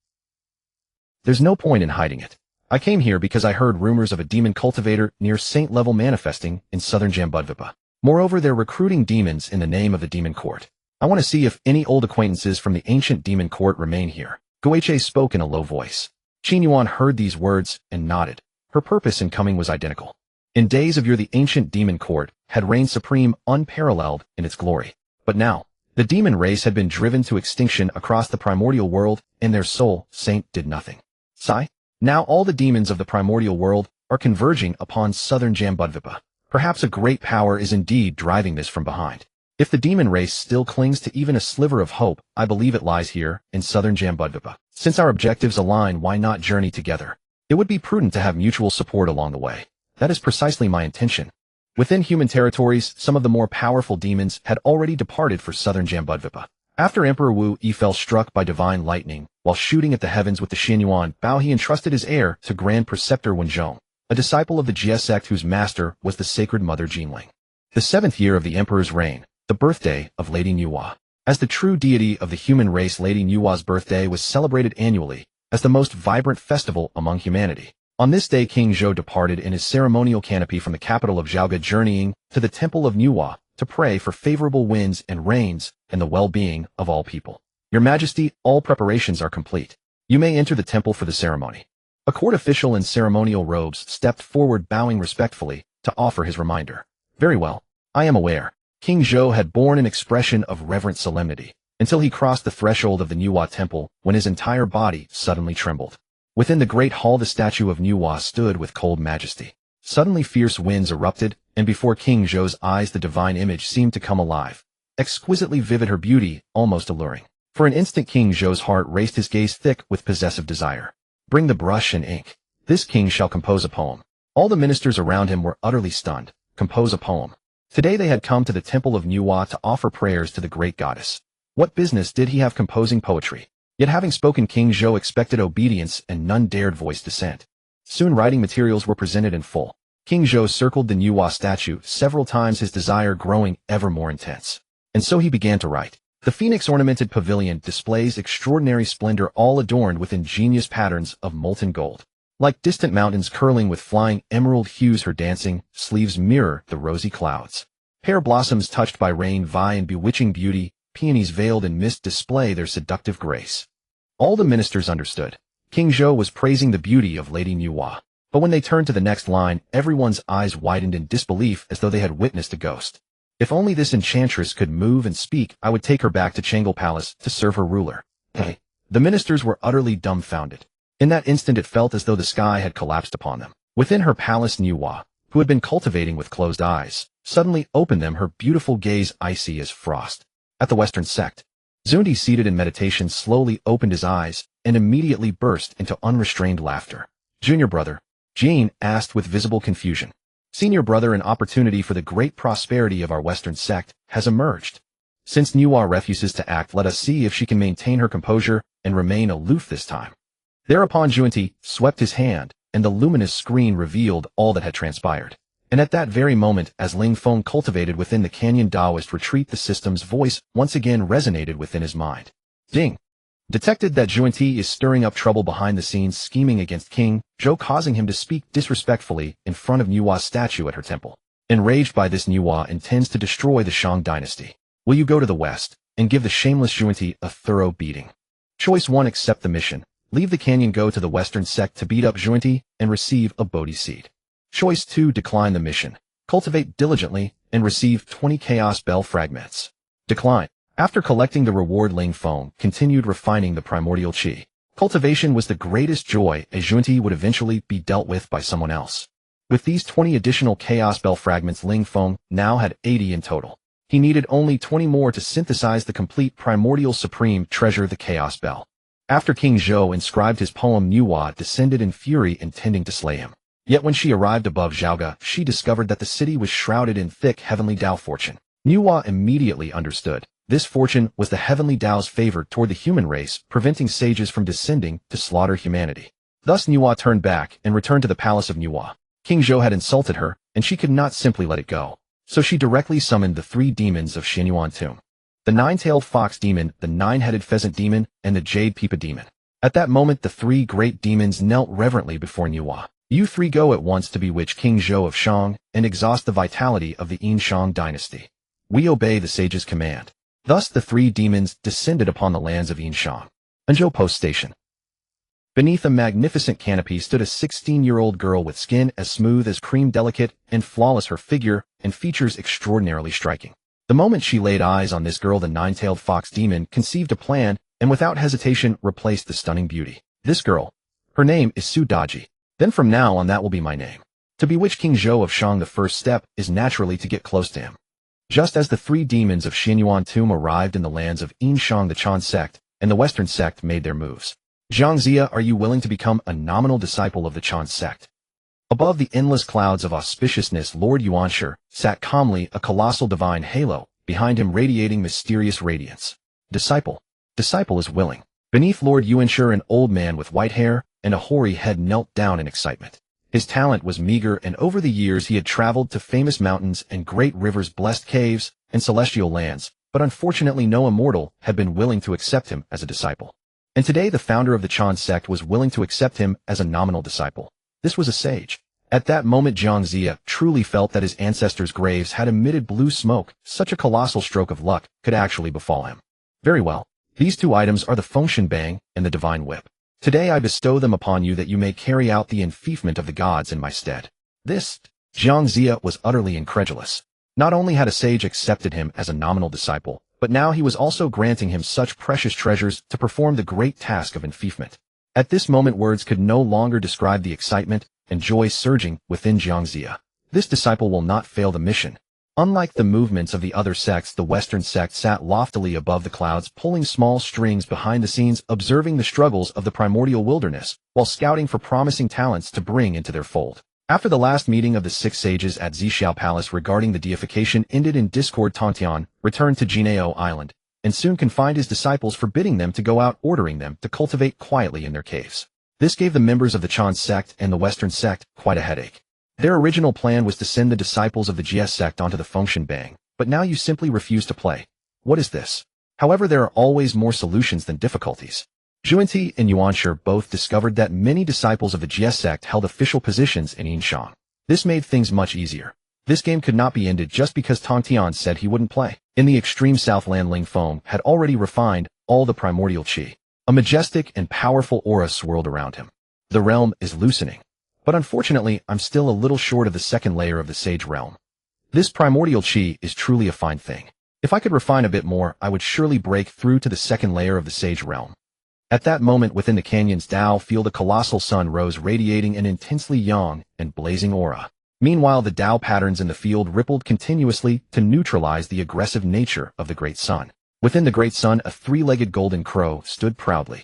There's no point in hiding it. I came here because I heard rumors of a demon cultivator near Saint level manifesting in southern Jambudvipa. Moreover, they're recruiting demons in the name of the demon court. I want to see if any old acquaintances from the ancient demon court remain here. Goha spoke in a low voice. Qinyuan heard these words and nodded. her purpose in coming was identical. In days of yore, the ancient demon court had reigned supreme, unparalleled in its glory. But now, the demon race had been driven to extinction across the primordial world, and their sole saint did nothing. Sigh. Now all the demons of the primordial world are converging upon southern Jambudvipa. Perhaps a great power is indeed driving this from behind. If the demon race still clings to even a sliver of hope, I believe it lies here, in southern Jambudvipa. Since our objectives align, why not journey together? It would be prudent to have mutual support along the way. That is precisely my intention. Within human territories, some of the more powerful demons had already departed for southern Jambudvipa. After Emperor Wu Yi fell struck by divine lightning, while shooting at the heavens with the Xianyuan Bao, he entrusted his heir to Grand Preceptor Wenzhong, a disciple of the Jie sect whose master was the sacred mother Jinling. The 7th year of the emperor's reign, the birthday of Lady Nuwa. As the true deity of the human race, Lady Nuwa's birthday was celebrated annually as the most vibrant festival among humanity. On this day, King Zhou departed in his ceremonial canopy from the capital of Zhaoga, journeying to the temple of Nuwa to pray for favorable winds and rains and the well-being of all people. Your Majesty, all preparations are complete. You may enter the temple for the ceremony. A court official in ceremonial robes stepped forward, bowing respectfully to offer his reminder. Very well. I am aware. King Zhou had borne an expression of reverent solemnity until he crossed the threshold of the Nuwa temple, when his entire body suddenly trembled. Within the great hall, the statue of Nuwa stood with cold majesty. Suddenly fierce winds erupted, and before King Zhou's eyes the divine image seemed to come alive. Exquisitely vivid, her beauty almost alluring. For an instant King Zhou's heart raced, his gaze thick with possessive desire. Bring the brush and ink. This king shall compose a poem. All the ministers around him were utterly stunned. Compose a poem. Today they had come to the temple of Nuwa to offer prayers to the great goddess. What business did he have composing poetry? Yet having spoken, King Zhou expected obedience, and none dared voice dissent. Soon writing materials were presented in full. King Zhou circled the Nuwa statue several times, his desire growing ever more intense. And so he began to write. The phoenix-ornamented pavilion displays extraordinary splendor, all adorned with ingenious patterns of molten gold. Like distant mountains curling with flying emerald hues, her dancing sleeves mirror the rosy clouds. Pear blossoms touched by rain vie in bewitching beauty, peonies veiled in mist display their seductive grace. All the ministers understood. King Zhou was praising the beauty of Lady Nuwa. But when they turned to the next line, everyone's eyes widened in disbelief, as though they had witnessed a ghost. If only this enchantress could move and speak, I would take her back to Changle Palace to serve her ruler. Hey. The ministers were utterly dumbfounded. In that instant it felt as though the sky had collapsed upon them. Within her palace, Nuwa, who had been cultivating with closed eyes, suddenly opened them, her beautiful gaze icy as frost. At the western sect, Zundi, seated in meditation, slowly opened his eyes and immediately burst into unrestrained laughter. Junior brother, Jean asked with visible confusion. Senior brother, an opportunity for the great prosperity of our western sect has emerged. Since Nuwa refuses to act, let us see if she can maintain her composure and remain aloof this time. Thereupon Juanti swept his hand, and the luminous screen revealed all that had transpired. And at that very moment, as Ling Feng cultivated within the Canyon Taoist retreat, the system's voice once again resonated within his mind. Ding! Detected that Juanti is stirring up trouble behind the scenes, scheming against King Zhou, causing him to speak disrespectfully in front of Nuwa's statue at her temple. Enraged by this, Nuwa intends to destroy the Shang dynasty. Will you go to the west and give the shameless Juanti a thorough beating? Choice 1. Accept the mission. Leave the canyon, go to the western sect to beat up Juanti and receive a Bodhi seed. Choice 2. Decline the mission. Cultivate diligently and receive 20 chaos bell fragments. Decline. After collecting the reward, Ling Feng continued refining the primordial qi. Cultivation was the greatest joy, as Juanti would eventually be dealt with by someone else. With these 20 additional chaos bell fragments, Ling Feng now had 80 in total. He needed only 20 more to synthesize the complete primordial supreme treasure, the chaos bell. After King Zhou inscribed his poem, Nuwa descended in fury, intending to slay him. Yet when she arrived above Zhaoga, she discovered that the city was shrouded in thick heavenly Tao fortune. Nuwa immediately understood. This fortune was the heavenly Tao's favor toward the human race, preventing sages from descending to slaughter humanity. Thus Nuwa turned back and returned to the palace of Nuwa. King Zhou had insulted her, and she could not simply let it go. So she directly summoned the 3 demons of Xianyuan tomb. The 9-tailed fox demon, the 9-headed pheasant demon, and the jade pipa demon. At that moment the 3 great demons knelt reverently before Nuwa. You 3 go at once to bewitch King Zhou of Shang and exhaust the vitality of the Yin Shang dynasty. We obey the sage's command. Thus the 3 demons descended upon the lands of Yin Shang. Anzhou Post Station. Beneath a magnificent canopy stood a 16-year-old girl with skin as smooth as cream, delicate and flawless, her figure and features extraordinarily striking. The moment she laid eyes on this girl, the nine-tailed fox demon conceived a plan and without hesitation replaced the stunning beauty. This girl, her name is Su Daji. Then from now on that will be my name. To bewitch King Zhou of Shang, the first step is naturally to get close to him. Just as the three demons of Xianyuan tomb arrived in the lands of Yinshang, the Chan sect and the Western sect made their moves. Zhangzia, are you willing to become a nominal disciple of the Chan sect? Above the endless clouds of auspiciousness, Lord Yuanshi sat calmly, a colossal divine halo, behind him radiating mysterious radiance. Disciple is willing. Beneath Lord Yuanshi, an old man with white hair and a hoary head knelt down in excitement. His talent was meager, and over the years he had traveled to famous mountains and great rivers, blessed caves, and celestial lands, but unfortunately no immortal had been willing to accept him as a disciple. And today the founder of the Chan sect was willing to accept him as a nominal disciple. This was a sage. At that moment Zhang Zia truly felt that his ancestors' graves had emitted blue smoke. Such a colossal stroke of luck could actually befall him. Very well. These two items are the Fengshen Bang and the Divine Whip. Today I bestow them upon you that you may carry out the enfeoffment of the gods in my stead. This, Zhang Zia was utterly incredulous. Not only had a sage accepted him as a nominal disciple, but now he was also granting him such precious treasures to perform the great task of enfeoffment. At this moment words could no longer describe the excitement and joy surging within Zhang Zia. This disciple will not fail the mission. Unlike the movements of the other sects, the Western sect sat loftily above the clouds, pulling small strings behind the scenes, observing the struggles of the primordial wilderness, while scouting for promising talents to bring into their fold. After the last meeting of the six sages at Zixiao Palace regarding the deification ended in discord, Tongtian returned to Jinao Island, and soon confined his disciples, forbidding them to go out, ordering them to cultivate quietly in their caves. This gave the members of the Chan sect and the Western sect quite a headache. Their original plan was to send the disciples of the GS sect onto the Fengshen Bang, but now you simply refuse to play. What is this? However, there are always more solutions than difficulties. Zhuanti and Yuanshi both discovered that many disciples of the GS sect held official positions in Yinshang. This made things much easier. This game could not be ended just because Tongtian said he wouldn't play. In the extreme southland, Ling Feng had already refined all the primordial qi. A majestic and powerful aura swirled around him. The realm is loosening. But unfortunately, I'm still a little short of the second layer of the sage realm. This primordial qi is truly a fine thing. If I could refine a bit more, I would surely break through to the second layer of the sage realm. At that moment, within the canyon's Dao field, a colossal sun rose, radiating an intensely yang and blazing aura. Meanwhile, the Dao patterns in the field rippled continuously to neutralize the aggressive nature of the great sun. Within the great sun, a three-legged golden crow stood proudly.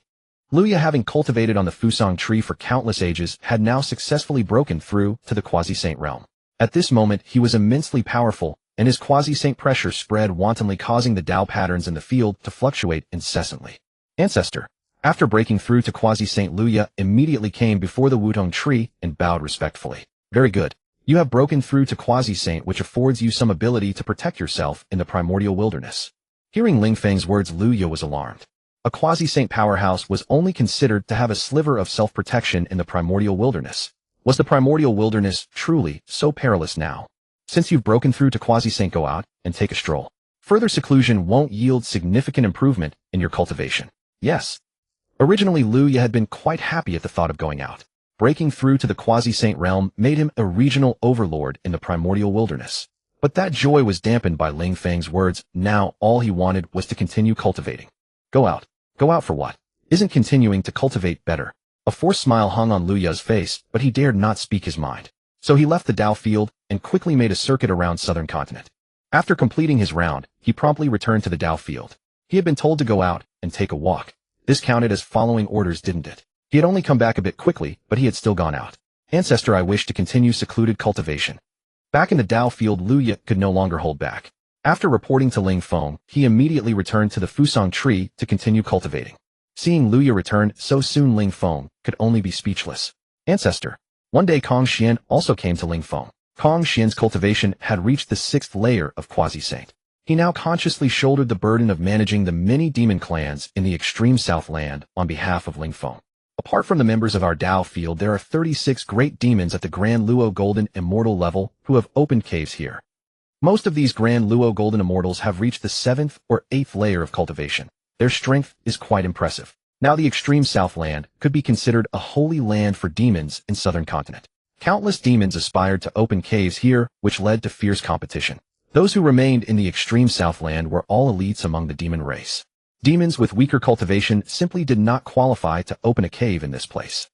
Luya, having cultivated on the Fusang tree for countless ages, had now successfully broken through to the quasi-saint realm. At this moment, he was immensely powerful, and his quasi-saint pressure spread wantonly, causing the Dao patterns in the field to fluctuate incessantly. Ancestor. After breaking through to quasi-saint, Luya immediately came before the Wutong tree and bowed respectfully. Very good. You have broken through to quasi-saint, which affords you some ability to protect yourself in the primordial wilderness. Hearing Ling Feng's words, Luya was alarmed. A quasi-saint powerhouse was only considered to have a sliver of self-protection in the primordial wilderness. Was the primordial wilderness truly so perilous now? Since you've broken through to quasi-saint, go out and take a stroll. Further seclusion won't yield significant improvement in your cultivation. Yes. Originally, Luya had been quite happy at the thought of going out. Breaking through to the quasi-saint realm made him a regional overlord in the primordial wilderness. But that joy was dampened by Ling Feng's words. Now all he wanted was to continue cultivating. Go out. Go out for what? Isn't continuing to cultivate better? A forced smile hung on Luya's face, but he dared not speak his mind. So he left the Dao field and quickly made a circuit around southern continent. After completing his round, he promptly returned to the Dao field. He had been told to go out and take a walk. This counted as following orders, didn't it? He had only come back a bit quickly, but he had still gone out. Ancestor, I wish to continue secluded cultivation. Back in the Dao field, Luya could no longer hold back. After reporting to Ling Feng, he immediately returned to the Fusang tree to continue cultivating. Seeing Luya return so soon, Ling Feng could only be speechless. Ancestor. One day Kong Xian also came to Ling Feng. Kong Xian's cultivation had reached the 6th layer of quasi-saint. He now consciously shouldered the burden of managing the many demon clans in the extreme southland on behalf of Ling Feng. Apart from the members of our Dao field, there are 36 great demons at the Grand Luo Golden Immortal level who have opened caves here. Most of these Grand Luo Golden Immortals have reached the 7th or 8th layer of cultivation. Their strength is quite impressive. Now the extreme Southland could be considered a holy land for demons in southern continent. Countless demons aspired to open caves here, which led to fierce competition. Those who remained in the extreme Southland were all elites among the demon race. Demons with weaker cultivation simply did not qualify to open a cave in this place.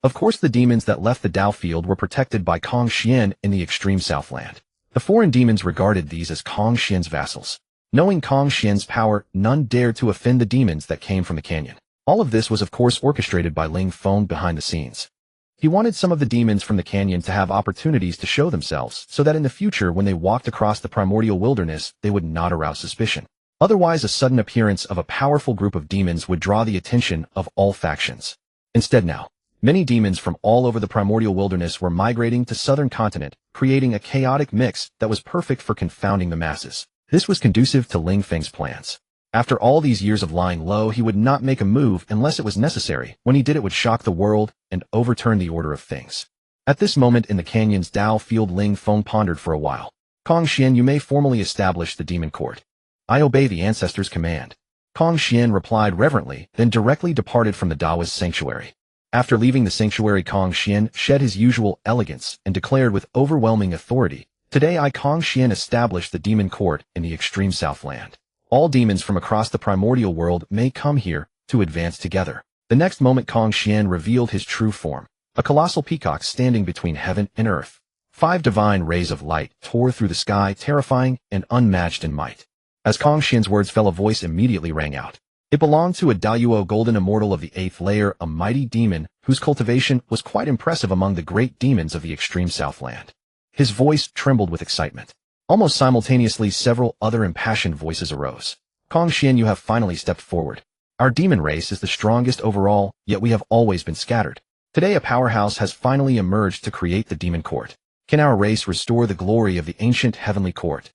Of course, the demons that left the Dao field were protected by Kong Xian in the extreme Southland. The foreign demons regarded these as Kong Xian's vassals. Knowing Kong Xian's power, none dared to offend the demons that came from the canyon. All of this was of course orchestrated by Ling Feng behind the scenes. He wanted some of the demons from the canyon to have opportunities to show themselves, so that in the future when they walked across the primordial wilderness, they would not arouse suspicion. Otherwise, a sudden appearance of a powerful group of demons would draw the attention of all factions. Instead now, many demons from all over the primordial wilderness were migrating to southern continent, creating a chaotic mix that was perfect for confounding the masses. This was conducive to Ling Feng's plans. After all these years of lying low, he would not make a move unless it was necessary. When he did, it would shock the world and overturn the order of things. At this moment in the canyon's Dao field, Ling Feng pondered for a while. Kong Xian, you may formally establish the demon court. I obey the ancestors' command. Kong Xian replied reverently, then directly departed from the Daoist sanctuary. After leaving the sanctuary, Kong Xian shed his usual elegance and declared with overwhelming authority, "Today I, Kong Xian, establish the demon court in the extreme Southland. All demons from across the primordial world may come here to advance together." The next moment, Kong Xian revealed his true form, a colossal peacock standing between heaven and earth. 5 divine rays of light tore through the sky, terrifying and unmatched in might. As Kong Xian's words fell, a voice immediately rang out. It belonged to a Daoyuo golden immortal of the 8th layer, a mighty demon whose cultivation was quite impressive among the great demons of the extreme Southland. His voice trembled with excitement. Almost simultaneously, several other impassioned voices arose. "Kong Xian, you have finally stepped forward. Our demon race is the strongest overall, yet we have always been scattered. Today a powerhouse has finally emerged to create the demon court. Can our race restore the glory of the ancient heavenly court?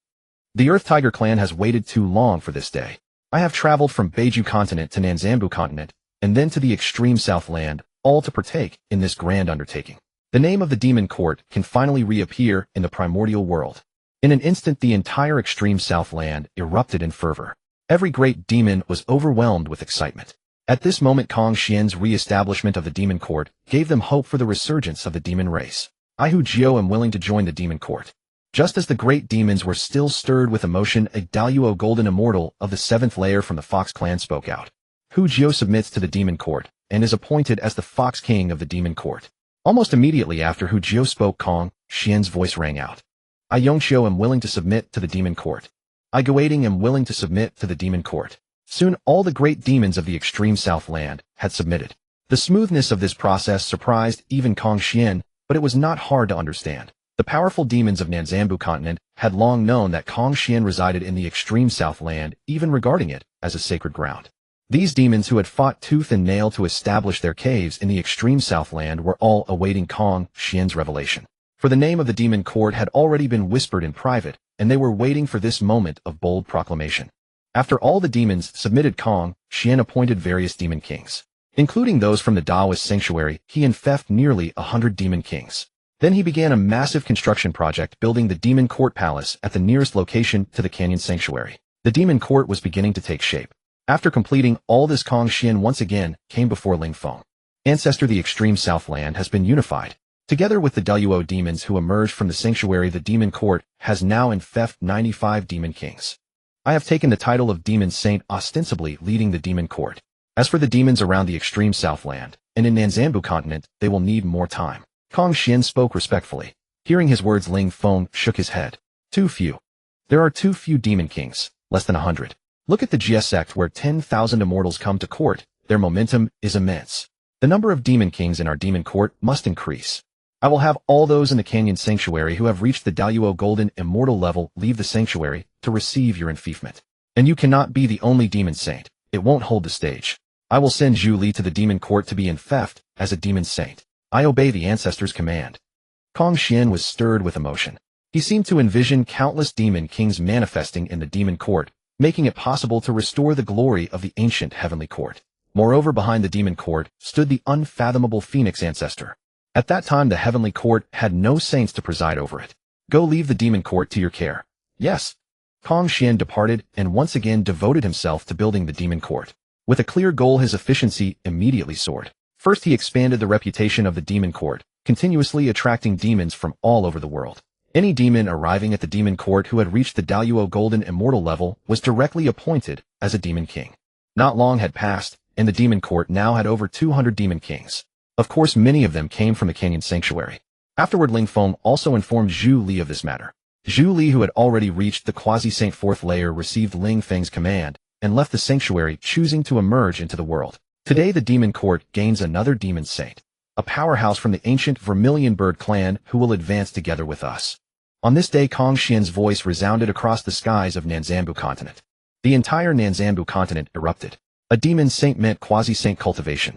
The Earth Tiger clan has waited too long for this day. I have traveled from Beiju continent to Nanzanbu continent, and then to the extreme Southland, all to partake in this grand undertaking. The name of the demon court can finally reappear in the primordial world." In an instant, the entire extreme Southland erupted in fervor. Every great demon was overwhelmed with excitement. At this moment, Kong Xian's re-establishment of the demon court gave them hope for the resurgence of the demon race. "I, Hu Jiao, am willing to join the demon court." Just as the great demons were still stirred with emotion, a Daoyuo golden immortal of the 7th layer from the Fox clan spoke out. Hu Jiao submits to the demon court and is appointed as the Fox King of the demon court. Almost immediately after Hu Jiao spoke, Kong Xian's voice rang out. "I, Yongqiu, am willing to submit to the demon court. I, Guating, am willing to submit to the demon court." Soon all the great demons of the extreme Southland had submitted. The smoothness of this process surprised even Kong Xian, but it was not hard to understand. The powerful demons of Nanzanbu continent had long known that Kong Xian resided in the extreme Southland, even regarding it as a sacred ground. These demons who had fought tooth and nail to establish their caves in the extreme Southland were all awaiting Kong Xian's revelation. For the name of the demon court had already been whispered in private, and they were waiting for this moment of bold proclamation. After all the demons submitted, Kong Xian appointed various demon kings. Including those from the Daoist sanctuary, he infected nearly 100 demon kings. Then he began a massive construction project, building the demon court palace at the nearest location to the canyon sanctuary. The demon court was beginning to take shape. After completing all this, Kong Xian once again came before Ling Feng. "Ancestor, the extreme Southland has been unified. Together with the Daoyuo demons who emerged from the sanctuary, the demon court has now infected 95 demon kings. I have taken the title of demon saint, ostensibly leading the demon court. As for the demons around the extreme Southland and in Nanzanbu continent, they will need more time." Kong Xian spoke respectfully. Hearing his words, Ling Feng shook his head. "Too few. There are too few demon kings, less than 100. Look at the Jia sect, where 10,000 immortals come to court. Their momentum is immense. The number of demon kings in our demon court must increase. I will have all those in the canyon sanctuary who have reached the Daoyuo golden immortal level leave the sanctuary to receive your enfeoffment. And you cannot be the only demon saint. It won't hold the stage. I will send Zhu Li to the demon court to be infected as a demon saint. I obey the ancestors' command." Kong Xian was stirred with emotion. He seemed to envision countless demon kings manifesting in the demon court, making it possible to restore the glory of the ancient heavenly court. Moreover, behind the demon court stood the unfathomable phoenix ancestor. At that time, the heavenly court had no saints to preside over it. "Go, leave the demon court to your care." "Yes." Kong Xian departed and once again devoted himself to building the demon court. With a clear goal, his efficiency immediately soared. First, he expanded the reputation of the demon court, continuously attracting demons from all over the world. Any demon arriving at the demon court who had reached the Daluo Golden Immortal level was directly appointed as a demon king. Not long had passed, and the demon court now had over 200 demon kings. Of course, many of them came from the Canyon Sanctuary. Afterward, Ling Feng also informed Zhu Li of this matter. Zhu Li, who had already reached the quasi-saint 4th layer, received Ling Feng's command and left the sanctuary, choosing to emerge into the world. Today, the demon court gains another demon saint, a powerhouse from the ancient Vermilion Bird clan who will advance together with us. On this day, Kong Xian's voice resounded across the skies of Nanzanbu continent. The entire Nanzanbu continent erupted. A demon saint meant quasi-saint cultivation.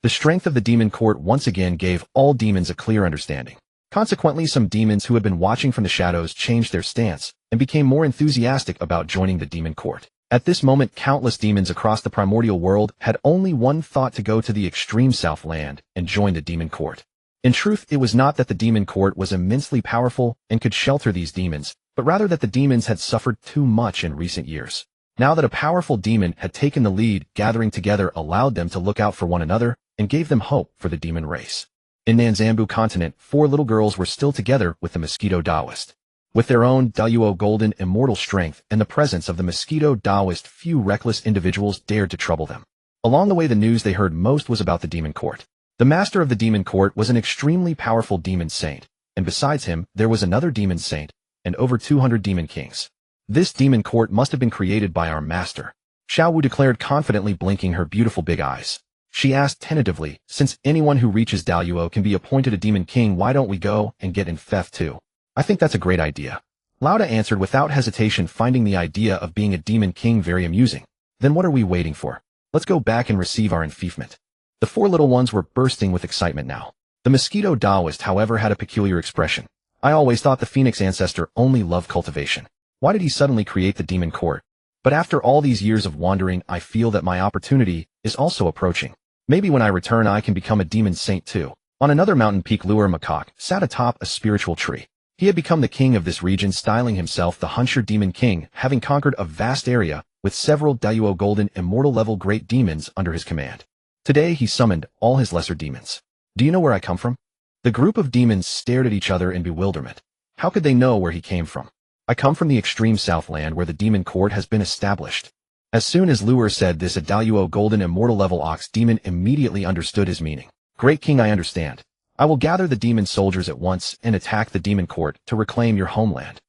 The strength of the demon court once again gave all demons a clear understanding. Consequently, some demons who had been watching from the shadows changed their stance and became more enthusiastic about joining the demon court. At this moment, countless demons across the primordial world had only one thought: to go to the extreme Southland and join the demon court. In truth, it was not that the demon court was immensely powerful and could shelter these demons, but rather that the demons had suffered too much in recent years. Now that a powerful demon had taken the lead, gathering together allowed them to look out for one another and gave them hope for the demon race. In Nanzanbu continent, 4 little girls were still together with the Mosquito Taoist. With their own Daluo Golden Immortal strength and the presence of the Mosquito Taoist, few reckless individuals dared to trouble them. Along the way, the news they heard most was about the demon court. The master of the demon court was an extremely powerful demon saint, and besides him, there was another demon saint and over 200 demon kings. This demon court must have been created by our master, Xiao Wu declared confidently, blinking her beautiful big eyes. She asked tentatively, since anyone who reaches Daluo can be appointed a demon king, why don't we go and get in Fef too? I think that's a great idea. Lauda answered without hesitation, finding the idea of being a demon king very amusing. Then what are we waiting for? Let's go back and receive our enfeoffment. The 4 little ones were bursting with excitement now. The Mosquito Taoist, however, had a peculiar expression. I always thought the Phoenix ancestor only loved cultivation. Why did he suddenly create the demon court? But after all these years of wandering, I feel that my opportunity is also approaching. Maybe when I return I can become a demon saint too. On another mountain peak, Luer Makak sat atop a spiritual tree. He had become the king of this region, styling himself the Huncher Demon King, having conquered a vast area with several Daluo Golden Immortal level great demons under his command. Today he summoned all his lesser demons. Do you know where I come from? The group of demons stared at each other in bewilderment. How could they know where he came from? I come from the extreme Southland where the demon court has been established. As soon as Luer said this, a Daluo Golden Immortal level ox demon immediately understood his meaning. Great king, I understand. I will gather the demon soldiers at once and attack the demon court to reclaim your homeland.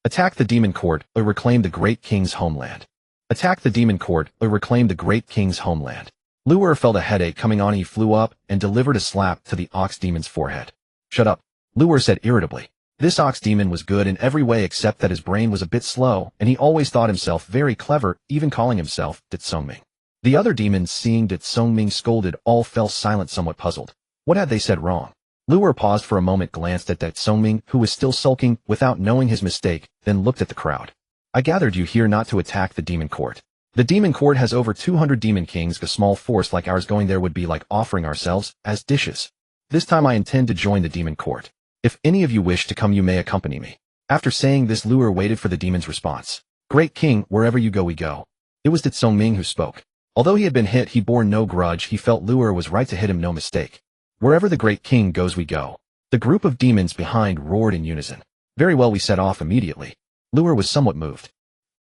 Attack the demon court or reclaim the great king's homeland. Attack the demon court or reclaim the great king's homeland. Luer felt a headache coming on. He flew up and delivered a slap to the ox demon's forehead. Shut up, Luer said irritably. This ox demon was good in every way except that his brain was a bit slow, and he always thought himself very clever, even calling himself Dat Songming. The other demons, seeing Dat Songming scolded, all fell silent, somewhat puzzled. What had they said wrong? Luer paused for a moment, glanced at Dat Songming, who was still sulking without knowing his mistake, then looked at the crowd. I gathered you here not to attack the demon court. The demon court has over 200 demon kings. A small force like ours going there would be like offering ourselves as dishes. This time I intend to join the demon court. If any of you wish to come, you may accompany me. After saying this, Luer waited for the demon's response. Great king, wherever you go we go. It was Dat Songming who spoke. Although he had been hit, he bore no grudge. He felt Luer was right to hit him, no mistake. Wherever the great king goes we go. The group of demons behind roared in unison. Very well, we set off immediately. Luer was somewhat moved.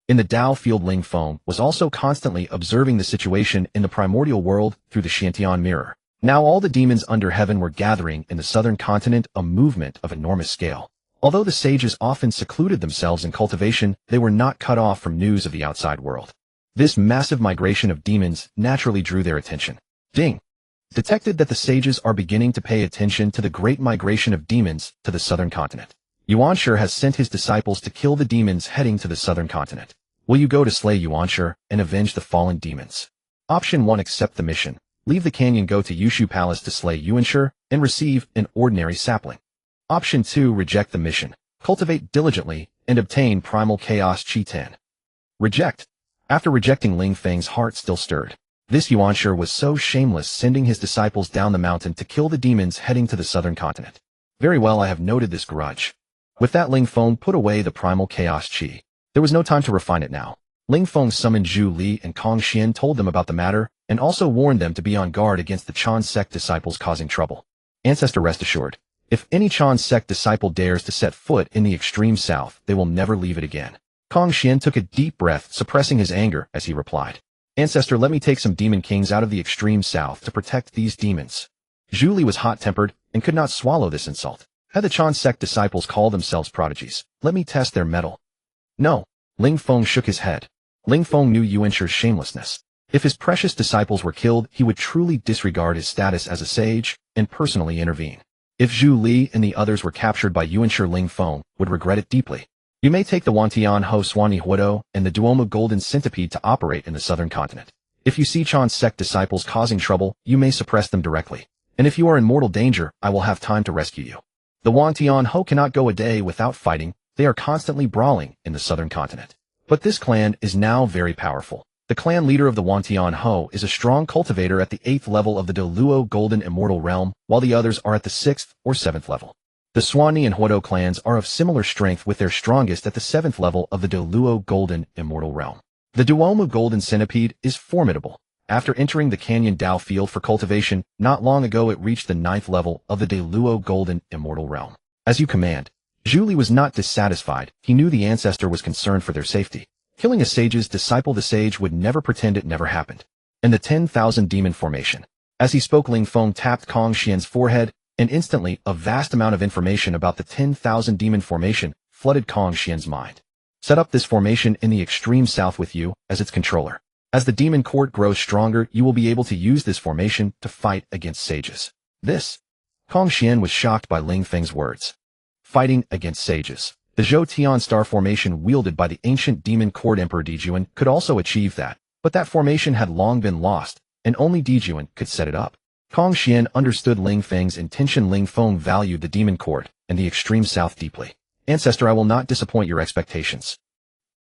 In the Dao field, Ling Feng was also constantly observing the situation in the primordial world through the Shantian mirror. Now all the demons under heaven were gathering in the southern continent, a movement of enormous scale. Although the sages often secluded themselves in cultivation, they were not cut off from news of the outside world. This massive migration of demons naturally drew their attention. Ding! Detected that the sages are beginning to pay attention to the great migration of demons to the southern continent. Yuanshi has sent his disciples to kill the demons heading to the southern continent. Will you go to slay Yuanshi and avenge the fallen demons? Option 1. Accept the mission. Leave the canyon, go to Yushu Palace to slay Yuanshi and receive an ordinary sapling. Option 2. Reject the mission. Cultivate diligently and obtain primal chaos Chi 10. Reject. After rejecting, Ling Feng's heart still stirred. This Yuanshi was so shameless, sending his disciples down the mountain to kill the demons heading to the southern continent. Very well, I have noted this grudge. With that, Ling Feng put away the primal chaos Chi. There was no time to refine it now. Ling Feng summoned Zhu Li and Kong Xian, told them about the matter, and also warned them to be on guard against the Chan sect disciples causing trouble. Ancestor, rest assured, if any Chan sect disciple dares to set foot in the extreme south, they will never leave it again. Kong Xian took a deep breath, suppressing his anger as he replied, Ancestor, let me take some demon kings out of the extreme south to protect these demons. Zhu Li was hot-tempered and could not swallow this insult. Had the Chan sect disciples call themselves prodigies, let me test their mettle. No. Ling Feng shook his head. Ling Feng knew Yuanshir's shamelessness. If his precious disciples were killed, he would truly disregard his status as a sage and personally intervene. If Zhu Li and the others were captured by Yuanshir, Ling Feng would regret it deeply. You may take the Wantian Ho Swanee Huodo and the Duomo Golden Centipede to operate in the southern continent. If you see Chan sect disciples causing trouble, you may suppress them directly. And if you are in mortal danger, I will have time to rescue you. The Wantian Ho cannot go a day without fighting. They are constantly brawling in the southern continent. But this clan is now very powerful. The clan leader of the Wantian Ho is a strong cultivator at the 8th level of the Deluo Golden Immortal Realm, while the others are at the 6th or 7th level. The Swanee and Huodo clans are of similar strength, with their strongest at the 7th level of the Deluo Golden Immortal Realm. The Duomo Golden Centipede is formidable. After entering the Canyon Dao field for cultivation, not long ago it reached the 9th level of the Deluo Golden Immortal Realm. As you command. Zhu Li was not dissatisfied. He knew the ancestor was concerned for their safety. Killing a sage's disciple, the sage would never pretend it never happened. And the 10,000 demon formation. As he spoke, Ling Feng tapped Kong Xian's forehead, and instantly a vast amount of information about the 10,000 demon formation flooded Kong Xian's mind. Set up this formation in the extreme south with you as its controller. As the demon court grows stronger, you will be able to use this formation to fight against sages. This. Kong Xian was shocked by Ling Feng's words. Fighting against sages. The Zhou Tian star formation wielded by the ancient demon court Emperor Dijuan could also achieve that, but that formation had long been lost, and only Dijuan could set it up. Kong Xian understood Ling Feng's intention. Ling Feng valued the demon court and the extreme south deeply. Ancestor, I will not disappoint your expectations.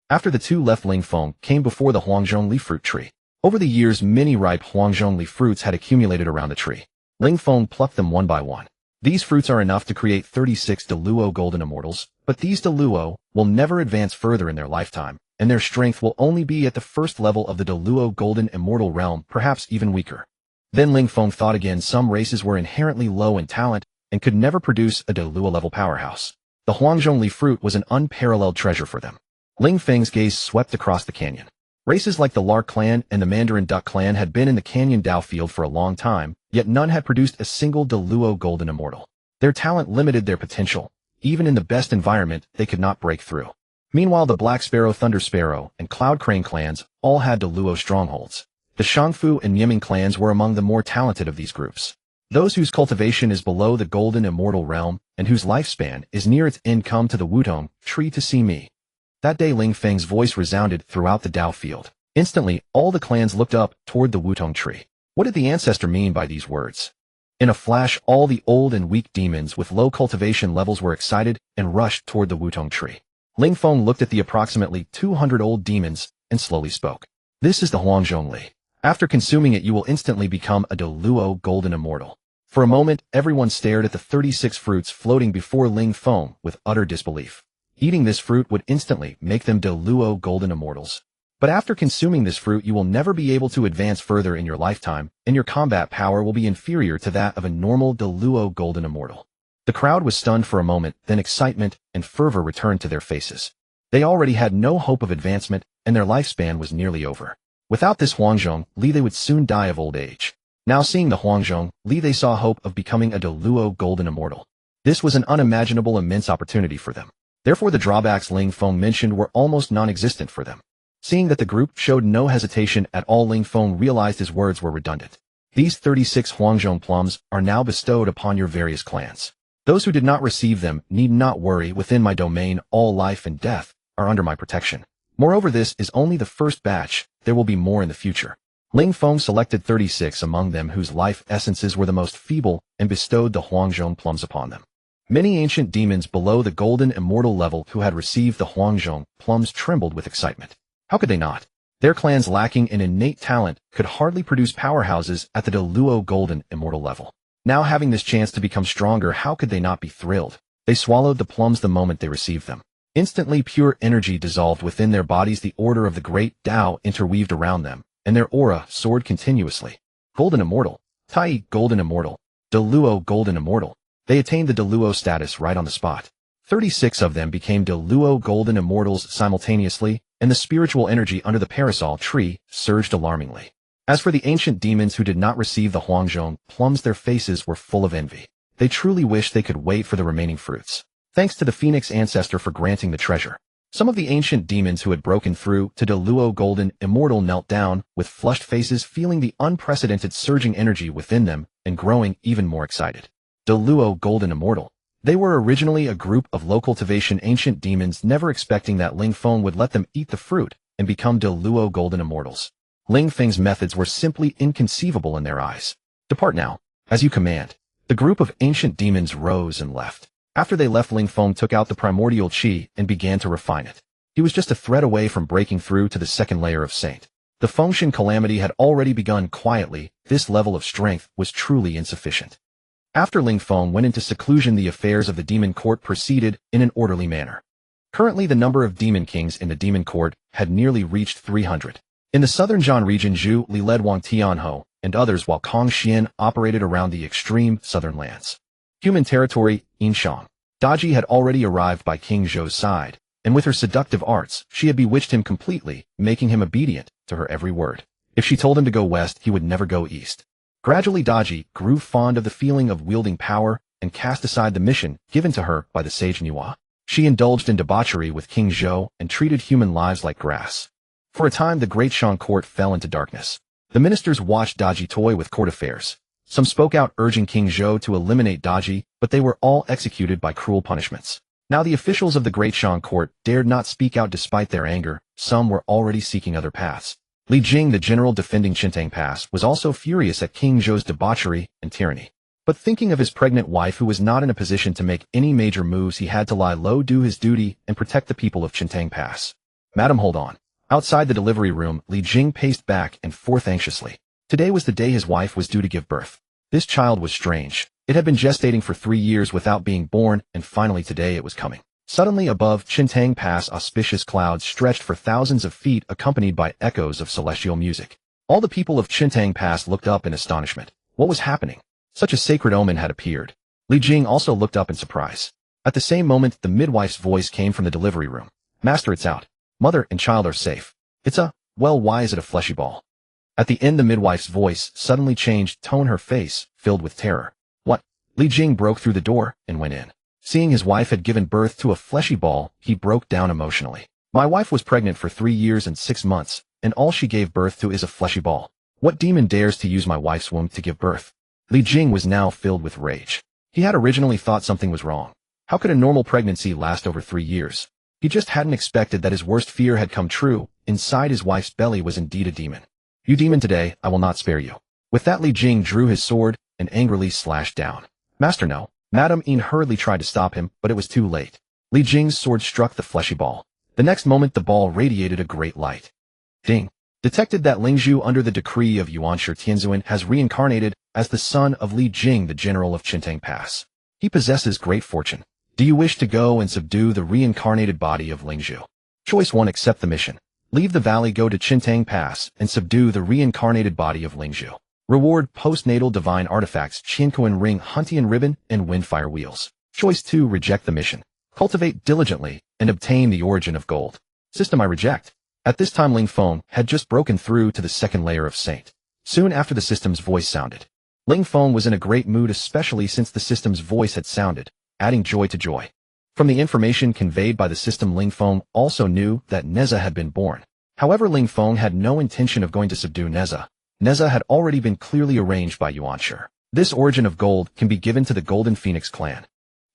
After the two left, Ling Feng came before the Hongjun leaf fruit tree. Over the years, many ripe Hongjun leaf fruits had accumulated around the tree. Ling Feng plucked them one by one. These fruits are enough to create 36 Deluo Golden Immortals, but these Deluo will never advance further in their lifetime, and their strength will only be at the first level of the Deluo Golden Immortal Realm, perhaps even weaker. Then Ling Feng thought again. Some races were inherently low in talent and could never produce a Deluo-level powerhouse. The Hongjun leaf fruit was an unparalleled treasure for them. Ling Feng's gaze swept across the canyon. Races like the Lark clan and the Mandarin Duck clan had been in the Canyon Dao field for a long time, yet none had produced a single Deluo Golden Immortal. Their talent limited their potential. Even in the best environment, they could not break through. Meanwhile, the Black Sparrow, Thunder Sparrow, and Cloud Crane clans all had Deluo strongholds. The Shangfu and Yiming clans were among the more talented of these groups. Those whose cultivation is below the Golden Immortal Realm and whose lifespan is near its end come to the Wutong tree to see me. That day, Ling Feng's voice resounded throughout the Dao field. Instantly, all the clans looked up toward the Wutong tree. What did the ancestor mean by these words? In a flash, all the old and weak demons with low cultivation levels were excited and rushed toward the Wutong tree. Ling Feng looked at the approximately 200 old demons and slowly spoke. This is the Hongjun Li. After consuming it, you will instantly become a Deluo Golden Immortal. For a moment, everyone stared at the 36 fruits floating before Ling Feng with utter disbelief. Eating this fruit would instantly make them Deluo Golden Immortals. But after consuming this fruit, you will never be able to advance further in your lifetime, and your combat power will be inferior to that of a normal Deluo Golden Immortal. The crowd was stunned for a moment, then excitement and fervor returned to their faces. They already had no hope of advancement, and their lifespan was nearly over. Without this Hongjun Li, they would soon die of old age. Now seeing the Hongjun Li, they saw hope of becoming a Deluo Golden Immortal. This was an unimaginable, immense opportunity for them. Therefore, the drawbacks Ling Feng mentioned were almost non-existent for them. Seeing that the group showed no hesitation at all, Ling Feng realized his words were redundant. These 36 Hongjun plums are now bestowed upon your various clans. Those who did not receive them need not worry. Within my domain, all life and death are under my protection. Moreover, this is only the first batch. There will be more in the future. Ling Feng selected 36 among them whose life essences were the most feeble and bestowed the Hongjun plums upon them. Many ancient demons below the Golden Immortal level who had received the Hongjun plums trembled with excitement. How could they not? Their clans, lacking in innate talent, could hardly produce powerhouses at the Deluo Golden Immortal level. Now having this chance to become stronger, how could they not be thrilled? They swallowed the plums the moment they received them. Instantly pure energy dissolved within their bodies. The order of the great Tao interweaved around them, and their aura soared continuously. Golden Immortal. Tai Golden Immortal. Deluo Golden Immortal. They attained the Deluo status right on the spot. 36 of them became Deluo Golden Immortals simultaneously, and the spiritual energy under the parasol tree surged alarmingly. As for the ancient demons who did not receive the Hongjun plums, their faces were full of envy. They truly wished they could wait for the remaining fruits. Thanks to the Phoenix ancestor for granting the treasure. Some of the ancient demons who had broken through to Deluo Golden Immortal knelt down, with flushed faces, feeling the unprecedented surging energy within them and growing even more excited. Deluo Golden Immortal. They were originally a group of low cultivation ancient demons, never expecting that Ling Feng would let them eat the fruit and become Deluo Golden Immortals. Ling Feng's methods were simply inconceivable in their eyes. Depart now, as you command. The group of ancient demons rose and left. After they left, Ling Feng took out the primordial qi and began to refine it. He was just a thread away from breaking through to the second layer of Saint. The Fengshen calamity had already begun quietly. This level of strength was truly insufficient. After Ling Feng went into seclusion, the affairs of the demon court proceeded in an orderly manner. Currently, the number of demon kings in the demon court had nearly reached 300. In the southern Zhan region, Zhu Li led Wang Tianhou and others, while Kong Xian operated around the extreme southern lands. Human territory, Yinshang. Daji had already arrived by King Zhou's side, and with her seductive arts, she had bewitched him completely, making him obedient to her every word. If she told him to go west, he would never go east. Gradually, Daji grew fond of the feeling of wielding power and cast aside the mission given to her by the sage Niwa. She indulged in debauchery with King Zhou and treated human lives like grass. For a time, the great Shang court fell into darkness. The ministers watched Daji toy with court affairs. Some spoke out urging King Zhou to eliminate Daji, but they were all executed by cruel punishments. Now the officials of the Great Shang Court dared not speak out despite their anger. Some were already seeking other paths. Li Jing, the general defending Qintang Pass, was also furious at King Zhou's debauchery and tyranny. But thinking of his pregnant wife who was not in a position to make any major moves, he had to lie low, do his duty, and protect the people of Qintang Pass. Madam, hold on. Outside the delivery room, Li Jing paced back and forth anxiously. Today was the day his wife was due to give birth. This child was strange. It had been gestating for 3 years without being born, and finally today it was coming. Suddenly above Qintang Pass, auspicious clouds stretched for thousands of feet, accompanied by echoes of celestial music. All the people of Qintang Pass looked up in astonishment. What was happening? Such a sacred omen had appeared. Li Jing also looked up in surprise. At the same moment, the midwife's voice came from the delivery room. Master, it's out. Mother and child are safe. Well, why is it a fleshy ball? At the end, the midwife's voice suddenly changed tone, her face filled with terror. What? Li Jing broke through the door and went in. Seeing his wife had given birth to a fleshy ball, he broke down emotionally. My wife was pregnant for 3 years and 6 months, and all she gave birth to is a fleshy ball. What demon dares to use my wife's womb to give birth? Li Jing was now filled with rage. He had originally thought something was wrong. How could a normal pregnancy last over 3 years? He just hadn't expected that his worst fear had come true. Inside his wife's belly was indeed a demon. You demon, today I will not spare you. With that, Li Jing drew his sword and angrily slashed down. Master, no. Madame Yin hurriedly tried to stop him, but it was too late. Li Jing's sword struck the fleshy ball. The next moment, the ball radiated a great light. Ding. Detected that Lingzhu, under the decree of Yuanshi Tianzuan, has reincarnated as the son of Li Jing, the general of Qintang Pass. He possesses great fortune. Do you wish to go and subdue the reincarnated body of Lingzhu? Choice 1. Accept the mission. Leave the valley, go to Qintang Pass, and subdue the reincarnated body of Lingzhu. Reward: postnatal divine artifacts, Qiankuan ring, Huntian ribbon, and windfire wheels. Choice 2. Reject the mission. Cultivate diligently and obtain the origin of gold. System: I reject. At this time, Ling Feng had just broken through to the second layer of Saint. Soon after, the system's voice sounded. Ling Feng was in a great mood, especially since the system's voice had sounded, adding joy to joy. From the information conveyed by the system, Ling Feng also knew that Neza had been born. However, Ling Feng had no intention of going to subdue Neza. Neza had already been clearly arranged by Yuanshi. This origin of gold can be given to the Golden Phoenix clan.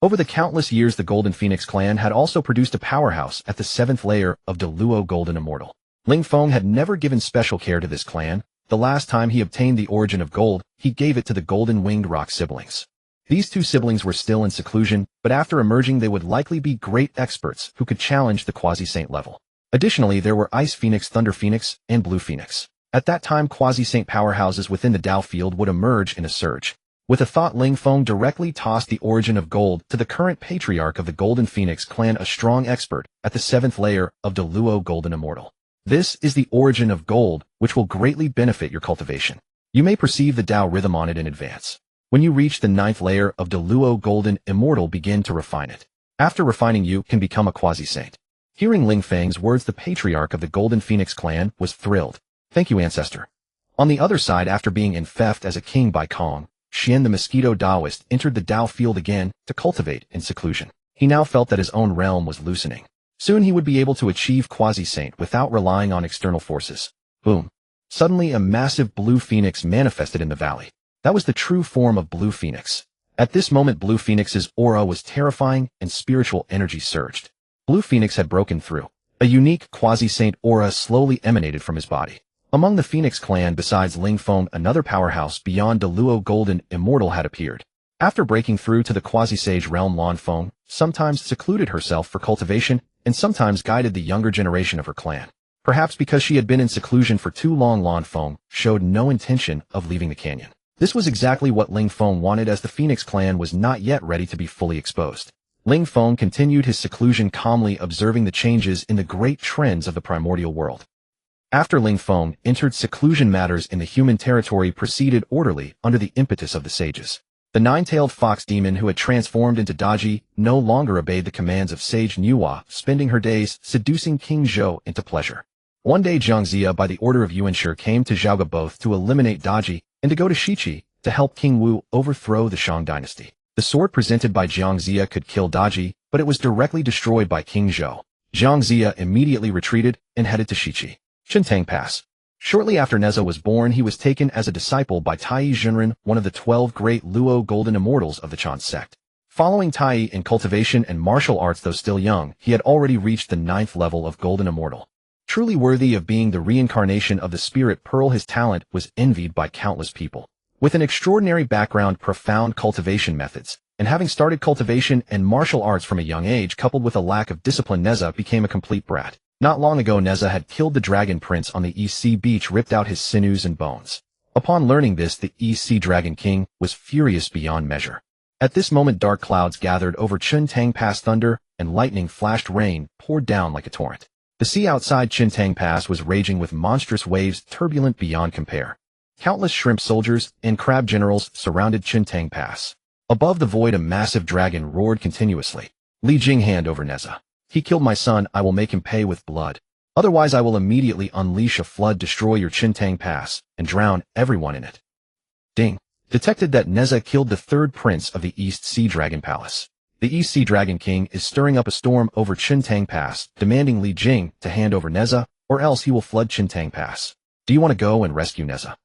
Over the countless years, the Golden Phoenix clan had also produced a powerhouse at the 7th layer of Deluo Golden Immortal. Ling Feng had never given special care to this clan. The last time he obtained the origin of gold, he gave it to the Golden Winged Rock siblings. These 2 siblings were still in seclusion, but after emerging they would likely be great experts who could challenge the quasi-saint level. Additionally, there were Ice Phoenix, Thunder Phoenix, and Blue Phoenix. At that time, quasi-saint powerhouses within the Dao field would emerge in a surge. With a thought, Ling Feng directly tossed the origin of gold to the current patriarch of the Golden Phoenix clan, a strong expert at the 7th layer of Deluo Golden Immortal. This is the origin of gold, which will greatly benefit your cultivation. You may perceive the Tao rhythm on it in advance. When you reach the 9th layer of Deluo Golden Immortal, begin to refine it. After refining, you can become a quasi-saint. Hearing Ling Feng's words, the patriarch of the Golden Phoenix clan was thrilled. Thank you, ancestor. On the other side, after being infected as a king by Kong, Xian the Mosquito Taoist entered the Tao field again to cultivate in seclusion. He now felt that his own realm was loosening. Soon he would be able to achieve quasi-saint without relying on external forces. Boom. Suddenly a massive blue phoenix manifested in the valley. That was the true form of Blue Phoenix. At this moment, Blue Phoenix's aura was terrifying and spiritual energy surged. Blue Phoenix had broken through. A unique quasi-saint aura slowly emanated from his body. Among the Phoenix clan, besides Ling Feng, another powerhouse beyond Deluo Golden Immortal had appeared. After breaking through to the quasi-sage realm, Lan Feng sometimes secluded herself for cultivation and sometimes guided the younger generation of her clan. Perhaps because she had been in seclusion for too long, Lan Feng showed no intention of leaving the canyon. This was exactly what Ling Feng wanted, as the Phoenix clan was not yet ready to be fully exposed. Ling Feng continued his seclusion, calmly observing the changes in the great trends of the primordial world. After Ling Feng entered seclusion, matters in the human territory proceeded orderly under the impetus of the sages. The nine-tailed fox demon, who had transformed into Daji, no longer obeyed the commands of Sage Nuwa, spending her days seducing King Zhou into pleasure. One day, Jiang Zia, by the order of Yuanshi, came to Zhaoga both to eliminate Daji and to go to Shiqi to help King Wu overthrow the Shang dynasty. The sword presented by Jiang Zia could kill Daji, but it was directly destroyed by King Zhou. Jiang Zia immediately retreated and headed to Shiqi. Chintang Pass. Shortly after Neza was born, he was taken as a disciple by Tai Junren, one of the 12 great Luo Golden Immortals of the Chan sect. Following Tai in cultivation and martial arts, though still young, he had already reached the 9th level of Golden Immortal. Truly worthy of being the reincarnation of the Spirit Pearl, his talent was envied by countless people. With an extraordinary background, profound cultivation methods, and having started cultivation and martial arts from a young age, coupled with a lack of discipline, Neza became a complete brat. Not long ago, Neza had killed the Dragon Prince on the East Sea beach, ripped out his sinews and bones. Upon learning this, the East Sea Dragon King was furious beyond measure. At this moment, dark clouds gathered over Chintang Pass, thunder and lightning flashed, rain poured down like a torrent. The sea outside Chintang Pass was raging with monstrous waves, turbulent beyond compare. Countless shrimp soldiers and crab generals surrounded Chintang Pass. Above the void, a massive dragon roared continuously. Li Jing, hand over Neza. He killed my son, I will make him pay with blood. Otherwise I will immediately unleash a flood, destroy your Chintang Pass, and drown everyone in it. Ding. Detected that Neza killed the 3rd prince of the East Sea Dragon Palace. The East Sea Dragon King is stirring up a storm over Chintang Pass, demanding Li Jing to hand over Neza, or else he will flood Chintang Pass. Do you want to go and rescue Neza?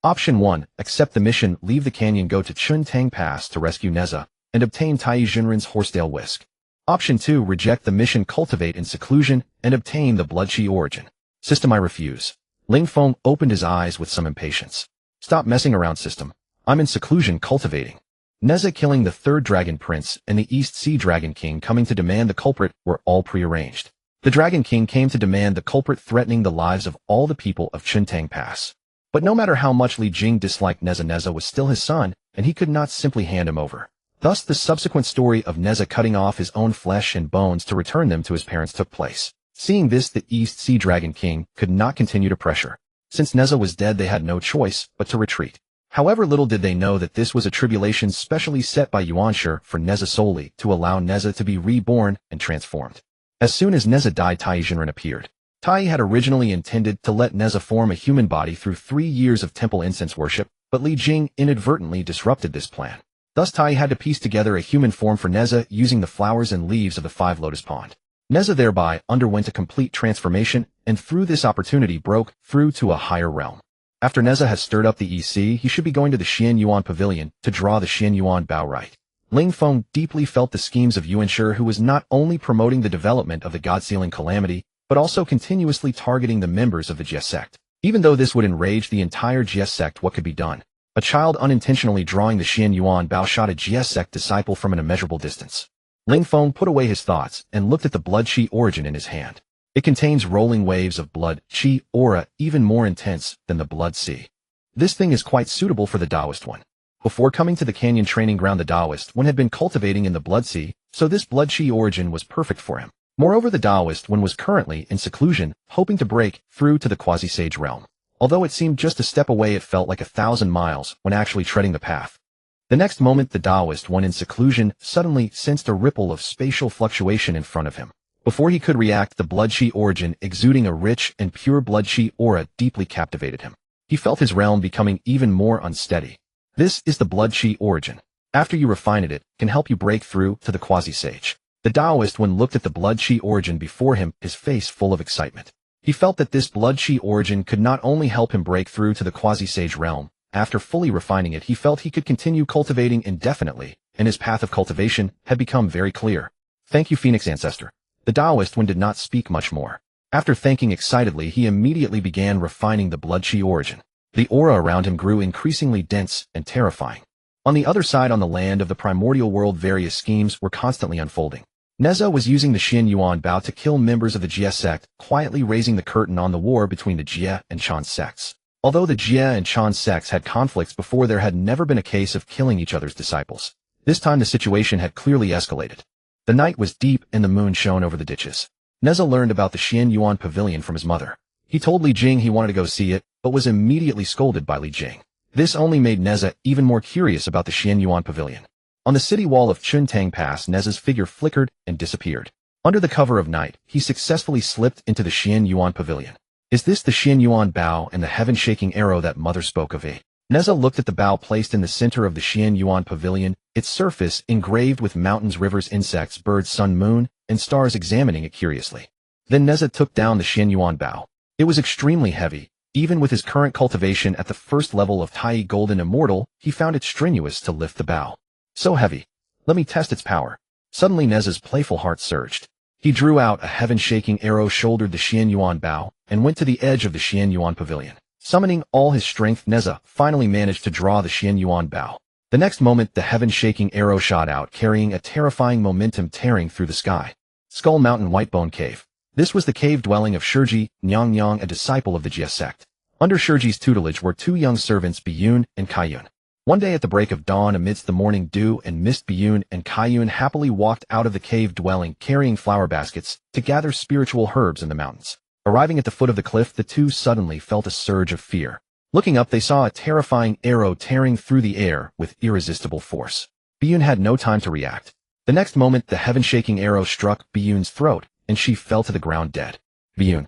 Option 1. Accept the mission, leave the canyon, go to Chintang Pass to rescue Neza, and obtain Tai Junren's horsetail whisk. Option 2. Reject the mission, cultivate in seclusion, and obtain the Bloodchi origin. System, I refuse. Ling Feng opened his eyes with some impatience. Stop messing around, system. I'm in seclusion cultivating. Neza killing the 3rd Dragon Prince and the East Sea Dragon King coming to demand the culprit were all prearranged. The Dragon King came to demand the culprit, threatening the lives of all the people of Chintang Pass. But no matter how much Li Jing disliked Neza, Neza was still his son, and he could not simply hand him over. Thus, the subsequent story of Neza cutting off his own flesh and bones to return them to his parents took place. Seeing this, the East Sea Dragon King could not continue to pressure. Since Neza was dead, they had no choice but to retreat. However, little did they know that this was a tribulation specially set by Yuanshi for Neza solely to allow Neza to be reborn and transformed. As soon as Neza died, Tai Junren appeared. Tai had originally intended to let Neza form a human body through 3 years of temple incense worship, but Li Jing inadvertently disrupted this plan. Thus, Tai had to piece together a human form for Neza using the flowers and leaves of the 5 Lotus Pond. Neza thereby underwent a complete transformation, and through this opportunity broke through to a higher realm. After Neza has stirred up the EC, he should be going to the Xian Yuan Pavilion to draw the Xian Yuan Bao right. Ling Feng deeply felt the schemes of Yuanshi, who was not only promoting the development of the God-sealing calamity, but also continuously targeting the members of the Jie sect. Even though this would enrage the entire Jie sect, what could be done? A child unintentionally drawing the Xian Yuan Bao shot a Jie sect disciple from an immeasurable distance. Ling Feng put away his thoughts and looked at the blood chi origin in his hand. It contains rolling waves of blood chi aura, even more intense than the blood sea. This thing is quite suitable for the Taoist one. Before coming to the canyon training ground, the Taoist one had been cultivating in the Blood Sea, so this blood chi origin was perfect for him. Moreover, the Taoist one was currently in seclusion, hoping to break through to the quasi-sage realm. Although it seemed just a step away, it felt like 1,000 miles when actually treading the path. The next moment, the Taoist one in seclusion suddenly sensed a ripple of spatial fluctuation in front of him. Before he could react, the blood chi origin exuding a rich and pure blood chi aura deeply captivated him. He felt his realm becoming even more unsteady. This is the blood chi origin. After you refine it, it can help you break through to the quasi-sage. The Taoist one looked at the blood chi origin before him, his face full of excitement. He felt that this blood chi origin could not only help him break through to the quasi-sage realm. After fully refining it, he felt he could continue cultivating indefinitely, and his path of cultivation had become very clear. Thank you, Phoenix Ancestor. The Taoist one did not speak much more. After thanking excitedly, he immediately began refining the blood chi origin. The aura around him grew increasingly dense and terrifying. On the other side, on the land of the primordial world, various schemes were constantly unfolding. Neza was using the Xian Yuan Bao to kill members of the Jie sect, quietly raising the curtain on the war between the Jie and Chan sects. Although the Jie and Chan sects had conflicts before, there had never been a case of killing each other's disciples. This time the situation had clearly escalated. The night was deep and the moon shone over the ditches. Neza learned about the Xian Yuan pavilion from his mother. He told Li Jing he wanted to go see it, but was immediately scolded by Li Jing. This only made Neza even more curious about the Xian Yuan pavilion. On the city wall of Chuntang Pass, Neza's figure flickered and disappeared. Under the cover of night, he successfully slipped into the Xian Yuan pavilion. Is this the Xian Yuan Bao and the heaven-shaking arrow that mother spoke of? Neza looked at the bao placed in the center of the Xian Yuan pavilion, its surface engraved with mountains, rivers, insects, birds, sun, moon, and stars, examining it curiously. Then Neza took down the Xian Yuan Bao. It was extremely heavy. Even with his current cultivation at the first level of Tai Golden Immortal, he found it strenuous to lift the bao. So heavy. Let me test its power. Suddenly Neza's playful heart surged. He drew out a heaven-shaking arrow, shouldered the Xian Yuan Bao, and went to the edge of the Xian Yuan pavilion. Summoning all his strength, Neza finally managed to draw the Xian Yuan Bao. The next moment, the heaven-shaking arrow shot out, carrying a terrifying momentum, tearing through the sky. Skull Mountain Whitebone Cave. This was the cave dwelling of Shiji Nyang, a disciple of the Jie sect. Under Shiji's tutelage were two young servants, Biyun and Kaiyun. One day at the break of dawn, amidst the morning dew and mist, Biyun and Kaiyun happily walked out of the cave dwelling, carrying flower baskets to gather spiritual herbs in the mountains. Arriving at the foot of the cliff, the two suddenly felt a surge of fear. Looking up, they saw a terrifying arrow tearing through the air with irresistible force. Biyun had no time to react. The next moment, the heaven-shaking arrow struck Biyun's throat, and she fell to the ground dead. Biyun.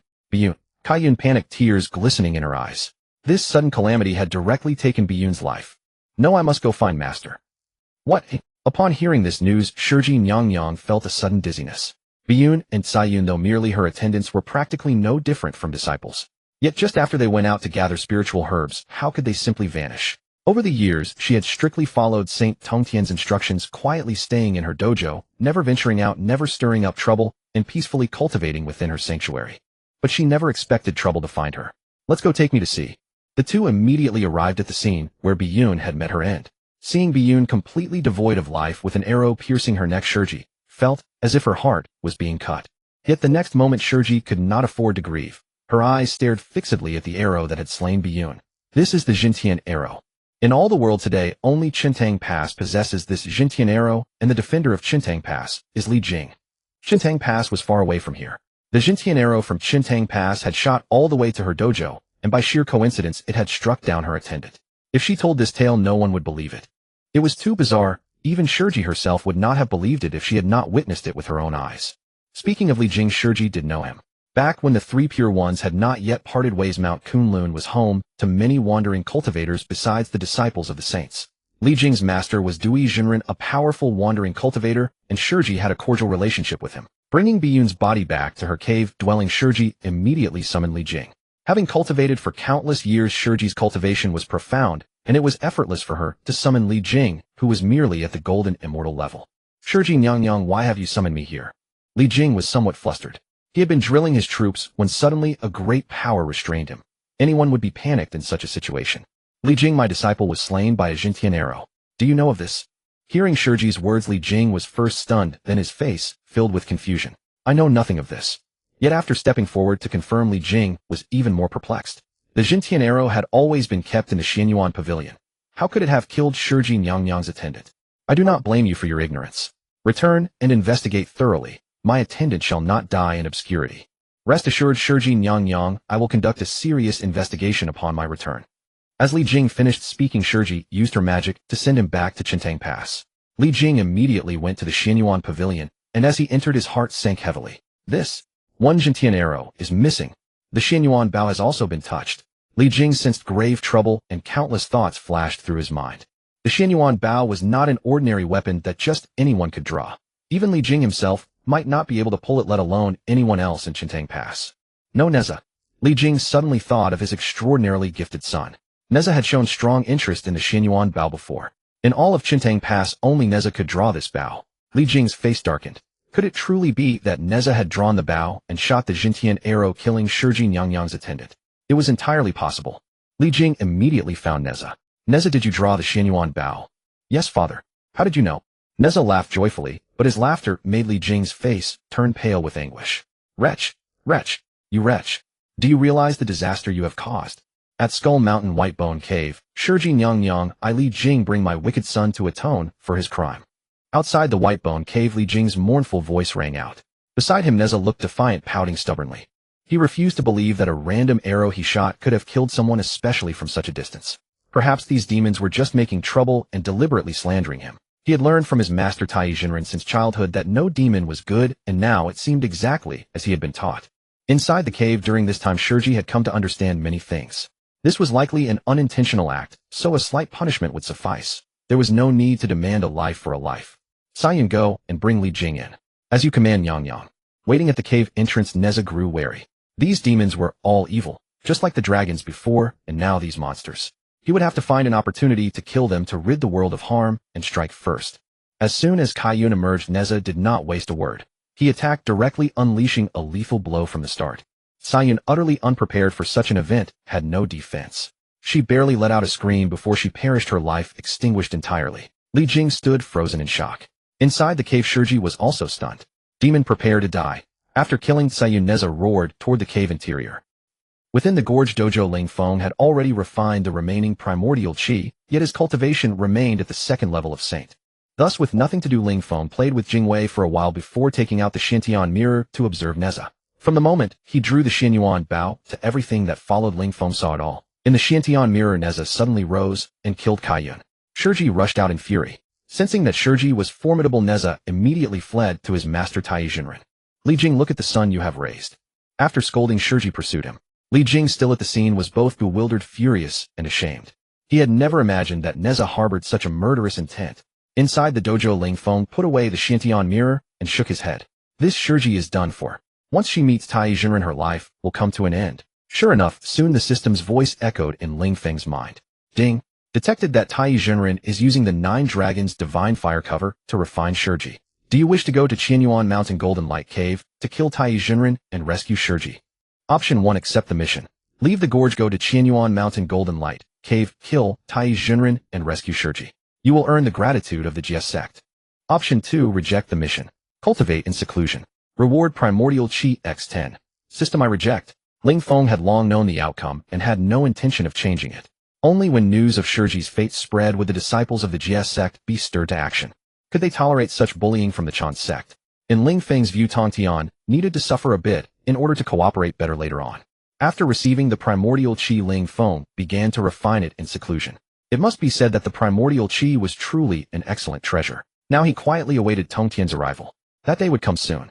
Kaiyun panicked, tears glistening in her eyes. This sudden calamity had directly taken Biyun's life. No, I must go find Master. What? Upon hearing this news, Shiji Nyang felt a sudden dizziness. Biyun and Caiyun, though merely her attendants, were practically no different from disciples. Yet just after they went out to gather spiritual herbs, how could they simply vanish? Over the years, she had strictly followed Saint Tongtian's instructions, quietly staying in her dojo, never venturing out, never stirring up trouble, and peacefully cultivating within her sanctuary. But she never expected trouble to find her. Let's go, take me to see. The two immediately arrived at the scene where Biyun had met her end. Seeing Biyun completely devoid of life with an arrow piercing her neck, Shiji felt as if her heart was being cut. Yet the next moment, Shiji could not afford to grieve. Her eyes stared fixedly at the arrow that had slain Biyun. This is the Jintian arrow. In all the world today, only Chintang Pass possesses this Jintian arrow, and the defender of Chintang Pass is Li Jing. Chintang Pass was far away from here. The Jintian arrow from Chintang Pass had shot all the way to her dojo, and by sheer coincidence it had struck down her attendant. If she told this tale, no one would believe it. It was too bizarre. Even Shiji herself would not have believed it if she had not witnessed it with her own eyes. Speaking of Li Jing, Shiji did know him. Back when the three pure ones had not yet parted ways, Mount Kunlun was home to many wandering cultivators besides the disciples of the saints. Li Jing's master was Dui Jinren, a powerful wandering cultivator, and Shiji had a cordial relationship with him. Bringing Biyun's body back to her cave dwelling, Shiji immediately summoned Li Jing. Having cultivated for countless years, Shiji's cultivation was profound, and it was effortless for her to summon Li Jing, who was merely at the golden immortal level. Shiji Nyang, why have you summoned me here? Li Jing was somewhat flustered. He had been drilling his troops when suddenly a great power restrained him. Anyone would be panicked in such a situation. Li Jing, my disciple, was slain by a Jintian arrow. Do you know of this? Hearing Shiji's words, Li Jing was first stunned, then his face filled with confusion. I know nothing of this. Yet after stepping forward to confirm, Li Jing was even more perplexed. The Jintian arrow had always been kept in the Xianyuan pavilion. How could it have killed Shiji Nyangnyang's attendant? I do not blame you for your ignorance. Return and investigate thoroughly. My attendant shall not die in obscurity. Rest assured, Shiji Nyangnyang, I will conduct a serious investigation upon my return. As Li Jing finished speaking, Shiji used her magic to send him back to Chintang Pass. Li Jing immediately went to the Xianyuan pavilion, and as he entered his heart sank heavily. This one Jintian arrow is missing. The Xianyuan Bao has also been touched. Li Jing sensed grave trouble and countless thoughts flashed through his mind. The Xianyuan Bao was not an ordinary weapon that just anyone could draw. Even Li Jing himself might not be able to pull it, let alone anyone else in Chintang Pass. No Neza. Li Jing suddenly thought of his extraordinarily gifted son. Neza had shown strong interest in the Xianyuan Bao before. In all of Chintang Pass, only Neza could draw this Bao. Li Jing's face darkened. Could it truly be that Neza had drawn the Bao and shot the Jintian arrow, killing Shiji Nyangnyang's attendant? It was entirely possible. Li Jing immediately found Neza. Neza, did you draw the Xianyuan Bao? Yes, father. How did you know? Neza laughed joyfully, but his laughter made Li Jing's face turn pale with anguish. Wretch! Wretch! You wretch! Do you realize the disaster you have caused? At Skull Mountain Whitebone Cave, Shiji Nyangnyang, I Li Jing bring my wicked son to atone for his crime. Outside the Whitebone Cave, Li Jing's mournful voice rang out. Beside him, Neza looked defiant, pouting stubbornly. He refused to believe that a random arrow he shot could have killed someone, especially from such a distance. Perhaps these demons were just making trouble and deliberately slandering him. He had learned from his master Tai Jinren since childhood that no demon was good, and now it seemed exactly as he had been taught. Inside the cave during this time, Shiji had come to understand many things. This was likely an unintentional act, so a slight punishment would suffice. There was no need to demand a life for a life. Sayan, go and bring Li Jing in. As you command, Yang. Waiting at the cave entrance, Neza grew wary. These demons were all evil, just like the dragons before, and now these monsters. He would have to find an opportunity to kill them to rid the world of harm and strike first. As soon as Kaiyun emerged, Neza did not waste a word. He attacked directly, unleashing a lethal blow from the start. Sayan, utterly unprepared for such an event, had no defense. She barely let out a scream before she perished, her life extinguished entirely. Li Jing stood frozen in shock. Inside the cave, Shiji was also stunned. Demon, prepare to die. After killing Sayan, Neza roared toward the cave interior. Within the gorge dojo, Ling Feng had already refined the remaining primordial qi, yet his cultivation remained at the second level of saint. Thus, with nothing to do, Ling Feng played with Jingwei for a while before taking out the Shintian mirror to observe Neza. From the moment he drew the Xianyuan Bao to everything that followed, Ling Feng saw it all. In the Shintian mirror, Neza suddenly rose and killed Kaiyun. Shiji rushed out in fury. Sensing that Shiji was formidable, Neza immediately fled to his master Tai Jinren. Li Jing, look at the son you have raised. After scolding, Shiji pursued him. Li Jing, still at the scene, was both bewildered, furious, and ashamed. He had never imagined that Neza harbored such a murderous intent. Inside the dojo, Ling Feng put away the Shintian mirror and shook his head. This Shiji is done for. Once she meets Tai Jinren, her life will come to an end. Sure enough, soon the system's voice echoed in Ling Feng's mind. Ding! Detected that Tai Jinren is using the 9 Dragons Divine Fire cover to refine Shiji. Do you wish to go to Qianyuan Mountain Golden Light Cave to kill Tai Jinren and rescue Shiji? Option 1, accept the mission. Leave the gorge, go to Qianyuan Mountain Golden Light Cave, kill Tai Jinren and rescue Shiji. You will earn the gratitude of the Jie sect. Option 2, reject the mission. Cultivate in seclusion. Reward primordial qi x10. System, I reject. Ling Feng had long known the outcome and had no intention of changing it. Only when news of Shiji's fate spread would the disciples of the Jie sect be stirred to action. Could they tolerate such bullying from the Chan sect? In Ling Feng's view, Tong Tian needed to suffer a bit in order to cooperate better later on. After receiving the primordial qi, Ling Feng began to refine it in seclusion. It must be said that the primordial qi was truly an excellent treasure. Now he quietly awaited Tong Tian's arrival. That day would come soon.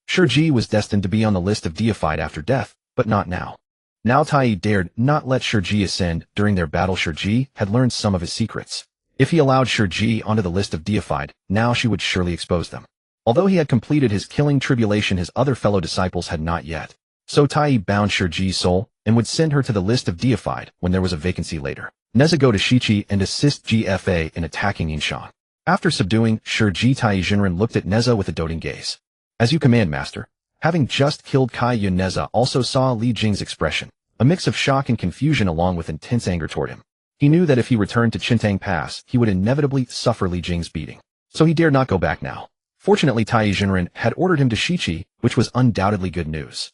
Shiji was destined to be on the list of deified after death, but not now. Now Tai dared not let Shiji ascend during their battle. Shiji had learned some of his secrets. If he allowed Shiji onto the list of deified, now she would surely expose them. Although he had completed his killing tribulation, his other fellow disciples had not yet. So Tai bound Shiji's soul and would send her to the list of deified when there was a vacancy later. Neza, go to Shichi and assist GFA in attacking Yinshan. After subduing Shiji, Tai Jinren looked at Neza with a doting gaze. As you command, master. Having just killed Kaiyun, Neza also saw Li Jing's expression, a mix of shock and confusion along with intense anger toward him. He knew that if he returned to Chintang Pass, he would inevitably suffer Li Jing's beating. So he dared not go back now. Fortunately, Tai Jinren had ordered him to Shichi, which was undoubtedly good news.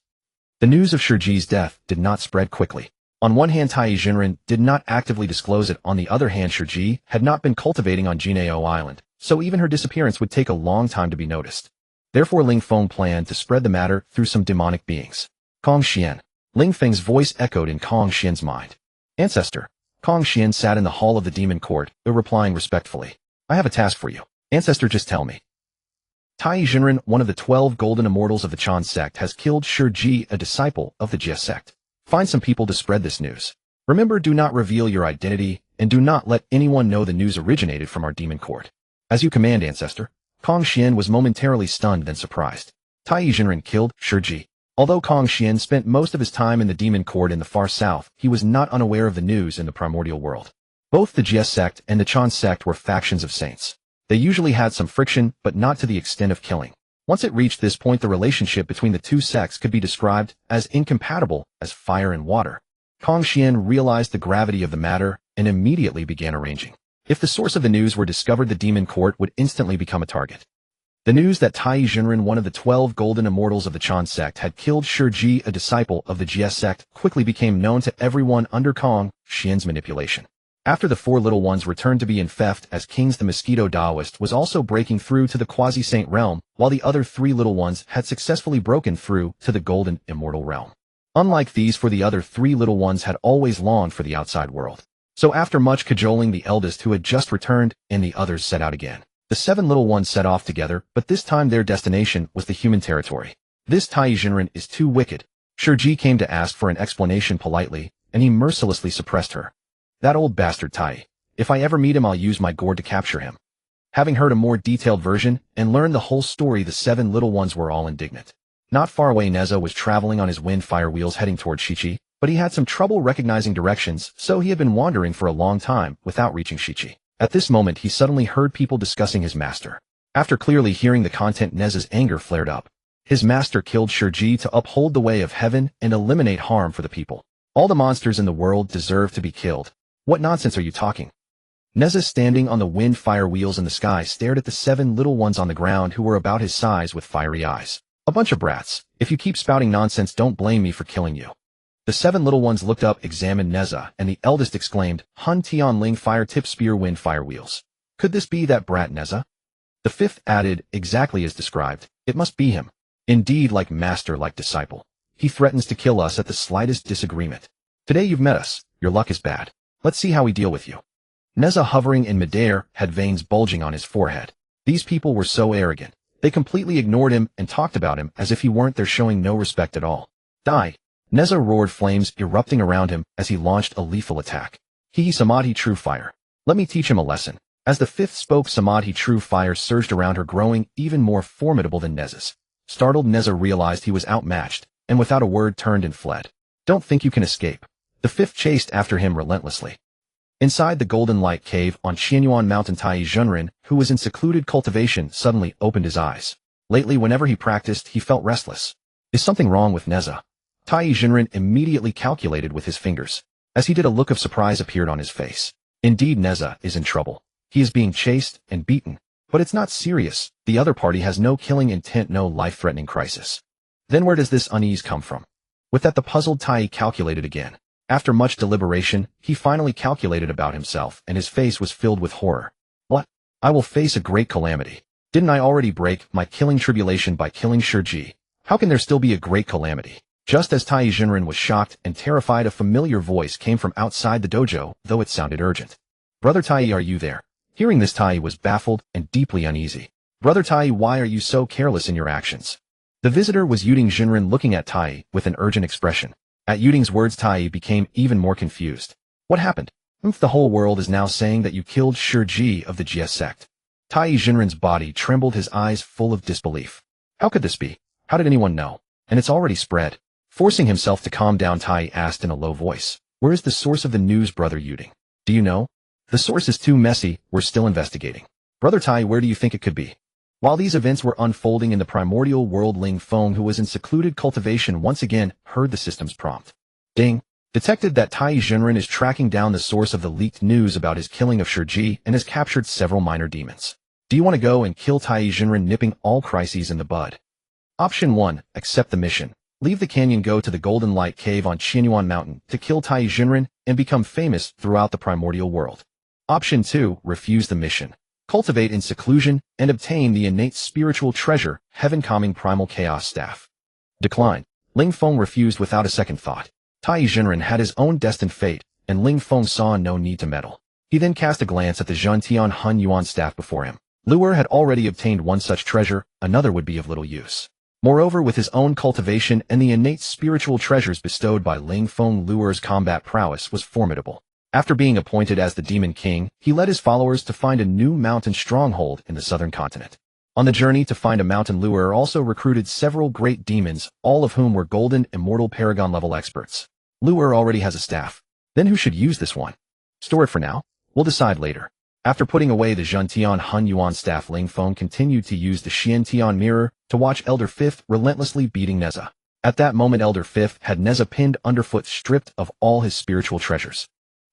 The news of Shiji's death did not spread quickly. On one hand, Tai Jinren did not actively disclose it. On the other hand, Shiji had not been cultivating on Jinao Island, so even her disappearance would take a long time to be noticed. Therefore, Ling Feng planned to spread the matter through some demonic beings. Kong Xian. Ling Feng's voice echoed in Kong Xian's mind. Ancestor. Kong Xian sat in the hall of the demon court, replying respectfully. I have a task for you. Ancestor, just tell me. Tai Jinren, one of the 12 golden immortals of the Chan sect, has killed Shiji, a disciple of the Jia sect. Find some people to spread this news. Remember, do not reveal your identity, and do not let anyone know the news originated from our demon court. As you command, Ancestor. Kong Xian was momentarily stunned then surprised. Tai Jinren killed Shiji. Although Kong Xian spent most of his time in the demon court in the far south, he was not unaware of the news in the primordial world. Both the Jia sect and the Chan sect were factions of saints. They usually had some friction, but not to the extent of killing. Once it reached this point, the relationship between the two sects could be described as incompatible as fire and water. Kong Xian realized the gravity of the matter and immediately began arranging. If the source of the news were discovered, the demon court would instantly become a target. The news that Tai Jinren, one of the 12 golden immortals of the Chan sect, had killed Shiji, a disciple of the Jia sect, quickly became known to everyone under Kong Xian's manipulation. After the 4 little ones returned to be in theft as kings, the mosquito Taoist was also breaking through to the quasi-saint realm, while the other 3 little ones had successfully broken through to the golden immortal realm. Unlike these, for the other 3 little ones had always longed for the outside world. So after much cajoling the eldest, who had just returned, and the others set out again. The 7 little ones set off together, but this time their destination was the human territory. This Tai Jinren is too wicked. Shiji came to ask for an explanation politely, and he mercilessly suppressed her. That old bastard Tai. If I ever meet him, I'll use my gourd to capture him. Having heard a more detailed version and learned the whole story, the 7 little ones were all indignant. Not far away, Neza was traveling on his wind fire wheels heading toward Shichi, but he had some trouble recognizing directions, so he had been wandering for a long time without reaching Shichi. At this moment, he suddenly heard people discussing his master. After clearly hearing the content, Neza's anger flared up. His master killed Shiji to uphold the way of heaven and eliminate harm for the people. All the monsters in the world deserve to be killed. What nonsense are you talking? Neza, standing on the wind fire wheels in the sky, stared at the 7 little ones on the ground who were about his size with fiery eyes. A bunch of brats. If you keep spouting nonsense, don't blame me for killing you. The 7 little ones looked up, examined Neza, and the eldest exclaimed, Hun Tian Ling fire tip spear wind fire wheels. Could this be that brat Neza? The 5th added, exactly as described. It must be him. Indeed, like master, like disciple. He threatens to kill us at the slightest disagreement. Today you've met us. Your luck is bad. Let's see how we deal with you. Neza, hovering in midair, had veins bulging on his forehead. These people were so arrogant. They completely ignored him and talked about him as if he weren't there, showing no respect at all. Die! Neza roared, flames erupting around him as he launched a lethal attack. He Samadhi True Fire. Let me teach him a lesson. As the 5th spoke, Samadhi True Fire surged around her, growing even more formidable than Neza's. Startled, Neza realized he was outmatched, and without a word turned and fled. Don't think you can escape. The 5th chased after him relentlessly. Inside the Golden Light Cave on Qianyuan Mountain, Tai Jinren, who was in secluded cultivation, suddenly opened his eyes. Lately, whenever he practiced, he felt restless. Is something wrong with Neza? Tai Jinren immediately calculated with his fingers. As he did, a look of surprise appeared on his face. Indeed, Neza is in trouble. He is being chased and beaten. But it's not serious. The other party has no killing intent, no life-threatening crisis. Then where does this unease come from? With that, the puzzled Tai calculated again. After much deliberation, he finally calculated about himself, and his face was filled with horror. What? I will face a great calamity. Didn't I already break my killing tribulation by killing Shiji? How can there still be a great calamity? Just as Tai Jinren was shocked and terrified, a familiar voice came from outside the dojo, though it sounded urgent. Brother Tai, are you there? Hearing this, Tai was baffled and deeply uneasy. Brother Tai, why are you so careless in your actions? The visitor was Yuding Jinren, looking at Tai with an urgent expression. At Yuding's words, Tai became even more confused. What happened? The whole world is now saying that you killed Shiji of the Jia sect. Tai Jinren's body trembled, his eyes full of disbelief. How could this be? How did anyone know? And it's already spread. Forcing himself to calm down, Tai asked in a low voice. Where is the source of the news, Brother Yuding? Do you know? The source is too messy, we're still investigating. Brother Tai, where do you think it could be? While these events were unfolding in the primordial world, Ling Feng, who was in secluded cultivation, once again heard the system's prompt. Ding! Detected that Tai Jinren is tracking down the source of the leaked news about his killing of Shiji and has captured several minor demons. Do you want to go and kill Tai Jinren, nipping all crises in the bud? Option 1. Accept the mission. Leave the canyon, go to the Golden Light Cave on Qianyuan Mountain to kill Tai Jinren and become famous throughout the primordial world. Option 2. Refuse the mission. Cultivate in seclusion and obtain the innate spiritual treasure, Heaven-Calming Primal Chaos Staff. Decline. Ling Feng refused without a second thought. Tai Jinren had his own destined fate, and Ling Feng saw no need to meddle. He then cast a glance at the Zhentian Hunyuan staff before him. Luer had already obtained one such treasure, another would be of little use. Moreover, with his own cultivation and the innate spiritual treasures bestowed by Ling Feng, Luer's combat prowess was formidable. After being appointed as the Demon King, he led his followers to find a new mountain stronghold in the southern continent. On the journey to find a mountain, Luer also recruited several great demons, all of whom were golden immortal paragon level experts. Luer already has a staff. Then who should use this one? Store it for now. We'll decide later. After putting away the Zhentian Hunyuan staff, Ling Feng continued to use the Xiantian mirror to watch Elder Fifth relentlessly beating Neza. At that moment, Elder Fifth had Neza pinned underfoot, stripped of all his spiritual treasures.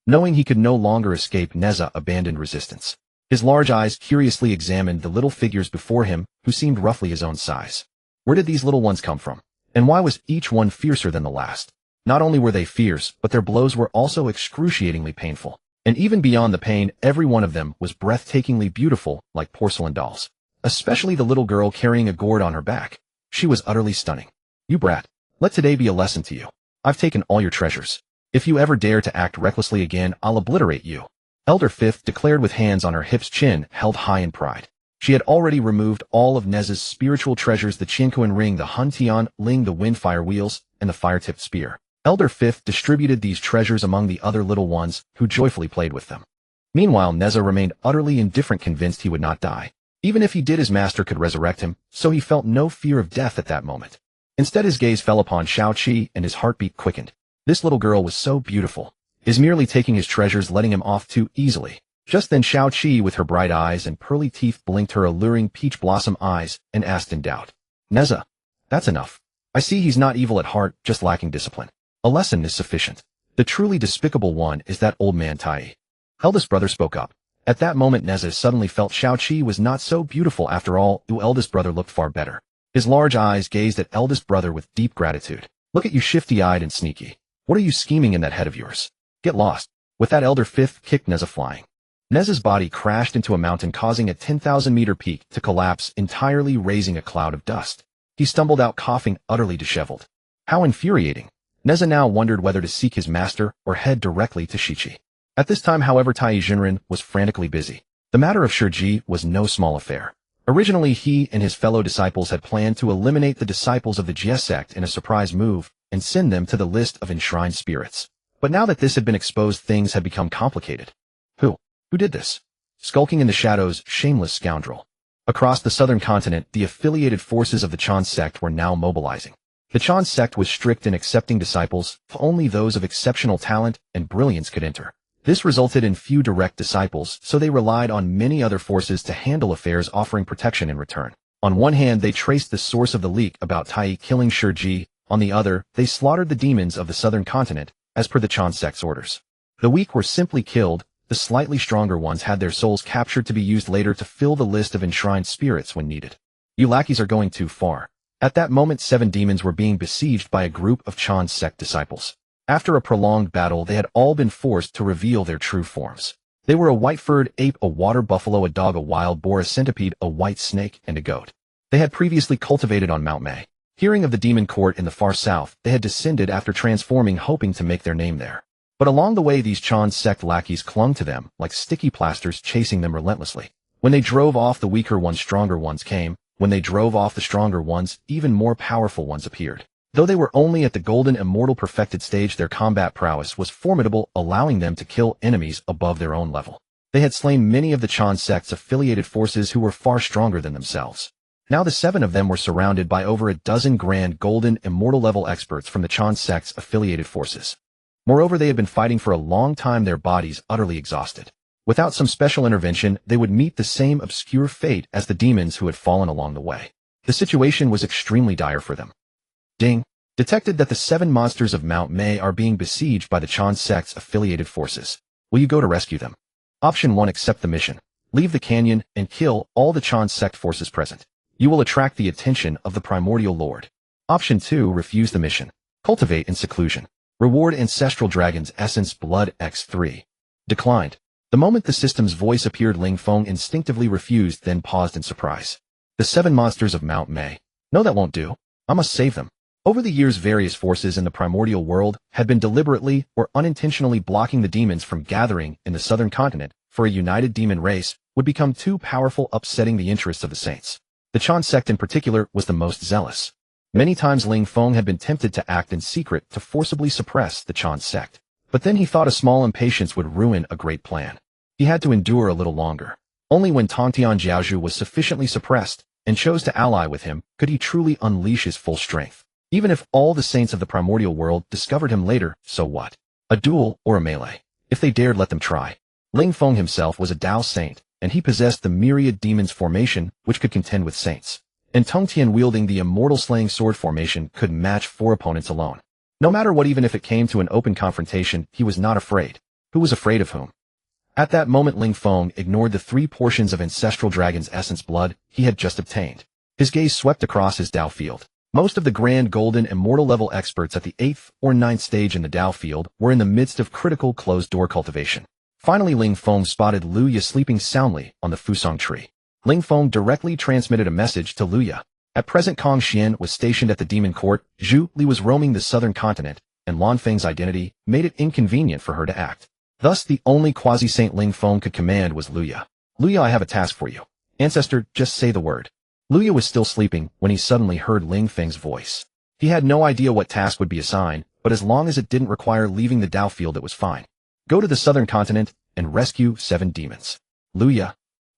Knowing he could no longer escape, Neza abandoned resistance. His large eyes curiously examined the little figures before him, who seemed roughly his own size. Where did these little ones come from? And why was each one fiercer than the last? Not only were they fierce, but their blows were also excruciatingly painful. And even beyond the pain, every one of them was breathtakingly beautiful, like porcelain dolls. Especially the little girl carrying a gourd on her back. She was utterly stunning. You brat, let today be a lesson to you. I've taken all your treasures. If you ever dare to act recklessly again, I'll obliterate you. Elder Fifth declared with hands on her hips, chin held high in pride. She had already removed all of Neza's spiritual treasures, the Qiankuan ring, the Huntian Ling, the wind-fire wheels, and the fire-tipped spear. Elder Fifth distributed these treasures among the other little ones, who joyfully played with them. Meanwhile, Neza remained utterly indifferent, convinced he would not die. Even if he did, his master could resurrect him, so he felt no fear of death at that moment. Instead, his gaze fell upon Xiaoqi, and his heartbeat quickened. This little girl was so beautiful. Is merely taking his treasures letting him off too easily? Just then Xiaoqi, with her bright eyes and pearly teeth, blinked her alluring peach blossom eyes and asked in doubt. Neza, that's enough. I see he's not evil at heart, just lacking discipline. A lesson is sufficient. The truly despicable one is that old man Tai. Eldest brother spoke up. At that moment, Neza suddenly felt Xiaoqi was not so beautiful after all. The eldest brother looked far better. His large eyes gazed at eldest brother with deep gratitude. Look at you, shifty-eyed and sneaky. What are you scheming in that head of yours? Get lost. With that, Elder Fifth kicked Neza flying. Neza's body crashed into a mountain, causing a 10,000-meter peak to collapse entirely, raising a cloud of dust. He stumbled out coughing, utterly disheveled. How infuriating. Neza now wondered whether to seek his master or head directly to Shichi. At this time, however, Tai Jinren was frantically busy. The matter of Shiji was no small affair. Originally, he and his fellow disciples had planned to eliminate the disciples of the Jie sect in a surprise move and send them to the list of enshrined spirits. But now that this had been exposed, things had become complicated. Who did this? Skulking in the shadows, shameless scoundrel. Across the southern continent, the affiliated forces of the Chan sect were now mobilizing. The Chan sect was strict in accepting disciples, only those of exceptional talent and brilliance could enter. This resulted in few direct disciples, so they relied on many other forces to handle affairs, offering protection in return. On one hand, they traced the source of the leak about Tai killing Shiji. On the other, they slaughtered the demons of the southern continent, as per the Chan sect's orders. The weak were simply killed, the slightly stronger ones had their souls captured to be used later to fill the list of enshrined spirits when needed. You lackeys are going too far. At that moment, 7 demons were being besieged by a group of Chan sect disciples. After a prolonged battle, they had all been forced to reveal their true forms. They were a white-furred ape, a water buffalo, a dog, a wild boar, a centipede, a white snake, and a goat. They had previously cultivated on Mount Mei. Hearing of the demon court in the far south, they had descended after transforming, hoping to make their name there. But along the way, these Chan sect lackeys clung to them like sticky plasters, chasing them relentlessly. When they drove off the weaker ones, stronger ones came. When they drove off the stronger ones, even more powerful ones appeared. Though they were only at the golden immortal perfected stage, their combat prowess was formidable, allowing them to kill enemies above their own level. They had slain many of the Chan sect's affiliated forces who were far stronger than themselves. Now the 7 of them were surrounded by over a dozen grand golden immortal level experts from the Chan sect's affiliated forces. Moreover, they had been fighting for a long time, their bodies utterly exhausted. Without some special intervention, they would meet the same obscure fate as the demons who had fallen along the way. The situation was extremely dire for them. Ding! Detected that the 7 monsters of Mount Mei are being besieged by the Chan sect's affiliated forces. Will you go to rescue them? Option 1. Accept the mission. Leave the canyon and kill all the Chan sect forces present. You will attract the attention of the Primordial Lord. Option 2, refuse the mission. Cultivate in seclusion. Reward ancestral dragon's essence blood x3. Declined. The moment the system's voice appeared, Ling Feng instinctively refused, then paused in surprise. The 7 monsters of Mount Mei. No, that won't do. I must save them. Over the years, various forces in the primordial world had been deliberately or unintentionally blocking the demons from gathering in the southern continent, for a united demon race would become too powerful, upsetting the interests of the saints. The Chan sect in particular was the most zealous. Many times Ling Feng had been tempted to act in secret to forcibly suppress the Chan sect. But then he thought a small impatience would ruin a great plan. He had to endure a little longer. Only when Tongtian Jiaozhu was sufficiently suppressed and chose to ally with him could he truly unleash his full strength. Even if all the saints of the primordial world discovered him later, so what? A duel or a melee. If they dared, let them try. Ling Feng himself was a Dao saint, and he possessed the myriad demons formation which could contend with saints. And Tongtian, wielding the immortal slaying sword formation, could match 4 opponents alone. No matter what, even if it came to an open confrontation, he was not afraid. Who was afraid of whom? At that moment, Ling Feng ignored the 3 portions of ancestral dragon's essence blood he had just obtained. His gaze swept across his Dao field. Most of the grand golden immortal level experts at the 8th or 9th stage in the Dao field were in the midst of critical closed-door cultivation. Finally, Ling Feng spotted Lu Ya sleeping soundly on the Fusong tree. Ling Feng directly transmitted a message to Lu Ya. At present, Kong Xian was stationed at the demon court, Zhu Li was roaming the southern continent, and Lan Feng's identity made it inconvenient for her to act. Thus, the only quasi-saint Ling Feng could command was Lu Ya. Lu Ya, I have a task for you. Ancestor, just say the word. Lu Ya was still sleeping when he suddenly heard Ling Feng's voice. He had no idea what task would be assigned, but as long as it didn't require leaving the Dao field, it was fine. Go to the southern continent and rescue 7 demons. Lu Ya.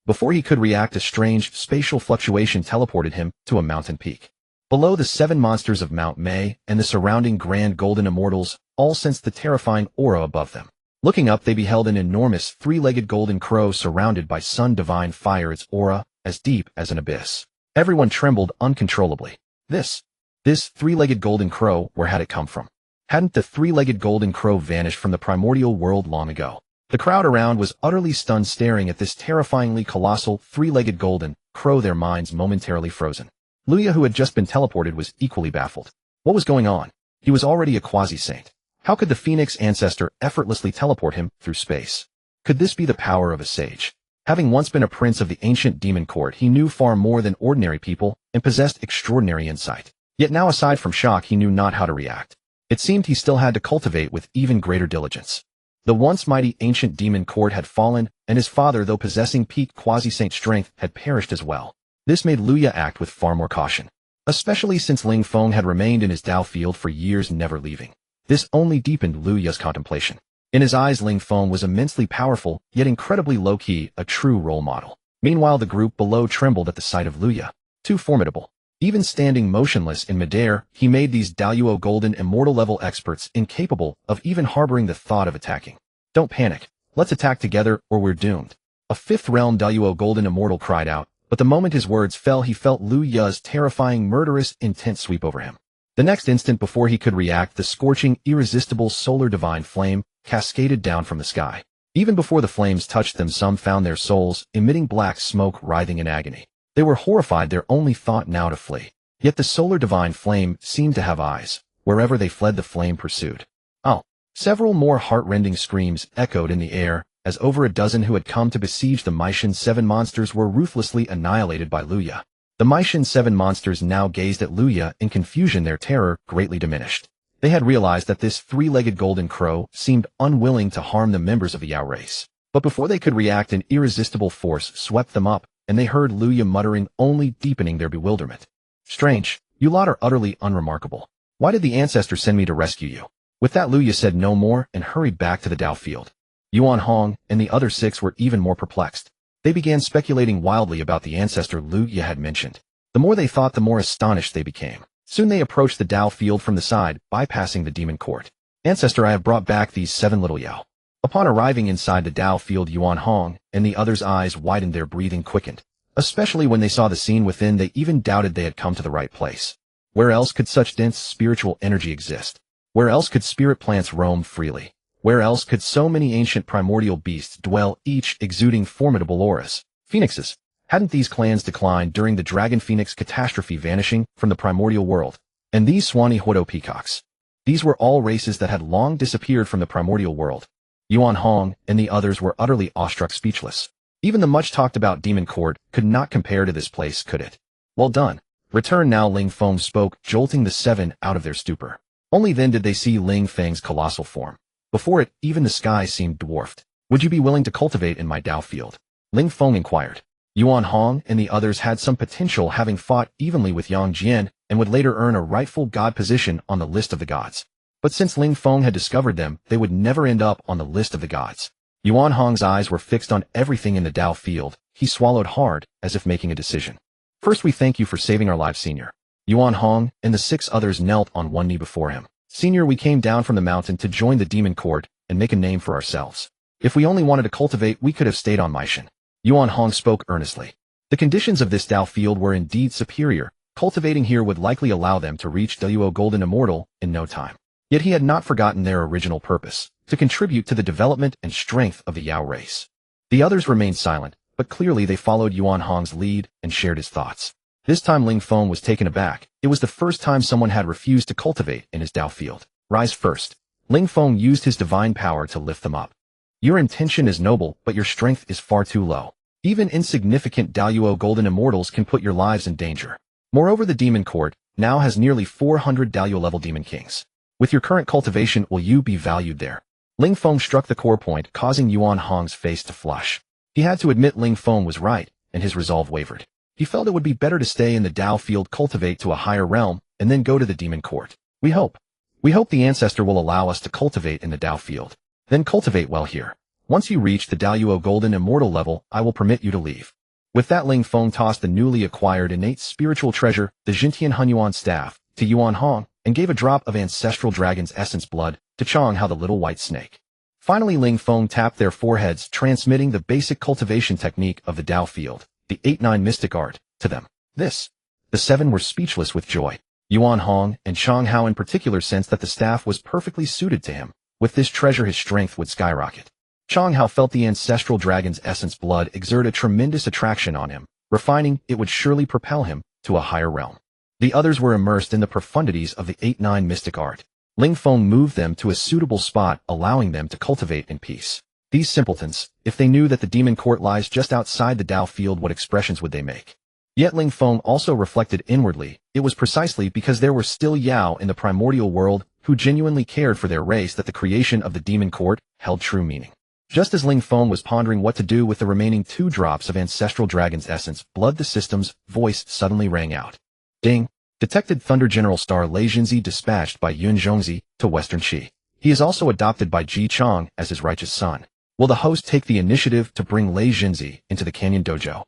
Before he could react, a strange spatial fluctuation teleported him to a mountain peak. Below, the 7 monsters of Mount Mei and the surrounding grand golden immortals all sensed the terrifying aura above them. Looking up, they beheld an enormous 3-legged golden crow surrounded by sun divine fire, its aura as deep as an abyss. Everyone trembled uncontrollably. This 3-legged golden crow, where had it come from? Hadn't the 3-legged golden crow vanished from the primordial world long ago? The crowd around was utterly stunned, staring at this terrifyingly colossal 3-legged golden crow, their minds momentarily frozen. Lu Ya, who had just been teleported, was equally baffled. What was going on? He was already a quasi-saint. How could the Phoenix ancestor effortlessly teleport him through space? Could this be the power of a sage? Having once been a prince of the ancient demon court, he knew far more than ordinary people and possessed extraordinary insight. Yet now, aside from shock, he knew not how to react. It seemed he still had to cultivate with even greater diligence. The once mighty ancient demon court had fallen, and his father, though possessing peak quasi-saint strength, had perished as well. This made Lu Ya act with far more caution, especially since Ling Feng had remained in his Dao field for years, never leaving. This only deepened Lu Ya's contemplation. In his eyes, Ling Feng was immensely powerful, yet incredibly low-key, a true role model. Meanwhile, the group below trembled at the sight of Lu Ya. Too formidable. Even standing motionless in midair, he made these Daoyuo golden immortal level experts incapable of even harboring the thought of attacking. Don't panic. Let's attack together or we're doomed. A 5th realm Daoyuo golden immortal cried out, but the moment his words fell, he felt Lu Ya's terrifying, murderous intent sweep over him. The next instant, before he could react, the scorching, irresistible solar divine flame cascaded down from the sky. Even before the flames touched them, some found their souls emitting black smoke, writhing in agony. They were horrified, their only thought now to flee. Yet the solar divine flame seemed to have eyes. Wherever they fled, the flame pursued. Oh! Several more heart-rending screams echoed in the air, as over a dozen who had come to besiege the Maishan 7 monsters were ruthlessly annihilated by Lu Ya. The Maishan 7 monsters now gazed at Lu Ya in confusion, their terror greatly diminished. They had realized that this 3-legged golden crow seemed unwilling to harm the members of the Yao race. But before they could react, an irresistible force swept them up, and they heard Lu Ya muttering, only deepening their bewilderment. Strange, you lot are utterly unremarkable. Why did the ancestor send me to rescue you? With that, Lu Ya said no more and hurried back to the Dao field. Yuan Hong and the other 6 were even more perplexed. They began speculating wildly about the ancestor Lu Ya had mentioned. The more they thought, the more astonished they became. Soon they approached the Dao field from the side, bypassing the demon court. Ancestor, I have brought back these 7 little Yao. Upon arriving inside the Dao field, Yuan Hong and the others' eyes widened, their breathing quickened. Especially when they saw the scene within, they even doubted they had come to the right place. Where else could such dense spiritual energy exist? Where else could spirit plants roam freely? Where else could so many ancient primordial beasts dwell, each exuding formidable auras? Phoenixes. Hadn't these clans declined during the Dragon Phoenix catastrophe, vanishing from the primordial world? And these Swanee Huodo peacocks. These were all races that had long disappeared from the primordial world. Honghuang and the others were utterly awestruck, speechless. Even the much-talked-about demon court could not compare to this place, could it? Well done. Return now, Ling Feng spoke, jolting the seven out of their stupor. Only then did they see Ling Feng's colossal form. Before it, even the sky seemed dwarfed. Would you be willing to cultivate in my Dao field? Ling Feng inquired. Honghuang and the others had some potential, having fought evenly with Yang Jian and would later earn a rightful god position on the list of the gods. But since Ling Feng had discovered them, they would never end up on the list of the gods. Hong's eyes were fixed on everything in the Dao field. He swallowed hard, as if making a decision. First, we thank you for saving our lives, Senior. Hong and the 6 others knelt on one knee before him. Senior, we came down from the mountain to join the demon court and make a name for ourselves. If we only wanted to cultivate, we could have stayed on Meishan. Hong spoke earnestly. The conditions of this Dao field were indeed superior. Cultivating here would likely allow them to reach Duo Golden Immortal in no time. Yet he had not forgotten their original purpose, to contribute to the development and strength of the Yao race. The others remained silent, but clearly they followed Hong's lead and shared his thoughts. This time Ling Feng was taken aback. It was the first time someone had refused to cultivate in his Dao field. Rise first. Ling Feng used his divine power to lift them up. Your intention is noble, but your strength is far too low. Even insignificant Duo Golden Immortals can put your lives in danger. Moreover, the demon court now has nearly 400 Duo level demon kings. With your current cultivation, will you be valued there? Ling Feng struck the core point, causing Hong's face to flush. He had to admit Ling Feng was right, and his resolve wavered. He felt it would be better to stay in the Dao field, cultivate to a higher realm, and then go to the demon court. We hope the ancestor will allow us to cultivate in the Dao field. Then cultivate well here. Once you reach the Duo Golden Immortal level, I will permit you to leave. With that, Ling Feng tossed the newly acquired innate spiritual treasure, the Jintian Hunyuan staff, to Hong, and gave a drop of ancestral dragon's essence blood to Hao, the little white snake. Finally, Ling Feng tapped their foreheads, transmitting the basic cultivation technique of the Dao field, the 8-9 mystic art, to them. The 7 were speechless with joy. Hong and Hao in particular sensed that the staff was perfectly suited to him. With this treasure, his strength would skyrocket. Hao felt the ancestral dragon's essence blood exert a tremendous attraction on him. Refining, it would surely propel him to a higher realm. The others were immersed in the profundities of the 8-9 mystic art. Ling Feng moved them to a suitable spot, allowing them to cultivate in peace. These simpletons, if they knew that the demon court lies just outside the Dao field, what expressions would they make? Yet Ling Feng also reflected inwardly. It was precisely because there were still Yao in the primordial world who genuinely cared for their race that the creation of the demon court held true meaning. Just as Ling Feng was pondering what to do with the remaining 2 drops of ancestral dragon's essence blood, the system's voice suddenly rang out. Ding! Detected Thunder General Star Lei Jinzi dispatched by Yun Zhongzi to Western Qi. He is also adopted by Ji Chang as his righteous son. Will the host take the initiative to bring Lei Jinzi into the Canyon Dojo?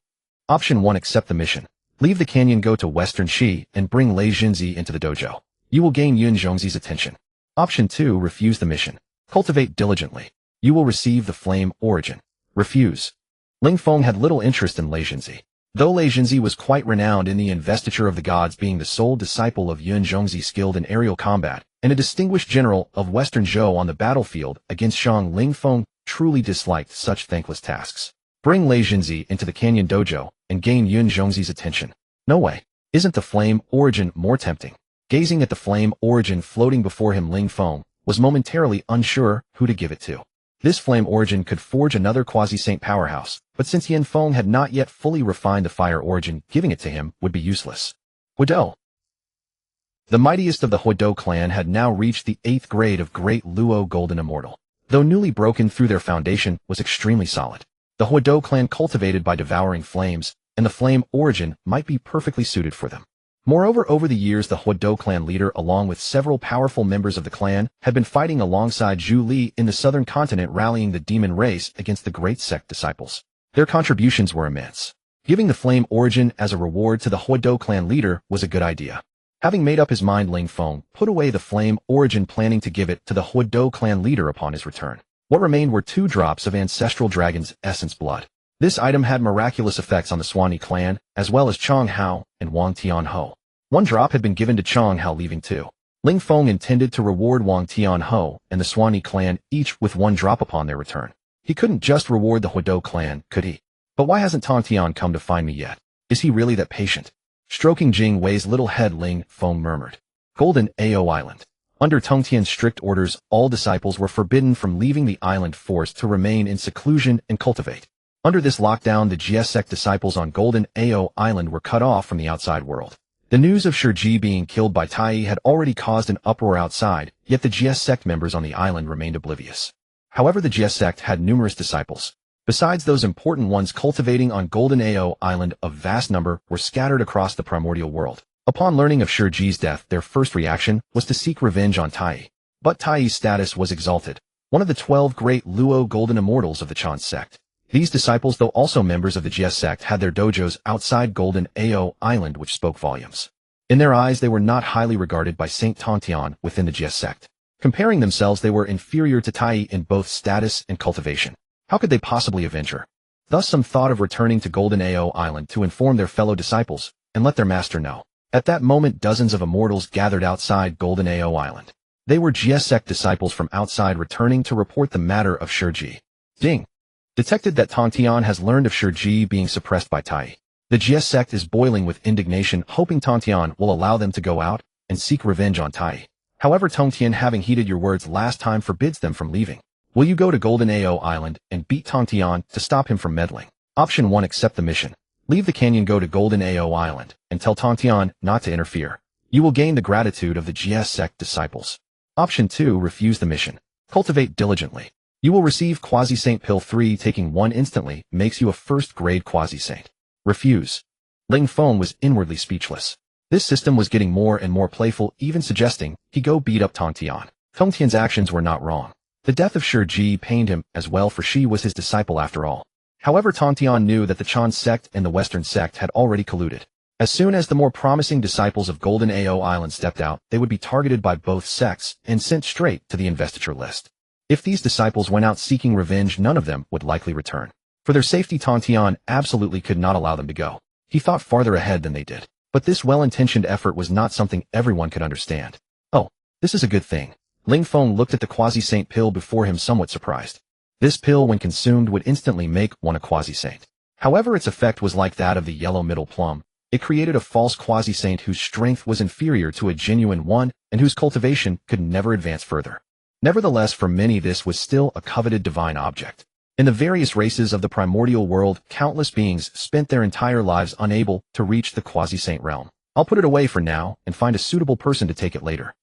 Option 1. Accept the mission. Leave the canyon, go to Western Qi, and bring Lei Jinzi into the dojo. You will gain Yun Zhongzi's attention. Option 2. Refuse the mission. Cultivate diligently. You will receive the flame origin. Refuse. Ling Feng had little interest in Lei Jinzi. Though Lei Jinzi was quite renowned in the investiture of the gods, being the sole disciple of Yun Zhongzi, skilled in aerial combat, and a distinguished general of Western Zhou on the battlefield against Shang, Ling Feng truly disliked such thankless tasks. Bring Lei Jinzi into the Canyon Dojo and gain Yun Zhongzi's attention. No way. Isn't the flame origin more tempting? Gazing at the flame origin floating before him, Ling Feng was momentarily unsure who to give it to. This flame origin could forge another quasi-saint powerhouse, but since Yin Feng had not yet fully refined the fire origin, giving it to him would be useless. Huodo. The mightiest of the Huodo clan had now reached the 8th grade of Great Luo Golden Immortal. Though newly broken through, their foundation was extremely solid. The Huodo clan cultivated by devouring flames, and the flame origin might be perfectly suited for them. Moreover, over the years, the Huodo clan leader, along with several powerful members of the clan, had been fighting alongside Zhu Li in the southern continent, rallying the demon race against the great sect disciples. Their contributions were immense. Giving the flame origin as a reward to the Huodo clan leader was a good idea. Having made up his mind, Ling Feng put away the flame origin, planning to give it to the Huodo clan leader upon his return. What remained were 2 drops of ancestral dragon's essence blood. This item had miraculous effects on the Swanee clan, as well as Chang Hao and Wang Tianho. 1 drop had been given to Chang Hao, leaving 2. Ling Feng intended to reward Wang Tianho and the Swanee clan each with 1 drop upon their return. He couldn't just reward the Huodo clan, could he? But why hasn't Tang Tian come to find me yet? Is he really that patient? Stroking Jing Wei's little head, Ling Feng murmured. Golden Ao Island. Under Tongtian's strict orders, all disciples were forbidden from leaving the island, forced to remain in seclusion and cultivate. Under this lockdown, the GS sect disciples on Golden Ao Island were cut off from the outside world. The news of Shiji being killed by Tai had already caused an uproar outside, yet the GS sect members on the island remained oblivious. However, the GS sect had numerous disciples. Besides those important ones cultivating on Golden Ao Island, a vast number were scattered across the primordial world. Upon learning of Shiji's death, their first reaction was to seek revenge on Tai. But Tai's status was exalted, one of the 12 great Luo golden immortals of the Chan sect. These disciples, though also members of the GS sect, had their dojos outside Golden Ao Island, which spoke volumes. In their eyes, they were not highly regarded by Saint Tongtian within the GS sect. Comparing themselves, they were inferior to Tai in both status and cultivation. How could they possibly avenge her? Thus some thought of returning to Golden Ao Island to inform their fellow disciples and let their master know. At that moment, dozens of immortals gathered outside Golden Ao Island. They were GS sect disciples from outside returning to report the matter of Shiji. Ding! Detected that Tongtian has learned of Shiji being suppressed by Tai. The GS sect is boiling with indignation, hoping Tongtian will allow them to go out and seek revenge on Tai. However, Tongtian, having heeded your words last time, forbids them from leaving. Will you go to Golden Ao Island and beat Tongtian to stop him from meddling? Option 1. Accept the mission. Leave the canyon, go to Golden Ao Island, and tell Tongtian not to interfere. You will gain the gratitude of the GS sect disciples. Option 2. Refuse the mission. Cultivate diligently. You will receive Quasi-Saint Pill 3. Taking one instantly makes you a first-grade Quasi-Saint. Refuse. Ling Feng was inwardly speechless. This system was getting more and more playful, even suggesting he go beat up Tongtian. Tongtian's actions were not wrong. The death of Shiji pained him as well, for she was his disciple after all. However, Tongtian knew that the Chan sect and the Western sect had already colluded. As soon as the more promising disciples of Golden Ao Island stepped out, they would be targeted by both sects and sent straight to the investiture list. If these disciples went out seeking revenge, none of them would likely return. For their safety, Tongtian absolutely could not allow them to go. He thought farther ahead than they did. But this well-intentioned effort was not something everyone could understand. Oh, this is a good thing. Ling Feng looked at the Quasi-Saint pill before him, somewhat surprised. This pill, when consumed, would instantly make one a Quasi-Saint. However, its effect was like that of the yellow middle plum. It created a false Quasi-Saint whose strength was inferior to a genuine one and whose cultivation could never advance further. Nevertheless, for many this was still a coveted divine object. In the various races of the primordial world, countless beings spent their entire lives unable to reach the Quasi-Saint realm. I'll put it away for now and find a suitable person to take it later.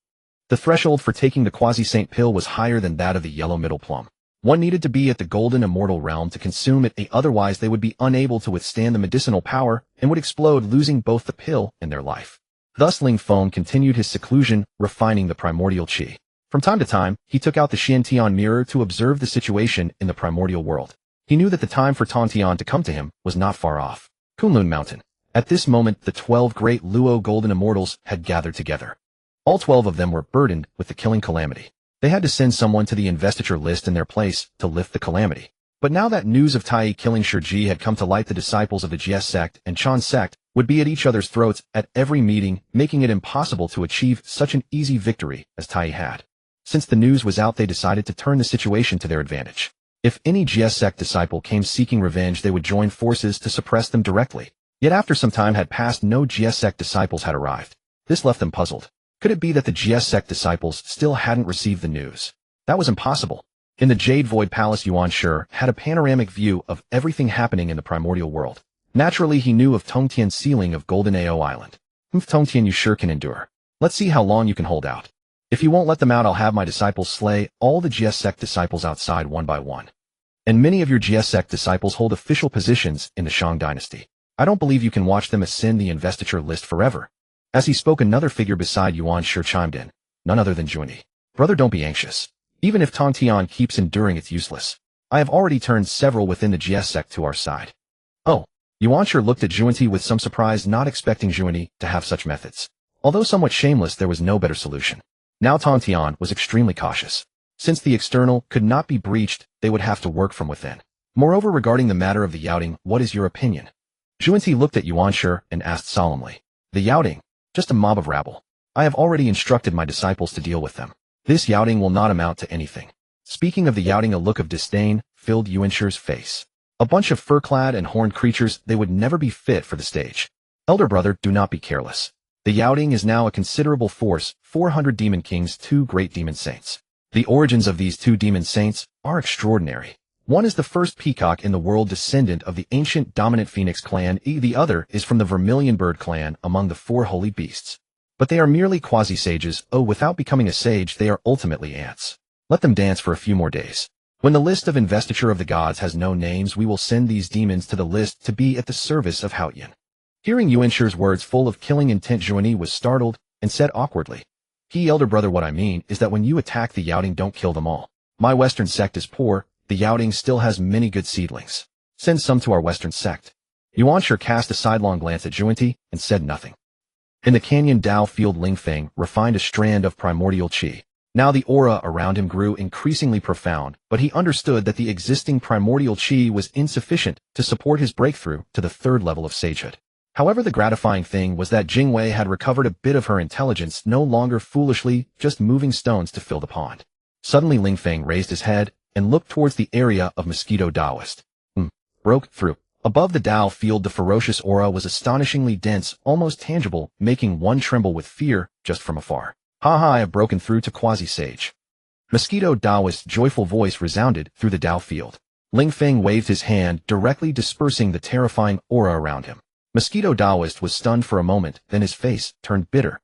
The threshold for taking the Quasi-Saint pill was higher than that of the yellow middle plum. One needed to be at the golden immortal realm to consume it, otherwise they would be unable to withstand the medicinal power and would explode, losing both the pill and their life. Thus Ling Feng continued his seclusion, refining the primordial qi. From time to time, he took out the Xiantian mirror to observe the situation in the primordial world. He knew that the time for Tongtian to come to him was not far off. Kunlun Mountain. At this moment, the 12 great Luo golden immortals had gathered together. All 12 of them were burdened with the killing calamity. They had to send someone to the investiture list in their place to lift the calamity. But now that news of Tai killing Shiji had come to light, the disciples of the GS sect and Chan sect would be at each other's throats at every meeting, making it impossible to achieve such an easy victory as Tai had. Since the news was out, they decided to turn the situation to their advantage. If any GS sect disciple came seeking revenge, they would join forces to suppress them directly. Yet after some time had passed, no GS sect disciples had arrived. This left them puzzled. Could it be that the GS sect disciples still hadn't received the news? That was impossible. In the Jade Void Palace, Yuan Shi had a panoramic view of everything happening in the primordial world. Naturally, he knew of Tongtian's sealing of Golden Ao Island. Tongtian, you sure can endure. Let's see how long you can hold out. If you won't let them out, I'll have my disciples slay all the GS sect disciples outside one by one. And many of your GS sect disciples hold official positions in the Shang dynasty. I don't believe you can watch them ascend the investiture list forever. As he spoke, another figure beside Yuan Shi chimed in, none other than Junyi. Brother, don't be anxious. Even if Tongtian keeps enduring, it's useless. I have already turned several within the GS sect to our side. Oh, Yuan Shi looked at Junyi with some surprise, not expecting Junyi to have such methods. Although somewhat shameless, there was no better solution. Now Tongtian was extremely cautious. Since the external could not be breached, they would have to work from within. Moreover, regarding the matter of the Yaoting, what is your opinion? Junyi looked at Yuan Shi and asked solemnly. The Yaoting? Just a mob of rabble. I have already instructed my disciples to deal with them. This Yaoting will not amount to anything. Speaking of the Yaoting, a look of disdain filled Yuan Shi's face. A bunch of fur-clad and horned creatures, they would never be fit for the stage. Elder brother, do not be careless. The Yaoting is now a considerable force, 400 demon kings, 2 great demon saints. The origins of these 2 demon saints are extraordinary. One is the first peacock in the world, descendant of the ancient dominant phoenix clan. The other is from the vermilion bird clan among the 4 holy beasts. But they are merely quasi-sages. Without becoming a sage, they are ultimately ants. Let them dance for a few more days. When the list of investiture of the gods has no names, we will send these demons to the list to be at the service of Hongjun. Hearing Yuanshir's words full of killing intent, Zhuani was startled and said awkwardly, Elder brother, what I mean is that when you attack the Yaoting, don't kill them all. My western sect is poor. The Yaoting still has many good seedlings. Send some to our western sect. Yuanshir cast a sidelong glance at Zhuani and said nothing. In the canyon Dao field, Ling Feng refined a strand of primordial qi. Now the aura around him grew increasingly profound, but he understood that the existing primordial qi was insufficient to support his breakthrough to the 3rd level of sagehood. However, the gratifying thing was that Jingwei had recovered a bit of her intelligence, no longer foolishly just moving stones to fill the pond. Suddenly Ling Feng raised his head and looked towards the area of Mosquito Taoist. Broke through. Above the Dao field, the ferocious aura was astonishingly dense, almost tangible, making one tremble with fear just from afar. I have broken through to quasi-sage. Mosquito Taoist's joyful voice resounded through the Dao field. Ling Feng waved his hand, directly dispersing the terrifying aura around him. Mosquito Taoist was stunned for a moment, then his face turned bitter.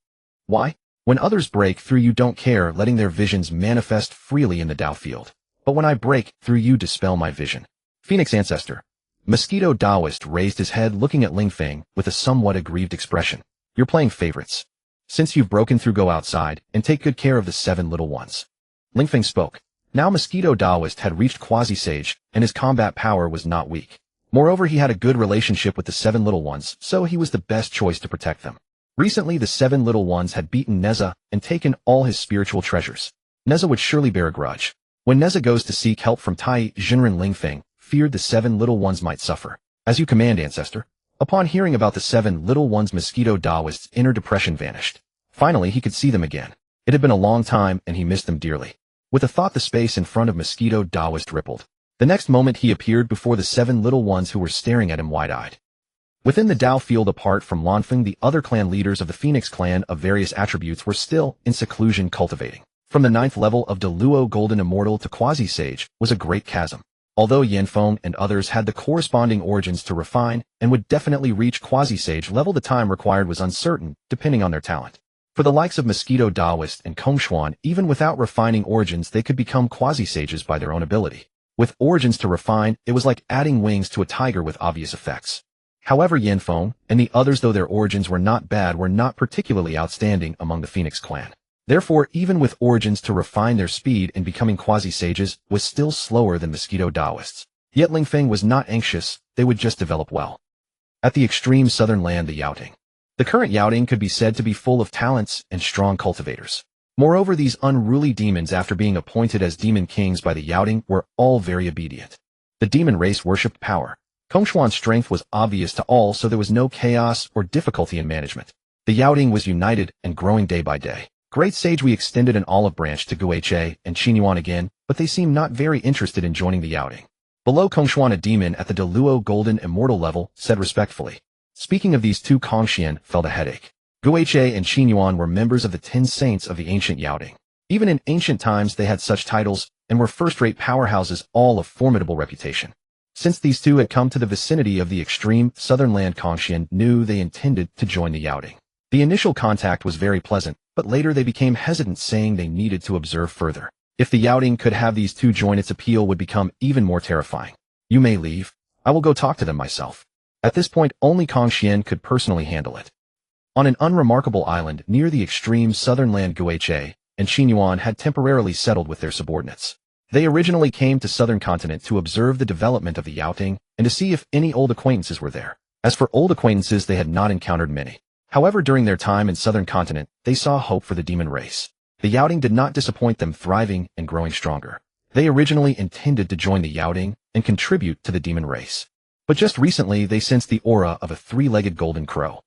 Why? When others break through, you don't care, letting their visions manifest freely in the Dao field. But when I break through, you dispel my vision. Phoenix Ancestor. Mosquito Taoist raised his head, looking at Ling Feng with a somewhat aggrieved expression. You're playing favorites. Since you've broken through, go outside and take good care of the 7 little ones. Ling Feng spoke. Now Mosquito Taoist had reached quasi-sage, and his combat power was not weak. Moreover, he had a good relationship with the 7 little ones, so he was the best choice to protect them. Recently, the 7 little ones had beaten Neza and taken all his spiritual treasures. Neza would surely bear a grudge. When Neza goes to seek help from Tai Jinren, Ling Feng feared the 7 little ones might suffer. As you command, Ancestor. Upon hearing about the 7 little ones, Mosquito Taoist's inner depression vanished. Finally, he could see them again. It had been a long time, and he missed them dearly. With a thought, the space in front of Mosquito Taoist rippled. The next moment, he appeared before the 7 little ones who were staring at him wide-eyed. Within the Dao field, apart from Lanfeng, the other clan leaders of the Phoenix clan of various attributes were still in seclusion, cultivating. From the 9th level of Deluo Golden Immortal to Quasi-Sage was a great chasm. Although Yin Feng and others had the corresponding origins to refine and would definitely reach Quasi-Sage level, the time required was uncertain, depending on their talent. For the likes of Mosquito Taoist and Hongjun, even without refining origins, they could become Quasi-Sages by their own ability. With origins to refine, it was like adding wings to a tiger with obvious effects. However, Yin Feng and the others, though their origins were not bad, were not particularly outstanding among the Phoenix clan. Therefore, even with origins to refine, their speed in becoming quasi-sages was still slower than Mosquito Taoists. Yet Ling Feng was not anxious, they would just develop well. At the extreme southern land, the Yaoting. The current Yaoting could be said to be full of talents and strong cultivators. Moreover, these unruly demons, after being appointed as demon kings by the Yaoting, were all very obedient. The demon race worshipped power. Hongjun's strength was obvious to all, so there was no chaos or difficulty in management. The Yaoting was united and growing day by day. Great Sage, we extended an olive branch to Guiche and Qinyuan again, but they seemed not very interested in joining the Yaoting. Below Hongjun, a demon at the Deluo Golden Immortal level said respectfully. Speaking of these two, Kongxian felt a headache. Guiche and Qinyuan were members of the 10 saints of the ancient Yaoting. Even in ancient times they had such titles and were first-rate powerhouses, all of formidable reputation. Since these two had come to the vicinity of the extreme southern land, Kongxian knew they intended to join the Yaoting. The initial contact was very pleasant, but later they became hesitant, saying they needed to observe further. If the Yaoting could have these two join, its appeal would become even more terrifying. You may leave. I will go talk to them myself. At this point, only Kongxian could personally handle it. On an unremarkable island near the extreme southern land, Guiche and Qinyuan had temporarily settled with their subordinates. They originally came to southern continent to observe the development of the Yaoting and to see if any old acquaintances were there. As for old acquaintances, they had not encountered many. However, during their time in southern continent, they saw hope for the demon race. The Yaoting did not disappoint them, thriving and growing stronger. They originally intended to join the Yaoting and contribute to the demon race. But just recently they sensed the aura of a 3-legged golden crow.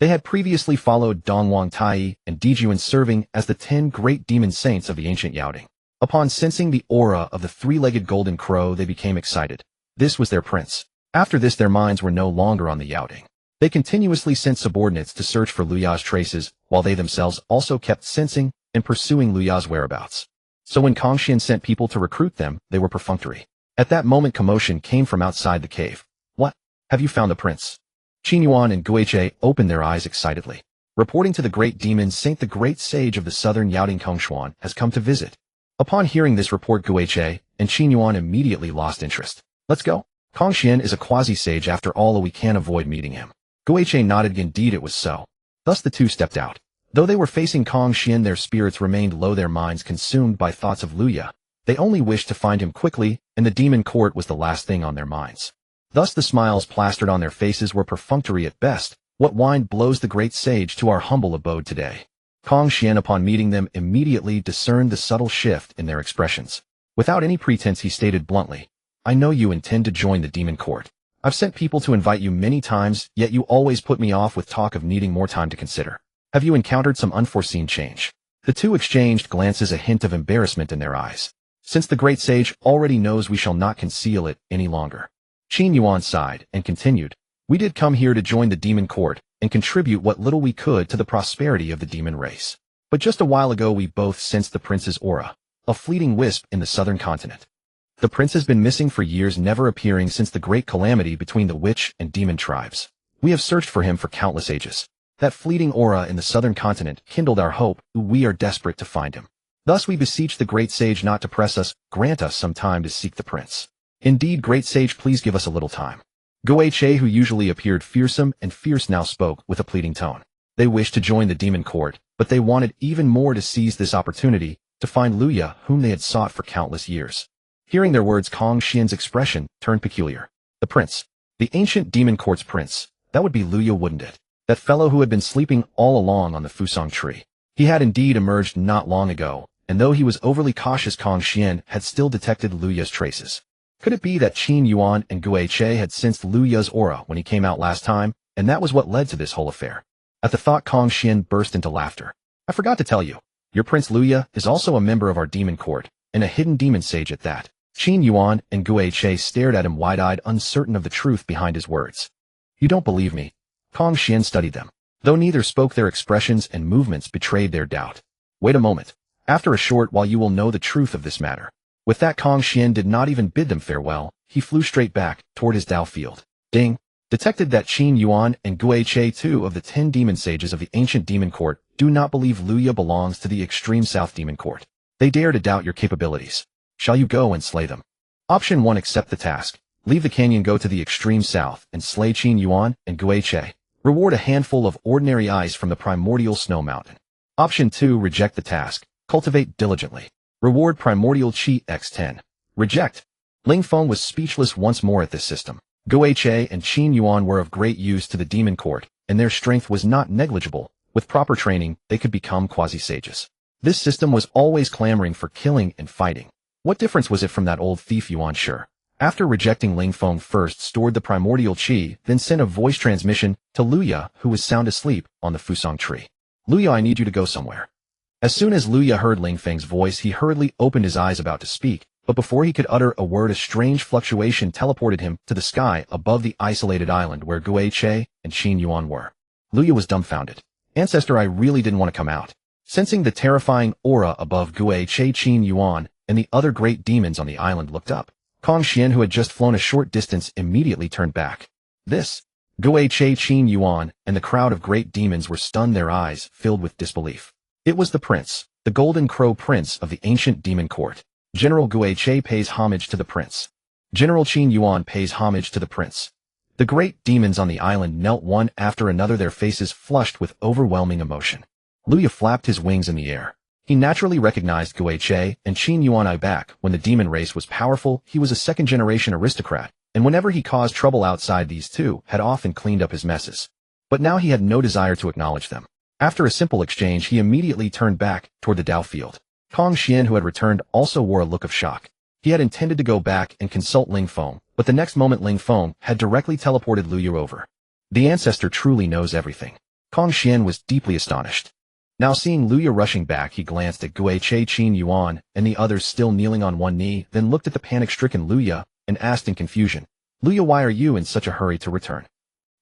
They had previously followed Dongwang Tai and Dijuan, serving as the 10 great demon saints of the ancient Yaoting. Upon sensing the aura of the 3-legged golden crow, they became excited. This was their prince. After this, their minds were no longer on the Yaoting. They continuously sent subordinates to search for Luya's traces, while they themselves also kept sensing and pursuing Luya's whereabouts. So when Kongxian sent people to recruit them, they were perfunctory. At that moment, commotion came from outside the cave. What? Have you found the prince? Qin Yuan and Guiche opened their eyes excitedly. Reporting to the great demon saint, the great sage of the southern Yaoding Kongshuan has come to visit. Upon hearing this report, Guiche and Qin Yuan immediately lost interest. Let's go. Kongxian is a quasi-sage after all, and we can't avoid meeting him. Guiche nodded. Indeed it was so. Thus the two stepped out. Though they were facing Kongxian, their spirits remained low, their minds consumed by thoughts of Luya. They only wished to find him quickly, and the demon court was the last thing on their minds. Thus the smiles plastered on their faces were perfunctory at best. What wind blows the great sage to our humble abode today? Kongxian, upon meeting them, immediately discerned the subtle shift in their expressions. Without any pretense, he stated bluntly, I know you intend to join the demon court. I've sent people to invite you many times, yet you always put me off with talk of needing more time to consider. Have you encountered some unforeseen change? The two exchanged glances, a hint of embarrassment in their eyes. Since the great sage already knows, we shall not conceal it any longer. Qin Yuan sighed and continued, we did come here to join the demon court and contribute what little we could to the prosperity of the demon race. But just a while ago we both sensed the prince's aura, a fleeting wisp in the southern continent. The prince has been missing for years, never appearing since the great calamity between the witch and demon tribes. We have searched for him for countless ages. That fleeting aura in the southern continent kindled our hope. We are desperate to find him. Thus we beseech the great sage not to press us, grant us some time to seek the prince. Indeed, great sage, please give us a little time. Guiche, who usually appeared fearsome and fierce, now spoke with a pleading tone. They wished to join the demon court, but they wanted even more to seize this opportunity to find Luya, whom they had sought for countless years. Hearing their words, Kongxian's expression turned peculiar. The prince. The ancient demon court's prince. That would be Luya, wouldn't it? That fellow who had been sleeping all along on the Fusang tree. He had indeed emerged not long ago, and though he was overly cautious, Kongxian had still detected Luya's traces. Could it be that Qin Yuan and Guiche had sensed Luya's aura when he came out last time, and that was what led to this whole affair? At the thought, Kongxian burst into laughter. I forgot to tell you, your Prince Luya is also a member of our demon court, and a hidden demon sage at that. Qin Yuan and Guiche stared at him wide-eyed, uncertain of the truth behind his words. You don't believe me? Kongxian studied them. Though neither spoke, their expressions and movements betrayed their doubt. Wait a moment. After a short while you will know the truth of this matter. With that, Kongxian did not even bid them farewell. He flew straight back toward his Dao field. Ding! Detected that Qin Yuan and Guiche, two of the 10 demon sages of the ancient demon court, do not believe Luya belongs to the extreme south demon court. They dare to doubt your capabilities. Shall you go and slay them? Option 1. Accept the task. Leave the canyon, go to the extreme south, and slay Qin Yuan and Guiche. Reward a handful of ordinary ice from the primordial snow mountain. Option 2. Reject the task. Cultivate diligently. Reward primordial chi x10. Reject. Ling Feng was speechless once more at this system. Guiche and Qin Yuan were of great use to the demon court, and their strength was not negligible. With proper training, they could become quasi-sages. This system was always clamoring for killing and fighting. What difference was it from that old thief Yuan? Sure. After rejecting, Ling Feng first stored the primordial chi, then sent a voice transmission to Luya, who was sound asleep on the Fusang tree. Luya, I need you to go somewhere. As soon as Luya heard Ling Feng's voice, he hurriedly opened his eyes, about to speak, but before he could utter a word, a strange fluctuation teleported him to the sky above the isolated island where Guiche and Qin Yuan were. Luya was dumbfounded. Ancestor, I really didn't want to come out. Sensing the terrifying aura above, Guiche, Qin Yuan, and the other great demons on the island looked up. Kongxian, who had just flown a short distance, immediately turned back. This. Guiche, Qin Yuan, and the crowd of great demons were stunned, their eyes filled with disbelief. It was the prince, the Golden Crow Prince of the ancient demon court. General Guiche pays homage to the prince. General Qin Yuan pays homage to the prince. The great demons on the island knelt one after another, their faces flushed with overwhelming emotion. Luya flapped his wings in the air. He naturally recognized Guiche and Qin Yuan. Back when the demon race was powerful, he was a second-generation aristocrat, and whenever he caused trouble outside, these two had often cleaned up his messes. But now he had no desire to acknowledge them. After a simple exchange, he immediately turned back toward the Dao field. Kongxian, who had returned, also wore a look of shock. He had intended to go back and consult Ling Feng, but the next moment Ling Feng had directly teleported Luya over. The ancestor truly knows everything. Kongxian was deeply astonished. Now seeing Luya rushing back, he glanced at Guiche, Qin Yuan, and the others still kneeling on one knee, then looked at the panic-stricken Luya and asked in confusion, Luya, why are you in such a hurry to return?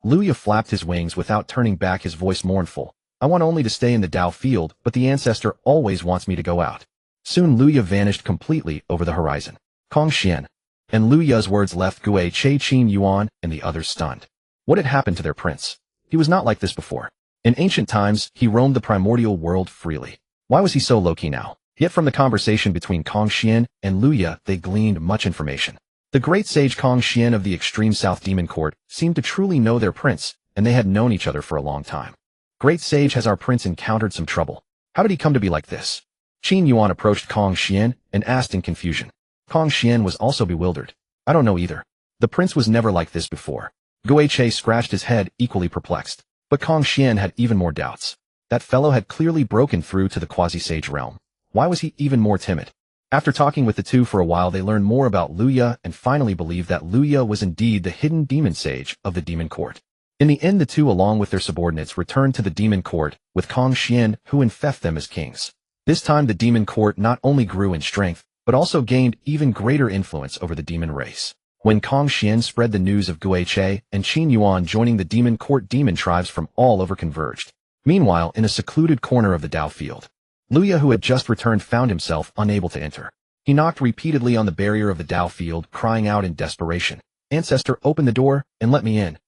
Luya flapped his wings without turning back, his voice mournful. I want only to stay in the Dao field, but the ancestor always wants me to go out. Soon Luya vanished completely over the horizon. Kong Xian. And Luya's words left Gui Che, Qin Yuan, and the others stunned. What had happened to their prince? He was not like this before. In ancient times, he roamed the primordial world freely. Why was he so low-key now? Yet from the conversation between Kong Xian and Luya, they gleaned much information. The great sage Kong Xian of the extreme South Demon Court seemed to truly know their prince, and they had known each other for a long time. Great sage, has our prince encountered some trouble? How did he come to be like this? Qin Yuan approached Kong Xian and asked in confusion. Kong Xian was also bewildered. I don't know either. The prince was never like this before. Gui Che scratched his head, equally perplexed. But Kong Xian had even more doubts. That fellow had clearly broken through to the quasi-sage realm. Why was he even more timid? After talking with the two for a while, they learned more about Luya and finally believed that Luya was indeed the hidden demon sage of the demon court. In the end, the two, along with their subordinates, returned to the demon court, with Kong Xian, who infected them as kings. This time the demon court not only grew in strength, but also gained even greater influence over the demon race. When Kong Xian spread the news of Gui Che and Qin Yuan joining the demon court, demon tribes from all over converged. Meanwhile, in a secluded corner of the Dao field, Luya, who had just returned, found himself unable to enter. He knocked repeatedly on the barrier of the Dao field, crying out in desperation, "Ancestor, open the door and let me in.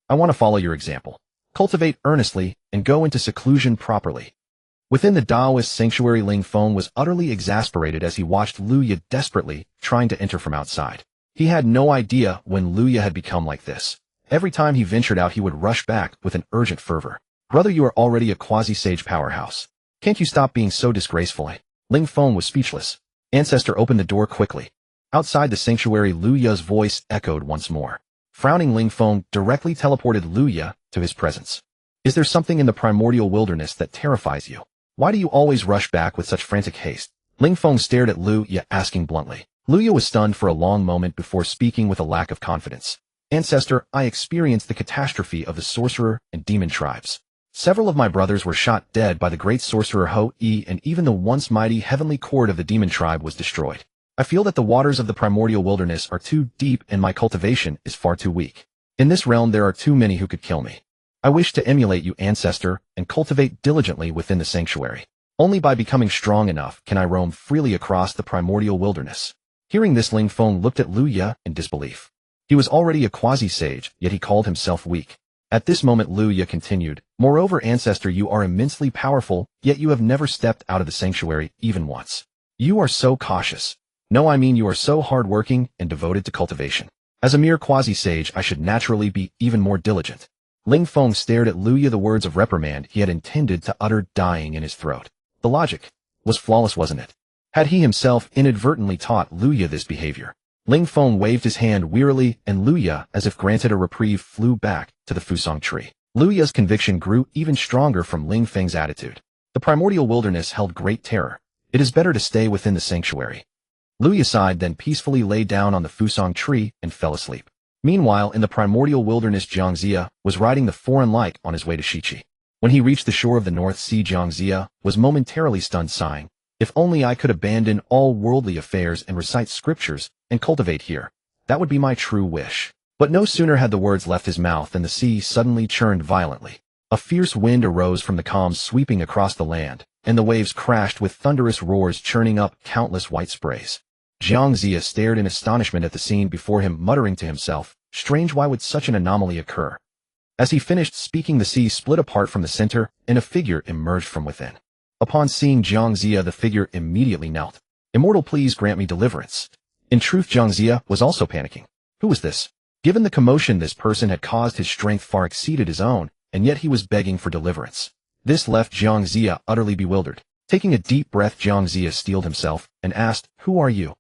I want to follow your example. Cultivate earnestly and go into seclusion properly." Within the Daoist sanctuary, Ling Feng was utterly exasperated as he watched Luya desperately trying to enter from outside. He had no idea when Luya had become like this. Every time he ventured out, he would rush back with an urgent fervor. "Brother, you are already a quasi-sage powerhouse. Can't you stop being so disgraceful?" Ling Feng was speechless. "Ancestor, open the door quickly." Outside the sanctuary, Luya's voice echoed once more. Frowning, Ling Feng directly teleported Luya to his presence. "Is there something in the primordial wilderness that terrifies you? Why do you always rush back with such frantic haste?" Ling Feng stared at Luya, asking bluntly. Luya was stunned for a long moment before speaking with a lack of confidence. "Ancestor, I experienced the catastrophe of the sorcerer and demon tribes. Several of my brothers were shot dead by the great sorcerer Ho-E, and even the once mighty heavenly court of the demon tribe was destroyed. I feel that the waters of the primordial wilderness are too deep and my cultivation is far too weak. In this realm there are too many who could kill me. I wish to emulate you, Ancestor, and cultivate diligently within the sanctuary. Only by becoming strong enough can I roam freely across the primordial wilderness." Hearing this, Ling Feng looked at Luya in disbelief. He was already a quasi-sage, yet he called himself weak. At this moment, Luya continued, "Moreover, Ancestor, you are immensely powerful, yet you have never stepped out of the sanctuary even once. You are so cautious. No, I mean you are so hard-working and devoted to cultivation. As a mere quasi-sage, I should naturally be even more diligent." Ling Feng stared at Luya, the words of reprimand he had intended to utter dying in his throat. The logic was flawless, wasn't it? Had he himself inadvertently taught Luya this behavior? Ling Feng waved his hand wearily, and Luya, as if granted a reprieve, flew back to the Fusong tree. Luya's conviction grew even stronger from Ling Feng's attitude. The primordial wilderness held great terror. It is better to stay within the sanctuary. Luya sighed, then peacefully lay down on the Fusong tree and fell asleep. Meanwhile, in the primordial wilderness, Jiangxia was riding the foreign Lich on his way to Shiqi. When he reached the shore of the North Sea, Jiangxia was momentarily stunned, sighing, "If only I could abandon all worldly affairs and recite scriptures and cultivate here. That would be my true wish." But no sooner had the words left his mouth than the sea suddenly churned violently. A fierce wind arose from the calms, sweeping across the land, and the waves crashed with thunderous roars, churning up countless white sprays. Jiangxia stared in astonishment at the scene before him, muttering to himself, "Strange, why would such an anomaly occur?" As he finished speaking, the sea split apart from the center, and a figure emerged from within. Upon seeing Jiangxia, the figure immediately knelt. "Immortal, please grant me deliverance." In truth, Jiangxia was also panicking. Who was this? Given the commotion this person had caused, his strength far exceeded his own, and yet he was begging for deliverance. This left Jiangxia utterly bewildered. Taking a deep breath, Jiangxia steeled himself and asked, "Who are you?"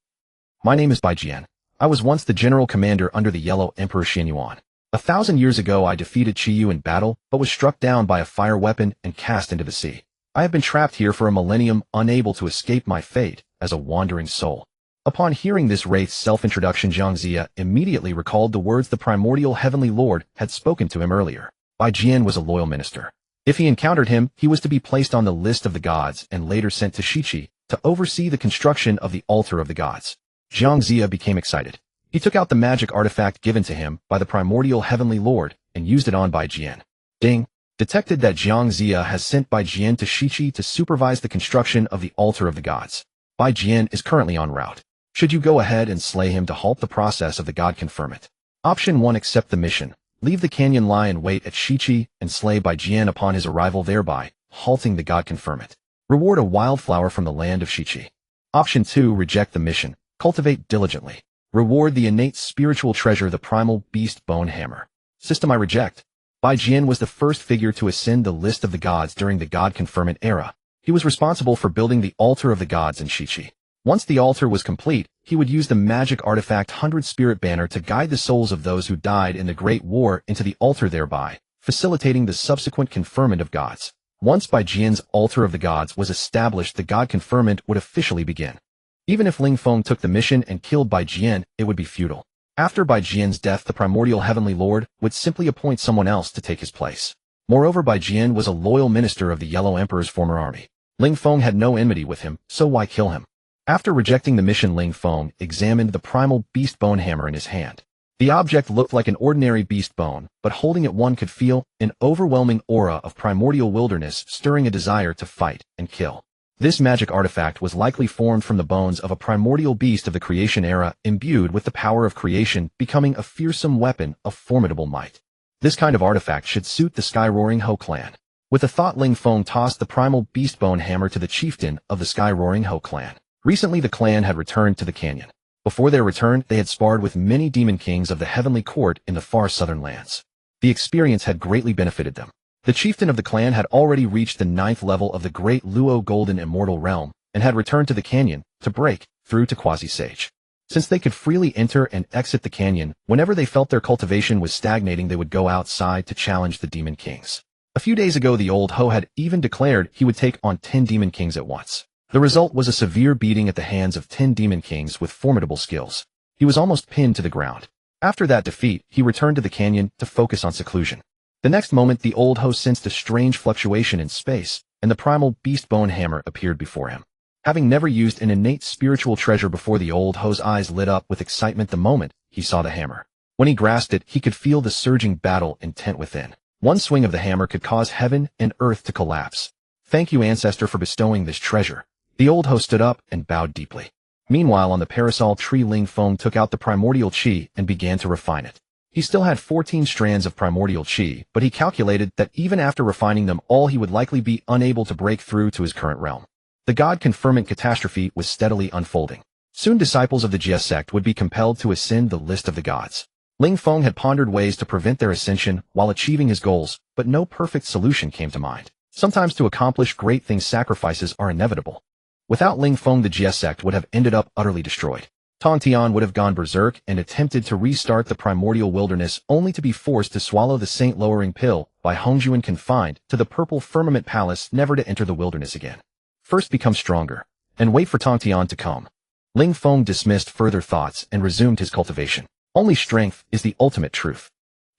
"My name is Bai Jian. I was once the general commander under the Yellow Emperor Xian Yuan. 1,000 years ago I defeated Qiyu in battle, but was struck down by a fire weapon and cast into the sea. I have been trapped here for a millennium, unable to escape my fate as a wandering soul." Upon hearing this wraith's self-introduction, Jiangxia immediately recalled the words the primordial heavenly lord had spoken to him earlier. Bai Jian was a loyal minister. If he encountered him, he was to be placed on the list of the gods and later sent to Shiqi to oversee the construction of the altar of the gods. Jiangxia became excited. He took out the magic artifact given to him by the primordial heavenly lord and used it on Bai Jian. Ding. Detected that Jiang Zia has sent Bai Jian to Shiqi to supervise the construction of the altar of the gods. Bai Jian is currently en route. Should you go ahead and slay him to halt the process of the god conferment? Option 1. Accept the mission. Leave the canyon lie in wait at Shiqi and slay Bai Jian upon his arrival, thereby halting the god conferment. Reward a wildflower from the land of Shiqi. Option 2. Reject the mission. Cultivate diligently. Reward the innate spiritual treasure, the primal beast bone hammer. System I reject. Bai Jian was the first figure to ascend the list of the gods during the god conferment era. He was responsible for building the altar of the gods in Shiqi. Once the altar was complete, he would use the magic artifact 100 Spirit Banner to guide the souls of those who died in the Great War into the altar, thereby facilitating the subsequent conferment of gods. Once Bai Jian's altar of the gods was established, the god conferment would officially begin. Even if Ling Feng took the mission and killed Bai Jian, it would be futile. After Bai Jian's death, the primordial heavenly lord would simply appoint someone else to take his place. Moreover, Bai Jian was a loyal minister of the Yellow Emperor's former army. Ling Feng had no enmity with him, so why kill him? After rejecting the mission, Ling Feng examined the primal beast bone hammer in his hand. The object looked like an ordinary beast bone, but holding it one could feel an overwhelming aura of primordial wilderness, stirring a desire to fight and kill. This magic artifact was likely formed from the bones of a primordial beast of the creation era, imbued with the power of creation, becoming a fearsome weapon of formidable might. This kind of artifact should suit the Sky-Roaring Ho clan. With a thought, Ling Feng tossed the primal beast bone hammer to the chieftain of the Sky-Roaring Ho clan. Recently, the clan had returned to the canyon. Before their return, they had sparred with many demon kings of the heavenly court in the far southern lands. The experience had greatly benefited them. The chieftain of the clan had already reached the 9th level of the Great Luo Golden Immortal Realm and had returned to the canyon to break through to Quasi-Sage. Since they could freely enter and exit the canyon, whenever they felt their cultivation was stagnating, they would go outside to challenge the demon kings. A few days ago, the old Ho had even declared he would take on 10 demon kings at once. The result was a severe beating at the hands of 10 demon kings with formidable skills. He was almost pinned to the ground. After that defeat, he returned to the canyon to focus on seclusion. The next moment, the old Ho sensed a strange fluctuation in space, and the primal beast bone hammer appeared before him. Having never used an innate spiritual treasure before, the old Ho's eyes lit up with excitement the moment he saw the hammer. When he grasped it, he could feel the surging battle intent within. One swing of the hammer could cause heaven and earth to collapse. Thank you, ancestor, for bestowing this treasure. The old Ho stood up and bowed deeply. Meanwhile, on the parasol tree, Ling Feng took out the primordial qi and began to refine it. He still had 14 strands of primordial qi, but he calculated that even after refining them all, he would likely be unable to break through to his current realm. The god conferment catastrophe was steadily unfolding. Soon disciples of the Jia sect would be compelled to ascend the list of the gods. Ling Feng had pondered ways to prevent their ascension while achieving his goals, but no perfect solution came to mind. Sometimes to accomplish great things, sacrifices are inevitable. Without Ling Feng, the Jia sect would have ended up utterly destroyed. Tong Tian would have gone berserk and attempted to restart the primordial wilderness, only to be forced to swallow the saint-lowering pill by Hongjun, confined to the purple firmament palace, never to enter the wilderness again. First become stronger, and wait for Tong Tian to come. Ling Feng dismissed further thoughts and resumed his cultivation. Only strength is the ultimate truth.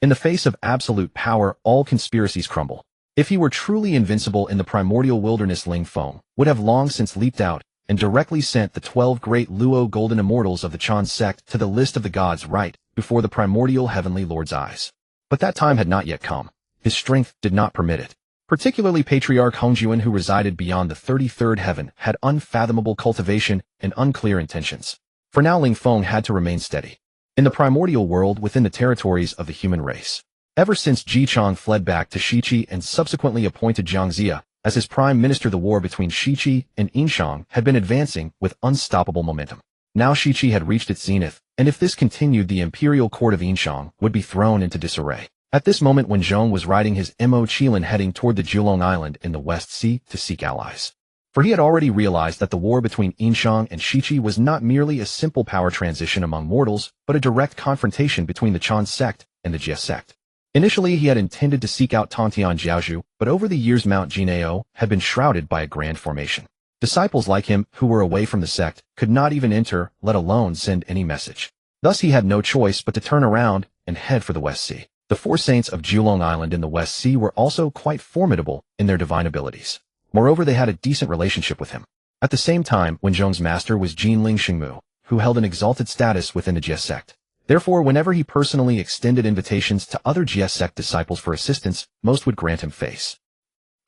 In the face of absolute power, all conspiracies crumble. If he were truly invincible in the primordial wilderness, Ling Feng would have long since leaped out and directly sent the 12 great Luo golden immortals of the Chan sect to the list of the gods right before the primordial heavenly lord's eyes. But that time had not yet come. His strength did not permit it. Particularly Patriarch Hongjun, who resided beyond the 33rd heaven, had unfathomable cultivation and unclear intentions. For now, Ling Feng had to remain steady. In the primordial world, within the territories of the human race. Ever since Ji Chang fled back to Shiqi and subsequently appointed Jiang Zia as his prime minister, the war between Shiqi and Yinshang had been advancing with unstoppable momentum. Now Shiqi had reached its zenith, and if this continued, the imperial court of Yinshang would be thrown into disarray. At this moment, when Zhong was riding his Mo Qilin heading toward the Julong Island in the West Sea to seek allies. For he had already realized that the war between Yinshang and Shiqi was not merely a simple power transition among mortals, but a direct confrontation between the Chan sect and the Jia sect. Initially, he had intended to seek out Tongtian Jiaozhu, but over the years Mount Jinao had been shrouded by a grand formation. Disciples like him, who were away from the sect, could not even enter, let alone send any message. Thus he had no choice but to turn around and head for the West Sea. The 4 saints of Julong Island in the West Sea were also quite formidable in their divine abilities. Moreover, they had a decent relationship with him. At the same time, when Zhong's master was Jinling Xingmu, who held an exalted status within the Jia sect. Therefore, whenever he personally extended invitations to other GS sect disciples for assistance, most would grant him face.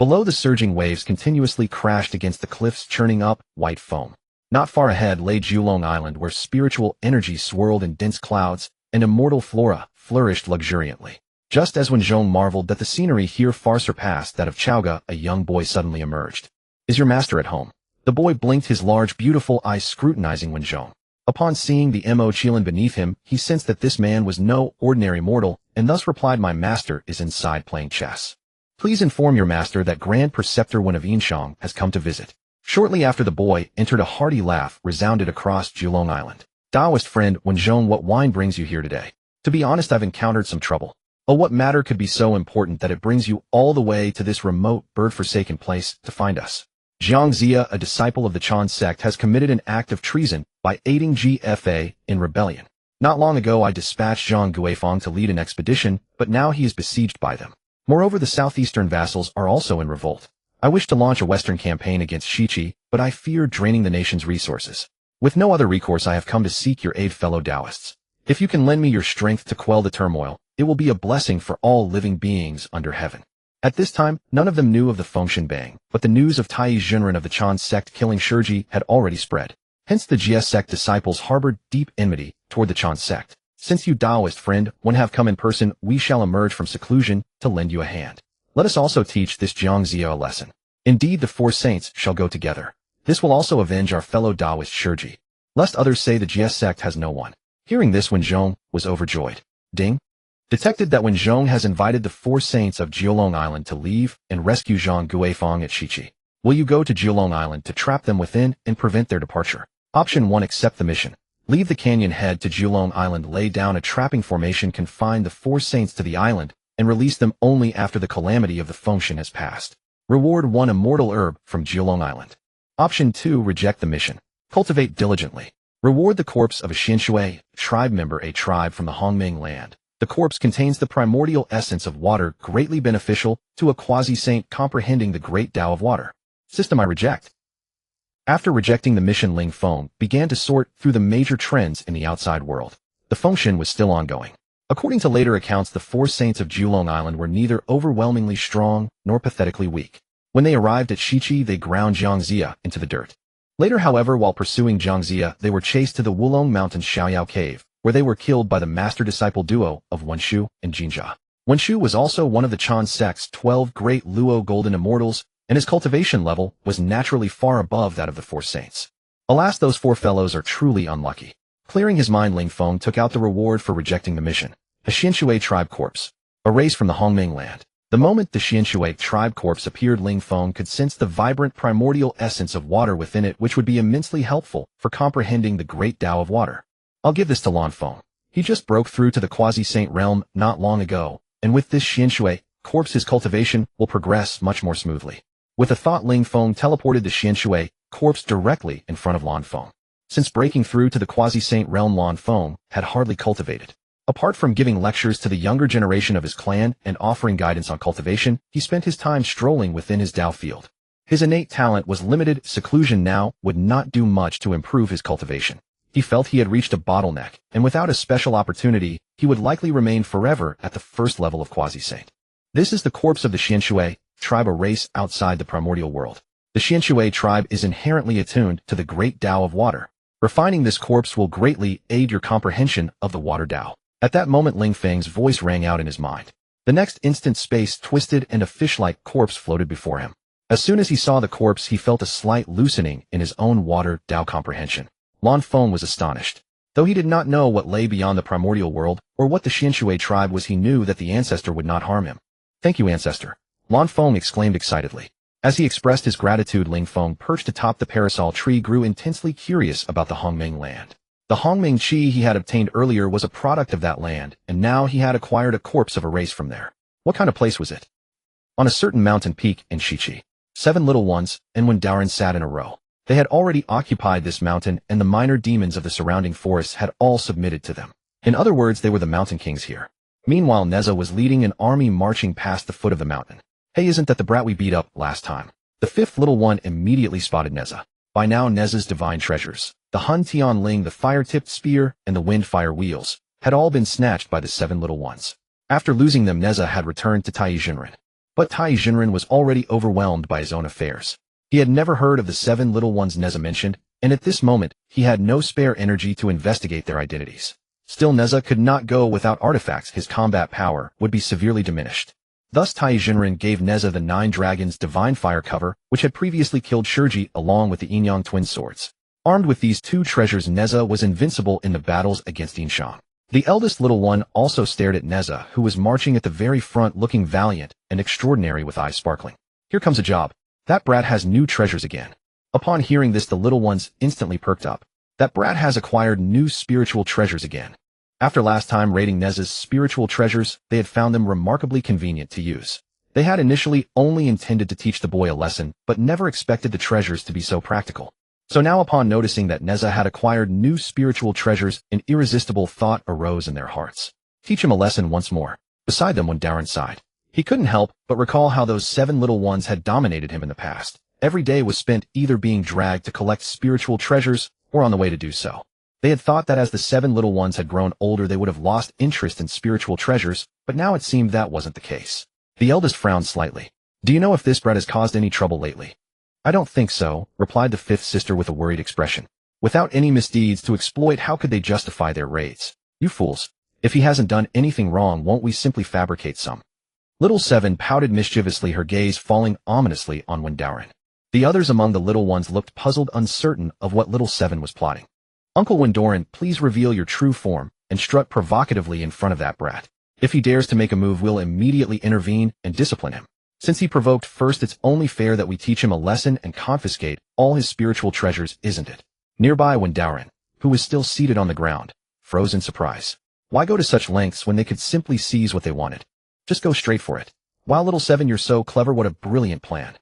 Below, the surging waves continuously crashed against the cliffs, churning up white foam. Not far ahead lay Julong Island, where spiritual energy swirled in dense clouds, and immortal flora flourished luxuriantly. Just as Wenzhong marveled that the scenery here far surpassed that of Chaoga, a young boy suddenly emerged. "Is your master at home?" The boy blinked, his large, beautiful eyes scrutinizing Wenzhong. Upon seeing the Mo Qilin beneath him, he sensed that this man was no ordinary mortal, and thus replied, "My master is inside playing chess. Please inform your master that Grand Preceptor Wen of Yinshang has come to visit." Shortly after, the boy entered. A hearty laugh resounded across Julong Island. "Taoist friend Wenzhong, what wine brings you here today?" "To be honest, I've encountered some trouble." "Oh, what matter could be so important that it brings you all the way to this remote, bird-forsaken place to find us?" "Jiang Zia, a disciple of the Chan sect, has committed an act of treason by aiding GFA in rebellion. Not long ago I dispatched Zhang Guifang to lead an expedition, but now he is besieged by them. Moreover, the southeastern vassals are also in revolt. I wish to launch a western campaign against Shiqi, but I fear draining the nation's resources. With no other recourse, I have come to seek your aid, fellow Taoists. If you can lend me your strength to quell the turmoil, it will be a blessing for all living beings under heaven." At this time, none of them knew of the Fengshen Bang, but the news of Tai Junren of the Chan sect killing Shiji had already spread. Hence the GS sect disciples harbored deep enmity toward the Chan sect. "Since you, Taoist friend, one have come in person, we shall emerge from seclusion to lend you a hand. Let us also teach this Jiang Zia a lesson. Indeed, the four saints shall go together. This will also avenge our fellow Taoist Shiji, lest others say the GS sect has no one." Hearing this, Wenzhong was overjoyed. Ding! Detected that Wenzhong has invited the four saints of Jiolong Island to leave and rescue Zhang Guifang at Shiqi. Will you go to Jiolong Island to trap them within and prevent their departure? Option 1. Accept the mission. Leave the canyon, head to Jiolong Island, lay down a trapping formation, confine the four saints to the island, and release them only after the calamity of the Fengshen has passed. Reward 1 immortal herb from Jiolong Island. Option 2. Reject the mission. Cultivate diligently. Reward the corpse of a Xinshui, tribe member, a tribe from the Honghuang land. The corpse contains the primordial essence of water, greatly beneficial to a quasi-saint comprehending the great Tao of water. System I reject. After rejecting the mission, Ling Feng began to sort through the major trends in the outside world. The Fengshen was still ongoing. According to later accounts, the four saints of Julong Island were neither overwhelmingly strong nor pathetically weak. When they arrived at Shiqi, they ground Jiang Zia into the dirt. Later, however, while pursuing Jiang Zia, they were chased to the Wulong Mountains Xiaoyao Cave, where they were killed by the master-disciple duo of Wenshu and Jinjia. Wenshu was also one of the Chan sect's 12 great Luo golden immortals, and his cultivation level was naturally far above that of the four saints. Alas, those four fellows are truly unlucky. Clearing his mind, Ling Feng took out the reward for rejecting the mission. A Xinshui tribe corpse. A race from the Honghuang land. The moment the Xinshui tribe corpse appeared, Ling Feng could sense the vibrant primordial essence of water within it, which would be immensely helpful for comprehending the great Tao of water. I'll give this to Lan Feng. He just broke through to the quasi-saint realm not long ago, and with this Xinshui corpse, his cultivation will progress much more smoothly. With a thought, Ling Feng teleported the Xinshui corpse directly in front of Lan Feng. Since breaking through to the quasi-saint realm, Lan Feng had hardly cultivated. Apart from giving lectures to the younger generation of his clan and offering guidance on cultivation, he spent his time strolling within his Tao field. His innate talent was limited. Seclusion now would not do much to improve his cultivation. He felt he had reached a bottleneck, and without a special opportunity, he would likely remain forever at the first level of quasi-saint. This is the corpse of the Xinshui tribe, a race outside the primordial world. The Xinshui tribe is inherently attuned to the great Tao of water. Refining this corpse will greatly aid your comprehension of the water Tao. At that moment, Ling Feng's voice rang out in his mind. The next instant, space twisted and a fish-like corpse floated before him. As soon as he saw the corpse, he felt a slight loosening in his own water Tao comprehension. Lan Feng was astonished. Though he did not know what lay beyond the primordial world, or what the Xinshui tribe was, he knew that the ancestor would not harm him. "Thank you, ancestor," Lan Feng exclaimed excitedly. As he expressed his gratitude, Ling Feng, perched atop the parasol tree, grew intensely curious about the Honghuang land. The Honghuang Qi he had obtained earlier was a product of that land, and now he had acquired a corpse of a race from there. What kind of place was it? On a certain mountain peak in Shiqi, 7 little ones and Wendarin sat in a row. They had already occupied this mountain, and the minor demons of the surrounding forests had all submitted to them. In other words, they were the mountain kings here. Meanwhile, Neza was leading an army marching past the foot of the mountain. "Hey, isn't that the brat we beat up last time?" The 5th little one immediately spotted Neza. By now, Neza's divine treasures, the Hun Tian Ling, the fire-tipped spear, and the wind fire wheels, had all been snatched by the 7 little ones. After losing them, Neza had returned to Tai Jinren. But Tai Jinren was already overwhelmed by his own affairs. He had never heard of the 7 little ones Neza mentioned, and at this moment, he had no spare energy to investigate their identities. Still, Neza could not go without artifacts. His combat power would be severely diminished. Thus, Tai Jinren gave Neza the 9 dragons' divine fire cover, which had previously killed Shurji along with the Enyang twin swords. Armed with these 2 treasures, Neza was invincible in the battles against Yinshan. The eldest little one also stared at Neza, who was marching at the very front looking valiant and extraordinary with eyes sparkling. Here comes a job. That brat has new treasures again. Upon hearing this, the little ones instantly perked up. That brat has acquired new spiritual treasures again. After last time raiding Neza's spiritual treasures, they had found them remarkably convenient to use. They had initially only intended to teach the boy a lesson, but never expected the treasures to be so practical. So now, upon noticing that Neza had acquired new spiritual treasures, an irresistible thought arose in their hearts. Teach him a lesson once more. Beside them went Darren sighed. He couldn't help but recall how those 7 little ones had dominated him in the past. Every day was spent either being dragged to collect spiritual treasures or on the way to do so. They had thought that as the 7 little ones had grown older, they would have lost interest in spiritual treasures, but now it seemed that wasn't the case. The eldest frowned slightly. Do you know if this brat has caused any trouble lately? I don't think so, replied the 5th sister with a worried expression. Without any misdeeds to exploit, how could they justify their raids? You fools. If he hasn't done anything wrong, won't we simply fabricate some? Little 7 pouted mischievously, her gaze falling ominously on Wendarin. The others among the little ones looked puzzled, uncertain of what little 7 was plotting. Uncle Wendoran, please reveal your true form, and strut provocatively in front of that brat. If he dares to make a move, we'll immediately intervene and discipline him. Since he provoked first, it's only fair that we teach him a lesson and confiscate all his spiritual treasures, isn't it? Nearby, Wendarin, who was still seated on the ground, froze in surprise. Why go to such lengths when they could simply seize what they wanted? Just go straight for it. Wow, little 7, you're so clever, what a brilliant plan.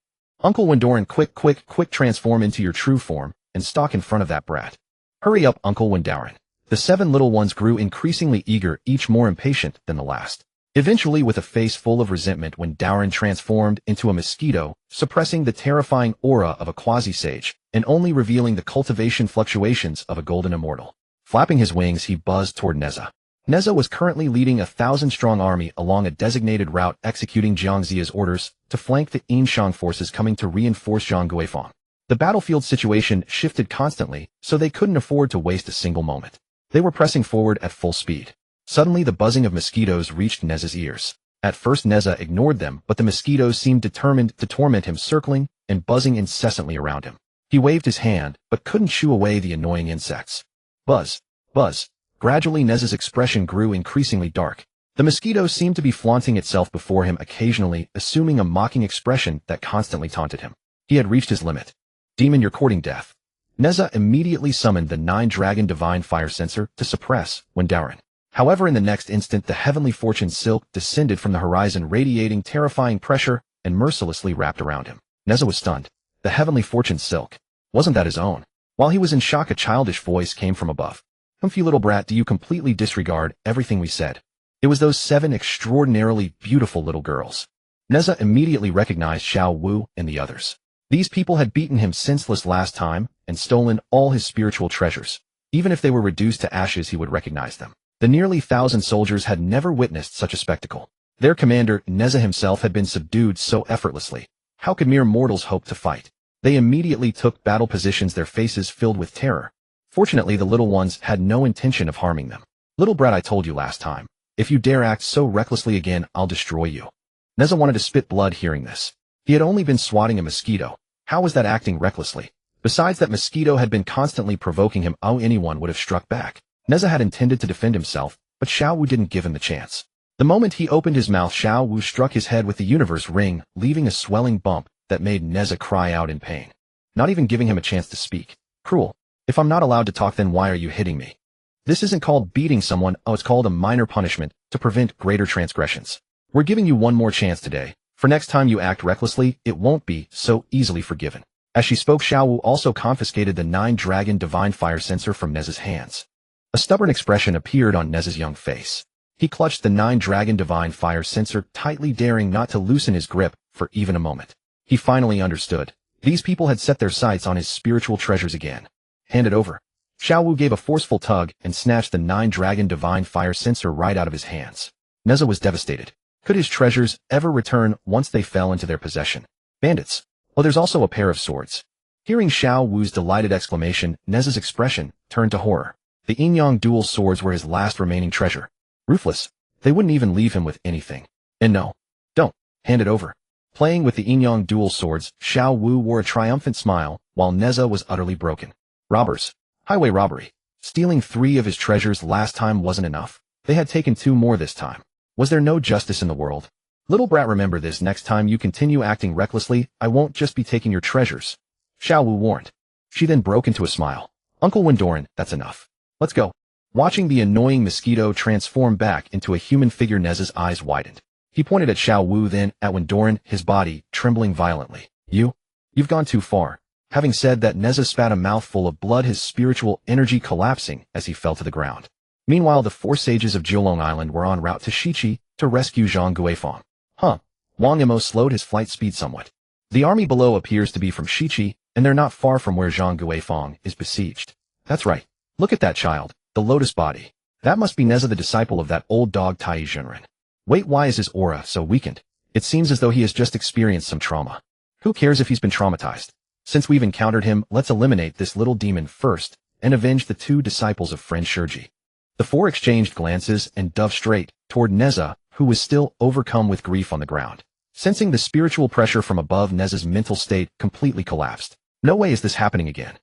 Uncle Wendoran, quick, transform into your true form, and stalk in front of that brat. Hurry up, Uncle Wendoran. The 7 little ones grew increasingly eager, each more impatient than the last. Eventually, with a face full of resentment, Wendoran transformed into a mosquito, suppressing the terrifying aura of a quasi-sage, and only revealing the cultivation fluctuations of a golden immortal. Flapping his wings, he buzzed toward Neza. Neza was currently leading a 1,000-strong army along a designated route, executing Jiang Ziya's orders to flank the Yinshan forces coming to reinforce Zhang Guifang. The battlefield situation shifted constantly, so they couldn't afford to waste a single moment. They were pressing forward at full speed. Suddenly, the buzzing of mosquitoes reached Neza's ears. At first, Neza ignored them, but the mosquitoes seemed determined to torment him, circling and buzzing incessantly around him. He waved his hand, but couldn't shoo away the annoying insects. Buzz, buzz. Gradually, Neza's expression grew increasingly dark. The mosquito seemed to be flaunting itself before him, occasionally assuming a mocking expression that constantly taunted him. He had reached his limit. Demon, you're courting death. Neza immediately summoned the 9-dragon divine fire sensor to suppress Wendarin. However, in the next instant, the heavenly fortune silk descended from the horizon, radiating terrifying pressure and mercilessly wrapped around him. Neza was stunned. The heavenly fortune silk. Wasn't that his own? While he was in shock, a childish voice came from above. Humphy little brat, do you completely disregard everything we said? It was those 7 extraordinarily beautiful little girls. Neza immediately recognized Xiao Wu and the others. These people had beaten him senseless last time and stolen all his spiritual treasures. Even if they were reduced to ashes, he would recognize them. The nearly 1,000 soldiers had never witnessed such a spectacle. Their commander, Neza himself, had been subdued so effortlessly. How could mere mortals hope to fight? They immediately took battle positions, their faces filled with terror. Fortunately, the little ones had no intention of harming them. Little brat, I told you last time. If you dare act so recklessly again, I'll destroy you. Neza wanted to spit blood hearing this. He had only been swatting a mosquito. How was that acting recklessly? Besides, that mosquito had been constantly provoking him. How anyone would have struck back. Neza had intended to defend himself, but Xiao Wu didn't give him the chance. The moment he opened his mouth, Xiao Wu struck his head with the universe ring, leaving a swelling bump that made Neza cry out in pain. Not even giving him a chance to speak. Cruel. If I'm not allowed to talk, then why are you hitting me? This isn't called beating someone. Oh, it's called a minor punishment to prevent greater transgressions. We're giving you one more chance today. For next time you act recklessly, it won't be so easily forgiven. As she spoke, Xiao Wu also confiscated the 9-dragon divine fire sensor from Neza's hands. A stubborn expression appeared on Neza's young face. He clutched the 9-dragon divine fire sensor tightly, daring not to loosen his grip for even a moment. He finally understood. These people had set their sights on his spiritual treasures again. Hand it over. Xiao Wu gave a forceful tug and snatched the 9-dragon divine fire censer right out of his hands. Neza was devastated. Could his treasures ever return once they fell into their possession? Bandits. Oh, there's also a pair of swords. Hearing Xiao Wu's delighted exclamation, Neza's expression turned to horror. The yin-yang dual swords were his last remaining treasure. Ruthless. They wouldn't even leave him with anything. And no. Don't. Hand it over. Playing with the yin-yang dual swords, Xiao Wu wore a triumphant smile, while Neza was utterly broken. Robbers. Highway robbery. Stealing 3 of his treasures last time wasn't enough. They had taken 2 more this time. Was there no justice in the world? Little brat, remember this: next time you continue acting recklessly, I won't just be taking your treasures. Xiao Wu warned. She then broke into a smile. Uncle Windoran, that's enough. Let's go. Watching the annoying mosquito transform back into a human figure, Neza's eyes widened. He pointed at Xiao Wu, then at Windoran, his body trembling violently. You've gone too far. Having said that, Neza spat a mouthful of blood, his spiritual energy collapsing as he fell to the ground. Meanwhile, the 4 sages of Jiulong Island were en route to Shiqi to rescue Zhang Guifeng. Wang Yimo slowed his flight speed somewhat. The army below appears to be from Shiqi, and they're not far from where Zhang Guifeng is besieged. That's right. Look at that child, the lotus body. That must be Neza, the disciple of that old dog Tai Junren. Wait, why is his aura so weakened? It seems as though he has just experienced some trauma. Who cares if he's been traumatized? Since we've encountered him, let's eliminate this little demon first and avenge the 2 disciples of friend Shurji. The 4 exchanged glances and dove straight toward Neza, who was still overcome with grief on the ground. Sensing the spiritual pressure from above, Neza's mental state completely collapsed. No way is this happening again.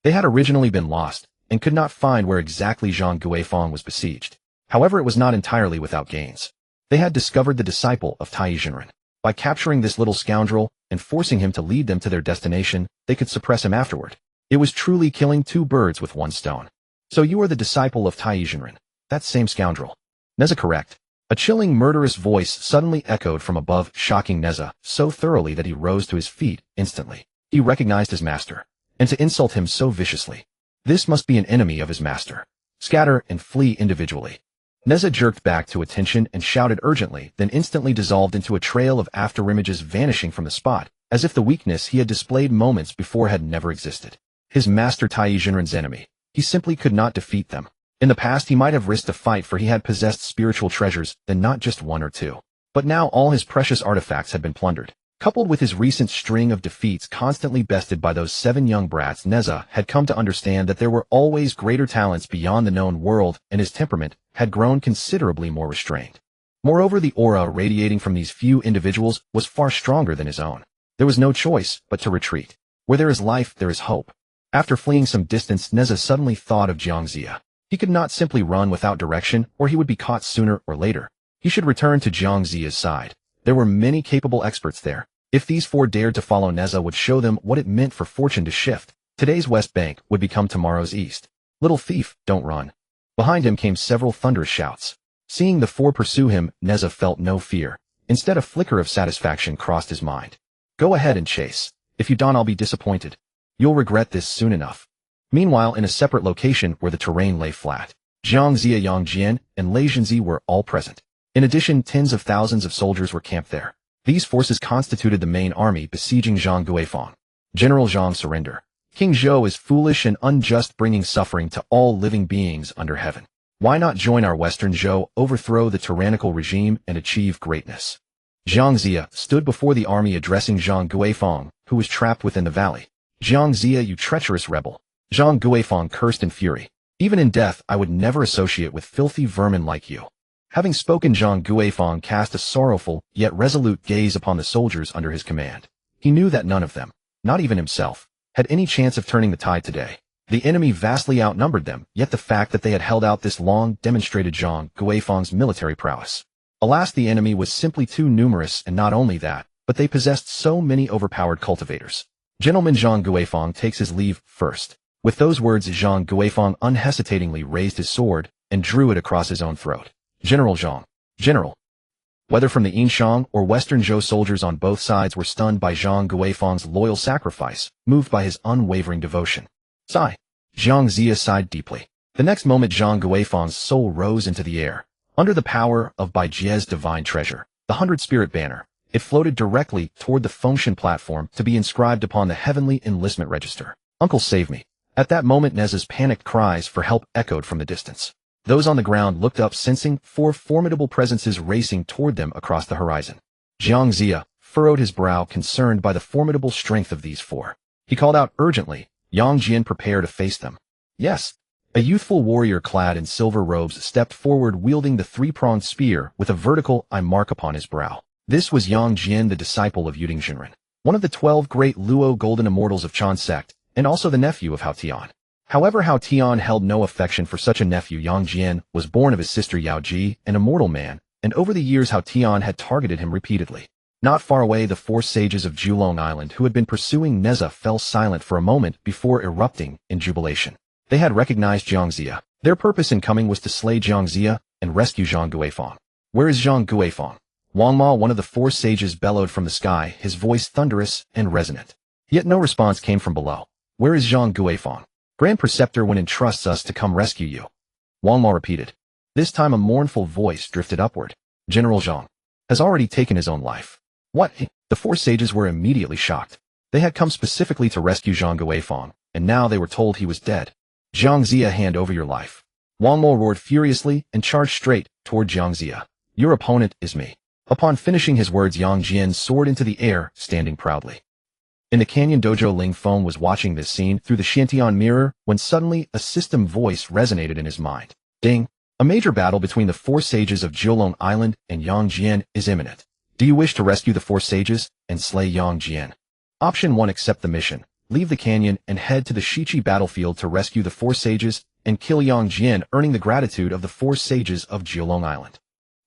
They had originally been lost and could not find where exactly Zhang Guifeng was besieged. However, it was not entirely without gains. They had discovered the disciple of Tai Junren. By capturing this little scoundrel and forcing him to lead them to their destination, they could suppress him afterward. It was truly killing 2 birds with 1 stone. So you are the disciple of Tai Junren, that same scoundrel. Neza, correct. A chilling, murderous voice suddenly echoed from above, shocking Neza so thoroughly that he rose to his feet instantly. He recognized his master, and to insult him so viciously. This must be an enemy of his master. Scatter and flee individually. Neza jerked back to attention and shouted urgently, then instantly dissolved into a trail of afterimages, vanishing from the spot, as if the weakness he had displayed moments before had never existed. His master, Tai Junren's enemy. He simply could not defeat them. In the past, he might have risked a fight, for he had possessed spiritual treasures, then not just 1 or 2. But now all his precious artifacts had been plundered. Coupled with his recent string of defeats constantly bested by those 7 young brats, Neza had come to understand that there were always greater talents beyond the known world, and his temperament had grown considerably more restrained. Moreover, the aura radiating from these few individuals was far stronger than his own. There was no choice but to retreat. Where there is life, there is hope. After fleeing some distance, Neza suddenly thought of Jiangxia. He could not simply run without direction, or he would be caught sooner or later. He should return to Jiangxia's side. There were many capable experts there. If these 4 dared to follow, Neza would show them what it meant for fortune to shift. Today's West Bank would become tomorrow's East. Little thief, don't run. Behind him came several thunderous shouts. Seeing the 4 pursue him, Neza felt no fear. Instead, a flicker of satisfaction crossed his mind. Go ahead and chase. If you don't, I'll be disappointed. You'll regret this soon enough. Meanwhile, in a separate location where the terrain lay flat, Jiangxia, Yang Jian, and Lei Zhenzi were all present. In addition, tens of thousands of soldiers were camped there. These forces constituted the main army besieging Zhang Guifeng. General Zhang, surrender. King Zhou is foolish and unjust, bringing suffering to all living beings under heaven. Why not join our Western Zhou, overthrow the tyrannical regime, and achieve greatness? Jiangxia stood before the army, addressing Zhang Guifeng, who was trapped within the valley. Jiangxia, you treacherous rebel. Zhang Guifeng cursed in fury. Even in death, I would never associate with filthy vermin like you. Having spoken, Zhang Guifeng cast a sorrowful, yet resolute gaze upon the soldiers under his command. He knew that none of them, not even himself, had any chance of turning the tide today. The enemy vastly outnumbered them, yet the fact that they had held out this long demonstrated Zhang Guifeng's military prowess. Alas, the enemy was simply too numerous, and not only that, but they possessed so many overpowered cultivators. Gentleman, Zhang Guifeng takes his leave first. With those words, Zhang Guifeng unhesitatingly raised his sword and drew it across his own throat. General Zhang. General. Whether from the Yinshang or Western Zhou, soldiers on both sides were stunned by Zhang Guifeng's loyal sacrifice, moved by his unwavering devotion. Sigh. Jiangxia sighed deeply. The next moment, Zhang Guifeng's soul rose into the air. Under the power of Bai Jie's divine treasure, the 100-spirit banner, it floated directly toward the Fengshan platform to be inscribed upon the heavenly enlistment register. Uncle, save me. At that moment, Neza's panicked cries for help echoed from the distance. Those on the ground looked up, sensing 4 formidable presences racing toward them across the horizon. Jiang Zia furrowed his brow, concerned by the formidable strength of these 4. He called out urgently, "Yang Jian, prepare to face them." "Yes." A youthful warrior clad in silver robes stepped forward, wielding the 3-pronged spear with a vertical I mark upon his brow. This was Yang Jian, the disciple of Yuding Jinren, one of the 12 great Luo golden immortals of Chan sect, and also the nephew of Hao Tian. However, Hao Tian held no affection for such a nephew. Yang Jian was born of his sister Yao Ji, an immortal man, and over the years Hao Tian had targeted him repeatedly. Not far away, the 4 sages of Julong Island who had been pursuing Neza fell silent for a moment before erupting in jubilation. They had recognized Jiang Zia. Their purpose in coming was to slay Jiang Zia and rescue Zhang Guifeng. "Where is Zhang Guifeng?" Wang Ma, one of the 4 sages, bellowed from the sky, his voice thunderous and resonant. Yet no response came from below. "Where is Zhang Guifeng? Grand Preceptor Wen entrusts us to come rescue you," Wang Ma repeated. This time a mournful voice drifted upward. "General Zhang has already taken his own life." "What?" The 4 sages were immediately shocked. They had come specifically to rescue Zhang Guifeng, and now they were told he was dead. "Jiang Zia, hand over your life." Wang Ma roared furiously and charged straight toward Jiang Zia. "Your opponent is me." Upon finishing his words, Yang Jian soared into the air, standing proudly. In the canyon dojo, Ling Feng was watching this scene through the Shantian mirror when suddenly a system voice resonated in his mind. "Ding! A major battle between the 4 sages of Jiulong Island and Yang Jian is imminent. Do you wish to rescue the 4 sages and slay Yang Jian? Option 1. Accept the mission. Leave the canyon and head to the Shichi battlefield to rescue the 4 sages and kill Yang Jian, earning the gratitude of the 4 sages of Jiulong Island.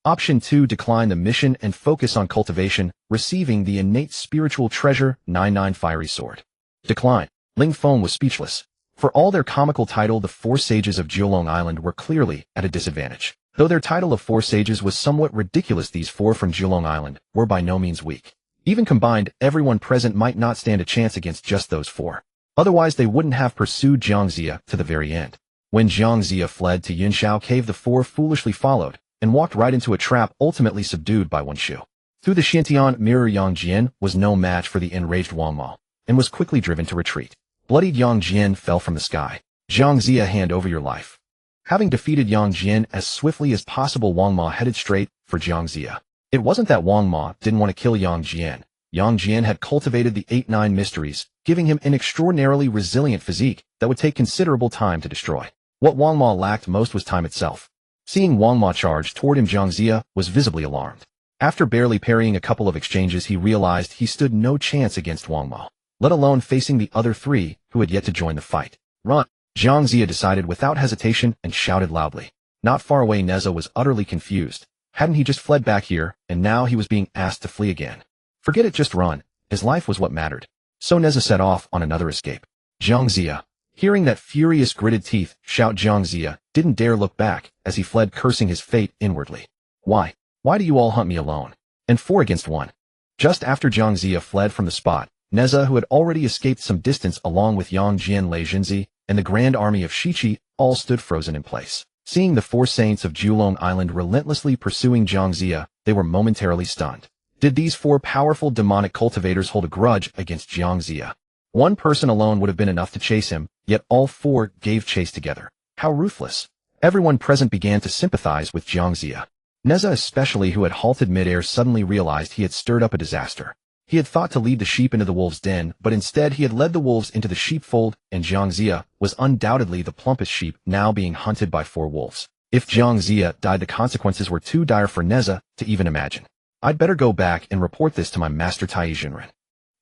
Option 2. Decline the mission and focus on cultivation, receiving the innate spiritual treasure 99 Fiery Sword." Decline. Ling Feng was speechless. For all their comical title, the 4 sages of Jiulong Island were clearly at a disadvantage. Though their title of 4 sages was somewhat ridiculous, these 4 from Jiulong Island were by no means weak. Even combined, everyone present might not stand a chance against just those 4. Otherwise, they wouldn't have pursued Jiang Zia to the very end. When Jiang Zia fled to Yunshao Cave, the 4 foolishly followed and walked right into a trap, ultimately subdued by one Shu. Through the Shantian mirror, Yang Jian was no match for the enraged Wang Ma and was quickly driven to retreat. Bloodied Yang Jian fell from the sky. "Jiang Zia, hand over your life." Having defeated Yang Jian as swiftly as possible, Wang Ma headed straight for Jiang Zia. It wasn't that Wang Ma didn't want to kill Yang Jian. Yang Jian had cultivated the 8-9 mysteries, giving him an extraordinarily resilient physique that would take considerable time to destroy. What Wang Ma lacked most was time itself. Seeing Wang Ma charge toward him, Jiang Zia was visibly alarmed. After barely parrying a couple of exchanges, he realized he stood no chance against Wang Ma, let alone facing the other 3 who had yet to join the fight. "Run!" Jiang Zia decided without hesitation and shouted loudly. Not far away, Neza was utterly confused. Hadn't he just fled back here, and now he was being asked to flee again? Forget it, just run. His life was what mattered. So Neza set off on another escape. Jiang Zia, hearing that furious gritted teeth shout Jiang Zia, didn't dare look back as he fled, cursing his fate inwardly. Why do you all hunt me alone? And 4 against 1. Just after Jiang Zia fled from the spot, Neza, who had already escaped some distance along with Yang Jian, Lei Jinzi, and the grand army of Shichi, all stood frozen in place. Seeing the 4 saints of Jiulong Island relentlessly pursuing Jiang Zia, they were momentarily stunned. Did these 4 powerful demonic cultivators hold a grudge against Jiang Zia? One person alone would have been enough to chase him, yet all 4 gave chase together. How ruthless. Everyone present began to sympathize with Jiang Zia. Neza especially, who had halted midair, suddenly realized he had stirred up a disaster. He had thought to lead the sheep into the wolves' den, but instead he had led the wolves into the sheepfold, and Jiang Zia was undoubtedly the plumpest sheep, now being hunted by 4 wolves. If Jiang Zia died, the consequences were too dire for Neza to even imagine. I'd better go back and report this to my master Tai Jinren.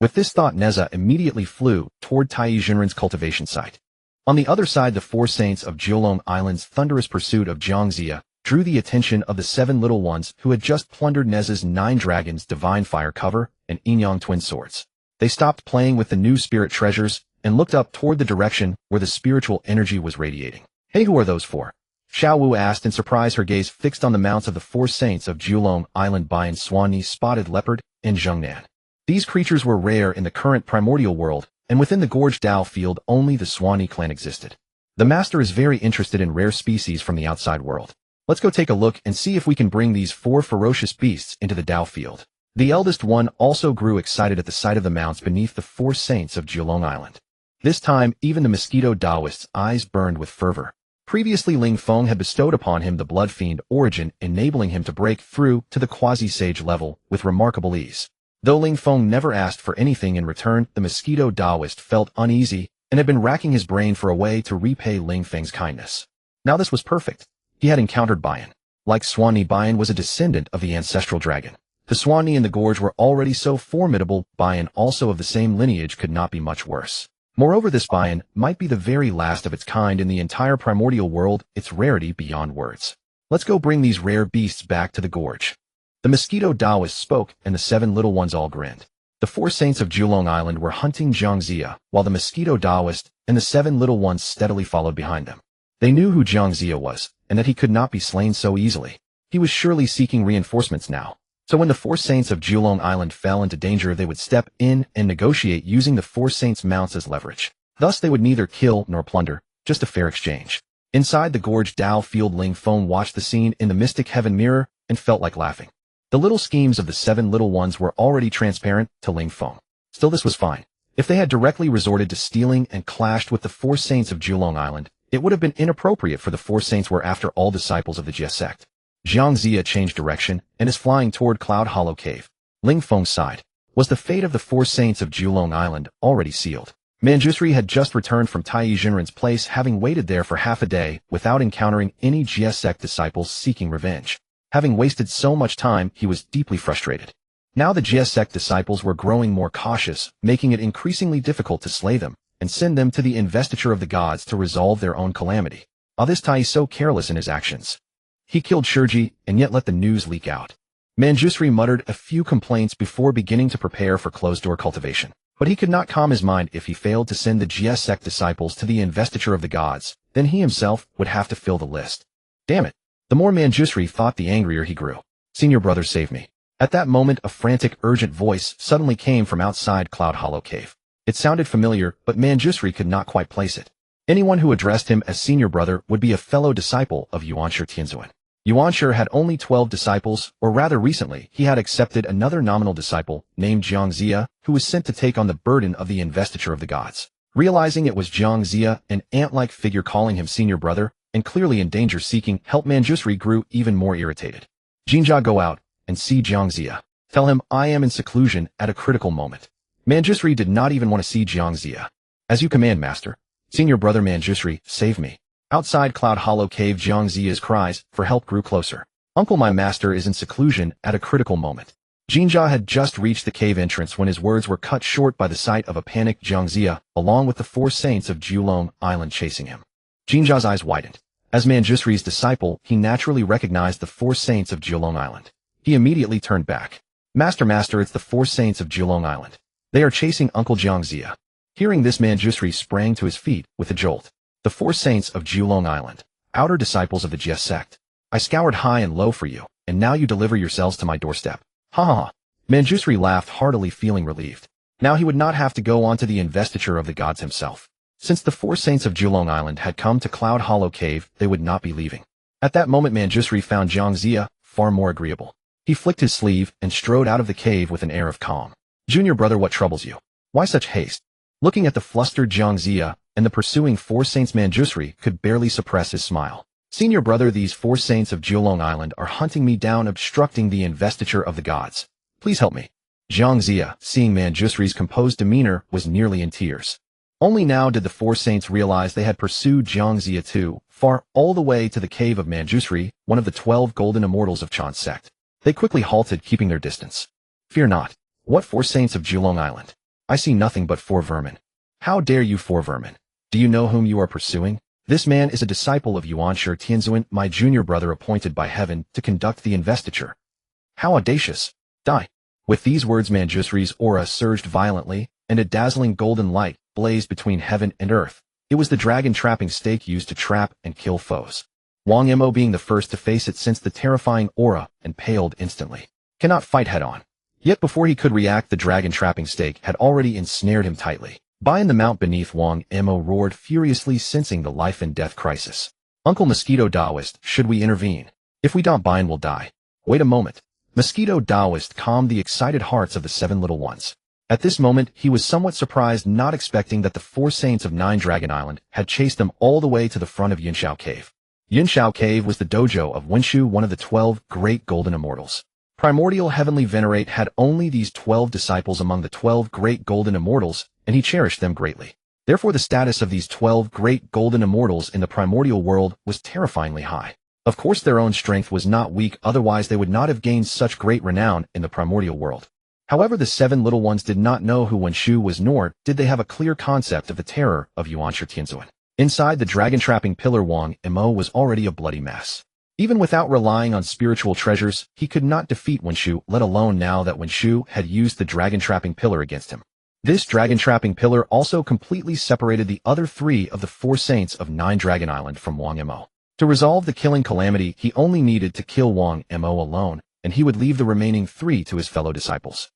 With this thought, Neza immediately flew toward Tai Jinren's cultivation site. On the other side, the 4 saints of Jiulong Island's thunderous pursuit of Jiang Zia drew the attention of the 7 little ones who had just plundered Neza's 9 dragons, divine fire cover, and Yin-Yang twin swords. They stopped playing with the new spirit treasures and looked up toward the direction where the spiritual energy was radiating. "Hey, who are those 4? Xiao Wu asked in surprise, her gaze fixed on the mounts of the 4 saints of Jiulong Island, Bian Swanni, Spotted Leopard, and Zhengnan. These creatures were rare in the current primordial world, and within the Gorge Dao field only the Swanni clan existed. The master is very interested in rare species from the outside world. Let's go take a look and see if we can bring these 4 ferocious beasts into the Dao field." The eldest one also grew excited at the sight of the mounts beneath the 4 saints of Jiulong Island. This time, even the mosquito Taoist's eyes burned with fervor. Previously, Ling Feng had bestowed upon him the blood fiend origin, enabling him to break through to the quasi-sage level with remarkable ease. Though Ling Feng never asked for anything in return, the mosquito Taoist felt uneasy and had been racking his brain for a way to repay Ling Feng's kindness. Now this was perfect. He had encountered Bayan. Like Swanee, Bayan was a descendant of the ancestral dragon. The Swanee and the Gorge were already so formidable, Bayan, also of the same lineage, could not be much worse. Moreover, this Bayan might be the very last of its kind in the entire primordial world, its rarity beyond words. Let's go bring these rare beasts back to the Gorge. The mosquito Taoist spoke, and the 7 little ones all grinned. The 4 saints of Julong Island were hunting Jiangxia, while the mosquito Taoist and the 7 little ones steadily followed behind them. They knew who Jiangxia was, and that he could not be slain so easily. He was surely seeking reinforcements now. So when the 4 saints of Julong Island fell into danger, they would step in and negotiate using the 4 saints' mounts as leverage. Thus they would neither kill nor plunder, just a fair exchange. Inside the Gorge Dao field, Ling Feng watched the scene in the mystic heaven mirror and felt like laughing. The little schemes of the 7 little ones were already transparent to Ling Feng. Still, this was fine. If they had directly resorted to stealing and clashed with the 4 saints of Julong Island, it would have been inappropriate, for the 4 saints were, after all, disciples of the Jia sect. Jiangxia changed direction and is flying toward Cloud Hollow Cave. Ling Feng sighed. Was the fate of the 4 saints of Julong Island already sealed? Manjusri had just returned from Tai Jinren's place, having waited there for half a day without encountering any Jia sect disciples seeking revenge. Having wasted so much time, he was deeply frustrated. Now the Jia sect disciples were growing more cautious, making it increasingly difficult to slay them and send them to the investiture of the gods to resolve their own calamity. This Tai so careless in his actions. He killed Shurji and yet let the news leak out. Manjusri muttered a few complaints before beginning to prepare for closed-door cultivation. But he could not calm his mind. If he failed to send the Jia sect disciples to the investiture of the gods, then he himself would have to fill the list. Damn it. The more Manjusri thought, the angrier he grew. Senior brother, save me. At that moment, a frantic, urgent voice suddenly came from outside Cloud Hollow Cave. It sounded familiar, but Manjusri could not quite place it. Anyone who addressed him as senior brother would be a fellow disciple of Yuanshi Tianzuan. Yuanshi had only 12 disciples, or rather recently, he had accepted another nominal disciple, named Jiangxia, who was sent to take on the burden of the investiture of the gods. Realizing it was Jiangxia, an ant-like figure calling him senior brother, and clearly in danger seeking help, Manjusri grew even more irritated. Jinja, go out and see Jiangxia. Tell him I am in seclusion at a critical moment. Manjusri did not even want to see Jiangxia. As you command, master. Senior brother Manjusri, save me. Outside Cloud Hollow Cave, Jiangxia's cries for help grew closer. Uncle, my master is in seclusion at a critical moment. Jinja had just reached the cave entrance when his words were cut short by the sight of a panicked Jiangxia, along with the 4 saints of Julong Island chasing him. Jinja's eyes widened. As Manjusri's disciple, he naturally recognized the 4 saints of Julong Island. He immediately turned back. Master, it's the 4 saints of Julong Island. They are chasing Uncle Jiangxia. Hearing this, Manjusri sprang to his feet with a jolt. The 4 saints of Julong Island, outer disciples of the Jia sect. I scoured high and low for you, and now you deliver yourselves to my doorstep. Ha ha ha. Manjusri laughed heartily, feeling relieved. Now he would not have to go on to the investiture of the gods himself. Since the 4 saints of Julong Island had come to Cloud Hollow Cave, they would not be leaving. At that moment, Manjusri found Jiangxia far more agreeable. He flicked his sleeve and strode out of the cave with an air of calm. Junior brother, what troubles you? Why such haste? Looking at the flustered Jiangxia and the pursuing 4 saints, Manjusri could barely suppress his smile. Senior brother, these 4 saints of Julong Island are hunting me down, obstructing the investiture of the gods. Please help me. Jiangxia, seeing Manjusri's composed demeanor, was nearly in tears. Only now did the 4 saints realize they had pursued Jiangxia too far, all the way to the cave of Manjusri, one of the 12 golden immortals of Chan's sect. They quickly halted, keeping their distance. Fear not. What 4 saints of Julong Island? I see nothing but 4 vermin. How dare you, 4 vermin? Do you know whom you are pursuing? This man is a disciple of Yuanshi Tianzuan, my junior brother appointed by heaven to conduct the investiture. How audacious! Die! With these words, Manjusri's aura surged violently, and a dazzling golden light blazed between heaven and earth. It was the dragon trapping stake used to trap and kill foes. Wang Mo being the first to face it sensed the terrifying aura and paled instantly. Cannot fight head-on. Yet before he could react, the dragon trapping stake had already ensnared him tightly. Bayan the mount beneath Wang Mo roared furiously, sensing the life and death crisis. Uncle Mosquito Taoist, should we intervene? If we don't, Bayan will die. Wait a moment. Mosquito Taoist calmed the excited hearts of the 7 little ones. At this moment, he was somewhat surprised, not expecting that the four saints of Nine Dragon Island had chased them all the way to the front of Yunshao Cave. Yunshao Cave was the dojo of Wenshu, one of the 12 great golden immortals. Primordial Heavenly Venerate had only these 12 disciples among the 12 great golden immortals, and he cherished them greatly. Therefore, the status of these 12 great golden immortals in the primordial world was terrifyingly high. Of course, their own strength was not weak, otherwise they would not have gained such great renown in the primordial world. However, the seven little ones did not know who Wenshu was, nor did they have a clear concept of the terror of Yuanshi Tianzuan. Inside the dragon-trapping pillar, Wang Mo was already a bloody mess. Even without relying on spiritual treasures, he could not defeat Wenshu, let alone now that Wenshu had used the dragon-trapping pillar against him. This dragon-trapping pillar also completely separated the other three of the four saints of Nine Dragon Island from Wang Mo. To resolve the killing calamity, he only needed to kill Wang Mo alone, and he would leave the remaining three to his fellow disciples.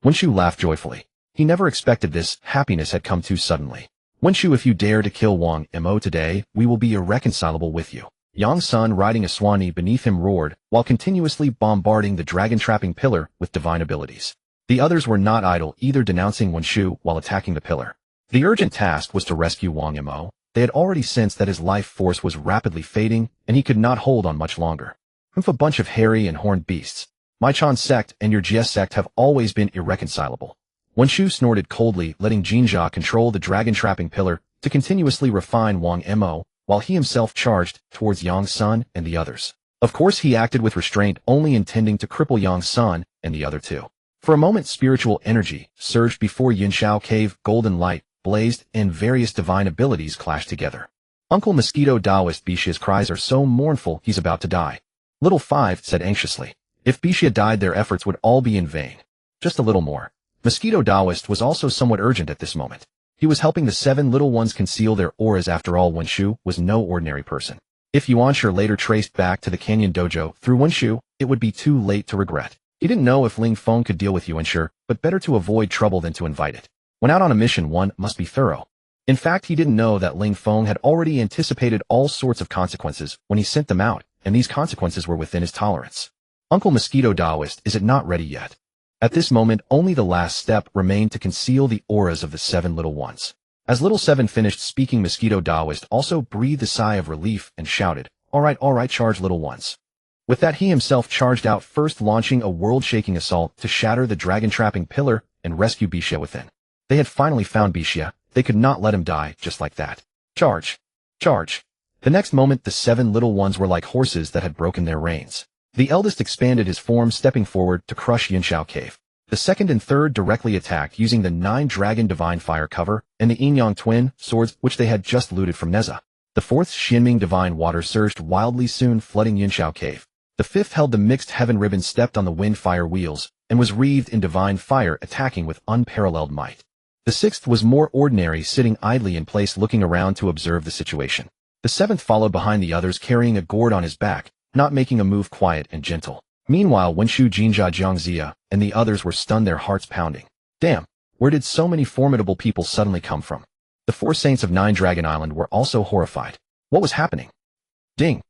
Wenshu laughed joyfully. He never expected this. Happiness had come too suddenly. Wenshu, if you dare to kill Wang Mo today, we will be irreconcilable with you. Yang Sun, riding a Swanee beneath him, roared, while continuously bombarding the dragon-trapping pillar with divine abilities. The others were not idle either, denouncing Wenshu while attacking the pillar. The urgent task was to rescue Wang Mo. They had already sensed that his life force was rapidly fading, and he could not hold on much longer. "Humph, a bunch of hairy and horned beasts. My Chan sect and your Jie sect have always been irreconcilable." Wenshu snorted coldly, letting Jinjia control the dragon-trapping pillar to continuously refine Wang Mo, while he himself charged towards Yang Sun and the others. Of course, he acted with restraint, only intending to cripple Yang Sun and the other two. For a moment, spiritual energy surged before Yunshao Cave, golden light blazed, and various divine abilities clashed together. Uncle Mosquito Taoist Bishia's cries are so mournful, he's about to die. Little Five said anxiously. If Bishia died, their efforts would all be in vain. Just a little more. Mosquito Taoist was also somewhat urgent at this moment. He was helping the seven little ones conceal their auras. After all, Wenshu was no ordinary person. If Yuanshi later traced back to the Canyon Dojo through Wenshu, it would be too late to regret. He didn't know if Ling Feng could deal with Yuanshi, but better to avoid trouble than to invite it. When out on a mission, one must be thorough. In fact, he didn't know that Ling Feng had already anticipated all sorts of consequences when he sent them out, and these consequences were within his tolerance. Uncle Mosquito Taoist, is it not ready yet? At this moment, only the last step remained to conceal the auras of the seven little ones. As Little Seven finished speaking, Mosquito Taoist also breathed a sigh of relief and shouted, all right, charge, little ones." With that, he himself charged out, first launching a world-shaking assault to shatter the dragon-trapping pillar and rescue Bishia within. They had finally found Bishia. They could not let him die just like that. Charge! Charge! The next moment, the seven little ones were like horses that had broken their reins. The eldest expanded his form, stepping forward to crush Yunshao Cave. The second and third directly attacked using the 9-dragon divine fire cover and the Yin-Yang twin swords which they had just looted from Neza. The fourth Xinming divine water surged wildly, soon flooding Yunshao Cave. The fifth held the mixed heaven ribbon, stepped on the wind fire wheels, and was wreathed in divine fire, attacking with unparalleled might. The sixth was more ordinary, sitting idly in place looking around to observe the situation. The seventh followed behind the others, carrying a gourd on his back, not making a move, quiet and gentle. Meanwhile, Wenshu, Jinjia, Jiangxia, and the others were stunned, their hearts pounding. Damn, where did so many formidable people suddenly come from? The four saints of Nine Dragon Island were also horrified. What was happening? Ding!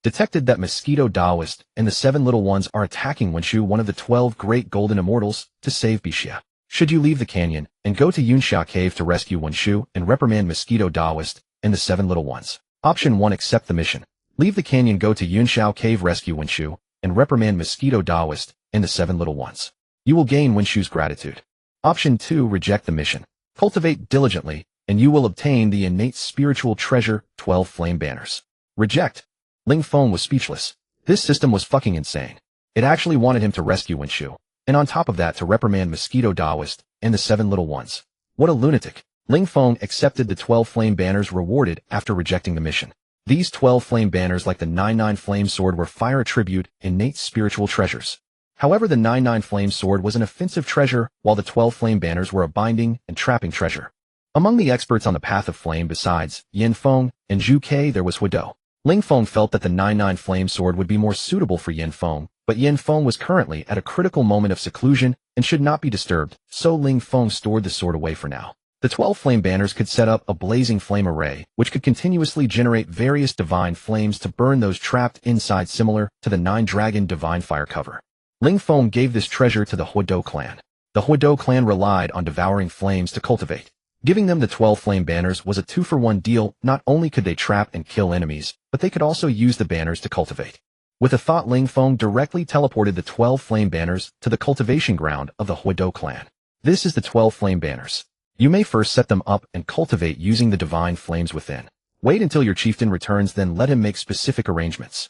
Detected that Mosquito Taoist and the seven little ones are attacking Wenshu, one of the 12 great golden immortals, to save Bishia. Should you leave the canyon and go to Yunshao Cave to rescue Wenshu and reprimand Mosquito Taoist and the seven little ones? Option 1, accept the mission. Leave the canyon, go to Yunshao Cave, rescue Wenshu, and reprimand Mosquito Taoist and the seven little ones. You will gain Wenshu's gratitude. Option 2, reject the mission. Cultivate diligently, and you will obtain the innate spiritual treasure, 12 flame banners. Reject. Ling Feng was speechless. This system was fucking insane. It actually wanted him to rescue Wenshu, and on top of that to reprimand Mosquito Taoist and the seven little ones. What a lunatic. Ling Feng accepted the 12 flame banners rewarded after rejecting the mission. These 12 flame banners, like the 9-9 flame sword, were fire attribute, innate spiritual treasures. However, the 9-9 flame sword was an offensive treasure, while the 12 flame banners were a binding and trapping treasure. Among the experts on the path of flame besides Yin Feng and Zhu Ke, there was Huidou. Ling Feng felt that the 9-9 flame sword would be more suitable for Yin Feng, but Yin Feng was currently at a critical moment of seclusion and should not be disturbed, so Ling Feng stored the sword away for now. The 12 flame banners could set up a blazing flame array, which could continuously generate various divine flames to burn those trapped inside, similar to the 9-dragon divine fire cover. Ling Feng gave this treasure to the Huidou clan. The Huido clan relied on devouring flames to cultivate. Giving them the 12 flame banners was a 2-for-1 deal. Not only could they trap and kill enemies, but they could also use the banners to cultivate. With a thought, Ling Feng directly teleported the 12 flame banners to the cultivation ground of the Huido clan. This is the 12 flame banners. You may first set them up and cultivate using the divine flames within. Wait until your chieftain returns, then let him make specific arrangements.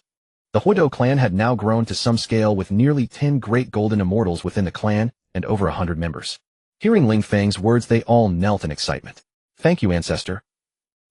The Huido clan had now grown to some scale with nearly 10 great golden immortals within the clan and over 100 members. Hearing Ling Feng's words, they all knelt in excitement. Thank you, ancestor.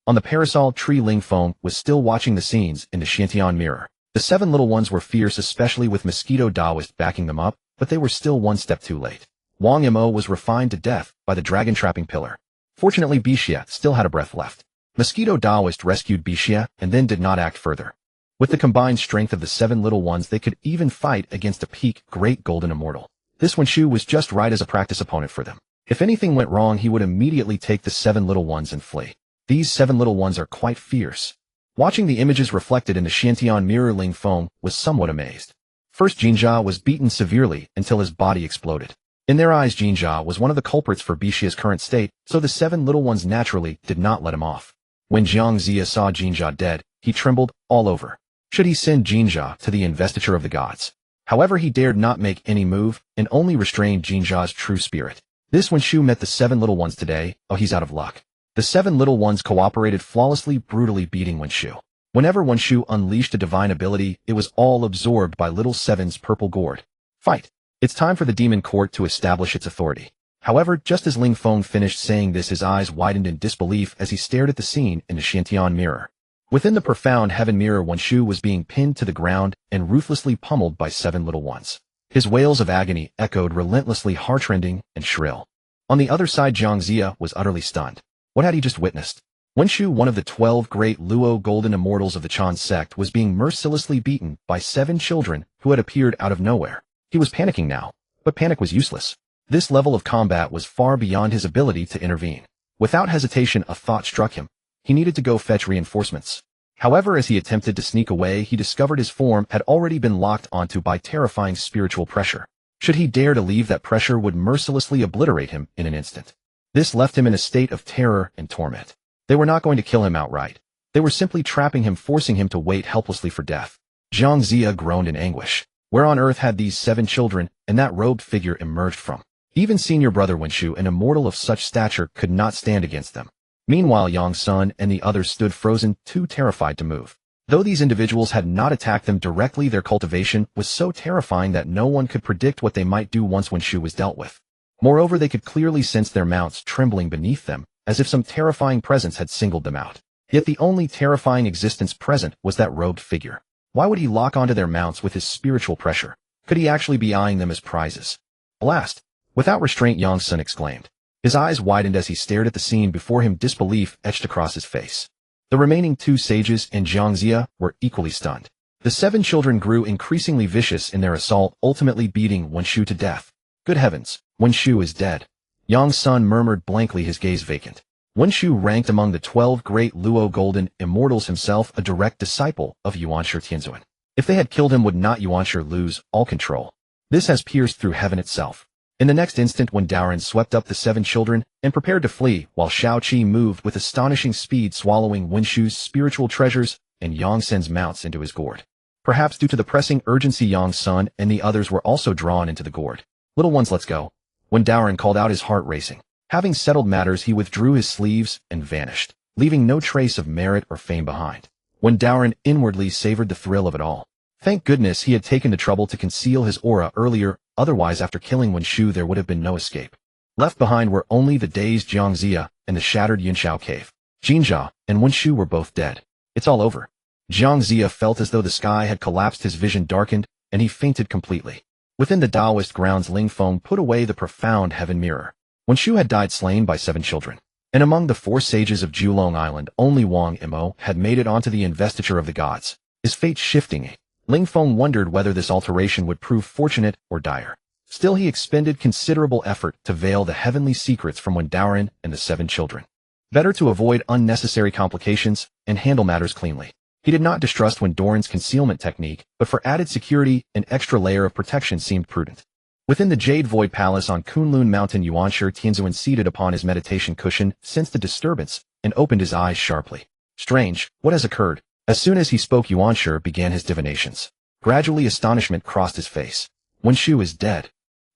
On the parasol tree, Ling Feng was still watching the scenes in the Shantian mirror. The 7 little ones were fierce, especially with Mosquito Daoist backing them up, but they were still one step too late. Wang Mo was refined to death by the dragon trapping pillar. Fortunately, Bixia still had a breath left. Mosquito Daoist rescued Bixia and then did not act further. With the combined strength of the 7 little ones, they could even fight against a peak great golden immortal. This Wenshu was just right as a practice opponent for them. If anything went wrong, he would immediately take the 7 little ones and flee. These 7 little ones are quite fierce. Watching the images reflected in the Shantian mirror, Ling Feng was somewhat amazed. First, Jinjia was beaten severely until his body exploded. In their eyes, Jinjia was one of the culprits for Bixia's current state, so the 7 little ones naturally did not let him off. When Jiang Zia saw Jinjia dead, he trembled all over. Should he send Jinjia to the investiture of the gods? However, he dared not make any move and only restrained Jinjia's true spirit. This Wenshu met the 7 little ones today. Oh, he's out of luck. The 7 little ones cooperated flawlessly, brutally beating Wenshu. Whenever Wenshu unleashed a divine ability, it was all absorbed by Little Seven's purple gourd. Fight! It's time for the demon court to establish its authority. However, just as Ling Feng finished saying this, his eyes widened in disbelief as he stared at the scene in the Shantian mirror. Within the profound heaven mirror, Wenshu was being pinned to the ground and ruthlessly pummeled by 7 little ones. His wails of agony echoed relentlessly, heartrending and shrill. On the other side, Jiang Zia was utterly stunned. What had he just witnessed? Wenshu, one of the 12 great Luo golden immortals of the Chan sect, was being mercilessly beaten by 7 children who had appeared out of nowhere. He was panicking now, but panic was useless. This level of combat was far beyond his ability to intervene. Without hesitation, a thought struck him. He needed to go fetch reinforcements. However, as he attempted to sneak away, he discovered his form had already been locked onto by terrifying spiritual pressure. Should he dare to leave, that pressure would mercilessly obliterate him in an instant. This left him in a state of terror and torment. They were not going to kill him outright. They were simply trapping him, forcing him to wait helplessly for death. Jiang Zia groaned in anguish. Where on earth had these 7 children and that robed figure emerged from? Even senior brother Wenshu, an immortal of such stature, could not stand against them. Meanwhile, Yang Sun and the others stood frozen, too terrified to move. Though these individuals had not attacked them directly, their cultivation was so terrifying that no one could predict what they might do once Wenshu was dealt with. Moreover, they could clearly sense their mounts trembling beneath them, as if some terrifying presence had singled them out. Yet the only terrifying existence present was that robed figure. Why would he lock onto their mounts with his spiritual pressure? Could he actually be eyeing them as prizes? Blast! Without restraint, Yang Sun exclaimed. His eyes widened as he stared at the scene before him, disbelief etched across his face. The remaining 2 sages and Jiang Zia were equally stunned. The 7 children grew increasingly vicious in their assault, ultimately beating Wenshu to death. Good heavens, Wenshu is dead. Yang Sun murmured blankly, his gaze vacant. Wenshu ranked among the 12 great Luo golden immortals, himself a direct disciple of Yuanshi Tianzuan. If they had killed him, would not Yuanshi lose all control? This has pierced through heaven itself. In the next instant, when Daoran swept up the 7 children and prepared to flee, while Shaoqi moved with astonishing speed, swallowing Wenshu's spiritual treasures and Yang Sen's mounts into his gourd. Perhaps due to the pressing urgency, Yang Sun and the others were also drawn into the gourd. Little ones, let's go. When Daoran called out, his heart racing. Having settled matters, he withdrew his sleeves and vanished, leaving no trace of merit or fame behind. When Daoran inwardly savored the thrill of it all. Thank goodness he had taken the trouble to conceal his aura earlier, otherwise after killing Wenshu there would have been no escape. Left behind were only the dazed Jiang Zia and the shattered Yunshao cave. Jinjia and Wenshu were both dead. It's all over. Jiang Zia felt as though the sky had collapsed, his vision darkened, and he fainted completely. Within the Taoist grounds, Ling Feng put away the profound heaven mirror. Wenshu had died slain by 7 children. And among the 4 sages of Julong Island, only Wang Mo had made it onto the investiture of the gods. His fate shifting, Ling Feng wondered whether this alteration would prove fortunate or dire. Still, he expended considerable effort to veil the heavenly secrets from Daoran and the 7 children. Better to avoid unnecessary complications and handle matters cleanly. He did not distrust Doran's concealment technique, but for added security, an extra layer of protection seemed prudent. Within the Jade Void Palace on Kunlun Mountain, Yuanshi Tianzuan seated upon his meditation cushion sensed the disturbance and opened his eyes sharply. Strange, what has occurred? As soon as he spoke, Yuanshi began his divinations. Gradually astonishment crossed his face. Wenshu is dead.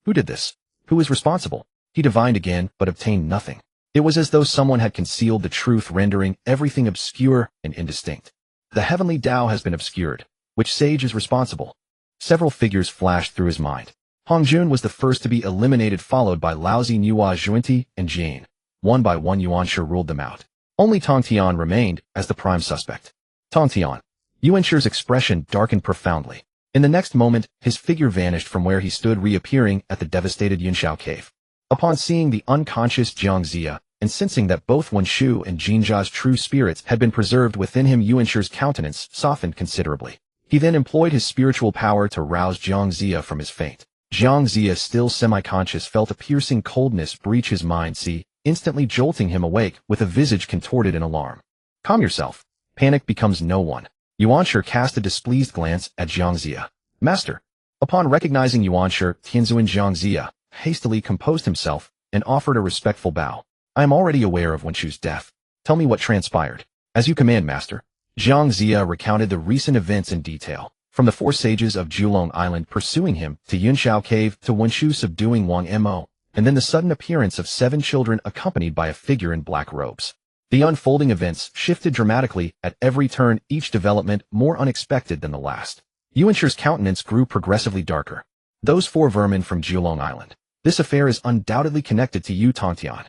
Who did this? Who is responsible? He divined again, but obtained nothing. It was as though someone had concealed the truth, rendering everything obscure and indistinct. The heavenly Tao has been obscured. Which sage is responsible? Several figures flashed through his mind. Hongjun was the first to be eliminated, followed by Laozi, Nuwa, Zhuanti, and Jian. One by one, Yuanshi ruled them out. Only Tongtian remained as the prime suspect. Tongtian. Yuanshi's expression darkened profoundly. In the next moment, his figure vanished from where he stood, reappearing at the devastated Yunshao cave. Upon seeing the unconscious Jiang Zia, and sensing that both Wenshu and Jinjia's true spirits had been preserved within him, Yuanshi's countenance softened considerably. He then employed his spiritual power to rouse Jiang Zia from his faint. Jiang Zia, still semi-conscious, felt a piercing coldness breach his mind, instantly jolting him awake with a visage contorted in alarm. Calm yourself. Panic becomes no one. Yuanshi cast a displeased glance at Jiang Zia. Master. Upon recognizing Yuanshi, Tianzuan Jiang Zia hastily composed himself and offered a respectful bow. I am already aware of Wenshu's death. Tell me what transpired. As you command, Master. Jiang Zia recounted the recent events in detail, from the 4 sages of Julong Island pursuing him, to Yunshao Cave, to Wenshu subduing Wang Mo, and then the sudden appearance of 7 children accompanied by a figure in black robes. The unfolding events shifted dramatically at every turn, each development more unexpected than the last. Yuanshi's countenance grew progressively darker. Those 4 vermin from Julong Island. This affair is undoubtedly connected to you, Tongtian.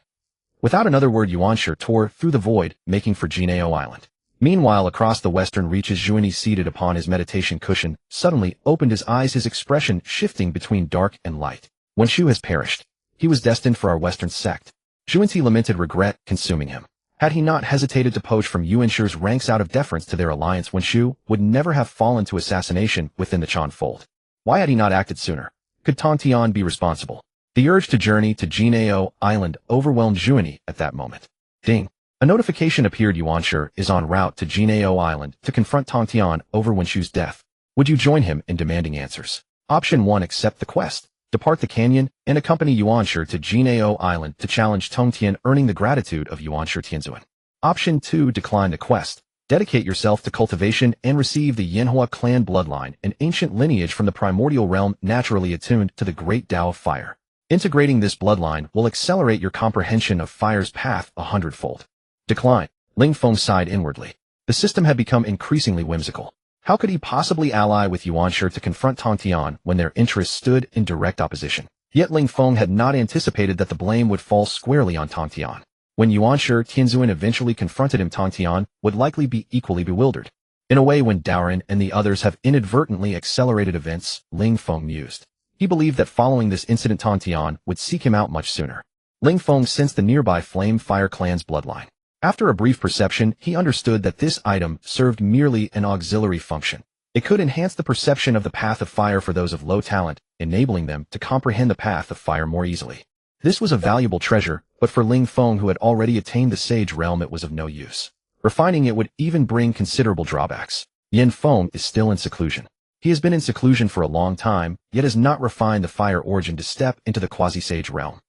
Without another word, Yuanshi tore through the void, making for Jinao Island. Meanwhile, across the western reaches, Zhuani, seated upon his meditation cushion, suddenly opened his eyes, his expression shifting between dark and light. Wenshu has perished. He was destined for our western sect. Zhuanti lamented, regret consuming him. Had he not hesitated to poach from Yuanshi's ranks out of deference to their alliance, Wenshu would never have fallen to assassination within the Chan fold. Why had he not acted sooner? Could Tongtian be responsible? The urge to journey to Jinao Island overwhelmed Zhuani at that moment. Ding. A notification appeared. Yuanshi is en route to Jinao Island to confront Tongtian over Wenshu's death. Would you join him in demanding answers? Option 1. Accept the quest. Depart the canyon and accompany Yuanshi to Jinao Island to challenge Tongtian, earning the gratitude of Yuanshi Tianzuan. Option 2. Decline the quest. Dedicate yourself to cultivation and receive the Yanhua clan bloodline, an ancient lineage from the primordial realm naturally attuned to the great Tao of fire. Integrating this bloodline will accelerate your comprehension of fire's path 100-fold. Decline. Ling Feng sighed inwardly. The system had become increasingly whimsical. How could he possibly ally with Yuanshi to confront Tongtian when their interests stood in direct opposition? Yet Ling Feng had not anticipated that the blame would fall squarely on Tongtian. When Yuanshi Tianzuan eventually confronted him, Tongtian would likely be equally bewildered. In a way, when Daoren and the others have inadvertently accelerated events, Ling Feng mused. He believed that following this incident, Tongtian would seek him out much sooner. Ling Feng sensed the nearby Flame Fire clan's bloodline. After a brief perception, he understood that this item served merely an auxiliary function. It could enhance the perception of the path of fire for those of low talent, enabling them to comprehend the path of fire more easily. This was a valuable treasure, but for Ling Feng, who had already attained the sage realm, it was of no use. Refining it would even bring considerable drawbacks. Yin Feng is still in seclusion. He has been in seclusion for a long time, yet has not refined the fire origin to step into the quasi-sage realm.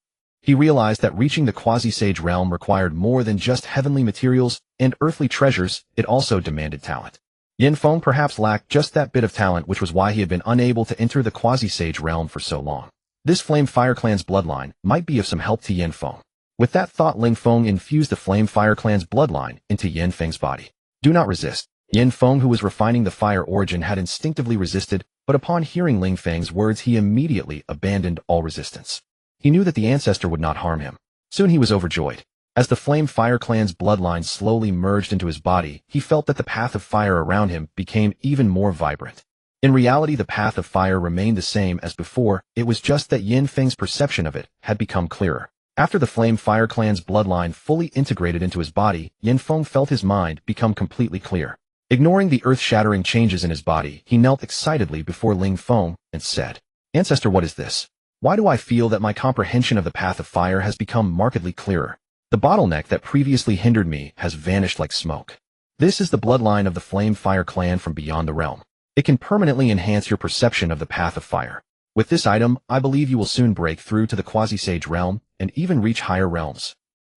He realized that reaching the quasi-sage realm required more than just heavenly materials and earthly treasures, it also demanded talent. Yin Feng perhaps lacked just that bit of talent, which was why he had been unable to enter the quasi-sage realm for so long. This Flame Fire clan's bloodline might be of some help to Yin Feng. With that thought, Ling Feng infused the Flame Fire clan's bloodline into Yin Feng's body. Do not resist. Yin Feng, who was refining the fire origin, had instinctively resisted, but upon hearing Ling Feng's words, he immediately abandoned all resistance. He knew that the ancestor would not harm him. Soon he was overjoyed. As the Flame Fire clan's bloodline slowly merged into his body, he felt that the path of fire around him became even more vibrant. In reality, the path of fire remained the same as before, it was just that Yin Feng's perception of it had become clearer. After the Flame Fire clan's bloodline fully integrated into his body, Yin Feng felt his mind become completely clear. Ignoring the earth-shattering changes in his body, he knelt excitedly before Ling Feng and said, "Ancestor, what is this? Why do I feel that my comprehension of the path of fire has become markedly clearer? The bottleneck that previously hindered me has vanished like smoke. This is the bloodline of the Flame Fire clan from beyond the realm. It can permanently enhance your perception of the path of fire. With this item, I believe you will soon break through to the quasi-sage realm and even reach higher realms.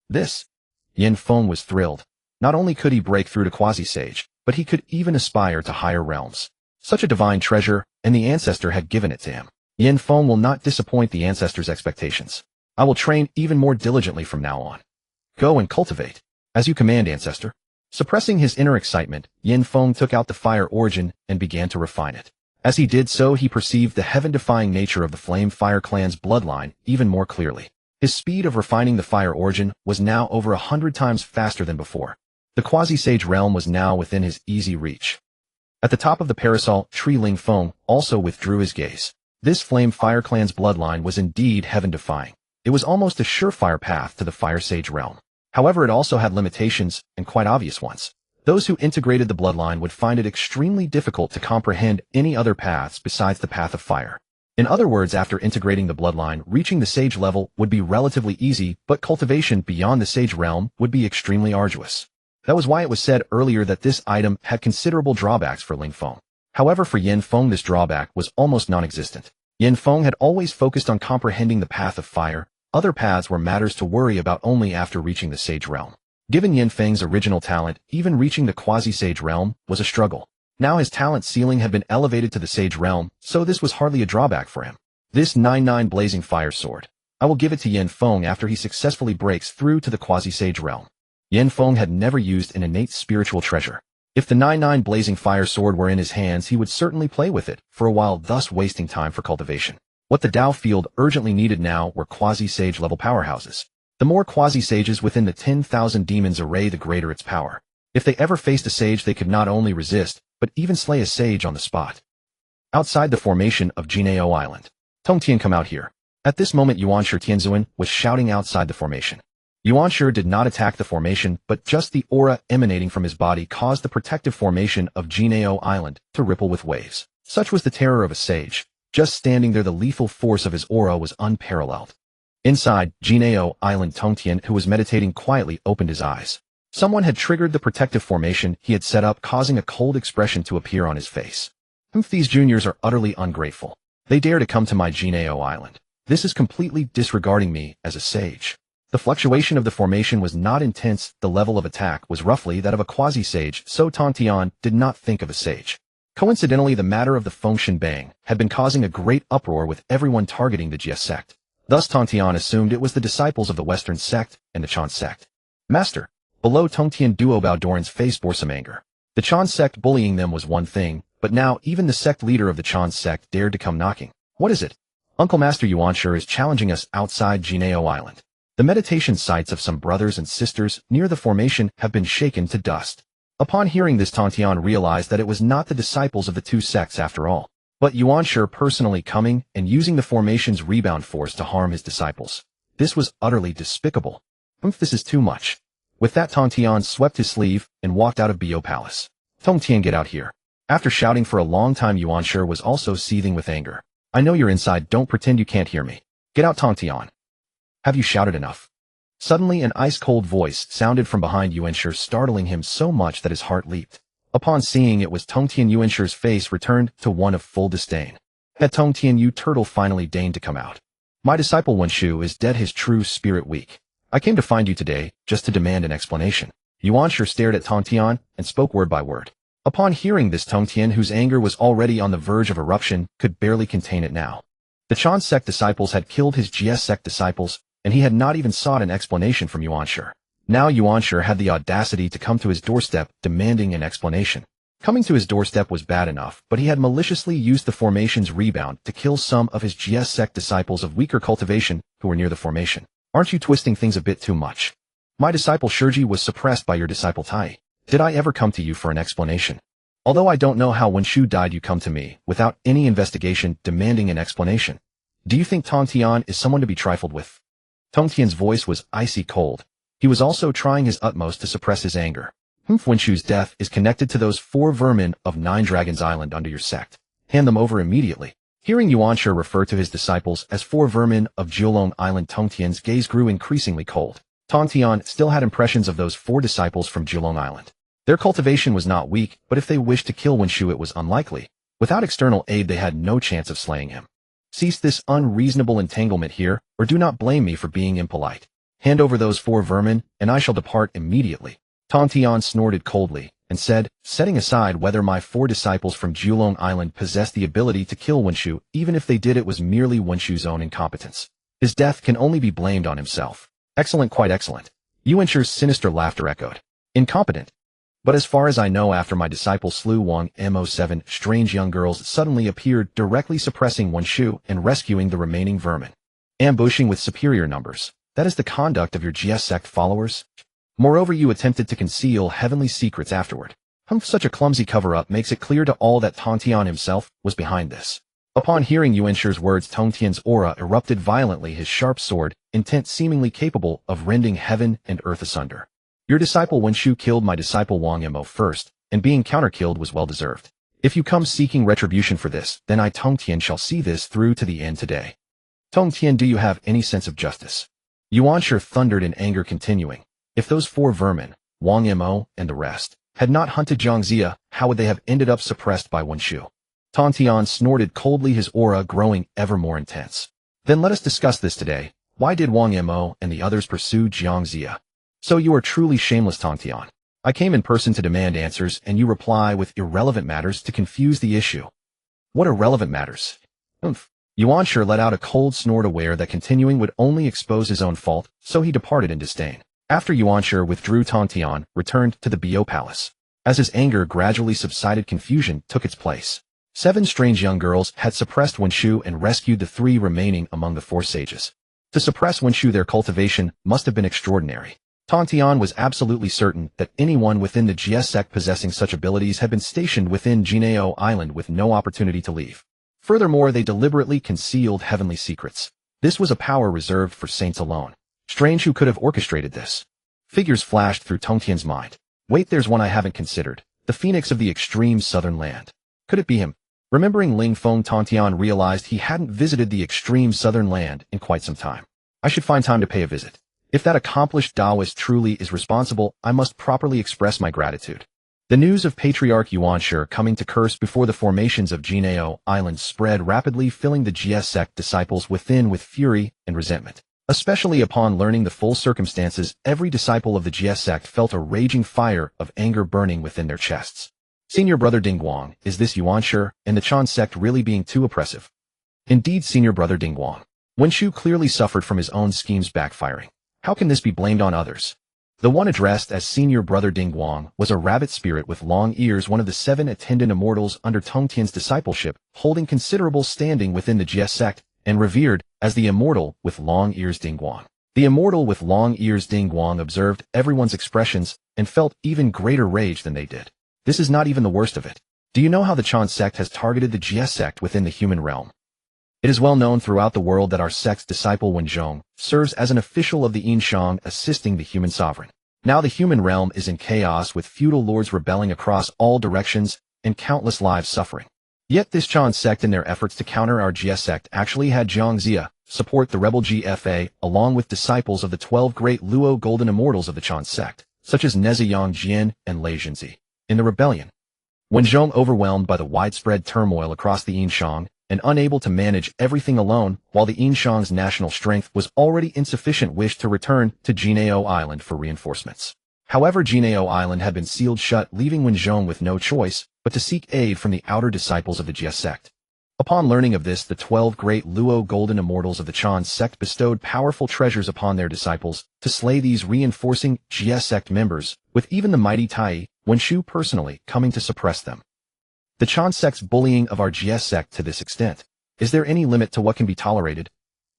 This? Yin Feng was thrilled. Not only could he break through to quasi-sage, but he could even aspire to higher realms. Such a divine treasure, and the ancestor had given it to him. Yin Feng will not disappoint the ancestor's expectations. I will train even more diligently from now on. Go and cultivate. As you command, ancestor. Suppressing his inner excitement, Yin Feng took out the fire origin and began to refine it. As he did so, he perceived the heaven-defying nature of the Flame Fire clan's bloodline even more clearly. His speed of refining the fire origin was now over 100 times faster than before. The quasi-sage realm was now within his easy reach. At the top of the parasol tree, Ling Feng also withdrew his gaze. This Flame Fire clan's bloodline was indeed heaven-defying. It was almost a surefire path to the fire sage realm. However, it also had limitations, and quite obvious ones. Those who integrated the bloodline would find it extremely difficult to comprehend any other paths besides the path of fire. In other words, after integrating the bloodline, reaching the sage level would be relatively easy, but cultivation beyond the sage realm would be extremely arduous. That was why it was said earlier that this item had considerable drawbacks for Ling Feng. However, for Yin Feng, this drawback was almost non-existent. Yin Feng had always focused on comprehending the path of fire. Other paths were matters to worry about only after reaching the sage realm. Given Yin Feng's original talent, even reaching the quasi-sage realm was a struggle. Now his talent ceiling had been elevated to the sage realm, so this was hardly a drawback for him. This 9-9 blazing fire sword. I will give it to Yin Feng after he successfully breaks through to the quasi-sage realm. Yin Feng had never used an innate spiritual treasure. If the 9-9 blazing fire sword were in his hands, he would certainly play with it for a while, thus wasting time for cultivation. What the Dao field urgently needed now were quasi-sage level powerhouses. The more quasi-sages within the 10,000 demons array, the greater its power. If they ever faced a sage, they could not only resist, but even slay a sage on the spot. Outside the formation of Jinao Island. Tongtian, come out here. At this moment, Yuanshi Tianzuan was shouting outside the formation. Yuanshi did not attack the formation, but just the aura emanating from his body caused the protective formation of Jinao Island to ripple with waves. Such was the terror of a sage. Just standing there, the lethal force of his aura was unparalleled. Inside Jinao Island, Tongtian, who was meditating quietly, opened his eyes. Someone had triggered the protective formation he had set up, causing a cold expression to appear on his face. These juniors are utterly ungrateful. They dare to come to my Jinao Island. This is completely disregarding me as a sage. The fluctuation of the formation was not intense, the level of attack was roughly that of a quasi-sage, so Tongtian did not think of a sage. Coincidentally, the matter of the Fengshen Bang had been causing a great uproar with everyone targeting the Jia sect. Thus Tongtian assumed it was the disciples of the Western sect and the Chan sect. Master. Below Tongtian Duo Baodoran's face bore some anger. The Chan sect bullying them was one thing, but now even the sect leader of the Chan sect dared to come knocking. What is it? Uncle Master Yuanshi is challenging us outside Jinao Island. The meditation sites of some brothers and sisters near the formation have been shaken to dust. Upon hearing this, Tongtian realized that it was not the disciples of the two sects after all, but Yuanshi personally coming and using the formation's rebound force to harm his disciples. This was utterly despicable. This is too much. With that, Tongtian swept his sleeve and walked out of Bio Palace. Tongtian, get out here. After shouting for a long time, Yuanshi was also seething with anger. I know you're inside, don't pretend you can't hear me. Get out, Tongtian. Have you shouted enough? Suddenly an ice-cold voice sounded from behind Yuanshi, startling him so much that his heart leaped. Upon seeing it was Tongtian, Yuanshi's face returned to one of full disdain. Had Tongtian, you turtle, finally deigned to come out. My disciple Wenshu is dead, his true spirit weak. I came to find you today, just to demand an explanation. Yuanshi stared at Tongtian and spoke word by word. Upon hearing this, Tongtian, whose anger was already on the verge of eruption, could barely contain it now. The Chan sect disciples had killed his GS sect disciples, and he had not even sought an explanation from Yuanshi. Now Yuanshi had the audacity to come to his doorstep, demanding an explanation. Coming to his doorstep was bad enough, but he had maliciously used the formation's rebound to kill some of his GS sect disciples of weaker cultivation who were near the formation. Aren't you twisting things a bit too much? My disciple Shurji was suppressed by your disciple Tai. Did I ever come to you for an explanation? Although I don't know how when Shu died you come to me, without any investigation, demanding an explanation. Do you think Tongtian is someone to be trifled with? Tongtian's voice was icy cold. He was also trying his utmost to suppress his anger. Wenshu's death is connected to those 4 vermin of 9 Dragons Island under your sect. Hand them over immediately. Hearing Yuanshi refer to his disciples as 4 vermin of Jiulong Island, Tongtian's gaze grew increasingly cold. Tongtian still had impressions of those 4 disciples from Jiulong Island. Their cultivation was not weak, but if they wished to kill Wenshu it was unlikely. Without external aid they had no chance of slaying him. Cease this unreasonable entanglement here, or do not blame me for being impolite. Hand over those 4 vermin, and I shall depart immediately. Tong Tian snorted coldly, and said, setting aside whether my 4 disciples from Julong Island possessed the ability to kill Wenshu, even if they did it was merely Wenshu's own incompetence. His death can only be blamed on himself. Excellent, quite excellent. Yuanshu's sinister laughter echoed. Incompetent. But as far as I know, after my disciple slew Wang Mo, 7 strange young girls suddenly appeared, directly suppressing Wenshu and rescuing the remaining vermin. Ambushing with superior numbers. That is the conduct of your GS sect followers? Moreover, you attempted to conceal heavenly secrets afterward. Such a clumsy cover-up makes it clear to all that Tong Tian himself was behind this. Upon hearing Yuanshu's words, Tong Tian's aura erupted violently, his sharp sword, intent seemingly capable of rending heaven and earth asunder. Your disciple Wenshu killed my disciple Wang Mo first, and being counter-killed was well-deserved. If you come seeking retribution for this, then I Tong Tian shall see this through to the end today. Tong Tian, do you have any sense of justice? Yuanshu thundered in anger, continuing. If those 4 vermin, Wang Mo and the rest, had not hunted Zhangzia, how would they have ended up suppressed by Wenshu? Tong Tian snorted coldly, his aura growing ever more intense. Then let us discuss this today. Why did Wang Mo and the others pursue Zhangzia? So you are truly shameless, Tong Tian. I came in person to demand answers, and you reply with irrelevant matters to confuse the issue. What irrelevant matters? Yuanshu let out a cold snort, aware that continuing would only expose his own fault, so he departed in disdain. After Yuanshu withdrew, Tong Tian returned to the Bio Palace. As his anger gradually subsided, confusion took its place. 7 strange young girls had suppressed Wenshu and rescued the 3 remaining among the 4 sages. To suppress Wenshu, their cultivation must have been extraordinary. Tong Tian was absolutely certain that anyone within the GS sect possessing such abilities had been stationed within Jinao Island with no opportunity to leave. Furthermore, they deliberately concealed heavenly secrets. This was a power reserved for saints alone. Strange, who could have orchestrated this? Figures flashed through Tong Tian's mind. Wait, there's one I haven't considered. The phoenix of the extreme southern land. Could it be him? Remembering Ling Feng, Tong Tian realized he hadn't visited the extreme southern land in quite some time. I should find time to pay a visit. If that accomplished Taoist truly is responsible, I must properly express my gratitude. The news of Patriarch Yuanshu coming to curse before the formations of Jinao Island spread rapidly, filling the GS sect disciples within with fury and resentment. Especially upon learning the full circumstances, every disciple of the GS sect felt a raging fire of anger burning within their chests. Senior Brother Dingguang, is this Yuanshu and the Chan sect really being too oppressive? Indeed, Senior Brother Dingguang. Wenshu clearly suffered from his own schemes backfiring. How can this be blamed on others? The one addressed as Senior Brother Dingguang was a rabbit spirit with long ears, one of the 7 attendant immortals under Tong Tian's discipleship, holding considerable standing within the GS sect, and revered as the immortal with long ears Dingguang. The immortal with long ears Dingguang observed everyone's expressions and felt even greater rage than they did. This is not even the worst of it. Do you know how the Chan sect has targeted the GS sect within the human realm? It is well known throughout the world that our sect's disciple Wenzhong serves as an official of the Yinshang, assisting the human sovereign. Now the human realm is in chaos, with feudal lords rebelling across all directions and countless lives suffering. Yet this Chan sect, in their efforts to counter our GS sect, actually had Zhangzia support the rebel GFA, along with disciples of the 12 great Luo golden immortals of the Chan sect, such as Neziyang Jian and Lei Jinzi. In the rebellion, Wenzhong, overwhelmed by the widespread turmoil across the Yinshang, and unable to manage everything alone, while the Yinshang's national strength was already insufficient, wished to return to Jinao Island for reinforcements. However, Jinao Island had been sealed shut, leaving Wenzhong with no choice but to seek aid from the outer disciples of the GS sect. Upon learning of this, the 12 great Luo golden immortals of the Chan sect bestowed powerful treasures upon their disciples to slay these reinforcing GS sect members, with even the mighty Tai Wenshu personally coming to suppress them. The Chan sect's bullying of our GS sect to this extent. Is there any limit to what can be tolerated?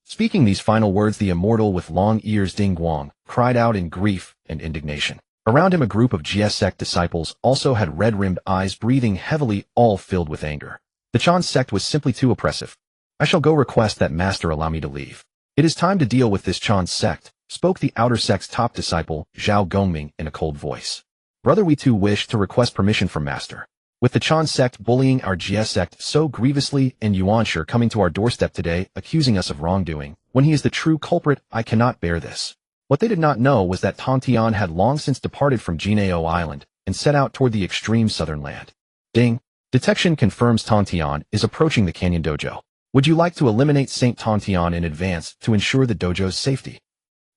Speaking these final words, the immortal with long ears Dingguang cried out in grief and indignation. Around him, a group of GS sect disciples also had red-rimmed eyes, breathing heavily, all filled with anger. The Chan sect was simply too oppressive. I shall go request that Master allow me to leave. It is time to deal with this Chan sect, spoke the outer sect's top disciple, Zhao Gongming, in a cold voice. Brother, we too wish to request permission from Master. With the Chan sect bullying our GS sect so grievously, and Yuanshu coming to our doorstep today, accusing us of wrongdoing, when he is the true culprit, I cannot bear this. What they did not know was that Tong Tian had long since departed from Jinao Island and set out toward the extreme southern land. Ding! Detection confirms Tong Tian is approaching the Canyon Dojo. Would you like to eliminate Saint Tontian in advance to ensure the dojo's safety?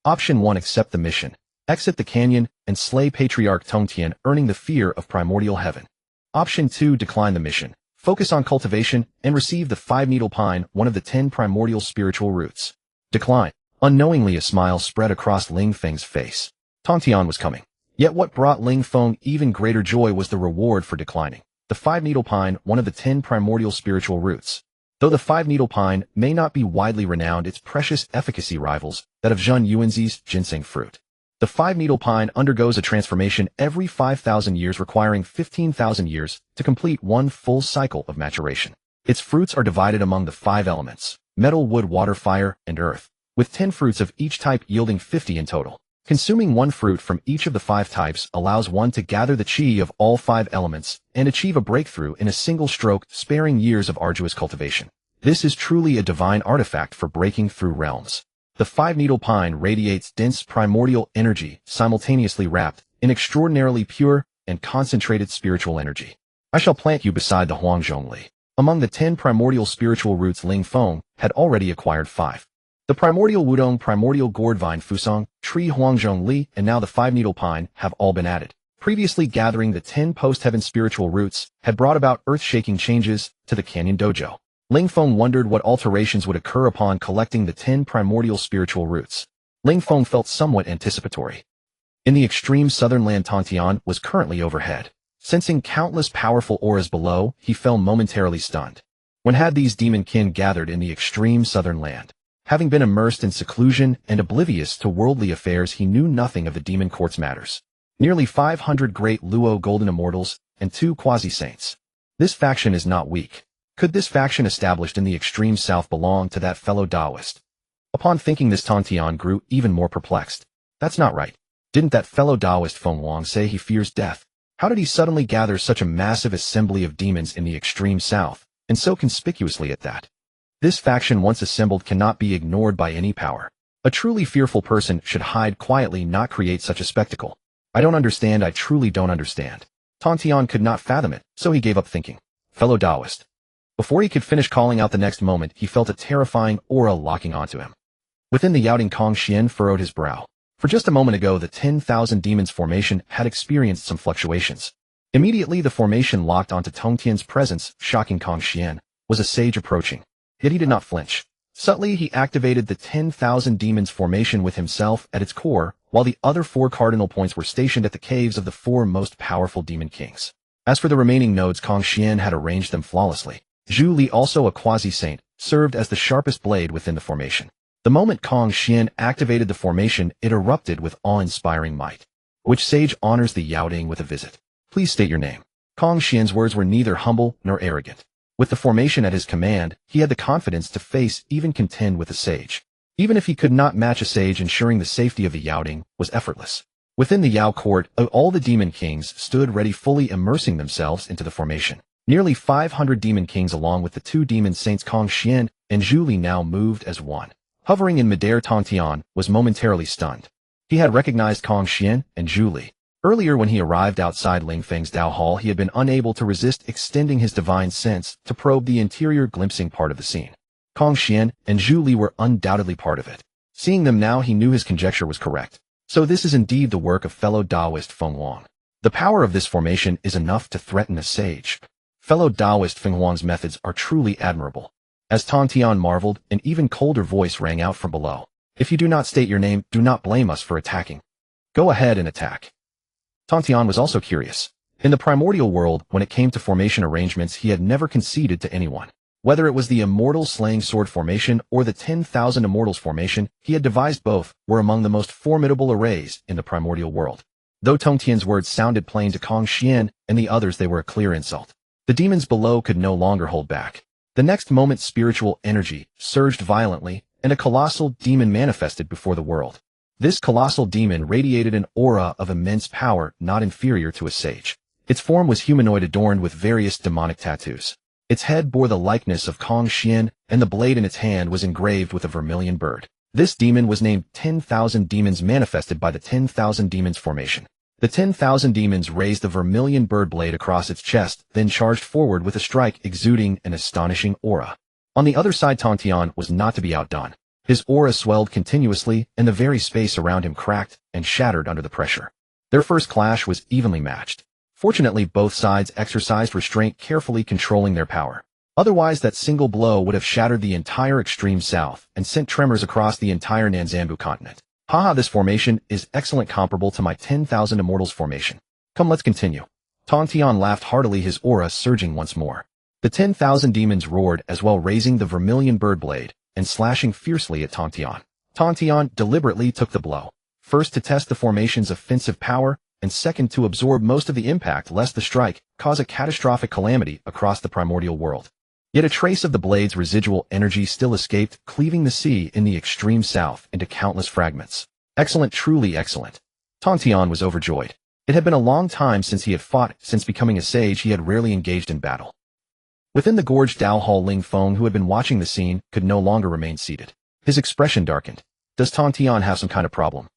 Option 1. Accept the mission. Exit the canyon and slay Patriarch Tongtian, earning the fear of primordial heaven. Option 2. Decline the mission. Focus on cultivation and receive the 5-needle pine, one of the 10 primordial spiritual roots. Decline. Unknowingly, a smile spread across Ling Feng's face. Tongtian was coming. Yet what brought Ling Feng even greater joy was the reward for declining. The 5-needle pine, one of the 10 primordial spiritual roots. Though the 5-needle pine may not be widely renowned, its precious efficacy rivals that of Zhun Yuanzi's ginseng fruit. The 5-needle pine undergoes a transformation every 5,000 years, requiring 15,000 years to complete one full cycle of maturation. Its fruits are divided among the 5 elements: metal, wood, water, fire, and earth, with 10 fruits of each type yielding 50 in total. Consuming one fruit from each of the 5 types allows one to gather the chi of all 5 elements and achieve a breakthrough in a single stroke, sparing years of arduous cultivation. This is truly a divine artifact for breaking through realms. The 5-needle pine radiates dense primordial energy, simultaneously wrapped in extraordinarily pure and concentrated spiritual energy. I shall plant you beside the Hongjun Li. Among the 10 primordial spiritual roots, Ling Feng had already acquired 5. The primordial wudong, primordial gourdvine, fusong, tree, Hongjun Li, and now the 5-needle pine have all been added. Previously, gathering the 10 post-heaven spiritual roots had brought about earth-shaking changes to the canyon dojo. Ling Feng wondered what alterations would occur upon collecting the 10 primordial spiritual roots. Ling Feng felt somewhat anticipatory. In the extreme southern land, Tontian was currently overhead. Sensing countless powerful auras below, he fell momentarily stunned. When had these demon kin gathered in the extreme southern land? Having been immersed in seclusion and oblivious to worldly affairs, he knew nothing of the demon court's matters. Nearly 500 great Luo golden immortals and 2 quasi-saints. This faction is not weak. Could this faction established in the extreme south belong to that fellow Taoist? Upon thinking this, Tontian grew even more perplexed. That's not right. Didn't that fellow Taoist Honghuang say he fears death? How did he suddenly gather such a massive assembly of demons in the extreme south, and so conspicuously at that? This faction once assembled cannot be ignored by any power. A truly fearful person should hide quietly, not create such a spectacle. I don't understand, I truly don't understand. Tontian could not fathom it, so he gave up thinking. Fellow Taoist. Before he could finish calling out the next moment, he felt a terrifying aura locking onto him. Within the Yaoding, Kong Xian furrowed his brow. For just a moment ago, the 10,000 demons formation had experienced some fluctuations. Immediately the formation locked onto Tongtian's presence, shocking Kong Xian. Was a sage approaching? Yet he did not flinch. Subtly, he activated the 10,000 demons formation with himself at its core, while the other 4 cardinal points were stationed at the caves of the 4 most powerful demon kings. As for the remaining nodes, Kong Xian had arranged them flawlessly. Zhu Li, also a quasi-saint, served as the sharpest blade within the formation. The moment Kong Xian activated the formation, it erupted with awe-inspiring might. Which sage honors the Yaoding with a visit? Please state your name. Kong Xian's words were neither humble nor arrogant. With the formation at his command, he had the confidence to face, even contend with a sage. Even if he could not match a sage, ensuring the safety of the Yaoding was effortless. Within the Yao court, all the demon kings stood ready, fully immersing themselves into the formation. Nearly 500 demon kings along with the 2 demon saints Kong Xian and Zhu Li now moved as one. Hovering in midair, Tontian was momentarily stunned. He had recognized Kong Xian and Zhu Li. Earlier, when he arrived outside Ling Feng's Dao Hall, he had been unable to resist extending his divine sense to probe the interior, glimpsing part of the scene. Kong Xian and Zhu Li were undoubtedly part of it. Seeing them now, he knew his conjecture was correct. So this is indeed the work of fellow Taoist Honghuang. The power of this formation is enough to threaten a sage. Fellow Taoist Honghuang's methods are truly admirable. As Tontian marveled, an even colder voice rang out from below. If you do not state your name, do not blame us for attacking. Go ahead and attack. Tontian was also curious. In the primordial world, when it came to formation arrangements, he had never conceded to anyone. Whether it was the immortal slaying sword formation or the 10,000 immortals formation, he had devised both were among the most formidable arrays in the primordial world. Though Tongtian's words sounded plain to Kong Xian and the others, they were a clear insult. The demons below could no longer hold back. The next moment, spiritual energy surged violently, and a colossal demon manifested before the world. This colossal demon radiated an aura of immense power not inferior to a sage. Its form was humanoid, adorned with various demonic tattoos. Its head bore the likeness of Kong Xian, and the blade in its hand was engraved with a vermilion bird. This demon was named 10,000 Demons, manifested by the 10,000 Demons formation. The 10,000 demons raised the vermilion bird blade across its chest, then charged forward with a strike exuding an astonishing aura. On the other side, Tontian was not to be outdone. His aura swelled continuously, and the very space around him cracked and shattered under the pressure. Their first clash was evenly matched. Fortunately, both sides exercised restraint, carefully controlling their power. Otherwise, that single blow would have shattered the entire extreme south and sent tremors across the entire Nanzanbu continent. Haha, this formation is excellent, comparable to my 10,000 Immortals formation. Come, let's continue. Tontian laughed heartily, his aura surging once more. The 10,000 demons roared as well, raising the vermilion bird blade and slashing fiercely at Tontian. Tontian deliberately took the blow, first to test the formation's offensive power, and second to absorb most of the impact lest the strike cause a catastrophic calamity across the primordial world. Yet a trace of the blade's residual energy still escaped, cleaving the sea in the extreme south into countless fragments. Excellent, truly excellent. Tontian was overjoyed. It had been a long time since he had fought. Since becoming a sage, he had rarely engaged in battle. Within the gorged Dao Hall, Ling Feng, who had been watching the scene, could no longer remain seated. His expression darkened. Does Tontian have some kind of problem?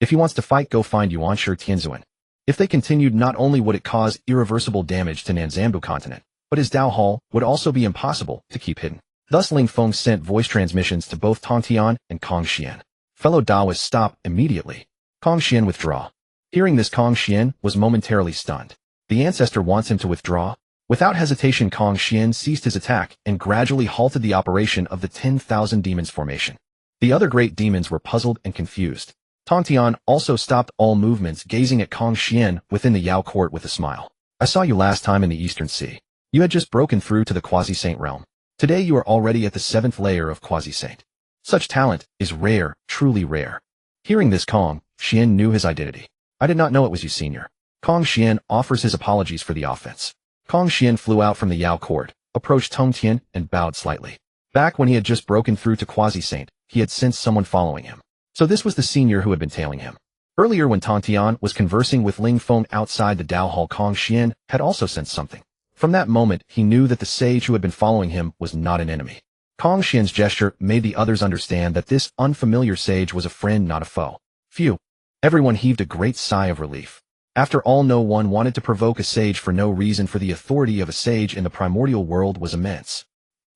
If he wants to fight, go find Yuanshi Tianzuan. If they continued, not only would it cause irreversible damage to Nanzanbu continent, but his Dao Hall would also be impossible to keep hidden. Thus Ling Feng sent voice transmissions to both Tontian and Kong Xian. Fellow Daoists, stop immediately. Kong Xian, withdraw. Hearing this, Kong Xian was momentarily stunned. The ancestor wants him to withdraw? Without hesitation, Kong Xian ceased his attack and gradually halted the operation of the 10,000 demons formation. The other great demons were puzzled and confused. Tontian also stopped all movements, gazing at Kong Xian within the Yao court with a smile. I saw you last time in the Eastern Sea. You had just broken through to the Quasi-Saint realm. Today you are already at the 7th layer of Quasi-Saint. Such talent is rare, truly rare. Hearing this, Kong Xian knew his identity. I did not know it was you, senior. Kong Xian offers his apologies for the offense. Kong Xian flew out from the Yao court, approached Tongtian, and bowed slightly. Back when he had just broken through to Quasi-Saint, he had sensed someone following him. So this was the senior who had been tailing him. Earlier, when Tontian was conversing with Ling Feng outside the Dao Hall, Kong Xian had also sensed something. From that moment, he knew that the sage who had been following him was not an enemy. Kong Xian's gesture made the others understand that this unfamiliar sage was a friend, not a foe. Phew. Everyone heaved a great sigh of relief. After all, no one wanted to provoke a sage for no reason, for the authority of a sage in the primordial world was immense.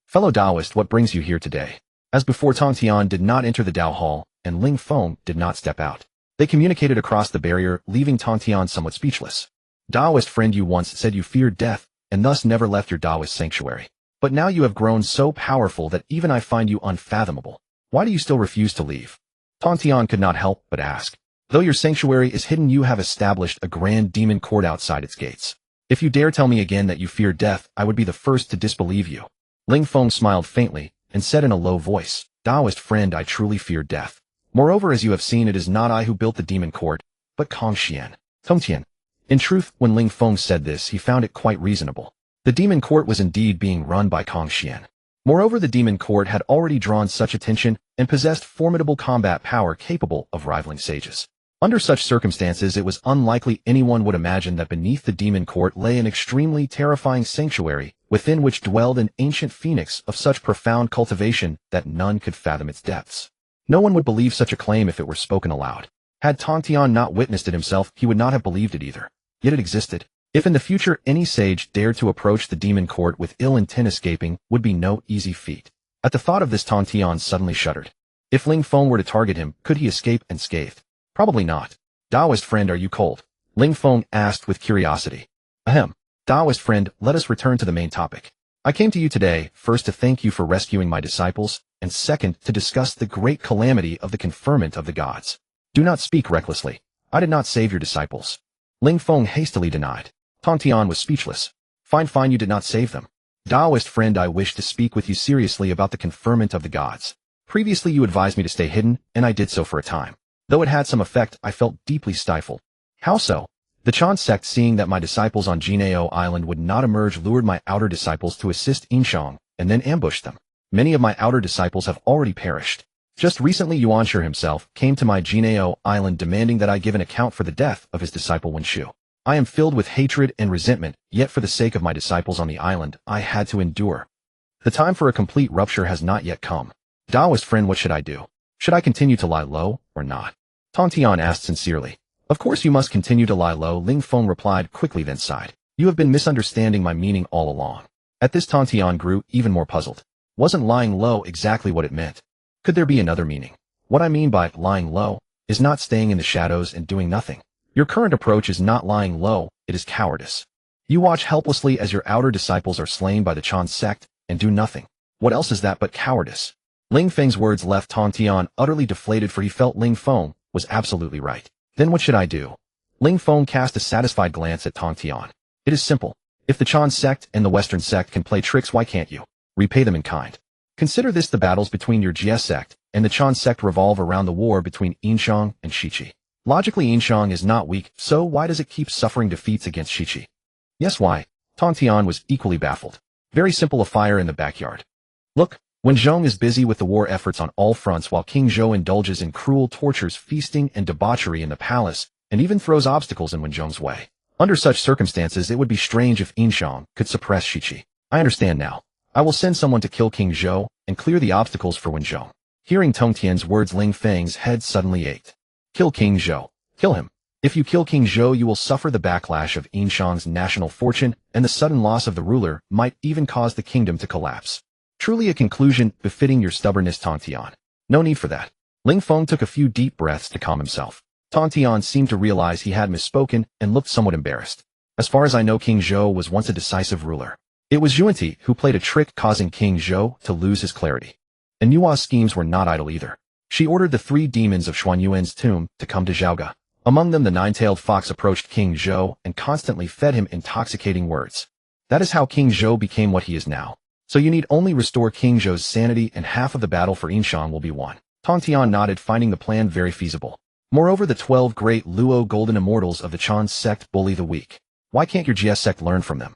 Fellow Daoist, what brings you here today? As before, Tontian did not enter the Dao Hall, and Ling Feng did not step out. They communicated across the barrier, leaving Tontian somewhat speechless. Daoist friend, you once said you feared death, and thus never left your Daoist sanctuary. But now you have grown so powerful that even I find you unfathomable. Why do you still refuse to leave? Tontian could not help but ask. Though your sanctuary is hidden, you have established a grand demon court outside its gates. If you dare tell me again that you fear death, I would be the first to disbelieve you. Ling Feng smiled faintly and said in a low voice, Daoist friend, I truly fear death. Moreover, as you have seen, it is not I who built the demon court, but Kong Xian. Tongtian. In truth, when Ling Feng said this, he found it quite reasonable. The demon court was indeed being run by Kong Xian. Moreover, the demon court had already drawn such attention and possessed formidable combat power capable of rivaling sages. Under such circumstances, it was unlikely anyone would imagine that beneath the demon court lay an extremely terrifying sanctuary, within which dwelled an ancient phoenix of such profound cultivation that none could fathom its depths. No one would believe such a claim if it were spoken aloud. Had Tontian not witnessed it himself, he would not have believed it either. Yet it existed. If in the future any sage dared to approach the demon court with ill intent, escaping would be no easy feat. At the thought of this, Tontian suddenly shuddered. If Ling Feng were to target him, could he escape unscathed? Probably not. Daoist friend, are you cold? Ling Feng asked with curiosity. Ahem. Daoist friend, let us return to the main topic. I came to you today, first to thank you for rescuing my disciples, and second to discuss the great calamity of the conferment of the gods. Do not speak recklessly. I did not save your disciples. Ling Feng hastily denied. Tontian was speechless. Fine, you did not save them. Daoist friend, I wish to speak with you seriously about the conferment of the gods. Previously you advised me to stay hidden, and I did so for a time. Though it had some effect, I felt deeply stifled. How so? The Chan sect, seeing that my disciples on Jinao Island would not emerge, lured my outer disciples to assist Inshang, and then ambushed them. Many of my outer disciples have already perished. Just recently, Yuanshi himself came to my Jinao Island demanding that I give an account for the death of his disciple Wenshu. I am filled with hatred and resentment, yet for the sake of my disciples on the island, I had to endure. The time for a complete rupture has not yet come. Daoist friend, what should I do? Should I continue to lie low, or not? Tontian asked sincerely. Of course you must continue to lie low, Ling Feng replied quickly, then sighed. You have been misunderstanding my meaning all along. At this, Tontian grew even more puzzled. Wasn't lying low exactly what it meant? Could there be another meaning? What I mean by lying low is not staying in the shadows and doing nothing. Your current approach is not lying low, it is cowardice. You watch helplessly as your outer disciples are slain by the Chan sect and do nothing. What else is that but cowardice? Ling Feng's words left Tong Tian utterly deflated, for he felt Ling Feng was absolutely right. Then what should I do? Ling Feng cast a satisfied glance at Tong Tian. It is simple. If the Chan sect and the Western sect can play tricks, why can't you? Repay them in kind. Consider this: the battles between your GS sect and the Chan sect revolve around the war between Yinxiang and Shiqi. Logically, Yinxiang is not weak, so why does it keep suffering defeats against Shiqi? Yes, why? Tong Tian was equally baffled. Very simple: a fire in the backyard. Look, when Zhong is busy with the war efforts on all fronts while King Zhou indulges in cruel tortures, feasting, and debauchery in the palace, and even throws obstacles in Wen Zhong's way. Under such circumstances, it would be strange if Yinxiang could suppress Shiqi. I understand now. I will send someone to kill King Zhou and clear the obstacles for Wen Zhong. Hearing Tong Tian's words, Ling Feng's head suddenly ached. Kill King Zhou. Kill him. If you kill King Zhou, you will suffer the backlash of Yinxiang's national fortune, and the sudden loss of the ruler might even cause the kingdom to collapse. Truly a conclusion befitting your stubbornness, Tong Tian. No need for that. Ling Feng took a few deep breaths to calm himself. Tong Tian seemed to realize he had misspoken and looked somewhat embarrassed. As far as I know, King Zhou was once a decisive ruler. It was Yuanti who played a trick, causing King Zhou to lose his clarity. And Yua's schemes were not idle either. She ordered the 3 demons of Xuanyuan's tomb to come to Zhaoga. Among them, the 9-tailed fox approached King Zhou and constantly fed him intoxicating words. That is how King Zhou became what he is now. So you need only restore King Zhou's sanity and half of the battle for Yinxiang will be won. Tong Tian nodded, finding the plan very feasible. Moreover, the 12 great Luo golden immortals of the Chan sect bully the weak. Why can't your GS sect learn from them?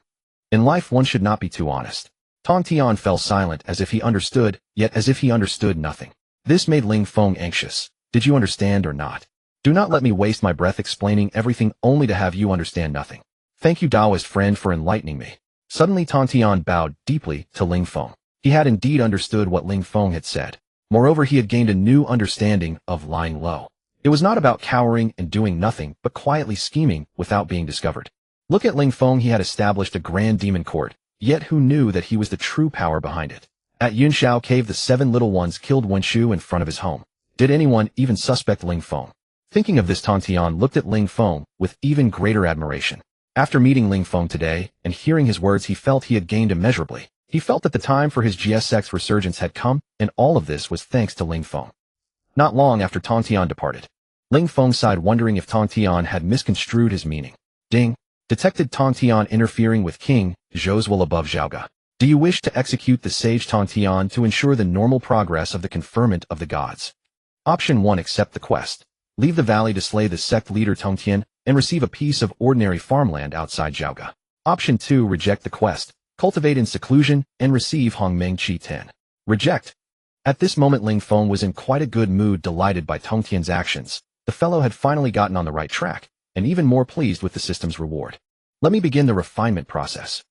In life, one should not be too honest. Tong Tian fell silent, as if he understood, yet as if he understood nothing. This made Ling Feng anxious. Did you understand or not? Do not let me waste my breath explaining everything only to have you understand nothing. Thank you, Taoist friend, for enlightening me. Suddenly Tong Tian bowed deeply to Ling Feng. He had indeed understood what Ling Feng had said. Moreover, he had gained a new understanding of lying low. It was not about cowering and doing nothing, but quietly scheming without being discovered. Look at Ling Feng. He had established a grand demon court, yet who knew that he was the true power behind it? At Yunshao Cave, the 7 little ones killed Wen Shu in front of his home. Did anyone even suspect Ling Feng? Thinking of this, Tong Tian looked at Ling Feng with even greater admiration. After meeting Ling Feng today and hearing his words, he felt he had gained immeasurably. He felt that the time for his GS sect's resurgence had come, and all of this was thanks to Ling Feng. Not long after Tong Tian departed, Ling Feng sighed, wondering if Tong Tian had misconstrued his meaning. Ding! Detected Tong Tian interfering with King Zhou's will above Zhaoga. Do you wish to execute the sage Tong Tian to ensure the normal progress of the conferment of the gods? Option 1. Accept the quest. Leave the valley to slay the sect leader Tong Tian and receive a piece of ordinary farmland outside Zhaoga. Option 2. Reject the quest. Cultivate in seclusion and receive Hongmeng Qi 10. Reject. At this moment, Ling Feng was in quite a good mood, delighted by Tong Tian's actions. The fellow had finally gotten on the right track, and even more pleased with the system's reward. Let me begin the refinement process.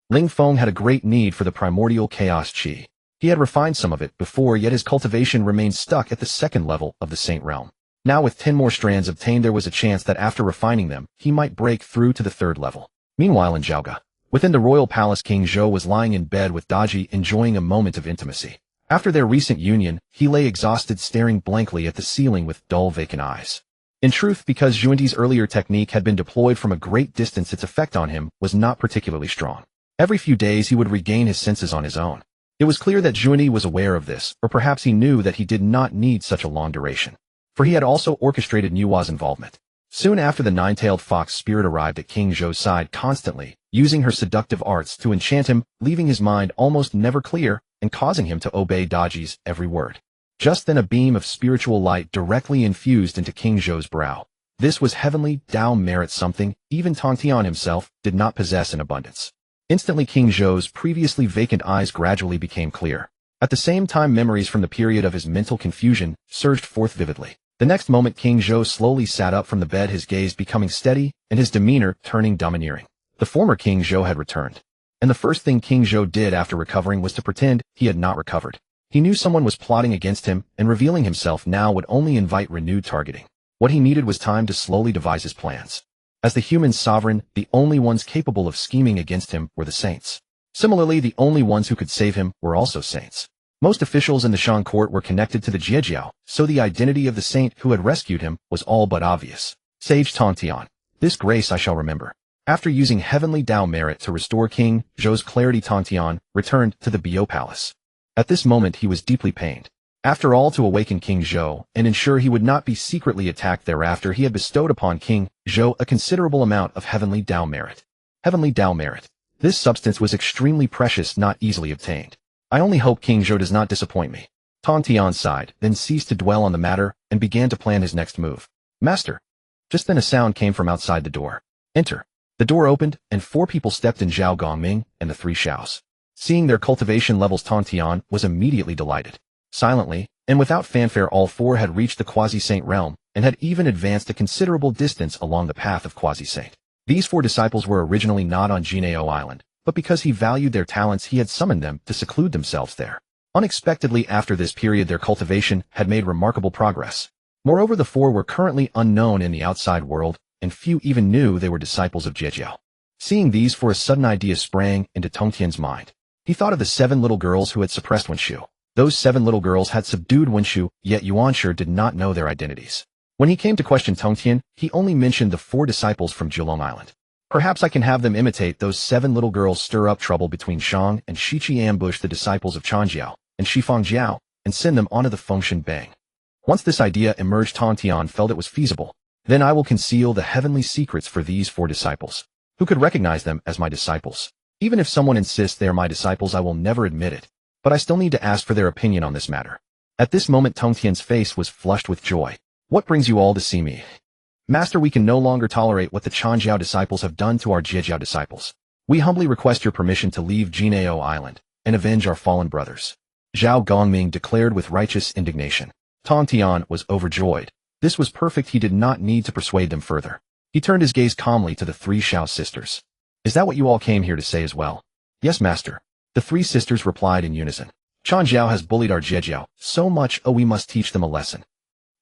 Ling Feng had a great need for the primordial chaos qi. He had refined some of it before, yet his cultivation remained stuck at the 2nd level of the Saint Realm. Now with 10 more strands obtained, there was a chance that after refining them, he might break through to the 3rd level. Meanwhile in Zhaoga, within the royal palace, King Zhou was lying in bed with Daji, enjoying a moment of intimacy. After their recent union, he lay exhausted, staring blankly at the ceiling with dull, vacant eyes. In truth, because Yuanti's earlier technique had been deployed from a great distance, its effect on him was not particularly strong. Every few days he would regain his senses on his own. It was clear that Yuanti was aware of this, or perhaps he knew that he did not need such a long duration, for he had also orchestrated Nua's involvement. Soon after, the 9-tailed fox spirit arrived at King Zhou's side, constantly using her seductive arts to enchant him, leaving his mind almost never clear and causing him to obey Daji's every word. Just then a beam of spiritual light directly infused into King Zhou's brow. This was heavenly Tao merit, something even Tong Tian himself did not possess in abundance. Instantly King Zhou's previously vacant eyes gradually became clear. At the same time, memories from the period of his mental confusion surged forth vividly. The next moment King Zhou slowly sat up from the bed, his gaze becoming steady and his demeanor turning domineering. The former King Zhou had returned, and the first thing King Zhou did after recovering was to pretend he had not recovered. He knew someone was plotting against him, and revealing himself now would only invite renewed targeting. What he needed was time to slowly devise his plans. As the human sovereign, the only ones capable of scheming against him were the saints. Similarly, the only ones who could save him were also saints. Most officials in the Shang court were connected to the Jiejiao, so the identity of the saint who had rescued him was all but obvious. Sage Tongtian. This grace I shall remember. After using heavenly Dao merit to restore King Zhou's clarity, Tongtian returned to the Bio Palace. At this moment he was deeply pained. After all, to awaken King Zhou and ensure he would not be secretly attacked thereafter, he had bestowed upon King Zhou a considerable amount of heavenly Dao merit. Heavenly Dao merit. This substance was extremely precious, not easily obtained. I only hope King Zhou does not disappoint me. Tongtian sighed, then ceased to dwell on the matter and began to plan his next move. Master. Just then a sound came from outside the door. Enter. The door opened, and 4 people stepped in: Zhao Gongming and the 3 Xiaos. Seeing their cultivation levels, Tongtian was immediately delighted. Silently, and without fanfare, all 4 had reached the quasi-saint realm, and had even advanced a considerable distance along the path of quasi-saint. These 4 disciples were originally not on Jinao Island, but because he valued their talents he had summoned them to seclude themselves there. Unexpectedly, after this period, their cultivation had made remarkable progress. Moreover, the 4 were currently unknown in the outside world, and few even knew they were disciples of Jiejiao. Seeing these 4, a sudden idea sprang into Tongtian's mind. He thought of the 7 little girls who had suppressed Wenshu. Those 7 little girls had subdued Wenshu, yet Yuanshi did not know their identities. When he came to question Tongtian, he only mentioned the 4 disciples from Jilong Island. Perhaps I can have them imitate those 7 little girls, stir up trouble between Shang and Shiqi, ambush the disciples of Changjiao and Shifangjiao, and send them onto the Fengshan Bang. Once this idea emerged, Tongtian felt it was feasible. Then I will conceal the heavenly secrets for these 4 disciples. Who could recognize them as my disciples? Even if someone insists they are my disciples, I will never admit it. But I still need to ask for their opinion on this matter. At this moment, Tongtian's face was flushed with joy. What brings you all to see me? Master, we can no longer tolerate what the Changjiao disciples have done to our Jiejiao disciples. We humbly request your permission to leave Jinao Island and avenge our fallen brothers. Zhao Gongming declared with righteous indignation. Tongtian was overjoyed. This was perfect. He did not need to persuade them further. He turned his gaze calmly to the 3 Xiao sisters. Is that what you all came here to say as well? Yes, master. The 3 sisters replied in unison. Changjiao has bullied our Jiejiao so much, we must teach them a lesson.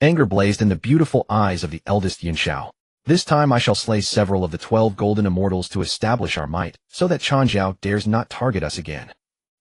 Anger blazed in the beautiful eyes of the eldest Yin Xiao. This time I shall slay several of the 12 golden immortals to establish our might, so that Changjiao dares not target us again.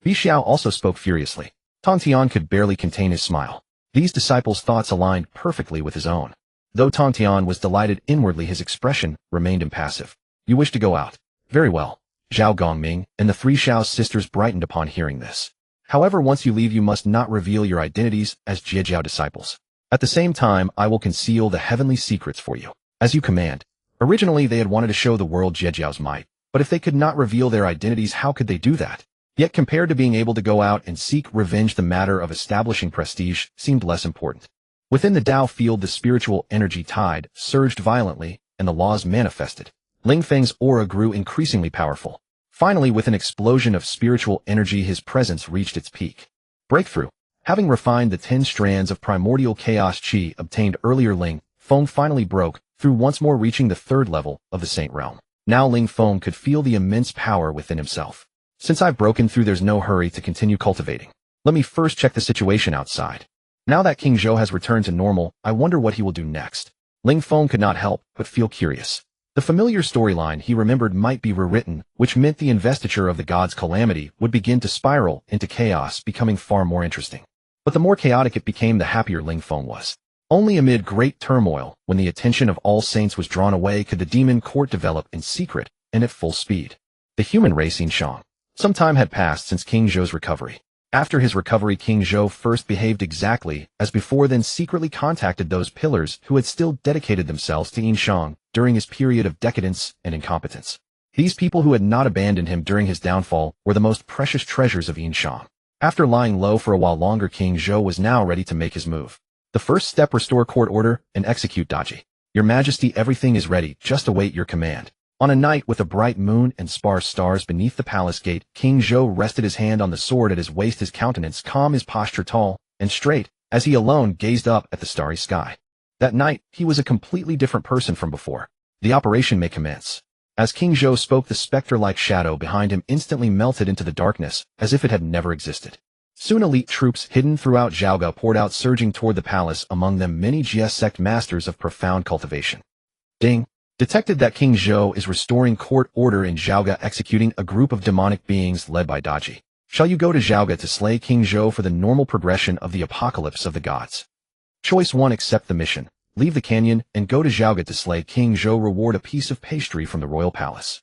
Bi Xiao also spoke furiously. Tongtian could barely contain his smile. These disciples' thoughts aligned perfectly with his own. Though Tongtian was delighted inwardly, his expression remained impassive. You wish to go out? Very well. Zhao Gongming and the 3 Xiao sisters brightened upon hearing this. However, once you leave, you must not reveal your identities as Jiejiao disciples. At the same time, I will conceal the heavenly secrets for you, as you command. Originally, they had wanted to show the world Jiejiao's might, but if they could not reveal their identities, how could they do that? Yet compared to being able to go out and seek revenge, the matter of establishing prestige seemed less important. Within the Dao field, the spiritual energy tide surged violently, and the laws manifested. Ling Feng's aura grew increasingly powerful. Finally, with an explosion of spiritual energy, his presence reached its peak. Breakthrough. Having refined the 10 strands of primordial chaos chi obtained earlier, Ling Feng finally broke through, once more reaching the 3rd level of the Saint Realm. Now Ling Feng could feel the immense power within himself. Since I've broken through, there's no hurry to continue cultivating. Let me first check the situation outside. Now that King Zhou has returned to normal, I wonder what he will do next. Ling Feng could not help but feel curious. The familiar storyline he remembered might be rewritten, which meant the investiture of the god's calamity would begin to spiral into chaos, becoming far more interesting. But the more chaotic it became, the happier Ling Feng was. Only amid great turmoil, when the attention of all saints was drawn away, could the demon court develop in secret and at full speed. The human race in Shang. Some time had passed since King Zhou's recovery. After his recovery, King Zhou first behaved exactly as before, then secretly contacted those pillars who had still dedicated themselves to Yinshang during his period of decadence and incompetence. These people who had not abandoned him during his downfall were the most precious treasures of Yinshang. After lying low for a while longer, King Zhou was now ready to make his move. The first step: restore court order and execute Daji. Your Majesty, everything is ready, just await your command. On a night with a bright moon and sparse stars beneath the palace gate, King Zhou rested his hand on the sword at his waist, his countenance calm, his posture tall and straight, as he alone gazed up at the starry sky. That night, he was a completely different person from before. The operation may commence. As King Zhou spoke, the specter-like shadow behind him instantly melted into the darkness, as if it had never existed. Soon elite troops hidden throughout Zhaoga poured out, surging toward the palace, among them many GS sect masters of profound cultivation. Ding! Detected that King Zhou is restoring court order in Zhaoga, executing a group of demonic beings led by Daji. Shall you go to Zhaoga to slay King Zhou for the normal progression of the apocalypse of the gods? Choice 1. Accept the mission. Leave the canyon and go to Zhaoga to slay King Zhou. Reward a piece of pastry from the royal palace.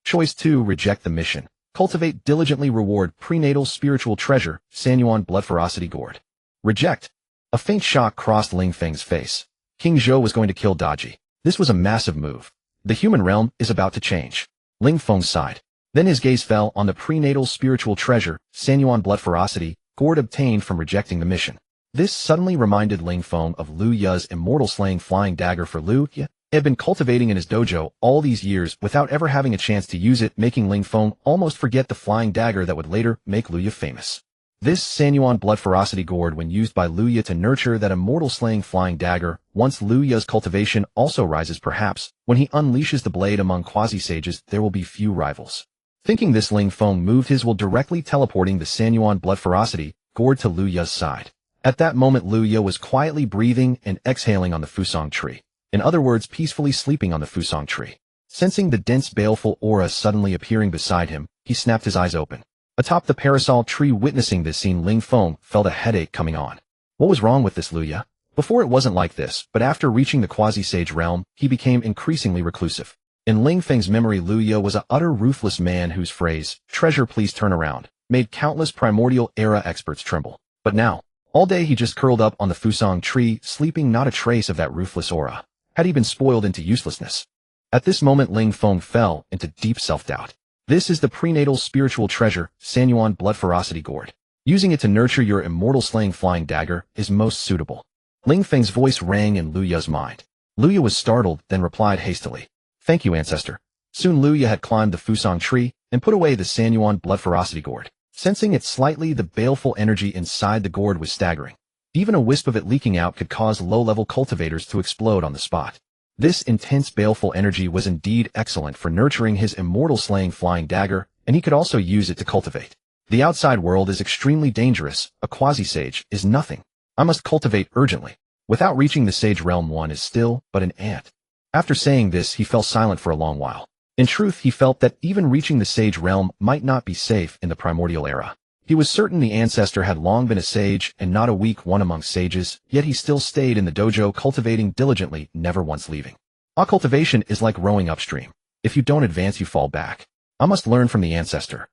Choice 2. Reject the mission. Cultivate diligently. Reward prenatal spiritual treasure, Sanyuan blood ferocity gourd. Reject. A faint shock crossed Ling Feng's face. King Zhou was going to kill Daji. This was a massive move. The human realm is about to change. Ling Feng sighed. Then his gaze fell on the prenatal spiritual treasure, Sanyuan blood ferocity, gourd obtained from rejecting the mission. This suddenly reminded Ling Feng of Lu Ye's immortal slaying flying dagger, for Lu Ye had been cultivating in his dojo all these years without ever having a chance to use it, making Ling Feng almost forget the flying dagger that would later make Lu Ye famous. This Sanyuan blood ferocity gourd, when used by Lu Ye to nurture that immortal slaying flying dagger, once Lu Ye's cultivation also rises, perhaps, when he unleashes the blade among quasi-sages, there will be few rivals. Thinking this, Ling Feng moved his will, directly teleporting the Sanyuan blood ferocity gourd to Lu Ye's side. At that moment, Lu Ye was quietly breathing and exhaling on the Fusong tree. In other words, peacefully sleeping on the Fusong tree. Sensing the dense, baleful aura suddenly appearing beside him, he snapped his eyes open. Atop the parasol tree, witnessing this scene, Ling Feng felt a headache coming on. What was wrong with this Lu Ye? Before it wasn't like this, but after reaching the quasi-sage realm, he became increasingly reclusive. In Ling Feng's memory, Lu Ye was an utter ruthless man whose phrase, "Treasure, please turn around," made countless primordial era experts tremble. But now, all day he just curled up on the Fusong tree, sleeping, not a trace of that ruthless aura. Had he been spoiled into uselessness? At this moment, Ling Feng fell into deep self-doubt. This is the prenatal spiritual treasure, Sanyuan blood ferocity gourd. Using it to nurture your immortal slaying flying dagger is most suitable. Ling Feng's voice rang in Lu Ye's mind. Lu Ye was startled, then replied hastily, "Thank you, ancestor." Soon Lu Ye had climbed the Fusong tree and put away the Sanyuan blood ferocity gourd. Sensing it slightly, the baleful energy inside the gourd was staggering. Even a wisp of it leaking out could cause low-level cultivators to explode on the spot. This intense baleful energy was indeed excellent for nurturing his immortal slaying flying dagger, and he could also use it to cultivate. The outside world is extremely dangerous. A quasi-sage is nothing. I must cultivate urgently. Without reaching the sage realm, one is still but an ant. After saying this, he fell silent for a long while. In truth, he felt that even reaching the sage realm might not be safe in the primordial era. He was certain the ancestor had long been a sage and not a weak one among sages, yet he still stayed in the dojo cultivating diligently, never once leaving. Cultivation is like rowing upstream. If you don't advance, you fall back. I must learn from the ancestor.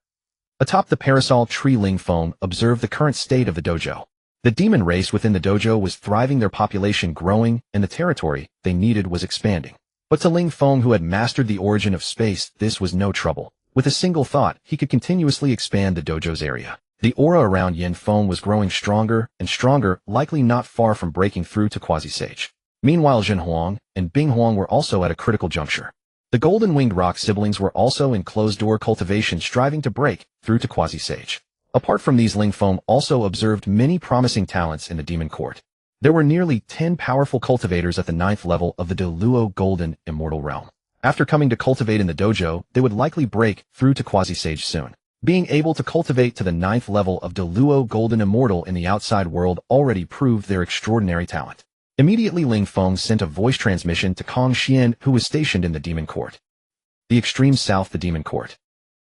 Atop the parasol tree, Ling Feng observed the current state of the dojo. The demon race within the dojo was thriving, their population growing, and the territory they needed was expanding. But to Ling Feng, who had mastered the origin of space, this was no trouble. With a single thought, he could continuously expand the dojo's area. The aura around Yin Feng was growing stronger and stronger, likely not far from breaking through to quasi-sage. Meanwhile, Honghuang and Honghuang were also at a critical juncture. The golden-winged rock siblings were also in closed-door cultivation, striving to break through to quasi-sage. Apart from these, Ling Feng also observed many promising talents in the demon court. There were nearly 10 powerful cultivators at the 9th level of the Deluo Golden Immortal Realm. After coming to cultivate in the dojo, they would likely break through to quasi-sage soon. Being able to cultivate to the 9th level of Deluo Golden Immortal in the outside world already proved their extraordinary talent. Immediately, Ling Feng sent a voice transmission to Kong Xian, who was stationed in the demon court. The extreme south, the demon court.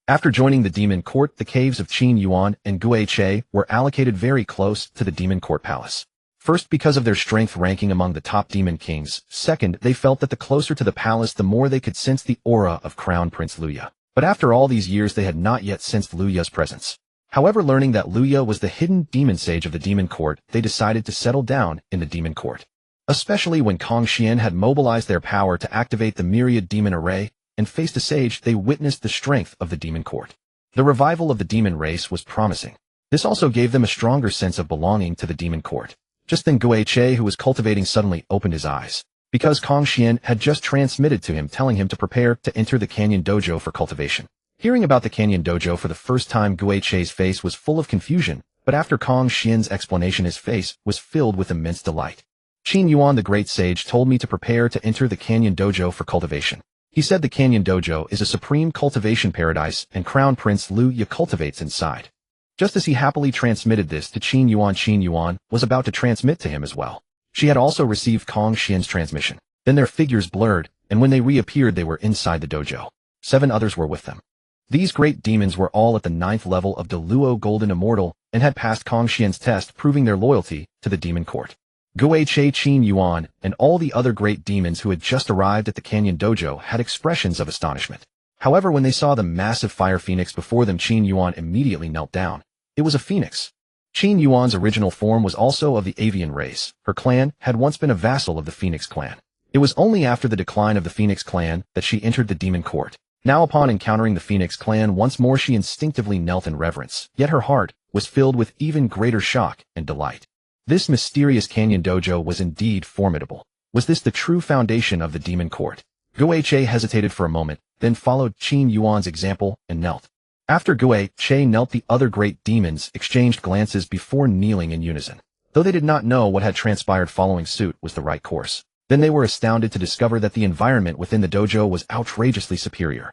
After joining the demon court, the caves of Qin Yuan and Gui Che were allocated very close to the demon court palace. First, because of their strength ranking among the top demon kings. Second, they felt that the closer to the palace, the more they could sense the aura of Crown Prince Lu Ye. But after all these years, they had not yet sensed Lu Ye's presence. However, learning that Lu Ye was the hidden demon sage of the demon court, they decided to settle down in the demon court. Especially when Kong Xian had mobilized their power to activate the myriad demon array and faced a sage, they witnessed the strength of the demon court. The revival of the demon race was promising. This also gave them a stronger sense of belonging to the demon court. Just then, Gui Che, who was cultivating, suddenly opened his eyes, because Kong Xian had just transmitted to him, telling him to prepare to enter the Canyon Dojo for cultivation. Hearing about the Canyon Dojo for the first time, Gui Che's face was full of confusion, but after Kong Xian's explanation, his face was filled with immense delight. Qin Yuan, the great sage, told me to prepare to enter the Canyon Dojo for cultivation. He said the Canyon Dojo is a supreme cultivation paradise, and Crown Prince Lu Ye cultivates inside. Just as he happily transmitted this to Qin Yuan was about to transmit to him as well. She had also received Kong Xian's transmission. Then their figures blurred, and when they reappeared they were inside the dojo. 7 others were with them. These great demons were all at the 9th level of Deluo Golden Immortal and had passed Kong Xian's test, proving their loyalty to the demon court. Gui Che Qin Yuan and all the other great demons who had just arrived at the Canyon Dojo had expressions of astonishment. However, when they saw the massive fire phoenix before them, Qin Yuan immediately knelt down. It was a phoenix. Qin Yuan's original form was also of the avian race. Her clan had once been a vassal of the Phoenix clan. It was only after the decline of the Phoenix clan that she entered the demon court. Now upon encountering the Phoenix clan once more, she instinctively knelt in reverence, yet her heart was filled with even greater shock and delight. This mysterious Canyon Dojo was indeed formidable. Was this the true foundation of the demon court? Gui Che hesitated for a moment, then followed Qin Yuan's example and knelt. After Gui Che knelt, the other great demons exchanged glances before kneeling in unison. Though they did not know what had transpired, following suit was the right course. Then they were astounded to discover that the environment within the dojo was outrageously superior.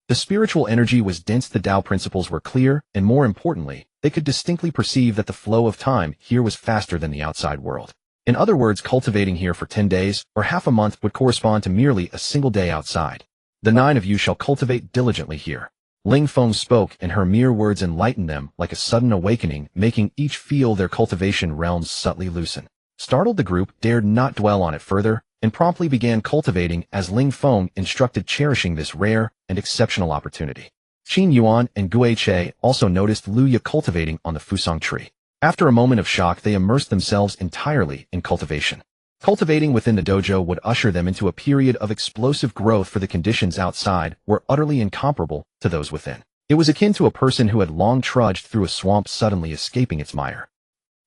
The spiritual energy was dense, the Tao principles were clear, and more importantly, they could distinctly perceive that the flow of time here was faster than the outside world. In other words, cultivating here for 10 days or half a month would correspond to merely a single day outside. The 9 of you shall cultivate diligently here. Ling Feng spoke, and her mere words enlightened them like a sudden awakening, making each feel their cultivation realms subtly loosen. Startled, the group dared not dwell on it further, and promptly began cultivating as Ling Feng instructed, cherishing this rare and exceptional opportunity. Qin Yuan and Gui Che also noticed Lu Ye cultivating on the Fusang tree. After a moment of shock, they immersed themselves entirely in cultivation. Cultivating within the dojo would usher them into a period of explosive growth, for the conditions outside were utterly incomparable to those within. It was akin to a person who had long trudged through a swamp suddenly escaping its mire.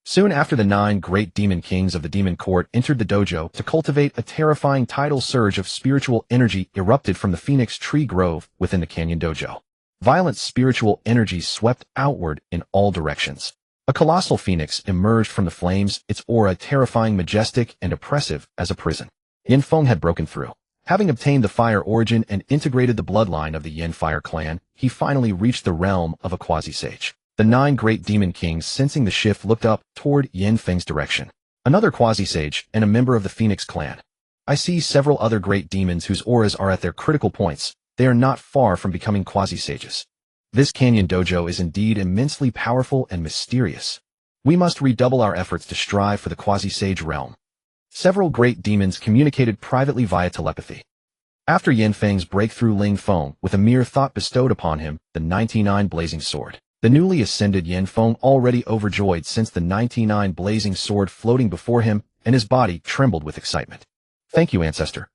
Soon after, the 9 great demon kings of the demon court entered the dojo to cultivate. A terrifying tidal surge of spiritual energy erupted from the Phoenix Tree Grove within the Canyon Dojo. Violent spiritual energy swept outward in all directions. A colossal phoenix emerged from the flames, its aura terrifying, majestic, and oppressive as a prison. Yin Feng had broken through. Having obtained the fire origin and integrated the bloodline of the Yin Fire clan, he finally reached the realm of a quasi-sage. The 9 great demon kings, sensing the shift, looked up toward Yin Feng's direction. Another quasi-sage and a member of the Phoenix clan. I see several other great demons whose auras are at their critical points. They are not far from becoming quasi-sages. This Canyon Dojo is indeed immensely powerful and mysterious. We must redouble our efforts to strive for the quasi-sage realm. Several great demons communicated privately via telepathy. After Yin Feng's breakthrough, Ling Feng, with a mere thought, bestowed upon him the 99 blazing sword. The newly ascended Yin Feng, already overjoyed since the 99 blazing sword floating before him, and his body trembled with excitement. Thank you, ancestor.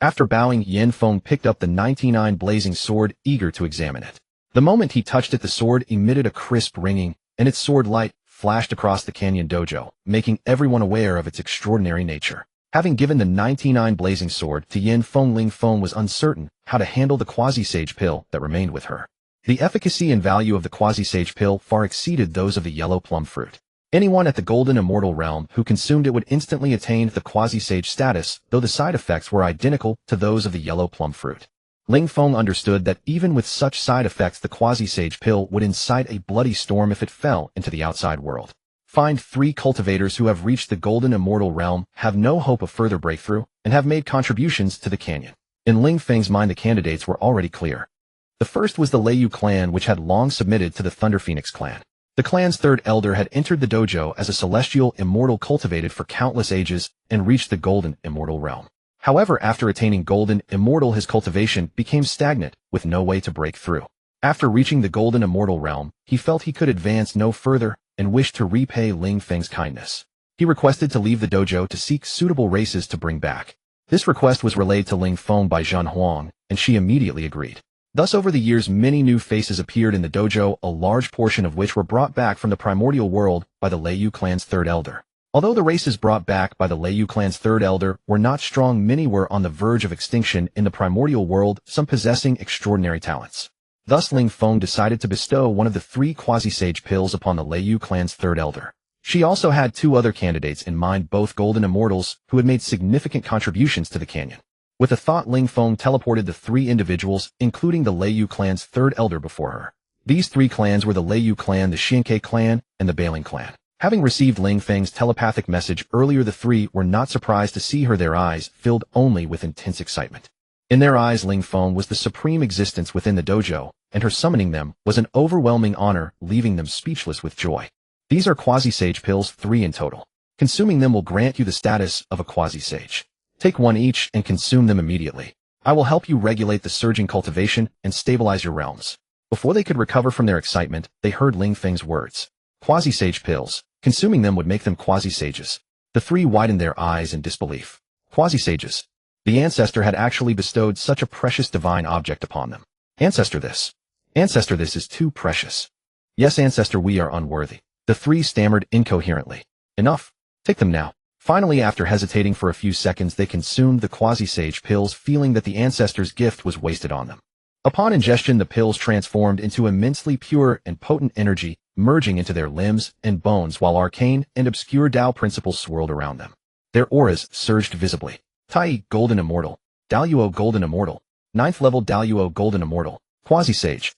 After bowing, Yin Feng picked up the 99 blazing sword, eager to examine it. The moment he touched it, the sword emitted a crisp ringing, and its sword light flashed across the Canyon Dojo, making everyone aware of its extraordinary nature. Having given the 99 blazing sword to Yin Feng, Ling Feng was uncertain how to handle the quasi-sage pill that remained with her. The efficacy and value of the quasi-sage pill far exceeded those of the yellow plum fruit. Anyone at the Golden Immortal realm who consumed it would instantly attain the quasi-sage status, though the side effects were identical to those of the yellow plum fruit. Ling Feng understood that even with such side effects, the quasi-sage pill would incite a bloody storm if it fell into the outside world. Find 3 cultivators who have reached the Golden Immortal realm, have no hope of further breakthrough, and have made contributions to the canyon. In Ling Feng's mind, the candidates were already clear. The first was the Leiyu clan, which had long submitted to the Thunder Phoenix clan. The clan's 3rd elder had entered the dojo as a celestial immortal, cultivated for countless ages, and reached the Golden Immortal realm. However, after attaining Golden Immortal, his cultivation became stagnant, with no way to break through. After reaching the Golden Immortal realm, he felt he could advance no further, and wished to repay Ling Feng's kindness. He requested to leave the dojo to seek suitable races to bring back. This request was relayed to Ling Feng by Honghuang, and she immediately agreed. Thus, over the years, many new faces appeared in the dojo, a large portion of which were brought back from the primordial world by the Leiyu clan's 3rd elder. Although the races brought back by the Leiyu clan's 3rd elder were not strong, many were on the verge of extinction in the primordial world, some possessing extraordinary talents. Thus, Ling Feng decided to bestow one of the 3 quasi-sage pills upon the Leiyu clan's 3rd elder. She also had 2 other candidates in mind, both golden immortals who had made significant contributions to the canyon. With a thought, Ling Feng teleported the 3 individuals, including the Leiyu clan's 3rd elder, before her. These 3 clans were the Leiyu clan, the Xianke clan, and the Bailing clan. Having received Ling Feng's telepathic message earlier, the three were not surprised to see her, their eyes filled only with intense excitement. In their eyes, Ling Feng was the supreme existence within the dojo, and her summoning them was an overwhelming honor, leaving them speechless with joy. These are quasi-sage pills, 3 in total. Consuming them will grant you the status of a quasi-sage. Take 1 each and consume them immediately. I will help you regulate the surging cultivation and stabilize your realms. Before they could recover from their excitement, they heard Ling Feng's words. Quasi-sage pills. Consuming them would make them quasi-sages. The three widened their eyes in disbelief. Quasi-sages. The ancestor had actually bestowed such a precious divine object upon them. Ancestor, this is too precious. Yes, ancestor, we are unworthy. The three stammered incoherently. Enough. Take them now. Finally, after hesitating for a few seconds, they consumed the quasi-sage pills, feeling that the ancestor's gift was wasted on them. Upon ingestion, the pills transformed into immensely pure and potent energy, merging into their limbs and bones, while arcane and obscure Tao principles swirled around them. Their auras surged visibly. Tai, Golden Immortal. Daluo, Golden Immortal. 9th level Daluo, Golden Immortal. Quasi-Sage.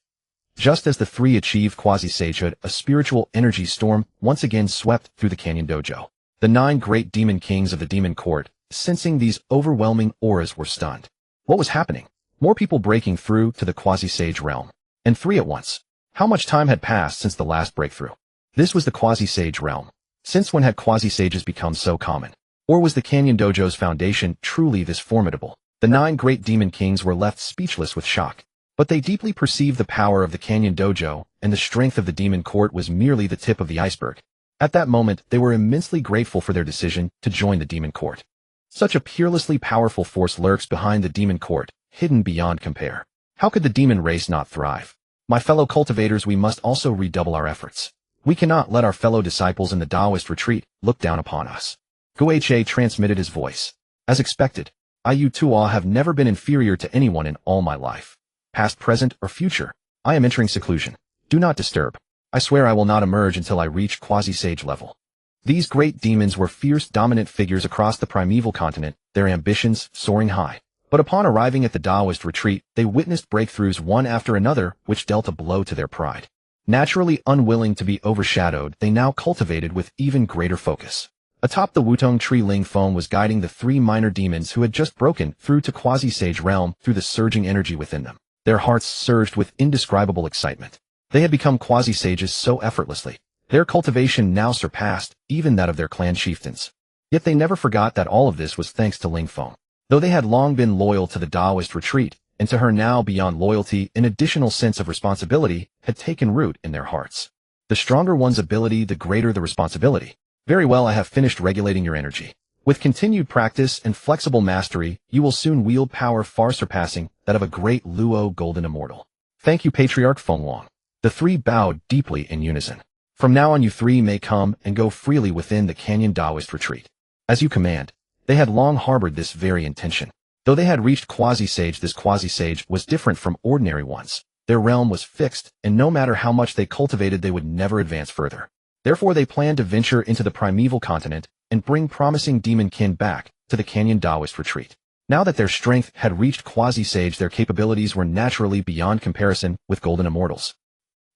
Just as the three achieved quasi-sagehood, a spiritual energy storm once again swept through the Canyon Dojo. The 9 great demon kings of the demon court, sensing these overwhelming auras, were stunned. What was happening? More people breaking through to the quasi-sage realm. And 3 at once. How much time had passed since the last breakthrough? This was the quasi-sage realm. Since when had quasi-sages become so common? Or was the Canyon Dojo's foundation truly this formidable? The 9 great demon kings were left speechless with shock. But they deeply perceived the power of the Canyon Dojo, and the strength of the demon court was merely the tip of the iceberg. At that moment, they were immensely grateful for their decision to join the demon court. Such a peerlessly powerful force lurks behind the demon court, hidden beyond compare. How could the demon race not thrive? My fellow cultivators, we must also redouble our efforts. We cannot let our fellow disciples in the Taoist retreat look down upon us. Guo transmitted his voice. As expected, I Tuo have never been inferior to anyone in all my life. Past, present, or future, I am entering seclusion. Do not disturb. I swear I will not emerge until I reach quasi-sage level. These great demons were fierce, dominant figures across the primeval continent, their ambitions soaring high. But upon arriving at the Taoist retreat, they witnessed breakthroughs one after another, which dealt a blow to their pride. Naturally unwilling to be overshadowed, they now cultivated with even greater focus. Atop the Wutong tree, Ling Feng was guiding the 3 minor demons who had just broken through to quasi-sage realm through the surging energy within them. Their hearts surged with indescribable excitement. They had become quasi-sages so effortlessly. Their cultivation now surpassed even that of their clan chieftains. Yet they never forgot that all of this was thanks to Ling Feng. Though they had long been loyal to the Taoist retreat, and to her now beyond loyalty, an additional sense of responsibility had taken root in their hearts. The stronger one's ability, the greater the responsibility. Very well, I have finished regulating your energy. With continued practice and flexible mastery, you will soon wield power far surpassing that of a great Luo Golden Immortal. Thank you, Patriarch Honghuang. The 3 bowed deeply in unison. From now on, you 3 may come and go freely within the Canyon Taoist retreat. As you command. They had long harbored this very intention. Though they had reached quasi-sage, this quasi-sage was different from ordinary ones. Their realm was fixed, and no matter how much they cultivated, they would never advance further. Therefore, they planned to venture into the primeval continent and bring promising demon kin back to the Canyon Taoist retreat. Now that their strength had reached quasi-sage, their capabilities were naturally beyond comparison with golden immortals.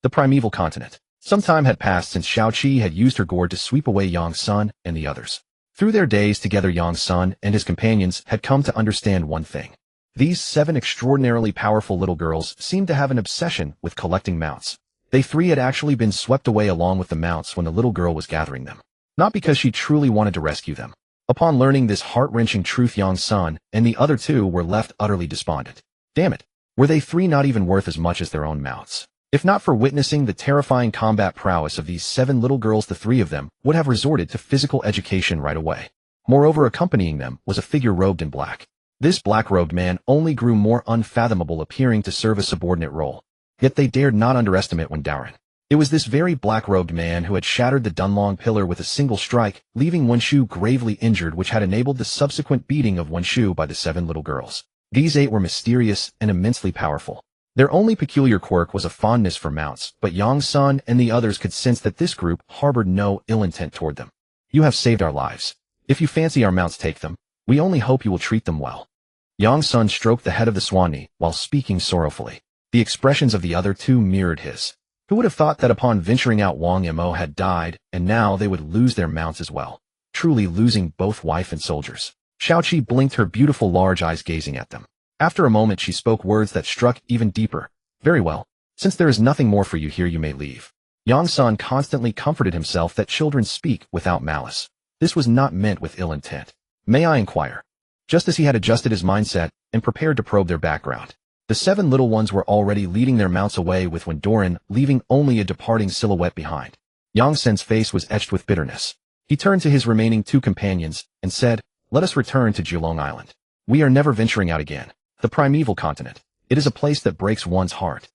The primeval continent. Some time had passed since Shaoqi had used her gourd to sweep away Yang Sun and the others. Through their days together, Yang Sun and his companions had come to understand one thing. These 7 extraordinarily powerful little girls seemed to have an obsession with collecting mounts. They 3 had actually been swept away along with the mounts when the little girl was gathering them. Not because she truly wanted to rescue them. Upon learning this heart-wrenching truth, Yang Sun and the other 2 were left utterly despondent. Damn it! Were they 3 not even worth as much as their own mounts? If not for witnessing the terrifying combat prowess of these 7 little girls, the 3 of them would have resorted to physical education right away. Moreover, accompanying them was a figure robed in black. This black-robed man only grew more unfathomable, appearing to serve a subordinate role. Yet they dared not underestimate Wendarin. It was this very black-robed man who had shattered the Dunlong pillar with a single strike, leaving Wenshu gravely injured, which had enabled the subsequent beating of Wenshu by the 7 little girls. These 8 were mysterious and immensely powerful. Their only peculiar quirk was a fondness for mounts, but Yang Sun and the others could sense that this group harbored no ill intent toward them. You have saved our lives. If you fancy our mounts, take them. We only hope you will treat them well. Yang Sun stroked the head of the Swanee while speaking sorrowfully. The expressions of the other 2 mirrored his. Who would have thought that upon venturing out Wang Mo had died, and now they would lose their mounts as well, truly losing both wife and soldiers. Xiaoqi blinked her beautiful large eyes gazing at them. After a moment she spoke words that struck even deeper. Very well. Since there is nothing more for you here, you may leave. Yang San constantly comforted himself that children speak without malice. This was not meant with ill intent. May I inquire? Just as he had adjusted his mindset and prepared to probe their background, the 7 little ones were already leading their mounts away with Wendoran, leaving only a departing silhouette behind. Yang San's face was etched with bitterness. He turned to his remaining 2 companions and said, "Let us return to Julong Island. We are never venturing out again. The primeval continent. It is a place that breaks one's heart."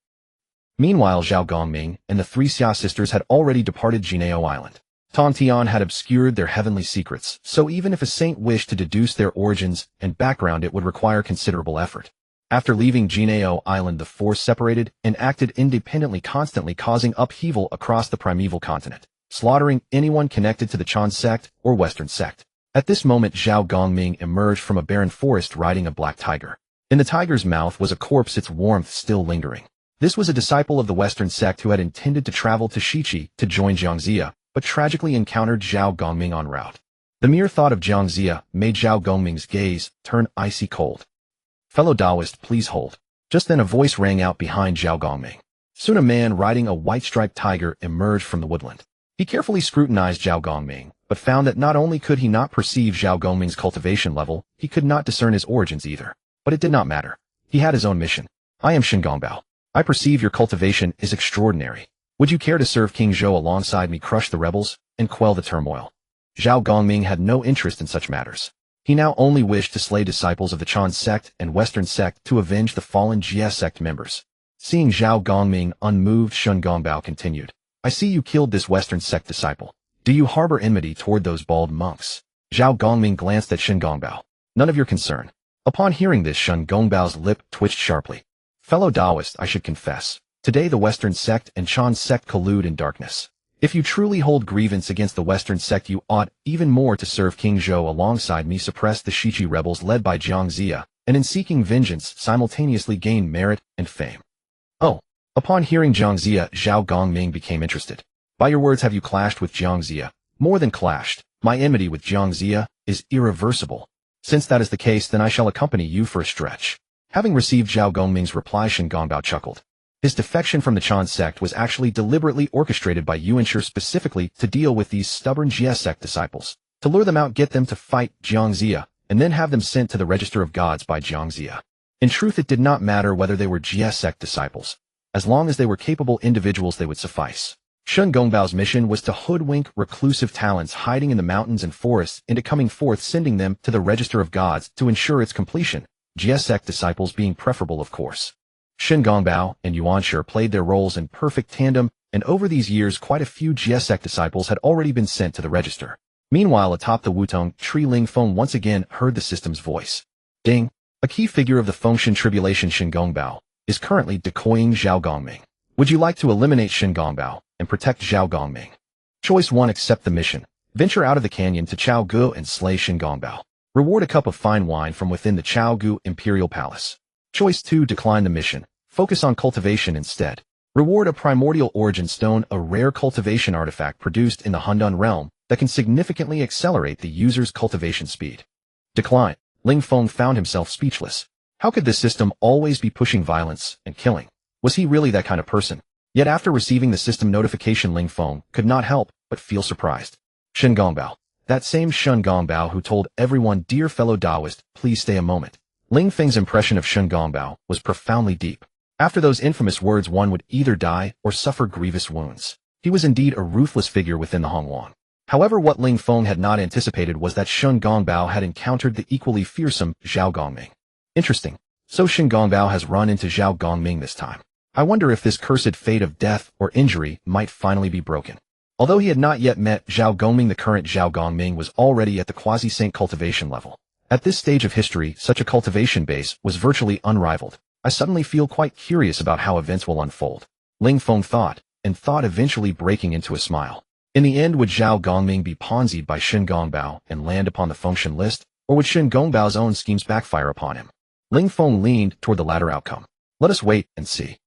Meanwhile, Zhao Gongming and the 3 Xia sisters had already departed Jinao Island. Tong Tian had obscured their heavenly secrets, so even if a saint wished to deduce their origins and background, it would require considerable effort. After leaving Jinao Island, the 4 separated and acted independently, constantly causing upheaval across the primeval continent, slaughtering anyone connected to the Chan sect or Western sect. At this moment, Zhao Gongming emerged from a barren forest riding a black tiger. In the tiger's mouth was a corpse, its warmth still lingering. This was a disciple of the Western sect who had intended to travel to Shiqi to join Jiangxia, but tragically encountered Zhao Gongming en route. The mere thought of Jiangxia made Zhao Gongming's gaze turn icy cold. "Fellow Taoist, please hold." Just then a voice rang out behind Zhao Gongming. Soon a man riding a white-striped tiger emerged from the woodland. He carefully scrutinized Zhao Gongming, but found that not only could he not perceive Zhao Gongming's cultivation level, he could not discern his origins either. But it did not matter. He had his own mission. "I am Shen Gongbao. I perceive your cultivation is extraordinary. Would you care to serve King Zhou alongside me, crush the rebels, and quell the turmoil?" Zhao Gongming had no interest in such matters. He now only wished to slay disciples of the Chan sect and Western sect to avenge the fallen Jie sect members. Seeing Zhao Gongming unmoved, Shen Gongbao continued, "I see you killed this Western sect disciple. Do you harbor enmity toward those bald monks?" Zhao Gongming glanced at Shen Gongbao. "None of your concern." Upon hearing this, Shen Gongbao's lip twitched sharply. "Fellow Taoist, I should confess. Today the Western sect and Chan sect collude in darkness. If you truly hold grievance against the Western sect, you ought even more to serve King Zhou alongside me, suppress the Shiqi rebels led by Jiangxia, and in seeking vengeance simultaneously gain merit and fame." "Oh." Upon hearing Jiangxia, Zhao Gongming became interested. "By your words, have you clashed with Jiangxia?" "More than clashed. My enmity with Jiangxia is irreversible. Since that is the case, then I shall accompany you for a stretch." Having received Zhao Gongming's reply, Shen Gongbao chuckled. His defection from the Chan sect was actually deliberately orchestrated by Yuanshi specifically to deal with these stubborn Jie sect disciples, to lure them out, get them to fight Jiangxia, and then have them sent to the Register of Gods by Jiangxia. In truth, it did not matter whether they were Jie sect disciples. As long as they were capable individuals, they would suffice. Shen Gongbao's mission was to hoodwink reclusive talents hiding in the mountains and forests into coming forth, sending them to the Register of Gods to ensure its completion, Jie sect disciples being preferable, of course. Shen Gongbao and Yuanshi played their roles in perfect tandem, and over these years quite a few Jie sect disciples had already been sent to the register. Meanwhile, atop the Wutong tree, Ling Feng once again heard the system's voice. "Ding! A key figure of the Fengshan Tribulation, Shen Gongbao, is currently decoying Zhao Gongming. Would you like to eliminate Shen Gongbao and protect Zhao Gongming? Choice 1. Accept the mission. Venture out of the canyon to Chaogu and slay Shen Gongbao. Reward a cup of fine wine from within the Chaogu Imperial Palace. Choice 2. Decline the mission. Focus on cultivation instead. Reward a primordial origin stone, a rare cultivation artifact produced in the Hongjun realm that can significantly accelerate the user's cultivation speed." Decline. Ling Feng found himself speechless. How could this system always be pushing violence and killing? Was he really that kind of person? Yet after receiving the system notification, Ling Feng could not help but feel surprised. Shen Gongbao. That same Shen Gongbao who told everyone, "Dear fellow Taoist, please stay a moment." Ling Feng's impression of Shen Gongbao was profoundly deep. After those infamous words, one would either die or suffer grievous wounds. He was indeed a ruthless figure within the Honghuang. However, what Ling Feng had not anticipated was that Shen Gongbao had encountered the equally fearsome Zhao Gongming. Interesting. So Shen Gongbao has run into Zhao Gongming this time. I wonder if this cursed fate of death or injury might finally be broken. Although he had not yet met Zhao Gongming, the current Zhao Gongming was already at the quasi-saint cultivation level. At this stage of history, such a cultivation base was virtually unrivaled. I suddenly feel quite curious about how events will unfold. Ling Feng thought, and thought, eventually breaking into a smile. In the end, would Zhao Gongming be ponzied by Shen Gongbao and land upon the Fengshan list, or would Shen Gongbao's own schemes backfire upon him? Ling Feng leaned toward the latter outcome. Let us wait and see.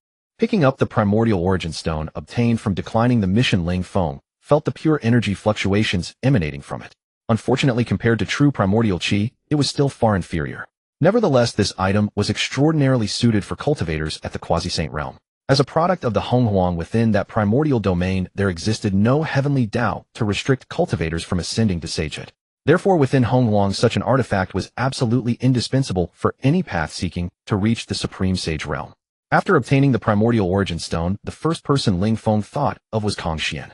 Picking up the primordial origin stone obtained from declining the mission, Ling Feng felt the pure energy fluctuations emanating from it. Unfortunately, compared to true primordial qi, it was still far inferior. Nevertheless, this item was extraordinarily suited for cultivators at the quasi-saint realm. As a product of the Honghuang within that primordial domain, there existed no heavenly Tao to restrict cultivators from ascending to sagehood. Therefore, within Honghuang, such an artifact was absolutely indispensable for any path seeking to reach the supreme sage realm. After obtaining the primordial origin stone, the first person Ling Feng thought of was Hongjun.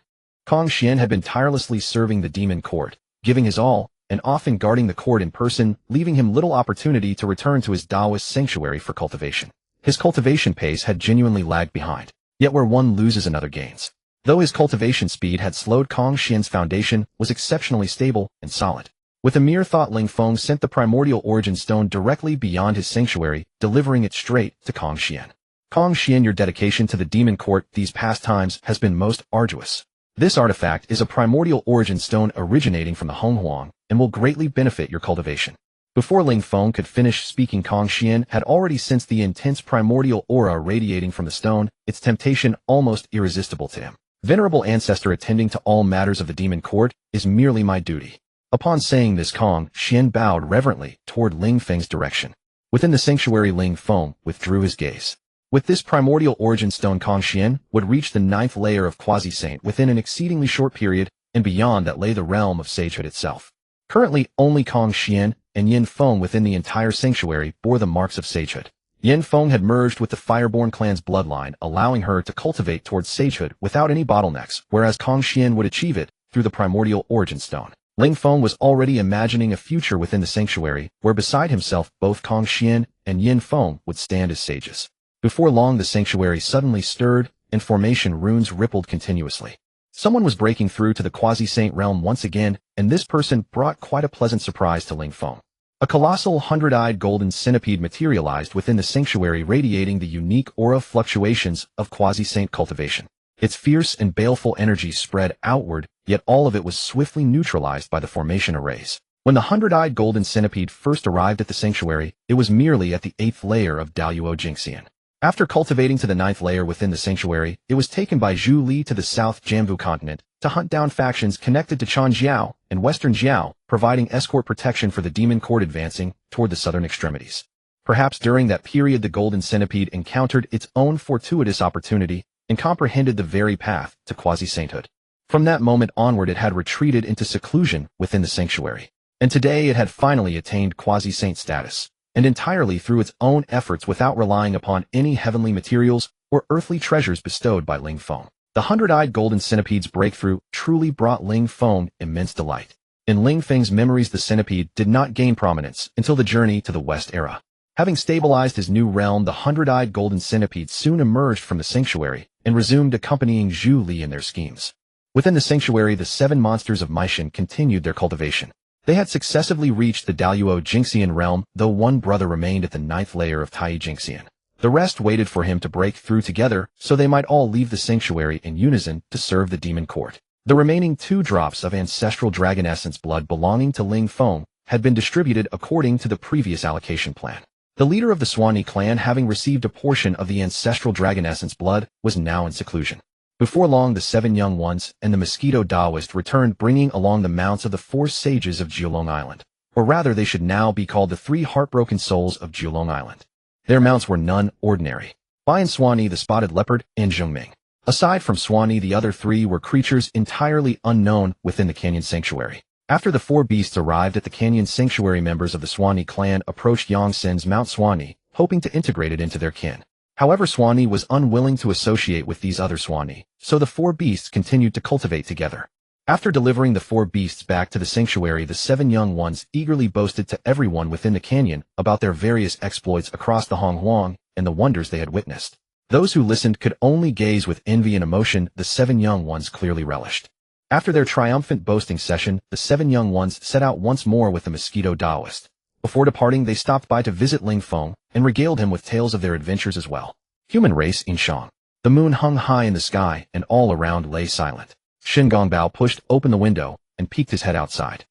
Hongjun had been tirelessly serving the demon court, giving his all, and often guarding the court in person, leaving him little opportunity to return to his Taoist sanctuary for cultivation. His cultivation pace had genuinely lagged behind, yet where one loses another gains. Though his cultivation speed had slowed, Hongjun's foundation was exceptionally stable and solid. With a mere thought, Ling Feng sent the primordial origin stone directly beyond his sanctuary, delivering it straight to Hongjun. Hongjun, your dedication to the demon court these past times has been most arduous. This artifact is a primordial origin stone originating from the Honghuang and will greatly benefit your cultivation. Before Ling Feng could finish speaking, Hongjun had already sensed the intense primordial aura radiating from the stone, its temptation almost irresistible to him. Venerable ancestor, attending to all matters of the demon court is merely my duty. Upon saying this, Hongjun bowed reverently toward Ling Feng's direction. Within the sanctuary, Ling Feng withdrew his gaze. With this primordial origin stone, Hongjun would reach the 9th layer of quasi-saint within an exceedingly short period, and beyond that lay the realm of sagehood itself. Currently, only Hongjun and Yin Feng within the entire sanctuary bore the marks of sagehood. Yin Feng had merged with the Fireborn clan's bloodline, allowing her to cultivate towards sagehood without any bottlenecks, whereas Hongjun would achieve it through the primordial origin stone. Ling Feng was already imagining a future within the sanctuary, where beside himself both Hongjun and Yin Feng would stand as sages. Before long, the sanctuary suddenly stirred, and formation runes rippled continuously. Someone was breaking through to the quasi-saint realm once again, and this person brought quite a pleasant surprise to Ling Feng. A colossal hundred-eyed golden centipede materialized within the sanctuary, radiating the unique aura fluctuations of quasi-saint cultivation. Its fierce and baleful energy spread outward, yet all of it was swiftly neutralized by the formation arrays. When the hundred-eyed golden centipede first arrived at the sanctuary, it was merely at the 8th layer of Daluo Jingxian. After cultivating to the 9th layer within the sanctuary, it was taken by Zhu Li to the South Jambu continent to hunt down factions connected to Chanjiao and Western Jiao, providing escort protection for the demon court advancing toward the southern extremities. Perhaps during that period, the golden centipede encountered its own fortuitous opportunity and comprehended the very path to quasi-sainthood. From that moment onward, it had retreated into seclusion within the sanctuary, and today it had finally attained quasi-saint status, and entirely through its own efforts without relying upon any heavenly materials or earthly treasures bestowed by Ling Feng. The hundred-eyed golden centipede's breakthrough truly brought Ling Feng immense delight. In Ling Feng's memories, the centipede did not gain prominence until the journey to the West era. Having stabilized his new realm, the hundred-eyed golden centipede soon emerged from the sanctuary and resumed accompanying Zhu Li in their schemes. Within the sanctuary, the 7 monsters of Meishan continued their cultivation. They had successively reached the Daluo Jingxian realm, though one brother remained at the 9th layer of Tai Jingxian. The rest waited for him to break through together, so they might all leave the sanctuary in unison to serve the demon court. The remaining 2 drops of ancestral dragon essence blood belonging to Ling Feng had been distributed according to the previous allocation plan. The leader of the Swanee clan, having received a portion of the ancestral dragon essence blood, was now in seclusion. Before long, the 7 young ones and the mosquito Taoist returned, bringing along the mounts of the 4 sages of Jiulong Island. Or rather, they should now be called the 3 heartbroken souls of Jiulong Island. Their mounts were none ordinary. Bai and Swanee, the spotted leopard, and Zhongming. Aside from Swanee, the other 3 were creatures entirely unknown within the canyon sanctuary. After the 4 beasts arrived at the canyon sanctuary, members of the Swanee clan approached Yongsen's Mount Swanee, hoping to integrate it into their kin. However, Swanee was unwilling to associate with these other Swanee, so the 4 beasts continued to cultivate together. After delivering the 4 beasts back to the sanctuary, the 7 young ones eagerly boasted to everyone within the canyon about their various exploits across the Honghuang and the wonders they had witnessed. Those who listened could only gaze with envy and emotion. The 7 young ones clearly relished. After their triumphant boasting session, the 7 young ones set out once more with the mosquito Taoist. Before departing, they stopped by to visit Ling Feng and regaled him with tales of their adventures as well. Human race in Shang. The moon hung high in the sky, and all around lay silent. Shin Gongbao pushed open the window and peeked his head outside.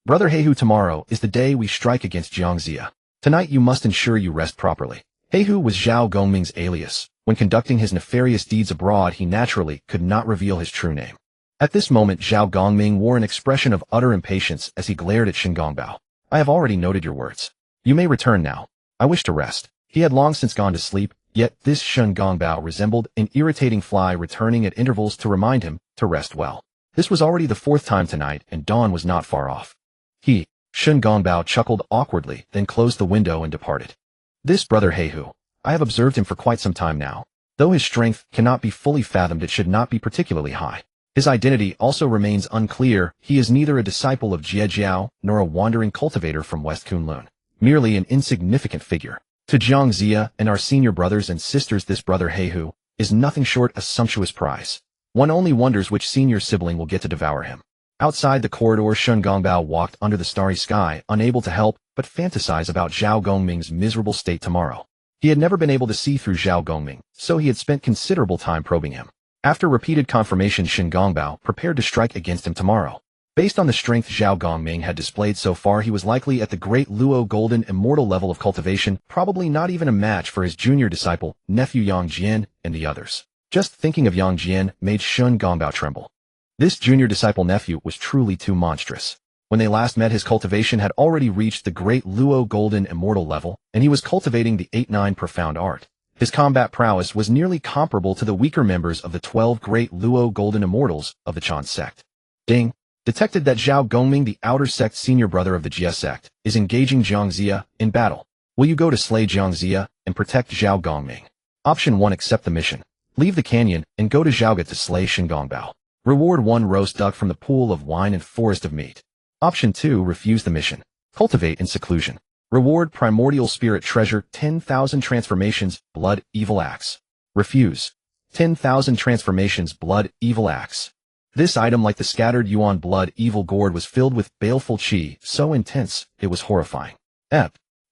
Brother Heihu, tomorrow is the day we strike against Jiangxia. Tonight you must ensure you rest properly. Heihu was Zhao Gongming's alias, When conducting his nefarious deeds abroad, he naturally could not reveal his true name. At this moment, Zhao Gongming wore an expression of utter impatience as he glared at Shen Gongbao. I have already noted your words. You may return now. I wish to rest. He had long since gone to sleep, yet this Shen Gongbao resembled an irritating fly returning at intervals to remind him to rest well. This was already the fourth time tonight, and dawn was not far off. Shen Gongbao chuckled awkwardly, then closed the window and departed. This brother Heihu. I have observed him for quite some time now. Though his strength cannot be fully fathomed, it should not be particularly high. His identity also remains unclear. He is neither a disciple of Jie Jiao nor a wandering cultivator from West Kunlun, merely an insignificant figure. To Jiang Zia and our senior brothers and sisters, this brother Heihu is nothing short a sumptuous prize. One only wonders which senior sibling will get to devour him. Outside the corridor, Shen Gongbao walked under the starry sky, unable to help but fantasize about Zhao Gongming's miserable state tomorrow. He had never been able to see through Zhao Gongming, so he had spent considerable time probing him. After repeated confirmation, Shen Gongbao prepared to strike against him tomorrow. Based on the strength Zhao Gongming had displayed so far, he was likely at the great Luo Golden Immortal level of cultivation, probably not even a match for his junior disciple, nephew Yang Jian, and the others. Just thinking of Yang Jian made Shen Gongbao tremble. This junior disciple nephew was truly too monstrous. When they last met, his cultivation had already reached the great Luo Golden Immortal level, and he was cultivating the 8-9 profound art. His combat prowess was nearly comparable to the weaker members of the 12 great Luo Golden Immortals of the Chan sect. Ding! Detected that Zhao Gongming, the outer sect senior brother of the Jie sect, is engaging Jiang Zia in battle. Will you go to slay Jiang Zia and protect Zhao Gongming? Option 1. Accept the mission. Leave the canyon and go to Zhaoga to slay Shen Gongbao. Reward 1. Roast duck from the pool of wine and forest of meat. Option 2. Refuse the mission. Cultivate in seclusion. Reward primordial spirit treasure 10,000 transformations, blood, evil axe. Refuse. 10,000 transformations, blood, evil axe. This item, like the scattered yuan blood evil gourd, was filled with baleful qi, so intense, it was horrifying.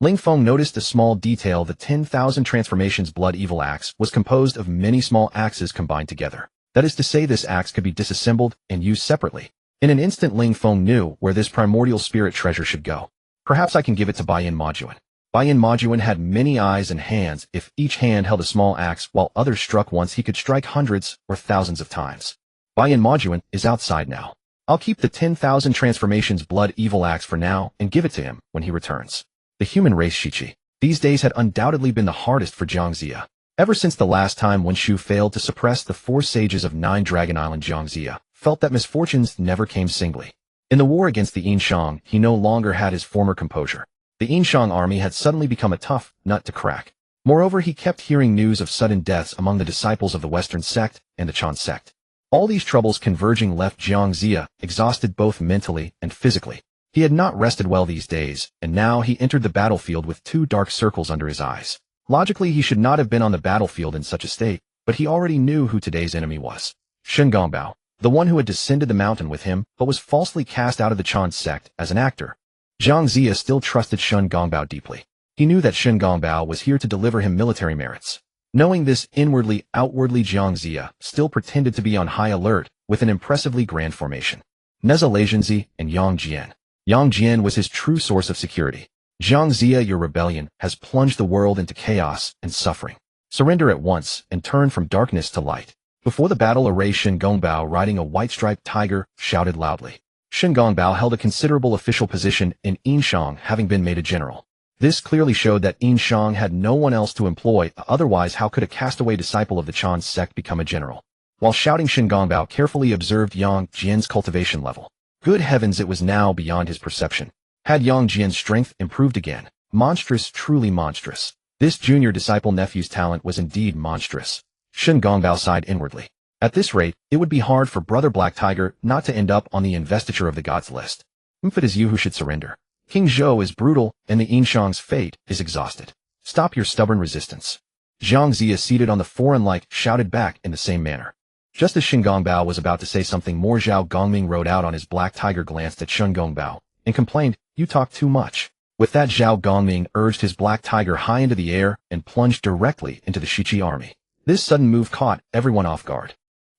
Ling Feng noticed a small detail. The 10,000 transformations blood evil axe was composed of many small axes combined together. That is to say, this axe could be disassembled and used separately. In an instant, Ling Feng knew where this primordial spirit treasure should go. Perhaps I can give it to Baiyin Majuan. Baiyin Majuan had many eyes and hands. If each hand held a small axe while others struck once, he could strike hundreds or thousands of times. Baiyin Majuan is outside now. I'll keep the 10,000 transformations blood evil axe for now and give it to him when he returns. The human race Shichi. These days had undoubtedly been the hardest for Jiang Zia. Ever since the last time when Shu failed to suppress the 4 sages of 9 Dragon Island, Jiang Zia felt that misfortunes never came singly. In the war against the Yinshang, he no longer had his former composure. The Yinshang army had suddenly become a tough nut to crack. Moreover, he kept hearing news of sudden deaths among the disciples of the Western sect and the Chan sect. All these troubles converging left Jiang Zia exhausted both mentally and physically. He had not rested well these days, and now he entered the battlefield with 2 dark circles under his eyes. Logically, he should not have been on the battlefield in such a state, but he already knew who today's enemy was. Shen Gongbao, the one who had descended the mountain with him, but was falsely cast out of the Chan sect as an actor. Jiang Zia still trusted Shen Gongbao deeply. He knew that Shen Gongbao was here to deliver him military merits. Knowing this outwardly Jiang Zia still pretended to be on high alert with an impressively grand formation. Neza Leijianzi and Yang Jian. Yang Jian was his true source of security. Jiang Zia, your rebellion has plunged the world into chaos and suffering. Surrender at once and turn from darkness to light. Before the battle array, Shen Gongbao, riding a white-striped tiger, shouted loudly. Shen Gongbao held a considerable official position in Yinshang, having been made a general. This clearly showed that Yinshang had no one else to employ, otherwise how could a castaway disciple of the Chan sect become a general? While shouting, Shen Gongbao carefully observed Yang Jian's cultivation level. Good heavens, it was now beyond his perception. Had Yang Jian's strength improved again? Monstrous, truly monstrous. This junior disciple nephew's talent was indeed monstrous. Shen Gongbao sighed inwardly. At this rate, it would be hard for Brother Black Tiger not to end up on the investiture of the gods list. If it is you who should surrender. King Zhou is brutal, and the Yinshang's fate is exhausted. Stop your stubborn resistance. Jiang Zia, seated on the foreign-like, shouted back in the same manner. Just as Shen Gongbao was about to say something more, Zhao Gongming rode out on his black tiger, glanced at Shen Gongbao, and complained, "You talk too much." With that, Zhao Gongming urged his black tiger high into the air and plunged directly into the Shichi army. This sudden move caught everyone off guard.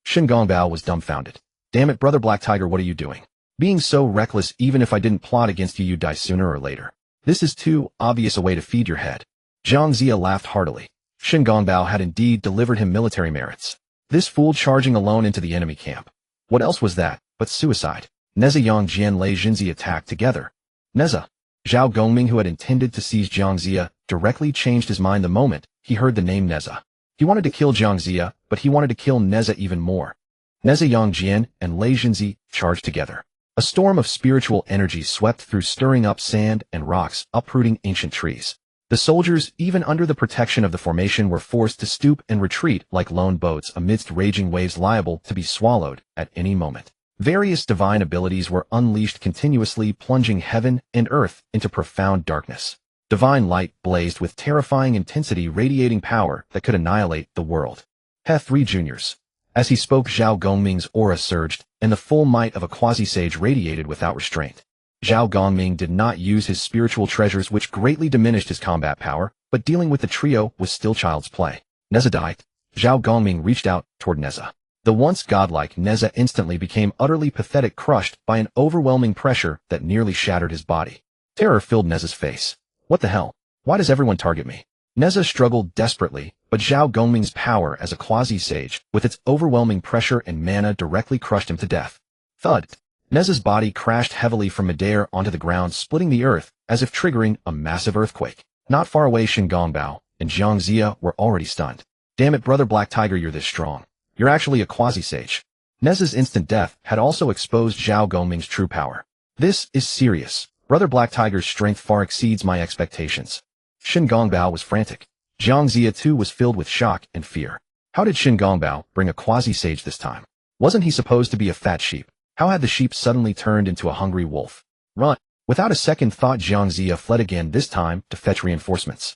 Shen Gongbao was dumbfounded. Damn it, Brother Black Tiger, what are you doing? Being so reckless, even if I didn't plot against you, you'd die sooner or later. This is too obvious a way to feed your head. Jiang Zia laughed heartily. Gongbao had indeed delivered him military merits. This fool charging alone into the enemy camp. What else was that but suicide? Neza Yongjian and Lei Jinzi attacked together. Neza. Zhao Gongming, who had intended to seize Jiangxia, directly changed his mind the moment he heard the name Neza. He wanted to kill Jiangxia, but he wanted to kill Neza even more. Neza Yongjian and Lei Jinzi charged together. A storm of spiritual energy swept through, stirring up sand and rocks, uprooting ancient trees. The soldiers, even under the protection of the formation, were forced to stoop and retreat like lone boats amidst raging waves liable to be swallowed at any moment. Various divine abilities were unleashed continuously, plunging heaven and earth into profound darkness. Divine light blazed with terrifying intensity, radiating power that could annihilate the world. He 3 juniors. As he spoke, Zhao Gongming's aura surged, and the full might of a quasi-sage radiated without restraint. Zhao Gongming did not use his spiritual treasures, which greatly diminished his combat power, but dealing with the trio was still child's play. Neza died. Zhao Gongming reached out toward Neza. The once godlike Neza instantly became utterly pathetic, crushed by an overwhelming pressure that nearly shattered his body. Terror filled Neza's face. What the hell? Why does everyone target me? Neza struggled desperately, but Zhao Gongming's power as a quasi-sage, with its overwhelming pressure and mana, directly crushed him to death. Thud. Neza's body crashed heavily from midair onto the ground, splitting the earth as if triggering a massive earthquake. Not far away, Gongbao and Jiangxia were already stunned. Damn it, Brother Black Tiger, you're this strong. You're actually a quasi-sage. Neza's instant death had also exposed Zhao Gongming's true power. This is serious. Brother Black Tiger's strength far exceeds my expectations. Gongbao was frantic. Jiangxia too was filled with shock and fear. How did Gongbao bring a quasi-sage this time? Wasn't he supposed to be a fat sheep? How had the sheep suddenly turned into a hungry wolf? Run! Without a second thought, Jiangxia fled again, this time to fetch reinforcements.